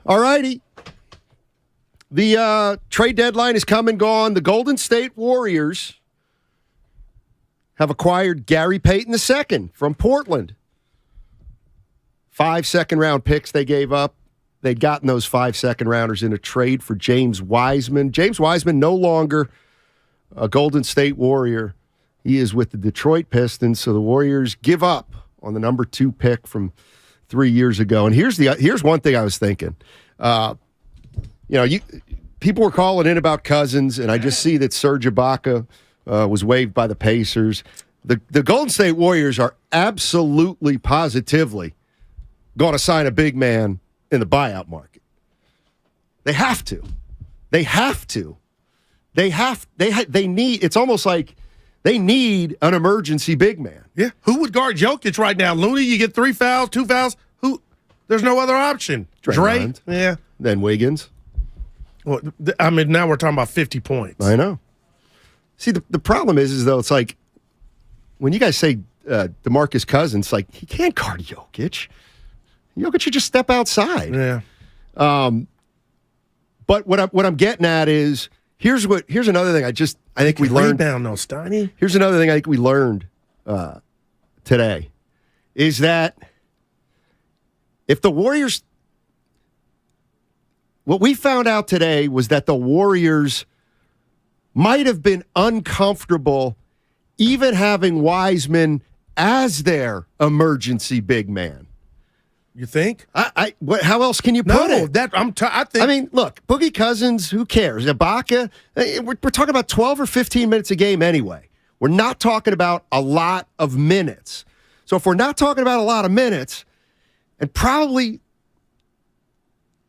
All righty. The trade deadline is come and gone. The Golden State Warriors have acquired Gary Payton II from Portland. 5 second-round picks they gave up. They'd gotten those 5 second-rounders in a trade for James Wiseman. James Wiseman no longer a Golden State Warrior. He is with the Detroit Pistons, so the Warriors give up on the number 2 pick from 3 years ago. And here's one thing I was thinking. People were calling in about Cousins, and I just see that Serge Ibaka was waived by the Pacers. The Golden State Warriors are absolutely, positively going to sign a big man in the buyout market. They have to. They need. It's almost like they need an emergency big man. Yeah. Who would guard Jokic right now? Looney, you get 3 fouls, 2 fouls. Who? There's no other option. Dre? Yeah. Then Wiggins. Well, now we're talking about 50 points. I know. See, the problem is though, it's like when you guys say DeMarcus Cousins, like he can't guard Jokic. Jokic should just step outside. Yeah. But what I'm getting at is here's another thing I think we learned. Down though, Steiny. Here's another thing I think we learned today is that if the Warriors, what we found out today was that the Warriors might have been uncomfortable even having Wiseman as their emergency big man. You think? How else can you put it? I mean, look, Boogie Cousins, who cares? Ibaka, we're talking about 12 or 15 minutes a game anyway. We're not talking about a lot of minutes. So if we're not talking about a lot of minutes, and probably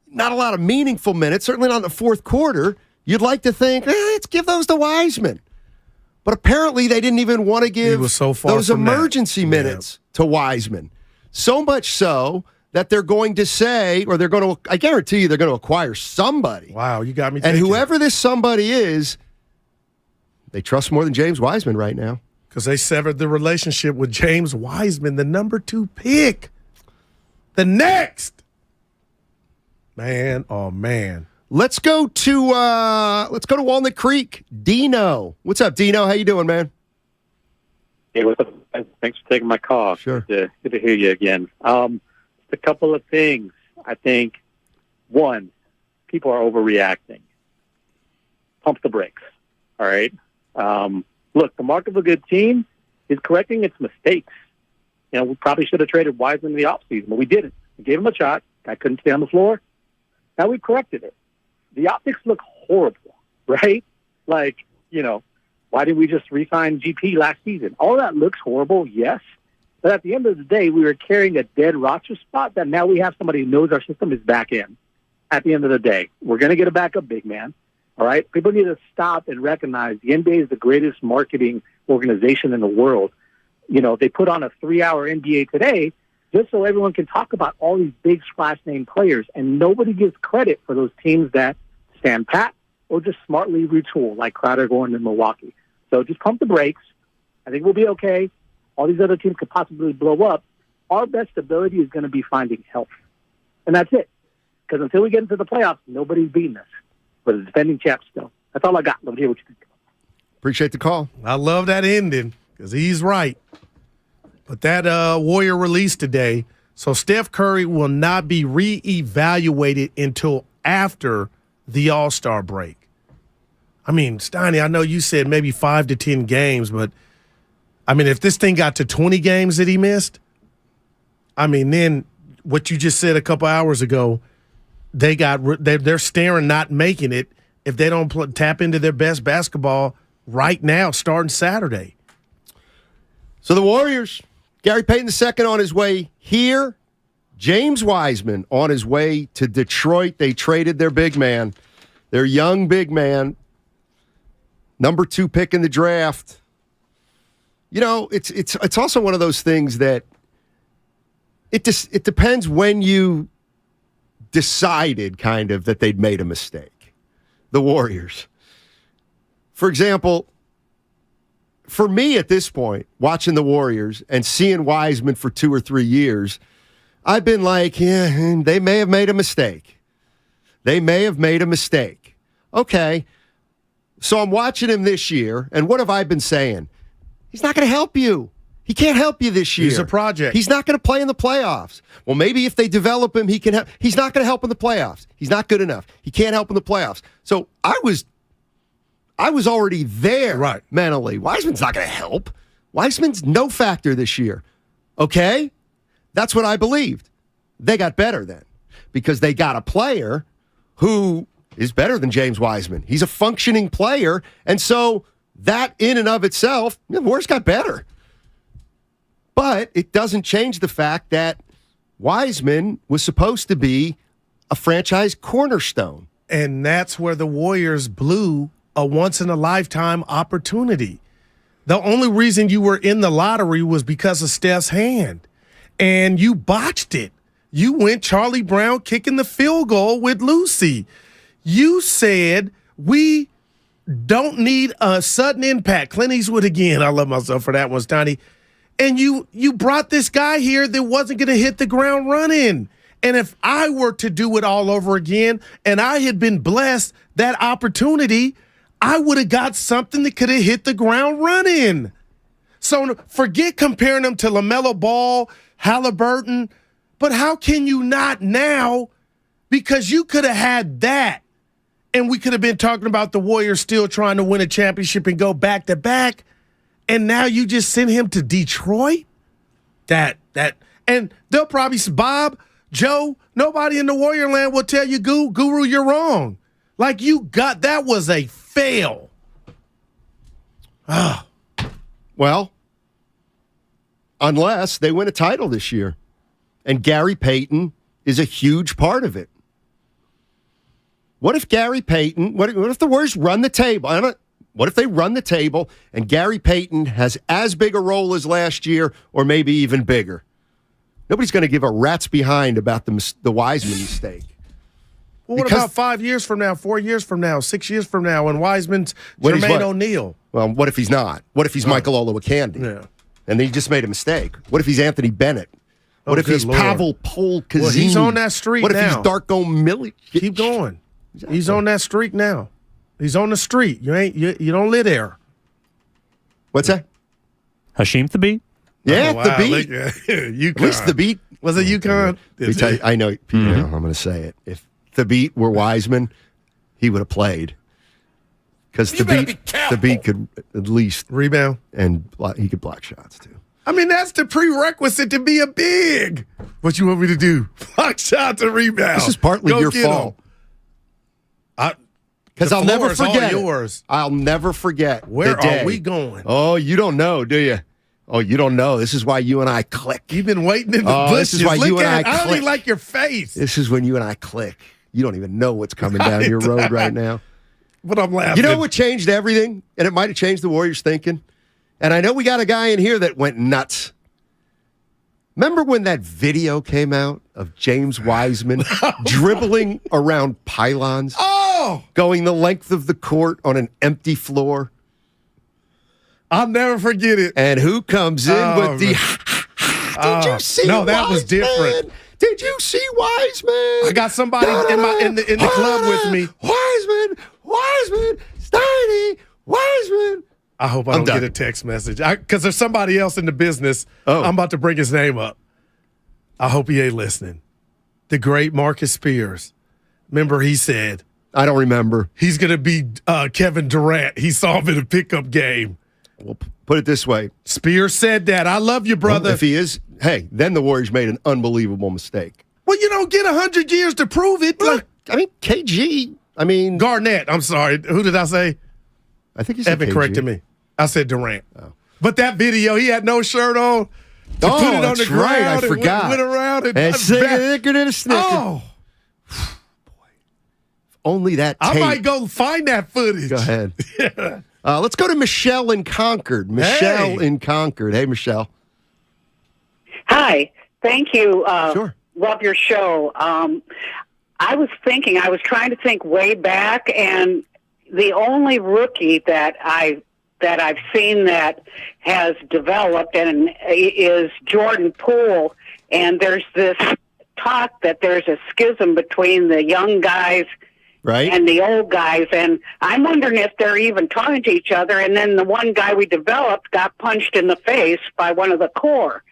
not a lot of meaningful minutes, certainly not in the fourth quarter, you'd like to think, let's give those to Wiseman. But apparently they didn't even want to give those emergency minutes to Wiseman. So much so that they're going to say, or I guarantee you they're going to acquire somebody. Wow, you got me thinking. And whoever this somebody is, they trust more than James Wiseman right now. Because they severed the relationship with James Wiseman, the number 2 pick. The next. Man, oh man. Let's go to Walnut Creek. Dino. What's up, Dino? How you doing, man? Hey, what's up? Thanks for taking my call. Sure. Good to hear you again. Just a couple of things. I think, one, people are overreacting. Pump the brakes. All right? Look, the mark of a good team is correcting its mistakes. We probably should have traded Wiseman in the offseason, but we didn't. We gave him a shot. Guy couldn't stay on the floor. Now we corrected it. The optics look horrible, right? Like, why didn't we just re-sign GP last season? All that looks horrible, yes. But at the end of the day, we were carrying a dead roster spot that now we have somebody who knows our system is back in. At the end of the day, we're going to get a backup big man, all right? People need to stop and recognize the NBA is the greatest marketing organization in the world. They put on a 3-hour NBA Today just so everyone can talk about all these big splash-name players, and nobody gives credit for those teams that stand pat or just smartly retool, like Crowder going to Milwaukee. So just pump the brakes. I think we'll be okay. All these other teams could possibly blow up. Our best ability is going to be finding health. And that's it. Because until we get into the playoffs, nobody's beating us. But the defending champs still. That's all I got. Let me hear what you think. Appreciate the call. I love that ending because he's right. But that Warrior release today, so Steph Curry will not be reevaluated until after the All-Star break. I mean, Steiny, I know you said maybe 5 to 10 games, but, if this thing got to 20 games that he missed, then what you just said a couple hours ago, they're staring not making it if they don't tap into their best basketball right now starting Saturday. So the Warriors, Gary Payton II on his way here, James Wiseman on his way to Detroit. They traded their big man, their young big man, number 2 pick in the draft. It's also one of those things that it depends when you decided kind of that they'd made a mistake. The Warriors. For example, for me at this point, watching the Warriors and seeing Wiseman for 2 or 3 years, I've been like, yeah, they may have made a mistake. They may have made a mistake. Okay. So I'm watching him this year, and what have I been saying? He's not going to help you. He can't help you this year. He's a project. He's not going to play in the playoffs. Well, maybe if they develop him, he can help. He's not going to help in the playoffs. He's not good enough. He can't help in the playoffs. So I was already there mentally. Wiseman's not going to help. Wiseman's no factor this year. Okay? That's what I believed. They got better then because they got a player who is better than James Wiseman. He's a functioning player, and so that in and of itself, the Warriors got better. But it doesn't change the fact that Wiseman was supposed to be a franchise cornerstone. And that's where the Warriors blew a once-in-a-lifetime opportunity. The only reason you were in the lottery was because of Steph's hand, and you botched it. You went Charlie Brown kicking the field goal with Lucy. You said we don't need a sudden impact. Clint Eastwood again. I love myself for that one, Stoney. And you brought this guy here that wasn't going to hit the ground running. And if I were to do it all over again and I had been blessed that opportunity, I would have got something that could have hit the ground running. So forget comparing them to LaMelo Ball, Halliburton, but how can you not now? Because you could have had that, and we could have been talking about the Warriors still trying to win a championship and go back-to-back, and now you just send him to Detroit? And they'll probably say, Bob, Joe, nobody in the Warrior land will tell you, Guru, you're wrong. Like that was a fail. Well, unless they win a title this year. And Gary Payton is a huge part of it. What if Gary Payton, what if the Warriors run the table? What if they run the table and Gary Payton has as big a role as last year or maybe even bigger? Nobody's going to give a rat's behind about the Wiseman mistake. Well, what about 5 years from now, 4 years from now, 6 years from now, when Wiseman's Jermaine O'Neal? Well, what if he's not? What if he's Michael Olowokandi? Yeah. And he just made a mistake? What if he's Anthony Bennett? What if he's Pavel Polkazin? Well, he's on that streak now. What if he's Darko Milicic? Keep going. Exactly. He's on that streak now. He's on the street. You don't live there. What's that? Hashim Thabit? Yeah, wow. Thabit. UConn. At least Thabit. Was it UConn? I know. I'm going to say it. If Thabit were Wiseman, he would have played. Because Thabit could at least rebound. And he could block shots, too. I mean, that's the prerequisite to be a big. What you want me to do? Block shots and rebound. This is partly your fault. Because I'll never forget yours. I'll never forget. Where are we going? Oh, you don't know, do you? Oh, you don't know. This is why you and I click. You've been waiting in the bushes. This is why you and I click. I don't even like your face. This is when you and I click. You don't even know what's coming down your road right now. But I'm laughing. You know what changed everything? And it might have changed the Warriors' thinking. And I know we got a guy in here that went nuts. Remember when that video came out of James Wiseman dribbling around pylons? Oh! Going the length of the court on an empty floor? I'll never forget it. And who comes in with the... Did you see No, that was different. Did you see Wiseman? I got somebody in the club with me. Wiseman, Steiny, Wiseman. I hope I don't get a text message. Because there's somebody else in the business. I'm about to bring his name up. I hope he ain't listening. The great Marcus Spears. Remember he said. I don't remember. He's going to be Kevin Durant. He saw him in a pickup game. Well, put it this way. Spears said that. I love you, brother. Well, if he is, hey, then the Warriors made an unbelievable mistake. Well, you don't get 100 years to prove it. Well, KG. Garnett. I'm sorry. Who did I say? I think he said Evan KG. corrected me. I said Durant. Oh. But that video, he had no shirt on. Put it on the ground. Right. I forgot. Went around and thicker than a snicker. Oh. Boy. If only that tape. I might go find that footage. Go ahead. Yeah. Let's go to Michelle in Concord. In Concord. Hey, Michelle. Hi. Thank you. Sure. Love your show. I was trying to think way back, and the only rookie that I've seen that has developed and is Jordan Poole, and there's this talk that there's a schism between the young guys right, and the old guys, and I'm wondering if they're even talking to each other. And then the one guy we developed got punched in the face by one of the core.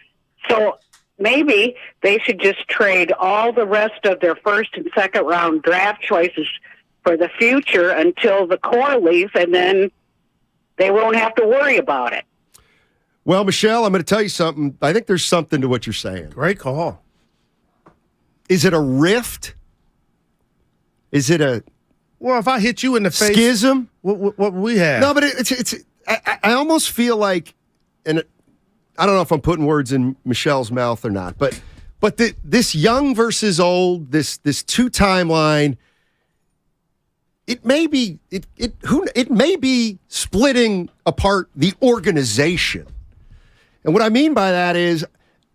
So maybe they should just trade all the rest of their first and second round draft choices for the future until the core leave, and then they won't have to worry about it. Well, Michelle, I'm going to tell you something. I think there's something to what you're saying. Great call. Is it a rift? Is it a well? If I hit you in the face, schism? What we have? No, but it's. I almost feel like, and I don't know if I'm putting words in Michelle's mouth or not, but this young versus old, this two timeline. It may be it may be splitting apart the organization, and what I mean by that is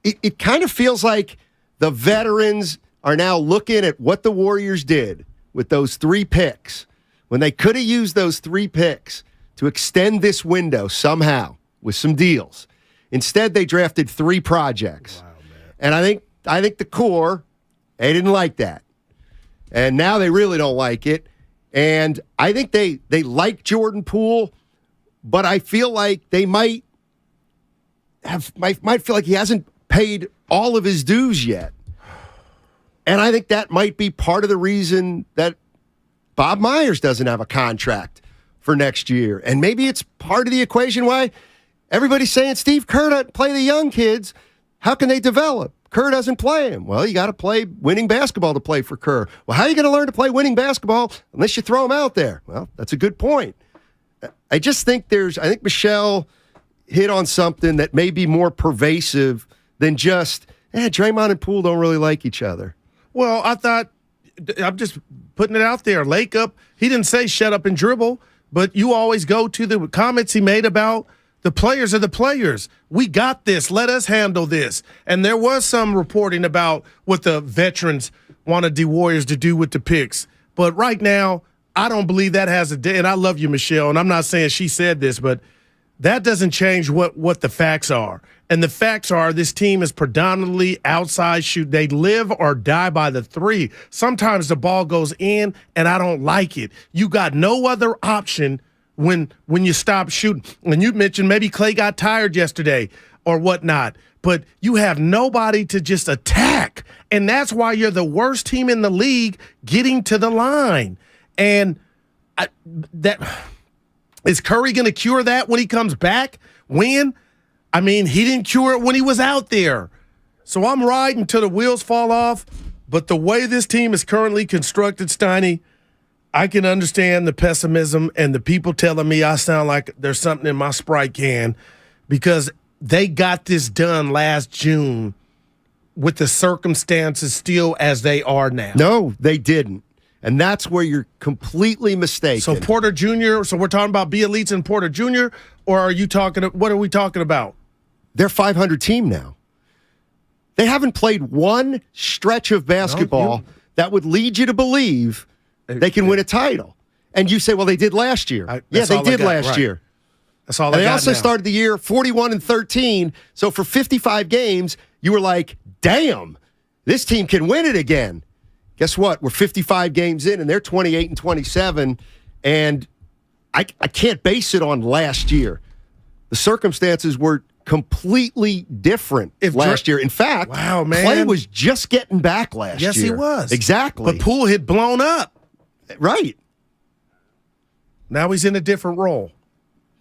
it kind of feels like the veterans are now looking at what the Warriors did with those 3 picks, when they could have used those 3 picks to extend this window somehow with some deals. Instead, they drafted 3 projects. Wow, and I think the core, they didn't like that. And now they really don't like it. And I think they like Jordan Poole, but I feel like they might feel like he hasn't paid all of his dues yet. And I think that might be part of the reason that Bob Myers doesn't have a contract for next year. And maybe it's part of the equation why everybody's saying Steve Kerr doesn't play the young kids. How can they develop? Kerr doesn't play him. Well, you got to play winning basketball to play for Kerr. Well, how are you going to learn to play winning basketball unless you throw him out there? Well, that's a good point. I just think I think Michelle hit on something that may be more pervasive than just, Draymond and Poole don't really like each other. Well, I thought, I'm just putting it out there. Lake up, he didn't say shut up and dribble, but you always go to the comments he made about the players are the players. We got this. Let us handle this. And there was some reporting about what the veterans wanted the Warriors to do with the picks. But right now, I don't believe that has a day. And I love you, Michelle, and I'm not saying she said this, but that doesn't change what the facts are. And the facts are this team is predominantly outside shoot. They live or die by the 3. Sometimes the ball goes in, and I don't like it. You got no other option when you stop shooting. And you mentioned maybe Clay got tired yesterday or whatnot, but you have nobody to just attack. And that's why you're the worst team in the league getting to the line. And is Curry going to cure that when he comes back? When? I mean, he didn't cure it when he was out there. So I'm riding till the wheels fall off. But the way this team is currently constructed, Steiny, I can understand the pessimism and the people telling me I sound like there's something in my Sprite can, because they got this done last June with the circumstances still as they are now. No, they didn't. And that's where you're completely mistaken. So Porter Jr., so we're talking about Bielitsa and Porter Jr., or are you talking, what are we talking about? They're a 500 team now. They haven't played one stretch of basketball that would lead you to believe they can win a title. And you say, well, they did last year. Yeah, they did last year. That's all and they got also now. started the year 41-13. So for 55 games, you were like, damn, this team can win it again. Guess what? We're 55 games in, and they're 28-27, and I can't base it on last year. The circumstances were completely different last year. In fact, wow, man. Clay was just getting back last year. Yes, he was. Exactly. But Poole had blown up. Right. Now he's in a different role.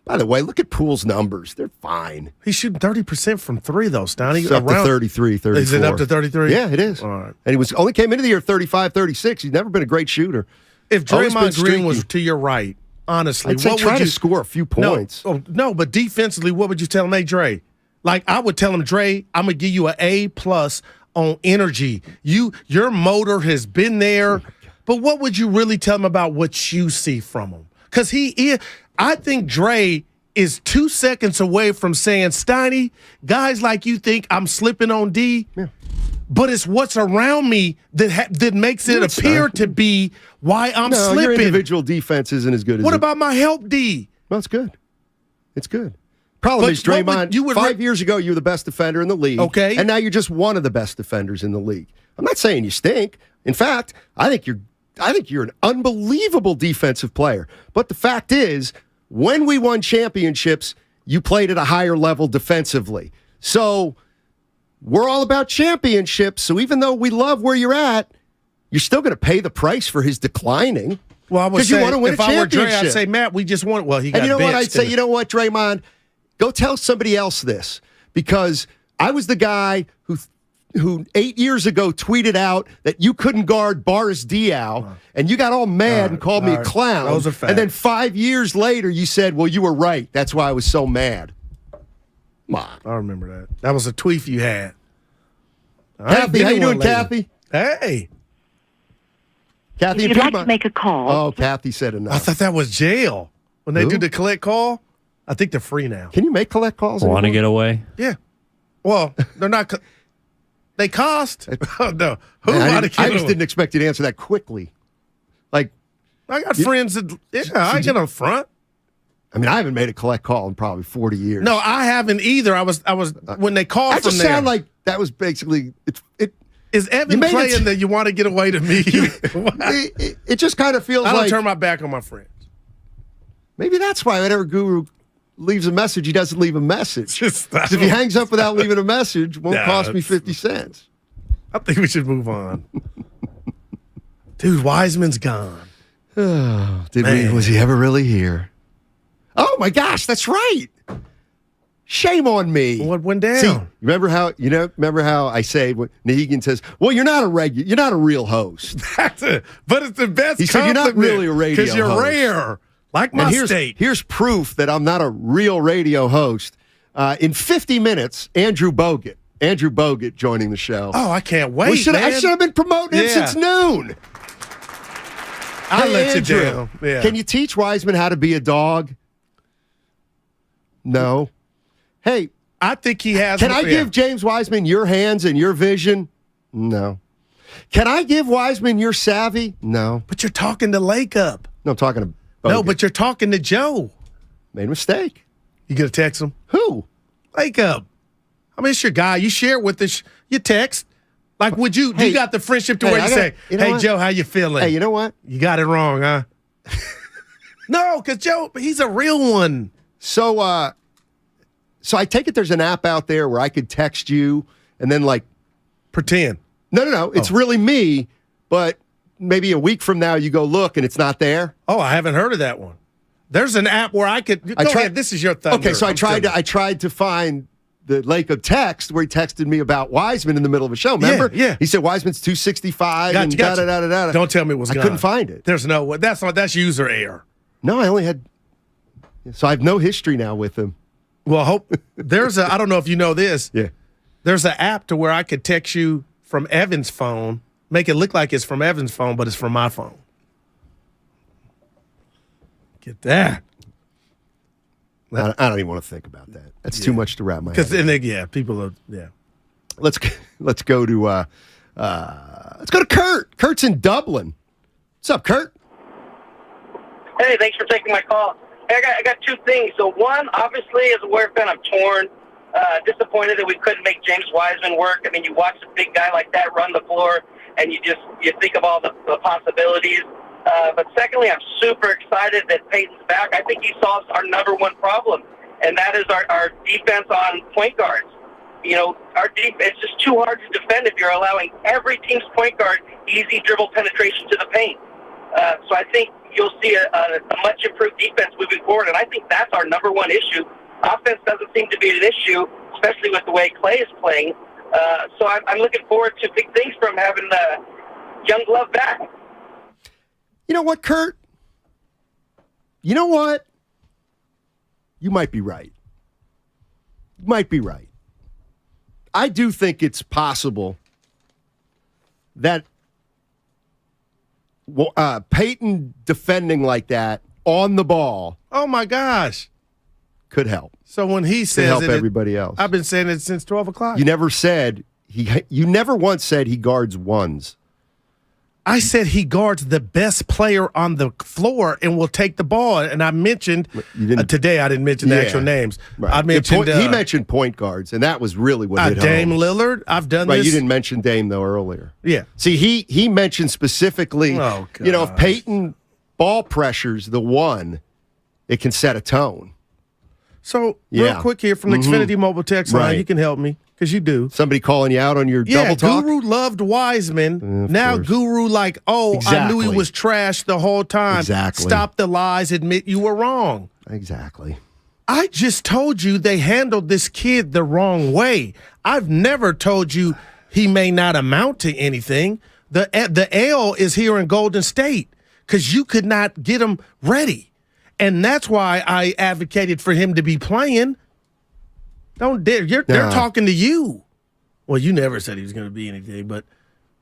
By the way, look at Poole's numbers. They're fine. He's shooting 30% from 3, though, Stoney. It's up to 33, 34. Is it up to 33? Yeah, it is. All right. And he only came into the year 35, 36. He's never been a great shooter. If Draymond Green was to your right, honestly, I'd say what try would you to score a few points. No, but defensively, what would you tell him? Hey, Dre, like I would tell him, Dre, I'm going to give you an A+ on energy. Your motor has been there. But what would you really tell him about what you see from him? Because I think Dre is 2 seconds away from saying, Steiny, guys like you think I'm slipping on D, but it's what's around me that makes it appear to be why I'm slipping. Your individual defense isn't as good as What about my help D? Well, it's good. It's good. Problem is, Draymond, 5 years ago, you were the best defender in the league. Okay. And now you're just one of the best defenders in the league. I'm not saying you stink. In fact, I think you're an unbelievable defensive player. But the fact is, when we won championships, you played at a higher level defensively. So we're all about championships. So even though we love where you're at, you're still going to pay the price for his declining. Well, I would say, you want to win if a I were Dre, championship. I'd say, Matt, we just want. Well, he got. And you know what? I'd benched say, in you know what, Draymond, go tell somebody else this, because I was the guy who 8 years ago tweeted out that you couldn't guard Boris Diaw, and you got all mad and called me a clown. Those are facts. And then 5 years later, you said, well, you were right. That's why I was so mad. Come on. I remember that. That was a tweet you had. Kathy, how you doing, Kathy? Hey. Kathy, if you'd like to make a call. Oh, Kathy said enough. I thought that was jail. When they Who? do the collect call, I think they're free now. Can you make collect calls Want to anymore? get away? Yeah. Well, they're not. They cost. Oh, no. Who Man, want to get I just away? didn't expect you to answer that quickly. Like, I got friends that. Yeah, I get up front. I mean, I haven't made a collect call in probably 40 years. No, I haven't either. I was when they called That from just there. sound like that was basically it. Is Evan made playing it- that you want to get away to me? It just kind of feels I don't like turn my back on my friends. maybe that's why whenever Guru leaves a message, he doesn't leave a message. 'Cause if he hangs up without leaving a message, it won't Nah, cost me that's- 50 cents. I think we should move on. Dude, Wiseman's gone. Was he ever really here? Oh my gosh, that's right. Shame on me. What went down? See, remember how I say when Nahegan says, "Well, you're not a real host." But it's the best. He said, "You're not really a radio because you're host." rare, like my And state. Here's proof that I'm not a real radio host. In 50 minutes, Andrew Bogut joining the show. Oh, I can't wait. I should have been promoting him Yeah. since noon. I Hey, let Andrew, you down. Yeah. Can you teach Wiseman how to be a dog? No. Hey, I think he has. can I give James Wiseman your hands and your vision? No. Can I give Wiseman your savvy? No. But you're talking to Lake Up. No, I'm talking to Bogut. No, but you're talking to Joe. Made a mistake. You gonna text him? Who? Lake Up. I mean, it's your guy. You share it with us. You text. Like, would you? Hey, you got the friendship to hey, where you I say, got- you know "Hey, what? Joe, how you feeling?" Hey, you know what? You got it wrong, huh? No, because Joe, he's a real one. So I take it there's an app out there where I could text you and then like pretend. No. It's really me, but maybe a week from now you go look and it's not there. Oh, I haven't heard of that one. There's an app where I could. Go ahead. This is your thunder. Okay, so I tried to find the Lake of text where he texted me about Wiseman in the middle of a show. Remember? Yeah. He said Wiseman's 265 and Gotcha. da-da-da-da-da. Don't tell me it was I gone. couldn't find it. There's no. That's user error. No, I only had. So I have no history now with him. Well, I don't know if you know this. Yeah. There's an app to where I could text you from Evan's phone, make it look like it's from Evan's phone, but it's from my phone. Get that. I don't even want to think about that. That's too much to wrap my head. Because people are Let's go to Kurt. Kurt's in Dublin. What's up, Kurt? Hey, thanks for taking my call. Hey, I got two things. So one, obviously, as a Warrior fan, I'm torn, disappointed that we couldn't make James Wiseman work. I mean, you watch a big guy like that run the floor, and you think of all the possibilities. But secondly, I'm super excited that Peyton's back. I think he solves our number one problem, and that is our defense on point guards. You know, our it's just too hard to defend if you're allowing every team's point guard easy dribble penetration to the paint. So I think you'll see a much improved defense moving forward, and I think that's our number one issue. Offense doesn't seem to be an issue, especially with the way Clay is playing. So I'm looking forward to big things from having Young Love back. You know what, Kurt? You know what? You might be right. You might be right. I do think it's possible that Peyton defending like that on the ball. Oh my gosh, could help. So when he says help it, everybody else. I've been saying it since 12 o'clock. You never said you never once said he guards ones. I said he guards the best player on the floor and will take the ball. And I mentioned today, I didn't mention the actual names. Right. I mentioned he mentioned point guards, and that was really what hit Dame home. Lillard. I've done this. You didn't mention Dame, though, earlier. Yeah. See, he mentioned specifically, if Peyton ball pressures the one, it can set a tone. So, real quick here from the Xfinity Mobile Text line, you can help me. Because you do. Somebody calling you out on your double talk? Guru loved Wiseman. Now Guru I knew he was trash the whole time. Exactly. Stop the lies. Admit you were wrong. Exactly. I just told you they handled this kid the wrong way. I've never told you he may not amount to anything. The L is here in Golden State because you could not get him ready. And that's why I advocated for him to be playing. Don't dare. They're talking to you. Well, you never said he was going to be anything, but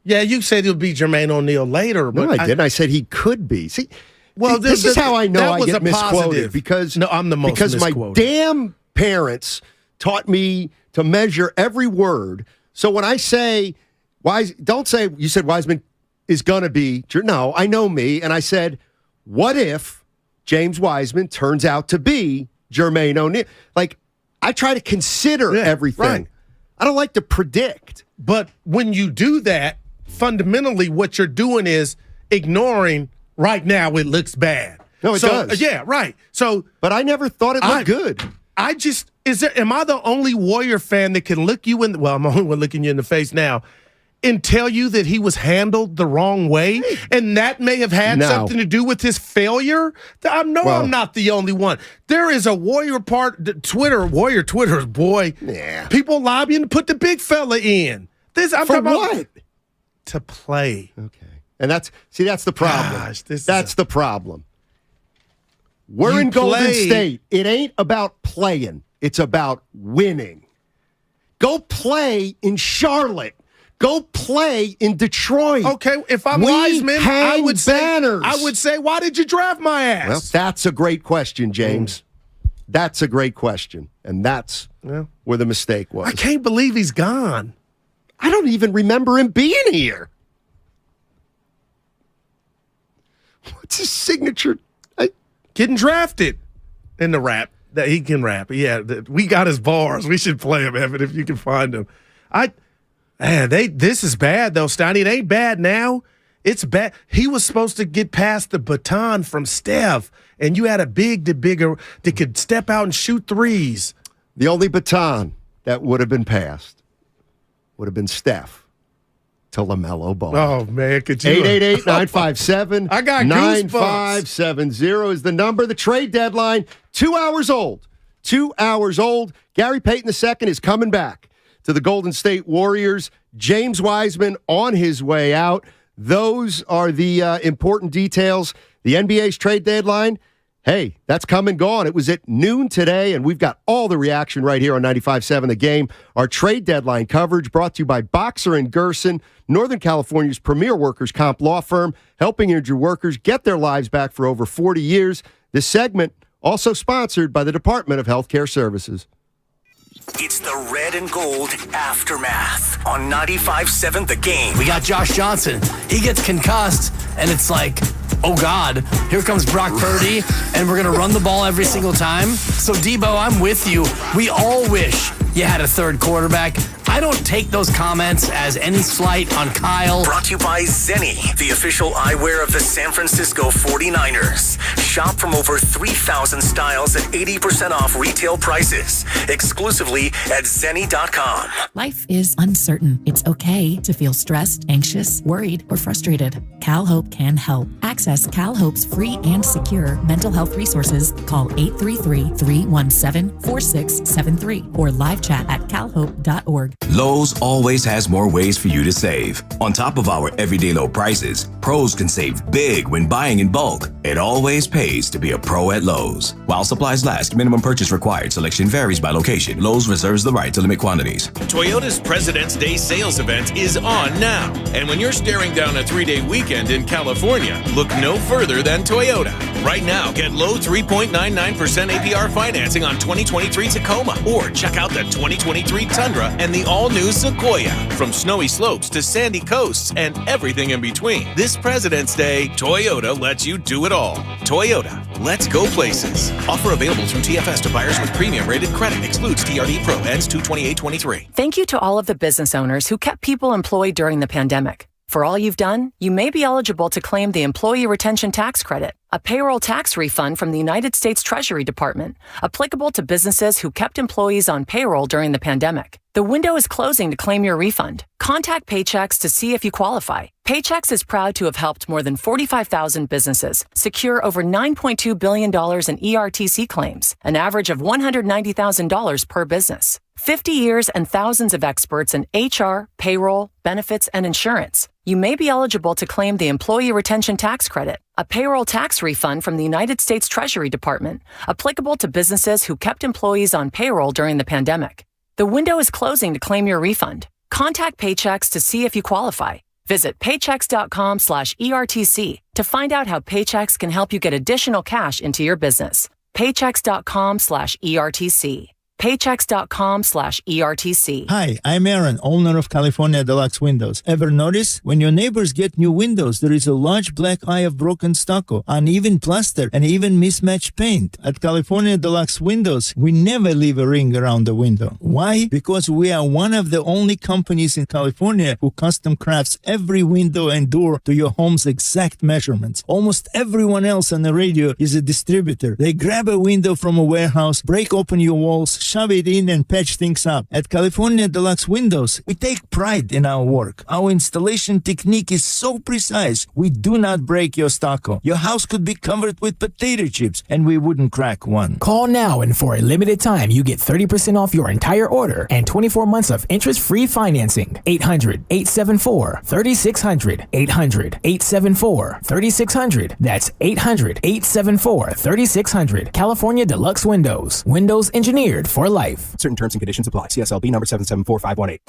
yeah, you said he'll be Jermaine O'Neal later. But No, I didn't. I said he could be. See, well, this is how I know I get misquoted because I'm the most because misquoted. My damn parents taught me to measure every word. So when I say don't say you said Wiseman is going to be. No, I know me, and I said, what if James Wiseman turns out to be Jermaine O'Neal? I try to consider everything. Right. I don't like to predict. But when you do that, fundamentally what you're doing is ignoring right now it looks bad. No, it does. Yeah, right. So, but I never thought it looked good. Am I the only Warrior fan that can look you in I'm the only one looking you in the face now and tell you that he was handled the wrong way, and that may have had something to do with his failure? I'm not the only one. There is a Warrior Warrior Twitter's boy. Yeah. People lobbying to put the big fella in. I'm For talking about what? To play. Okay. And that's the problem. That's the problem. We're in Golden State. It ain't about playing. It's about winning. Go play in Charlotte. Go play in Detroit. Okay, if I'm Wiseman, I would say, why did you draft my ass? Well, that's a great question, James. That's a great question. And that's where the mistake was. I can't believe he's gone. I don't even remember him being here. What's his signature? Getting drafted in the rap. That he can rap. Yeah, we got his bars. We should play him, Evan, if you can find him. This is bad, though, Steiny. It ain't bad now. It's bad. He was supposed to get past the baton from Steph, and you had a bigger that could step out and shoot threes. The only baton that would have been passed would have been Steph to LaMelo Ball. Oh, man. Could you? 888-957. I got 9570 is the number. The trade deadline, 2 hours old. 2 hours old. Gary Payton II is coming back to the Golden State Warriors. James Wiseman on his way out. Those are the important details. The NBA's trade deadline, hey, that's come and gone. It was at noon today, and we've got all the reaction right here on 95.7 The Game. Our trade deadline coverage brought to you by Boxer & Gerson, Northern California's premier workers' comp law firm, helping injured workers get their lives back for over 40 years. This segment also sponsored by the Department of Healthcare Services. It's the Red and Gold Aftermath on 95.7 The Game. We got Josh Johnson. He gets concussed, and it's like, oh, God, here comes Brock Purdy, and we're going to run the ball every single time. So, Debo, I'm with you. We all wish you had a third quarterback. I don't take those comments as any slight on Kyle. Brought to you by Zenni, the official eyewear of the San Francisco 49ers. Shop from over 3,000 styles at 80% off retail prices. Exclusively at Zenni.com. Life is uncertain. It's okay to feel stressed, anxious, worried, or frustrated. CalHope can help. Access CalHope's free and secure mental health resources. Call 833-317-4673 or live chat at calhope.org. Lowe's always has more ways for you to save. On top of our everyday low prices, pros can save big when buying in bulk. It always pays to be a pro at Lowe's. While supplies last, minimum purchase required. Selection varies by location. Lowe's reserves the right to limit quantities. Toyota's President's Day sales event is on now. And when you're staring down a 3-day weekend in California, look no further than Toyota. Right now, get low 3.99% APR financing on 2023 Tacoma, or check out the 2023 Tundra and the all-new Sequoia. From snowy slopes to sandy coasts and everything in between, this President's Day, Toyota lets you do it all. Toyota, let's go places. Offer available through TFS to buyers with premium rated credit. Excludes TRD Pro. Ends 2/28/23. Thank you to all of the business owners who kept people employed during the pandemic. For all you've done, you may be eligible to claim the Employee Retention Tax Credit, a payroll tax refund from the United States Treasury Department, applicable to businesses who kept employees on payroll during the pandemic. The window is closing to claim your refund. Contact Paychex to see if you qualify. Paychex is proud to have helped more than 45,000 businesses secure over $9.2 billion in ERTC claims, an average of $190,000 per business. 50 years and thousands of experts in HR, payroll, benefits, and insurance. You may be eligible to claim the Employee Retention Tax Credit, a payroll tax refund from the United States Treasury Department, applicable to businesses who kept employees on payroll during the pandemic. The window is closing to claim your refund. Contact Paychex to see if you qualify. Visit paychex.com/ERTC to find out how Paychex can help you get additional cash into your business. Paychex.com/ERTC. Paychex.com/ERTC. Hi, I'm Aaron, owner of California Deluxe Windows. Ever notice? When your neighbors get new windows, there is a large black eye of broken stucco, uneven plaster, and even mismatched paint. At California Deluxe Windows, we never leave a ring around the window. Why? Because we are one of the only companies in California who custom crafts every window and door to your home's exact measurements. Almost everyone else on the radio is a distributor. They grab a window from a warehouse, break open your walls, shove it in, and patch things up. At California Deluxe Windows, we take pride in our work. Our installation technique is so precise, we do not break your stucco. Your house could be covered with potato chips, and we wouldn't crack one. Call now, and for a limited time, you get 30% off your entire order and 24 months of interest-free financing. 800-874-3600. 800-874-3600. That's 800-874-3600. California Deluxe Windows. Windows engineered for life. Certain terms and conditions apply. CSLB number 774518.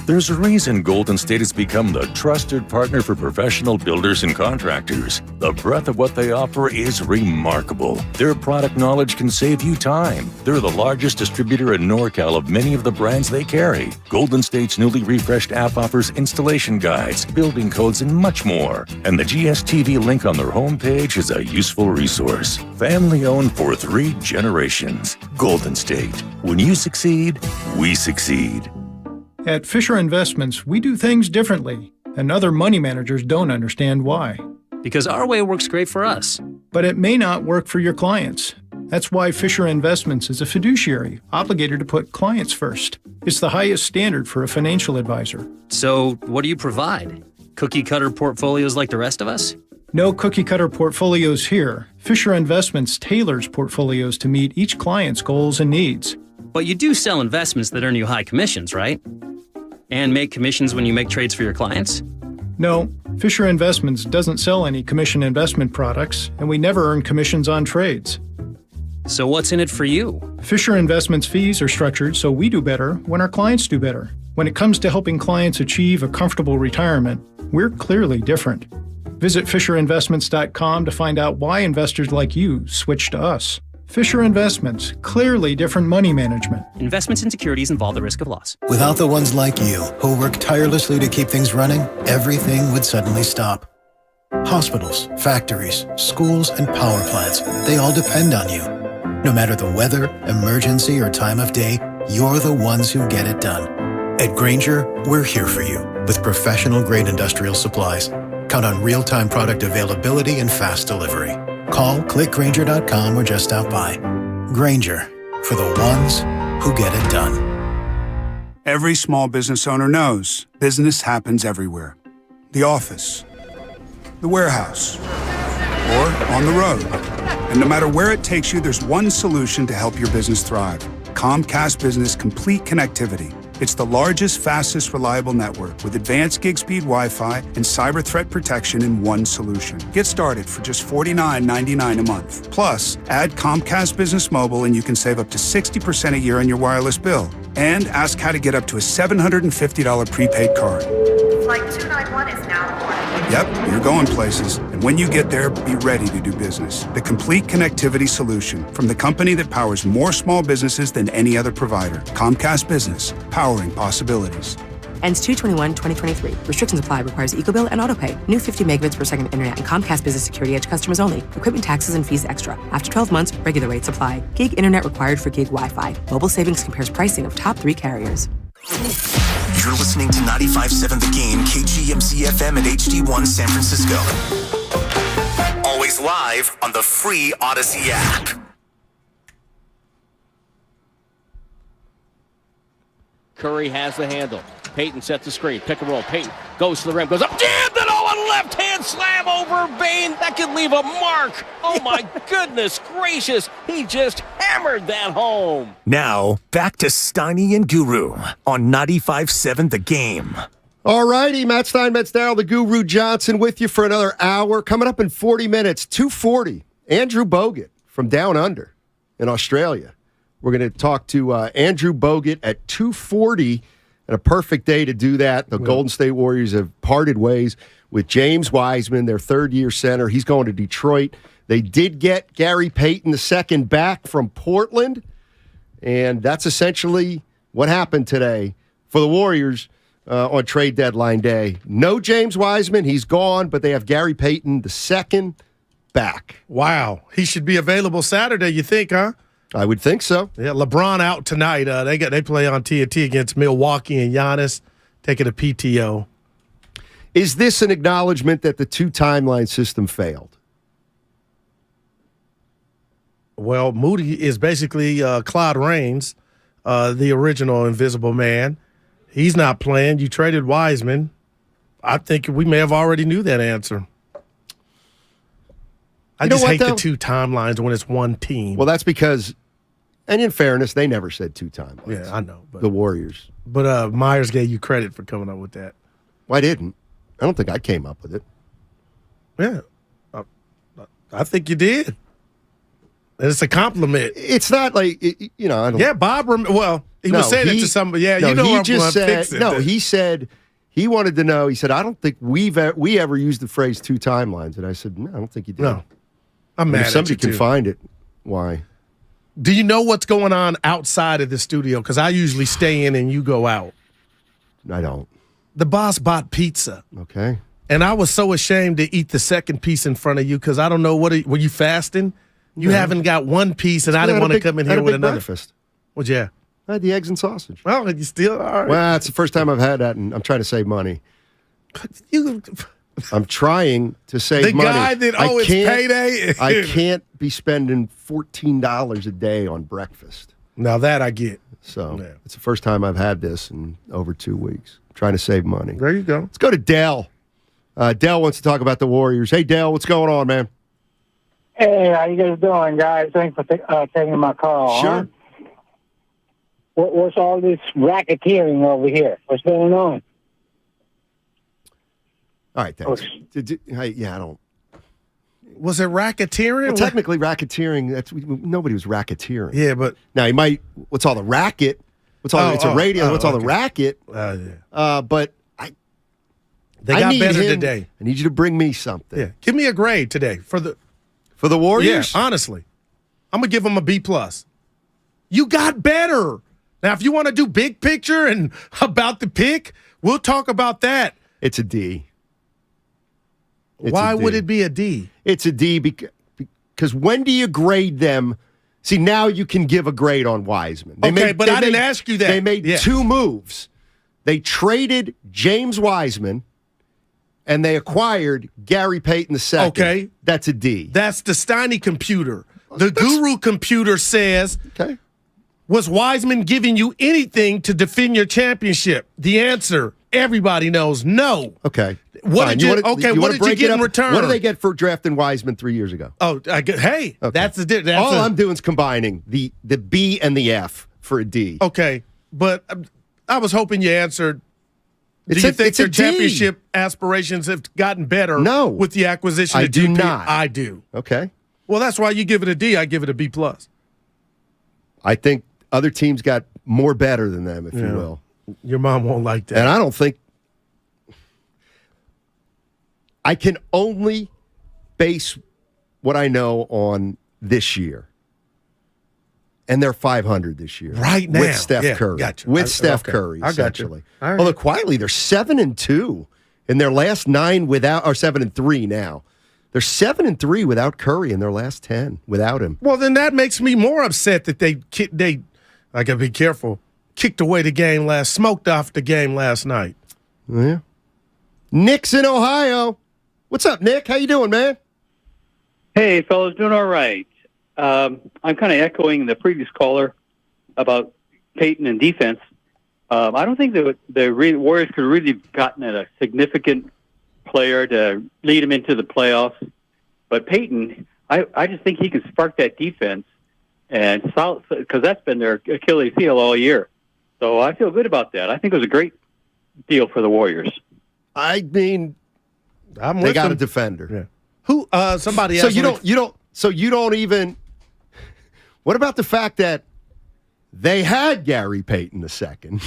There's a reason Golden State has become the trusted partner for professional builders and contractors. The breadth of what they offer is remarkable. Their product knowledge can save you time. They're the largest distributor in NorCal of many of the brands they carry. Golden State's newly refreshed app offers installation guides, building codes, and much more. And the GSTV link on their homepage is a useful resource. Family owned for 3 generations. Golden State. When you succeed, we succeed. At Fisher Investments, we do things differently, and other money managers don't understand why. Because our way works great for us. But it may not work for your clients. That's why Fisher Investments is a fiduciary, obligated to put clients first. It's the highest standard for a financial advisor. So, what do you provide? Cookie-cutter portfolios like the rest of us? No cookie-cutter portfolios here. Fisher Investments tailors portfolios to meet each client's goals and needs. But you do sell investments that earn you high commissions, right? And make commissions when you make trades for your clients? No, Fisher Investments doesn't sell any commission investment products, and we never earn commissions on trades. So what's in it for you? Fisher Investments fees are structured so we do better when our clients do better. When it comes to helping clients achieve a comfortable retirement, we're clearly different. Visit FisherInvestments.com to find out why investors like you switch to us. Fisher Investments, clearly different money management. Investments in securities involve the risk of loss. Without the ones like you, who work tirelessly to keep things running, everything would suddenly stop. Hospitals, factories, schools, and power plants, they all depend on you. No matter the weather, emergency, or time of day, you're the ones who get it done. At Grainger, we're here for you with professional-grade industrial supplies. Count on real-time product availability and fast delivery. Call, click Grainger.com, or just stop by. Grainger, for the ones who get it done. Every small business owner knows business happens everywhere. The office, the warehouse, or on the road. And no matter where it takes you, there's one solution to help your business thrive. Comcast Business Complete Connectivity. It's the largest, fastest, reliable network with advanced gig speed Wi-Fi and cyber threat protection in one solution. Get started for just $49.99 a month. Plus, add Comcast Business Mobile and you can save up to 60% a year on your wireless bill. And ask how to get up to a $750 prepaid card. Flight 291 is now boarding. Yep, you're going places. And when you get there, be ready to do business. The complete connectivity solution from the company that powers more small businesses than any other provider. Comcast Business, powering possibilities. Ends 2/21/2023. Restrictions apply. Requires EcoBill and AutoPay. New 50 megabits per second internet and Comcast Business Security Edge customers only. Equipment taxes and fees extra. After 12 months, regular rates apply. Gig internet required for gig Wi-Fi. Mobile savings compares pricing of top 3 carriers. You're listening to 95.7 The Game, KGMZ FM and HD1 San Francisco. Always live on the free Odyssey app. Curry has the handle. Payton sets the screen. Pick and roll. Payton goes to the rim. Goes up. Jammed it all on left-hand slam over Bane. That could leave a mark. Oh, my goodness gracious. He just hammered that home. Now, back to Steiny and Guru on 95.7 The Game. All righty, Matt Stein, Matt Darrell, the Guru Johnson with you for another hour. Coming up in 40 minutes, 2:40, Andrew Bogut from Down Under in Australia. We're going to talk to Andrew Bogut at 2:40, and a perfect day to do that. The Golden State Warriors have parted ways with James Wiseman, their third-year center. He's going to Detroit. They did get Gary Payton II back from Portland, and that's essentially what happened today for the Warriors on trade deadline day. No James Wiseman. He's gone, but they have Gary Payton II back. Wow. He should be available Saturday, you think, huh? I would think so. Yeah, LeBron out tonight. They play on TNT against Milwaukee, and Giannis taking a PTO. Is this an acknowledgement that the two-timeline system failed? Well, Moody is basically Claude Rains, the original Invisible Man. He's not playing. You traded Wiseman. I think we may have already knew that answer. I just hate the two timelines when it's one team. Well, that's because, and in fairness, they never said two timelines. Yeah, I know. The Warriors. But Myers gave you credit for coming up with that. Well, I didn't. I don't think I came up with it. Yeah. I think you did. And it's a compliment. It's not like, I don't. Yeah, Bob, he was saying it to somebody. Yeah, no, you know he I'm just going to said, fix it. No, he said, he wanted to know, he said, I don't think we ever used the phrase two timelines. And I said, no, I don't think you did. No. I'm mad if somebody at you, can too. find it, why? Do you know what's going on outside of the studio? Because I usually stay in and you go out. I don't. The boss bought pizza. Okay. And I was so ashamed to eat the second piece in front of you because I don't know, were you fasting? You haven't got one piece, and I didn't want to come in here with another. Breakfast. What'd you have? I had the eggs and sausage. Well, you still all right. Well, it's the first time I've had that, and I'm trying to save money. I'm trying to save money. The guy that, it's payday. I can't be spending $14 a day on breakfast. Now that I get. So it's the first time I've had this in over 2 weeks. I'm trying to save money. There you go. Let's go to Dell. Dell wants to talk about the Warriors. Hey, Dell, what's going on, man? Hey, how you guys doing, guys? Thanks for taking my call. Sure. Huh? What's all this racketeering over here? What's going on? All right, thanks. I don't. Was it racketeering? Well, technically, racketeering. Nobody was racketeering. Yeah, but now he might. What's all the racket? What's all? It's a radio. What's all the racket? But they got better today. I need you to bring me something. Yeah, give me a grade today for the Warriors. Yeah, honestly, I'm gonna give them a B+. You got better. Now, if you want to do big picture and about the pick, we'll talk about that. It's a D. Why would it be a D? It's a D because when do you grade them? See, now you can give a grade on Wiseman. I didn't ask you that. They made two moves. They traded James Wiseman, and they acquired Gary Payton II. Okay. That's a D. That's the Steiny computer. The Guru computer says, was Wiseman giving you anything to defend your championship? The answer, everybody knows, no. Okay. What did you get in return? What did they get for drafting Wiseman 3 years ago? Oh, that's the difference. All I'm doing is combining the B and the F for a D. Okay, but I was hoping you answered. Do you think their championship aspirations have gotten better with the acquisition of GP? I do not. I do. Okay. Well, that's why you give it a D. I give it a B+. I think other teams got more better than them, if you will. Your mom won't like that. And I don't think I can only base what I know on this year. And they're 500 this year. Right now. With Steph Curry. Gotcha. With Steph Curry, I got essentially. you. Right. Although quietly, they're 7-2 in their last 9 without, or 7-3 now. They're 7-3 without Curry in their last 10 without him. Well, then that makes me more upset that they I got to be careful, kicked away the game smoked off the game last night. Yeah. Nick's in Ohio. What's up, Nick? How you doing, man? Hey, fellas, doing all right. I'm kind of echoing the previous caller about Peyton and defense. I don't think the Warriors could really have gotten a significant player to lead them into the playoffs. But Peyton, I just think he can spark that defense, and because that's been their Achilles heel all year. So I feel good about that. I think it was a great deal for the Warriors. I mean, they got a defender. Yeah. Who? Somebody else. So you don't even. What about the fact that they had Gary Payton II?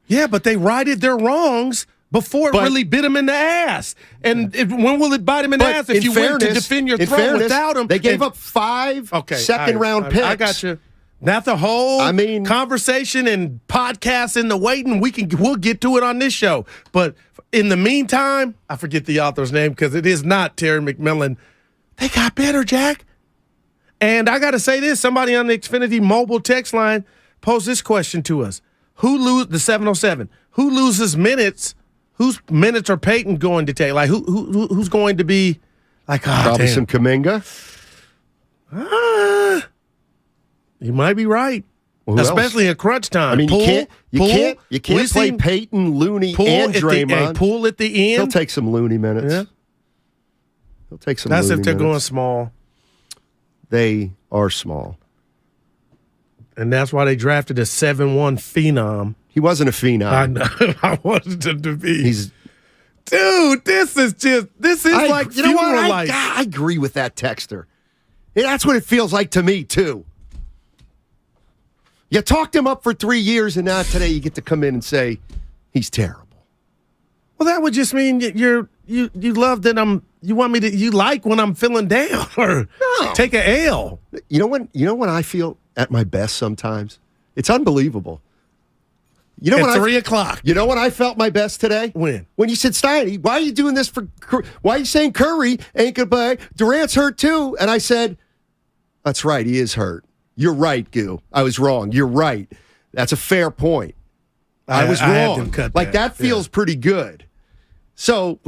Yeah, but they righted their wrongs before it really bit him in the ass. And when will it bite him in the ass if you went to defend your throne without him? They gave up 5 second-round picks. I got you. Not the whole conversation and podcast in the waiting. We'll get to it on this show. But in the meantime, I forget the author's name because it is not Terry McMillan. They got better, Jack. And I got to say this. Somebody on the Xfinity mobile text line posed this question to us. The 707. Who loses minutes? Whose minutes are Peyton going to take? Like, who's going to be like, probably some Kuminga? You might be right. Well, especially in crunch time. I mean, you can't play Peyton, Looney, and Draymond. Poole at the end. He'll take some Looney minutes. Yeah. He'll take some That's Looney if they're minutes. going small. They are small. And that's why they drafted a 7-1 phenom. He wasn't a phenom. I know. I wanted him to be. Dude, this is like you know what? life. I agree with that texter. Yeah, that's what it feels like to me, too. You talked him up for 3 years, and now today you get to come in and say he's terrible. Well, that would just mean you love that you like when I'm feeling down or take a L. You know when I feel at my best sometimes? It's unbelievable. You know at 3 o'clock. You know when I felt my best today? When you said, Steiny, why are you doing this why are you saying Curry ain't gonna play? Durant's hurt too. And I said, that's right, he is hurt. You're right, Goo. I was wrong. You're right. That's a fair point. I was wrong. That feels pretty good. So,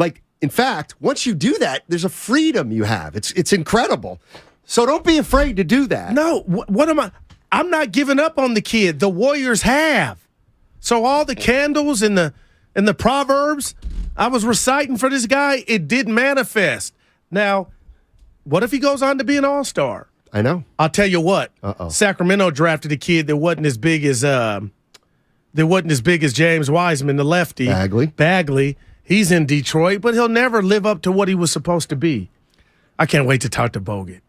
in fact, once you do that, there's a freedom you have. It's incredible. So don't be afraid to do that. No, what am I? I'm not giving up on the kid. The Warriors have. So all the candles and the proverbs I was reciting for this guy, it did manifest. Now, what if he goes on to be an all-star? I know. I'll tell you what. Sacramento drafted a kid that wasn't as big as James Wiseman, the lefty. Bagley. He's in Detroit, but he'll never live up to what he was supposed to be. I can't wait to talk to Bogut.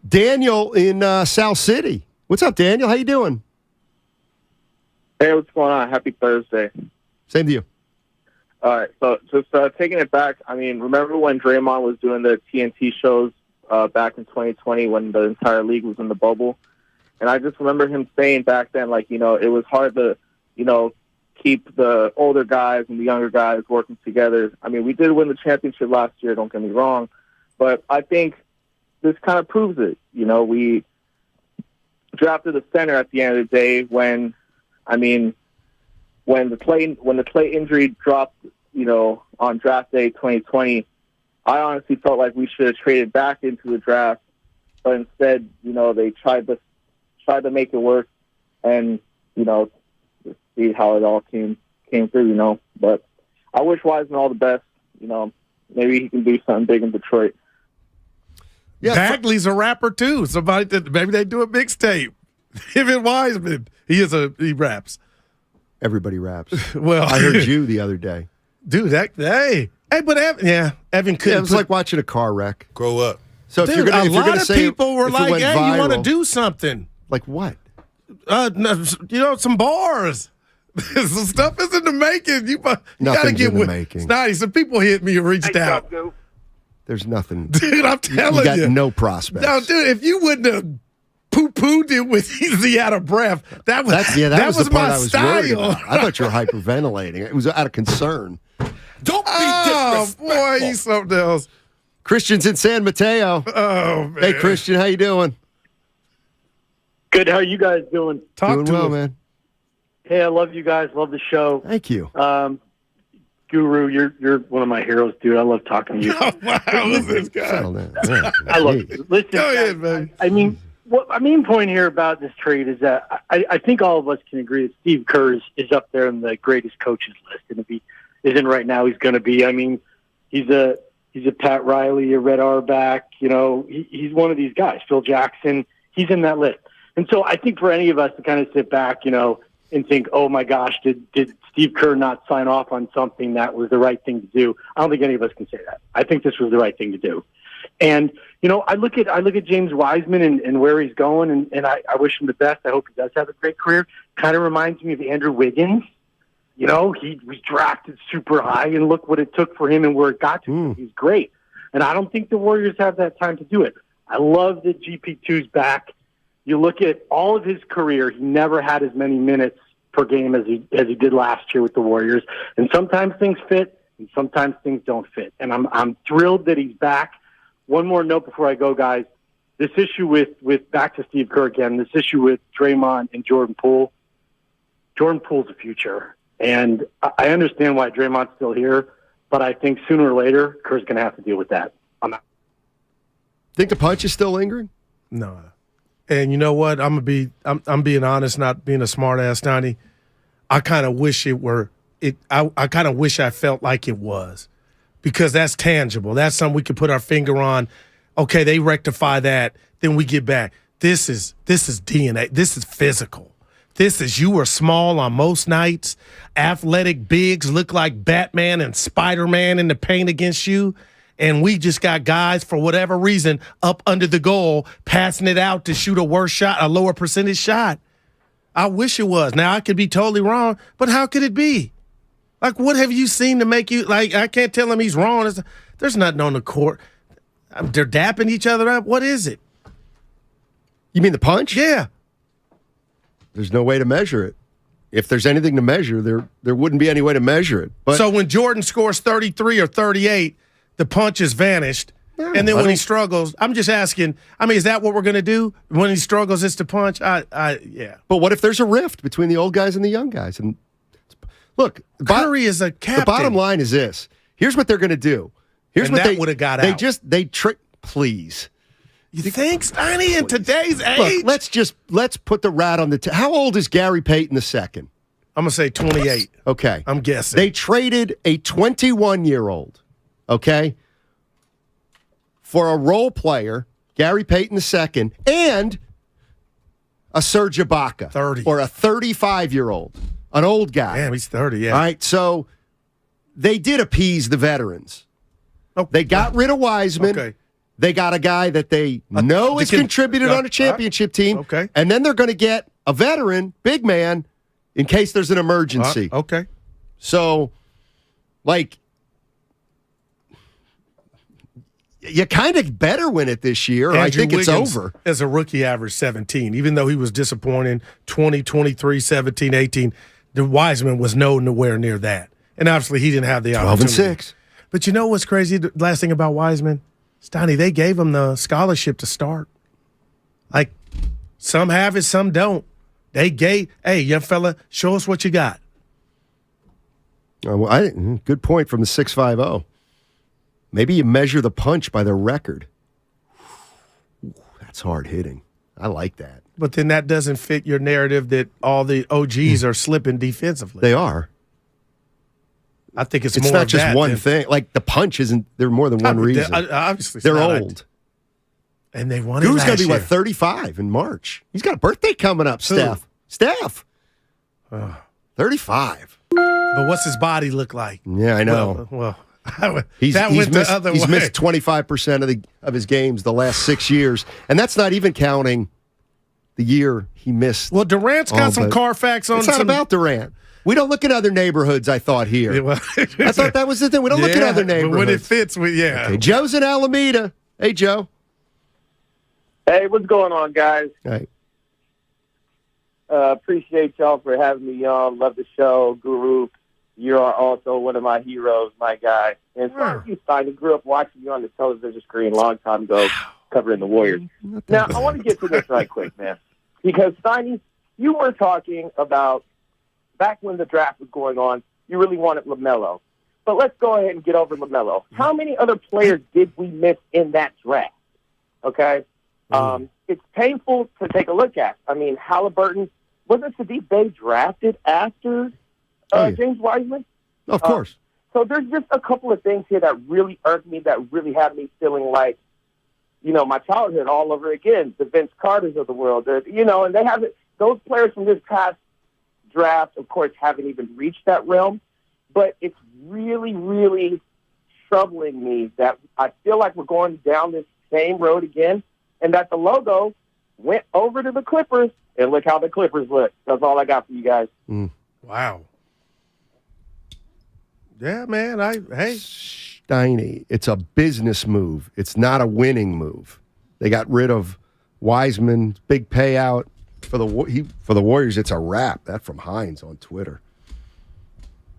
Daniel in South City. What's up, Daniel? How you doing? Hey, what's going on? Happy Thursday. Same to you. All right, so just taking it back, I mean, remember when Draymond was doing the TNT shows back in 2020 when the entire league was in the bubble? And I just remember him saying back then, it was hard to, keep the older guys and the younger guys working together. I mean, we did win the championship last year, don't get me wrong, but I think this kind of proves it. We drafted a center at the end of the day when the Clay injury dropped, on draft day 2020, I honestly felt like we should have traded back into the draft, but instead, they tried to make it work, and see how it all came through, But I wish Wiseman all the best. Maybe he can do something big in Detroit. Yeah, Bagley's a rapper too. Maybe they do a mixtape. Him and Wiseman, he raps. Everybody raps. Well, I heard you the other day, dude. Hey, but Evan couldn't. It was like watching a car wreck. Grow up. So dude, a lot of people were like, "Hey, you want to do something?" Like what? Some bars. Some stuff is in the making. You got to get with making. Snotty. Some people hit me and reached out. there's nothing. Dude, I'm telling you. You got no prospects. No, dude, if you wouldn't have poo-pooed it with he out of breath, that was the part my I was worried style. about. I thought you were hyperventilating. It was out of concern. Don't be disrespectful. Boy, he's something else. Christian's in San Mateo. Oh, man. Hey, Christian, how you doing? Good. How are you guys doing? Doing well, man. Hey, I love you guys. Love the show. Thank you. Guru, you're one of my heroes, dude. I love talking to you. Wow, who's this guy? I love you. Listen, Go ahead, man. I mean, my main point here about this trade is that I think all of us can agree that Steve Kerr is up there in the greatest coaches list. And if he isn't right now, he's going to be. I mean, he's a Pat Riley, a Red Auerbach. You know, he's one of these guys. Phil Jackson, he's in that list. And so I think for any of us to kind of sit back, you know, and think, oh my gosh, did Steve Kerr not sign off on something that was the right thing to do? I don't think any of us can say that. I think this was the right thing to do. And, you know, I look at James Wiseman and where he's going, and I wish him the best. I hope he does have a great career. Kind of reminds me of Andrew Wiggins. You know, he was drafted super high, and look what it took for him and where it got to. He's great. And I don't think the Warriors have that time to do it. I love that GP2's back. You look at all of his career, he never had as many minutes per game as he did last year with the Warriors. And sometimes things fit, and sometimes things don't fit. And I'm thrilled that he's back. One more note before I go, guys. This issue with back to Steve Kerr again, this issue with Draymond and Jordan Poole. Jordan Poole's the future. And I understand why Draymond's still here, but I think sooner or later, Kerr's going to have to deal with that. I'm out. Think the punch is still lingering? No. And you know what? I'm being honest, not being a smart ass, Donnie. I kind of wish it were it. I kind of wish I felt like it was, because that's tangible. That's something we could put our finger on. Okay, they rectify that, then we get back. This is DNA. This is physical. This is, you were small on most nights. Athletic bigs look like Batman and Spider-Man in the paint against you. And we just got guys, for whatever reason, up under the goal, passing it out to shoot a worse shot, a lower percentage shot. I wish it was. Now, I could be totally wrong, but how could it be? Like, what have you seen to make you, like, I can't tell him he's wrong. There's nothing on the court. They're dapping each other up. What is it? You mean the punch? Yeah. There's no way to measure it. If there's anything to measure, there wouldn't be any way to measure it. But so when Jordan scores 33 or 38, the punch has vanished. No, and then when he struggles, I'm just asking, I mean, is that what we're going to do? When he struggles, it's the punch? Yeah. But what if there's a rift between the old guys and the young guys? And look, Curry is a captain. The bottom line is this. Here's what they're going to do. Here's and what that would have got out. They trick. Please. You think, Steiny, in today's age? Look, let's put the rat on the how old is Gary Payton II? I'm going to say 28. Okay. I'm guessing. They traded a 21-year-old, okay, for a role player, Gary Payton II, and a Serge Ibaka. 30. Or a 35-year-old, an old guy. Damn, he's 30, yeah. All right, so they did appease the veterans. Okay. They got rid of Wiseman. Okay. They got a guy that they know has contributed on a championship team. Okay. And then they're going to get a veteran, big man, in case there's an emergency. Okay. So, like, you kind of better win it this year, or I think Wiggins, it's over. As a rookie, averaged 17. Even though he was disappointing, 20, 23, 17, 18, the Wiseman was nowhere near that. And obviously, he didn't have the 12 opportunity. 12 and 6. But you know what's crazy? The last thing about Wiseman? Stoney, they gave him the scholarship to start. Like, some have it, some don't. They gave, hey, young fella, show us what you got. Good point from the 650. Maybe you measure the punch by their record. That's hard hitting. I like that. But then that doesn't fit your narrative that all the OGs are slipping defensively. They are. I think it's more not just one thing. Like, the punch isn't, there more than one reason. Obviously, they're old. And they won it Guru's last going to be, year. 35 in March. He's got a birthday coming up, Steph. Steph. 35. But what's his body look like? Yeah, I know. Well, he's went the other way. He's missed 25% of his games the last 6 years. And that's not even counting the year he missed. Well, Durant's got some Carfax on. It's not about Durant. We don't look at other neighborhoods, I thought, here. I thought that was the thing. We don't look at other neighborhoods. When it fits, Okay, Joe's in Alameda. Hey, Joe. Hey, what's going on, guys? Hey. Appreciate y'all for having me on. Love the show, Guru. You are also one of my heroes, my guy. And Steiny, I grew up watching you on the television screen a long time ago, covering the Warriors. Now, I want to get to this right quick, man, because Steiny, you were talking about back when the draft was going on, you really wanted LaMelo. But let's go ahead and get over LaMelo. How many other players did we miss in that draft? Okay? It's painful to take a look at. I mean, Halliburton, wasn't Sadiq Bey drafted after James Wiseman? Of course. So there's just a couple of things here that really irked me, that really had me feeling like, my childhood all over again. The Vince Carters of the world, and they haven't. Those players from this past draft, of course, haven't even reached that realm. But it's really, really troubling me that I feel like we're going down this same road again, and that the logo went over to the Clippers, and look how the Clippers look. That's all I got for you guys. Wow. Yeah, man. Steiny, it's a business move. It's not a winning move. They got rid of Wiseman, big payout for the Warriors. It's a wrap. That from Hines on Twitter.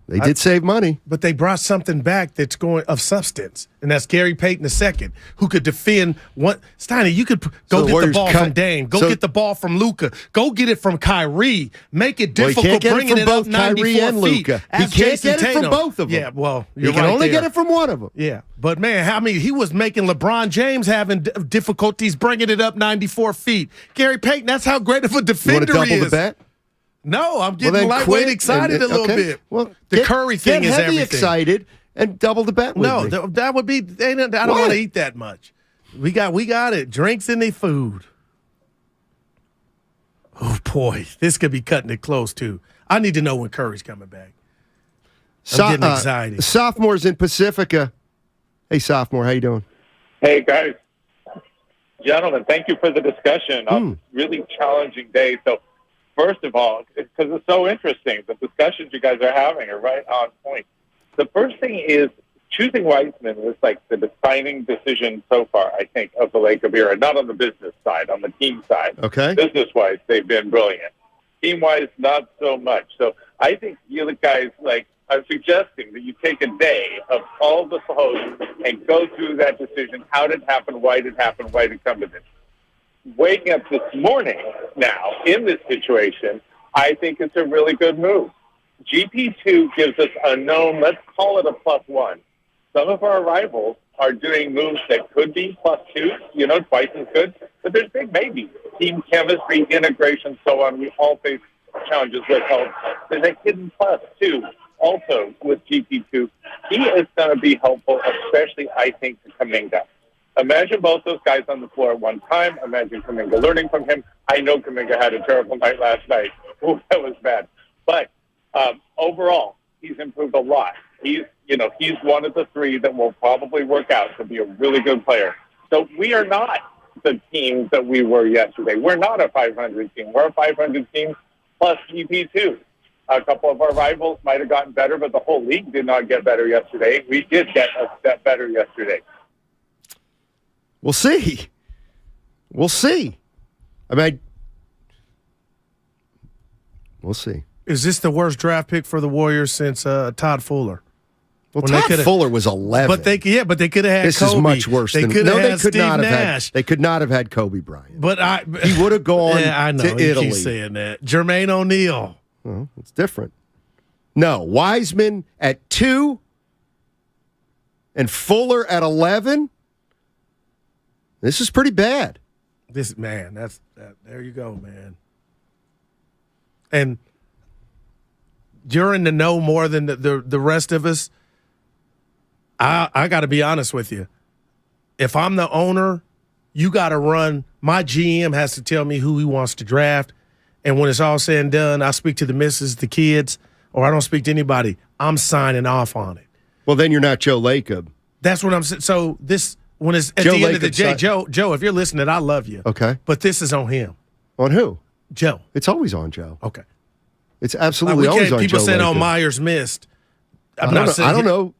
They did save money. But they brought something back that's going of substance, and that's Gary Payton II, who could defend one. Steiny, you could go get the ball from Dame. Go get the ball from Luka. Go get it from Kyrie. Make it difficult bringing it up 94 Kyrie and feet. Luka. He can't get it from both of them. Yeah, well, you can only get it from one of them. Yeah, but man, he was making LeBron James having difficulties bringing it up 94 feet. Gary Payton, that's how great of a defender you want to double is. the bet? No, I'm getting lightweight excited a little bit. Well, the Curry thing is everything. Get excited and double the bet with me. That would be. I don't want to eat that much. We got it. Drinks and the food. Oh boy, this could be cutting it close too. I need to know when Curry's coming back. I'm getting excited. Sophomore's in Pacifica. Hey, sophomore, how you doing? Hey guys, gentlemen, thank you for the discussion. Really challenging day. So. First of all, because it's so interesting, the discussions you guys are having are right on point. The first thing is choosing Wiseman was like the defining decision so far, I think, of the Laker era. Not on the business side, on the team side. Okay. Business-wise, they've been brilliant. Team-wise, not so much. So I think you guys are suggesting that you take a day of all the hosts and go through that decision. How did it happen? Why did it happen? Why did it come to this? Waking up this morning now in this situation, I think it's a really good move. GP2 gives us a known, let's call it a +1. Some of our rivals are doing moves that could be +2, twice as good, but there's big maybes. Team chemistry, integration, so on. We all face challenges with health. There's a hidden +2 also with GP2. He is going to be helpful, especially, I think, to Kuminga. Imagine both those guys on the floor at one time. Imagine Kuminga learning from him. I know Kuminga had a terrible night last night. Ooh, that was bad. But overall, he's improved a lot. He's one of the three that will probably work out to be a really good player. So we are not the team that we were yesterday. We're not a 500 team. We're a 500 team plus GP2. A couple of our rivals might have gotten better, but the whole league did not get better yesterday. We did get a step better yesterday. We'll see. We'll see. We'll see. Is this the worst draft pick for the Warriors since Todd Fuller? Well, Todd Fuller was 11. But they could have had this Kobe. Is much worse. They could have Steve Nash. They could not have had Kobe Bryant. But he would have gone I know, to Italy. You keep saying that. Jermaine O'Neal. Well, it's different. No, Wiseman at 2 and Fuller at 11. This is pretty bad. There you go, man. And you're in the know more than the rest of us. I got to be honest with you. If I'm the owner, you got to run. My GM has to tell me who he wants to draft. And when it's all said and done, I speak to the missus, the kids, or I don't speak to anybody. I'm signing off on it. Well, then you're not Joe Lacob. That's what I'm saying. So this, when it's at the end of the day, Joe, if you're listening, I love you. Okay. But this is on him. On who? Joe. It's always on Joe. Okay. It's absolutely always on people Joe saying, Lacob. Myers missed. I don't know.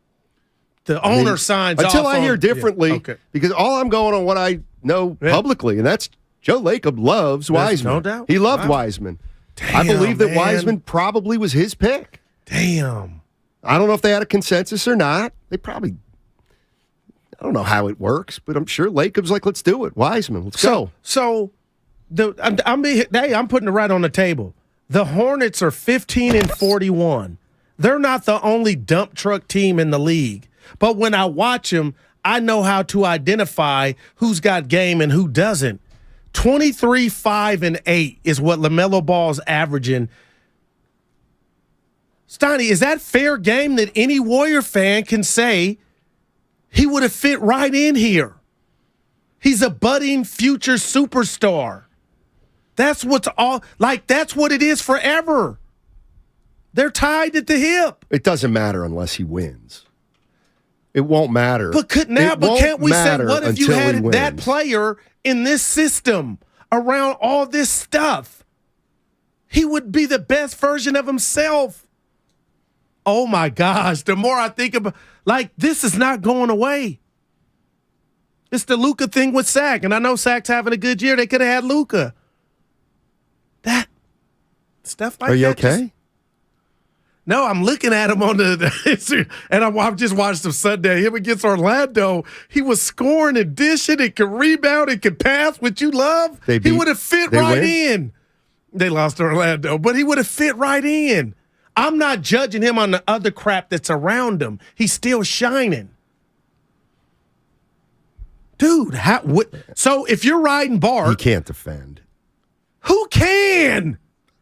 The owner signs off until I hear differently, yeah, okay. because all I'm going on what I know publicly, and that's Joe Lacob loves Wiseman. No doubt. He loved Wiseman. Damn, I believe that man. Wiseman probably was his pick. Damn. I don't know if they had a consensus or not. They probably, I don't know how it works, but I'm sure Lacob's like, let's do it. Wiseman, let's go. So I'm putting it right on the table. The Hornets are 15-41. They're not the only dump truck team in the league. But when I watch them, I know how to identify who's got game and who doesn't. 23, 5, and 8 is what LaMelo Ball's averaging. Steiny, is that fair game that any Warrior fan can say he would have fit right in here? He's a budding future superstar. That's what's all like. That's what it is forever. They're tied at the hip. It doesn't matter unless he wins. It won't matter. But can't we say, what if you had that player in this system around all this stuff? He would be the best version of himself. Oh my gosh! The more I think about, this is not going away. It's the Luka thing with Sack, and I know Sack's having a good year. They could have had Luka. That stuff like that. Are you okay? No, I'm looking at him on the and I've just watched him Sunday. Him against Orlando, he was scoring and dishing and could rebound and could pass, which you love. He would have fit right in. They lost to Orlando, but he would have fit right in. I'm not judging him on the other crap that's around him. He's still shining. Dude, so if you're riding Bart... He can't defend. Who can?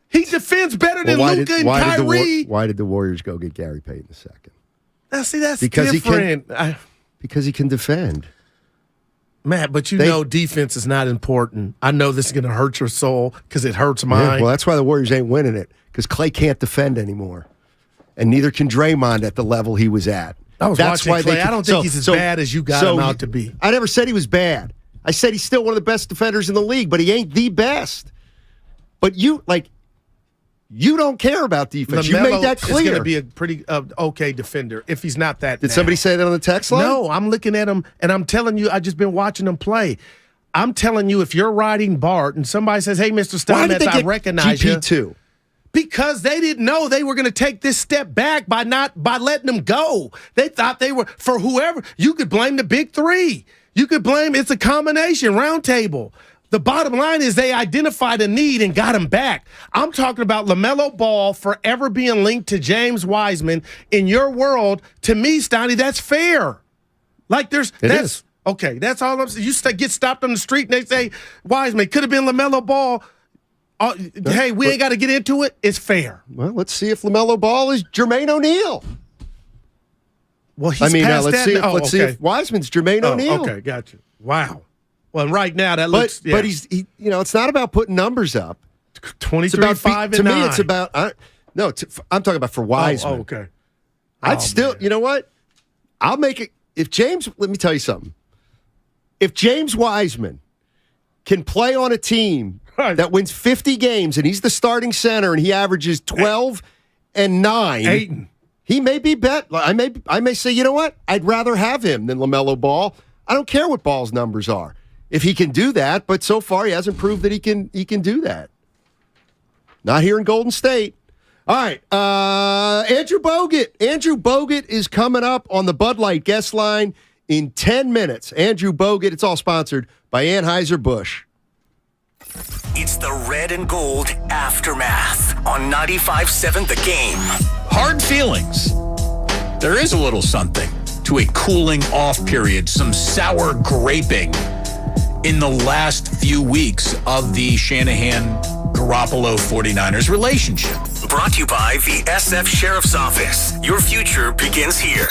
He defends better than Luka and Kyrie. Why did the Warriors go get Gary Payton II? Now, see, that's because different. Because he can defend. Matt, but defense is not important. I know this is going to hurt your soul because it hurts mine. Yeah, well, that's why the Warriors ain't winning it, because Clay can't defend anymore. And neither can Draymond at the level he was at. That's watching why Clay. I don't think he's as bad as you got him out to be. I never said he was bad. I said he's still one of the best defenders in the league, but he ain't the best. But you don't care about defense. You made that clear. He's going to be a pretty okay defender if he's not that. Did somebody say that on the text line? No, I'm looking at him, and I'm telling you, I've just been watching him play. I'm telling you, if you're riding Bart and somebody says, hey, Mr. Steinmetz, I recognize you. GP2? Because they didn't know they were going to take this step back by letting them go. They thought they were, for whoever, you could blame the big three. You could blame, it's a combination, round table. The bottom line is they identified a need and got him back. I'm talking about LaMelo Ball forever being linked to James Wiseman. In your world, to me, Steiny, that's fair. It is. Okay, that's all I'm saying. You get stopped on the street and they say, Wiseman, could have been LaMelo Ball. Hey, we ain't got to get into it. It's fair. Well, let's see if LaMelo Ball is Jermaine O'Neal. Well, he's past that. Let's see if Wiseman's Jermaine O'Neal. Okay, gotcha. Wow. Well, right now that looks. But he's it's not about putting numbers up. 23, 5, and 9. To me, it's about I'm talking about for Wiseman. Okay. I'd still, you know what? I'll make it. Let me tell you something. If James Wiseman can play on a team that wins 50 games and he's the starting center and he averages 12 and 9, Ayton. He may be I may say, you know what? I'd rather have him than LaMelo Ball. I don't care what Ball's numbers are. If he can do that, but so far he hasn't proved that he can do that. Not here in Golden State. All right, Andrew Bogut. Andrew Bogut is coming up on the Bud Light guest line in 10 minutes. Andrew Bogut, it's all sponsored by Anheuser-Busch. It's the Red and Gold Aftermath on 95.7 The Game. Hard feelings. There is a little something to a cooling off period, some sour graping in the last few weeks of the Shanahan-Garoppolo 49ers relationship. Brought to you by the SF Sheriff's Office. Your future begins here.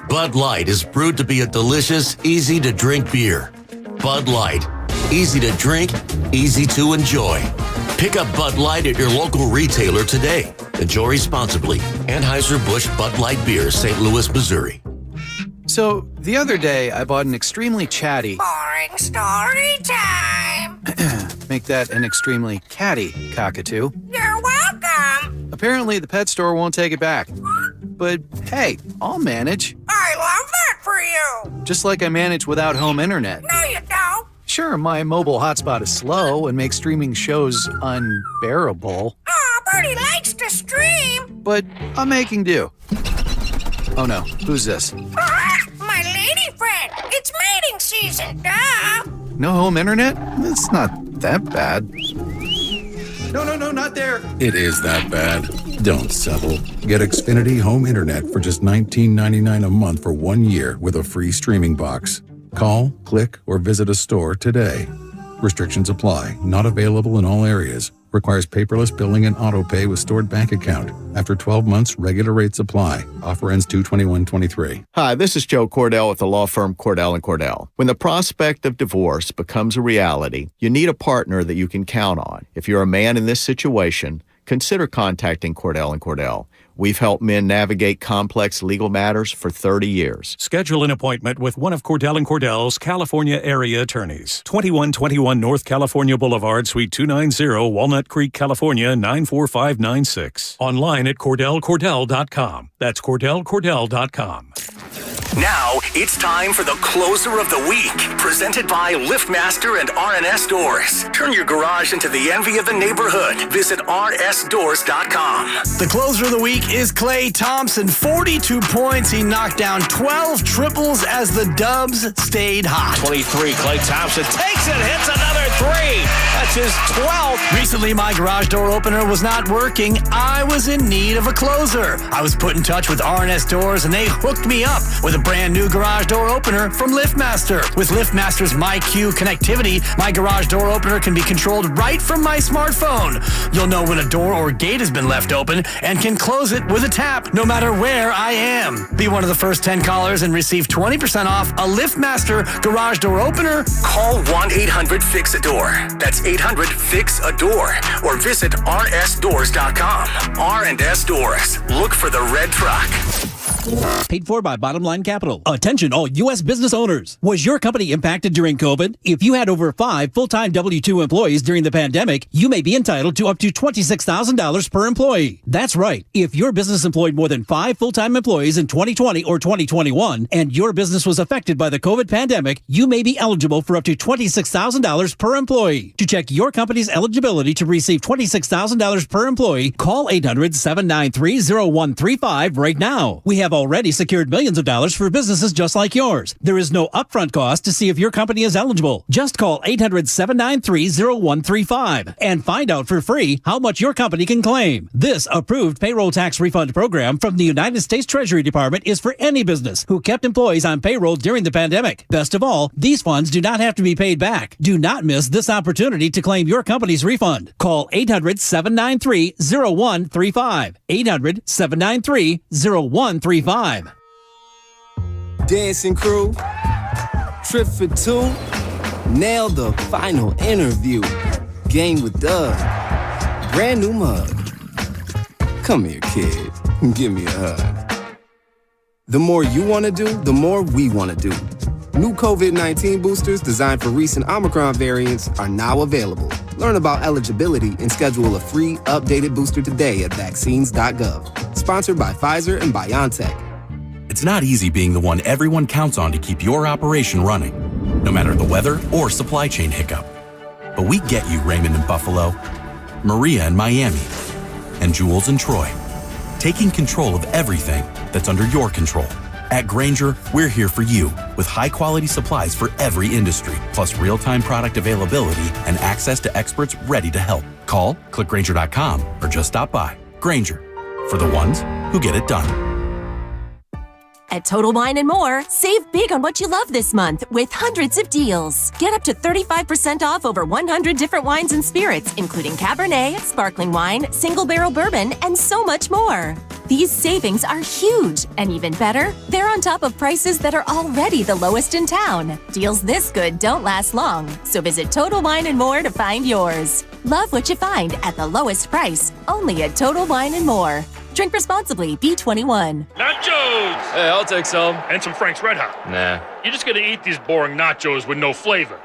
Bud Light is brewed to be a delicious, easy-to-drink beer. Bud Light. Easy to drink, easy to enjoy. Pick up Bud Light at your local retailer today. Enjoy responsibly. Anheuser-Busch Bud Light Beer, St. Louis, Missouri. So, the other day, I bought an extremely chatty... Boring story time! Make that an extremely catty cockatoo. You're welcome! Apparently, the pet store won't take it back. But hey, I'll manage. I love that for you. Just like I manage without home internet. No, you don't. Sure, my mobile hotspot is slow and makes streaming shows unbearable. Aw, Bertie likes to stream. But I'm making do. Oh no, who's this? My lady friend. It's mating season. Duh. No home internet? It's not that bad. No, not there. It is that bad. Don't settle. Get Xfinity Home Internet for just $19.99 a month for 1 year with a free streaming box. Call, click, or visit a store today. Restrictions apply. Not available in all areas. Requires paperless billing and auto pay with stored bank account. After 12 months, regular rates apply. Offer ends 2/21/23. Hi, this is Joe Cordell with the law firm Cordell & Cordell. When the prospect of divorce becomes a reality, you need a partner that you can count on. If you're a man in this situation, consider contacting Cordell & Cordell. We've helped men navigate complex legal matters for 30 years. Schedule an appointment with one of Cordell & Cordell's California area attorneys. 2121 North California Boulevard, Suite 290, Walnut Creek, California, 94596. Online at CordellCordell.com. That's CordellCordell.com. Now, it's time for the closer of the week, presented by LiftMaster and RNS Doors. Turn your garage into the envy of the neighborhood. Visit rsdoors.com. The closer of the week is Klay Thompson. 42 points. He knocked down 12 triples as the Dubs stayed hot. 23, Klay Thompson takes it, hits another three. That's his 12th. Recently, my garage door opener was not working. I was in need of a closer. I was put in touch with RNS Doors, and they hooked me up with a brand new garage door opener from LiftMaster. With LiftMaster's MyQ connectivity, my garage door opener can be controlled right from my smartphone. You'll know when a door or gate has been left open and can close it with a tap, no matter where I am. Be one of the first 10 callers and receive 20% off a LiftMaster garage door opener. Call 1-800-FIX-A-DOOR. That's 800-FIX-A-DOOR. Or visit rsdoors.com. R&S Doors. Look for the red truck. Paid for by Bottom Line Capital. Attention all U.S. business owners. Was your company impacted during COVID? If you had over 5 full-time W-2 employees during the pandemic, you may be entitled to up to $26,000 per employee. That's right. If your business employed more than 5 full-time employees in 2020 or 2021, and your business was affected by the COVID pandemic, you may be eligible for up to $26,000 per employee. To check your company's eligibility to receive $26,000 per employee, call 800-793-0135 right now. We have already secured millions of dollars for businesses just like yours. There is no upfront cost to see if your company is eligible. Just call 800-793-0135 and find out for free how much your company can claim. This approved payroll tax refund program from the United States Treasury Department is for any business who kept employees on payroll during the pandemic. Best of all, these funds do not have to be paid back. Do not miss this opportunity to claim your company's refund. Call 800-793-0135. 800-793-0135. Dancing crew, trip for 2, nailed the final interview. Game with Doug, brand new mug. Come here, kid, give me a hug. The more you want to do, the more we want to do. New COVID-19 boosters designed for recent Omicron variants are now available. Learn about eligibility and schedule a free, updated booster today at vaccines.gov. Sponsored by Pfizer and BioNTech. It's not easy being the one everyone counts on to keep your operation running, no matter the weather or supply chain hiccup. But we get you, Raymond in Buffalo, Maria in Miami, and Jules in Troy, taking control of everything that's under your control. At Grainger, we're here for you with high-quality supplies for every industry, plus real-time product availability and access to experts ready to help. Call, click Grainger.com, or just stop by. Grainger, for the ones who get it done. At Total Wine & More, save big on what you love this month with hundreds of deals. Get up to 35% off over 100 different wines and spirits, including Cabernet, sparkling wine, single barrel bourbon, and so much more. These savings are huge, and even better, they're on top of prices that are already the lowest in town. Deals this good don't last long, so visit Total Wine & More to find yours. Love what you find at the lowest price, only at Total Wine & More. Drink responsibly, B21. Nachos! Hey, I'll take some. And some Frank's Red Hot. Nah. You're just gonna eat these boring nachos with no flavor.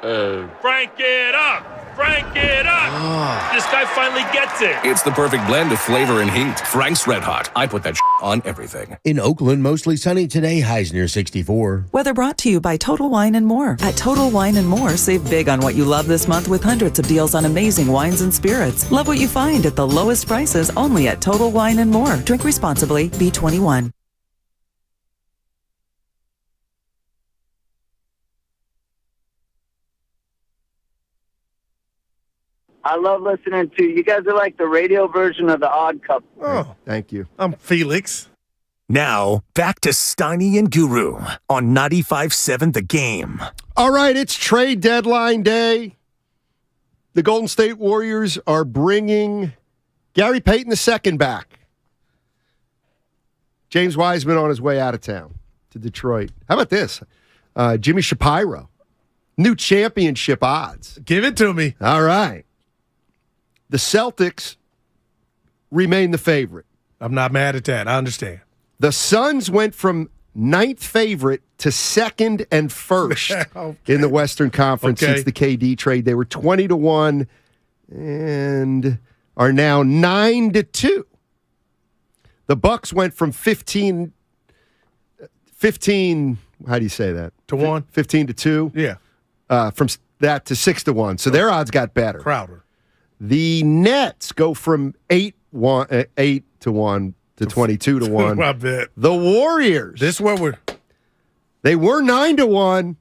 Frank it up! Crank it up! This guy finally gets it. It's the perfect blend of flavor and heat. Frank's Red Hot. I put that on everything. In Oakland, mostly sunny today, highs near 64. Weather brought to you by Total Wine & More. At Total Wine & More, save big on what you love this month with hundreds of deals on amazing wines and spirits. Love what you find at the lowest prices only at Total Wine & More. Drink responsibly. Be 21. I love listening to you guys. Are like the radio version of the Odd Couple. Oh, thank you. I'm Felix. Now, back to Steiny and Guru on 95.7 The Game. All right, it's trade deadline day. The Golden State Warriors are bringing Gary Payton II back. James Wiseman on his way out of town to Detroit. How about this? Jimmy Shapiro. New championship odds. Give it to me. All right. The Celtics remain the favorite. I'm not mad at that. I understand. The Suns went from 9th favorite to 2nd and 1st in the Western Conference since the KD trade. They were 20-1 and are now 9-2. The Bucks went from 15, how do you say that? To 1? 15-2? Yeah. From that to 6-1. So their odds got better. Crowder. The Nets go from 8-1 to 22-1. I bet. The Warriors. This is where they were 9-1.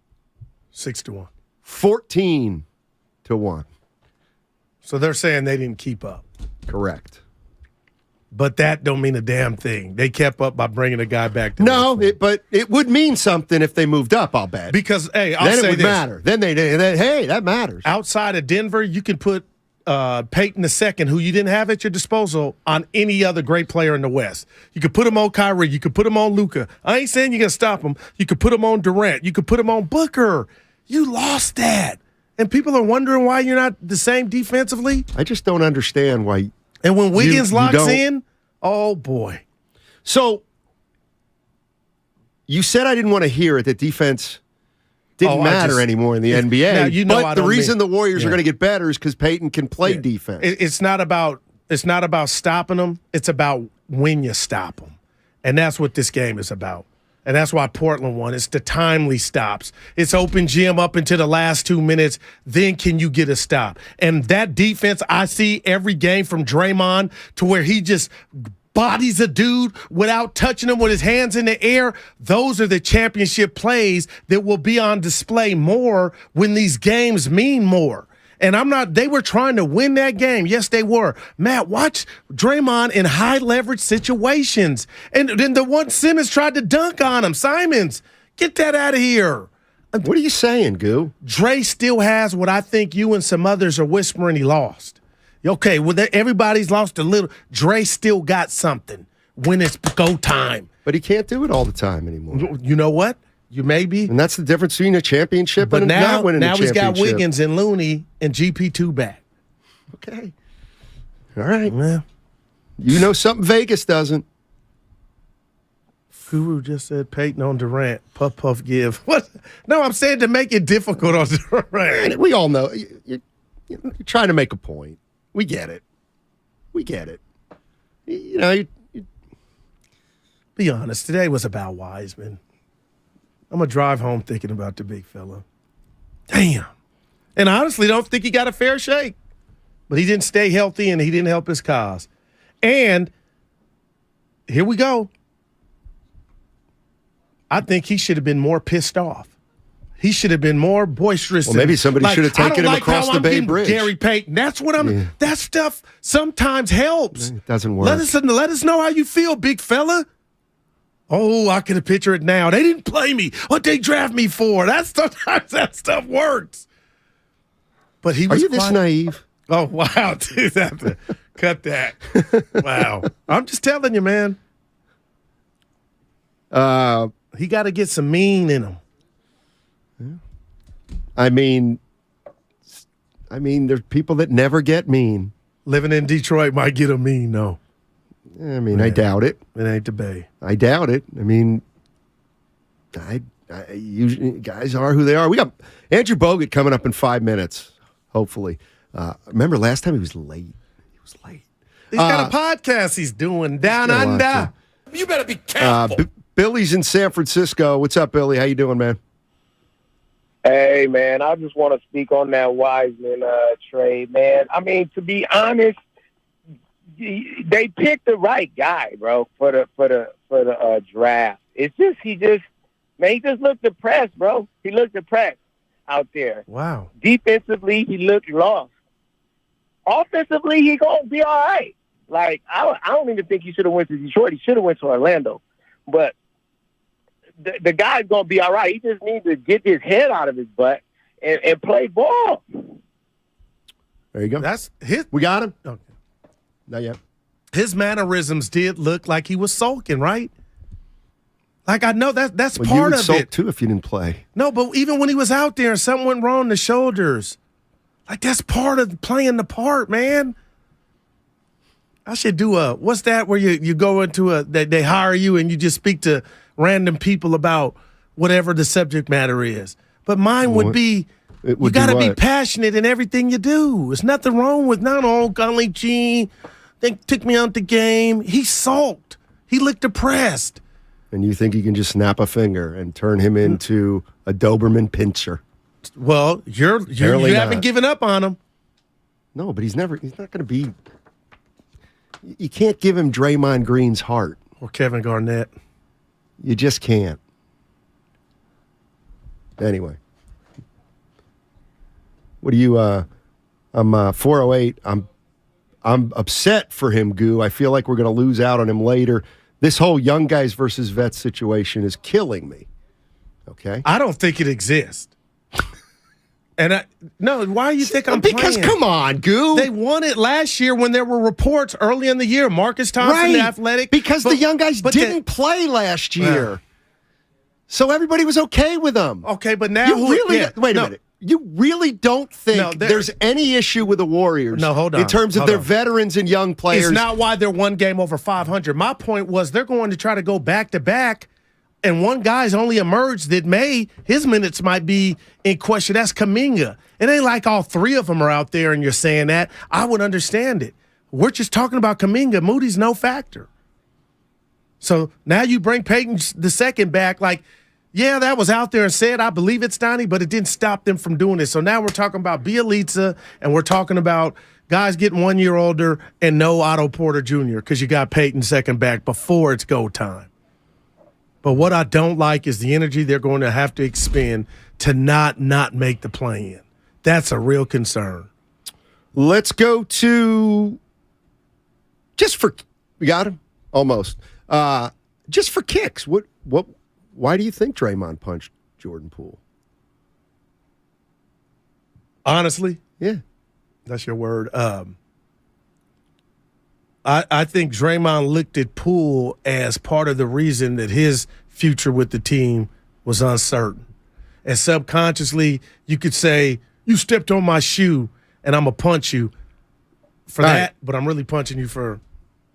6-1. 14-1. So they're saying they didn't keep up. Correct. But that don't mean a damn thing. They kept up by bringing a guy back. But it would mean something if they moved up, I'll bet. Because, hey, I'll then say it would this. matter. Then hey, that matters. Outside of Denver, you can put Peyton II, who you didn't have at your disposal, on any other great player in the West. You could put him on Kyrie. You could put him on Luka. I ain't saying you can stop him. You could put him on Durant. You could put him on Booker. You lost that. And people are wondering why you're not the same defensively. I just don't understand why. And when Wiggins locks in, oh, boy. So you said I didn't want to hear it, that defense didn't matter anymore in the NBA. Now, you know but the reason the Warriors are going to get better is because Peyton can play defense. It's not about stopping them. It's about when you stop them. And that's what this game is about. And that's why Portland won. It's the timely stops. It's open gym up into the last 2 minutes. Then can you get a stop? And that defense I see every game from Draymond to where he just bodies a dude without touching him with his hands in the air. Those are the championship plays that will be on display more when these games mean more. And they were trying to win that game. Yes, they were. Matt, watch Draymond in high leverage situations. And then the one Simmons tried to dunk on him. Simons, get that out of here. What are you saying, Goo? Dre still has what I think you and some others are whispering he lost. Okay, well, everybody's lost a little. Dre still got something when it's go time. But he can't do it all the time anymore. You know what? You may be. And that's the difference between a championship and not winning a championship. Now he's got Wiggins and Looney and GP2 back. Okay. All right. Well, you know something Vegas doesn't. Guru just said Peyton on Durant. Puff, puff, give. What? No, I'm saying to make it difficult on Durant. We all know. You're trying to make a point. We get it. You know, be honest. Today was about Wiseman. I'm going to drive home thinking about the big fella. Damn. And I honestly don't think he got a fair shake. But he didn't stay healthy and he didn't help his cause. And here we go. I think he should have been more pissed off. He should have been more boisterous. Well, maybe somebody should have taken him across the Bay Bridge. Gary Payton. That's what that stuff sometimes helps. It doesn't work. Let us know how you feel, big fella. Oh, I can picture it now. They didn't play me. What they draft me for? Sometimes that stuff works. But he was. Are you this naive? Oh wow, dude! Have to cut that. Wow, I'm just telling you, man. He got to get some mean in him. I mean, there's people that never get mean. Living in Detroit might get a mean, though. I mean, I doubt it. It ain't the Bay. I doubt it. I mean, I usually guys are who they are. We got Andrew Bogut coming up in 5 minutes, hopefully. Remember last time he was late? He's got a podcast he's doing down under. You better be careful. Billy's in San Francisco. What's up, Billy? How you doing, man? Hey, man, I just want to speak on that Wiseman trade, man. I mean, to be honest, they picked the right guy, bro, for the draft. It's just he just looked depressed, bro. He looked depressed out there. Wow. Defensively, he looked lost. Offensively, he gonna be all right. Like I don't even think he should have went to Detroit. He should have went to Orlando, but the guy's gonna be all right. He just needs to get his head out of his butt and play ball. There you go. That's his. We got him. Okay. Not yet. His mannerisms did look like he was sulking, right? Like I know that's well, part you would of sulk it too if you didn't play. No, but even when he was out there and something went wrong in the shoulders, like that's part of playing the part, man. I should do what's that where you go into they hire you and you just speak to random people about whatever the subject matter is. But mine would be you got to be passionate in everything you do. There's nothing wrong with golly gee, they took me out the game. He sulked. He looked depressed. And you think you can just snap a finger and turn him into a Doberman pincher? Well, you haven't given up on him. No, but he's not going to be. You can't give him Draymond Green's heart. Or Kevin Garnett. You just can't. Anyway. What do you, I'm 408. I'm upset for him, Goo. I feel like we're going to lose out on him later. This whole young guys versus vets situation is killing me. Okay? I don't think it exists. And why do you think I'm because playing? Come on, Goo. They won it last year when there were reports early in the year. Marcus Thompson, the athletic. Because the young guys didn't play last year. So everybody was okay with them. Okay, but now wait a minute. You really don't think there's any issue with the Warriors hold on, in terms of their veterans and young players? It's not why they're one game over 500. My point was they're going to try to go back-to-back, and one guy's only emerged that his minutes might be in question. That's Kuminga. It ain't like all three of them are out there and you're saying that. I would understand it. We're just talking about Kuminga. Moody's no factor. So now you bring Peyton the second back like, yeah, that was out there and said, I believe it's Donnie, but it didn't stop them from doing it. So now we're talking about Bielitsa, and we're talking about guys getting 1 year older and no Otto Porter Jr. because you got Peyton second back before it's go time. But what I don't like is the energy they're going to have to expend to not make the play-in. That's a real concern. Let's go to we got him? Almost. Just for kicks. Why do you think Draymond punched Jordan Poole? Honestly? Yeah. That's your word. I think Draymond looked at Poole as part of the reason that his future with the team was uncertain. And subconsciously, you could say, you stepped on my shoe and I'm going to punch you for that, but I'm really punching you for...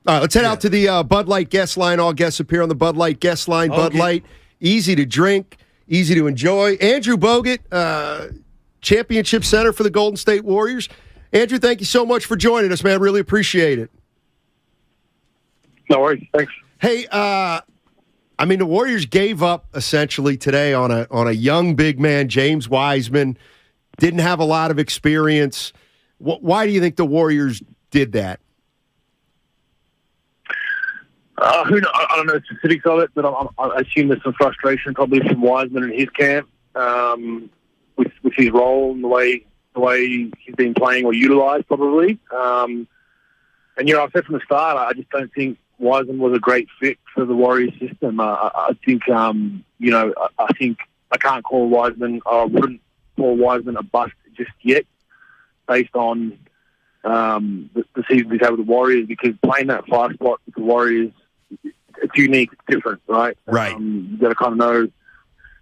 All right, let's head out to the Bud Light guest line. All guests appear on the Bud Light guest line. Bud Light, easy to drink, easy to enjoy. Andrew Bogut, Championship Center for the Golden State Warriors. Andrew, thank you so much for joining us, man. Really appreciate it. No worries. Thanks. Hey, the Warriors gave up essentially today on a young big man, James Wiseman. Didn't have a lot of experience. Why do you think the Warriors did that? I don't know the specifics of it, but I assume there's some frustration probably from Wiseman and his camp with his role and the way he's been playing or utilised probably. And I've said from the start, I just don't think Wiseman was a great fit for the Warriors system. I think I can't call Wiseman. I wouldn't call Wiseman a bust just yet, based on the season he's had with the Warriors. Because playing that 5 spot with the Warriors, it's unique, it's different, right? Right. You got to kind of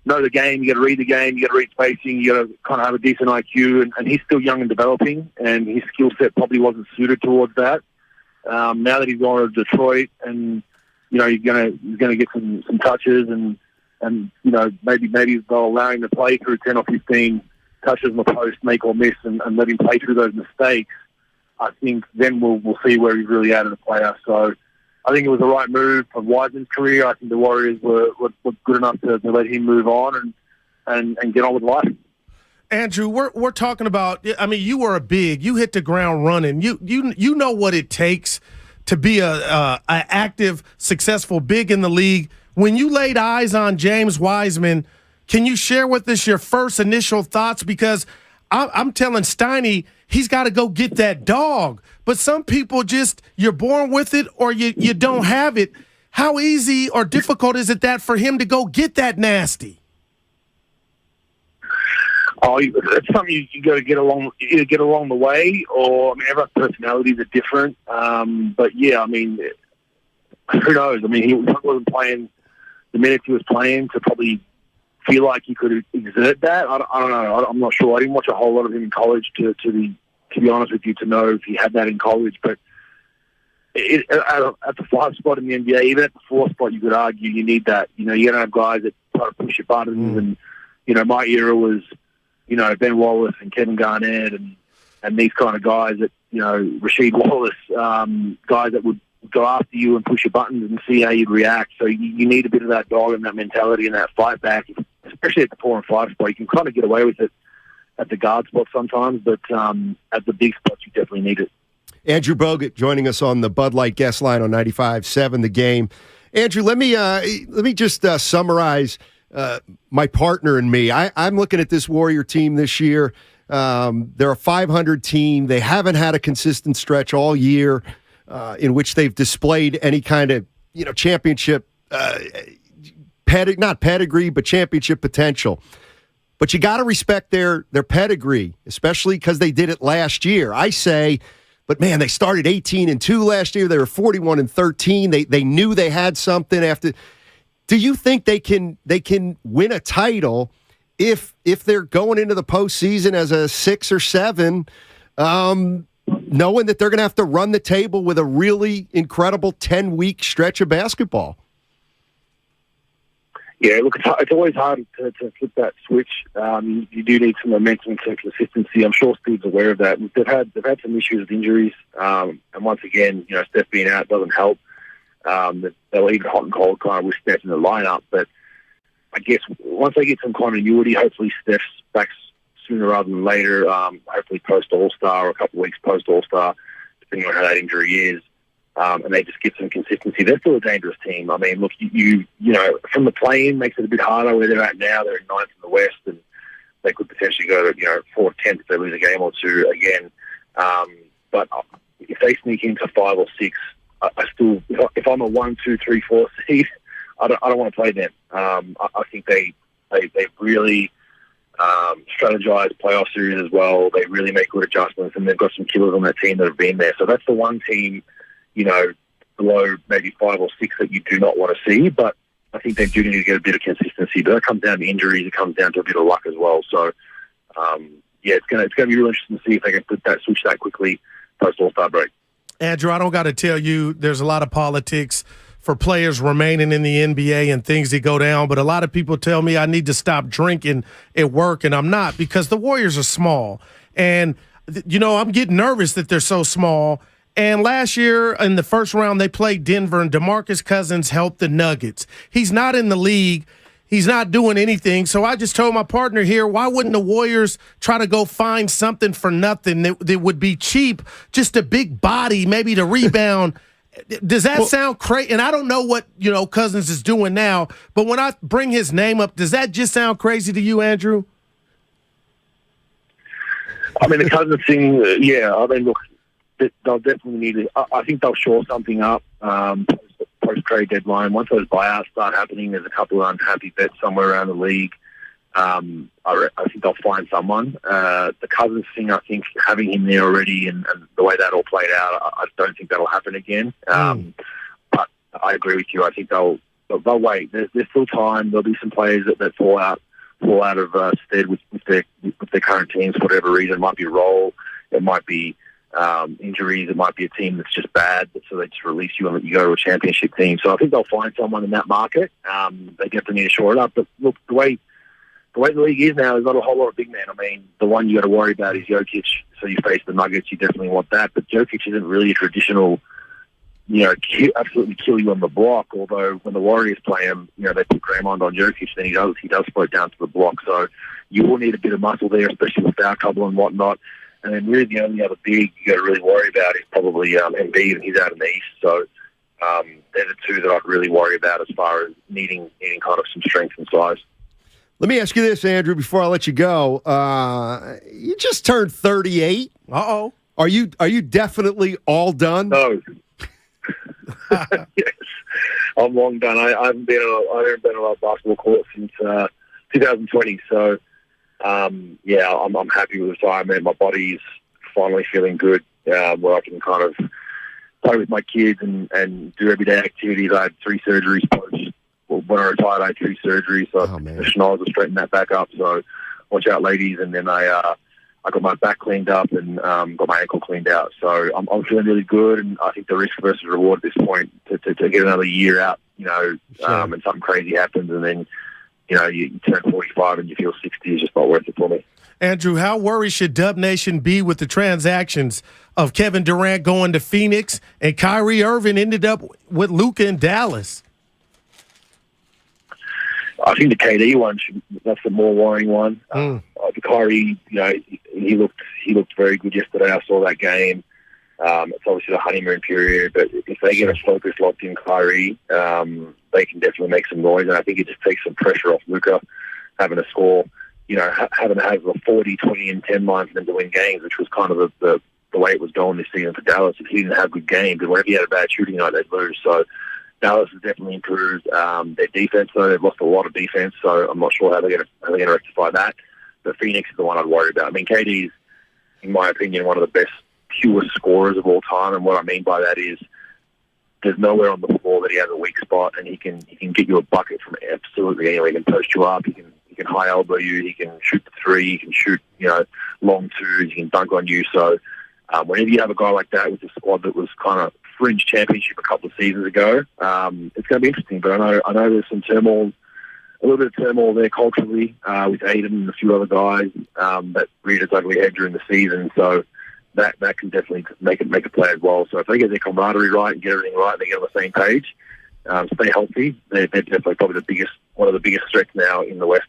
know the game. You got to read the game. You got to read spacing. You got to kind of have a decent IQ. And he's still young and developing, and his skill set probably wasn't suited towards that. Now that he's gone to Detroit, and he's gonna get some touches, and maybe they'll allow him to play through 10 or 15 touches on the post, make or miss, and let him play through those mistakes, I think then we'll see where he's really at as a player. So I think it was the right move for Wiseman's career. I think the Warriors were good enough to let him move on and get on with life. Andrew, we're talking about. I mean, you were a big. You hit the ground running. You know what it takes to be a active, successful big in the league. When you laid eyes on James Wiseman, can you share with us your first initial thoughts? Because I'm telling Steiny, he's got to go get that dog. But some people just, you're born with it or you don't have it. How easy or difficult is it that for him to go get that nasty? Oh, it's something you got to get along. Either get along the way, or I mean, everyone's personalities are different. But yeah, I mean, who knows? I mean, he wasn't playing the minutes he was playing to probably feel like he could exert that. I don't know. I'm not sure. I didn't watch a whole lot of him in college to be honest with you, to know if he had that in college. But at the 5 spot in the NBA, even at the 4 spot, you could argue you need that. You know, you got to have guys that try to push your buttons. And you know, my era was, you know, Ben Wallace and Kevin Garnett and these kind of guys that, you know, Rasheed Wallace, guys that would go after you and push your buttons and see how you'd react. So you need a bit of that dog and that mentality and that fight back, especially at the 4 and 5 spot. You can kind of get away with it at the guard spot sometimes, but at the big spots, you definitely need it. Andrew Bogut joining us on the Bud Light guest line on 95.7 The Game. Andrew, let me just summarize my partner and me. I'm looking at this Warrior team this year. They're a 500 team. They haven't had a consistent stretch all year in which they've displayed any kind of, you know, championship, not pedigree, but championship potential. But you got to respect their pedigree, especially because they did it last year. I say, but man, they started 18-2 last year. They were 41-13. They knew they had something after. Do you think they can win a title if they're going into the postseason as a 6 or 7, knowing that they're going to have to run the table with a really incredible 10-week stretch of basketball? Yeah, look, it's always hard to flip that switch. You do need some momentum and some consistency. I'm sure Steve's aware of that. They've had some issues with injuries, and once again, you know, Steph being out doesn't help. They'll even hot and cold kind of with Steph in the lineup. But I guess once they get some continuity, hopefully Steph's back sooner rather than later, hopefully post-All-Star or a couple of weeks post-All-Star, depending on how that injury is, and they just get some consistency. They're still a dangerous team. I mean, look, you know, from the play-in makes it a bit harder where they're at now. They're in 9th in the West, and they could potentially go to, you know, 4th, 10th if they lose a game or two again. But if they sneak into 5 or 6, I still, if I'm a 1, 2, 3, 4 seed, I don't want to play them. I think they really strategize playoff series as well. They really make good adjustments, and they've got some killers on that team that have been there. So that's the one team, you know, below maybe 5 or 6 that you do not want to see. But I think they do need to get a bit of consistency. But that comes down to injuries. It comes down to a bit of luck as well. So yeah, it's gonna be really interesting to see if they can put that switch that quickly post All-Star break. Andrew, I don't got to tell you, there's a lot of politics for players remaining in the NBA and things that go down, but a lot of people tell me I need to stop drinking at work, and I'm not, because the Warriors are small. And, you know, I'm getting nervous that they're so small. And last year in the first round, they played Denver, and DeMarcus Cousins helped the Nuggets. He's not in the league. He's not doing anything. So I just told my partner here, why wouldn't the Warriors try to go find something for nothing that would be cheap, just a big body, maybe to rebound? Does that sound crazy? And I don't know what, you know, Cousins is doing now, but when I bring his name up, does that just sound crazy to you, Andrew? I mean, the Cousins thing, yeah. I mean, look, they'll definitely need it. I think they'll shore something up post-trade deadline. Once those buyouts start happening, there's a couple of unhappy bets somewhere around the league. I think they'll find someone. The Cousins thing, I think, having him there already and the way that all played out, I don't think that'll happen again. But I agree with you. I think they'll wait. There's still time. There'll be some players that fall out of stead with their current teams for whatever reason. It might be a role. It might be injuries. It might be a team that's just bad, so they just release you and let you go to a championship team. So I think they'll find someone in that market. They definitely need to shore it up. But look, the way the way the league is now, there's not a whole lot of big men. I mean, the one you got to worry about is Jokic. So you face the Nuggets, you definitely want that. But Jokic isn't really a traditional, absolutely kill you on the block. Although when the Warriors play him, they put Draymond on Jokic, then he does float down to the block. So you will need a bit of muscle there, especially with foul trouble and whatnot. And then really the only other big you got to really worry about is probably Embiid, and he's out in the East. So they're the two that I'd really worry about as far as needing kind of some strength and size. Let me ask you this, Andrew, before I let you go. You just turned 38. Uh-oh. Are you definitely all done? No. Yes. I'm long done. I haven't been on a basketball court since 2020. So, I'm happy with retirement. My body's finally feeling good, where I can kind of play with my kids and do everyday activities. I had 3 surgeries post. When I retired, I had 2 surgeries, so the schnoz will straighten that back up. So watch out, ladies. And then I got my back cleaned up and got my ankle cleaned out. So I'm feeling really good, and I think the risk versus reward at this point to get another year out, and something crazy happens, and then you turn 45 and you feel 60 is just not worth it for me. Andrew, how worried should Dub Nation be with the transactions of Kevin Durant going to Phoenix and Kyrie Irving ended up with Luka in Dallas? I think the KD one that's the more worrying one. The Kyrie, he looked very good yesterday. I saw that game. It's obviously the honeymoon period, but if they get a focus locked in Kyrie, they can definitely make some noise. And I think it just takes some pressure off Luka having to score. Having to have a 40, 20, and 10 line for them to win games, which was kind of the way it was going this season for Dallas. If he didn't have good games, and whenever he had a bad shooting night, they'd lose. So Dallas has definitely improved their defense, though. They've lost a lot of defense, so I'm not sure how they're going to rectify that. But Phoenix is the one I'd worry about. I mean, KD's, in my opinion, one of the best pure scorers of all time, and what I mean by that is there's nowhere on the floor that he has a weak spot, and he can get you a bucket from absolutely anywhere. He can post you up, he can high elbow you, he can shoot the 3, he can shoot long 2s, he can dunk on you. So whenever you have a guy like that with a squad that was kind of fringe championship a couple of seasons ago, it's going to be interesting. But I know there's some turmoil, a little bit of turmoil there culturally with Aiden and a few other guys that reared its ugly head during the season. So that can definitely make a play as well. So if they get their camaraderie right and get everything right, and they get on the same page, stay healthy, they're definitely probably one of the biggest threats now in the West.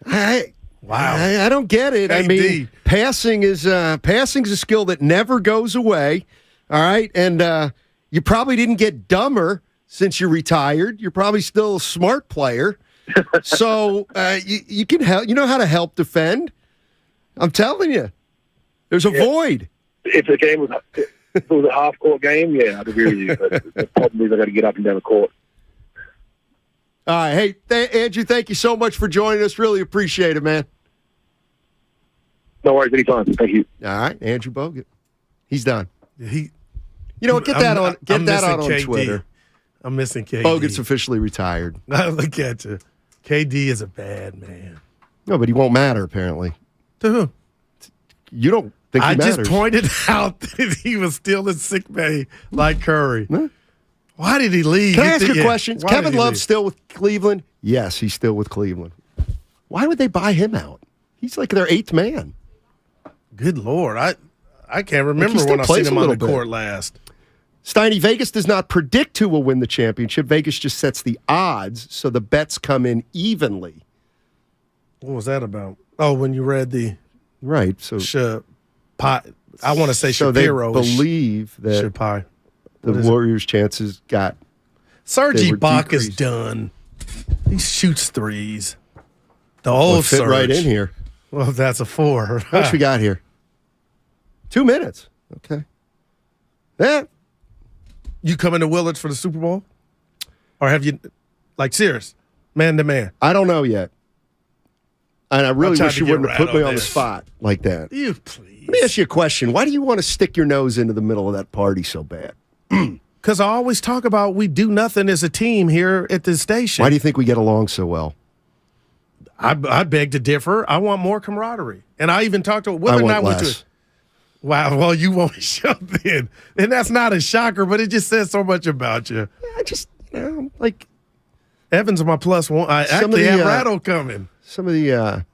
Wow. I don't get it. I mean, passing's a skill that never goes away. All right. And you probably didn't get dumber since you retired. You're probably still a smart player. So you can help. You know how to help defend. I'm telling you. There's a void. If the game was a half-court game, yeah, I'd agree with you. But the problem is I got to get up and down the court. All right. Hey, Andrew, thank you so much for joining us. Really appreciate it, man. No worries, anytime. Thank you. All right, Andrew Bogut. He's done. Get that on KD. Twitter. I'm missing KD. Bogut's officially retired. Look at you. KD is a bad man. No, but he won't matter, apparently. To who? You don't think he matters. I just pointed out that he was still in sick bay like Curry. Huh? Why did he leave? Can I ask you a question? Why Kevin Love still with Cleveland? Yes, he's still with Cleveland. Why would they buy him out? He's like their 8th man. Good Lord. I can't remember when I seen him on the court last. Steiny, Vegas does not predict who will win the championship. Vegas just sets the odds, so the bets come in evenly. What was that about? Oh, when you read the right. So I want to say so Shapiro. They believe that the Warriors' chances got. Serge Ibaka is done. He shoots threes. The old fit Serge. Right in here. Well, that's a 4. How much we got here? 2 minutes. Okay. Yeah. You coming to Willards for the Super Bowl? Or have you, serious, man to man? I don't know yet. And I really wish you wouldn't have put me on the spot like that. You please. Let me ask you a question. Why do you want to stick your nose into the middle of that party so bad? Because I always talk about we do nothing as a team here at this station. Why do you think we get along so well? I beg to differ. I want more camaraderie. And I even talked to Will and I went to it. Wow, well, you won't show then. And that's not a shocker, but it just says so much about you. I just, Evans are my +1. I actually have Rattle coming. some of the.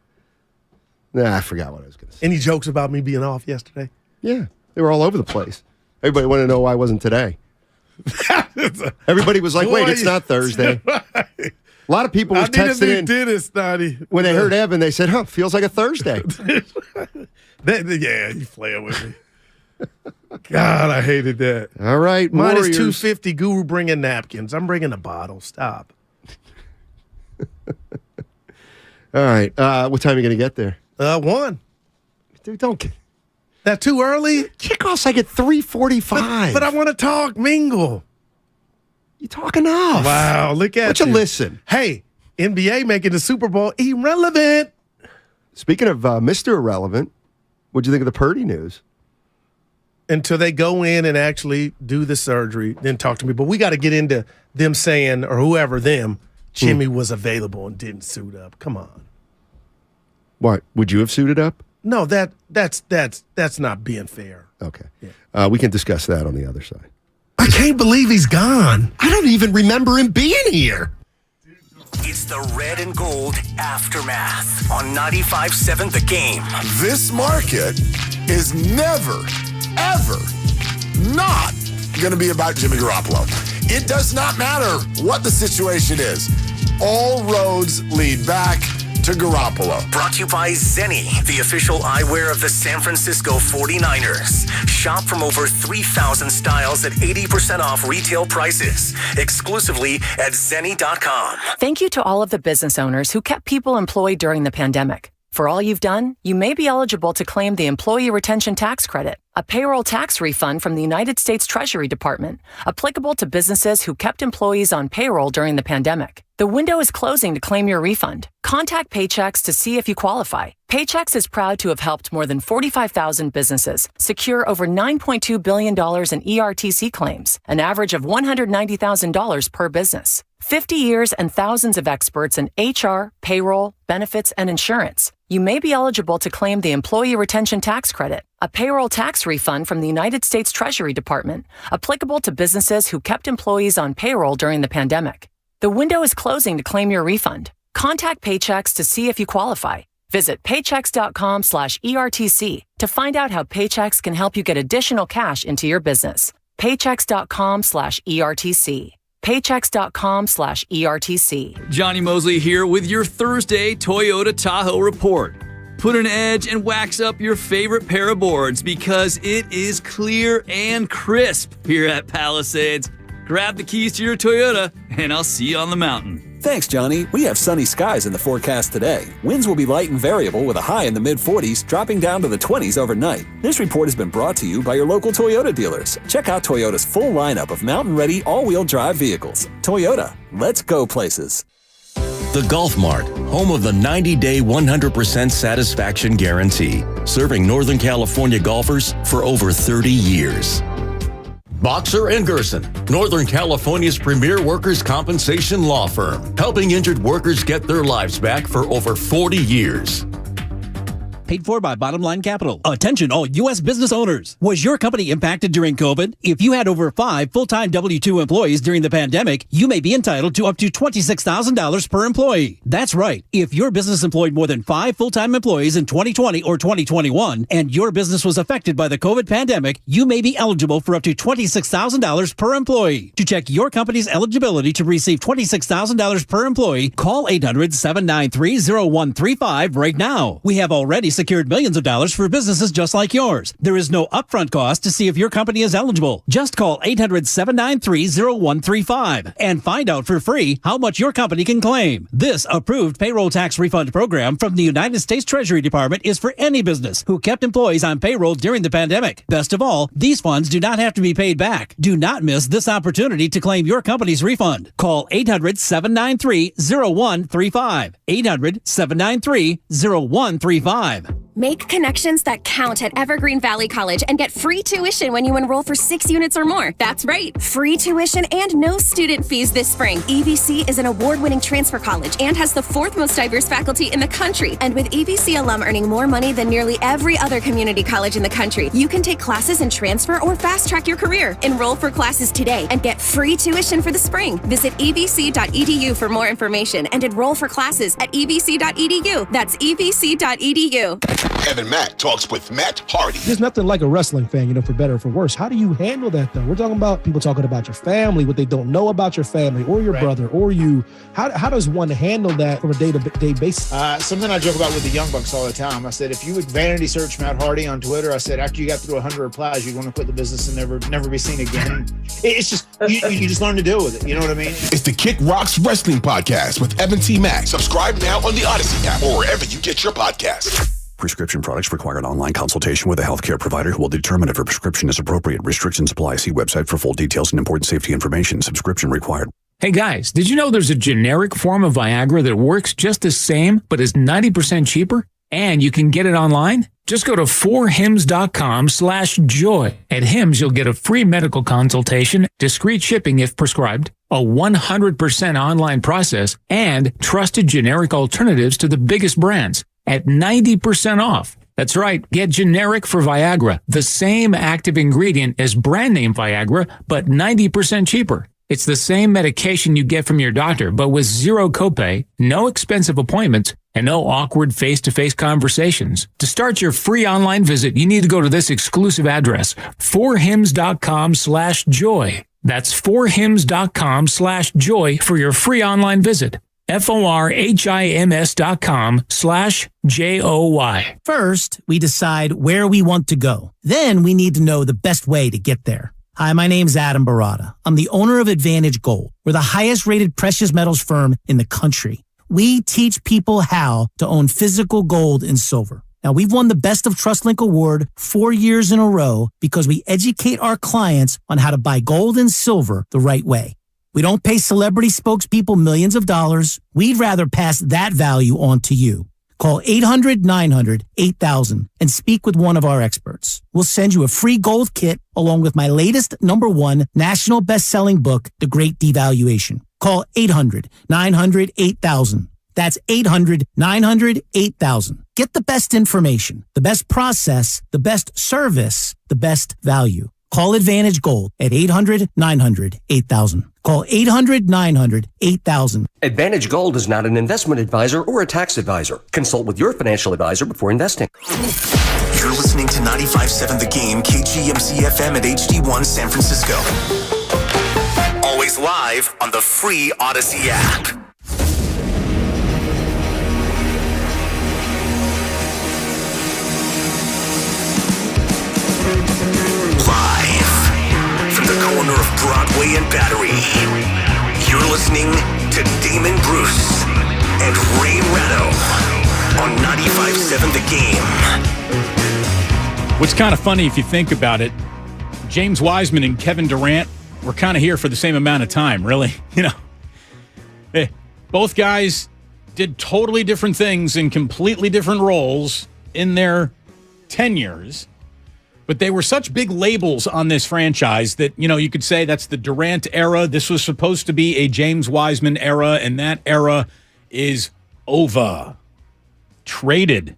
I forgot what I was going to say. Any jokes about me being off yesterday? Yeah, they were all over the place. Everybody wanted to know why I wasn't today. Everybody was like, "Wait, it's not Thursday." A lot of people was texting in. Dennis, when they heard Evan, they said, "Huh, feels like a Thursday." Yeah, you playing with me. God, I hated that. All right, minus Warriors. 250. Guru bringing napkins. I'm bringing a bottle. Stop. All right, what time are you going to get there? 1. Dude, don't get that too early. Kickoff's like at 3:45. But I want to talk, mingle. You talk enough. Wow, look at you. Listen. Hey, NBA making the Super Bowl irrelevant. Speaking of Mr. Irrelevant, what'd you think of the Purdy news? Until they go in and actually do the surgery, then talk to me. But we got to get into them saying, or whoever them, Jimmy was available and didn't suit up. Come on. What? Would you have suited up? No, that's not being fair. Okay. Yeah. We can discuss that on the other side. I can't believe he's gone. I don't even remember him being here. It's the Red and Gold Aftermath on 95.7 The Game. This market is never, ever not going to be about Jimmy Garoppolo. It does not matter what the situation is. All roads lead back to Garoppolo. Brought to you by Zenni, the official eyewear of the San Francisco 49ers. Shop from over 3,000 styles at 80% off retail prices. Exclusively at Zenni.com. Thank you to all of the business owners who kept people employed during the pandemic. For all you've done, you may be eligible to claim the Employee Retention Tax Credit, a payroll tax refund from the United States Treasury Department, applicable to businesses who kept employees on payroll during the pandemic. The window is closing to claim your refund. Contact Paychex to see if you qualify. Paychex is proud to have helped more than 45,000 businesses secure over $9.2 billion in ERTC claims, an average of $190,000 per business. 50 years and thousands of experts in HR, payroll, benefits, and insurance. You may be eligible to claim the Employee Retention Tax Credit, a payroll tax refund from the United States Treasury Department, applicable to businesses who kept employees on payroll during the pandemic. The window is closing to claim your refund. Contact Paychex to see if you qualify. Visit paychex.com/ERTC to find out how Paychex can help you get additional cash into your business. Paychex.com/ERTC. Paychex.com/ERTC. Johnny Mosley here with your Thursday Toyota Tahoe report. Put an edge and wax up your favorite pair of boards because it is clear and crisp here at Palisades. Grab the keys to your Toyota and I'll see you on the mountain. Thanks, Johnny. We have sunny skies in the forecast today. Winds will be light and variable with a high in the mid-40s, dropping down to the 20s overnight. This report has been brought to you by your local Toyota dealers. Check out Toyota's full lineup of mountain-ready all-wheel drive vehicles. Toyota, let's go places. The Golf Mart, home of the 90-day 100% satisfaction guarantee, serving Northern California golfers for over 30 years. Boxer & Gerson, Northern California's premier workers' compensation law firm, helping injured workers get their lives back for over 40 years. Paid for by Bottom Line Capital. Attention all U.S. business owners. Was your company impacted during COVID? If you had over 5 full-time W-2 employees during the pandemic, you may be entitled to up to $26,000 per employee. That's right. If your business employed more than 5 full-time employees in 2020 or 2021, and your business was affected by the COVID pandemic, you may be eligible for up to $26,000 per employee. To check your company's eligibility to receive $26,000 per employee, call 800-793-0135 right now. We have already secured millions of dollars for businesses just like yours. There is no upfront cost to see if your company is eligible. Just call 800-793-0135 and find out for free how much your company can claim. This approved payroll tax refund program from the United States Treasury Department is for any business who kept employees on payroll during the pandemic. Best of all, these funds do not have to be paid back. Do not miss this opportunity to claim your company's refund. Call 800-793-0135. 800-793-0135. Make connections that count at Evergreen Valley College and get free tuition when you enroll for 6 units or more. That's right, free tuition and no student fees this spring. EVC is an award-winning transfer college and has the 4th most diverse faculty in the country. And with EVC alum earning more money than nearly every other community college in the country, you can take classes and transfer or fast-track your career. Enroll for classes today and get free tuition for the spring. Visit evc.edu for more information and enroll for classes at evc.edu. That's evc.edu. Kevin Mack talks with Matt Hardy. There's nothing like a wrestling fan, for better or for worse. How do you handle that, though? We're talking about people talking about your family, what they don't know about your family or your brother or you. How does one handle that from a day-to-day basis? Something I joke about with the Young Bucks all the time. I said, if you would vanity search Matt Hardy on Twitter, I said, after you got through 100 replies, you'd want to quit the business and never be seen again. It's just, you just learn to deal with it. You know what I mean? It's the Kick Rocks Wrestling Podcast with Evan T. Mack. Subscribe now on the Odyssey app or wherever you get your podcasts. Prescription products require an online consultation with a healthcare provider who will determine if a prescription is appropriate. Restrictions apply. See website for full details and important safety information. Subscription required. Hey guys, did you know there's a generic form of Viagra that works just the same but is 90% cheaper? And you can get it online? Just go to 4hims.com/joy. At Hims, you'll get a free medical consultation, discreet shipping if prescribed, a 100% online process, and trusted generic alternatives to the biggest brands at 90% off. That's right, get generic for Viagra, the same active ingredient as brand name Viagra, but 90% cheaper. It's the same medication you get from your doctor, but with zero copay, no expensive appointments, and no awkward face-to-face conversations. To start your free online visit, you need to go to this exclusive address, 4hims.com/joy. That's 4hims.com/joy for your free online visit. FORHIMS.com/JOY. First, we decide where we want to go. Then we need to know the best way to get there. Hi, my name's Adam Barata. I'm the owner of Advantage Gold. We're the highest rated precious metals firm in the country. We teach people how to own physical gold and silver. Now, we've won the Best of TrustLink Award 4 years in a row because we educate our clients on how to buy gold and silver the right way. We don't pay celebrity spokespeople millions of dollars. We'd rather pass that value on to you. Call 800-900-8000 and speak with one of our experts. We'll send you a free gold kit along with my latest #1 national best-selling book, The Great Devaluation. Call 800-900-8000. That's 800-900-8000. Get the best information, the best process, the best service, the best value. Call Advantage Gold at 800-900-8000. Call 800-900-8000. Advantage Gold is not an investment advisor or a tax advisor. Consult with your financial advisor before investing. You're listening to 95.7 The Game, KGMC-FM at HD1 San Francisco. Always live on the free Odyssey app. From the corner of Broadway and Battery, you're listening to Damon Bruce and Ray Ratto on 95.7 The Game. What's kind of funny if you think about it, James Wiseman and Kevin Durant were kind of here for the same amount of time, really. Both guys did totally different things in completely different roles in their tenures. But they were such big labels on this franchise that, you could say that's the Durant era. This was supposed to be a James Wiseman era, and that era is over. Traded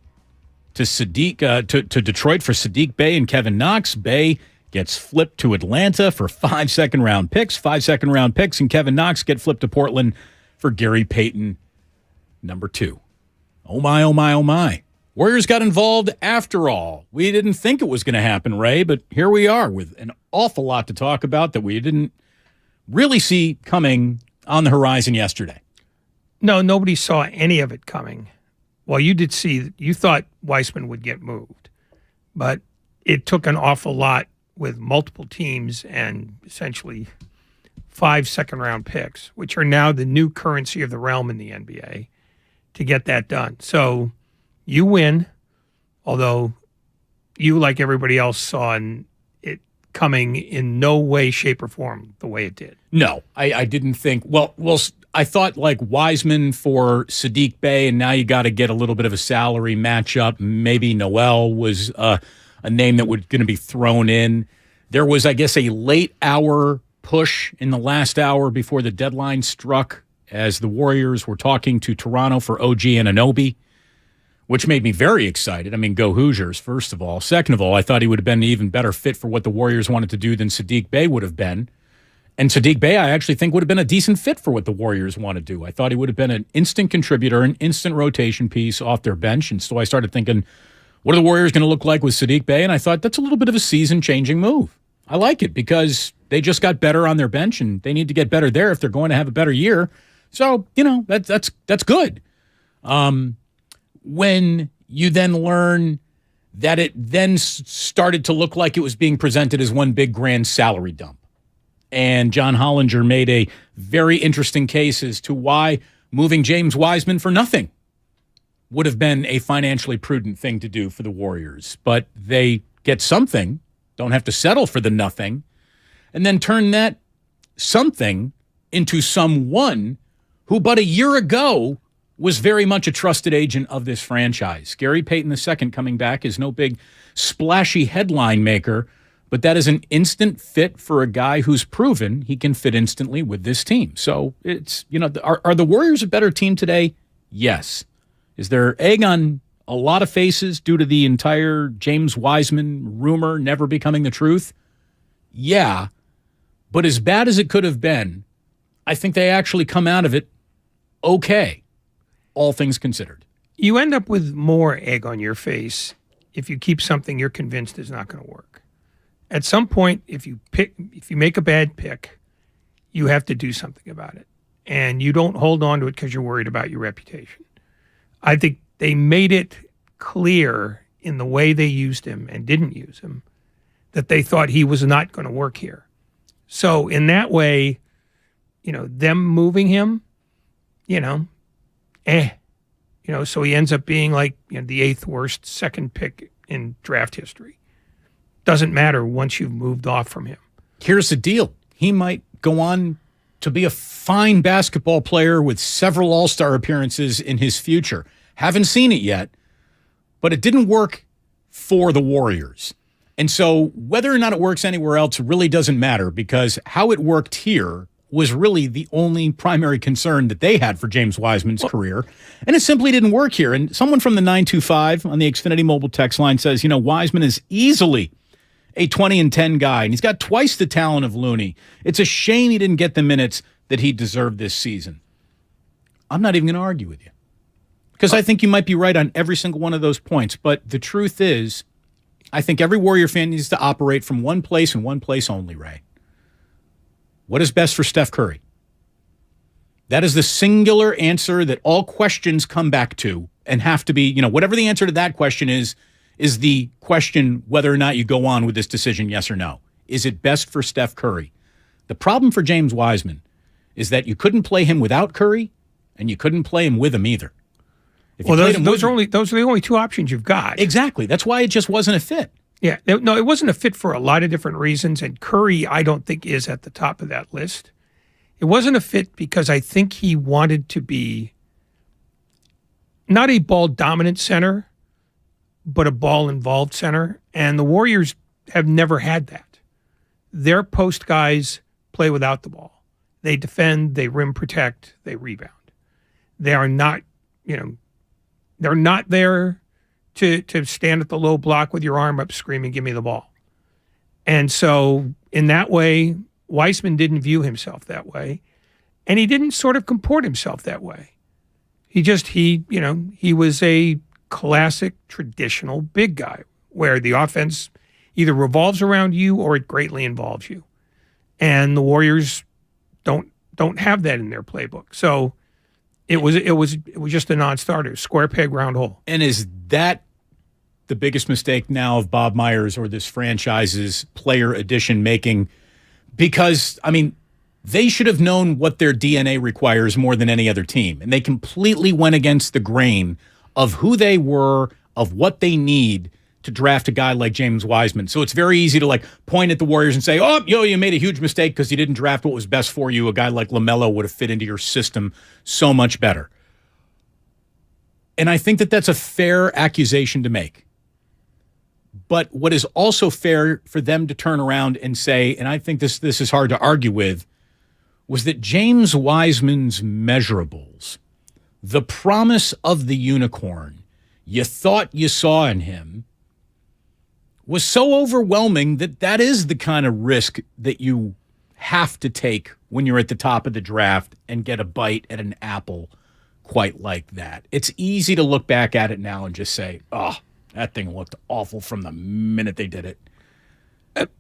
to to Detroit for Sadiq Bey and Kevin Knox. Bey gets flipped to Atlanta for 5 second-round picks. 5 second-round picks, and Kevin Knox get flipped to Portland for Gary Payton, #2. Oh, my, oh, my, oh, my. Warriors got involved after all. We didn't think it was going to happen, Ray, but here we are with an awful lot to talk about that we didn't really see coming on the horizon yesterday. No, nobody saw any of it coming. Well, you did see, you thought Weissman would get moved, but it took an awful lot with multiple teams and essentially 5 second-round picks, which are now the new currency of the realm in the NBA, to get that done. So you win, although you, like everybody else, saw it coming in no way, shape, or form the way it did. No, I didn't think. Well, I thought like Wiseman for Sadiq Bey, and now you got to get a little bit of a salary matchup. Maybe Noel was a name that was going to be thrown in. There was, I guess, a late hour push in the last hour before the deadline struck as the Warriors were talking to Toronto for OG Anunoby, which made me very excited. I mean, go Hoosiers, first of all. Second of all, I thought he would have been an even better fit for what the Warriors wanted to do than Sadiq Bey would have been. And Sadiq Bey, I actually think, would have been a decent fit for what the Warriors want to do. I thought he would have been an instant contributor, an instant rotation piece off their bench. And so I started thinking, what are the Warriors going to look like with Sadiq Bey? And I thought, that's a little bit of a season-changing move. I like it because they just got better on their bench, and they need to get better there if they're going to have a better year. So, that's good. When you then learn that it then started to look like it was being presented as one big grand salary dump. And John Hollinger made a very interesting case as to why moving James Wiseman for nothing would have been a financially prudent thing to do for the Warriors. But they get something, don't have to settle for the nothing, and then turn that something into someone who but a year ago was very much a trusted agent of this franchise. Gary Payton II coming back is no big splashy headline maker, but that is an instant fit for a guy who's proven he can fit instantly with this team. So it's, are the Warriors a better team today? Yes. Is there egg on a lot of faces due to the entire James Wiseman rumor never becoming the truth? Yeah. But as bad as it could have been, I think they actually come out of it okay, all things considered. You end up with more egg on your face if you keep something you're convinced is not going to work. At some point, if you make a bad pick, you have to do something about it. And you don't hold on to it because you're worried about your reputation. I think they made it clear in the way they used him and didn't use him that they thought he was not going to work here. So in that way, them moving him, so he ends up being like the 8th worst second pick in draft history. Doesn't matter once you've moved off from him. Here's the deal. He might go on to be a fine basketball player with several All-Star appearances in his future. Haven't seen it yet, but it didn't work for the Warriors. And so whether or not it works anywhere else really doesn't matter, because how it worked here was really the only primary concern that they had for James Wiseman's career. And it simply didn't work here. And someone from the 925 on the Xfinity mobile text line says, Wiseman is easily a 20-10 guy, and he's got twice the talent of Looney. It's a shame he didn't get the minutes that he deserved this season. I'm not even going to argue with you, because I think you might be right on every single one of those points. But the truth is, I think every Warrior fan needs to operate from one place and one place only, Ray. What is best for Steph Curry? That is the singular answer that all questions come back to and have to be, whatever the answer to that question is the question whether or not you go on with this decision, yes or no. Is it best for Steph Curry? The problem for James Wiseman is that you couldn't play him without Curry, and you couldn't play him with him either. Those are the only two options you've got. Exactly. That's why it just wasn't a fit. Yeah. No, it wasn't a fit for a lot of different reasons, and Curry, I don't think, is at the top of that list. It wasn't a fit because I think he wanted to be not a ball-dominant center, but a ball-involved center, and the Warriors have never had that. Their post guys play without the ball. They defend, they rim protect, they rebound. They are not, they're not there to stand at the low block with your arm up screaming, give me the ball. And so in that way, Wiseman didn't view himself that way, and he didn't sort of comport himself that way. He was a classic traditional big guy where the offense either revolves around you or it greatly involves you. And the Warriors don't have that in their playbook. So it was just a non-starter, square peg, round hole. And is that the biggest mistake now of Bob Myers or this franchise's player addition making? Because, they should have known what their DNA requires more than any other team. And they completely went against the grain of who they were, of what they need to draft a guy like James Wiseman. So it's very easy to like point at the Warriors and say, oh, you made a huge mistake because you didn't draft what was best for you. A guy like LaMelo would have fit into your system so much better. And I think that that's a fair accusation to make. But what is also fair for them to turn around and say, and I think this is hard to argue with, was that James Wiseman's measurables, the promise of the unicorn you thought you saw in him, was so overwhelming that is the kind of risk that you have to take when you're at the top of the draft and get a bite at an apple quite like that. It's easy to look back at it now and just say, oh, that thing looked awful from the minute they did it.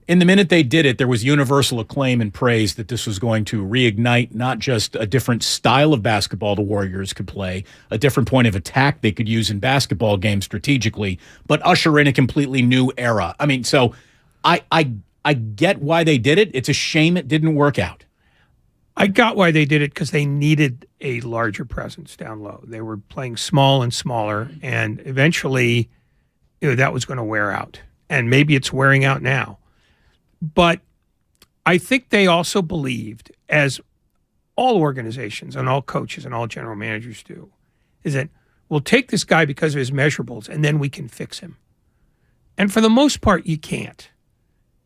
In the minute they did it, there was universal acclaim and praise that this was going to reignite not just a different style of basketball the Warriors could play, a different point of attack they could use in basketball games strategically, but usher in a completely new era. I mean, so I get why they did it. It's a shame it didn't work out. I got why they did it because they needed a larger presence down low. They were playing small and smaller, and eventually that was going to wear out. And maybe it's wearing out now. But I think they also believed, as all organizations and all coaches and all general managers do, is that we'll take this guy because of his measurables and then we can fix him. And for the most part, you can't.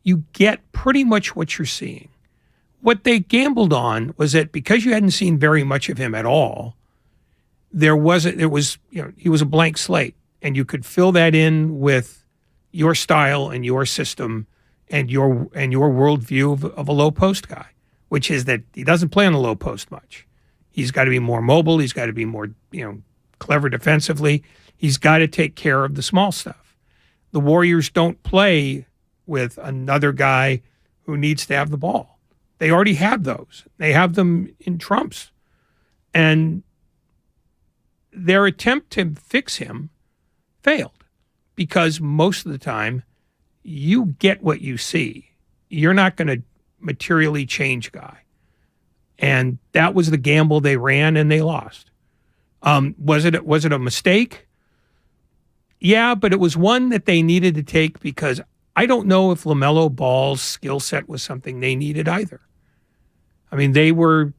You get pretty much what you're seeing. What they gambled on was that because you hadn't seen very much of him at all, he was a blank slate, and you could fill that in with your style and your system and your worldview of a low post guy, which is that he doesn't play on the low post much. He's got to be more mobile. He's got to be more, clever defensively. He's got to take care of the small stuff. The Warriors don't play with another guy who needs to have the ball. They already have those. They have them in trumps. And their attempt to fix him failed because most of the time you get what you see. You're not going to materially change a guy. And that was the gamble they ran, and they lost. Was it a mistake? Yeah, but it was one that they needed to take because I don't know if LaMelo Ball's skill set was something they needed either. I mean, they were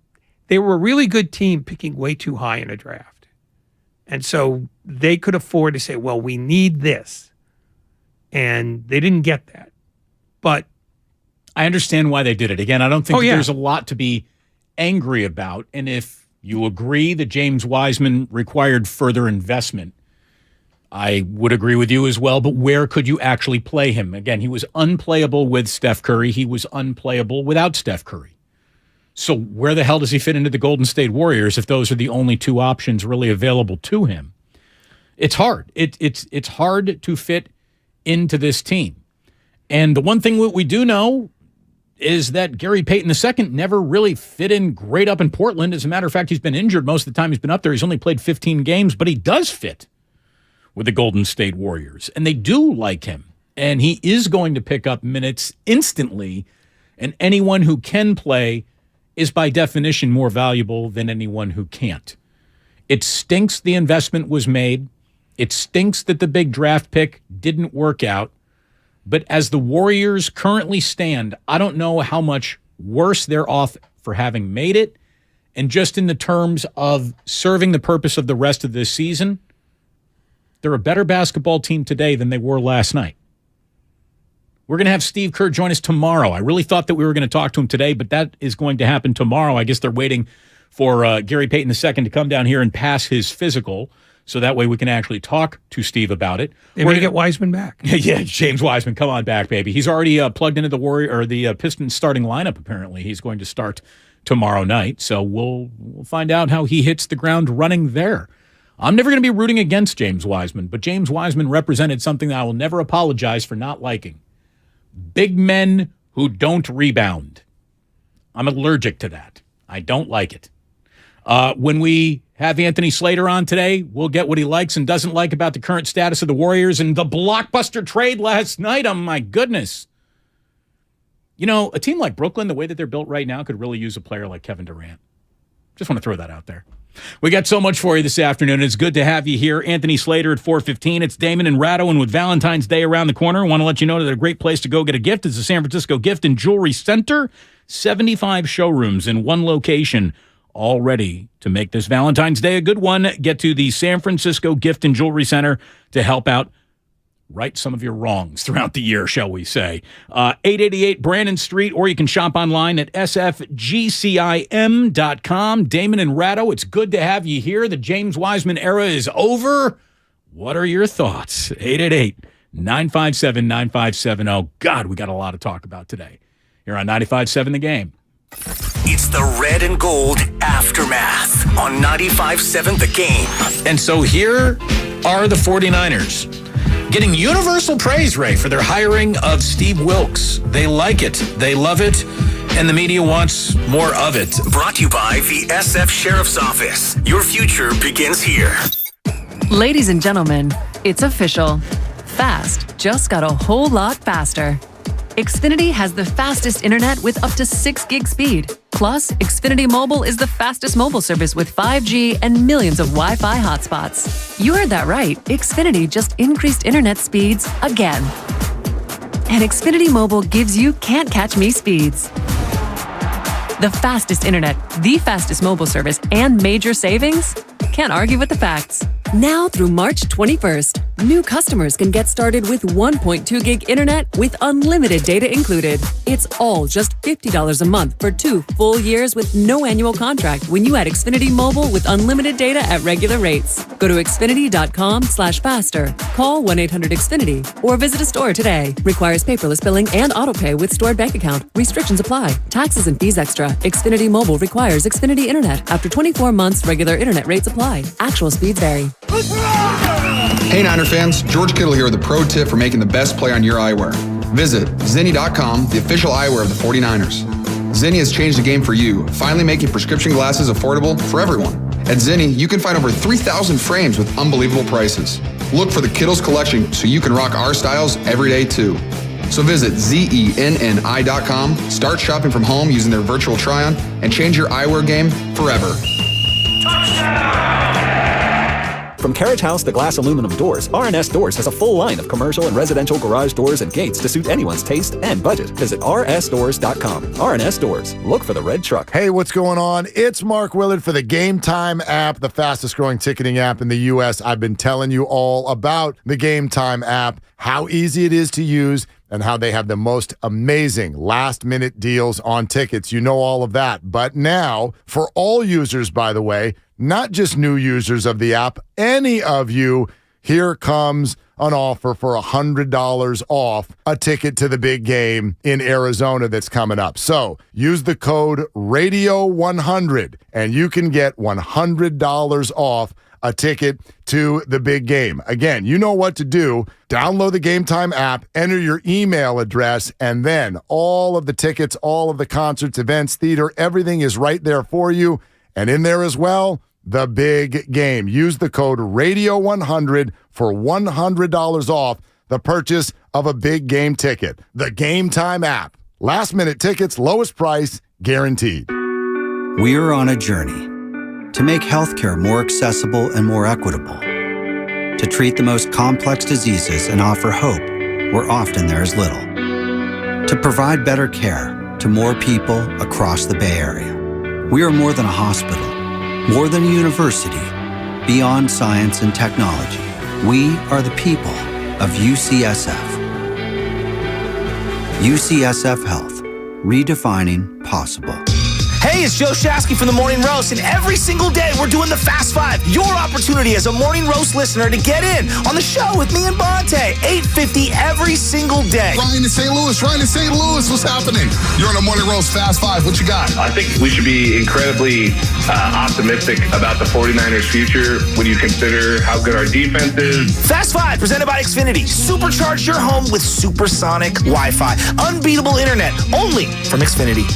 a really good team picking way too high in a draft. And so they could afford to say, well, we need this. And they didn't get that. But I understand why they did it. Again, I don't think there's a lot to be angry about. And if you agree that James Wiseman required further investment, I would agree with you as well. But where could you actually play him? Again, he was unplayable with Steph Curry. He was unplayable without Steph Curry. So where the hell does he fit into the Golden State Warriors if those are the only two options really available to him? It's hard. It's hard to fit into this team. And the one thing we do know is that Gary Payton II never really fit in great up in Portland. As a matter of fact, he's been injured most of the time he's been up there. He's only played 15 games, but he does fit with the Golden State Warriors. And they do like him. And he is going to pick up minutes instantly. And anyone who can play is by definition more valuable than anyone who can't. It stinks the investment was made. It stinks that the big draft pick didn't work out. But as the Warriors currently stand, I don't know how much worse they're off for having made it. And just in the terms of serving the purpose of the rest of this season, they're a better basketball team today than they were last night. We're going to have Steve Kerr join us tomorrow. I really thought that we were going to talk to him today, but that is going to happen tomorrow. I guess they're waiting for Gary Payton II to come down here and pass his physical, so that way we can actually talk to Steve about it. We're going to get Wiseman back. Yeah, James Wiseman, come on back, baby. He's already plugged into the Pistons starting lineup, apparently. He's going to start tomorrow night, so we'll find out how he hits the ground running there. I'm never going to be rooting against James Wiseman, but James Wiseman represented something that I will never apologize for not liking. Big men who don't rebound. I'm allergic to that. I don't like it. When we have Anthony Slater on today, we'll get what he likes and doesn't like about the current status of the Warriors and the blockbuster trade last night. Oh, my goodness. You know, a team like Brooklyn, the way that they're built right now, could really use a player like Kevin Durant. Just want to throw that out there. We got so much for you this afternoon. It's good to have you here. Anthony Slater at 4:15. It's Damon and Ratto, and with Valentine's Day around the corner, I want to let you know that a great place to go get a gift is the San Francisco Gift and Jewelry Center. 75 showrooms in one location, all ready to make this Valentine's Day a good one. Get to the San Francisco Gift and Jewelry Center to help out right some of your wrongs throughout the year, shall we say. 888 Brandon Street, or you can shop online at sfgcim.com. Damon and Ratto, it's good to have you here. The James Wiseman era is over. What are your thoughts? 888-957-9570. God, we got a lot to talk about today here on 95.7 The Game. It's the Red and Gold Aftermath on 95.7 The Game. And so here are the 49ers. Getting universal praise, Ray, for their hiring of Steve Wilks. They like it, they love it, and the media wants more of it. Brought to you by the SF Sheriff's Office. Your future begins here. Ladies and gentlemen, it's official. Fast just got a whole lot faster. Xfinity has the fastest internet with up to 6 gig speed. Plus, Xfinity Mobile is the fastest mobile service with 5G and millions of Wi-Fi hotspots. You heard that right. Xfinity just increased internet speeds again. And Xfinity Mobile gives you can't-catch-me speeds. The fastest internet, the fastest mobile service, and major savings? Can't argue with the facts. Now through March 21st, new customers can get started with 1.2 gig internet with unlimited data included. It's all just $50 a month for 2 full years with no annual contract when you add Xfinity Mobile with unlimited data at regular rates. Go to Xfinity.com/faster, call 1-800-XFINITY, or visit a store today. Requires paperless billing and autopay with stored bank account. Restrictions apply. Taxes and fees extra. Xfinity Mobile requires Xfinity Internet. After 24 months, regular internet rates apply. Actual speeds vary. Hey Niner fans, George Kittle here with a pro tip for making the best play on your eyewear. Visit Zenni.com, the official eyewear of the 49ers. Zenni has changed the game for you, finally making prescription glasses affordable for everyone. At Zenni, you can find over 3,000 frames with unbelievable prices. Look for the Kittles collection so you can rock our styles every day too. So visit Zenni.com, start shopping from home using their virtual try-on, and change your eyewear game forever. From Carriage House to Glass Aluminum Doors, R&S Doors has a full line of commercial and residential garage doors and gates to suit anyone's taste and budget. Visit rsdoors.com. R&S Doors. Look for the red truck. Hey, what's going on? It's Mark Willard for the Game Time app, the fastest growing ticketing app in the U.S. I've been telling you all about the Game Time app, how easy it is to use, and how they have the most amazing last-minute deals on tickets. You know all of that. But now, for all users, by the way, not just new users of the app, any of you, here comes an offer for $100 off a ticket to the big game in Arizona that's coming up. So use the code RADIO100 and you can get $100 off a ticket to the big game. Again, you know what to do. Download the Game Time app, enter your email address, and then all of the tickets, all of the concerts, events, theater, everything is right there for you. And in there as well, the big game. Use the code RADIO100 for $100 off the purchase of a big game ticket. The Game Time app. Last minute tickets, lowest price, guaranteed. We are on a journey to make healthcare more accessible and more equitable, to treat the most complex diseases and offer hope where often there is little, to provide better care to more people across the Bay Area. We are more than a hospital, more than a university, beyond science and technology. We are the people of UCSF. UCSF Health, redefining possible. Hey, it's Joe Shasky from the Morning Roast, and every single day we're doing the Fast Five. Your opportunity as a Morning Roast listener to get in on the show with me and Bonte, 8:50 every single day. Ryan in St. Louis, what's happening? You're on the Morning Roast Fast Five. What you got? I think we should be incredibly optimistic about the 49ers' future when you consider how good our defense is. Fast Five, presented by Xfinity. Supercharge your home with supersonic Wi-Fi. Unbeatable internet, only from Xfinity.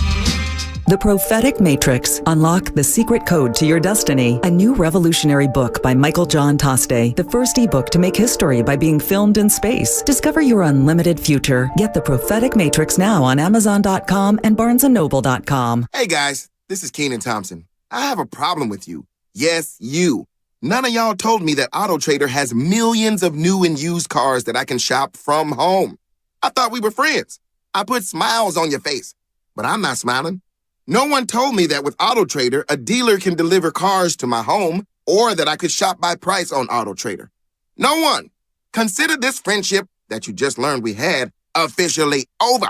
The Prophetic Matrix. Unlock the secret code to your destiny. A new revolutionary book by Michael John Toste. The first ebook to make history by being filmed in space. Discover your unlimited future. Get The Prophetic Matrix now on Amazon.com and BarnesandNoble.com. Hey guys, this is Kenan Thompson. I have a problem with you. Yes, you. None of y'all told me that AutoTrader has millions of new and used cars that I can shop from home. I thought we were friends. I put smiles on your face, but I'm not smiling. No one told me that with AutoTrader, a dealer can deliver cars to my home or that I could shop by price on AutoTrader. No one. Consider this friendship that you just learned we had officially over.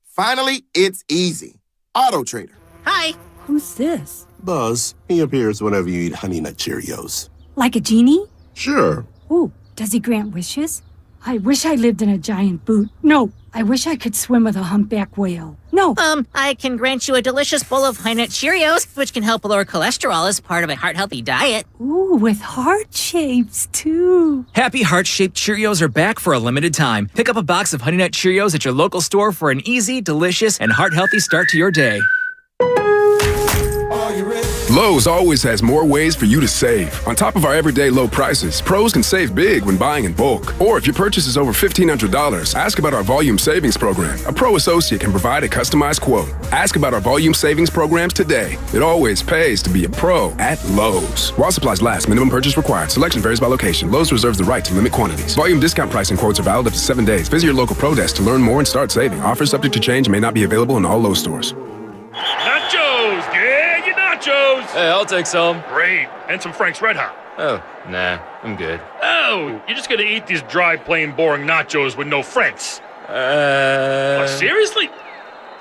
Finally, it's easy. AutoTrader. Hi. Who's this? Buzz. He appears whenever you eat Honey Nut Cheerios. Like a genie? Sure. Ooh, does he grant wishes? I wish I lived in a giant boot. No, I wish I could swim with a humpback whale. No. I can grant you a delicious bowl of Honey Nut Cheerios, which can help lower cholesterol as part of a heart-healthy diet. Ooh, with heart shapes, too. Happy heart-shaped Cheerios are back for a limited time. Pick up a box of Honey Nut Cheerios at your local store for an easy, delicious, and heart-healthy start to your day. Lowe's always has more ways for you to save. On top of our everyday low prices, pros can save big when buying in bulk. Or if your purchase is over $1,500, ask about our Volume Savings Program. A pro associate can provide a customized quote. Ask about our Volume Savings Programs today. It always pays to be a pro at Lowe's. While supplies last, minimum purchase required. Selection varies by location. Lowe's reserves the right to limit quantities. Volume discount pricing quotes are valid up to 7 days. Visit your local pro desk to learn more and start saving. Offers subject to change and may not be available in all Lowe's stores. Nachos! Get your nachos! Hey, I'll take some. Great. And some Frank's Red Hot. Oh, nah, I'm good. Oh, you're just gonna eat these dry, plain, boring nachos with no Franks? Seriously?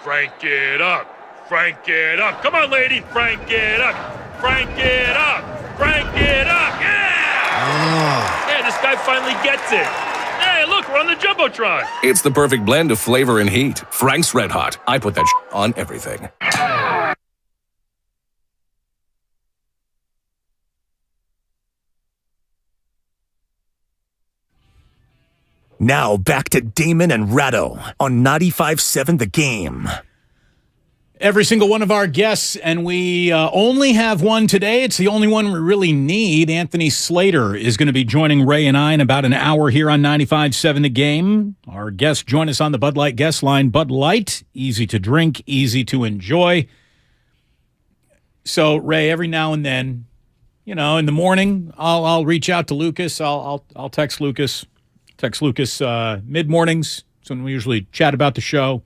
Frank it up. Frank it up. Come on, lady. Frank it up. Frank it up. Frank it up. Yeah! Yeah, this guy finally gets it. Hey, look, we're on the Jumbotron. It's the perfect blend of flavor and heat. Frank's Red Hot. I put that on everything. Now back to Damon and Ratto on 95.7 The Game. Every single one of our guests, and we only have one today. It's the only one we really need. Anthony Slater is going to be joining Ray and I in about an hour here on 95.7 The Game. Our guests join us on the Bud Light guest line. Bud Light, easy to drink, easy to enjoy. So, Ray, every now and then, in the morning, I'll reach out to Lucas. I'll text Lucas. Mid-mornings. That's when we usually chat about the show.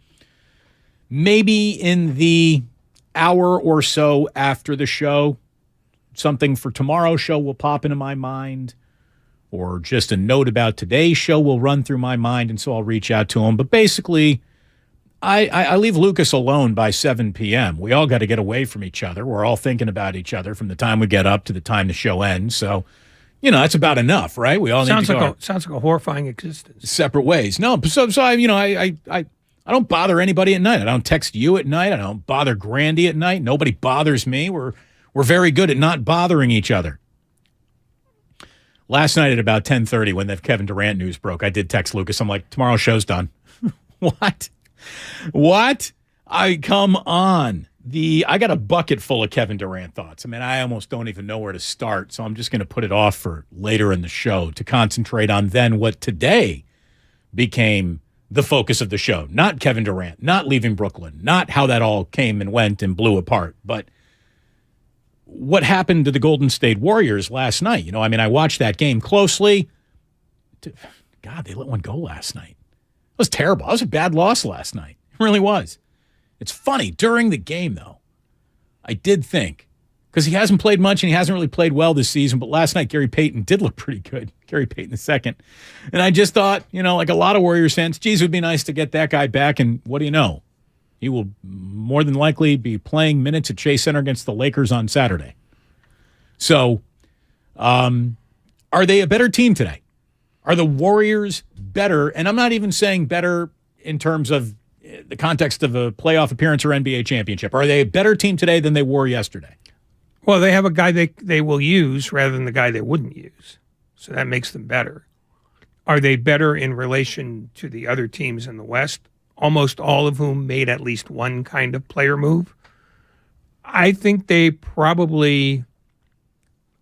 Maybe in the hour or so after the show, something for tomorrow's show will pop into my mind, or just a note about today's show will run through my mind, and so I'll reach out to him. But basically, I leave Lucas alone by 7 p.m. We all got to get away from each other. We're all thinking about each other from the time we get up to the time the show ends. So, that's about enough, right? We all need to go. Sounds like a horrifying existence. Separate ways. No, so I don't bother anybody at night. I don't text you at night. I don't bother Grandy at night. Nobody bothers me. We're very good at not bothering each other. Last night at about 10:30 when that Kevin Durant news broke, I did text Lucas. I'm like, tomorrow's show's done. What? Come on. I got a bucket full of Kevin Durant thoughts. I mean, I almost don't even know where to start, so I'm just going to put it off for later in the show to concentrate on then what today became the focus of the show. Not Kevin Durant, not leaving Brooklyn, not how that all came and went and blew apart, but what happened to the Golden State Warriors last night. I watched that game closely. God, they let one go last night. It was terrible. It was a bad loss last night. It really was. It's funny, during the game, though, I did think, because he hasn't played much and he hasn't really played well this season, but last night Gary Payton did look pretty good. Gary Payton II. And I just thought, like a lot of Warriors fans, geez, it would be nice to get that guy back. And what do you know? He will more than likely be playing minutes at Chase Center against the Lakers on Saturday. So, are they a better team today? Are the Warriors better? And I'm not even saying better in terms of the context of a playoff appearance or NBA championship. Are they a better team today than they were yesterday? Well, they have a guy they will use rather than the guy they wouldn't use. So that makes them better. Are they better in relation to the other teams in the West, almost all of whom made at least one kind of player move? I think they probably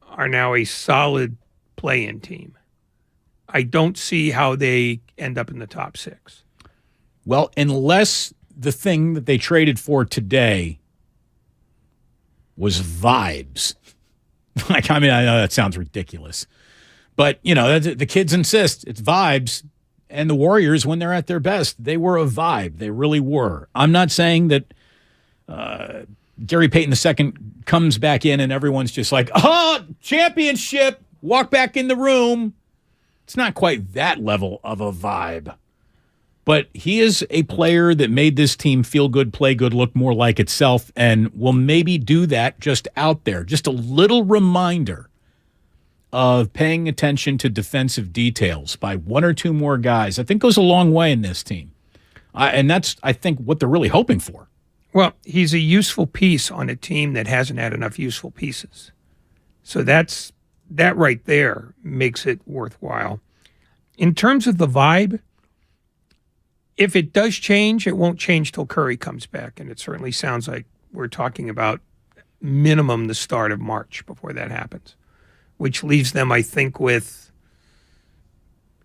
are now a solid play-in team. I don't see how they end up in the top 6. Well, unless the thing that they traded for today was vibes, Like, I mean, I know that sounds ridiculous. But, you know, the kids insist. It's vibes. And the Warriors, when they're at their best, they were a vibe. They really were. I'm not saying that Gary Payton II comes back in and everyone's just like, championship, walk back in the room. It's not quite that level of a vibe. But he is a player that made this team feel good, play good, look more like itself, and will maybe do that just out there. Just a little reminder of paying attention to defensive details by one or two more guys, I think goes a long way in this team. And that's, I think, what they're really hoping for. Well, he's a useful piece on a team that hasn't had enough useful pieces. So that right there makes it worthwhile. In terms of the vibe, if it does change, it won't change till Curry comes back. And it certainly sounds like we're talking about minimum the start of March before that happens, which leaves them, I think, with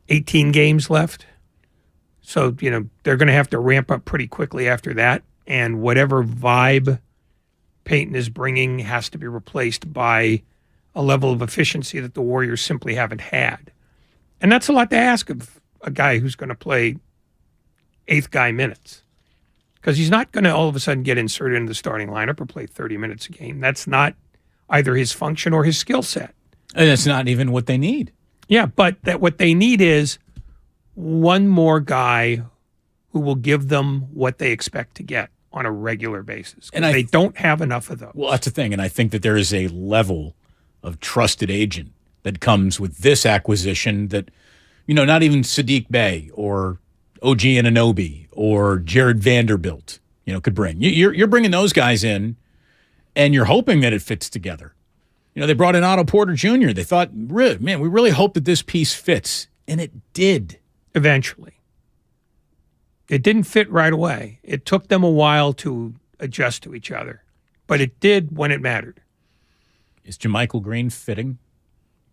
18 games left. So, you know, they're going to have to ramp up pretty quickly after that. And whatever vibe Peyton is bringing has to be replaced by a level of efficiency that the Warriors simply haven't had. And that's a lot to ask of a guy who's going to play eighth guy minutes, because he's not going to all of a sudden get inserted into the starting lineup or play 30 minutes a game. That's not either his function or his skill set. And it's not even what they need. Yeah, but what they need is one more guy who will give them what they expect to get on a regular basis. And they don't have enough of those. Well, that's the thing. And I think that there is a level of trusted agent that comes with this acquisition that, you know, not even Sadiq Bey or OG Anunoby or Jared Vanderbilt, you know, could bring. You're bringing those guys in, and you're hoping that it fits together. You know, they brought in Otto Porter Jr. They thought, man, we really hope that this piece fits. And it did. Eventually. It didn't fit right away. It took them a while to adjust to each other. But it did when it mattered. Is JaMychal Green fitting?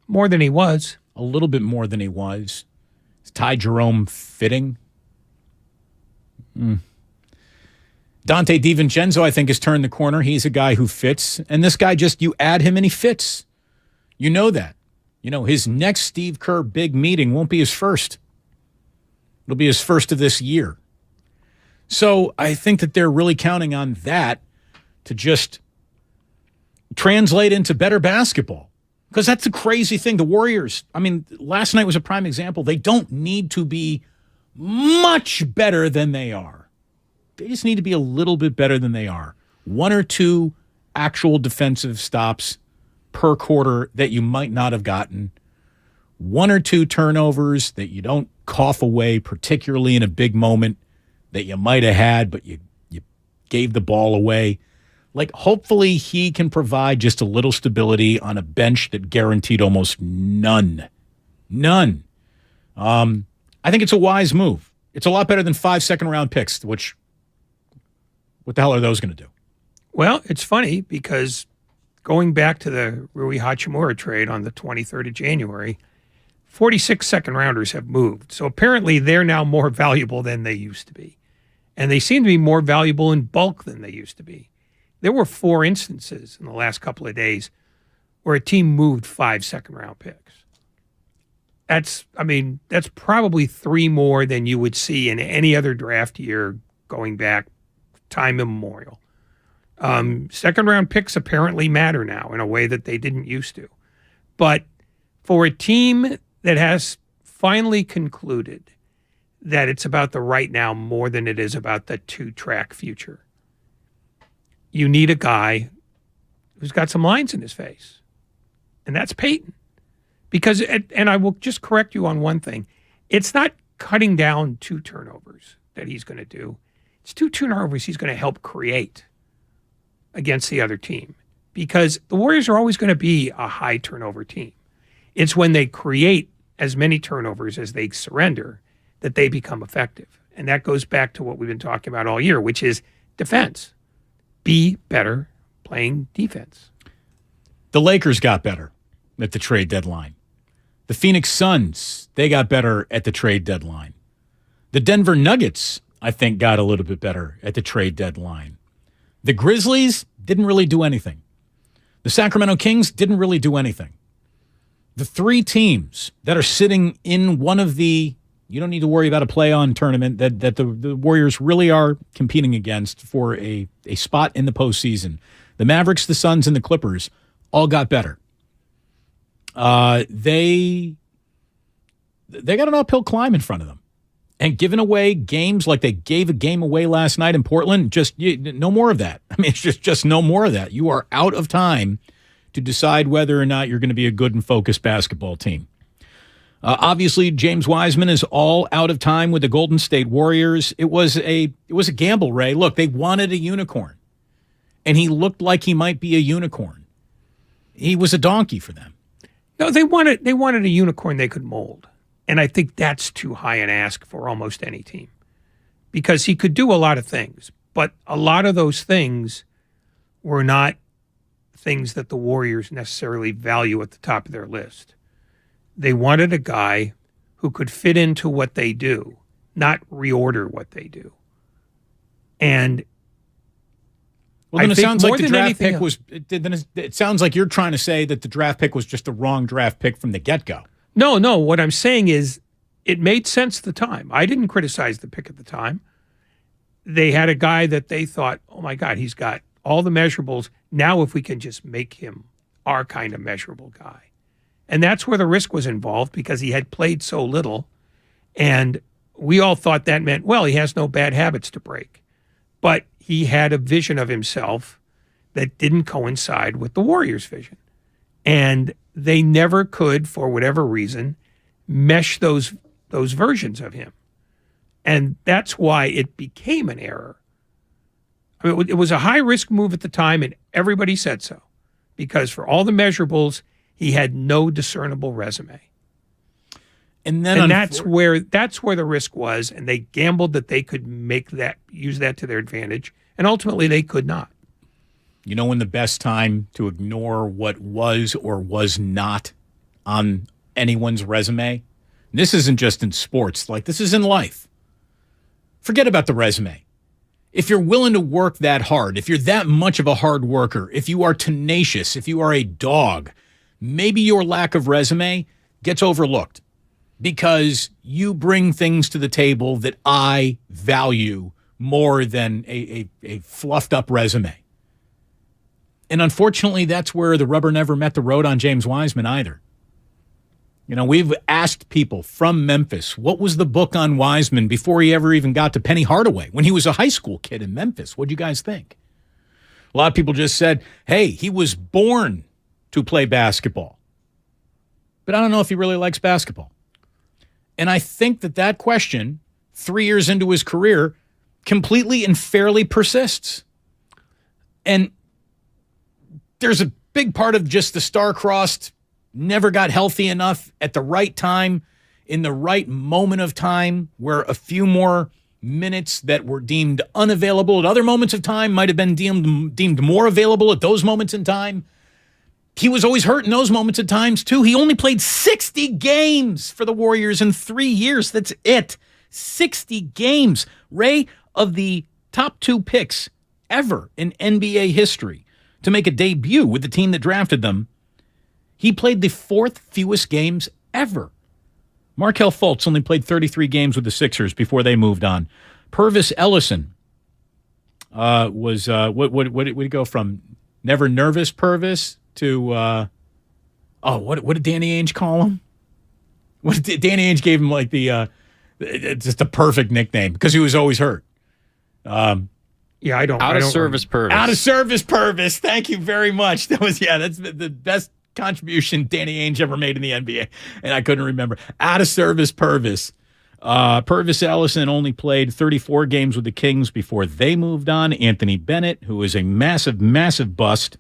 More than he was. A little bit more than he was. Is Ty Jerome fitting? Dante DiVincenzo, I think, has turned the corner. He's a guy who fits. And this guy just, you add him and he fits. You know that. You know, his next Steve Kerr big meeting won't be his first. It'll be his first of this year. So I think that they're really counting on that to just translate into better basketball. Because that's the crazy thing. The Warriors, I mean, last night was a prime example. They don't need to be much better than they are. They just need to be a little bit better than they are. One or two actual defensive stops per quarter that you might not have gotten. One or two turnovers that you don't cough away, particularly in a big moment that you might have had, but you gave the ball away. Like, hopefully he can provide just a little stability on a bench that guaranteed almost none. None. I think it's a wise move. It's a lot better than 5 second-round picks, which, what the hell are those going to do? Well, it's funny because going back to the Rui Hachimura trade on the 23rd of January, 46 second-rounders have moved. So apparently they're now more valuable than they used to be. And they seem to be more valuable in bulk than they used to be. There were 4 instances in the last couple of days where a team moved 5 second-round picks. That's probably 3 more than you would see in any other draft year going back time immemorial. Second-round picks apparently matter now in a way that they didn't used to. But for a team that has finally concluded that it's about the right now more than it is about the 2-track future, you need a guy who's got some lines in his face. And that's Peyton. Because, and I will just correct you on one thing, it's not cutting down 2 turnovers that he's going to do. It's 2 turnovers he's going to help create against the other team. Because the Warriors are always going to be a high turnover team. It's when they create as many turnovers as they surrender that they become effective. And that goes back to what we've been talking about all year, which is defense. Be better playing defense. The Lakers got better at the trade deadline. The Phoenix Suns, they got better at the trade deadline. The Denver Nuggets, I think, got a little bit better at the trade deadline. The Grizzlies didn't really do anything. The Sacramento Kings didn't really do anything. The three teams that are sitting in one of the, you don't need to worry about a play-on tournament that the Warriors really are competing against for a spot in the postseason. The Mavericks, the Suns, and the Clippers all got better. They got an uphill climb in front of them. And giving away games like they gave a game away last night in Portland, no more of that. I mean, it's just no more of that. You are out of time to decide whether or not you're going to be a good and focused basketball team. Obviously, James Wiseman is all out of time with the Golden State Warriors. It was a gamble, Ray. Look, they wanted a unicorn, and he looked like he might be a unicorn. He was a donkey for them. No, they wanted a unicorn they could mold. And I think that's too high an ask for almost any team, because he could do a lot of things, but a lot of those things were not things that the Warriors necessarily value at the top of their list. They wanted a guy who could fit into what they do, not reorder what they do. And well, then it sounds like the draft pick was. Then it sounds like you're trying to say that the draft pick was just the wrong draft pick from the get-go. No. What I'm saying is it made sense at the time. I didn't criticize the pick at the time. They had a guy that they thought, oh, my God, he's got all the measurables. Now if we can just make him our kind of measurable guy. And that's where the risk was involved, because he had played so little. And we all thought that meant, well, he has no bad habits to break. But he had a vision of himself that didn't coincide with the Warriors' vision. And they never could, for whatever reason, mesh those versions of him. And that's why it became an error. I mean, it was a high-risk move at the time, and everybody said so. Because for all the measurables, he had no discernible resume. And that's where the risk was, and they gambled that they could use that to their advantage, and ultimately they could not. You know when the best time to ignore what was or was not on anyone's resume? This isn't just in sports. Like, this is in life. Forget about the resume. If you're willing to work that hard, if you're that much of a hard worker, if you are tenacious, if you are a dog, maybe your lack of resume gets overlooked because you bring things to the table that I value more than a fluffed up resume. And unfortunately, that's where the rubber never met the road on James Wiseman either. You know, we've asked people from Memphis, what was the book on Wiseman before he ever even got to Penny Hardaway when he was a high school kid in Memphis? What'd you guys think? A lot of people just said, hey, he was born to play basketball. But I don't know if he really likes basketball. And I think that question, 3 years into his career, completely and fairly persists. And there's a big part of just the star-crossed, never got healthy enough at the right time, in the right moment of time, where a few more minutes that were deemed unavailable at other moments of time might have been deemed more available at those moments in time. He was always hurt in those moments at times, too. He only played 60 games for the Warriors in 3 years. That's it. 60 games. Ray, of the top 2 picks ever in NBA history to make a debut with the team that drafted them, he played the 4th fewest games ever. Markelle Fultz only played 33 games with the Sixers before they moved on. Purvis Ellison was, what did we go from never nervous Purvis to, what did Danny Ainge call him? Danny Ainge gave him like just a perfect nickname because he was always hurt. Out of service Purvis. Out of service Purvis. Thank you very much. That's the best contribution Danny Ainge ever made in the NBA, and I couldn't remember. Out of service Purvis. Purvis Ellison only played 34 games with the Kings before they moved on. Anthony Bennett, who is a massive, massive bust,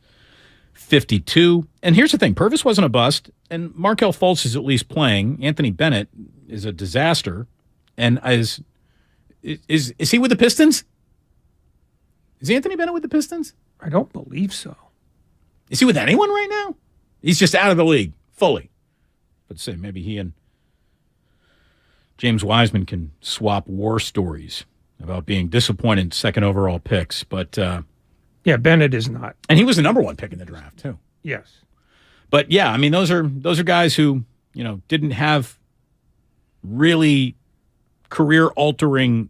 52. And here's the thing. Purvis wasn't a bust, and Markelle Fultz is at least playing. Anthony Bennett is a disaster. And is he with the Pistons? Is Anthony Bennett with the Pistons? I don't believe so. Is he with anyone right now? He's just out of the league, fully. But say maybe he and James Wiseman can swap war stories about being disappointed second overall picks. But Bennett is not. And he was the number 1 pick in the draft, too. Yes. But yeah, I mean, those are guys who, didn't have really career-altering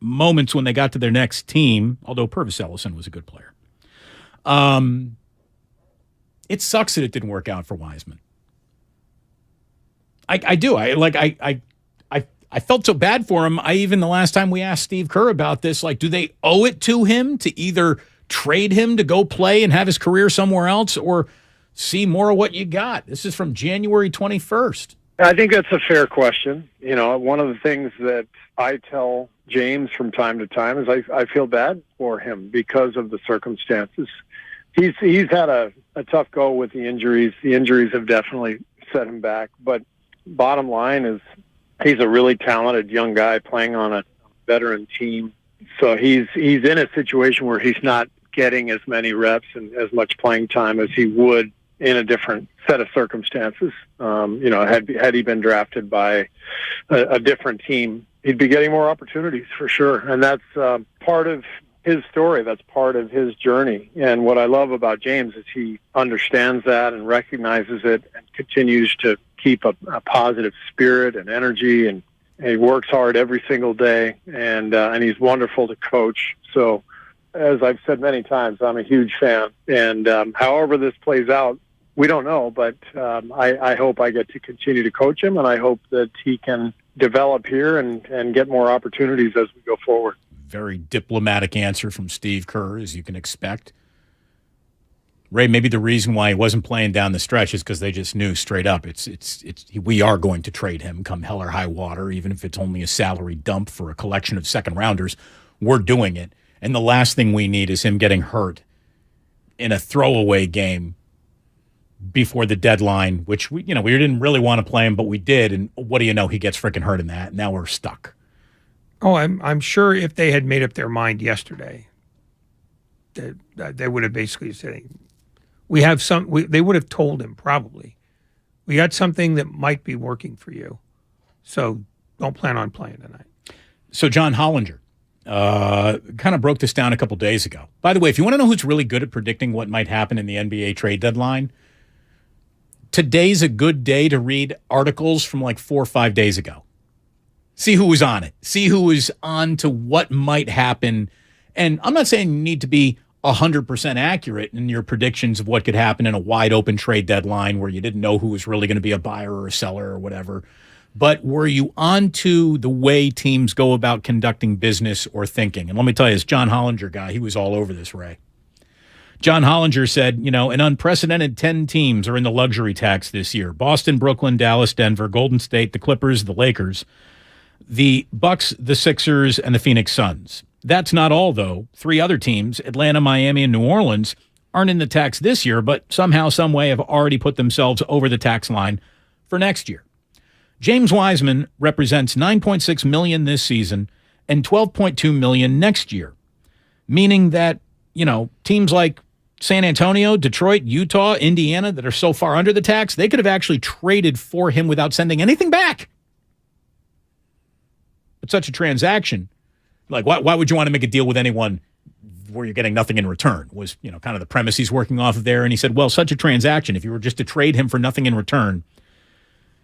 moments when they got to their next team, although Purvis Ellison was a good player. It sucks that it didn't work out for Wiseman. I do. I felt so bad for him. Even the last time we asked Steve Kerr about this, do they owe it to him to either trade him to go play and have his career somewhere else or see more of what you got? This is from January 21st. I think that's a fair question. One of the things that I tell James from time to time is I feel bad for him because of the circumstances. He's had a tough go with the injuries. The injuries have definitely set him back. But bottom line is he's a really talented young guy playing on a veteran team. So he's in a situation where he's not getting as many reps and as much playing time as he would in a different set of circumstances. Had he been drafted by a different team, he'd be getting more opportunities for sure. And that's part of his story. That's part of his journey. And what I love about James is he understands that and recognizes it and continues to keep a positive spirit and energy. And he works hard every single day. And he's wonderful to coach. So as I've said many times, I'm a huge fan. And however this plays out, we don't know, but I hope I get to continue to coach him, and I hope that he can develop here and get more opportunities as we go forward. Very diplomatic answer from Steve Kerr, as you can expect. Ray, maybe the reason why he wasn't playing down the stretch is because they just knew straight up we are going to trade him come hell or high water, even if it's only a salary dump for a collection of second rounders. We're doing it, and the last thing we need is him getting hurt in a throwaway game before the deadline, which we didn't really want to play him, but we did. And what do you know? He gets freaking hurt in that. Now we're stuck. Oh, I'm sure if they had made up their mind yesterday, they would have basically said, they would have told him probably, we got something that might be working for you. So don't plan on playing tonight. So John Hollinger kind of broke this down a couple days ago. By the way, if you want to know who's really good at predicting what might happen in the NBA trade deadline, today's a good day to read articles from 4 or 5 days ago. See who was on it. See who was on to what might happen. And I'm not saying you need to be 100% accurate in your predictions of what could happen in a wide open trade deadline where you didn't know who was really going to be a buyer or a seller or whatever. But were you on to the way teams go about conducting business or thinking? And let me tell you, this John Hollinger guy, he was all over this, Ray. John Hollinger said, an unprecedented 10 teams are in the luxury tax this year. Boston, Brooklyn, Dallas, Denver, Golden State, the Clippers, the Lakers, the Bucks, the Sixers, and the Phoenix Suns. That's not all, though. 3 other teams, Atlanta, Miami, and New Orleans, aren't in the tax this year, but somehow, some way have already put themselves over the tax line for next year. James Wiseman represents $9.6 million this season and $12.2 million next year, meaning that, teams like San Antonio, Detroit, Utah, Indiana that are so far under the tax, they could have actually traded for him without sending anything back. But such a transaction, why would you want to make a deal with anyone where you're getting nothing in return was, kind of the premise he's working off of there. And he said, well, such a transaction, if you were just to trade him for nothing in return,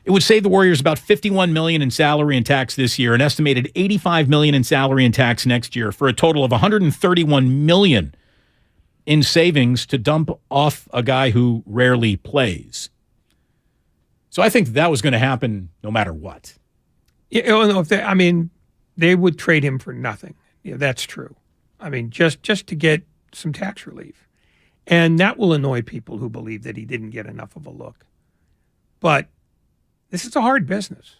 it would save the Warriors about $51 million in salary and tax this year, an estimated $85 million in salary and tax next year, for a total of $131 million in savings to dump off a guy who rarely plays. So I think that was going to happen no matter what. They would trade him for nothing. Yeah, that's true. Just to get some tax relief. And that will annoy people who believe that he didn't get enough of a look. But this is a hard business.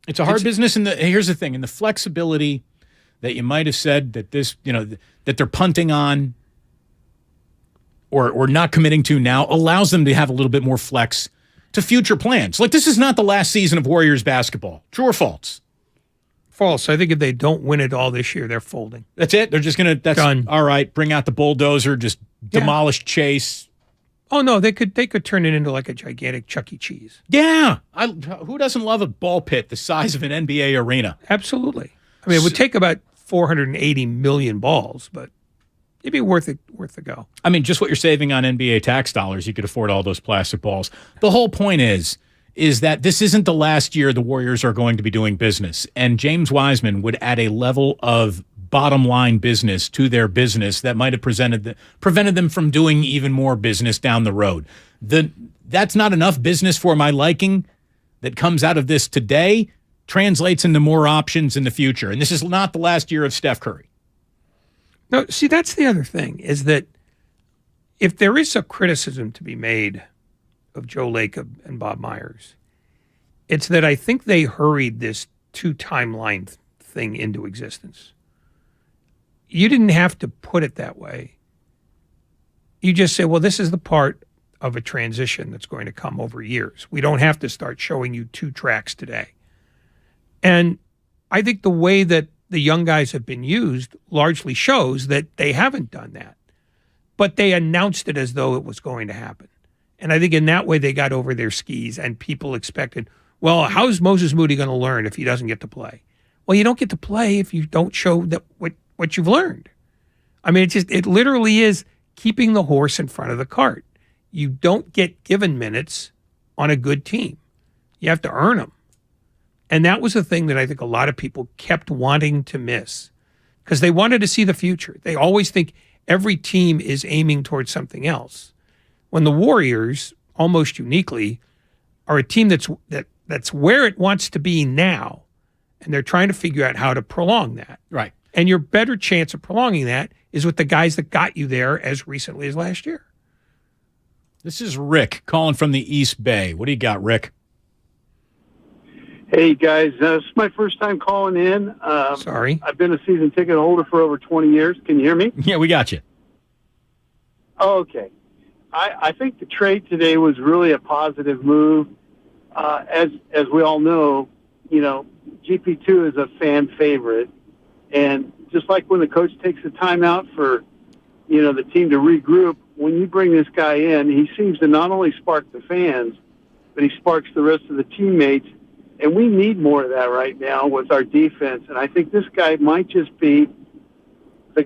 It's a hard business. And here's the thing, in the flexibility that you might have said that this, that they're punting on or not committing to now allows them to have a little bit more flex to future plans. This is not the last season of Warriors basketball. True or false? False. I think if they don't win it all this year, they're folding. That's it? They're just going to, that's done. All right, bring out the bulldozer, just demolish Chase. Oh, no, they could turn it into like a gigantic Chuck E. Cheese. Yeah. Who doesn't love a ball pit the size of an NBA arena? Absolutely. It would take about 480 million balls, but it'd be worth a go. I mean, just what you're saving on NBA tax dollars, you could afford all those plastic balls. The whole point is that this isn't the last year the Warriors are going to be doing business. And James Wiseman would add a level of bottom line business to their business that might have prevented them from doing even more business down the road. That's not enough business for my liking that comes out of this today, translates into more options in the future. And this is not the last year of Steph Curry. No, see, that's the other thing, is that if there is a criticism to be made of Joe Lacob and Bob Myers, it's that I think they hurried this two-timeline thing into existence. You didn't have to put it that way. You just say, well, this is the part of a transition that's going to come over years. We don't have to start showing you 2 tracks today. And I think the way that the young guys have been used largely shows that they haven't done that. But they announced it as though it was going to happen. And I think in that way they got over their skis, and people expected, well, how's Moses Moody going to learn if he doesn't get to play? Well, you don't get to play if you don't show that what you've learned. I mean, it literally is keeping the horse in front of the cart. You don't get given minutes on a good team. You have to earn them. And that was the thing that I think a lot of people kept wanting to miss, because they wanted to see the future. They always think every team is aiming towards something else, when the Warriors, almost uniquely, are a team that's where it wants to be now, and they're trying to figure out how to prolong that. Right. And your better chance of prolonging that is with the guys that got you there as recently as last year. This is Rick calling from the East Bay. What do you got, Rick? Hey, guys. This is my first time calling in. Sorry. I've been a season ticket holder for over 20 years. Can you hear me? Yeah, we got you. Oh, okay. I think the trade today was really a positive move. As we all know, GP2 is a fan favorite. And just like when the coach takes the time out for, the team to regroup, when you bring this guy in, he seems to not only spark the fans, but he sparks the rest of the teammates. And we need more of that right now with our defense. And I think this guy might just be the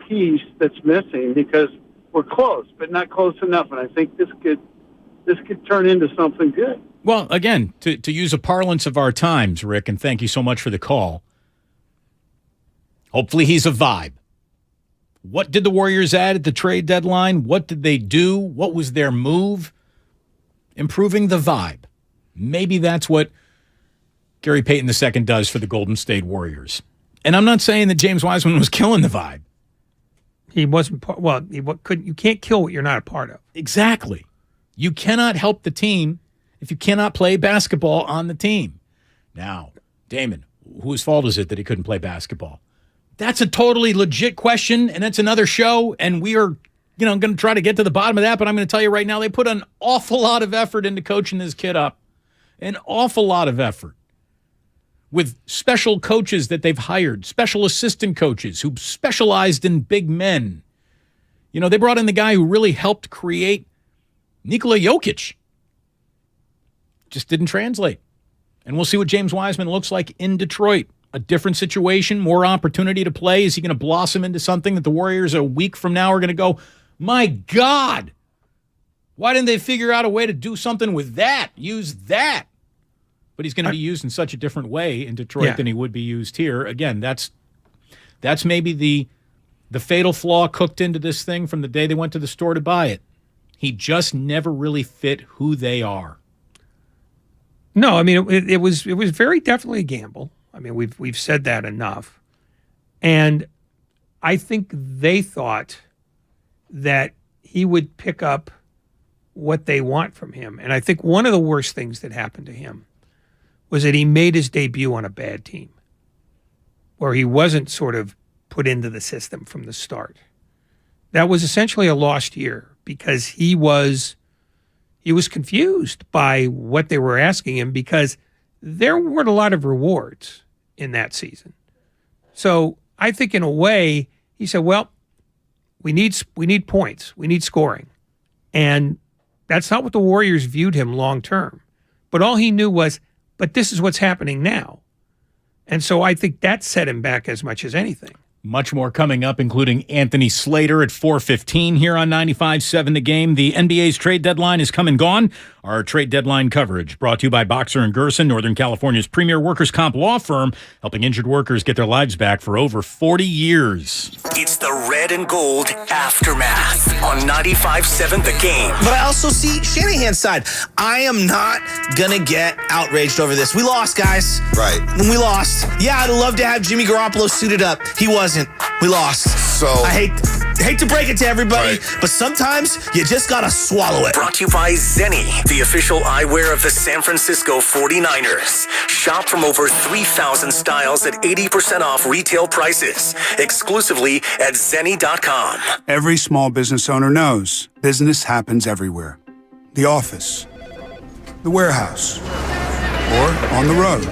piece that's missing, because we're close, but not close enough. And I think this could turn into something good. Well, again, to use a parlance of our times, Rick, and thank you so much for the call. Hopefully he's a vibe. What did the Warriors add at the trade deadline? What did they do? What was their move? Improving the vibe. Maybe that's what Gary Payton II does for the Golden State Warriors. And I'm not saying that James Wiseman was killing the vibe. He wasn't part. Well, you can't kill what you're not a part of. Exactly. You cannot help the team if you cannot play basketball on the team. Now, Damon, whose fault is it that he couldn't play basketball? That's a totally legit question, and that's another show, and we are going to try to get to the bottom of that, but I'm going to tell you right now, they put an awful lot of effort into coaching this kid up. An awful lot of effort. With special coaches that they've hired, special assistant coaches who specialized in big men. They brought in the guy who really helped create Nikola Jokic. Just didn't translate. And we'll see what James Wiseman looks like in Detroit. A different situation, more opportunity to play. Is he going to blossom into something that the Warriors a week from now are going to go, my God, why didn't they figure out a way to do something with that? Use that. But he's going to be used in such a different way in Detroit than he would be used here. Again, that's maybe the fatal flaw cooked into this thing from the day they went to the store to buy it. He just never really fit who they are. No, I mean it was very definitely a gamble. I mean we've said that enough, and I think they thought that he would pick up what they want from him. And I think one of the worst things that happened to him was that he made his debut on a bad team, where he wasn't sort of put into the system from the start. That was essentially a lost year, because he was confused by what they were asking him, because there weren't a lot of rewards in that season. So I think in a way he said, well, we need points, we need scoring. And that's not what the Warriors viewed him long term. But all he knew was, but this is what's happening now. And so I think that set him back as much as anything. Much more coming up, including Anthony Slater at 4:15 here on 95.7 The Game. The NBA's trade deadline is come and gone. Our trade deadline coverage brought to you by Boxer & Gerson, Northern California's premier workers' comp law firm, helping injured workers get their lives back for over 40 years. It's the red and gold aftermath on 95.7 The Game. But I also see Shanahan's side. I am not going to get outraged over this. We lost, guys. Right. We lost. Yeah, I'd love to have Jimmy Garoppolo suited up. He wasn't. We lost. So I hate to break it to everybody, but sometimes you just got to swallow it. Brought to you by Zenni, the official eyewear of the San Francisco 49ers. Shop from over 3,000 styles at 80% off retail prices. Exclusively at Zenni.com. Every small business owner knows business happens everywhere. The office, the warehouse, or on the road.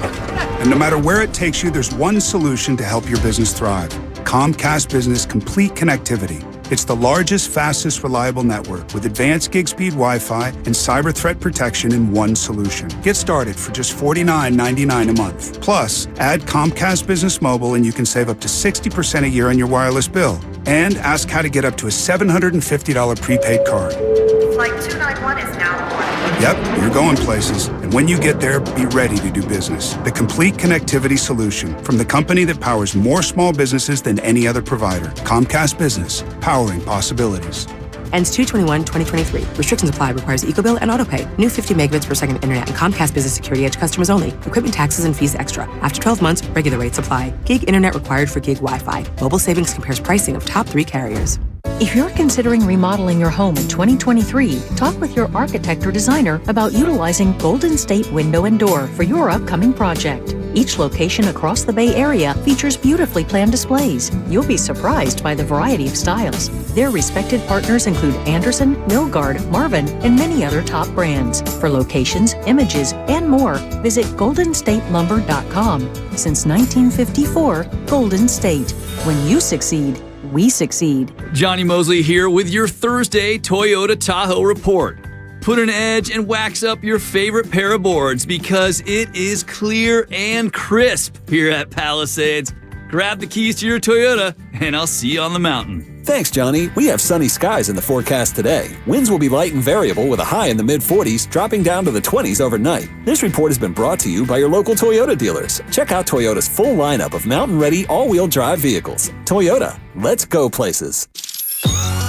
And no matter where it takes you, there's one solution to help your business thrive. Comcast Business Complete Connectivity. It's the largest, fastest, reliable network with advanced gig speed Wi-Fi and cyber threat protection in one solution. Get started for just $49.99 a month. Plus, add Comcast Business Mobile and you can save up to 60% a year on your wireless bill. And ask how to get up to a $750 prepaid card. Flight 291 is now aboard. Yep, you're going places. And when you get there, be ready to do business. The complete connectivity solution from the company that powers more small businesses than any other provider. Comcast Business, powering possibilities. Ends 2/21/2023. Restrictions apply. Requires EcoBill and AutoPay. New 50 megabits per second internet and Comcast Business Security Edge customers only. Equipment taxes and fees extra. After 12 months, regular rates apply. Gig internet required for gig Wi-Fi. Mobile savings compares pricing of top 3 carriers. If you're considering remodeling your home in 2023, talk with your architect or designer about utilizing Golden State Window and Door for your upcoming project. Each location across the Bay Area features beautifully planned displays. You'll be surprised by the variety of styles. Their respected partners include Anderson, Milgard, Marvin, and many other top brands. For locations, images, and more, visit goldenstatelumber.com. Since 1954, Golden State. When you succeed, we succeed. Johnny Mosley here with your Thursday Toyota Tahoe report. Put an edge and wax up your favorite pair of boards because it is clear and crisp here at Palisades. Grab the keys to your Toyota and I'll see you on the mountain. Thanks, Johnny. We have sunny skies in the forecast today. Winds will be light and variable with a high in the mid-40s, dropping down to the 20s overnight. This report has been brought to you by your local Toyota dealers. Check out Toyota's full lineup of mountain-ready all-wheel drive vehicles. Toyota, let's go places.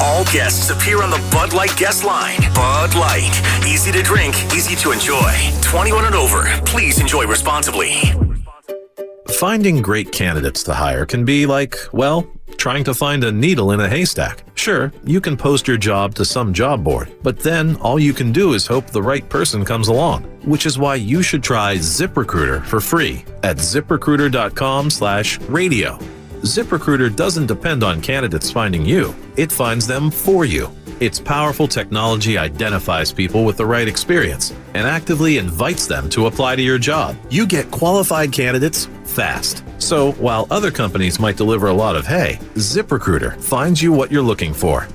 All guests appear on the Bud Light guest line. Bud Light. Easy to drink, easy to enjoy. 21 and over. Please enjoy responsibly. Finding great candidates to hire can be like, well, trying to find a needle in a haystack. Sure, you can post your job to some job board, but then all you can do is hope the right person comes along, which is why you should try ZipRecruiter for free at ZipRecruiter.com/radio. ZipRecruiter doesn't depend on candidates finding you. It finds them for you. Its powerful technology identifies people with the right experience and actively invites them to apply to your job. You get qualified candidates fast. So while other companies might deliver a lot of hay, ZipRecruiter finds you what you're looking for.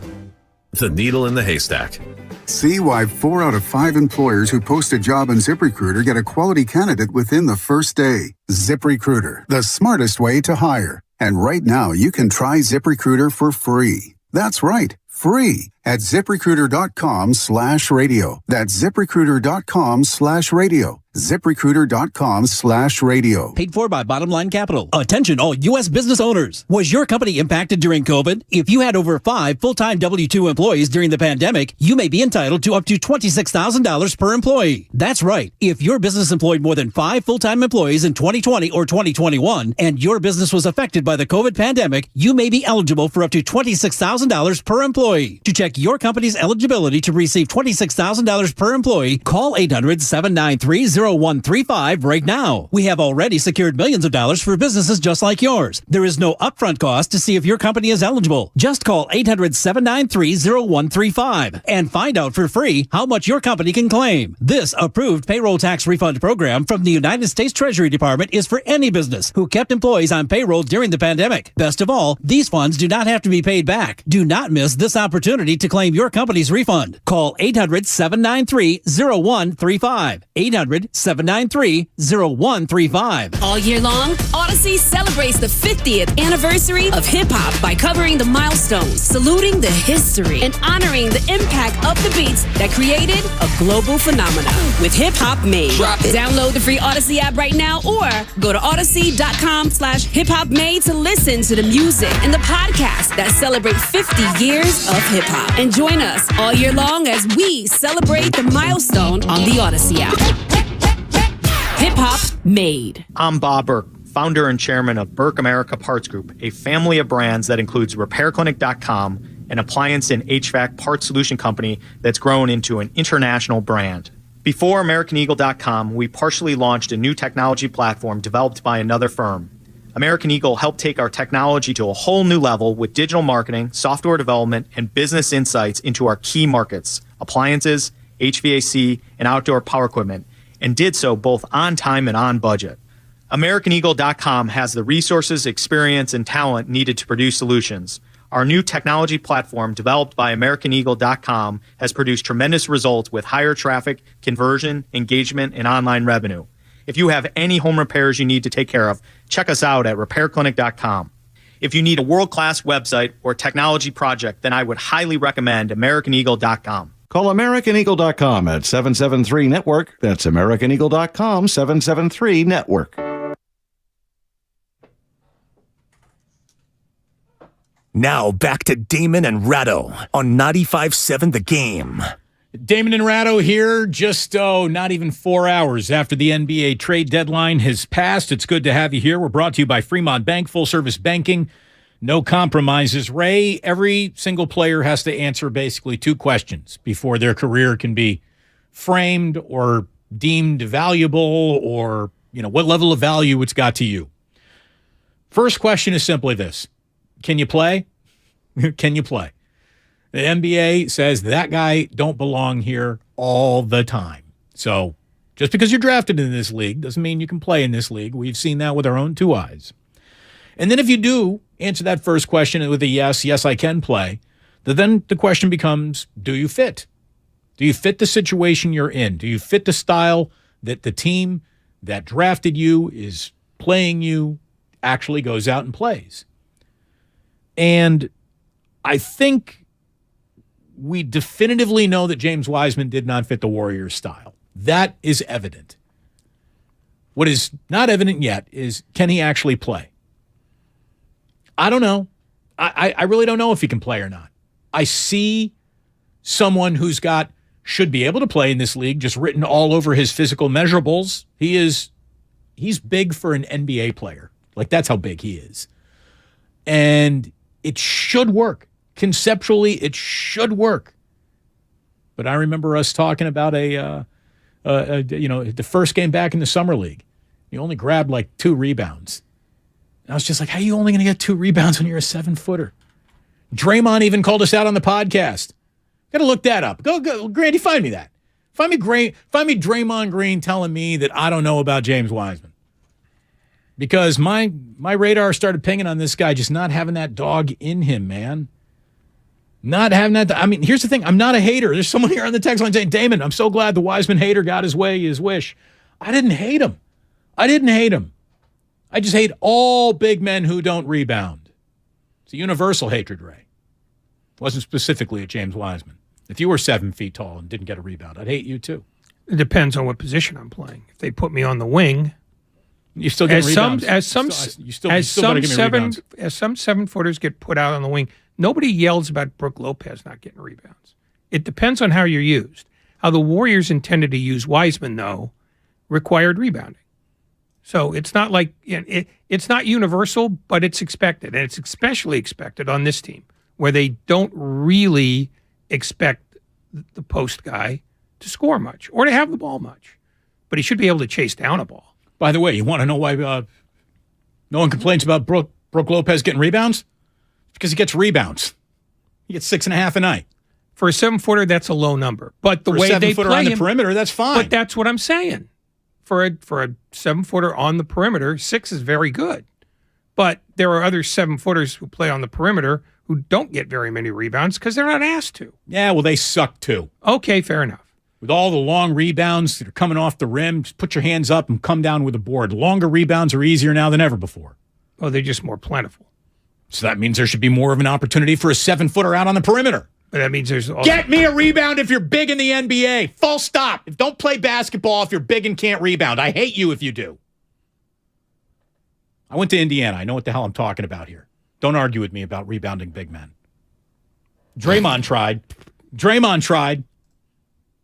The needle in the haystack. See why 4 out of 5 employers who post a job on ZipRecruiter get a quality candidate within the first day. ZipRecruiter, the smartest way to hire. And right now, you can try ZipRecruiter for free. That's right, free at ZipRecruiter.com/radio. That's ZipRecruiter.com/radio. ZipRecruiter.com/radio. Paid for by Bottom Line Capital. Attention all U.S. business owners. Was your company impacted during COVID? If you had over 5 full-time W-2 employees during the pandemic, you may be entitled to up to $26,000 per employee. That's right. If your business employed more than 5 full-time employees in 2020 or 2021, and your business was affected by the COVID pandemic, you may be eligible for up to $26,000 per employee. To check your company's eligibility to receive $26,000 per employee, call 800-793-0135 right now. We have already secured millions of dollars for businesses just like yours. There is no upfront cost to see if your company is eligible. Just call 800-793-0135 and find out for free how much your company can claim. This approved payroll tax refund program from the United States Treasury Department is for any business who kept employees on payroll during the pandemic. Best of all, these funds do not have to be paid back. Do not miss this opportunity to claim your company's refund. Call 800-793-0135. 800-793-0135. All year long, Odyssey celebrates the 50th anniversary of hip-hop by covering the milestones, saluting the history, and honoring the impact of the beats that created a global phenomenon with hip-hop made. Download the free Odyssey app right now or go to odyssey.com/hiphopmade to listen to the music and the podcast that celebrate 50 years of hip-hop. And join us all year long as we celebrate the milestone on the Odyssey app. Hip-hop made. I'm Bob Burke, founder and chairman of Burke America Parts Group, a family of brands that includes RepairClinic.com, an appliance and HVAC parts solution company that's grown into an international brand. Before AmericanEagle.com, we partially launched a new technology platform developed by another firm. American Eagle helped take our technology to a whole new level with digital marketing, software development, and business insights into our key markets, appliances, HVAC, and outdoor power equipment, and did so both on time and on budget. AmericanEagle.com has the resources, experience, and talent needed to produce solutions. Our new technology platform, developed by AmericanEagle.com, has produced tremendous results with higher traffic, conversion, engagement, and online revenue. If you have any home repairs you need to take care of, check us out at RepairClinic.com. If you need a world-class website or technology project, then I would highly recommend AmericanEagle.com. Call AmericanEagle.com at 773-NETWORK. That's AmericanEagle.com, 773-NETWORK. Now back to Damon and Ratto on 95.7 The Game. Damon and Ratto here, just, not even 4 hours after the NBA trade deadline has passed. It's good to have you here. We're brought to you by Fremont Bank, full-service banking, no compromises. Ray, every single player has to answer basically 2 questions before their career can be framed or deemed valuable or, what level of value it's got to you. First question is simply this. Can you play? Can you play? The NBA says that guy don't belong here all the time. So just because you're drafted in this league doesn't mean you can play in this league. We've seen that with our own 2 eyes. And then if you do answer that first question with a yes, I can play, then the question becomes, do you fit? Do you fit the situation you're in? Do you fit the style that the team that drafted you is playing you actually goes out and plays? And I think we definitively know that James Wiseman did not fit the Warriors' style. That is evident. What is not evident yet is, can he actually play? I don't know. I really don't know if he can play or not. I see someone who's should be able to play in this league just written all over his physical measurables. He's big for an NBA player. Like, that's how big he is. And it should work. Conceptually, it should work. But I remember us talking about the first game back in the summer league. You only grabbed like 2 rebounds. And I was just like, how are you only going to get 2 rebounds when you're a 7-footer? Draymond even called us out on the podcast. Got to look that up. Go, Grandy, find me that. Find me Draymond Green telling me that I don't know about James Wiseman. Because my radar started pinging on this guy just not having that dog in him, man. Not having that. I mean, here's the thing. I'm not a hater. There's someone here on the text line saying, Damon, I'm so glad the Wiseman hater got his wish. I didn't hate him. I just hate all big men who don't rebound. It's a universal hatred, Ray. It wasn't specifically at James Wiseman. If you were 7 feet tall and didn't get a rebound, I'd hate you too. It depends on what position I'm playing. If they put me on the wing, you still get rebounds. As some 7-footers get put out on the wing, nobody yells about Brook Lopez not getting rebounds. It depends on how you're used. How the Warriors intended to use Wiseman, though, required rebounding. So it's not like it's not universal, but it's expected, and it's especially expected on this team where they don't really expect the post guy to score much or to have the ball much, but he should be able to chase down a ball. By the way, you want to know why no one complains about Brook Lopez getting rebounds? Because he gets rebounds. He gets 6.5 a night. For a 7-footer, that's a low number. But the For way a they 7-footer play on the him, perimeter, that's fine. But that's what I'm saying. For a 7-footer on the perimeter, 6 is very good. But there are other 7-footers who play on the perimeter who don't get very many rebounds because they're not asked to. Yeah, well, they suck too. Okay, fair enough. With all the long rebounds that are coming off the rim, just put your hands up and come down with a board. Longer rebounds are easier now than ever before. Oh, they're just more plentiful. So that means there should be more of an opportunity for a 7-footer out on the perimeter. But that means there's... Get me a rebound if you're big in the NBA. Full stop. Don't play basketball if you're big and can't rebound. I hate you if you do. I went to Indiana. I know what the hell I'm talking about here. Don't argue with me about rebounding big men. Draymond tried.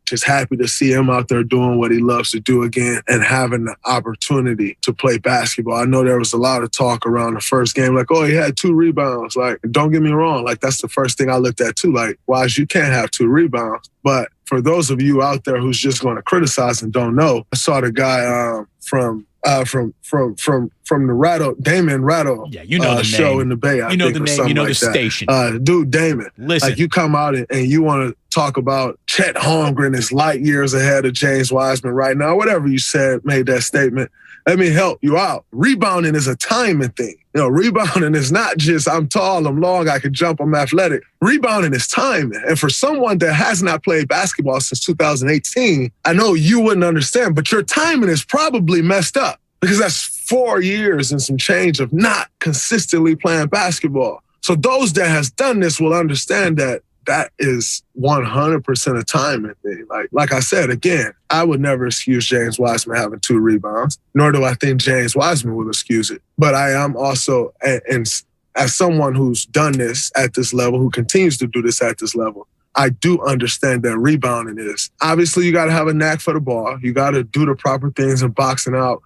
Just happy to see him out there doing what he loves to do again and having the opportunity to play basketball. I know there was a lot of talk around the first game, like, oh, he had 2 rebounds. Like, don't get me wrong. Like, that's the first thing I looked at too. Like, why you can't have 2 rebounds? But for those of you out there who's just going to criticize and don't know, I saw the guy from the Rattle, Damon Rattle, yeah, you know the show name. In the Bay. You know the name. You know the station. Dude, Damon. Listen, like you come out and you want to talk about Chet Holmgren is light years ahead of James Wiseman right now. Whatever you said, made that statement. Let me help you out. Rebounding is a timing thing. You know, rebounding is not just I'm tall, I'm long, I can jump, I'm athletic. Rebounding is timing. And for someone that has not played basketball since 2018, I know you wouldn't understand, but your timing is probably messed up because that's 4 years and some change of not consistently playing basketball. So those that has done this will understand that that is 100% a timing thing. Like I said, again, I would never excuse James Wiseman having 2 rebounds, nor do I think James Wiseman will excuse it. But I am also, and as someone who's done this at this level, who continues to do this at this level, I do understand that rebounding is. Obviously, you got to have a knack for the ball. You got to do the proper things in boxing out.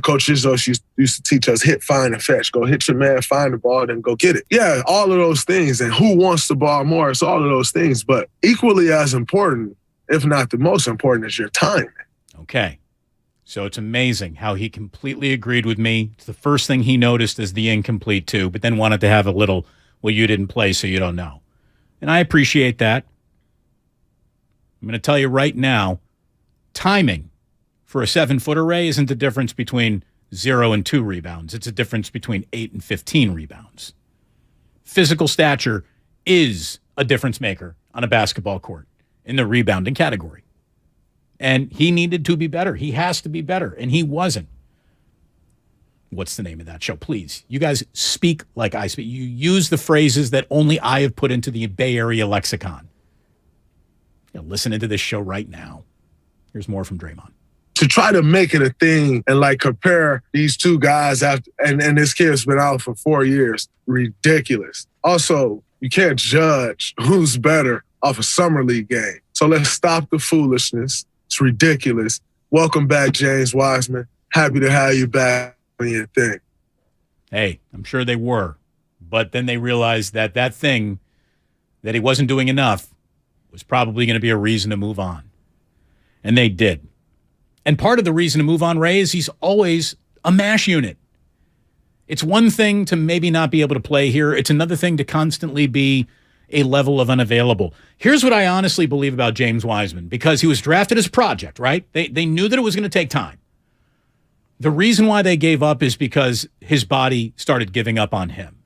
Coach Izos used to teach us hit, find, and fetch. Go hit your man, find the ball, then go get it. Yeah, all of those things. And who wants the ball more? It's all of those things. But equally as important, if not the most important, is your timing. Okay. So it's amazing how he completely agreed with me. It's the first thing he noticed is the incomplete too, but then wanted to have a little, well, you didn't play, so you don't know. And I appreciate that. I'm going to tell you right now, timing for a 7-footer, Ray, isn't the difference between 0 and 2 rebounds. It's a difference between 8 and 15 rebounds. Physical stature is a difference maker on a basketball court in the rebounding category. And he needed to be better. He has to be better, and he wasn't. What's the name of that show? Please, you guys speak like I speak. You use the phrases that only I have put into the Bay Area lexicon. You're listening to this show right now. Here's more from Draymond. To try to make it a thing and like compare these 2 guys after, and this kid's been out for 4 years, ridiculous. Also, you can't judge who's better off a summer league game. So let's stop the foolishness. It's ridiculous. Welcome back, James Wiseman. Happy to have you back on your thing. Hey, I'm sure they were. But then they realized that that thing that he wasn't doing enough was probably going to be a reason to move on. And they did. And part of the reason to move on, Ray, is he's always a MASH unit. It's one thing to maybe not be able to play here. It's another thing to constantly be a level of unavailable. Here's what I honestly believe about James Wiseman, because he was drafted as a project, right? They knew that it was going to take time. The reason why they gave up is because his body started giving up on him.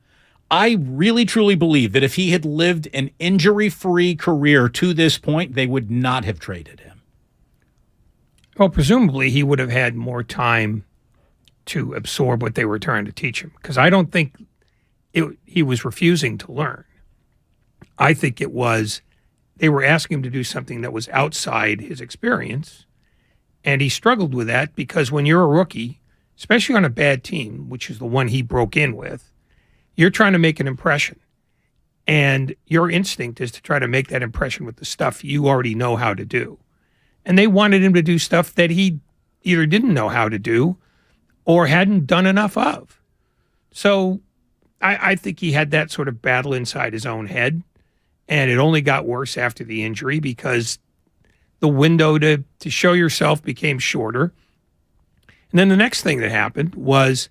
I really, truly believe that if he had lived an injury-free career to this point, they would not have traded him. Well, presumably he would have had more time to absorb what they were trying to teach him, because I don't think he was refusing to learn. I think it was they were asking him to do something that was outside his experience, and he struggled with that because when you're a rookie, especially on a bad team, which is the one he broke in with, you're trying to make an impression, and your instinct is to try to make that impression with the stuff you already know how to do. And they wanted him to do stuff that he either didn't know how to do or hadn't done enough of. So I think he had that sort of battle inside his own head, and it only got worse after the injury because the window to show yourself became shorter. And then the next thing that happened was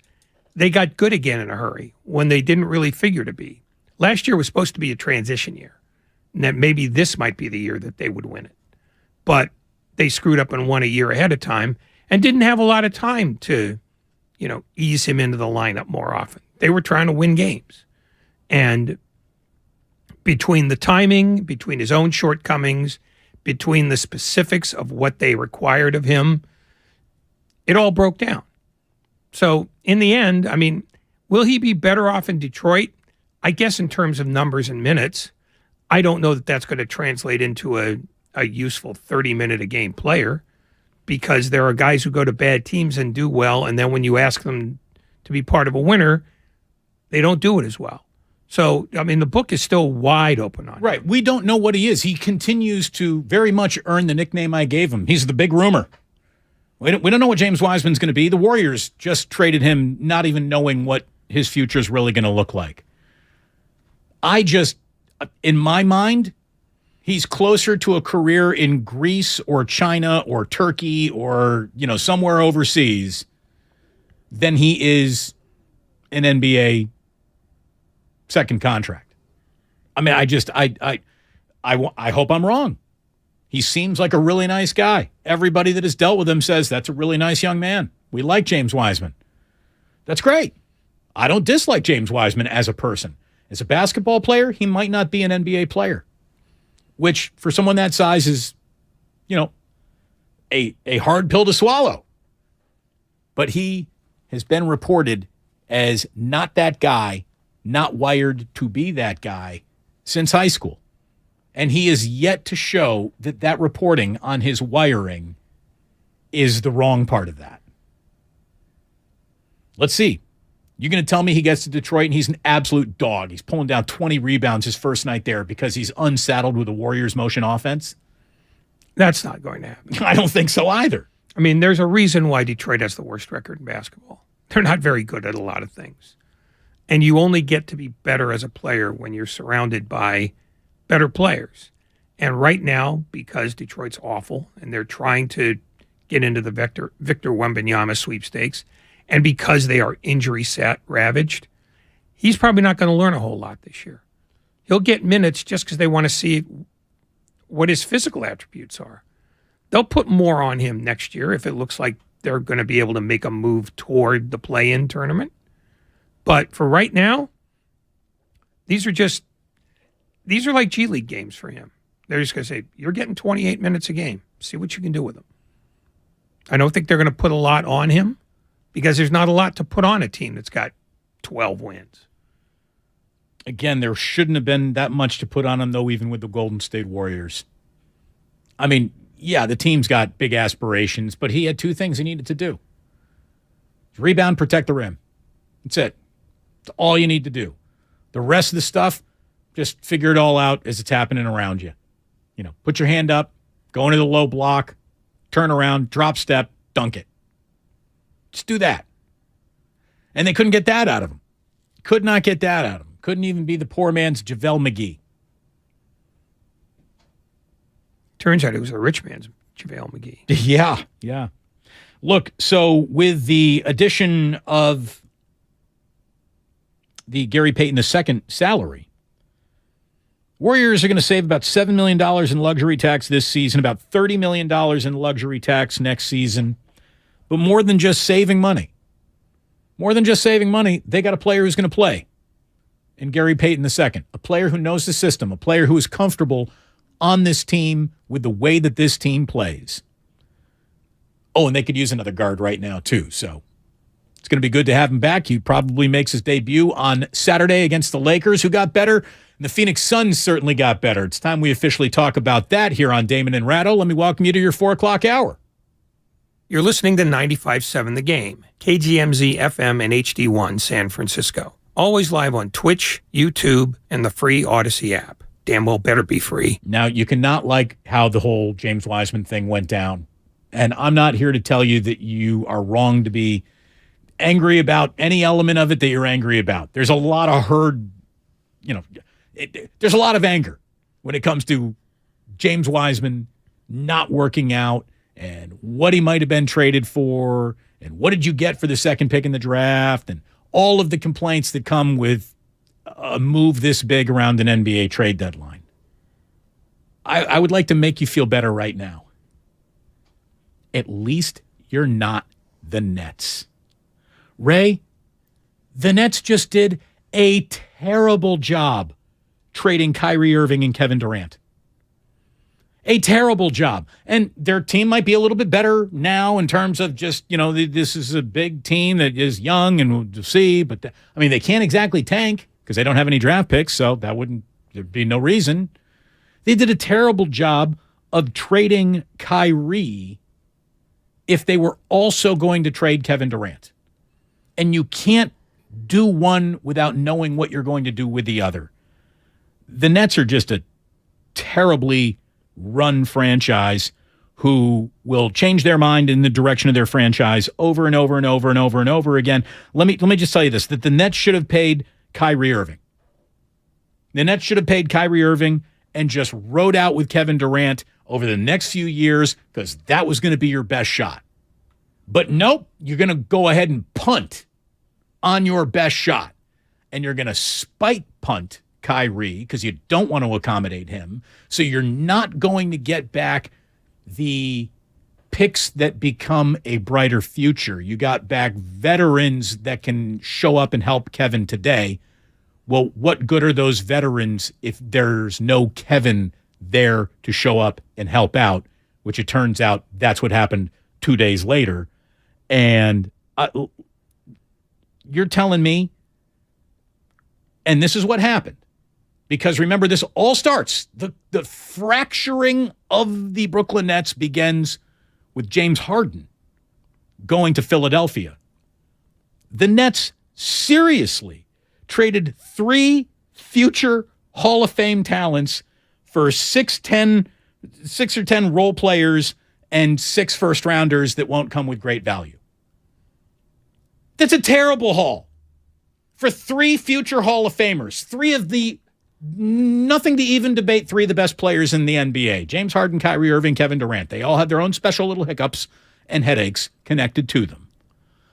they got good again in a hurry when they didn't really figure to be. Last year was supposed to be a transition year, and that maybe this might be the year that they would win it. But they screwed up and won a year ahead of time and didn't have a lot of time to, ease him into the lineup more often. They were trying to win games. And between the timing, between his own shortcomings, between the specifics of what they required of him, it all broke down. So in the end, I mean, will he be better off in Detroit? I guess in terms of numbers and minutes. I don't know that that's going to translate into a useful 30-minute-a-game player, because there are guys who go to bad teams and do well, and then when you ask them to be part of a winner, they don't do it as well. So, I mean, the book is still wide open on him. Right. We don't know what he is. He continues to very much earn the nickname I gave him. He's the big rumor. We don't know what James Wiseman's going to be. The Warriors just traded him not even knowing what his future is really going to look like. In my mind, he's closer to a career in Greece or China or Turkey or, somewhere overseas than he is an NBA second contract. I mean, I hope I'm wrong. He seems like a really nice guy. Everybody that has dealt with him says that's a really nice young man. We like James Wiseman. That's great. I don't dislike James Wiseman as a person. As a basketball player, he might not be an NBA player, which for someone that size is, a hard pill to swallow. But he has been reported as not that guy, not wired to be that guy since high school. And he is yet to show that reporting on his wiring is the wrong part of that. Let's see. You're going to tell me he gets to Detroit and he's an absolute dog. He's pulling down 20 rebounds his first night there because he's unsaddled with the Warriors' motion offense? That's not going to happen. I don't think so either. I mean, there's a reason why Detroit has the worst record in basketball. They're not very good at a lot of things. And you only get to be better as a player when you're surrounded by better players. And right now, because Detroit's awful and they're trying to get into the Victor Wembanyama sweepstakes, and because they are injury ravaged, he's probably not going to learn a whole lot this year. He'll get minutes just because they want to see what his physical attributes are. They'll put more on him next year if it looks like they're going to be able to make a move toward the play-in tournament. But for right now, these are like G League games for him. They're just going to say, you're getting 28 minutes a game. See what you can do with them. I don't think they're going to put a lot on him because there's not a lot to put on a team that's got 12 wins. Again, there shouldn't have been that much to put on him, though, even with the Golden State Warriors. I mean, yeah, the team's got big aspirations, but he had two things he needed to do. Rebound, protect the rim. That's it. That's all you need to do. The rest of the stuff, just figure it all out as it's happening around you. Put your hand up, go into the low block, turn around, drop step, dunk it. Just do that. And they couldn't get that out of him. Could not get that out of him. Couldn't even be the poor man's JaVale McGee. Turns out it was a rich man's JaVale McGee. Yeah. Look, so with the addition of the Gary Payton II salary, Warriors are going to save about $7 million in luxury tax this season, about $30 million in luxury tax next season. But more than just saving money, they got a player who's going to play in Gary Payton II, a player who knows the system, a player who is comfortable on this team with the way that this team plays. Oh, and they could use another guard right now, too. So it's going to be good to have him back. He probably makes his debut on Saturday against the Lakers, who got better. And the Phoenix Suns certainly got better. It's time we officially talk about that here on Damon and Ratto. Let me welcome you to your 4 o'clock hour. You're listening to 95.7 The Game, KGMZ FM and HD1 San Francisco. Always live on Twitch, YouTube, and the free Odyssey app. Damn well better be free. Now, you cannot like how the whole James Wiseman thing went down. And I'm not here to tell you that you are wrong to be angry about any element of it that you're angry about. There's a lot of there's a lot of anger when it comes to James Wiseman not working out and what he might have been traded for and what did you get for the second pick in the draft and all of the complaints that come with a move this big around an NBA trade deadline. I would like to make you feel better right now. At least you're not the Nets. Ray, the Nets just did a terrible job trading Kyrie Irving and Kevin Durant. A terrible job. And their team might be a little bit better now in terms of just, this is a big team that is young and we'll see. But, they can't exactly tank because they don't have any draft picks, so there'd be no reason. They did a terrible job of trading Kyrie if they were also going to trade Kevin Durant. And you can't do one without knowing what you're going to do with the other. The Nets are just a terribly run franchise who will change their mind in the direction of their franchise over and over and over and over and over again. Let me just tell you this, that the Nets should have paid Kyrie Irving. The Nets should have paid Kyrie Irving and just rode out with Kevin Durant over the next few years because that was going to be your best shot. But nope, you're going to go ahead and punt on your best shot. And you're going to spite punt Kyrie because you don't want to accommodate him. So you're not going to get back the picks that become a brighter future. You got back veterans that can show up and help Kevin today. Well, what good are those veterans if there's no Kevin there to show up and help out, which it turns out that's what happened 2 days later. And you're telling me, and this is what happened, because remember, this all starts, the fracturing of the Brooklyn Nets begins with James Harden going to Philadelphia. The Nets seriously traded 3 future Hall of Fame talents for 6 or 10 role players and 6 first-rounders that won't come with great value. That's a terrible haul for 3 future Hall of Famers, 3 of the, nothing to even debate, 3 of the best players in the NBA. James Harden, Kyrie Irving, Kevin Durant. They all have their own special little hiccups and headaches connected to them.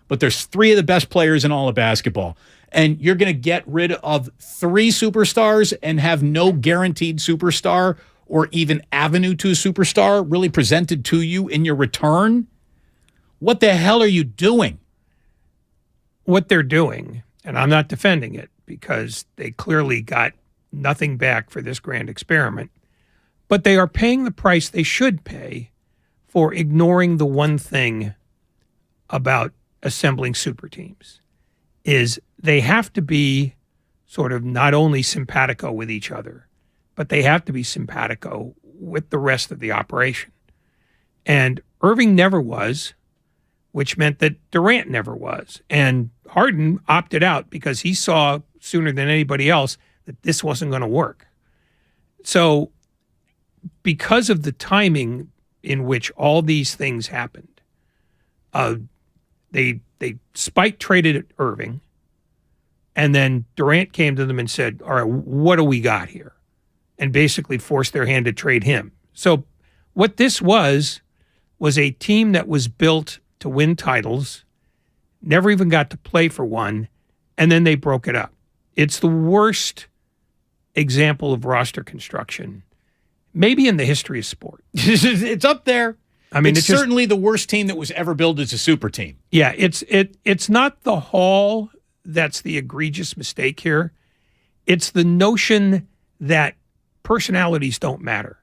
But there's 3 of the best players in all of basketball. And you're going to get rid of 3 superstars and have no guaranteed superstar or even avenue to a superstar really presented to you in your return? What the hell are you doing? What they're doing, and I'm not defending it because they clearly got nothing back for this grand experiment, but they are paying the price they should pay for ignoring the one thing about assembling super teams, is they have to be sort of not only simpatico with each other, but they have to be simpatico with the rest of the operation. And Irving never was, which meant that Durant never was. And Harden opted out because he saw sooner than anybody else that this wasn't going to work. So because of the timing in which all these things happened, they spike traded Irving, and then Durant came to them and said, all right, what do we got here? And basically forced their hand to trade him. So what this was a team that was built to win titles, never even got to play for one, and then they broke it up. It's the worst example of roster construction, maybe in the history of sport. It's up there. I mean, it's certainly the worst team that was ever built as a super team. Yeah, it's not the Hall that's the egregious mistake here. It's the notion that personalities don't matter.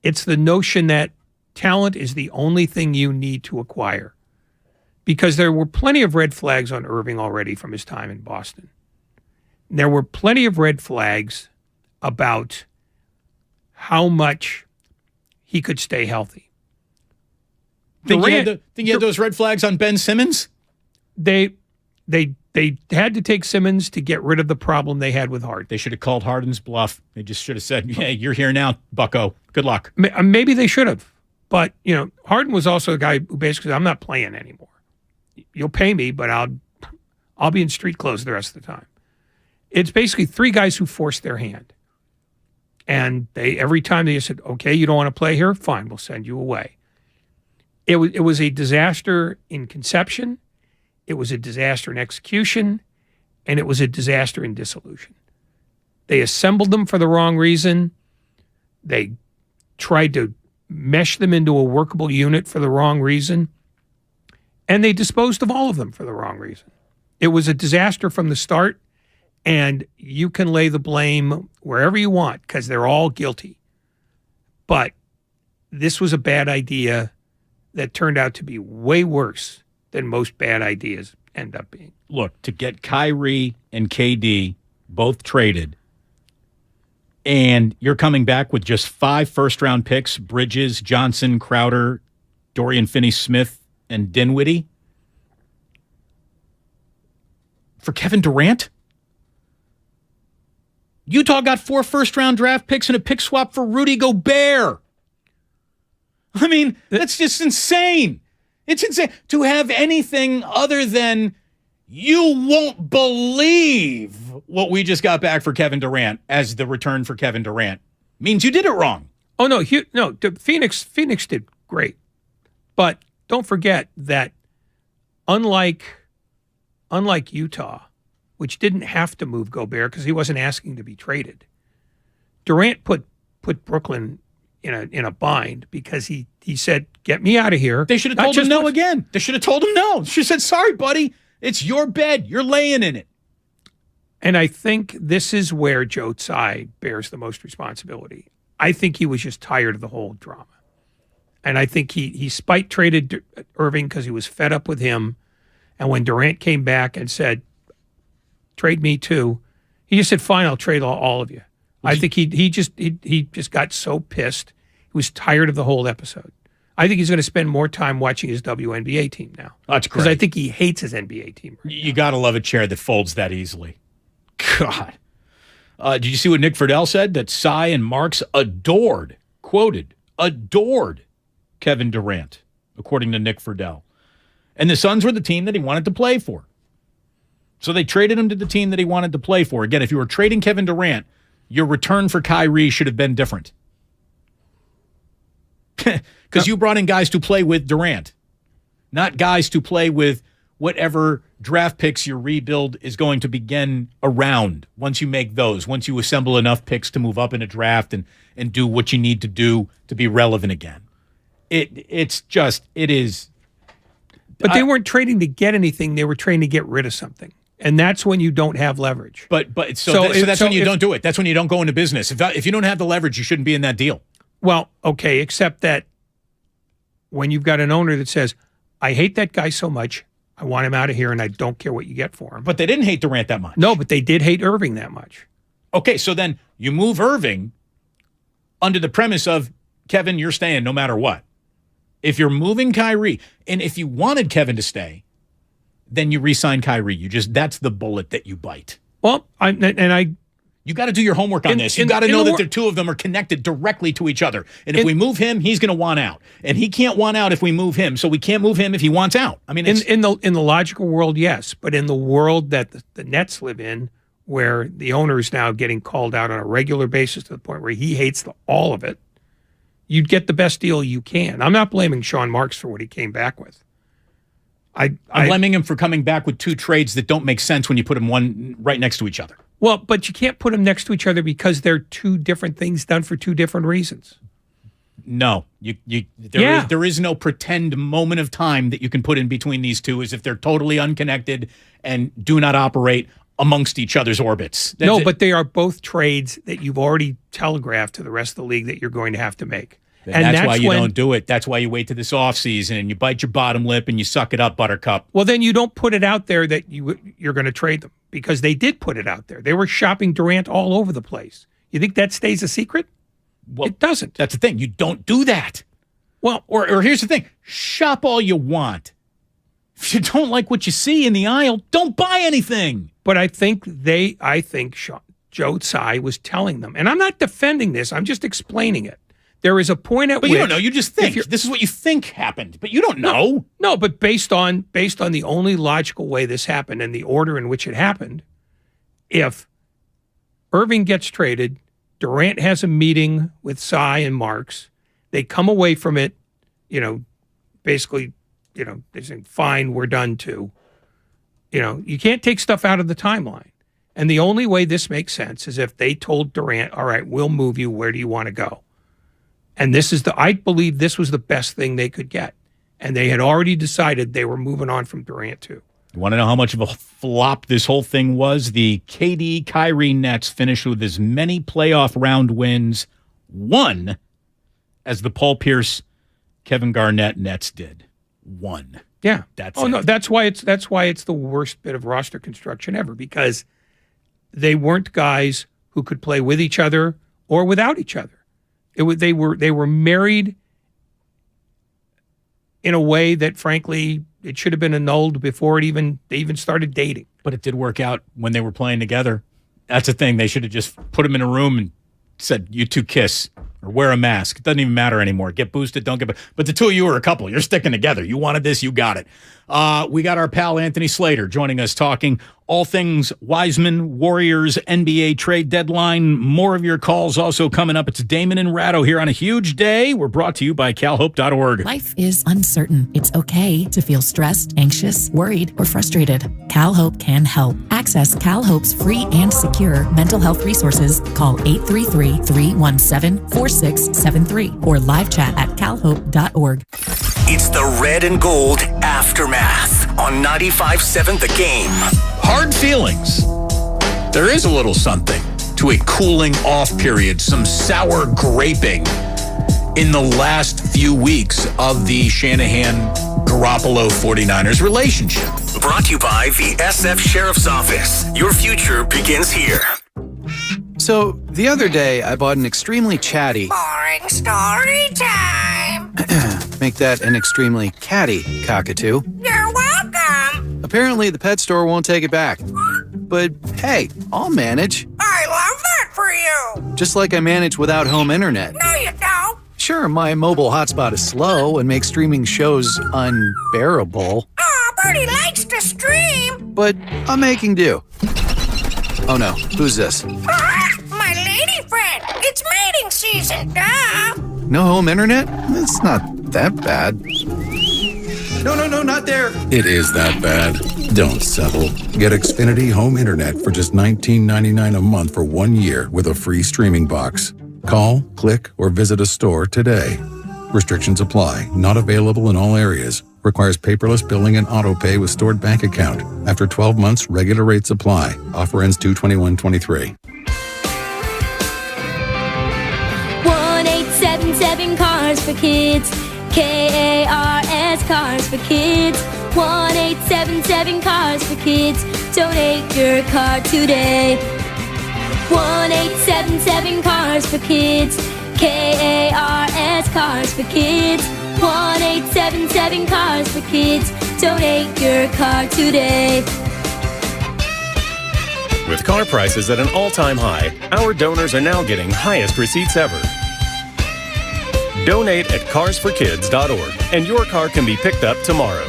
It's the notion that talent is the only thing you need to acquire. Because there were plenty of red flags on Irving already from his time in Boston. There were plenty of red flags about how much he could stay healthy. Think you had those red flags on Ben Simmons? They had to take Simmons to get rid of the problem they had with Harden. They should have called Harden's bluff. They just should have said, hey, you're here now, bucko. Good luck. Maybe they should have. But, Harden was also a guy who basically said, I'm not playing anymore. You'll pay me, but I'll be in street clothes the rest of the time. It's basically 3 guys who forced their hand. And every time they said, okay, you don't want to play here? Fine, we'll send you away. It was a disaster in conception. It was a disaster in execution, and it was a disaster in dissolution. They assembled them for the wrong reason. They tried to mesh them into a workable unit for the wrong reason, and they disposed of all of them for the wrong reason. It was a disaster from the start, And you can lay the blame wherever you want because they're all guilty. But this was a bad idea that turned out to be way worse than most bad ideas end up being. Look, to get Kyrie and KD both traded, and you're coming back with just 5 first-round picks, Bridges, Johnson, Crowder, Dorian Finney-Smith, and Dinwiddie, for Kevin Durant? Utah got 4 first-round draft picks and a pick swap for Rudy Gobert. I mean, that's just insane. It's insane to have anything other than you won't believe what we just got back for Kevin Durant as the return for Kevin Durant. Means you did it wrong. Oh, no. Phoenix did great. But don't forget that unlike Utah, which didn't have to move Gobert because he wasn't asking to be traded, Durant put Brooklyn in a bind because he said, "Get me out of here." They should have told him no again. They should have told him no. She said, "Sorry, buddy. It's your bed. You're laying in it." And I think this is where Joe Tsai bears the most responsibility. I think he was just tired of the whole drama. And I think he spite traded Irving because he was fed up with him. And when Durant came back and said, "Trade me too," he just said, "Fine, I'll trade all of you." I think he just got so pissed. He was tired of the whole episode. I think he's going to spend more time watching his WNBA team now. That's great. Because I think he hates his NBA team. You got to love a chair that folds that easily. God. Did you see what Nick Friedel said? That Tsai and Marks adored Kevin Durant, according to Nick Friedel. And the Suns were the team that he wanted to play for. So they traded him to the team that he wanted to play for. Again, if you were trading Kevin Durant, your return for Kyrie should have been different. Because you brought in guys to play with Durant, not guys to play with whatever draft picks your rebuild is going to begin around once you make those, once you assemble enough picks to move up in a draft and do what you need to do to be relevant again. It is. But they weren't trading to get anything. They were trading to get rid of something. And that's when you don't have leverage. So that's when you don't do it. That's when you don't go into business. If you don't have the leverage, you shouldn't be in that deal. Well, okay, except that when you've got an owner that says, "I hate that guy so much, I want him out of here, and I don't care what you get for him." But they didn't hate Durant that much. No, but they did hate Irving that much. Okay, so then you move Irving under the premise of, Kevin, you're staying no matter what. If you're moving Kyrie, and if you wanted Kevin to stay, then you re-sign Kyrie. That's the bullet that you bite. Well, you got to do your homework on this. You got to know that the two of them are connected directly to each other. And if we move him, he's going to want out, and he can't want out if we move him. So we can't move him if he wants out. I mean, in the logical world, yes, but in the world that the Nets live in, where the owner is now getting called out on a regular basis to the point where he hates all of it, you'd get the best deal you can. I'm not blaming Sean Marks for what he came back with. I'm blaming him for coming back with 2 trades that don't make sense when you put them one right next to each other. Well, but you can't put them next to each other because they're 2 different things done for 2 different reasons. No, there is no pretend moment of time that you can put in between these two as if they're totally unconnected and do not operate amongst each other's orbits. But they are both trades that you've already telegraphed to the rest of the league that you're going to have to make. And that's why you don't do it. That's why you wait to this offseason and you bite your bottom lip and you suck it up, Buttercup. Well, then you don't put it out there that you're going to trade them, because they did put it out there. They were shopping Durant all over the place. You think that stays a secret? Well, it doesn't. That's the thing. You don't do that. Well, or here's the thing. Shop all you want. If you don't like what you see in the aisle, don't buy anything. But I think Joe Tsai was telling them, and I'm not defending this, I'm just explaining it. There is a point at which... But you don't know. You just think. This is what you think happened, but you don't know. No, but based on the only logical way this happened and the order in which it happened, if Irving gets traded, Durant has a meeting with Tsai and Marks, they come away from it, basically, they say, "Fine, we're done too." You can't take stuff out of the timeline. And the only way this makes sense is if they told Durant, "All right, we'll move you. Where do you want to go?" And I believe this was the best thing they could get. And they had already decided they were moving on from Durant too. You want to know how much of a flop this whole thing was? The KD Kyrie Nets finished with as many playoff round wins, one, as the Paul Pierce, Kevin Garnett Nets did. One. Yeah. That's no, that's why it's the worst bit of roster construction ever, because they weren't guys who could play with each other or without each other. They were married in a way that, frankly, it should have been annulled before they even started dating. But it did work out when they were playing together. That's the thing. They should have just put them in a room and said, "You two kiss or wear a mask." It doesn't even matter anymore. Get boosted, don't get boosted. But the two of you are a couple. You're sticking together. You wanted this, you got it. We got our pal Anthony Slater joining us, talking all things Wiseman, Warriors, NBA trade deadline. More of your calls also coming up. It's Damon and Ratto here on a huge day. We're brought to you by calhope.org. Life is uncertain. It's okay to feel stressed, anxious, worried, or frustrated. CalHope can help. Access CalHope's free and secure mental health resources. Call 833-317-4673 or live chat at calhope.org. It's the Red and Gold Aftermath on 95.7 The Game. Hard feelings. There is a little something to a cooling off period, some sour graping in the last few weeks of the Shanahan-Garoppolo 49ers relationship. Brought to you by the SF Sheriff's Office. Your future begins here. So, the other day, I bought an extremely chatty... Boring story time. Make that an extremely catty cockatoo. You're welcome. Apparently, the pet store won't take it back. But, hey, I'll manage. I love that for you. Just like I manage without home internet. No, you don't. Sure, my mobile hotspot is slow and makes streaming shows unbearable. Oh, Bertie likes to stream. But I'm making do. Oh no, who's this? My lady friend. It's mating season, duh. No home internet? It's not that bad. No, not there. It is that bad. Don't settle. Get Xfinity Home Internet for just $19.99 a month for 1 year with a free streaming box. Call, click, or visit a store today. Restrictions apply. Not available in all areas. Requires paperless billing and auto pay with stored bank account. After 12 months, regular rates apply. Offer ends 2/21/23. 1-877 Cars for Kids. KARS Cars for Kids. 1-877 Cars for Kids. Donate your car today. 1-877 Cars for Kids. KARS Cars for Kids. 1-877 Cars for Kids. Donate your car today. With car prices at an all-time high, our donors are now getting highest receipts ever. Donate at carsforkids.org, and your car can be picked up tomorrow.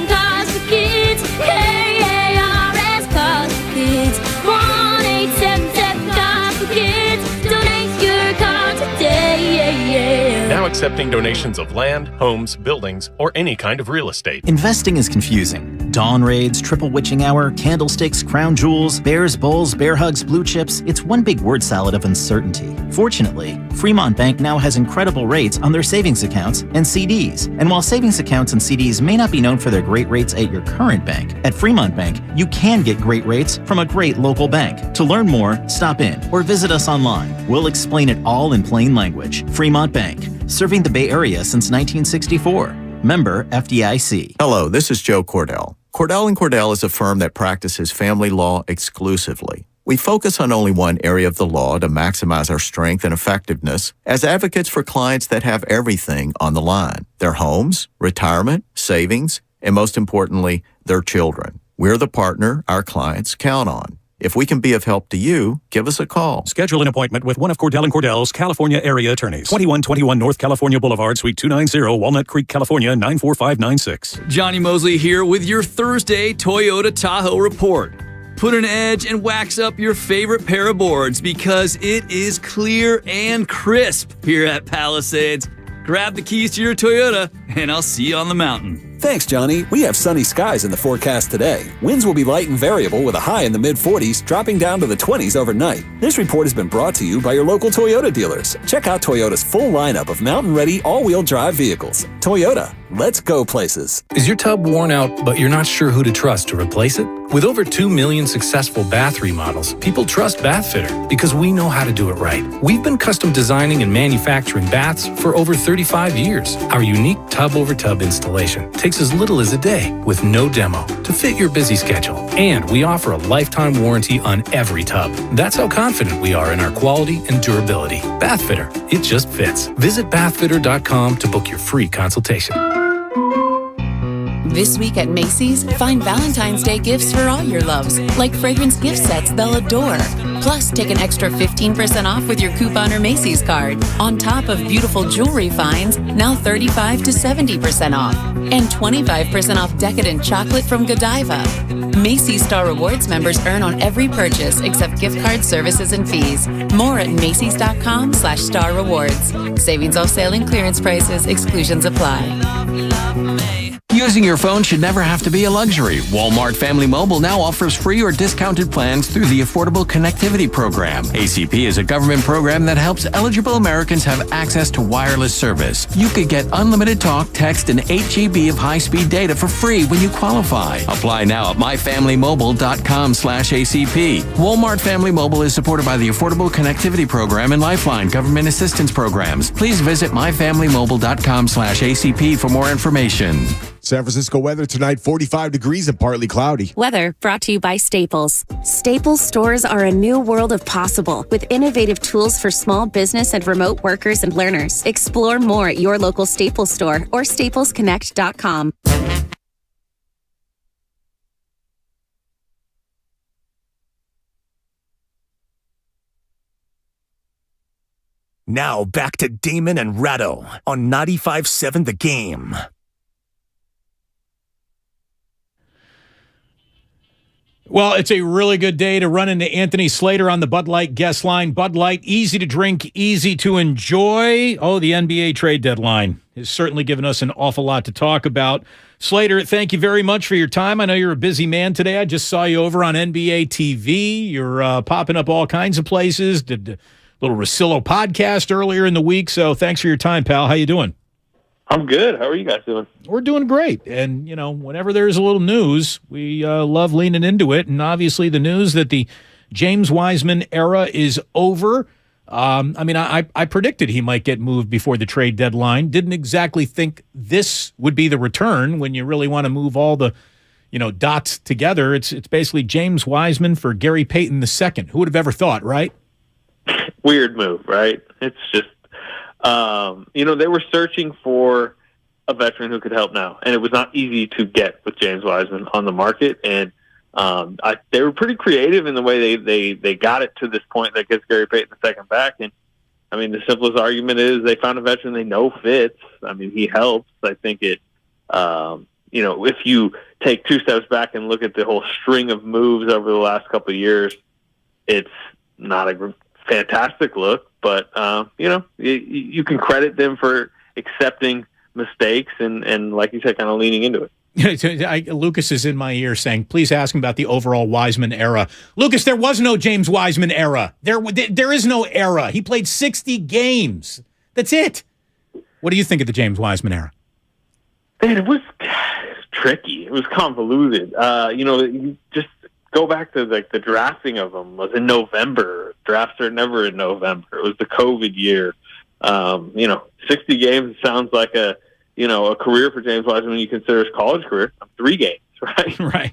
Cars for Kids. KARS Cars for Kids. 1-877 Cars for Kids. Donate your car today. Now accepting donations of land, homes, buildings, or any kind of real estate. Investing is confusing. Dawn raids, triple witching hour, candlesticks, crown jewels, bears, bulls, bear hugs, blue chips. It's one big word salad of uncertainty. Fortunately, Fremont Bank now has incredible rates on their savings accounts and CDs. And while savings accounts and CDs may not be known for their great rates at your current bank, at Fremont Bank, you can get great rates from a great local bank. To learn more, stop in or visit us online. We'll explain it all in plain language. Fremont Bank, serving the Bay Area since 1964. Member FDIC. Hello, this is Joe Cordell. Cordell & Cordell is a firm that practices family law exclusively. We focus on only one area of the law to maximize our strength and effectiveness as advocates for clients that have everything on the line: their homes, retirement, savings, and most importantly, their children. We're the partner our clients count on. If we can be of help to you, give us a call. Schedule an appointment with one of Cordell & Cordell's California area attorneys. 2121 North California Boulevard, Suite 290, Walnut Creek, California, 94596. Johnny Mosley here with your Thursday Toyota Tahoe report. Put an edge and wax up your favorite pair of boards because it is clear and crisp here at Palisades. Grab the keys to your Toyota and I'll see you on the mountain. Thanks, Johnny. We have sunny skies in the forecast today. Winds will be light and variable with a high in the mid-40s, dropping down to the 20s overnight. This report has been brought to you by your local Toyota dealers. Check out Toyota's full lineup of mountain-ready all-wheel drive vehicles. Toyota, let's go places. Is your tub worn out, but you're not sure who to trust to replace it? With over 2 million successful bath remodels, people trust Bathfitter because we know how to do it right. We've been custom designing and manufacturing baths for over 35 years. Our unique tub-over-tub installation takes as little as a day with no demo to fit your busy schedule. And we offer a lifetime warranty on every tub. That's how confident we are in our quality and durability. Bathfitter, it just fits. Visit bathfitter.com to book your free consultation. This week at Macy's, find Valentine's Day gifts for all your loves, like fragrance gift sets they'll adore. Plus, take an extra 15% off with your coupon or Macy's card. On top of beautiful jewelry finds, now 35 to 70% off. And 25% off decadent chocolate from Godiva. Macy's Star Rewards members earn on every purchase except gift card services and fees. More at Macys.com/Star Rewards. Savings off sale and clearance prices. Exclusions apply. Using your phone should never have to be a luxury. Walmart Family Mobile now offers free or discounted plans through the Affordable Connectivity Program. ACP is a government program that helps eligible Americans have access to wireless service. You could get unlimited talk, text, and 8 GB of high-speed data for free when you qualify. Apply now at myfamilymobile.com/ACP. Walmart Family Mobile is supported by the Affordable Connectivity Program and Lifeline government assistance programs. Please visit myfamilymobile.com/ACP for more information. San Francisco weather tonight, 45 degrees and partly cloudy. Weather brought to you by Staples. Staples stores are a new world of possible with innovative tools for small business and remote workers and learners. Explore more at your local Staples store or staplesconnect.com. Now back to Damon and Ratto on 95.7 The Game. Well, it's a really good day to run into Anthony Slater on the Bud Light guest line. Bud Light, easy to drink, easy to enjoy. Oh, the NBA trade deadline has certainly given us an awful lot to talk about. Slater, thank you very much for your time. I know you're a busy man today. I just saw you over on NBA TV. You're popping up all kinds of places. Did a little Rosillo podcast earlier in the week. So thanks for your time, pal. How you doing? I'm good. How are you guys doing? We're doing great. And, you know, whenever there's a little news, we love leaning into it. And obviously the news that the James Wiseman era is over. I predicted he might get moved before the trade deadline. Didn't exactly think this would be the return when you really want to move all the, dots together. It's basically James Wiseman for Gary Payton II. Who would have ever thought, right? Weird move, right? It's just, they were searching for a veteran who could help now, and it was not easy to get with James Wiseman on the market. And they were pretty creative in the way they got it to this point that gets Gary Payton II back. And I mean, the simplest argument is they found a veteran they know fits. I mean, he helps. I think it, if you take two steps back and look at the whole string of moves over the last couple of years, it's not a fantastic look, but you can credit them for accepting mistakes and like you said, kind of leaning into it. Lucas is in my ear saying, please ask him about the overall Wiseman era. Lucas, there was no James Wiseman era. There is no era. He played 60 games. That's it. What do you think of the James Wiseman era? Man, it was tricky. It was convoluted. You just go back to the drafting of them was in November. Drafts are never in November. It was the COVID year. 60 games sounds like a career for James Wiseman when you consider his college career. 3 games, right? Right.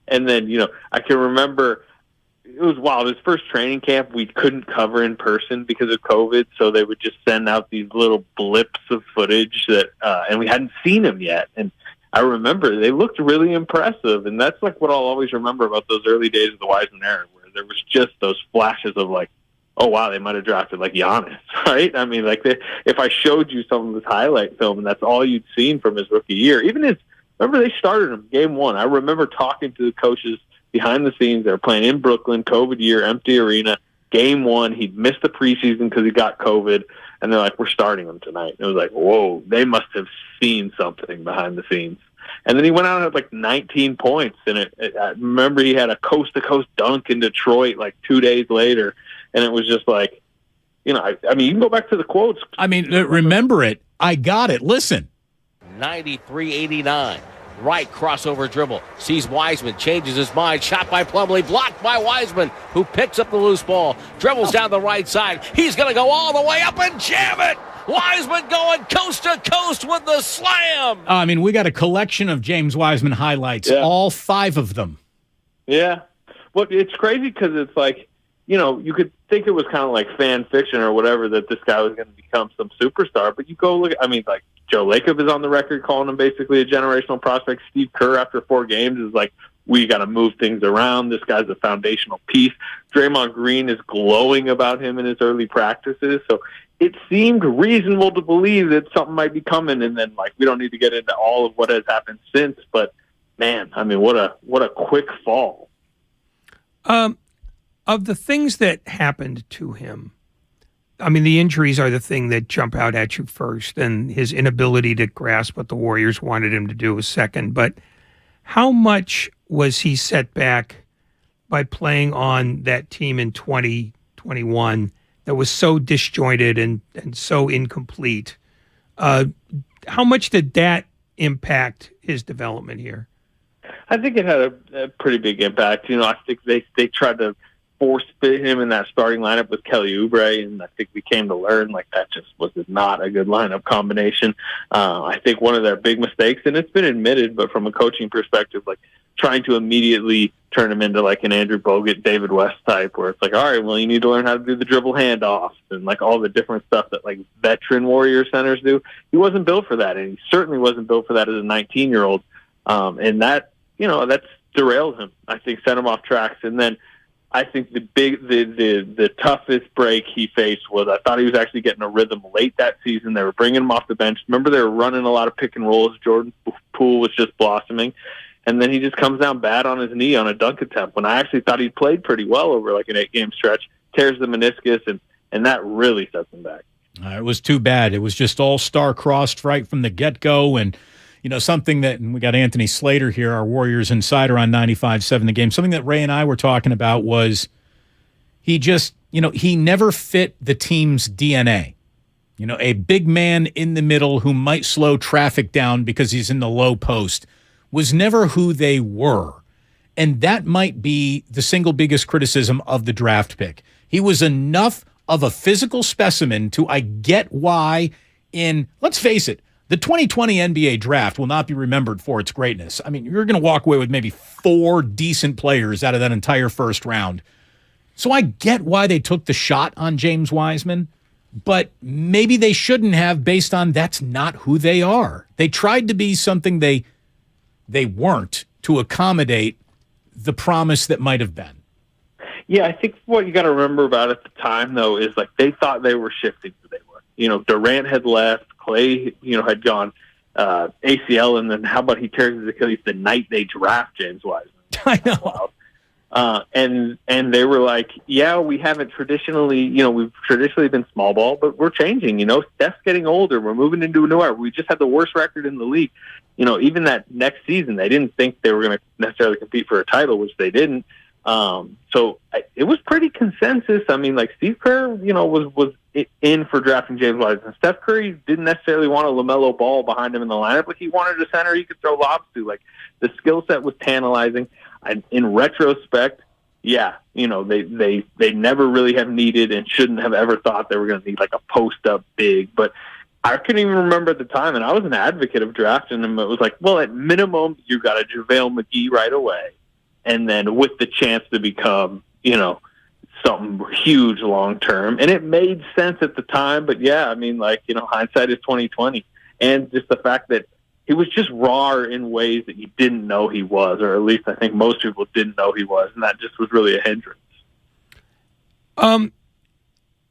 And then, I can remember it was wild. His first training camp we couldn't cover in person because of COVID, so they would just send out these little blips of footage that, and we hadn't seen him yet. And I remember they looked really impressive, and that's like what I'll always remember about those early days of the Wiseman era, where there was just those flashes of like, oh wow, they might have drafted like Giannis, right? I mean, if I showed you some of his highlight film, and that's all you'd seen from his rookie year, remember they started him game 1. I remember talking to the coaches behind the scenes. They were playing in Brooklyn, COVID year, empty arena. Game 1, he'd missed the preseason because he got COVID. and they're like, we're starting him tonight. And it was like, whoa, they must have seen something behind the scenes. And then he went out and had like 19 points. And I remember he had a coast-to-coast dunk in Detroit like 2 days later. And it was just like, you know, I mean, you can go back to the quotes. I mean, remember it. I got it. Listen. 93-89. Right crossover dribble. Sees Wiseman. Changes his mind. Shot by Plumlee. Blocked by Wiseman, who picks up the loose ball. Dribbles down the right side. He's going to go all the way up and jam it. Wiseman going coast to coast with the slam. I mean, we got a collection of James Wiseman highlights, all 5 of them. Yeah. Well, it's crazy because it's like, you know, you could think it was kind of like fan fiction or whatever that this guy was going to become some superstar. But you go look, I mean, like Joe Lacob is on the record calling him basically a generational prospect. Steve Kerr, after 4 games, is like, we got to move things around. This guy's a foundational piece. Draymond Green is glowing about him in his early practices. So it seemed reasonable to believe that something might be coming. And then, like, we don't need to get into all of what has happened since. But, man, I mean, what a quick fall. Of the things that happened to him, I mean, the injuries are the thing that jump out at you first, and his inability to grasp what the Warriors wanted him to do was second. But how much was he set back by playing on that team in 2021 that was so disjointed and so incomplete? How much did that impact his development here? I think it had a pretty big impact. You know, I think they tried to force fit him in that starting lineup with Kelly Oubre, and I think we came to learn like that just was not a good lineup combination. I think one of their big mistakes, and it's been admitted, but from a coaching perspective, like trying to immediately turn him into like an Andrew Bogut, David West type, where it's like, all right, well, you need to learn how to do the dribble handoffs and like all the different stuff that like veteran Warrior centers do. He wasn't built for that, and he certainly wasn't built for that as a 19-year-old. And that, you know, that's derailed him. I think sent him off tracks. And then I think the toughest break he faced was, I thought he was actually getting a rhythm late that season. They were bringing him off the bench. Remember, they were running a lot of pick and rolls. Jordan Poole was just blossoming. And then he just comes down bad on his knee on a dunk attempt when I actually thought he played pretty well over like an 8-game stretch, tears the meniscus, and that really sets him back. It was too bad. It was just all star-crossed right from the get-go, and you know, something that, and we got Anthony Slater here, our Warriors insider on 95.7 The Game, something that Ray and I were talking about was he just, you know, he never fit the team's DNA. You know, a big man in the middle who might slow traffic down because he's in the low post was never who they were. And that might be the single biggest criticism of the draft pick. He was enough of a physical specimen to, I get why let's face it, the 2020 NBA draft will not be remembered for its greatness. I mean, you're going to walk away with maybe 4 decent players out of that entire first round. So I get why they took the shot on James Wiseman, but maybe they shouldn't have, based on that's not who they are. They tried to be something they weren't to accommodate the promise that might have been. Yeah, I think what you got to remember about at the time, though, is like they thought they were shifting who they were. You know, Durant had left. Clay, you know, had gone ACL, and then how about he tears his Achilles the night they draft James Wiseman? I know. And they were like, yeah, we haven't traditionally, you know, we've traditionally been small ball, but we're changing. You know, Steph's getting older. We're moving into a new era. We just had the worst record in the league. You know, even that next season, they didn't think they were going to necessarily compete for a title, which they didn't. So it was pretty consensus. I mean, like Steve Kerr, you know, was in for drafting James Wiseman. Steph Curry didn't necessarily want a LaMelo Ball behind him in the lineup, but he wanted a center he could throw lobs to. Like the skill set was tantalizing. In retrospect, yeah, you know, they never really have needed and shouldn't have ever thought they were going to need like a post up big, but I couldn't even remember at the time, and I was an advocate of drafting him. It was like, well, at minimum, you got a JaVale McGee right away. And then with the chance to become, you know, something huge long term. And it made sense at the time, but yeah, I mean, like, you know, hindsight is 20/20. And just the fact that he was just raw in ways that you didn't know he was, or at least I think most people didn't know he was, and that just was really a hindrance.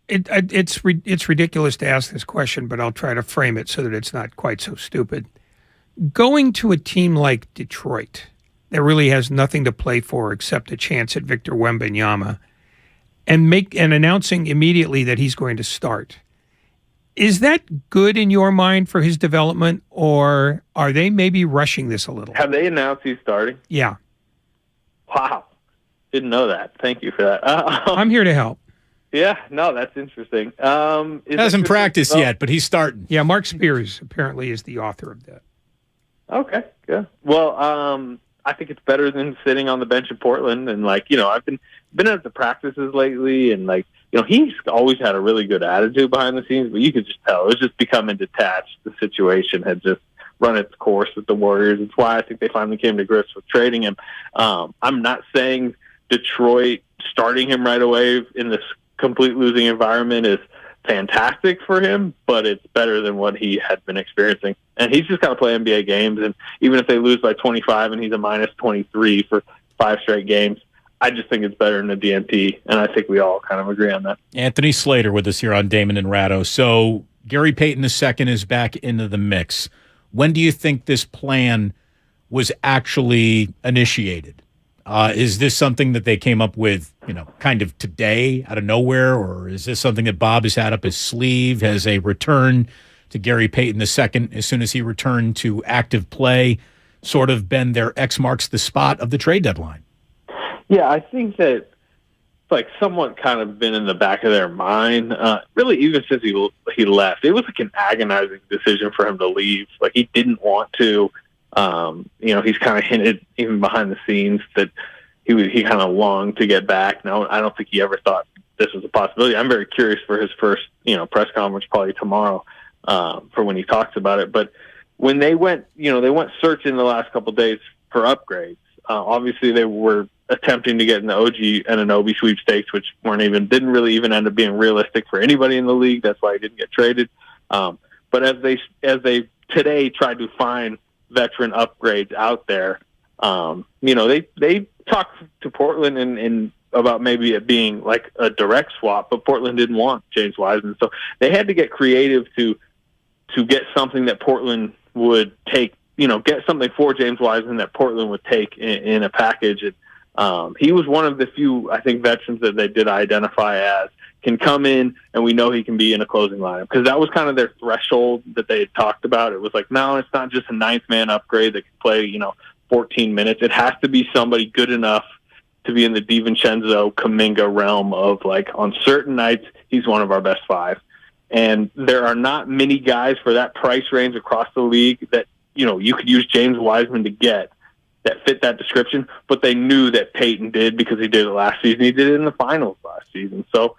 It's ridiculous to ask this question, but I'll try to frame it so that it's not quite so stupid. Going to a team like Detroit that really has nothing to play for except a chance at Victor Wembanyama, and announcing immediately that he's going to start. Is that good in your mind for his development, or are they maybe rushing this a little? Have they announced he's starting? Yeah. Wow. Didn't know that. Thank you for that. I'm here to help. Yeah, no, that's interesting. Hasn't practiced yet, but he's starting. Yeah, Mark Spears apparently is the author of that. Okay, good. Well, I think it's better than sitting on the bench in Portland. And, like, you know, I've been at the practices lately, and, like, you know, he's always had a really good attitude behind the scenes, but you could just tell it was just becoming detached. The situation had just run its course with the Warriors. It's why I think they finally came to grips with trading him. I'm not saying Detroit starting him right away in this complete losing environment is fantastic for him, but it's better than what he had been experiencing. And he's just got to play NBA games, and even if they lose by 25 and he's a minus 23 for 5 straight games, I just think it's better than a DNP, and I think we all kind of agree on that. Anthony Slater with us here on Damon and Ratto. So Gary Payton II is back into the mix. When do you think this plan was actually initiated? Is this something that they came up with, you know, kind of today out of nowhere, or is this something that Bob has had up his sleeve? Has a return to Gary Payton II, as soon as he returned to active play, sort of been their X marks the spot of the trade deadline? Yeah, I think that it's like somewhat kind of been in the back of their mind, really even since he left. It was like an agonizing decision for him to leave. Like, he didn't want to. You know, he's kind of hinted even behind the scenes that he kind of longed to get back. Now, I don't think he ever thought this was a possibility. I'm very curious for his first, you know, press conference probably tomorrow for when he talks about it. But when they went searching the last couple of days for upgrades. Obviously, they were attempting to get in the OG Anunoby sweepstakes, which didn't really even end up being realistic for anybody in the league. That's why he didn't get traded. But as they today tried to find veteran upgrades out there, you know, they talked to Portland and about maybe it being like a direct swap, but Portland didn't want James Wiseman, so they had to get creative to get something that Portland would take. You know, get something for James Wiseman that Portland would take in a package. And he was one of the few, I think, veterans that they did identify as can come in and we know he can be in a closing lineup, because that was kind of their threshold that they had talked about. It was like, no, it's not just a ninth man upgrade that can play, you know, 14 minutes. It has to be somebody good enough to be in the DiVincenzo, Kuminga realm of, like, on certain nights, he's one of our best 5. And there are not many guys for that price range across the league that, you know, you could use James Wiseman to get that fit that description, but they knew that Peyton did because he did it last season. He did it in the finals last season. So,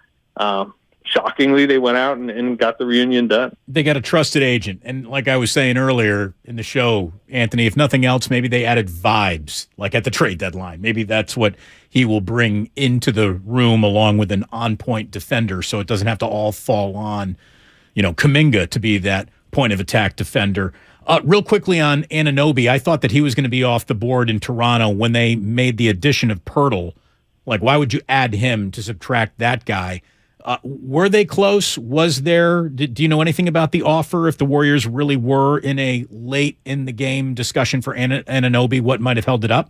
shockingly, they went out and got the reunion done. They got a trusted agent. And like I was saying earlier in the show, Anthony, if nothing else, maybe they added vibes, like at the trade deadline. Maybe that's what he will bring into the room along with an on-point defender, so it doesn't have to all fall on, you know, Kuminga to be that point-of-attack defender. Real quickly on Anunoby, I thought that he was going to be off the board in Toronto when they made the addition of Pirtle. Like, why would you add him to subtract that guy? Were they close? Was there? Do you know anything about the offer? If the Warriors really were in a late in the game discussion for Anunoby, what might have held it up?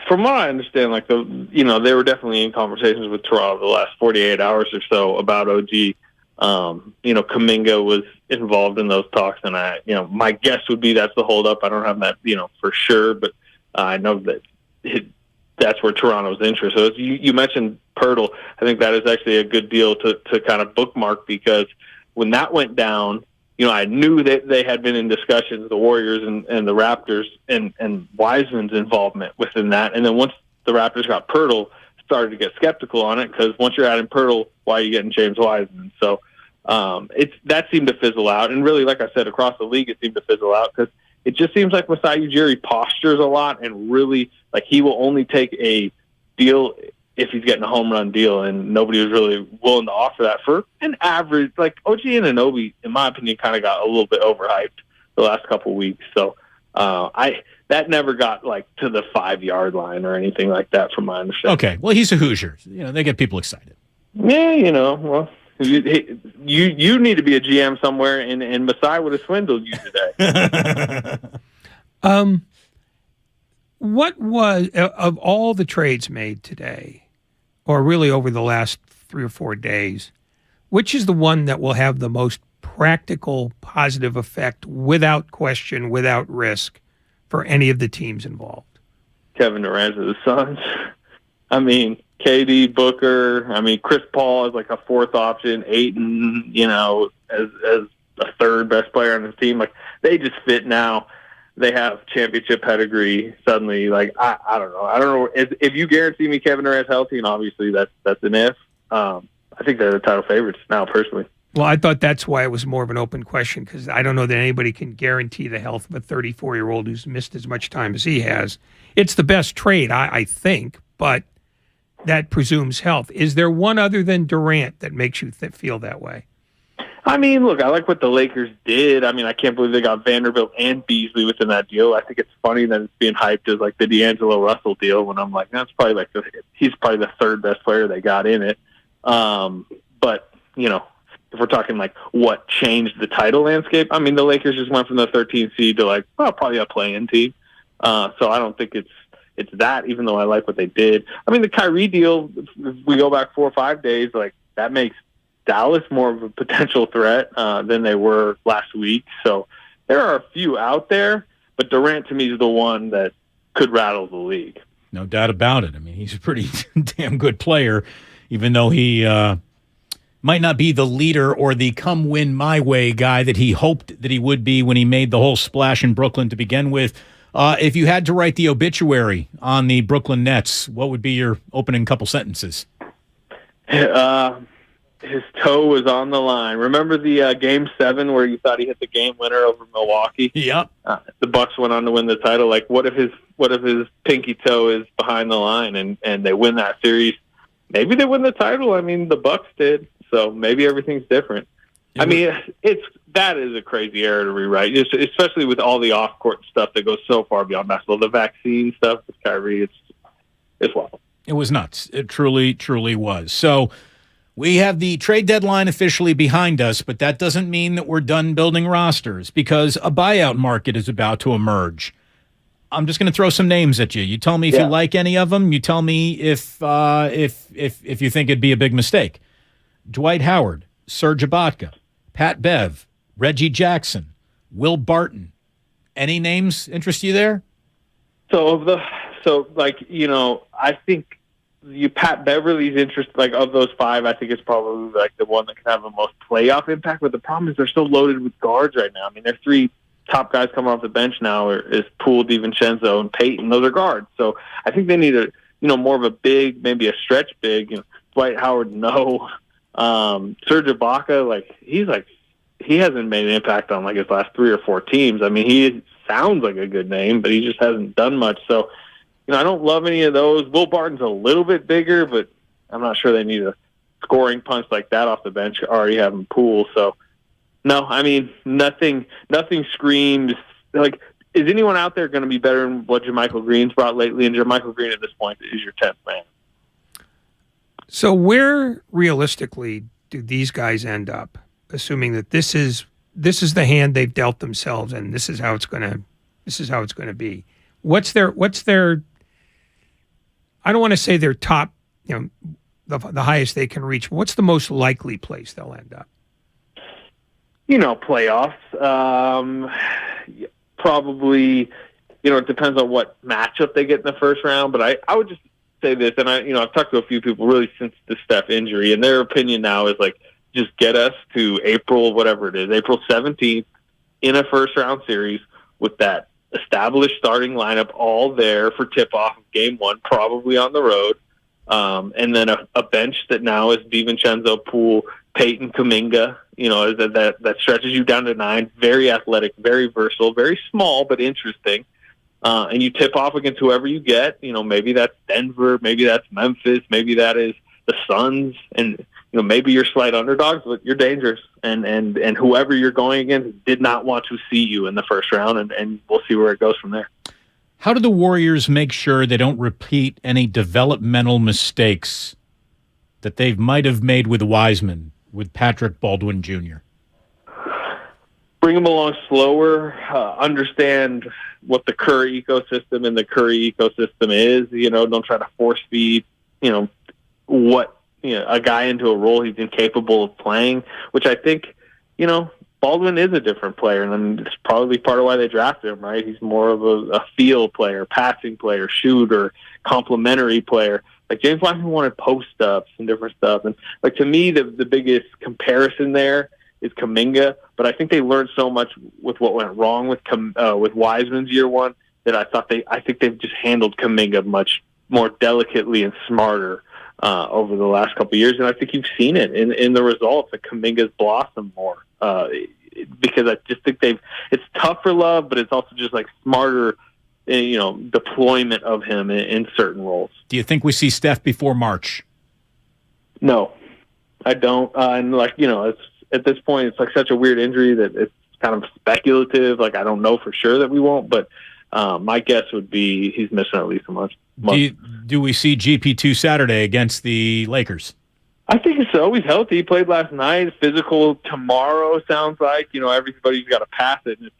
From what I understand, like, they were definitely in conversations with Toronto the last 48 hours or so about OG. You know, Kuminga was involved in those talks, and my guess would be that's the holdup. I don't have that, you know, for sure, but I know that that's where Toronto's interest is. You mentioned Pirtle. I think that is actually a good deal to kind of bookmark, because when that went down, you know, I knew that they had been in discussions, the Warriors and the Raptors, and Wiseman's involvement within that. And then once the Raptors got Pirtle, started to get skeptical on it, because once you're adding Pirtle, why are you getting James Wiseman? So that seemed to fizzle out. And really, like I said, across the league, it seemed to fizzle out, because it just seems like Masai Ujiri postures a lot, and really, like, he will only take a deal if he's getting a home run deal, and nobody was really willing to offer that for an average. Like, OG Anunoby, in my opinion, kind of got a little bit overhyped the last couple of weeks. So that never got, like, to the 5-yard line or anything like that, from my understanding. Okay, well, he's a Hoosier. You know, they get people excited. Yeah, you know, well, you need to be a GM somewhere, and Masai would have swindled you today. What was, of all the trades made today, or really over the last 3 or 4 days, Which is the one that will have the most practical positive effect without question, without risk for any of the teams involved? Kevin Durant to the Suns. I mean, KD, Booker. I mean, Chris Paul is like a fourth option. Ayton, as a third best player on his team. Like, they just fit now. They have championship pedigree. Suddenly, like, I don't know. I don't know if you guarantee me Kevin Durant's healthy, and obviously that's an if. I think they're the title favorites now, personally. Well, I thought that's why it was more of an open question, because I don't know that anybody can guarantee the health of a 34-year-old who's missed as much time as he has. It's the best trade, I think, but that presumes health. Is there one other than Durant that makes you feel that way? I mean, look, I like what the Lakers did. I mean, I can't believe they got Vanderbilt and Beasley within that deal. I think it's funny that it's being hyped as like the D'Angelo Russell deal, when I'm like, that's probably he's probably the third best player they got in it. But, if we're talking like what changed the title landscape, I mean, the Lakers just went from the 13th seed to like, probably a play-in team. So I don't think it's that, even though I like what they did. I mean, the Kyrie deal, if we go back 4 or 5 days, like, that makes Dallas more of a potential threat than they were last week. So there are a few out there, but Durant to me is the one that could rattle the league. No doubt about it. I mean, he's a pretty damn good player, even though he might not be the leader or the come win my way guy that he hoped that he would be when he made the whole splash in Brooklyn to begin with. If you had to write the obituary on the Brooklyn Nets, what would be your opening couple sentences? His toe was on the line. Remember the Game 7 where you thought he hit the game winner over Milwaukee? Yep. The Bucks went on to win the title. Like, what if his pinky toe is behind the line and they win that series? Maybe they win the title. I mean, the Bucks did, so maybe everything's different. I mean, that is a crazy era to rewrite, especially with all the off-court stuff that goes so far beyond basketball. The vaccine stuff with Kyrie, it's wild. It was nuts. It truly, truly was. So we have the trade deadline officially behind us, but that doesn't mean that we're done building rosters, because a buyout market is about to emerge. I'm just going to throw some names at you. You tell me if you like any of them. You tell me if you think it'd be a big mistake. Dwight Howard, Serge Ibaka, Pat Bev, Reggie Jackson, Will Barton. Any names interest you there? I think Pat Beverly's interest, like, of those five, I think it's probably like the one that can have the most playoff impact. But the problem is they're so loaded with guards right now. I mean, their three top guys coming off the bench now is Poole, DiVincenzo, and Payton. Those are guards. So I think they need more of a big, maybe a stretch big. Dwight Howard, no. Serge Ibaka, he hasn't made an impact on like his last 3 or 4 teams. I mean, he sounds like a good name, but he just hasn't done much. So, I don't love any of those. Will Barton's a little bit bigger, but I'm not sure they need a scoring punch like that off the bench, already having Poole. So, no, I mean, nothing screams. Like, is anyone out there going to be better than what JaMychal Green's brought lately? And JaMychal Green at this point is your 10th man. So where realistically do these guys end up, assuming that this is the hand they've dealt themselves and this is how it's going to be? What's their I don't want to say their top, the highest they can reach. What's the most likely place they'll end up? Playoffs. Probably, it depends on what matchup they get in the first round. But I would just say this, and I've talked to a few people really since the Steph injury, and their opinion now is like, just get us to April 17th in a first round series with that established starting lineup all there for tip-off of game 1, probably on the road. And then a bench that now is DiVincenzo, Poole, Payton, Kuminga, that stretches you down to 9. Very athletic, very versatile, very small, but interesting. And you tip off against whoever you get. Maybe that's Denver, maybe that's Memphis, maybe that is the Suns, and maybe you're slight underdogs, but you're dangerous. And whoever you're going against did not want to see you in the first round, and we'll see where it goes from there. How do the Warriors make sure they don't repeat any developmental mistakes that they might have made with Wiseman, with Patrick Baldwin Jr.? Bring them along slower, understand what the Curry ecosystem is. Don't try to force feed, what a guy into a role he's incapable of playing, which I think, Baldwin is a different player, and it's probably part of why they drafted him, right? He's more of a field player, passing player, shooter, complementary player. Like James Wiseman wanted post-ups and different stuff. And like to me, the biggest comparison there is Kuminga, but I think they learned so much with what went wrong with Wiseman's year one that I think they've just handled Kuminga much more delicately and smarter over the last couple of years, and I think you've seen it in the results that Kuminga's blossomed more because I just think it's tough for Love, but it's also just like smarter, deployment of him in certain roles. Do you think we see Steph before March? No, I don't. And it's at this point, it's like such a weird injury that it's kind of speculative. Like I don't know for sure that we won't, but my guess would be he's missing at least a month. Do we see GP2 Saturday against the Lakers? I think so. He's healthy. He played last night. Physical tomorrow sounds like. Everybody's got to pass it, and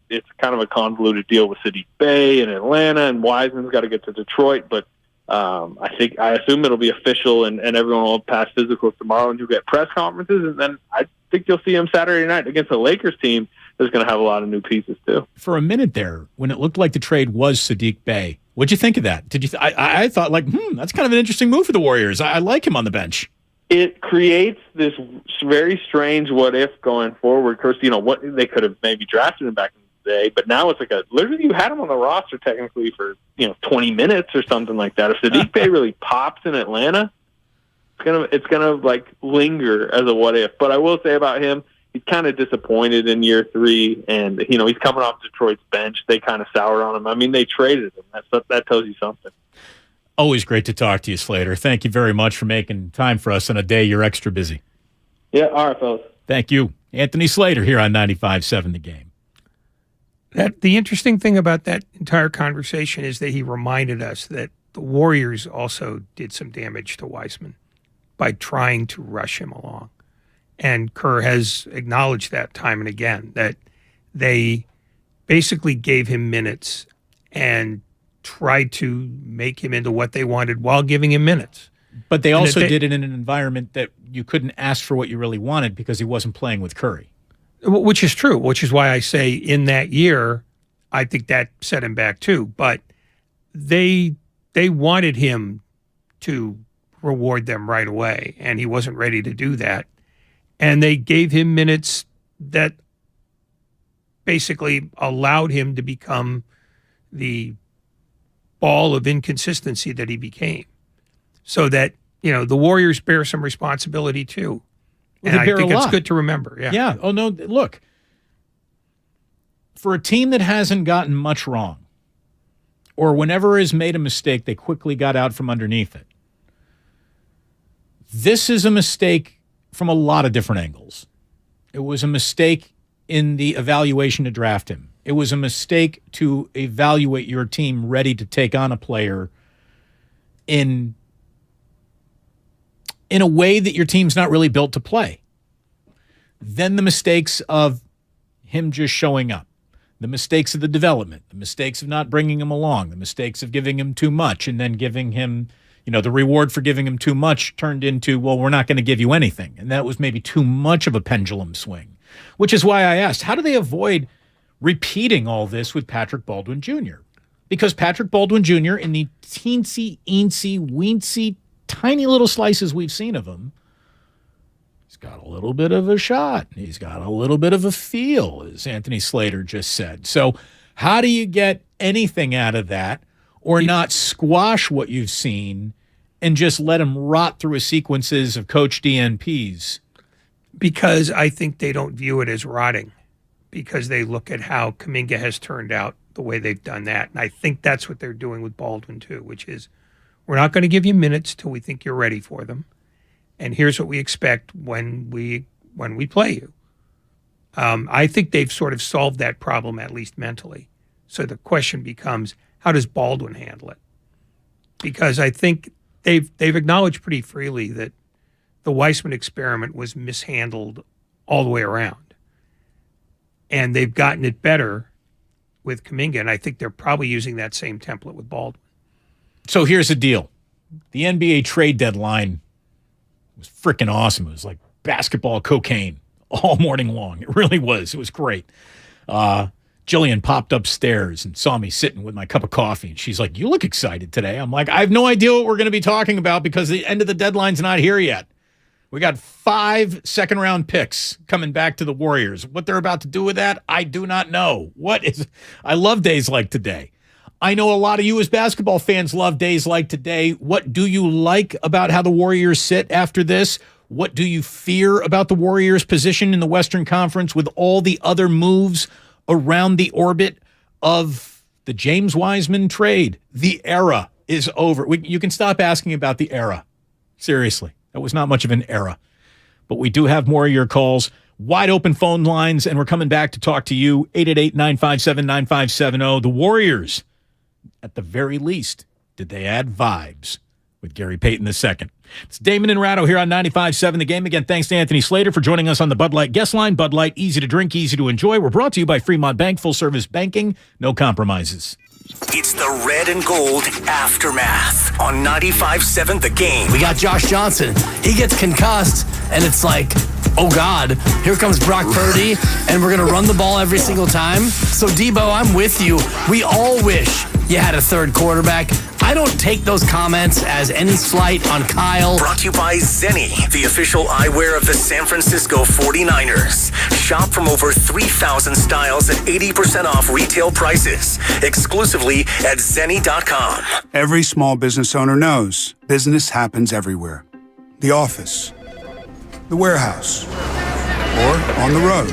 it's kind of a convoluted deal with Sadiq Bey and Atlanta, and Wiseman's got to get to Detroit. But I assume it'll be official, and everyone will pass physicals tomorrow, and you'll get press conferences, and then I think you'll see him Saturday night against the Lakers team. There's going to have a lot of new pieces too. For a minute there, when it looked like the trade was Sadiq Bey, what'd you think of that? Did you? I thought that's kind of an interesting move for the Warriors. I like him on the bench. It creates this very strange what if going forward. Of course, what they could have maybe drafted him back in the day, but now it's like literally you had him on the roster technically for 20 minutes or something like that. If Sadiq Bey really pops in Atlanta, it's gonna like linger as a what if. But I will say about him, he's kind of disappointed in year 3, and he's coming off Detroit's bench. They kind of soured on him. I mean, they traded him. That tells you something. Always great to talk to you, Slater. Thank you very much for making time for us on a day you're extra busy. Yeah, all right, fellas. Thank you. Anthony Slater here on 95.7 The Game. The interesting thing about that entire conversation is that he reminded us that the Warriors also did some damage to Wiseman by trying to rush him along. And Kerr has acknowledged that time and again, that they basically gave him minutes and tried to make him into what they wanted while giving him minutes. But they also did it in an environment that you couldn't ask for what you really wanted because he wasn't playing with Curry. Which is true, which is why I say in that year, I think that set him back too. But they wanted him to reward them right away, and he wasn't ready to do that. And they gave him minutes that basically allowed him to become the ball of inconsistency that he became. So that, the Warriors bear some responsibility too. And I think it's good to remember. Yeah. Yeah. Oh, no, look. For a team that hasn't gotten much wrong, or whenever has made a mistake, they quickly got out from underneath it. This is a mistake from a lot of different angles. It was a mistake in the evaluation to draft him. It was a mistake to evaluate your team ready to take on a player in a way that your team's not really built to play. Then the mistakes of him just showing up, the mistakes of the development, the mistakes of not bringing him along, the mistakes of giving him too much and then giving him, the reward for giving him too much turned into, well, we're not going to give you anything. And that was maybe too much of a pendulum swing, which is why I asked, how do they avoid repeating all this with Patrick Baldwin Jr.? Because Patrick Baldwin Jr., in the teensy, weensy, tiny little slices we've seen of him, he's got a little bit of a shot. He's got a little bit of a feel, as Anthony Slater just said. So how do you get anything out of that or not squash what you've seen and just let him rot through a sequences of Coach DNPs? Because I think they don't view it as rotting, because they look at how Kuminga has turned out, the way they've done that. And I think that's what they're doing with Baldwin too, which is, we're not going to give you minutes till we think you're ready for them. And here's what we expect when we play you. I think they've sort of solved that problem, at least mentally. So the question becomes, how does Baldwin handle it? Because I think they've acknowledged pretty freely that the Wiseman experiment was mishandled all the way around. And they've gotten it better with Kuminga, and I think they're probably using that same template with Baldwin. So here's the deal. The NBA trade deadline It was freaking awesome. It was like basketball cocaine all morning long. It really was. It was great. Jillian popped upstairs and saw me sitting with my cup of coffee, and she's like, "You look excited today." I'm like, "I have no idea what we're going to be talking about because the end of the deadline's not here yet." We got 5 second-round picks coming back to the Warriors. What they're about to do with that, I do not know. I love days like today. I know a lot of you as basketball fans love days like today. What do you like about how the Warriors sit after this? What do you fear about the Warriors' position in the Western Conference with all the other moves around the orbit of the James Wiseman trade? The era is over. You can stop asking about the era. Seriously, that was not much of an era. But we do have more of your calls. Wide open phone lines, and we're coming back to talk to you. 888-957-9570. The Warriors, at the very least, did they add vibes with Gary Payton II? It's Damon and Ratto here on 95.7 The Game. Again, thanks to Anthony Slater for joining us on the Bud Light guest line. Bud Light, easy to drink, easy to enjoy. We're brought to you by Fremont Bank, full-service banking, no compromises. It's the red and gold aftermath on 95.7 The Game. We got Josh Johnson. He gets concussed, and it's like, oh, God, here comes Brock Purdy, and we're going to run the ball every single time. So, Debo, I'm with you. We all wish you had a third quarterback. I don't take those comments as any slight on Kyle. Brought to you by Zenni, the official eyewear of the San Francisco 49ers. Shop from over 3,000 styles at 80% off retail prices. Exclusively at Zenni.com. Every small business owner knows business happens everywhere. The office, the warehouse, or on the road.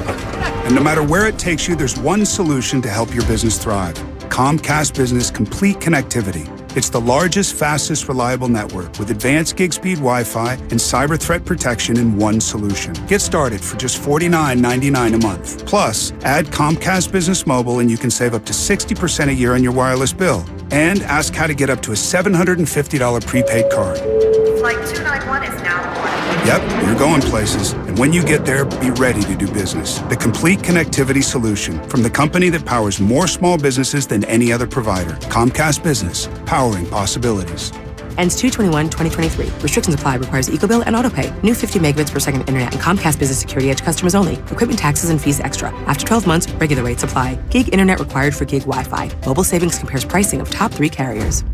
And no matter where it takes you, there's one solution to help your business thrive. Comcast Business Complete Connectivity. It's the largest, fastest, reliable network with advanced gig speed Wi-Fi and cyber threat protection in one solution. Get started for just $49.99 a month. Plus, add Comcast Business Mobile and you can save up to 60% a year on your wireless bill. And ask how to get up to a $750 prepaid card. Flight 291 is now boarding. Yep, you're going places. And when you get there, be ready to do business. The complete connectivity solution from the company that powers more small businesses than any other provider. Comcast Business, powering possibilities. Ends 2/21/2023. Restrictions apply. Requires EcoBill and AutoPay. New 50 megabits per second internet and Comcast Business Security Edge customers only. Equipment taxes and fees extra. After 12 months, regular rates apply. Gig internet required for gig Wi-Fi. Mobile Savings compares pricing of top 3 carriers.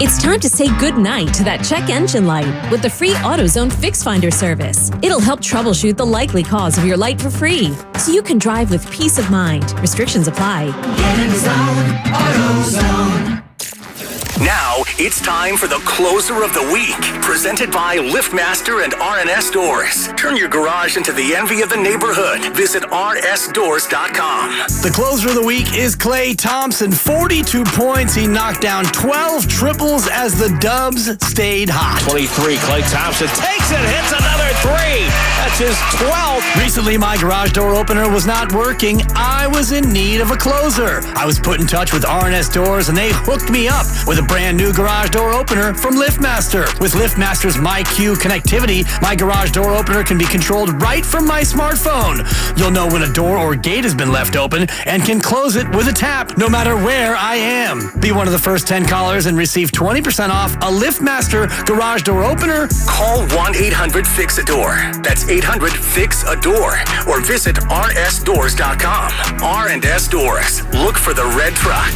It's time to say goodnight to that check engine light with the free AutoZone Fix Finder service. It'll help troubleshoot the likely cause of your light for free, so you can drive with peace of mind. Restrictions apply. Get in the zone, AutoZone. Now, it's time for the closer of the week, presented by LiftMaster and RNS Doors. Turn your garage into the envy of the neighborhood. Visit rsdoors.com. The closer of the week is Klay Thompson. 42 points. He knocked down 12 triples as the Dubs stayed hot. 23, Klay Thompson takes it, hits another 3. That's his 12th. Recently, my garage door opener was not working. I was in need of a closer. I was put in touch with RNS Doors, and they hooked me up with a brand new garage door opener from LiftMaster. With LiftMaster's MyQ connectivity, my garage door opener can be controlled right from my smartphone. You'll know when a door or gate has been left open and can close it with a tap, no matter where I am. Be one of the first 10 callers and receive 20% off a LiftMaster garage door opener. Call 1-800-FIX-A-DOOR. That's 800-FIX-A-DOOR. Or visit rsdoors.com. R&S Doors. Look for the red truck.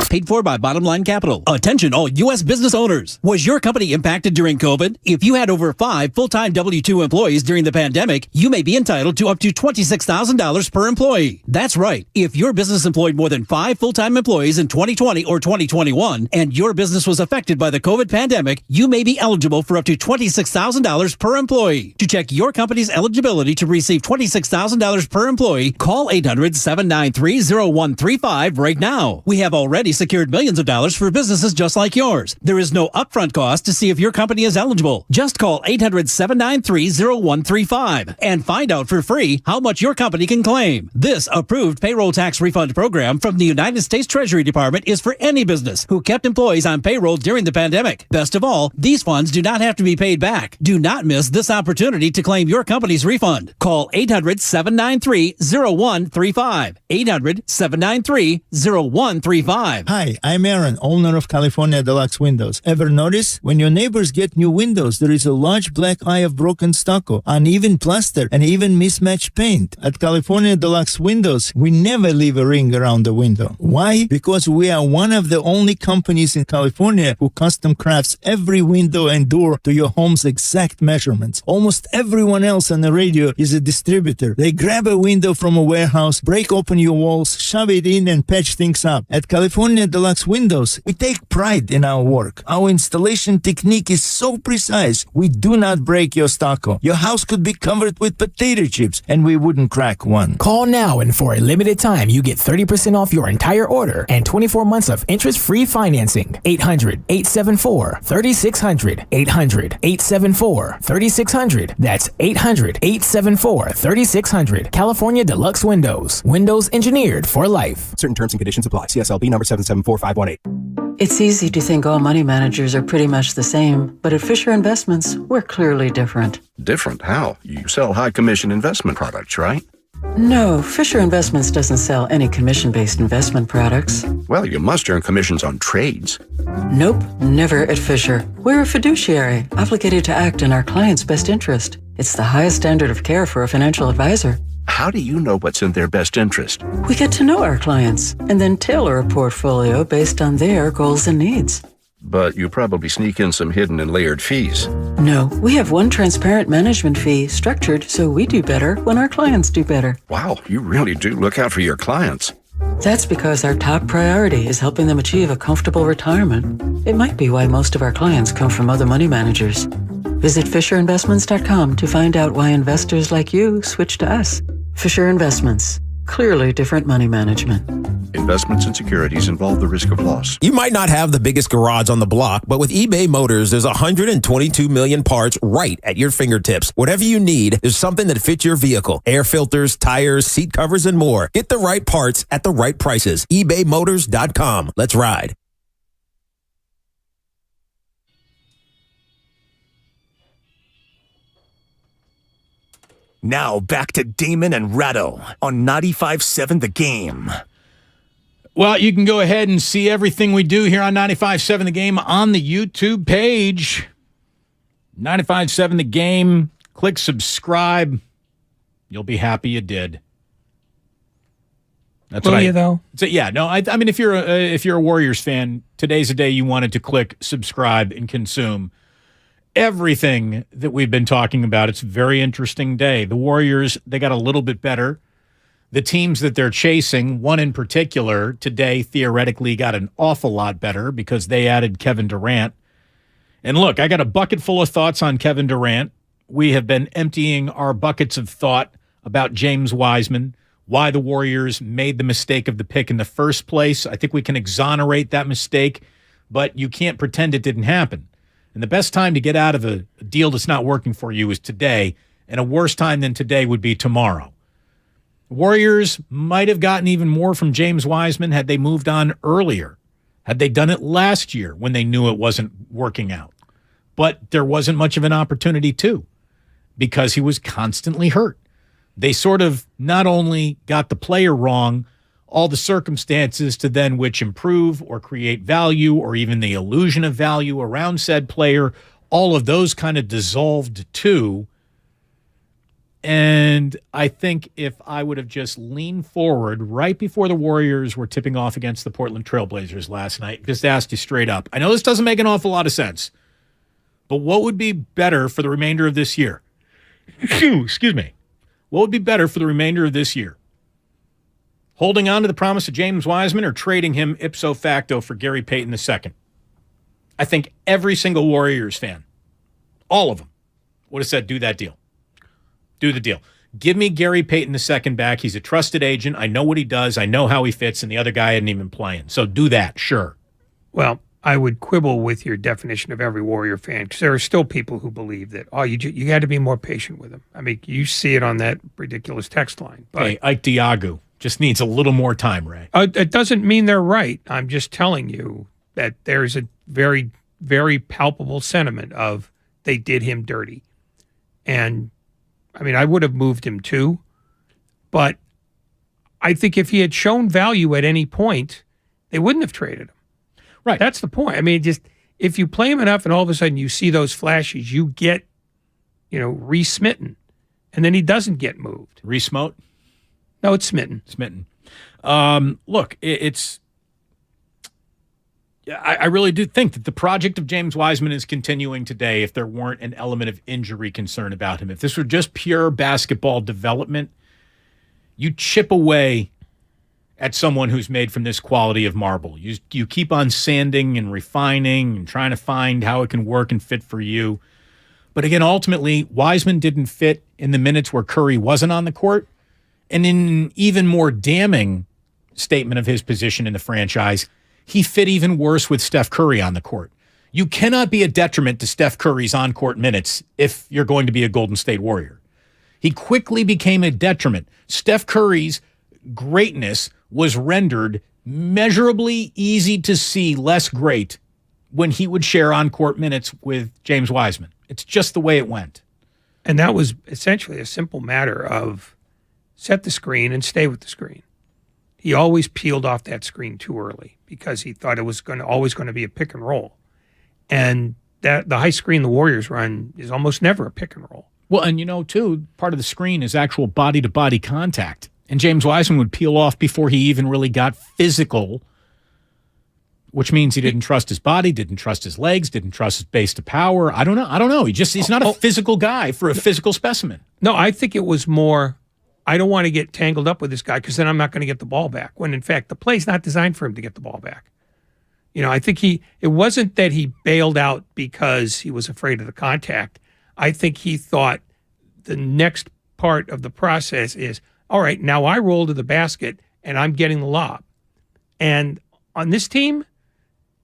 Paid for by Bottom Line Capital. Attention all U.S. business owners. Was your company impacted during COVID? If you had over 5 full-time W-2 employees during the pandemic, you may be entitled to up to $26,000 per employee. That's right. If your business employed more than 5 full-time employees in 2020 or 2021, and your business was affected by the COVID pandemic, you may be eligible for up to $26,000 per employee. To check your company's eligibility to receive $26,000 per employee, call 800-793-0135 right now. We have already secured millions of dollars for businesses just like yours. There is no upfront cost to see if your company is eligible. Just call 800-793-0135 and find out for free how much your company can claim. This approved payroll tax refund program from the United States Treasury Department is for any business who kept employees on payroll during the pandemic. Best of all, these funds do not have to be paid back. Do not miss this opportunity to claim your company's refund. Call 800-793-0135. 800-793-0135. 25. Hi, I'm Aaron, owner of California Deluxe Windows. Ever notice? When your neighbors get new windows, there is a large black eye of broken stucco, uneven plaster, and even mismatched paint. At California Deluxe Windows, we never leave a ring around the window. Why? Because we are one of the only companies in California who custom crafts every window and door to your home's exact measurements. Almost everyone else on the radio is a distributor. They grab a window from a warehouse, break open your walls, shove it in, and patch things up. At California Deluxe Windows, we take pride in our work. Our installation technique is so precise, we do not break your stucco. Your house could be covered with potato chips, and we wouldn't crack one. Call now, and for a limited time, you get 30% off your entire order and 24 months of interest-free financing. 800-874-3600. 800-874-3600. That's 800-874-3600. California Deluxe Windows. Windows engineered for life. Certain terms and conditions apply. CSLB number 774518. It's easy to think all money managers are pretty much the same, but at Fisher Investments, we're clearly different. Different? How? You sell high commission investment products, right? No, Fisher Investments doesn't sell any commission-based investment products. Well, you must earn commissions on trades. Nope, never at Fisher. We're a fiduciary, obligated to act in our client's best interest. It's the highest standard of care for a financial advisor. How do you know what's in their best interest? We get to know our clients and then tailor a portfolio based on their goals and needs. But you probably sneak in some hidden and layered fees. No, we have one transparent management fee structured so we do better when our clients do better. Wow, you really do look out for your clients. That's because our top priority is helping them achieve a comfortable retirement. It might be why most of our clients come from other money managers. Visit FisherInvestments.com to find out why investors like you switch to us. Fisher Investments. Clearly different money management. Investments and securities involve the risk of loss. You might not have the biggest garage on the block, but with eBay Motors, there's 122 million parts right at your fingertips. Whatever you need, there's something that fits your vehicle. Air filters, tires, seat covers, and more. Get the right parts at the right prices. ebaymotors.com. Let's ride. Now back to Damon and Ratto on 95.7 The Game. Well, you can go ahead and see everything we do here on 95.7 The Game on the YouTube page. 95.7 The Game. Click subscribe. You'll be happy you did. That's Will you, though? So, yeah, no, I mean, if you're a Warriors fan, today's the day you wanted to click subscribe and consume everything that we've been talking about. It's a very interesting day. The Warriors, they got a little bit better. The teams that they're chasing, one in particular, today theoretically got an awful lot better because they added Kevin Durant. And look, I got a bucket full of thoughts on Kevin Durant. We have been emptying our buckets of thought about James Wiseman, why the Warriors made the mistake of the pick in the first place. I think we can exonerate that mistake, but you can't pretend it didn't happen. And the best time to get out of a deal that's not working for you is today, and a worse time than today would be tomorrow. Warriors might have gotten even more from James Wiseman had they moved on earlier, had they done it last year when they knew it wasn't working out. But there wasn't much of an opportunity to, because he was constantly hurt. They sort of not only got the player wrong, all the circumstances to then which improve or create value or even the illusion of value around said player, all of those kind of dissolved too. And I think if I would have just leaned forward right before the Warriors were tipping off against the Portland Trailblazers last night, just asked you straight up, I know this doesn't make an awful lot of sense, but what would be better for the remainder of this year? Excuse me. What would be better for the remainder of this year? Holding on to the promise of James Wiseman or trading him ipso facto for Gary Payton II? I think every single Warriors fan, all of them, would have said, do that deal. Do the deal. Give me Gary Payton II back. He's a trusted agent. I know what he does. I know how he fits, and the other guy isn't even playing. So do that, sure. Well, I would quibble with your definition of every Warrior fan, because there are still people who believe that, you got to be more patient with him. I mean, you see it on that ridiculous text line. But hey, Ike Diagu just needs a little more time, Ray. It doesn't mean they're right. I'm just telling you that there's a very, very palpable sentiment of they did him dirty. And, I mean, I would have moved him too, but I think if he had shown value at any point, they wouldn't have traded him. Right. That's the point. I mean, just if you play him enough and all of a sudden you see those flashes, you get, re-smitten. And then he doesn't get moved. Re-smote? No, it's smitten. Smitten. Look, I really do think that the project of James Wiseman is continuing today if there weren't an element of injury concern about him. If this were just pure basketball development, you chip away at someone who's made from this quality of marble. You keep on sanding and refining and trying to find how it can work and fit for you. But again, ultimately, Wiseman didn't fit in the minutes where Curry wasn't on the court. And in an even more damning statement of his position in the franchise, he fit even worse with Steph Curry on the court. You cannot be a detriment to Steph Curry's on-court minutes if you're going to be a Golden State Warrior. He quickly became a detriment. Steph Curry's greatness was rendered measurably easy to see less great when he would share on-court minutes with James Wiseman. It's just the way it went. And that was essentially a simple matter of set the screen and stay with the screen. He always peeled off that screen too early because he thought it was always going to be a pick and roll. And that the high screen the Warriors run is almost never a pick and roll. Well, and too, part of the screen is actual body-to-body contact. And James Wiseman would peel off before he even really got physical, which means he didn't trust his body, didn't trust his legs, didn't trust his base to power. I don't know. He's not a physical guy for a physical specimen. No, I think it was more, I don't want to get tangled up with this guy because then I'm not going to get the ball back. When in fact, the play's not designed for him to get the ball back. I think it wasn't that he bailed out because he was afraid of the contact. I think he thought the next part of the process is, all right, now I roll to the basket and I'm getting the lob. And on this team,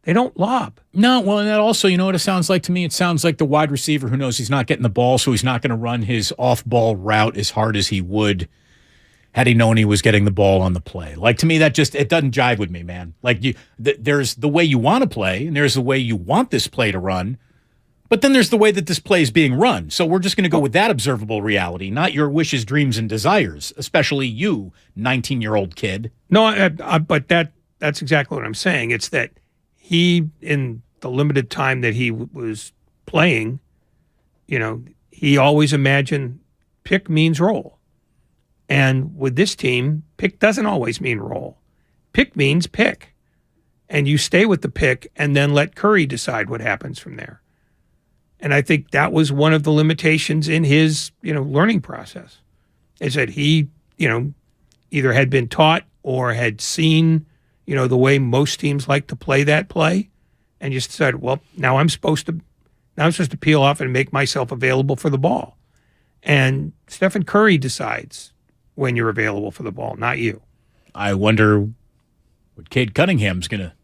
they don't lob. No, well, and that also, you know what it sounds like to me? It sounds like the wide receiver who knows he's not getting the ball, so he's not going to run his off-ball route as hard as he would had he known he was getting the ball on the play. Like, to me, it doesn't jive with me, man. Like, there's the way you want to play, and there's the way you want this play to run, but then there's the way that this play is being run. So we're just going to go with that observable reality, not your wishes, dreams, and desires, especially you, 19-year-old kid. No, but that's exactly what I'm saying. It's that he, in the limited time that he was playing, he always imagined pick means roll. And with this team, pick doesn't always mean roll. Pick means pick. And you stay with the pick and then let Curry decide what happens from there. And I think that was one of the limitations in his, learning process, is that he, either had been taught or had seen, the way most teams like to play that play, and just said, well, now I'm supposed to peel off and make myself available for the ball. And Stephen Curry decides when you're available for the ball, not you. I wonder what Cade Cunningham's going to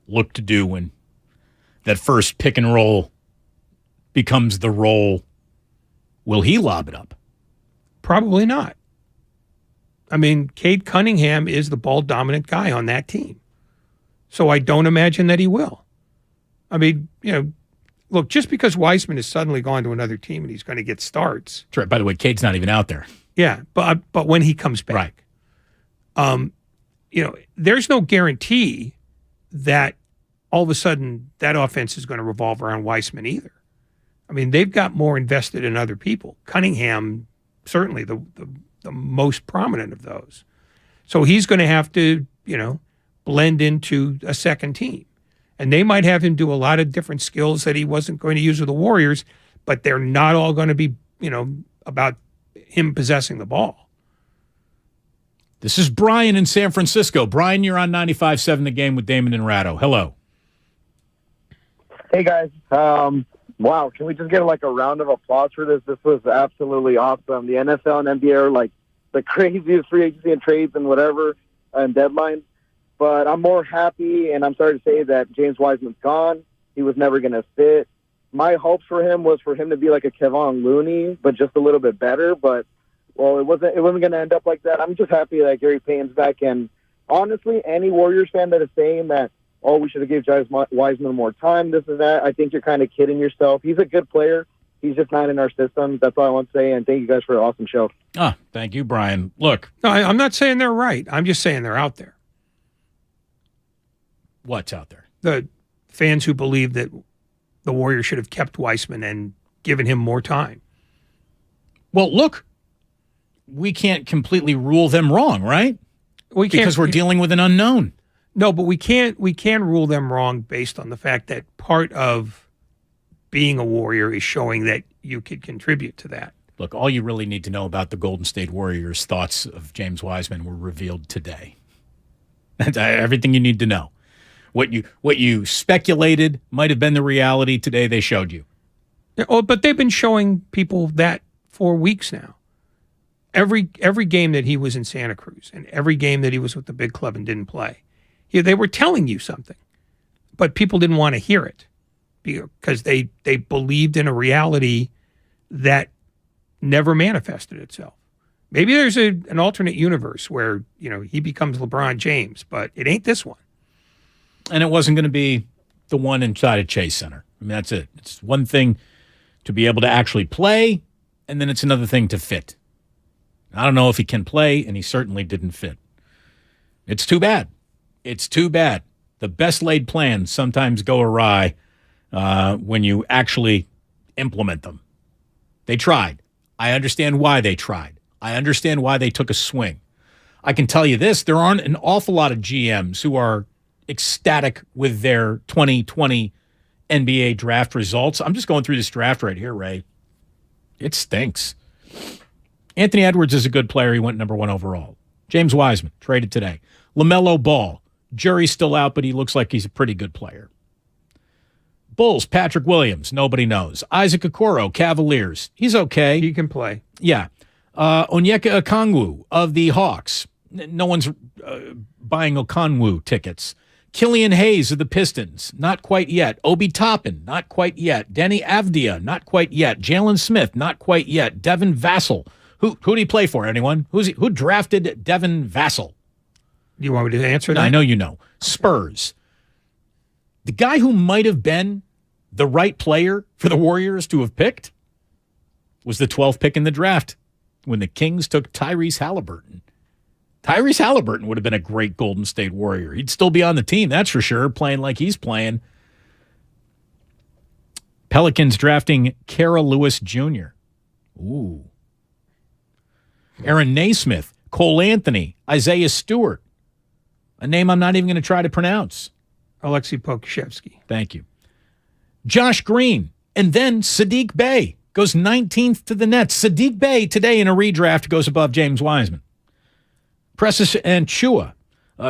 look to do when that first pick and roll becomes the roll. Will he lob it up? Probably not. I mean, Cade Cunningham is the ball-dominant guy on that team. So I don't imagine that he will. I mean, look, just because Wiseman has suddenly gone to another team and he's going to get starts. That's right. By the way, Cade's not even out there. Yeah, but when he comes back. Right. There's no guarantee that all of a sudden that offense is going to revolve around Wiseman either. I mean, they've got more invested in other people. Cunningham, certainly the most prominent of those. So he's going to have to, blend into a second team. And they might have him do a lot of different skills that he wasn't going to use with the Warriors, but they're not all going to be, about him possessing the ball. This is Brian in San Francisco. Brian, you're on 95.7 The Game with Damon and Ratto. Hello. Hey, guys. Wow, can we just get a round of applause for this? This was absolutely awesome. The NFL and NBA are the craziest free agency and trades and whatever and deadlines. But I'm more happy, and I'm sorry to say that James Wiseman's gone. He was never going to fit. My hopes for him was for him to be like a Kevon Looney, but just a little bit better. But it wasn't going to end up like that. I'm just happy that Gary Payton's back. And honestly, any Warriors fan that is saying that, we should have given James Wiseman more time, this and that, I think you're kind of kidding yourself. He's a good player. He's just not in our system. That's all I want to say, and thank you guys for an awesome show. Thank you, Brian. Look. No, I'm not saying they're right. I'm just saying they're out there. What's out there? The fans who believe that the Warriors should have kept Weissman and given him more time. Well, look, we can't completely rule them wrong, right? We can't, because we're dealing with an unknown. No, but we can rule them wrong based on the fact that part of being a Warrior is showing that you could contribute to that. Look, all you really need to know about the Golden State Warriors' thoughts of James Wiseman were revealed today. That's everything you need to know. What you speculated might have been the reality today, they showed you. Oh, but they've been showing people that for weeks now. Every game that he was in Santa Cruz and every game that he was with the big club and didn't play, they were telling you something, but people didn't want to hear it because they believed in a reality that never manifested itself. Maybe there's an alternate universe where he becomes LeBron James, but it ain't this one. And it wasn't going to be the one inside of Chase Center. I mean, that's it. It's one thing to be able to actually play, and then it's another thing to fit. I don't know if he can play, and he certainly didn't fit. It's too bad. It's too bad. The best laid plans sometimes go awry when you actually implement them. They tried. I understand why they tried. I understand why they took a swing. I can tell you this, there aren't an awful lot of GMs who are ecstatic with their 2020 NBA draft results. I'm just going through this draft right here, Ray. It stinks. Anthony Edwards is a good player. He went number 1 overall. James Wiseman, traded today. LaMelo Ball, jury's still out, but he looks like he's a pretty good player. Bulls, Patrick Williams, nobody knows. Isaac Okoro, Cavaliers, he's okay. He can play. Yeah. Onyeka Okongwu of the Hawks. No one's buying Okongwu tickets. Killian Hayes of the Pistons, not quite yet. Obi Toppin, not quite yet. Denny Avdia, not quite yet. Jalen Smith, not quite yet. Devin Vassell. Who did he play for, anyone? Who drafted Devin Vassell? Do you want me to answer that? I know you know. Spurs. The guy who might have been the right player for the Warriors to have picked was the 12th pick in the draft when the Kings took Tyrese Halliburton. Tyrese Halliburton would have been a great Golden State Warrior. He'd still be on the team, that's for sure, playing like he's playing. Pelicans drafting Kara Lewis Jr. Ooh. Aaron Naismith, Cole Anthony, Isaiah Stewart. A name I'm not even going to try to pronounce. Alexei Pokusevsky. Thank you. Josh Green. And then Sadiq Bey goes 19th to the Nets. Sadiq Bey today in a redraft goes above James Wiseman. Precious Achiuwa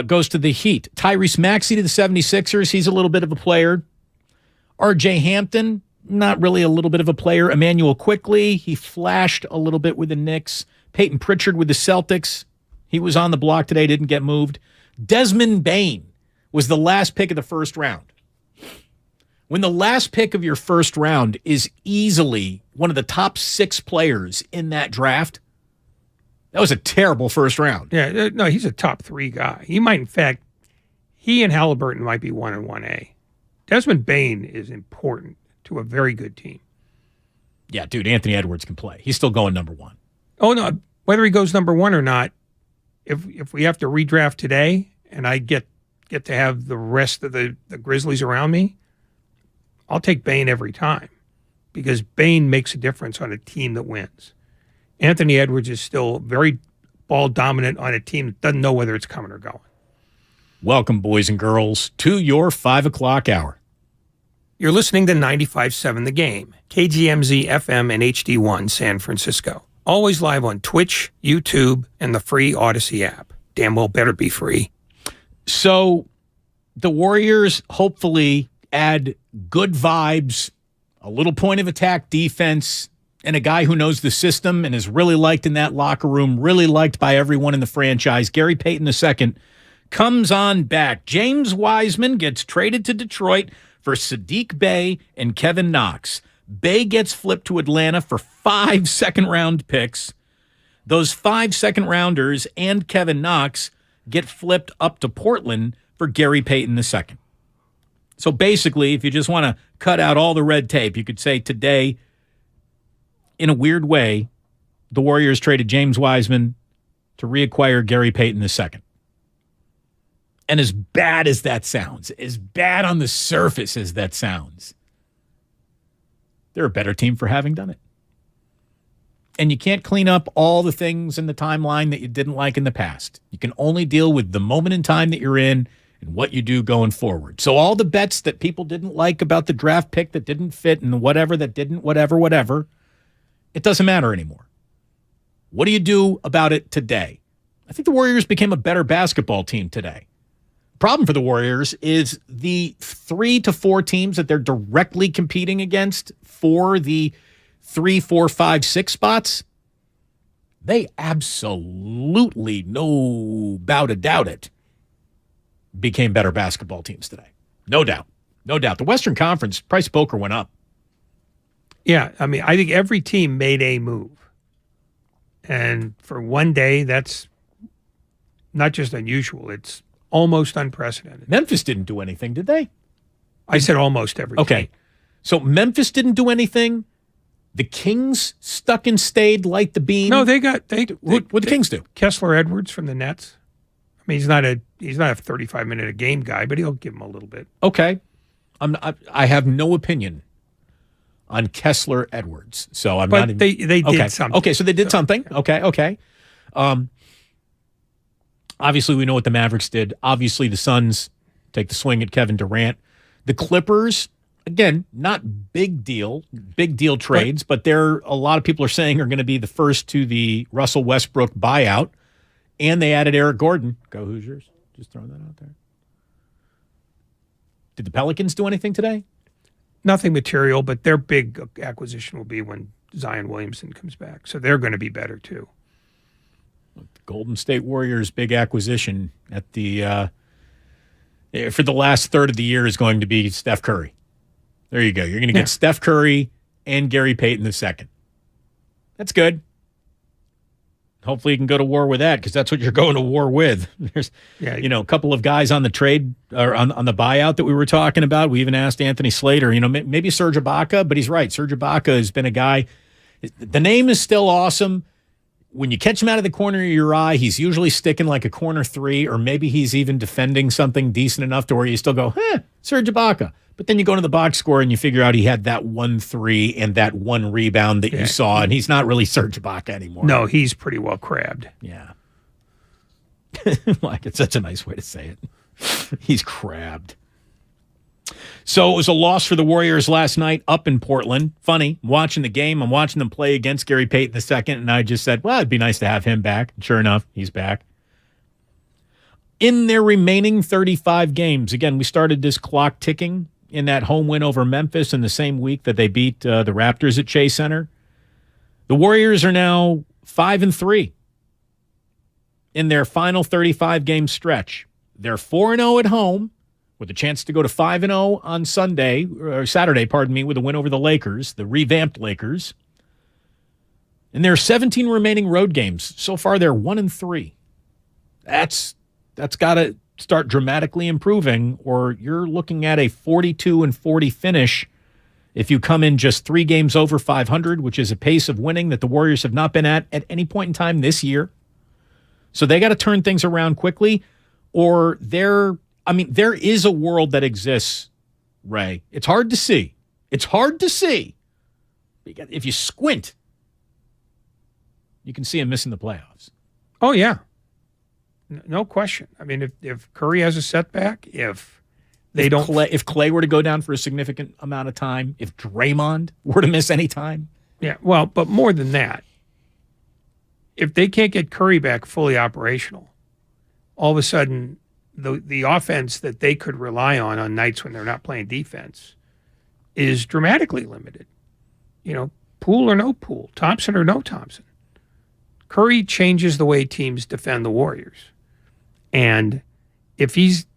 goes to the Heat. Tyrese Maxey to the 76ers. He's a little bit of a player. R.J. Hampton, not really a little bit of a player. Emmanuel Quickley, he flashed a little bit with the Knicks. Peyton Pritchard with the Celtics. He was on the block today, didn't get moved. Desmond Bane was the last pick of the first round. When the last pick of your first round is easily one of the top 6 players in that draft, that was a terrible first round. Yeah, no, he's a top 3 guy. He might, in fact, he and Halliburton might be 1 and 1A. Desmond Bane is important to a very good team. Yeah, dude, Anthony Edwards can play. He's still going number 1. Oh, no, whether he goes number 1 or not, if we have to redraft today and I get to have the rest of the Grizzlies around me, I'll take Bane every time because Bane makes a difference on a team that wins. Anthony Edwards is still very ball dominant on a team that doesn't know whether it's coming or going. Welcome, boys and girls, to your 5 o'clock hour. You're listening to 95.7 The Game, KGMZ FM and HD1 San Francisco. Always live on Twitch, YouTube, and the free Odyssey app. Damn well better be free. So the Warriors hopefully add good vibes, a little point of attack defense, and a guy who knows the system and is really liked in that locker room, really liked by everyone in the franchise. Gary Payton II comes on back. James Wiseman gets traded to Detroit for Sadiq Bey and Kevin Knox. Bey gets flipped to Atlanta for 5 second-round picks. Those 5 second-rounders and Kevin Knox get flipped up to Portland for Gary Payton II. So basically, if you just want to cut out all the red tape, you could say today, in a weird way, the Warriors traded James Wiseman to reacquire Gary Payton II. And as bad as that sounds, as bad on the surface as that sounds, they're a better team for having done it. And you can't clean up all the things in the timeline that you didn't like in the past. You can only deal with the moment in time that you're in and what you do going forward. So all the bets that people didn't like about the draft pick that didn't fit and whatever that didn't, whatever, it doesn't matter anymore. What do you do about it today? I think the Warriors became a better basketball team today. Problem for the Warriors is the 3 to 4 teams that they're directly competing against for the 3, 4, 5, 6 spots. They absolutely, no doubt it, became better basketball teams today. No doubt. The Western Conference price poker went up. Yeah, I mean, I think every team made a move. And for one day, that's not just unusual, it's almost unprecedented. Memphis didn't do anything, did they? I said almost every team. So Memphis didn't do anything. The Kings stuck and stayed like the beam. No, what the Kings do? Kessler Edwards from the Nets. I mean, he's not a 35-minute a game guy, but he'll give him a little bit. Okay. I have no opinion on Kessler Edwards. So I'm not. But they did something. Okay, so they did something. Okay. Obviously, we know what the Mavericks did. Obviously, the Suns take the swing at Kevin Durant. The Clippers, again, not big deal trades, but they're a lot of people are saying are going to be the first to the Russell Westbrook buyout. And they added Eric Gordon. Go Hoosiers. Just throwing that out there. Did the Pelicans do anything today? Nothing material, but their big acquisition will be when Zion Williamson comes back. So they're going to be better too. Golden State Warriors' big acquisition at the for the last third of the year is going to be Steph Curry. There you go. You're going to get Steph Curry and Gary Payton II. That's good. Hopefully you can go to war with that because that's what you're going to war with. There's, a couple of guys on the trade or on the buyout that we were talking about. We even asked Anthony Slater, maybe Serge Ibaka, but he's right. Serge Ibaka has been a guy. The name is still awesome. When you catch him out of the corner of your eye, he's usually sticking like a corner 3, or maybe he's even defending something decent enough to where you still go, Serge Ibaka. But then you go to the box score and you figure out he had that 1-3 and that 1 rebound that you saw, and he's not really Serge Ibaka anymore. No, he's pretty well crabbed. Yeah. Like, it's such a nice way to say it. He's crabbed. So it was a loss for the Warriors last night up in Portland. Funny, I'm watching the game. I'm watching them play against Gary Payton II, and I just said, well, it'd be nice to have him back. And sure enough, he's back. In their remaining 35 games, again, we started this clock ticking in that home win over Memphis in the same week that they beat the Raptors at Chase Center. The Warriors are now 5-3 in their final 35-game stretch. They're 4-0 at home, with a chance to go to 5-0 on Saturday, with a win over the Lakers, the revamped Lakers. And there are 17 remaining road games. So far, they're 1-3. That's got to start dramatically improving, or you're looking at a 42-40 finish if you come in just 3 games over 500, which is a pace of winning that the Warriors have not been at any point in time this year. So they got to turn things around quickly, or there is a world that exists, Ray. It's hard to see. If you squint, you can see him missing the playoffs. Oh, yeah. No question. I mean, if Curry has a setback, if Clay were to go down for a significant amount of time, if Draymond were to miss any time. Yeah, well, but more than that, if they can't get Curry back fully operational, all of a sudden the offense that they could rely on nights when they're not playing defense is dramatically limited. Poole or no Poole, Thompson or no Thompson. Curry changes the way teams defend the Warriors. And if he's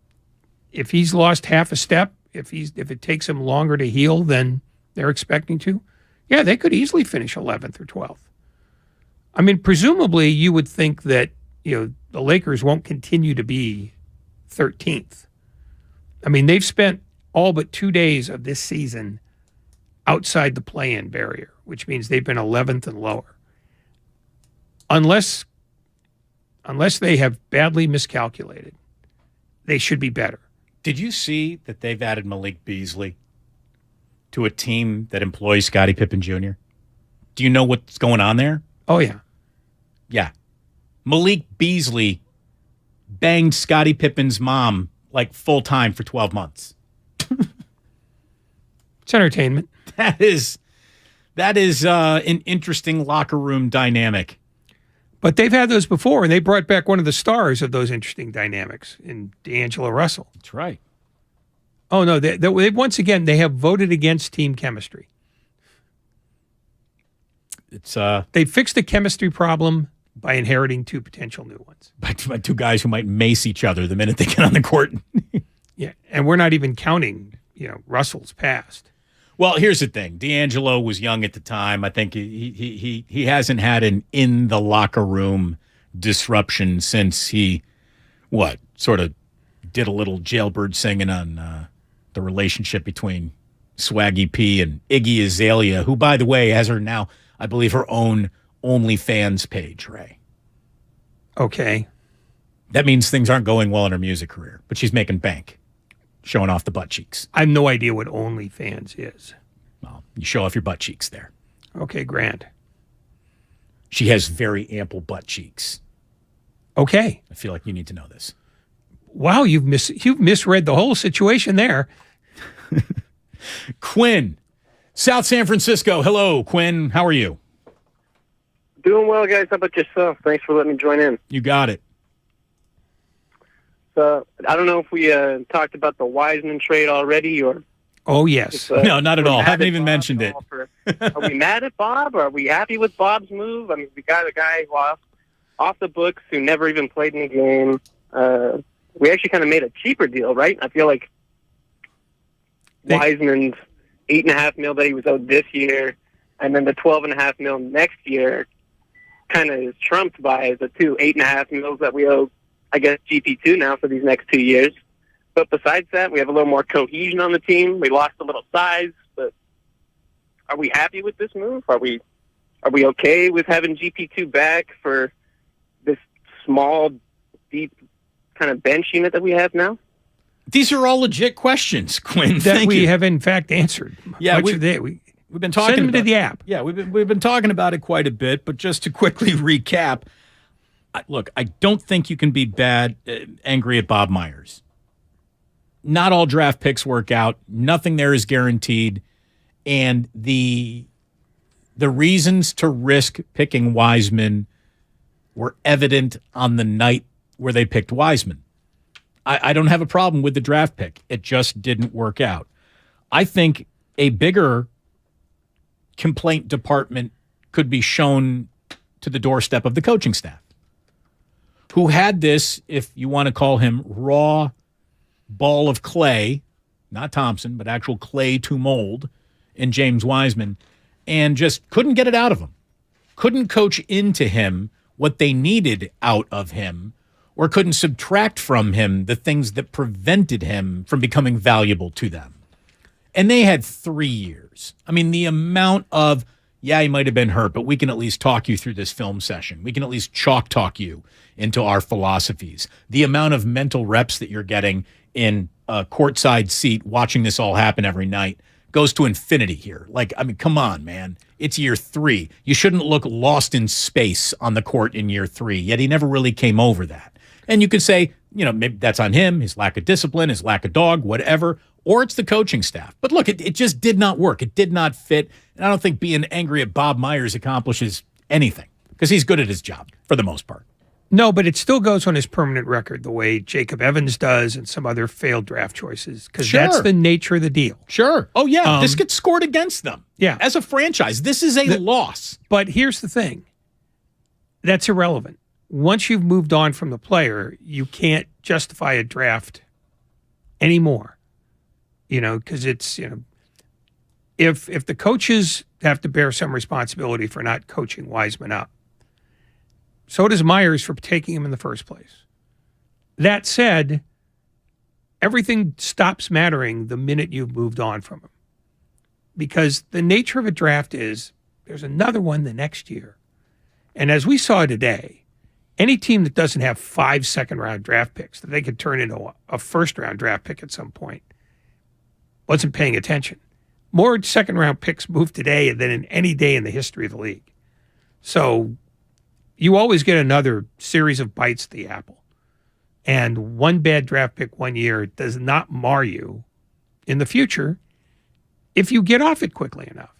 lost half a step, if it takes him longer to heal than they're expecting to, they could easily finish 11th or 12th. I mean, presumably you would think that, the Lakers won't continue to be 13th. I mean, they've spent all but 2 days of this season outside the play-in barrier, which means they've been 11th and lower. Unless they have badly miscalculated they should be better. Did you see that they've added Malik Beasley to a team that employs Scottie Pippen Jr.? Do you know what's going on there? Oh, yeah. Yeah. Malik Beasley banged Scottie Pippen's mom like full time for 12 months. It's entertainment. That is an interesting locker room dynamic. But they've had those before, and they brought back one of the stars of those interesting dynamics in D'Angelo Russell. That's right. Oh, no, they once again, they have voted against team chemistry. They fixed the chemistry problem by inheriting two potential new ones. By two guys who might mace each other the minute they get on the court. Yeah, and we're not even counting, Russell's past. Well, here's the thing. D'Angelo was young at the time. I think he hasn't had an in the locker room disruption since he sort of did a little jailbird singing on the relationship between Swaggy P and Iggy Azalea, who, by the way, has her now, I believe, her own OnlyFans page, Ray. Okay. That means things aren't going well in her music career, but she's making bank, showing off the butt cheeks. I have no idea what OnlyFans is. Well, you show off your butt cheeks there. Okay, grand. She has very ample butt cheeks. Okay. I feel like you need to know this. Wow, you've misread the whole situation there. Quinn, South San Francisco. Hello, Quinn. How are you? Doing well, guys. How about yourself? Thanks for letting me join in. You got it. So I don't know if we talked about the Wiseman trade already, or oh yes, no, not at all. Haven't even mentioned it. Are we mad at Bob? Or are we happy with Bob's move? I mean, we got a guy who off the books who never even played in the game. We actually kind of made a cheaper deal, right? I feel like Wiseman's $8.5 million that he was owed this year, and then the $12.5 million next year, kind of is trumped by the two $8.5 million that we owe, I guess, GP2 now for these next 2 years. But besides that, we have a little more cohesion on the team. We lost a little size, but are we happy with this move? Are we okay with having GP2 back for this small, deep kind of bench unit that we have now? These are all legit questions, Quinn. That we have in fact answered. Yeah, we've been talking send them about, to the app. Yeah, we've been talking about it quite a bit. But just to quickly recap, look, I don't think you can be angry at Bob Myers. Not all draft picks work out. Nothing there is guaranteed, and the reasons to risk picking Wiseman were evident on the night where they picked Wiseman. I don't have a problem with the draft pick. It just didn't work out. I think a bigger complaint department could be shown to the doorstep of the coaching staff, who had this, if you want to call him, raw ball of clay, not Thompson, but actual clay to mold in James Wiseman, and just couldn't get it out of him. Couldn't coach into him what they needed out of him, or couldn't subtract from him the things that prevented him from becoming valuable to them. And they had 3 years. I mean, the amount of, he might have been hurt, but we can at least talk you through this film session. We can at least chalk talk you into our philosophies. The amount of mental reps that you're getting in a courtside seat watching this all happen every night goes to infinity here. Like, I mean, come on, man. It's year 3. You shouldn't look lost in space on the court in year 3, yet he never really came over that. And you could say, maybe that's on him, his lack of discipline, his lack of dog, whatever, or it's the coaching staff. But look, it just did not work. It did not fit. And I don't think being angry at Bob Myers accomplishes anything, because he's good at his job for the most part. No, but it still goes on his permanent record the way Jacob Evans does and some other failed draft choices, because that's the nature of the deal. Sure. Oh, yeah. This gets scored against them. Yeah. As a franchise, this is a loss. But here's the thing. That's irrelevant. Once you've moved on from the player, you can't justify a draft anymore. Because it's, if the coaches have to bear some responsibility for not coaching Wiseman up, so does Myers for taking him in the first place. That said, everything stops mattering the minute you've moved on from him. Because the nature of a draft is there's another one the next year. And as we saw today, Any team that doesn't have 5 second-round draft picks that they could turn into a first-round draft pick at some point wasn't paying attention. More second-round picks moved today than in any day in the history of the league. So you always get another series of bites at the apple. And one bad draft pick one year does not mar you in the future if you get off it quickly enough.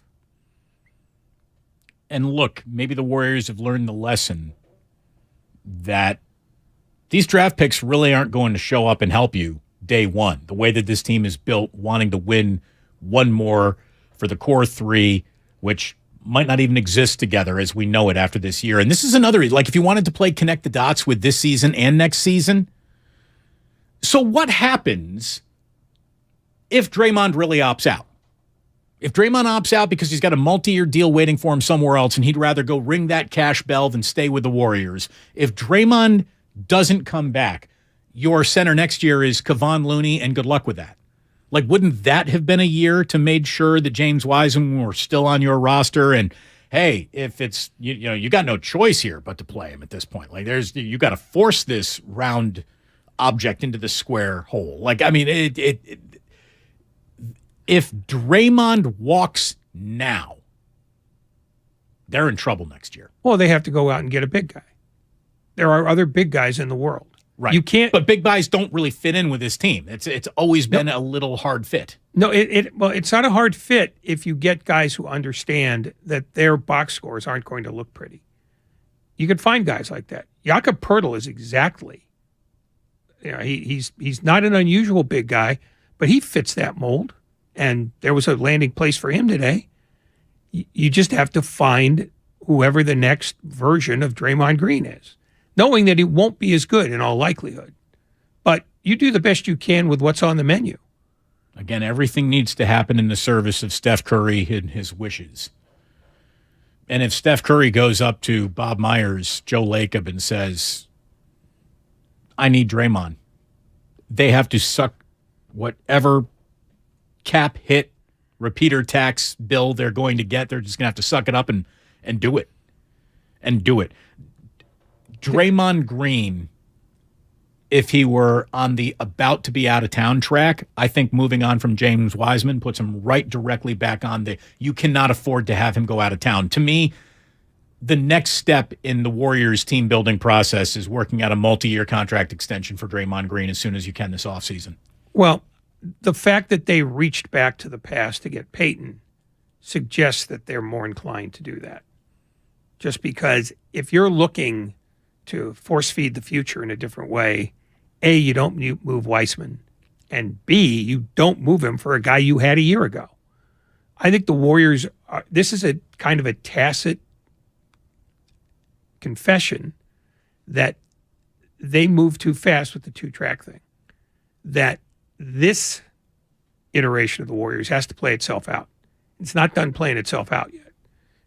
And look, maybe the Warriors have learned the lesson that these draft picks really aren't going to show up and help you day one. The way that this team is built, wanting to win one more for the core three, which might not even exist together as we know it after this year. And this is another, like if you wanted to play connect the dots with this season and next season. So what happens if Draymond really opts out? If Draymond opts out because he's got a multi-year deal waiting for him somewhere else and he'd rather go ring that cash bell than stay with the Warriors. If Draymond doesn't come back, your center next year is Kevon Looney, and good luck with that. Like, wouldn't that have been a year to make sure that James Wiseman were still on your roster? And hey, if it's, you know, you got no choice here but to play him at this point. Like, you got to force this round object into the square hole. Like, I mean, if Draymond walks now, they're in trouble next year. Well, they have to go out and get a big guy. There are other big guys in the world. Right. You can't. But big guys don't really fit in with this team. It's always been a little hard fit. No, it's not a hard fit if you get guys who understand that their box scores aren't going to look pretty. You could find guys like that. Jakob Poeltl is exactly. You know, he's not an unusual big guy, but he fits that mold. And there was a landing place for him today. You just have to find whoever the next version of Draymond Green is, knowing that he won't be as good in all likelihood. But you do the best you can with what's on the menu. Again, everything needs to happen in the service of Steph Curry and his wishes. And if Steph Curry goes up to Bob Myers, Joe Lacob, and says, I need Draymond, they have to suck whatever cap hit, repeater tax bill they're going to get. They're just going to have to suck it up and do it. And do it. Draymond Green, if he were on the about to be out of town track, I think moving on from James Wiseman puts him right directly back on the, you cannot afford to have him go out of town. To me, the next step in the Warriors team building process is working out a multi-year contract extension for Draymond Green as soon as you can this offseason. Well, the fact that they reached back to the past to get Peyton suggests that they're more inclined to do that. Just because if you're looking to force feed the future in a different way, A, you don't move Wiseman, and B, you don't move him for a guy you had a year ago. I think the Warriors, this is a kind of a tacit confession that they moved too fast with the two-track thing, that this iteration of the Warriors has to play itself out. It's not done playing itself out yet.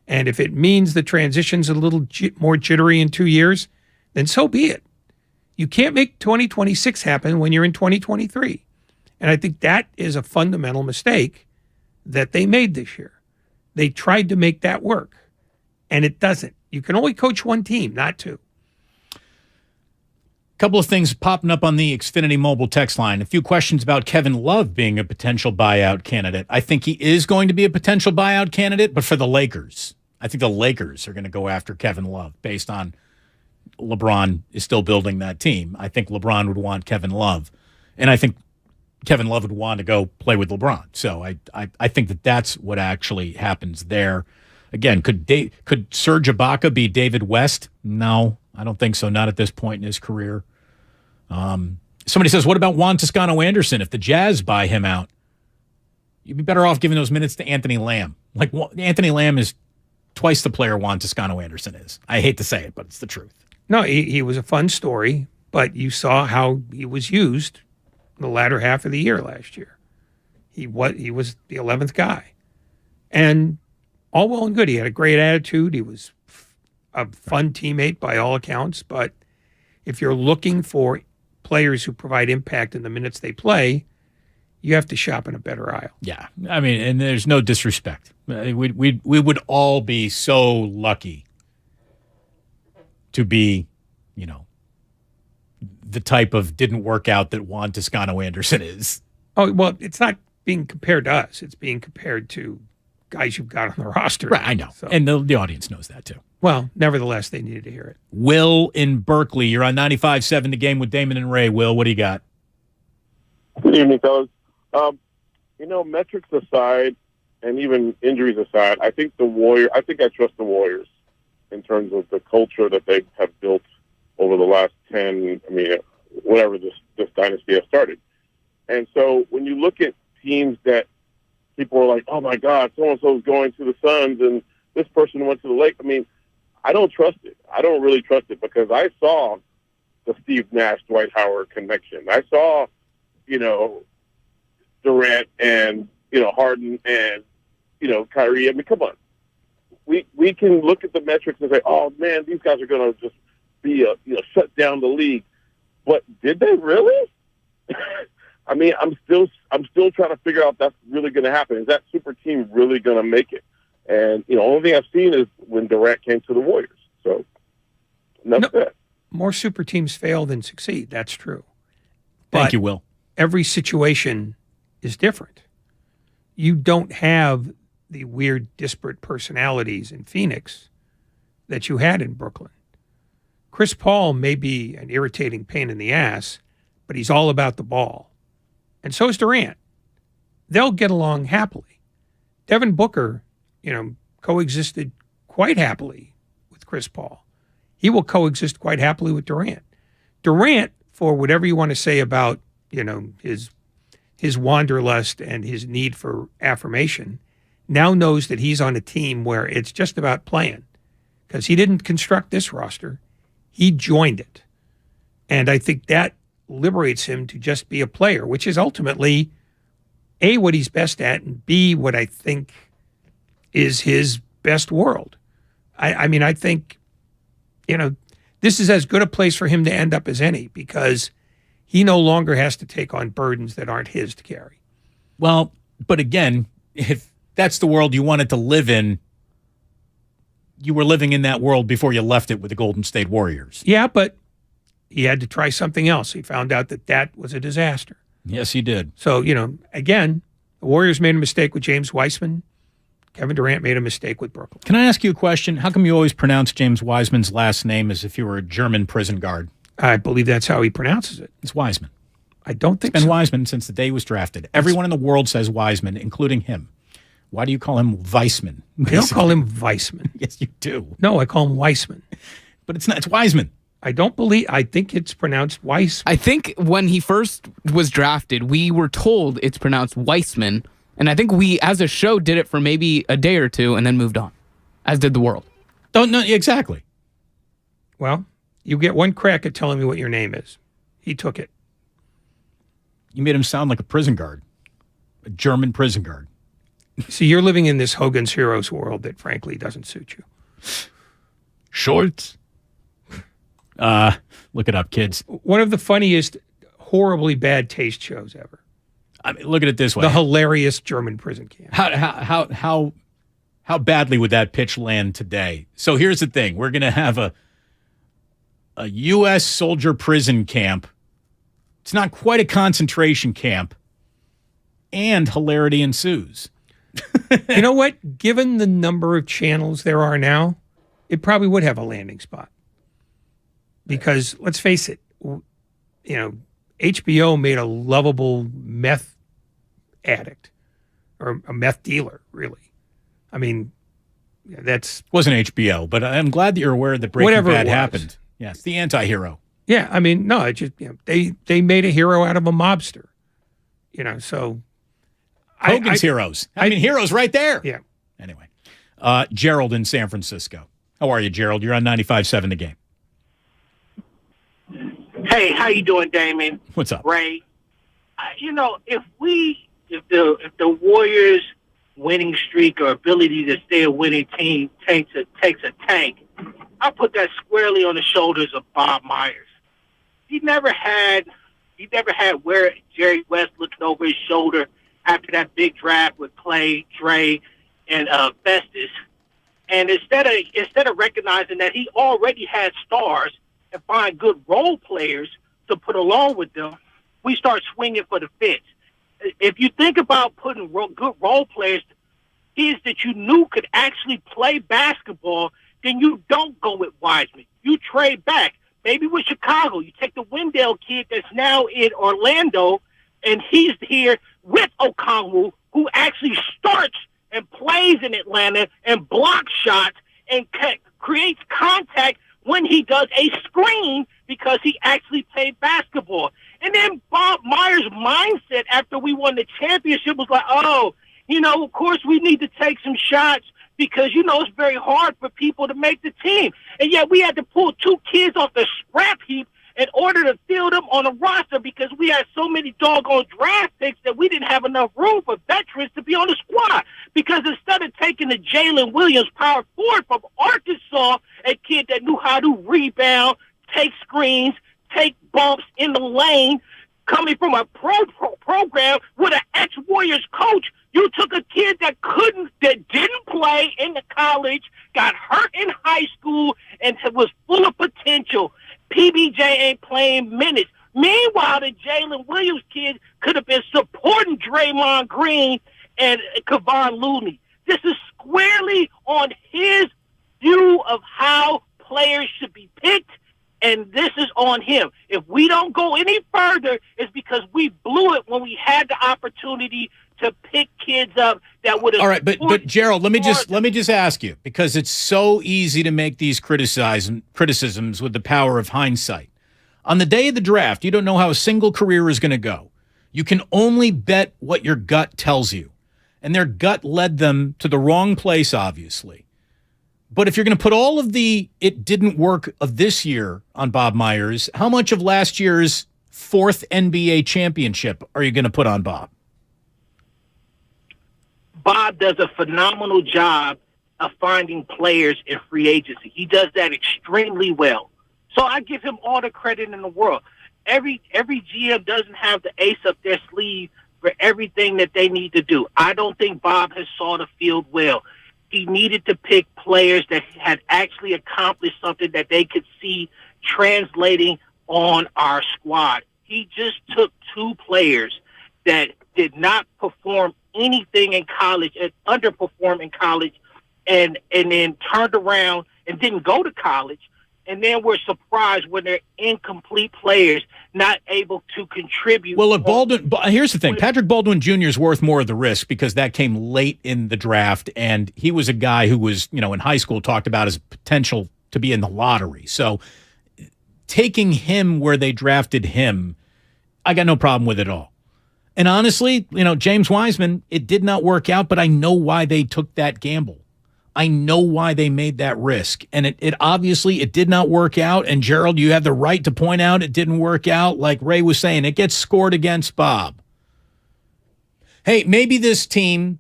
And if it means the transition's a little more jittery in 2 years, then so be it. You can't make 2026 happen when you're in 2023. And I think that is a fundamental mistake that they made this year. They tried to make that work, and it doesn't. You can only coach one team, not two. Couple of things popping up on the Xfinity mobile text line. A few questions about Kevin Love being a potential buyout candidate. I think he is going to be a potential buyout candidate, but for the Lakers. I think the Lakers are going to go after Kevin Love based on LeBron is still building that team. I think LeBron would want Kevin Love, and I think Kevin Love would want to go play with LeBron. So I think that that's what actually happens there. Again, could Serge Ibaka be David West? No, I don't think so. Not at this point in his career. Somebody says, what about Juan Toscano-Anderson? If the Jazz buy him out, you'd be better off giving those minutes to Anthony Lamb. Like, Anthony Lamb is twice the player Juan Toscano-Anderson is. I hate to say it, but it's the truth. No, he was a fun story, but you saw how he was used in the latter half of the year last year. He was the 11th guy. And all well and good. He had a great attitude. He was a fun teammate by all accounts. But if you're looking for players who provide impact in the minutes they play, you have to shop in a better aisle. Yeah. I mean, and there's no disrespect. We would all be so lucky to be the type of didn't work out that Juan Toscano-Anderson is. Oh, well, it's not being compared to us. It's being compared to guys you've got on the roster. Right, I know. So. And the audience knows that, too. Well, nevertheless, they needed to hear it. Will in Berkeley. You're on 95.7 The Game with Damon and Ray. Will, what do you got? Good evening, fellas. Metrics aside, and even injuries aside, I think I trust the Warriors in terms of the culture that they have built over the last 10, whatever this dynasty has started. And so when you look at teams that people are like, oh my God, so-and-so is going to the Suns and this person went to the Lakers. I don't trust it. I don't really trust it because I saw the Steve Nash, Dwight Howard connection. I saw, Durant and, Harden and, Kyrie. Come on. We can look at the metrics and say, oh man, these guys are going to just be shut down the league. But did they really? I'm still trying to figure out if that's really going to happen. Is that super team really going to make it? And only thing I've seen is when Durant came to the Warriors. So that's that. More super teams fail than succeed. That's true. Thank you, Will. Every situation is different. You don't have the weird, disparate personalities in Phoenix that you had in Brooklyn. Chris Paul may be an irritating pain in the ass, but he's all about the ball. And so is Durant. They'll get along happily. Devin Booker, coexisted quite happily with Chris Paul. He will coexist quite happily with Durant. Durant, for whatever you want to say about, his wanderlust and his need for affirmation, now knows that he's on a team where it's just about playing. Because he didn't construct this roster. He joined it. And I think that liberates him to just be a player, which is ultimately, A, what he's best at, and B, what I think is his best world. I think, this is as good a place for him to end up as any because he no longer has to take on burdens that aren't his to carry. Well, but again, if that's the world you wanted to live in, you were living in that world before you left it with the Golden State Warriors. Yeah, but he had to try something else. He found out that was a disaster. Yes, he did. So, again, the Warriors made a mistake with James Wiseman. Kevin Durant made a mistake with Brooklyn. Can I ask you a question? How come you always pronounce James Wiseman's last name as if you were a German prison guard? I believe that's how he pronounces it. It's Wiseman. I don't think it's been so. Wiseman since the day he was drafted. Everyone in the world says Wiseman, including him. Why do you call him Weissman? I don't call him Weissman. Yes, you do. No, I call him Weissman. But it's not. It's Wiseman. I think it's pronounced Weissman. I think when he first was drafted, we were told it's pronounced Weissman. And I think we, as a show, did it for maybe a day or two and then moved on, as did the world. Don't know exactly. Well, you get one crack at telling me what your name is. He took it. You made him sound like a prison guard, a German prison guard. See, you're living in this Hogan's Heroes world that, frankly, doesn't suit you. Shorts. Look it up, kids. One of the funniest, horribly bad taste shows ever. Look at it this way: the hilarious German prison camp. How badly would that pitch land today? So here's the thing: we're going to have a U.S. soldier prison camp. It's not quite a concentration camp, and hilarity ensues. You know what? Given the number of channels there are now, it probably would have a landing spot. Because let's face it, HBO made a lovable meth addict or a meth dealer, really. Wasn't HBO, but I'm glad that you're aware that Breaking Bad happened. Yes, the anti-hero. Yeah, no, it just they made a hero out of a mobster. So Hogan's Heroes. Heroes right there. Yeah. Anyway, Gerald in San Francisco. How are you, Gerald? You're on 95.7 The Game. Hey, how you doing, Damon? What's up, Ray? If the Warriors' winning streak or ability to stay a winning team takes a tank, I'll put that squarely on the shoulders of Bob Myers. He never had where Jerry West looking over his shoulder after that big draft with Clay, Dre, and Festus. And instead of recognizing that he already had stars and find good role players to put along with them, we start swinging for the fence. If you think about putting good role players, kids that you knew could actually play basketball, then you don't go with Wiseman. You trade back. Maybe with Chicago, you take the Wendell kid that's now in Orlando, and he's here with Okongwu, who actually starts and plays in Atlanta and blocks shots and creates contact when he does a screen because he actually played basketball. And then Bob Myers' mindset after we won the championship was like, oh, of course we need to take some shots because, it's very hard for people to make the team. And yet we had to pull 2 kids off the scrap heap in order to fill them on a roster because we had so many doggone draft picks that we didn't have enough room for veterans to be on the squad. Because instead of taking the Jalen Williams power forward from Arkansas, a kid that knew how to rebound, take screens, take bumps in the lane, coming from a program with an ex-Warriors coach, you took a kid that didn't play in the college, got hurt in high school, and was full of potential. PBJ ain't playing minutes. Meanwhile, the Jalen Williams kid could have been supporting Draymond Green and Kevon Looney. This is squarely on his view of how players should be picked, and this is on him. If we don't go any further, it's because we blew it when we had the opportunity to pick kids up that would have. All right, but Gerald, let me just ask you, because it's so easy to make these criticisms with the power of hindsight. On the day of the draft, you don't know how a single career is going to go. You can only bet what your gut tells you, and their gut led them to the wrong place, obviously. But if you're going to put all of the "it didn't work" of this year on Bob Myers, how much of last year's 4th NBA championship are you going to put on Bob? Bob does a phenomenal job of finding players in free agency. He does that extremely well. So I give him all the credit in the world. Every GM doesn't have the ace up their sleeve for everything that they need to do. I don't think Bob has saw the field well. He needed to pick players that had actually accomplished something that they could see translating on our squad. He just took 2 players that did not perform anything in college and underperformed in college and then turned around and didn't go to college. And then we're surprised when they're incomplete players, not able to contribute. Well, look, here's the thing. Patrick Baldwin Jr. is worth more of the risk because that came late in the draft, and he was a guy who was, in high school talked about his potential to be in the lottery. So taking him where they drafted him, I got no problem with it at all. And honestly, James Wiseman, it did not work out, but I know why they took that gamble. I know why they made that risk. And it obviously it did not work out. And Gerald, you have the right to point out it didn't work out. Like Ray was saying, it gets scored against Bob. Hey, maybe this team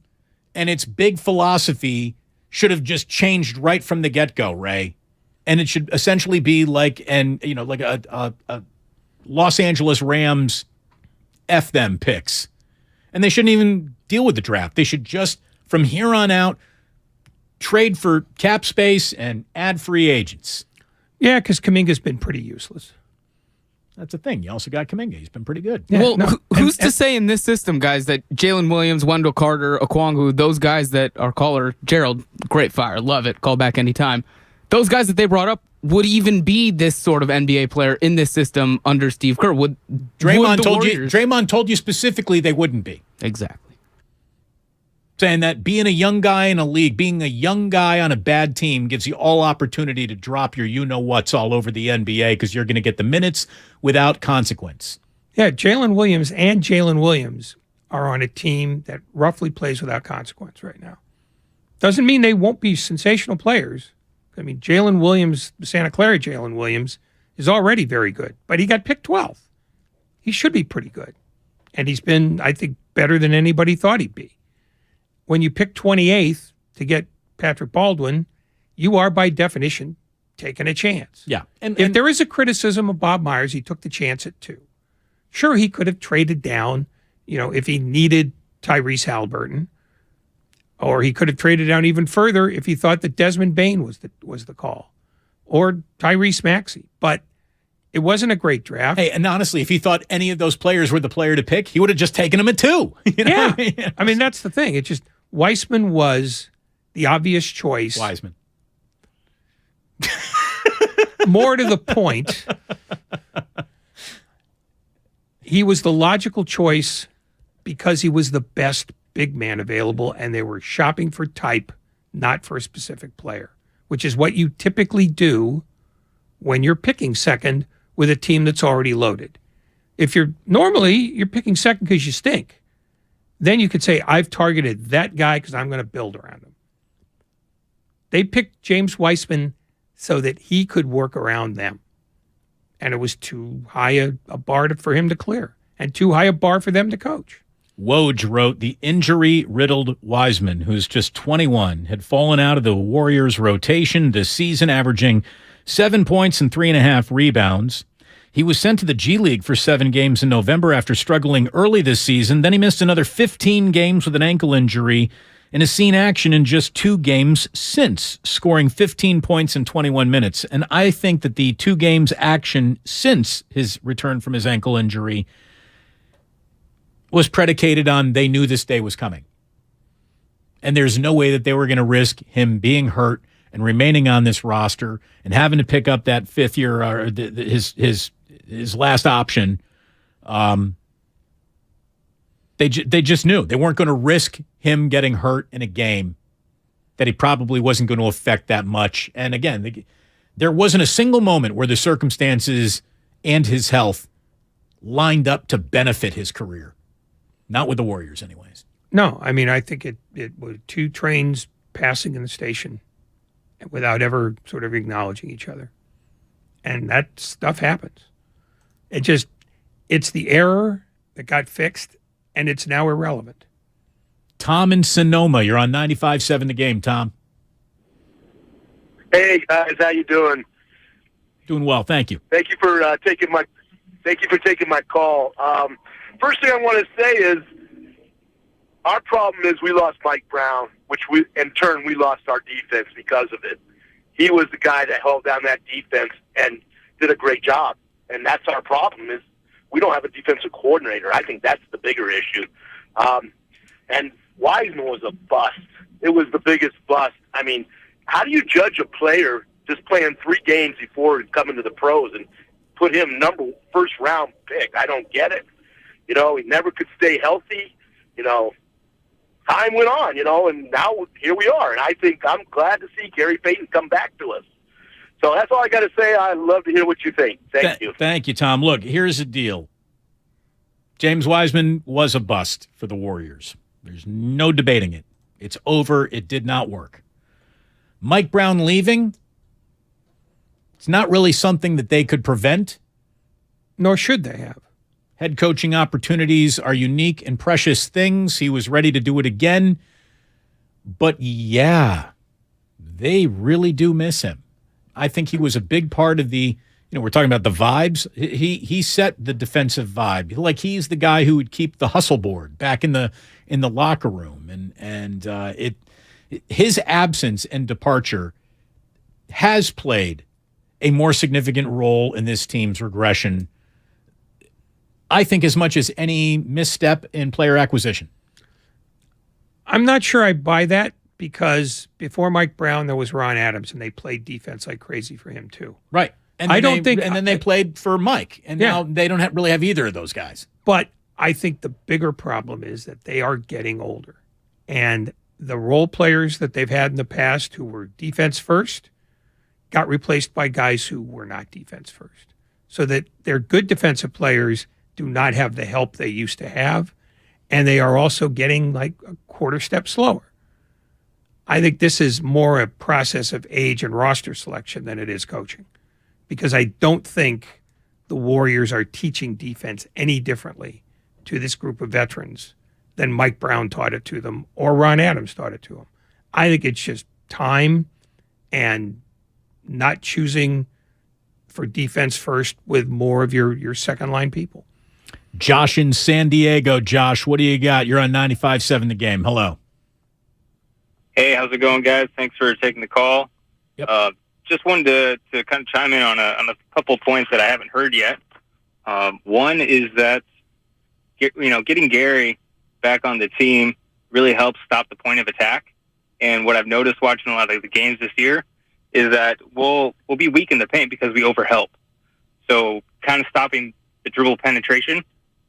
and its big philosophy should have just changed right from the get-go, Ray. And it should essentially be like a Los Angeles Rams F them picks. And they shouldn't even deal with the draft. They should just, from here on out, trade for cap space and add free agents. Yeah, because Kuminga's been pretty useless. That's the thing. You also got Kuminga. He's been pretty good. Yeah, well, who's to say in this system, guys, that Jalen Williams, Wendell Carter, Okongwu, those guys that our caller, Gerald, great fire, love it, call back anytime. Those guys that they brought up would even be this sort of NBA player in this system under Steve Kerr. Draymond told you specifically they wouldn't be. Exactly. Saying that being a young guy in a league, being a young guy on a bad team gives you all opportunity to drop your you-know-whats all over the NBA because you're going to get the minutes without consequence. Yeah, Jalen Williams are on a team that roughly plays without consequence right now. Doesn't mean they won't be sensational players. I mean, Jalen Williams, Santa Clara Jalen Williams, is already very good, but he got picked 12th. He should be pretty good. And he's been, I think, better than anybody thought he'd be. When you pick 28th to get Patrick Baldwin, you are by definition taking a chance. Yeah. And if there is a criticism of Bob Myers, he took the chance at 2. Sure, he could have traded down, if he needed Tyrese Halliburton, or he could have traded down even further if he thought that Desmond Bane was the call, or Tyrese Maxey. But It wasn't a great draft. Hey, and honestly, if he thought any of those players were the player to pick, he would have just taken him at 2. You know? Yeah. I mean, that's the thing. It just, Weissman was the obvious choice. Wiseman. More to the point, he was the logical choice because he was the best big man available, and they were shopping for type, not for a specific player, which is what you typically do when you're picking second with a team that's already loaded. If you're picking second because you stink. Then you could say, I've targeted that guy because I'm going to build around him. They picked James Weissman so that he could work around them. And it was too high a bar for him to clear and too high a bar for them to coach. Woj wrote, the injury-riddled Wiseman, who's just 21, had fallen out of the Warriors' rotation this season, averaging 7 points and 3.5 rebounds. He was sent to the G League for 7 games in November after struggling early this season. Then he missed another 15 games with an ankle injury and has seen action in just 2 games since, scoring 15 points in 21 minutes. And I think that the 2 games action since his return from his ankle injury was predicated on they knew this day was coming. And there's no way that they were going to risk him being hurt and remaining on this roster and having to pick up that 5th year or his last option. They just knew they weren't going to risk him getting hurt in a game that he probably wasn't going to affect that much. And again, there wasn't a single moment where the circumstances and his health lined up to benefit his career. Not with the Warriors, anyways. No, I mean, I think it was 2 trains passing in the station without ever sort of acknowledging each other. And that stuff happens. It's the error that got fixed, and it's now irrelevant. Tom in Sonoma, you're on 95.7 The Game, Tom. Hey guys, how you doing? Doing well, thank you. Thank you for taking my call. First thing I want to say is our problem is we lost Mike Brown, which in turn we lost our defense because of it. He was the guy that held down that defense and did a great job. And that's our problem is we don't have a defensive coordinator. I think that's the bigger issue. And Wiseman was a bust. It was the biggest bust. I mean, how do you judge a player just playing 3 games before coming to the pros and put him first round pick? I don't get it. You know, he never could stay healthy. You know, time went on, you know, and now here we are. And I think I'm glad to see Gary Payton come back to us. So that's all I got to say. I'd love to hear what you think. Thank you. Thank you, Tom. Look, here's the deal. James Wiseman was a bust for the Warriors. There's no debating it. It's over. It did not work. Mike Brown leaving, it's not really something that they could prevent. Nor should they have. Head coaching opportunities are unique and precious things. He was ready to do it again. But yeah, they really do miss him. I think he was a big part of the, we're talking about the vibes. He set the defensive vibe. Like he's the guy who would keep the hustle board back in the locker room. And his absence and departure has played a more significant role in this team's regression, I think, as much as any misstep in player acquisition. I'm not sure I buy that because before Mike Brown, there was Ron Adams, and they played defense like crazy for him too. Right. And then they played for Mike, and now they don't really have either of those guys. But I think the bigger problem is that they are getting older, and the role players that they've had in the past who were defense first got replaced by guys who were not defense first. So that their good defensive players do not have the help they used to have, and they are also getting like a quarter step slower. I think this is more a process of age and roster selection than it is coaching, because I don't think the Warriors are teaching defense any differently to this group of veterans than Mike Brown taught it to them or Ron Adams taught it to them. I think it's just time and not choosing for defense first with more of your second line people. Josh in San Diego. Josh, what do you got? You're on 95.7 The Game. Hello. Hey, how's it going, guys? Thanks for taking the call. Yep. just wanted to kind of chime in on a couple points that I haven't heard yet. One is that getting Gary back on the team really helps stop the point of attack. And what I've noticed watching a lot of the games this year is that we'll be weak in the paint because we overhelp. So kind of stopping the dribble penetration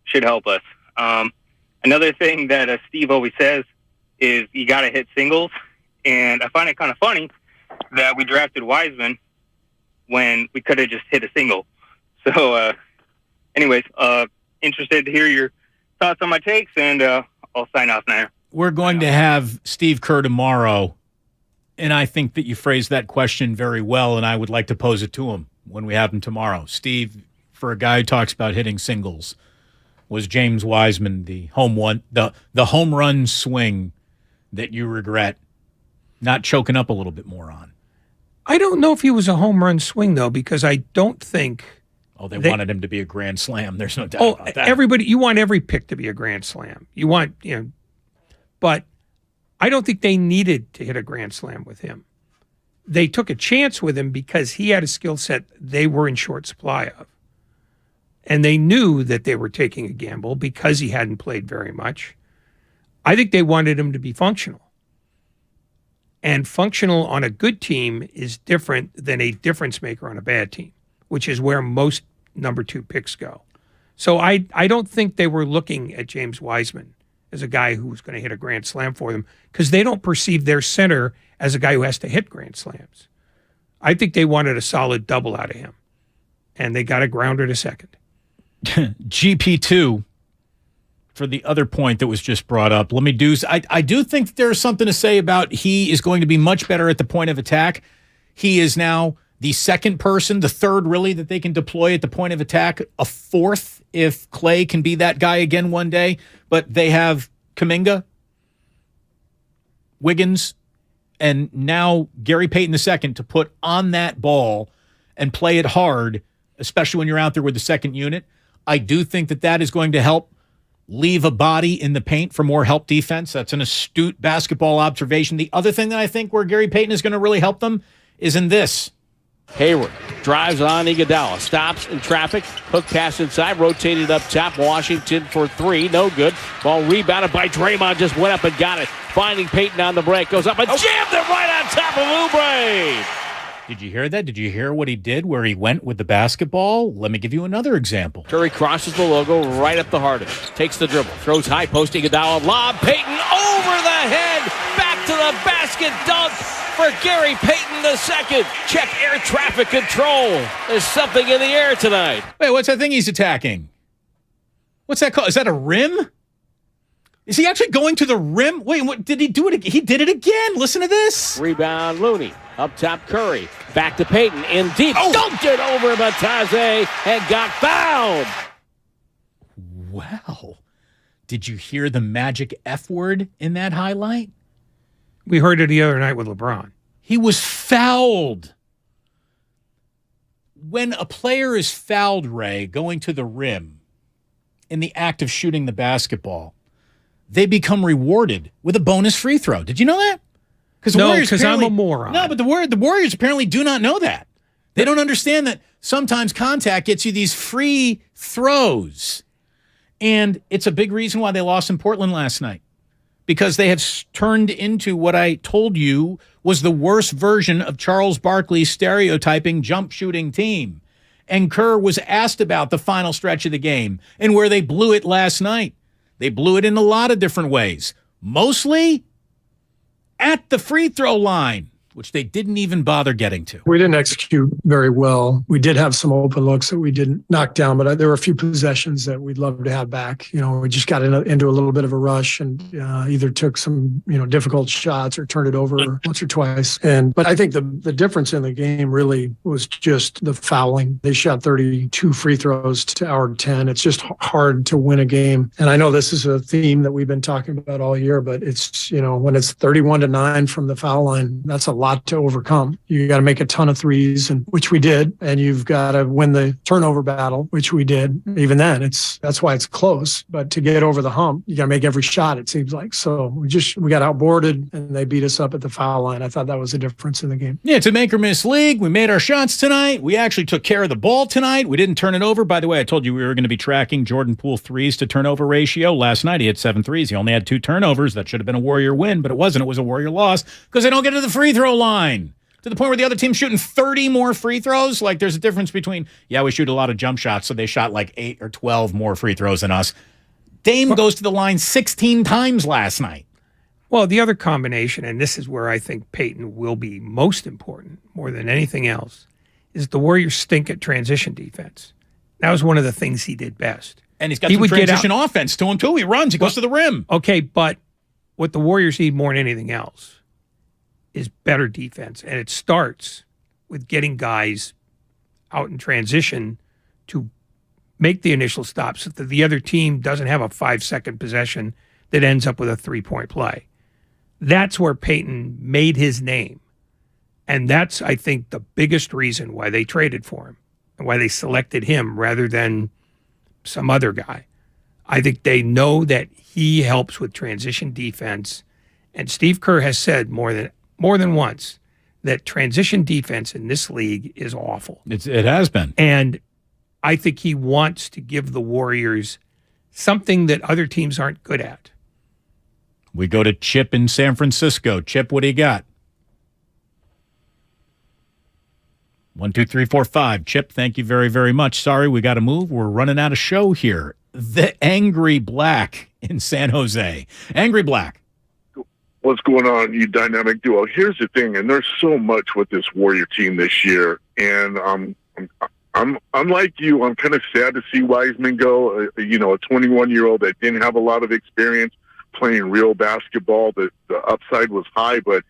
should help us. Another thing that Steve always says is you got to hit singles. And I find it kind of funny that we drafted Wiseman when we could have just hit a single. So anyways, interested to hear your thoughts on my takes, and I'll sign off now. We're going to have Steve Kerr tomorrow, and I think that you phrased that question very well, and I would like to pose it to him when we have him tomorrow. Steve, for a guy who talks about hitting singles, was James Wiseman the home run swing that you regret not choking up a little bit more on? I don't know if he was a home run swing, though, because I don't think... Oh, they wanted him to be a grand slam. There's no doubt about that. You want every pick to be a grand slam. You want, but I don't think they needed to hit a grand slam with him. They took a chance with him because he had a skill set they were in short supply of. And they knew that they were taking a gamble because he hadn't played very much. I think they wanted him to be functional. And functional on a good team is different than a difference maker on a bad team, which is where most number 2 picks go. So I don't think they were looking at James Wiseman as a guy who was going to hit a grand slam for them, because they don't perceive their center as a guy who has to hit grand slams. I think they wanted a solid double out of him, and they got a grounder to second. GP2, for the other point that was just brought up, I do think there's something to say about he is going to be much better at the point of attack. He is now the second person, the third really, that they can deploy at the point of attack, a fourth if Clay can be that guy again one day. But they have Kuminga, Wiggins, and now Gary Payton II to put on that ball and play it hard, especially when you're out there with the second unit. I do think that is going to help leave a body in the paint for more help defense. That's an astute basketball observation. The other thing that I think where Gary Payton is going to really help them is in this. Hayward drives on Iguodala, stops in traffic, hook pass inside, rotated up top. Washington for 3, no good. Ball rebounded by Draymond, just went up and got it. Finding Payton on the break, goes up and jammed it right on top of Oubre. Did you hear that? Did you hear what he did where he went with the basketball? Let me give you another example. Curry crosses the logo right up the heart of it. Takes the dribble, throws high post, Iguodala, lob, Payton over the head, back to the basket, dunk for Gary Payton II. Check air traffic control. There's something in the air tonight. Wait, what's that thing he's attacking? What's that called? Is that a rim? Is he actually going to the rim? Wait, what did he do it again? He did it again. Listen to this. Rebound, Looney. Up top, Curry. Back to Payton. In deep. Dunked it over Batase and got fouled. Wow. Did you hear the magic F word in that highlight? We heard it the other night with LeBron. He was fouled. When a player is fouled, Ray, going to the rim in the act of shooting the basketball, they become rewarded with a bonus free throw. Did you know that? No, because I'm a moron. No, but the Warriors apparently do not know that. They don't understand that sometimes contact gets you these free throws. And it's a big reason why they lost in Portland last night. Because they have turned into what I told you was the worst version of Charles Barkley's stereotyping jump shooting team. And Kerr was asked about the final stretch of the game and where they blew it last night. They blew it in a lot of different ways. Mostly at the free throw line, which they didn't even bother getting to. We didn't execute very well. We did have some open looks that we didn't knock down, but there were a few possessions that we'd love to have back. We just got into a little bit of a rush and either took some, difficult shots or turned it over once or twice. But I think the difference in the game really was just the fouling. They shot 32 free throws to our 10. It's just hard to win a game. And I know this is a theme that we've been talking about all year, but it's, when it's 31-9 from the foul line, that's a lot lot to overcome. You got to make a ton of threes, and which we did, and you've got to win the turnover battle, which we did. Even then, that's why it's close. But to get over the hump, you got to make every shot, it seems like. So we got outboarded, and they beat us up at the foul line. I thought that was a difference in the game. Yeah, it's a make or miss league. We made our shots tonight. We actually took care of the ball tonight. We didn't turn it over. By the way, I told you we were going to be tracking Jordan Poole threes to turnover ratio. Last night he had 7 threes. He only had 2 turnovers. That should have been a Warrior win, but it wasn't. It was a Warrior loss because they don't get to the free throw line. To the point where the other team's shooting 30 more free throws. Like, there's a difference between, we shoot a lot of jump shots, so they shot like 8 or 12 more free throws than us. Dame goes to the line 16 times last night. Well, the other combination, and this is where I think Peyton will be most important, more than anything else, is the Warriors stink at transition defense. That was one of the things he did best. And he's got some transition offense to him, too. He runs. He goes to the rim. Okay, but what the Warriors need more than anything else is better defense. And it starts with getting guys out in transition to make the initial stop so that the other team doesn't have a 5-second possession that ends up with a 3-point play. That's where Peyton made his name. And that's, I think, the biggest reason why they traded for him and why they selected him rather than some other guy. I think they know that he helps with transition defense. And Steve Kerr has said more than once that transition defense in this league is awful. It has been. And I think he wants to give the Warriors something that other teams aren't good at. We go to Chip in San Francisco. Chip, what do you got? 1, 2, 3, 4, 5. Chip, thank you very, very much. Sorry, we got to move. We're running out of show here. The Angry Black in San Jose. Angry Black. What's going on, you dynamic duo? Here's the thing, and there's so much with this Warrior team this year, and I'm like you. I'm kind of sad to see Wiseman go. A 21-year-old that didn't have a lot of experience playing real basketball. The upside was high, but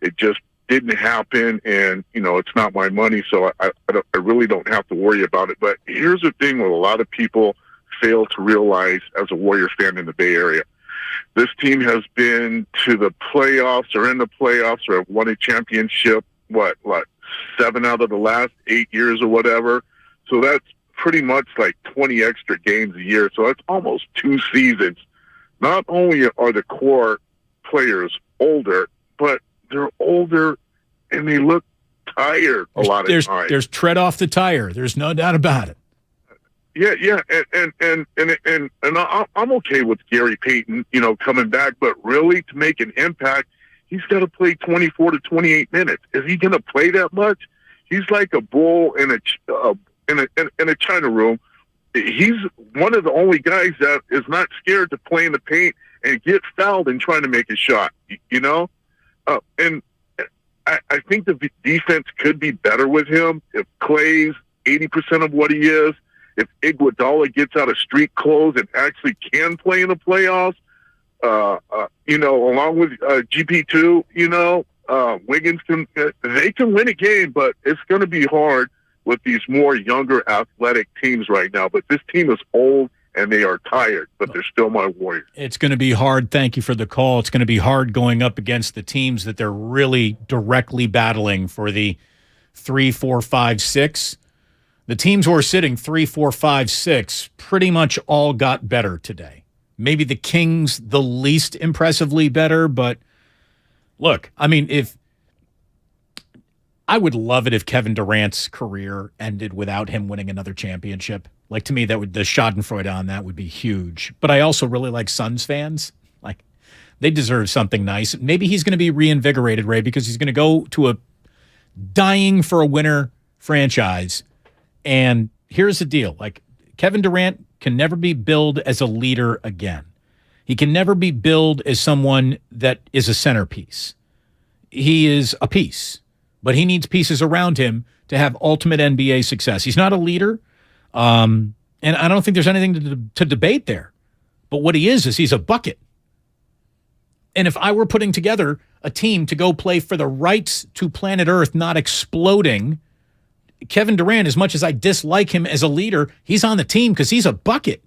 it just didn't happen. And it's not my money, so I really don't have to worry about it. But here's the thing: what a lot of people fail to realize as a Warrior fan in the Bay Area. This team has been to the playoffs or in the playoffs or have won a championship, 7 out of the last 8 years or whatever. So that's pretty much like 20 extra games a year. So that's almost 2 seasons. Not only are the core players older, but they're older and they look tired a lot of times. There's tread off the tire. There's no doubt about it. Yeah, and I'm okay with Gary Payton, coming back, but really to make an impact, he's got to play 24 to 28 minutes. Is he going to play that much? He's like a bull in a china room. He's one of the only guys that is not scared to play in the paint and get fouled and trying to make a shot. And I think the defense could be better with him if Clay's 80% of what he is. If Iguodala gets out of street clothes and actually can play in the playoffs, along with GP2, Wiggins they can win a game, but it's going to be hard with these more younger athletic teams right now. But this team is old and they are tired, but they're still my Warriors. It's going to be hard. Thank you for the call. It's going to be hard going up against the teams that they're really directly battling for the 3, 4, 5, 6. The teams who are sitting 3, 4, 5, 6 pretty much all got better today. Maybe the Kings the least impressively better, but look, I mean, I would love it if Kevin Durant's career ended without him winning another championship. Like, to me, the schadenfreude on that would be huge. But I also really like Suns fans. Like, they deserve something nice. Maybe he's going to be reinvigorated, Ray, because he's going to go to a dying for a winner franchise. And here's the deal. Like, Kevin Durant can never be billed as a leader again. He can never be billed as someone that is a centerpiece. He is a piece, but he needs pieces around him to have ultimate NBA success. He's not a leader, and I don't think there's anything to debate there. But what he is he's a bucket. And if I were putting together a team to go play for the rights to planet Earth not exploding, Kevin Durant, as much as I dislike him as a leader, he's on the team because he's a bucket.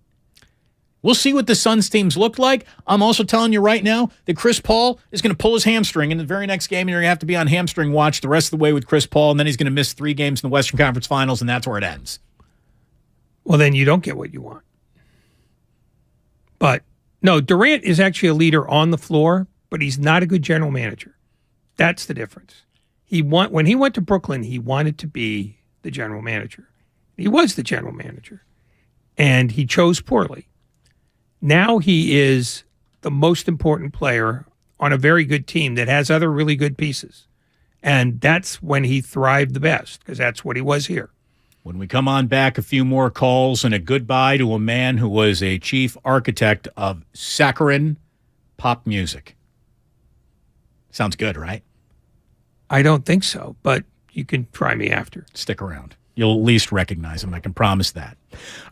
We'll see what the Suns teams look like. I'm also telling you right now that Chris Paul is going to pull his hamstring in the very next game, and you're going to have to be on hamstring watch the rest of the way with Chris Paul, and then he's going to miss 3 games in the Western Conference Finals, and that's where it ends. Well, then you don't get what you want. But, no, Durant is actually a leader on the floor, but he's not a good general manager. That's the difference. When he went to Brooklyn, he wanted to be the general manager. He was the general manager, and he chose poorly. Now he is the most important player on a very good team that has other really good pieces. And that's when he thrived the best, because that's what he was here. When we come on back, a few more calls and a goodbye to a man who was a chief architect of saccharine pop music. Sounds good, right? I don't think so, but you can try me after. Stick around. You'll at least recognize him. I can promise that.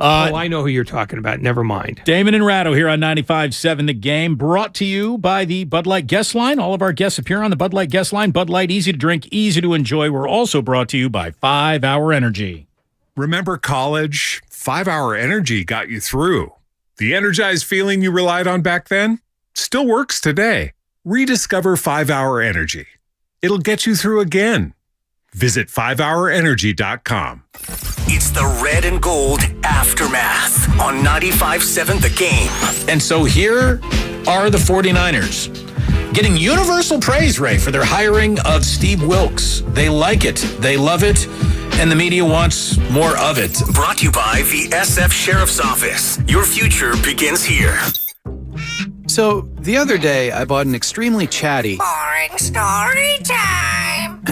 I know who you're talking about. Never mind. Damon and Ratto here on 95.7 The Game, brought to you by the Bud Light Guest Line. All of our guests appear on the Bud Light Guest Line. Bud Light, easy to drink, easy to enjoy. We're also brought to you by 5 Hour Energy. Remember college? 5 Hour Energy got you through. The energized feeling you relied on back then still works today. Rediscover 5 Hour Energy. It'll get you through again. Visit 5hourenergy.com. It's the Red and Gold Aftermath on 95.7 The Game. And so here are the 49ers getting universal praise, Ray, for their hiring of Steve Wilks. They like it. They love it. And the media wants more of it. Brought to you by the SF Sheriff's Office. Your future begins here. So, the other day, I bought an extremely chatty... Boring story time!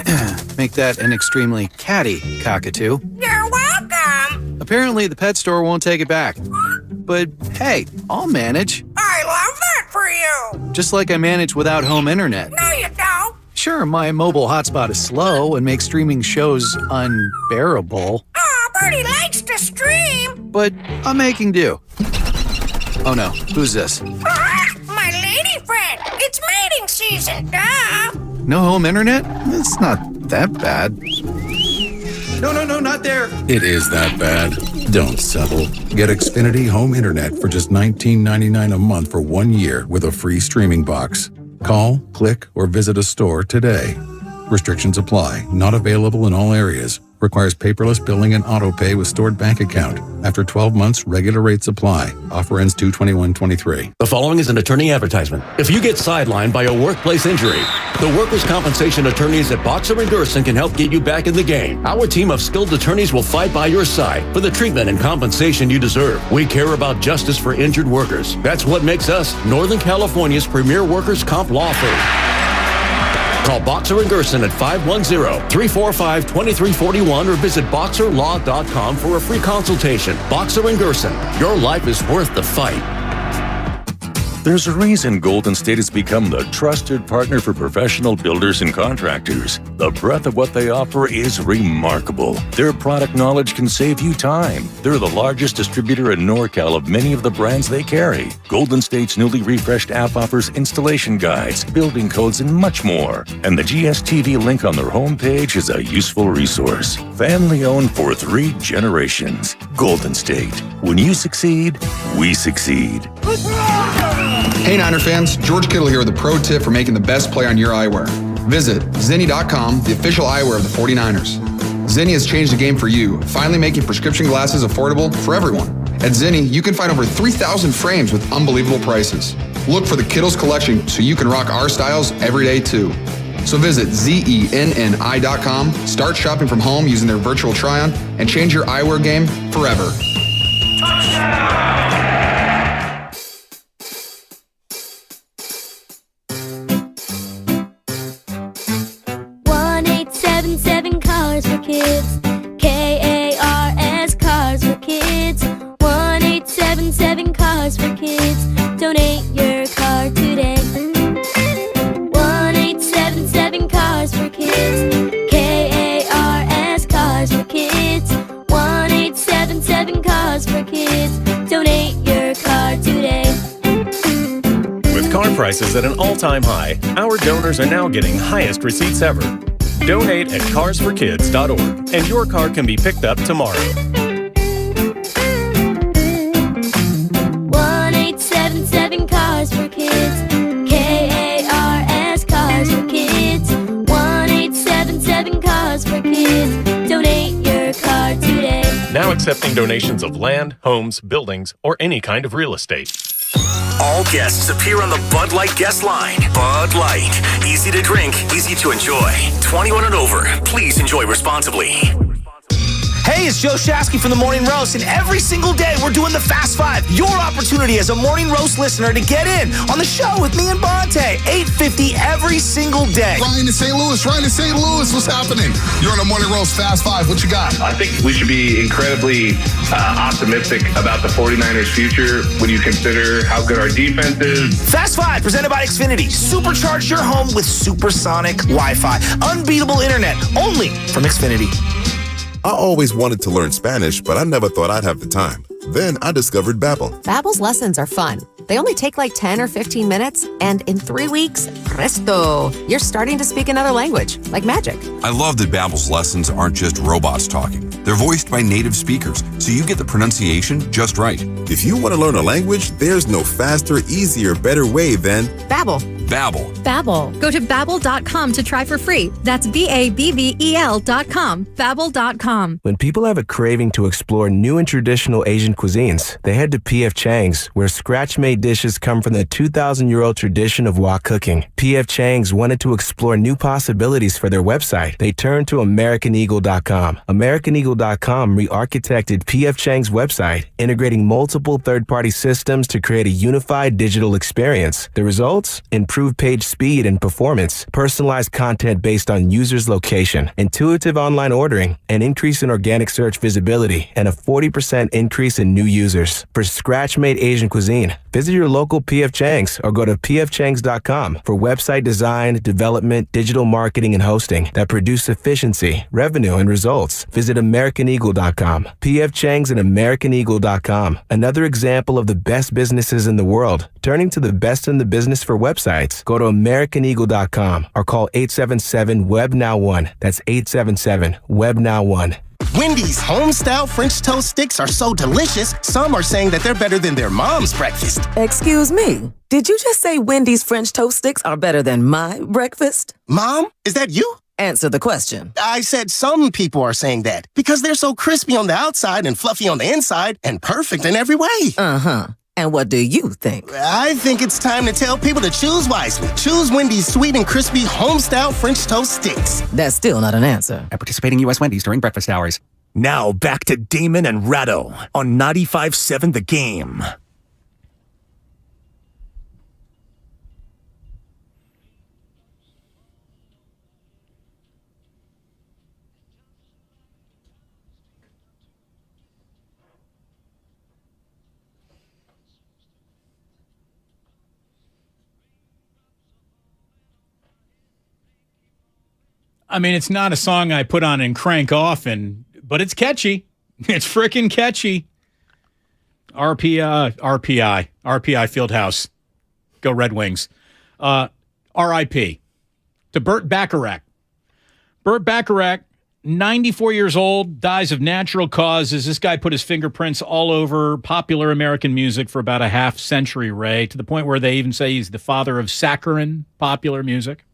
Make that an extremely catty cockatoo. You're welcome! Apparently, the pet store won't take it back. But, hey, I'll manage. I love that for you! Just like I manage without home internet. No, you don't! Sure, my mobile hotspot is slow and makes streaming shows unbearable. Aw, Bertie likes to stream! But I'm making do. Oh no, who's this? My lady friend! It's mating season, duh! No home internet? It's not that bad. No, not there! It is that bad. Don't settle. Get Xfinity Home Internet for just $19.99 a month for 1 year with a free streaming box. Call, click, or visit a store today. Restrictions apply. Not available in all areas. Requires paperless billing and auto pay with stored bank account. After 12 months, regular rates apply. Offer ends 2/21/23. The following is an attorney advertisement. If you get sidelined by a workplace injury, the workers' compensation attorneys at Boxer & Gerson can help get you back in the game. Our team of skilled attorneys will fight by your side for the treatment and compensation you deserve. We care about justice for injured workers. That's what makes us Northern California's premier workers' comp law firm. Call Boxer & Gerson at 510-345-2341 or visit boxerlaw.com for a free consultation. Boxer & Gerson, your life is worth the fight. There's a reason Golden State has become the trusted partner for professional builders and contractors. The breadth of what they offer is remarkable. Their product knowledge can save you time. They're the largest distributor in NorCal of many of the brands they carry. Golden State's newly refreshed app offers installation guides, building codes, and much more. And the GSTV link on their homepage is a useful resource. Family owned for 3 generations. Golden State. When you succeed, we succeed. Hey Niner fans, George Kittle here with a pro tip for making the best play on your eyewear. Visit Zenni.com, the official eyewear of the 49ers. Zenni has changed the game for you, finally making prescription glasses affordable for everyone. At Zenni, you can find over 3,000 frames with unbelievable prices. Look for the Kittles collection so you can rock our styles every day too. So visit Zenni.com, start shopping from home using their virtual try-on, and change your eyewear game forever. Touchdown! 1-877 Cars for Kids. KARS Cars for Kids. 1-877 Cars for Kids. Donate your car today. 1-877 Cars for Kids. KARS Cars for Kids. 1-877 Cars for Kids. Donate your car today. With car prices at an all-time high, our donors are now getting highest receipts ever. Donate at carsforkids.org, and your car can be picked up tomorrow. 1 now accepting donations of land, homes, buildings, or any kind of real estate. All guests appear on the Bud Light guest line. Bud Light. Easy to drink, easy to enjoy. 21 and over. Please enjoy responsibly. Hey, it's Joe Shasky from the Morning Roast, and every single day we're doing the Fast Five. Your opportunity as a Morning Roast listener to get in on the show with me and Bonte. 8:50 every single day. Ryan in St. Louis, what's happening? You're on the Morning Roast Fast Five. What you got? I think we should be incredibly optimistic about the 49ers' future when you consider how good our defense is. Fast Five, presented by Xfinity. Supercharge your home with supersonic Wi-Fi. Unbeatable internet, only from Xfinity. I always wanted to learn Spanish, but I never thought I'd have the time. Then I discovered Babbel. Babbel's lessons are fun. They only take like 10 or 15 minutes, and in 3 weeks, presto, you're starting to speak another language, like magic. I love that Babbel's lessons aren't just robots talking. They're voiced by native speakers, so you get the pronunciation just right. If you want to learn a language, there's no faster, easier, better way than Babbel. Babbel. Babbel. Go to babbel.com to try for free. That's BABBEL.com. Babbel.com. When people have a craving to explore new and traditional Asian cuisines, they head to P.F. Chang's, where scratch-made dishes come from the 2,000-year-old tradition of wok cooking. P.F. Chang's wanted to explore new possibilities for their website. They turned to AmericanEagle.com. AmericanEagle.com re-architected P.F. Chang's website, integrating multiple third-party systems to create a unified digital experience. The results? Improved page speed and performance, personalized content based on users' location, intuitive online ordering, an increase in organic search visibility, and a 40% increase in new users. For scratch-made Asian cuisine, visit your local P.F. Chang's or go to pfchangs.com for website design, development, digital marketing, and hosting that produce efficiency, revenue, and results. Visit AmericanEagle.com. P.F. Chang's and AmericanEagle.com. Another example of the best businesses in the world, turning to the best in the business for websites. Go to AmericanEagle.com or call 877-WEB-NOW1. That's 877-WEB-NOW1. Wendy's home-style French toast sticks are so delicious, some are saying that they're better than their mom's breakfast. Excuse me, did you just say Wendy's French toast sticks are better than my breakfast? Mom, is that you? Answer the question. I said some people are saying that because they're so crispy on the outside and fluffy on the inside and perfect in every way. Uh-huh. And what do you think? I think it's time to tell people to choose wisely. Choose Wendy's sweet and crispy home-style French toast sticks. That's still not an answer. At participating U.S. Wendy's during breakfast hours. Now back to Damon and Ratto on 95.7 The Game. I mean, it's not a song I put on and crank often, but it's catchy. It's freaking catchy. RPI Fieldhouse. Go Red Wings. R.I.P. to Burt Bacharach. Burt Bacharach, 94 years old, dies of natural causes. This guy put his fingerprints all over popular American music for about a half century, Ray, to the point where they even say he's the father of saccharine popular music.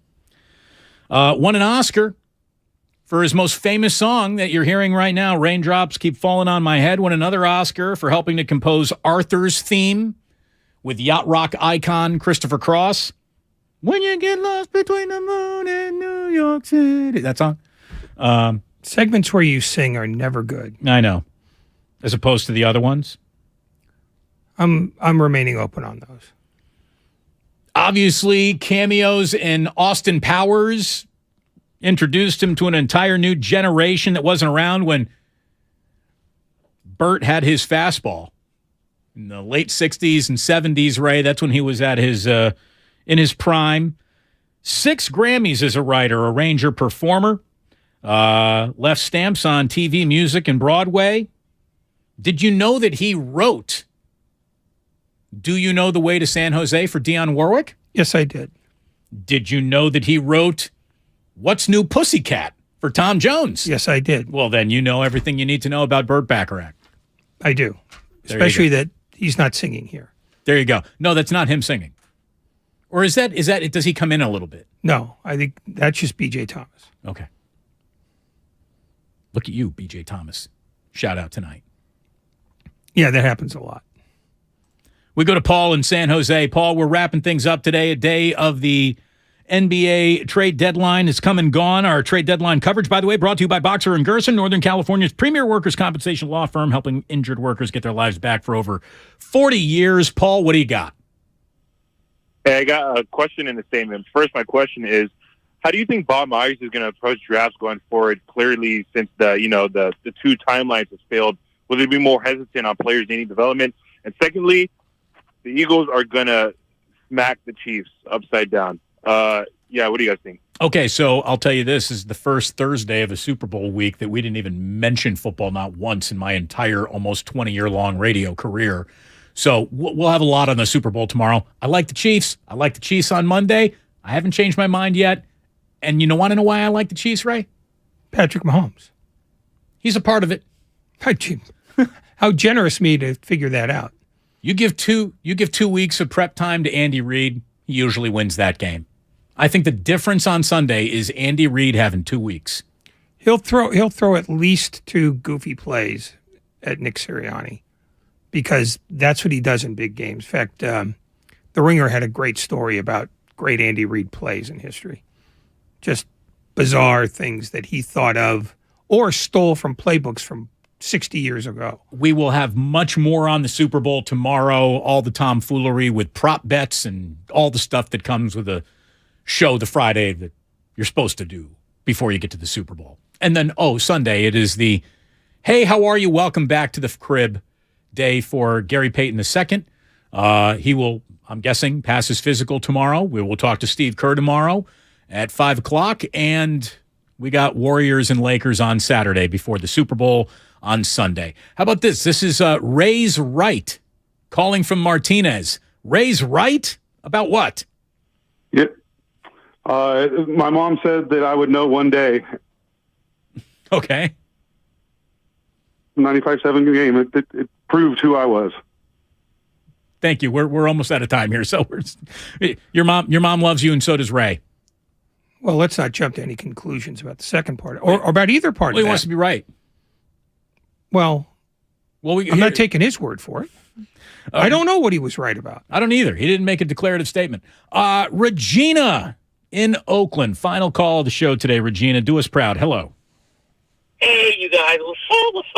Won an Oscar for his most famous song that you're hearing right now, Raindrops Keep Falling on My Head. Won another Oscar for helping to compose Arthur's theme with yacht rock icon Christopher Cross. When you get lost between the moon and New York City. That song. Segments where you sing are never good. I know. As opposed to the other ones. I'm remaining open on those. Obviously, cameos in Austin Powers introduced him to an entire new generation that wasn't around when Burt had his fastball. In the late 60s and 70s, Ray, that's when he was at his in his prime. 6 Grammys as a writer, arranger, performer. Left stamps on TV, music, and Broadway. Did you know that he wrote Do You Know the Way to San Jose for Dionne Warwick? Yes, I did. Did you know that he wrote What's New Pussycat for Tom Jones? Yes, I did. Well, then you know everything you need to know about Burt Bacharach. I do. Especially that he's not singing here. There you go. No, that's not him singing. Or is that does he come in a little bit? No, I think that's just B.J. Thomas. Okay. Look at you, B.J. Thomas. Shout out tonight. Yeah, that happens a lot. We go to Paul in San Jose. Paul, we're wrapping things up today. A day of the NBA trade deadline is come and gone. Our trade deadline coverage, by the way, brought to you by Boxer & Gerson, Northern California's premier workers' compensation law firm, helping injured workers get their lives back for over 40 years. Paul, what do you got? Hey, I got a question in the statement. First, my question is, how do you think Bob Myers is going to approach drafts going forward? Clearly, since the two timelines have failed, will he be more hesitant on players needing development? And secondly, the Eagles are going to smack the Chiefs upside down. What do you guys think? Okay, so I'll tell you this is the first Thursday of a Super Bowl week that we didn't even mention football not once in my entire almost 20-year-long radio career. So we'll have a lot on the Super Bowl tomorrow. I like the Chiefs. I like the Chiefs on Monday. I haven't changed my mind yet. And you want to know why I like the Chiefs, Ray? Patrick Mahomes. He's a part of it. How generous me to figure that out. You give 2 weeks of prep time to Andy Reid, he usually wins that game. I think the difference on Sunday is Andy Reid having 2 weeks. He'll throw at least 2 goofy plays at Nick Sirianni because that's what he does in big games. In fact, The Ringer had a great story about great Andy Reid plays in history. Just bizarre things that he thought of or stole from playbooks from 60 years ago. We will have much more on the Super Bowl tomorrow, all the tomfoolery with prop bets and all the stuff that comes with a show the Friday that you're supposed to do before you get to the Super Bowl. And then, Sunday, it is the, hey, how are you? Welcome back to the crib day for Gary Payton II. He will, I'm guessing, pass his physical tomorrow. We will talk to Steve Kerr tomorrow at 5 o'clock. And we got Warriors and Lakers on Saturday before the Super Bowl on Sunday. How about this? This is Ray's Right calling from Martinez. Ray's Right? About what? Yep. My mom said that I would know one day. Okay. 95-7 game. It proved who I was. Thank you. We're almost out of time here. So your mom loves you, and so does Ray. Well, let's not jump to any conclusions about the second part or about either part. Well, he wants to be right. Well, I'm not taking his word for it. I don't know what he was right about. I don't either. He didn't make a declarative statement. Regina in Oakland. Final call of the show today. Regina, do us proud. Hello. Hey, you guys. What's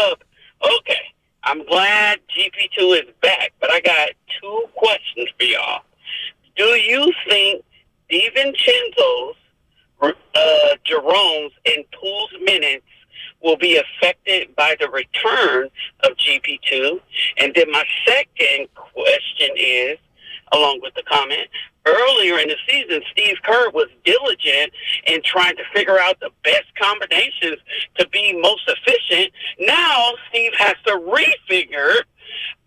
up? Okay. I'm glad GP2 is back, but I got 2 questions for y'all. Do you think DiVincenzo's, Jerome's, and Poole's minutes will be affected by the return of GP2? And then my second question is, along with the comment, earlier in the season, Steve Kerr was diligent in trying to figure out the best combinations to be most efficient. Now Steve has to refigure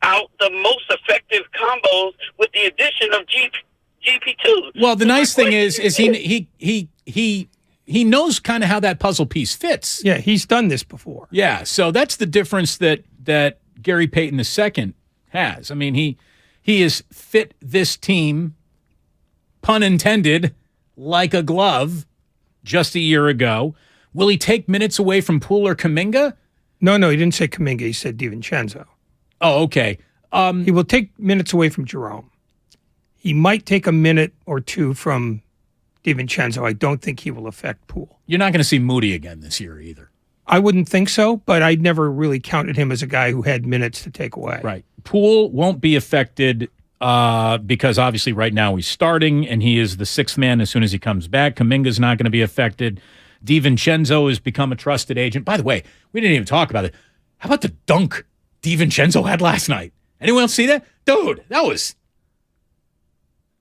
out the most effective combos with the addition of GP2. Well, the nice thing is he knows kind of how that puzzle piece fits. Yeah, he's done this before. Yeah, so that's the difference that Gary Payton II has. I mean, he has fit this team, pun intended, like a glove just a year ago. Will he take minutes away from Poole or Kuminga? No, he didn't say Kuminga. He said DiVincenzo. Oh, okay. He will take minutes away from Jerome. He might take a minute or 2 from DiVincenzo. I don't think he will affect Poole. You're not going to see Moody again this year either. I wouldn't think so, but I never really counted him as a guy who had minutes to take away. Right. Poole won't be affected because obviously right now he's starting and he is the 6th man as soon as he comes back. Kuminga's not going to be affected. DiVincenzo has become a trusted agent. By the way, we didn't even talk about it. How about the dunk DiVincenzo had last night? Anyone else see that? Dude, that was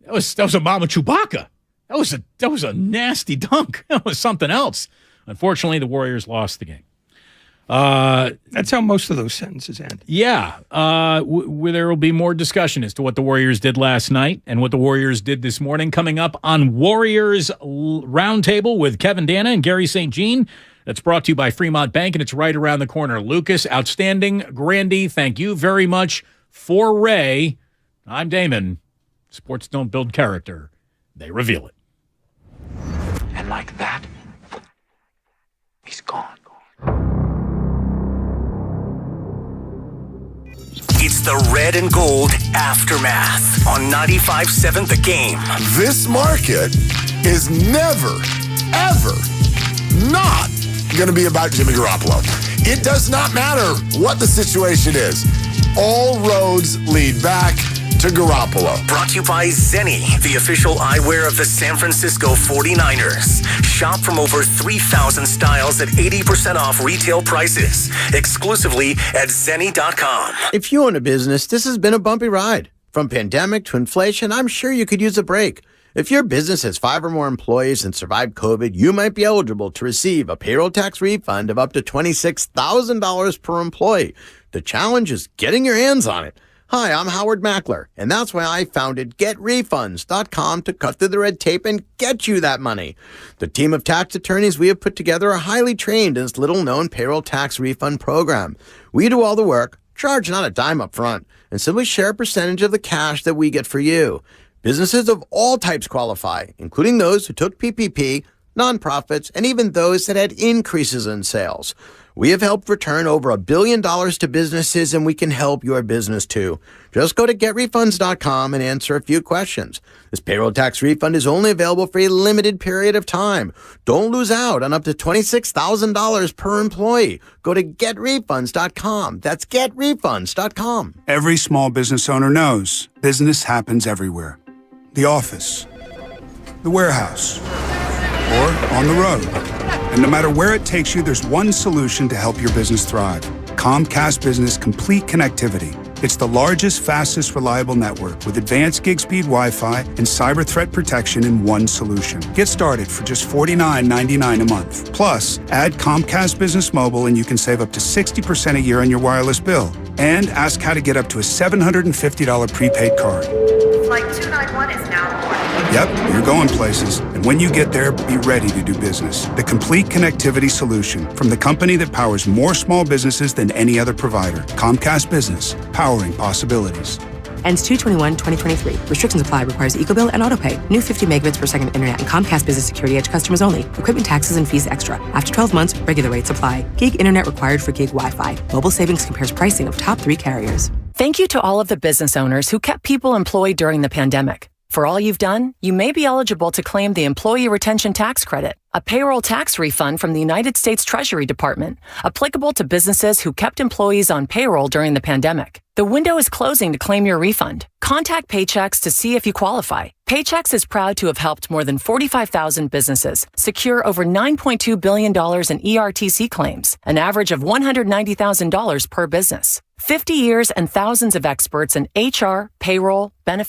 a Mama Chewbacca. That was a nasty dunk. That was something else. Unfortunately, the Warriors lost the game. That's how most of those sentences end. Yeah. There will be more discussion as to what the Warriors did last night and what the Warriors did this morning coming up on Warriors Roundtable with Kevin Dana and Gary St. Jean. That's brought to you by Fremont Bank, and it's right around the corner. Lucas, outstanding. Grandy, thank you very much. For Ray, I'm Damon. Sports don't build character. They reveal it. And like that, he's gone. the red and gold aftermath on 95.7 The Game. This market is never, ever not going to be about Jimmy Garoppolo. It does not matter what the situation is. All roads lead back to Garoppolo. Brought to you by Zenni, the official eyewear of the San Francisco 49ers. Shop from over 3,000 styles at 80% off retail prices. Exclusively at Zenni.com. If you own a business, this has been a bumpy ride. From pandemic to inflation, I'm sure you could use a break. If your business has 5 or more employees and survived COVID, you might be eligible to receive a payroll tax refund of up to $26,000 per employee. The challenge is getting your hands on it. Hi, I'm Howard Mackler, and that's why I founded GetRefunds.com to cut through the red tape and get you that money. The team of tax attorneys we have put together are highly trained in this little-known payroll tax refund program. We do all the work, charge not a dime up front, and simply share a percentage of the cash that we get for you. Businesses of all types qualify, including those who took PPP, nonprofits, and even those that had increases in sales. We have helped return over $1 billion to businesses, and we can help your business too. Just go to GetRefunds.com and answer a few questions. This payroll tax refund is only available for a limited period of time. Don't lose out on up to $26,000 per employee. Go to GetRefunds.com. That's GetRefunds.com. Every small business owner knows business happens everywhere. The office, the warehouse, or on the road. And no matter where it takes you, there's one solution to help your business thrive. Comcast Business Complete Connectivity. It's the largest, fastest, reliable network with advanced gig speed Wi-Fi and cyber threat protection in one solution. Get started for just $49.99 a month. Plus, add Comcast Business Mobile and you can save up to 60% a year on your wireless bill. And ask how to get up to a $750 prepaid card. Flight 291 is now aboard. Yep, you're going places. And when you get there, be ready to do business. The complete connectivity solution from the company that powers more small businesses than any other provider. Comcast Business, powering possibilities. Ends 2/21/2023. Restrictions apply. Requires EcoBill and AutoPay. New 50 megabits per second internet and Comcast Business Security Edge customers only. Equipment taxes and fees extra. After 12 months, regular rates apply. Gig internet required for gig Wi-Fi. Mobile Savings compares pricing of top 3 carriers. Thank you to all of the business owners who kept people employed during the pandemic. For all you've done, you may be eligible to claim the Employee Retention Tax Credit, a payroll tax refund from the United States Treasury Department, applicable to businesses who kept employees on payroll during the pandemic. The window is closing to claim your refund. Contact Paychex to see if you qualify. Paychex is proud to have helped more than 45,000 businesses secure over $9.2 billion in ERTC claims, an average of $190,000 per business. 50 years and thousands of experts in HR, payroll, benefits,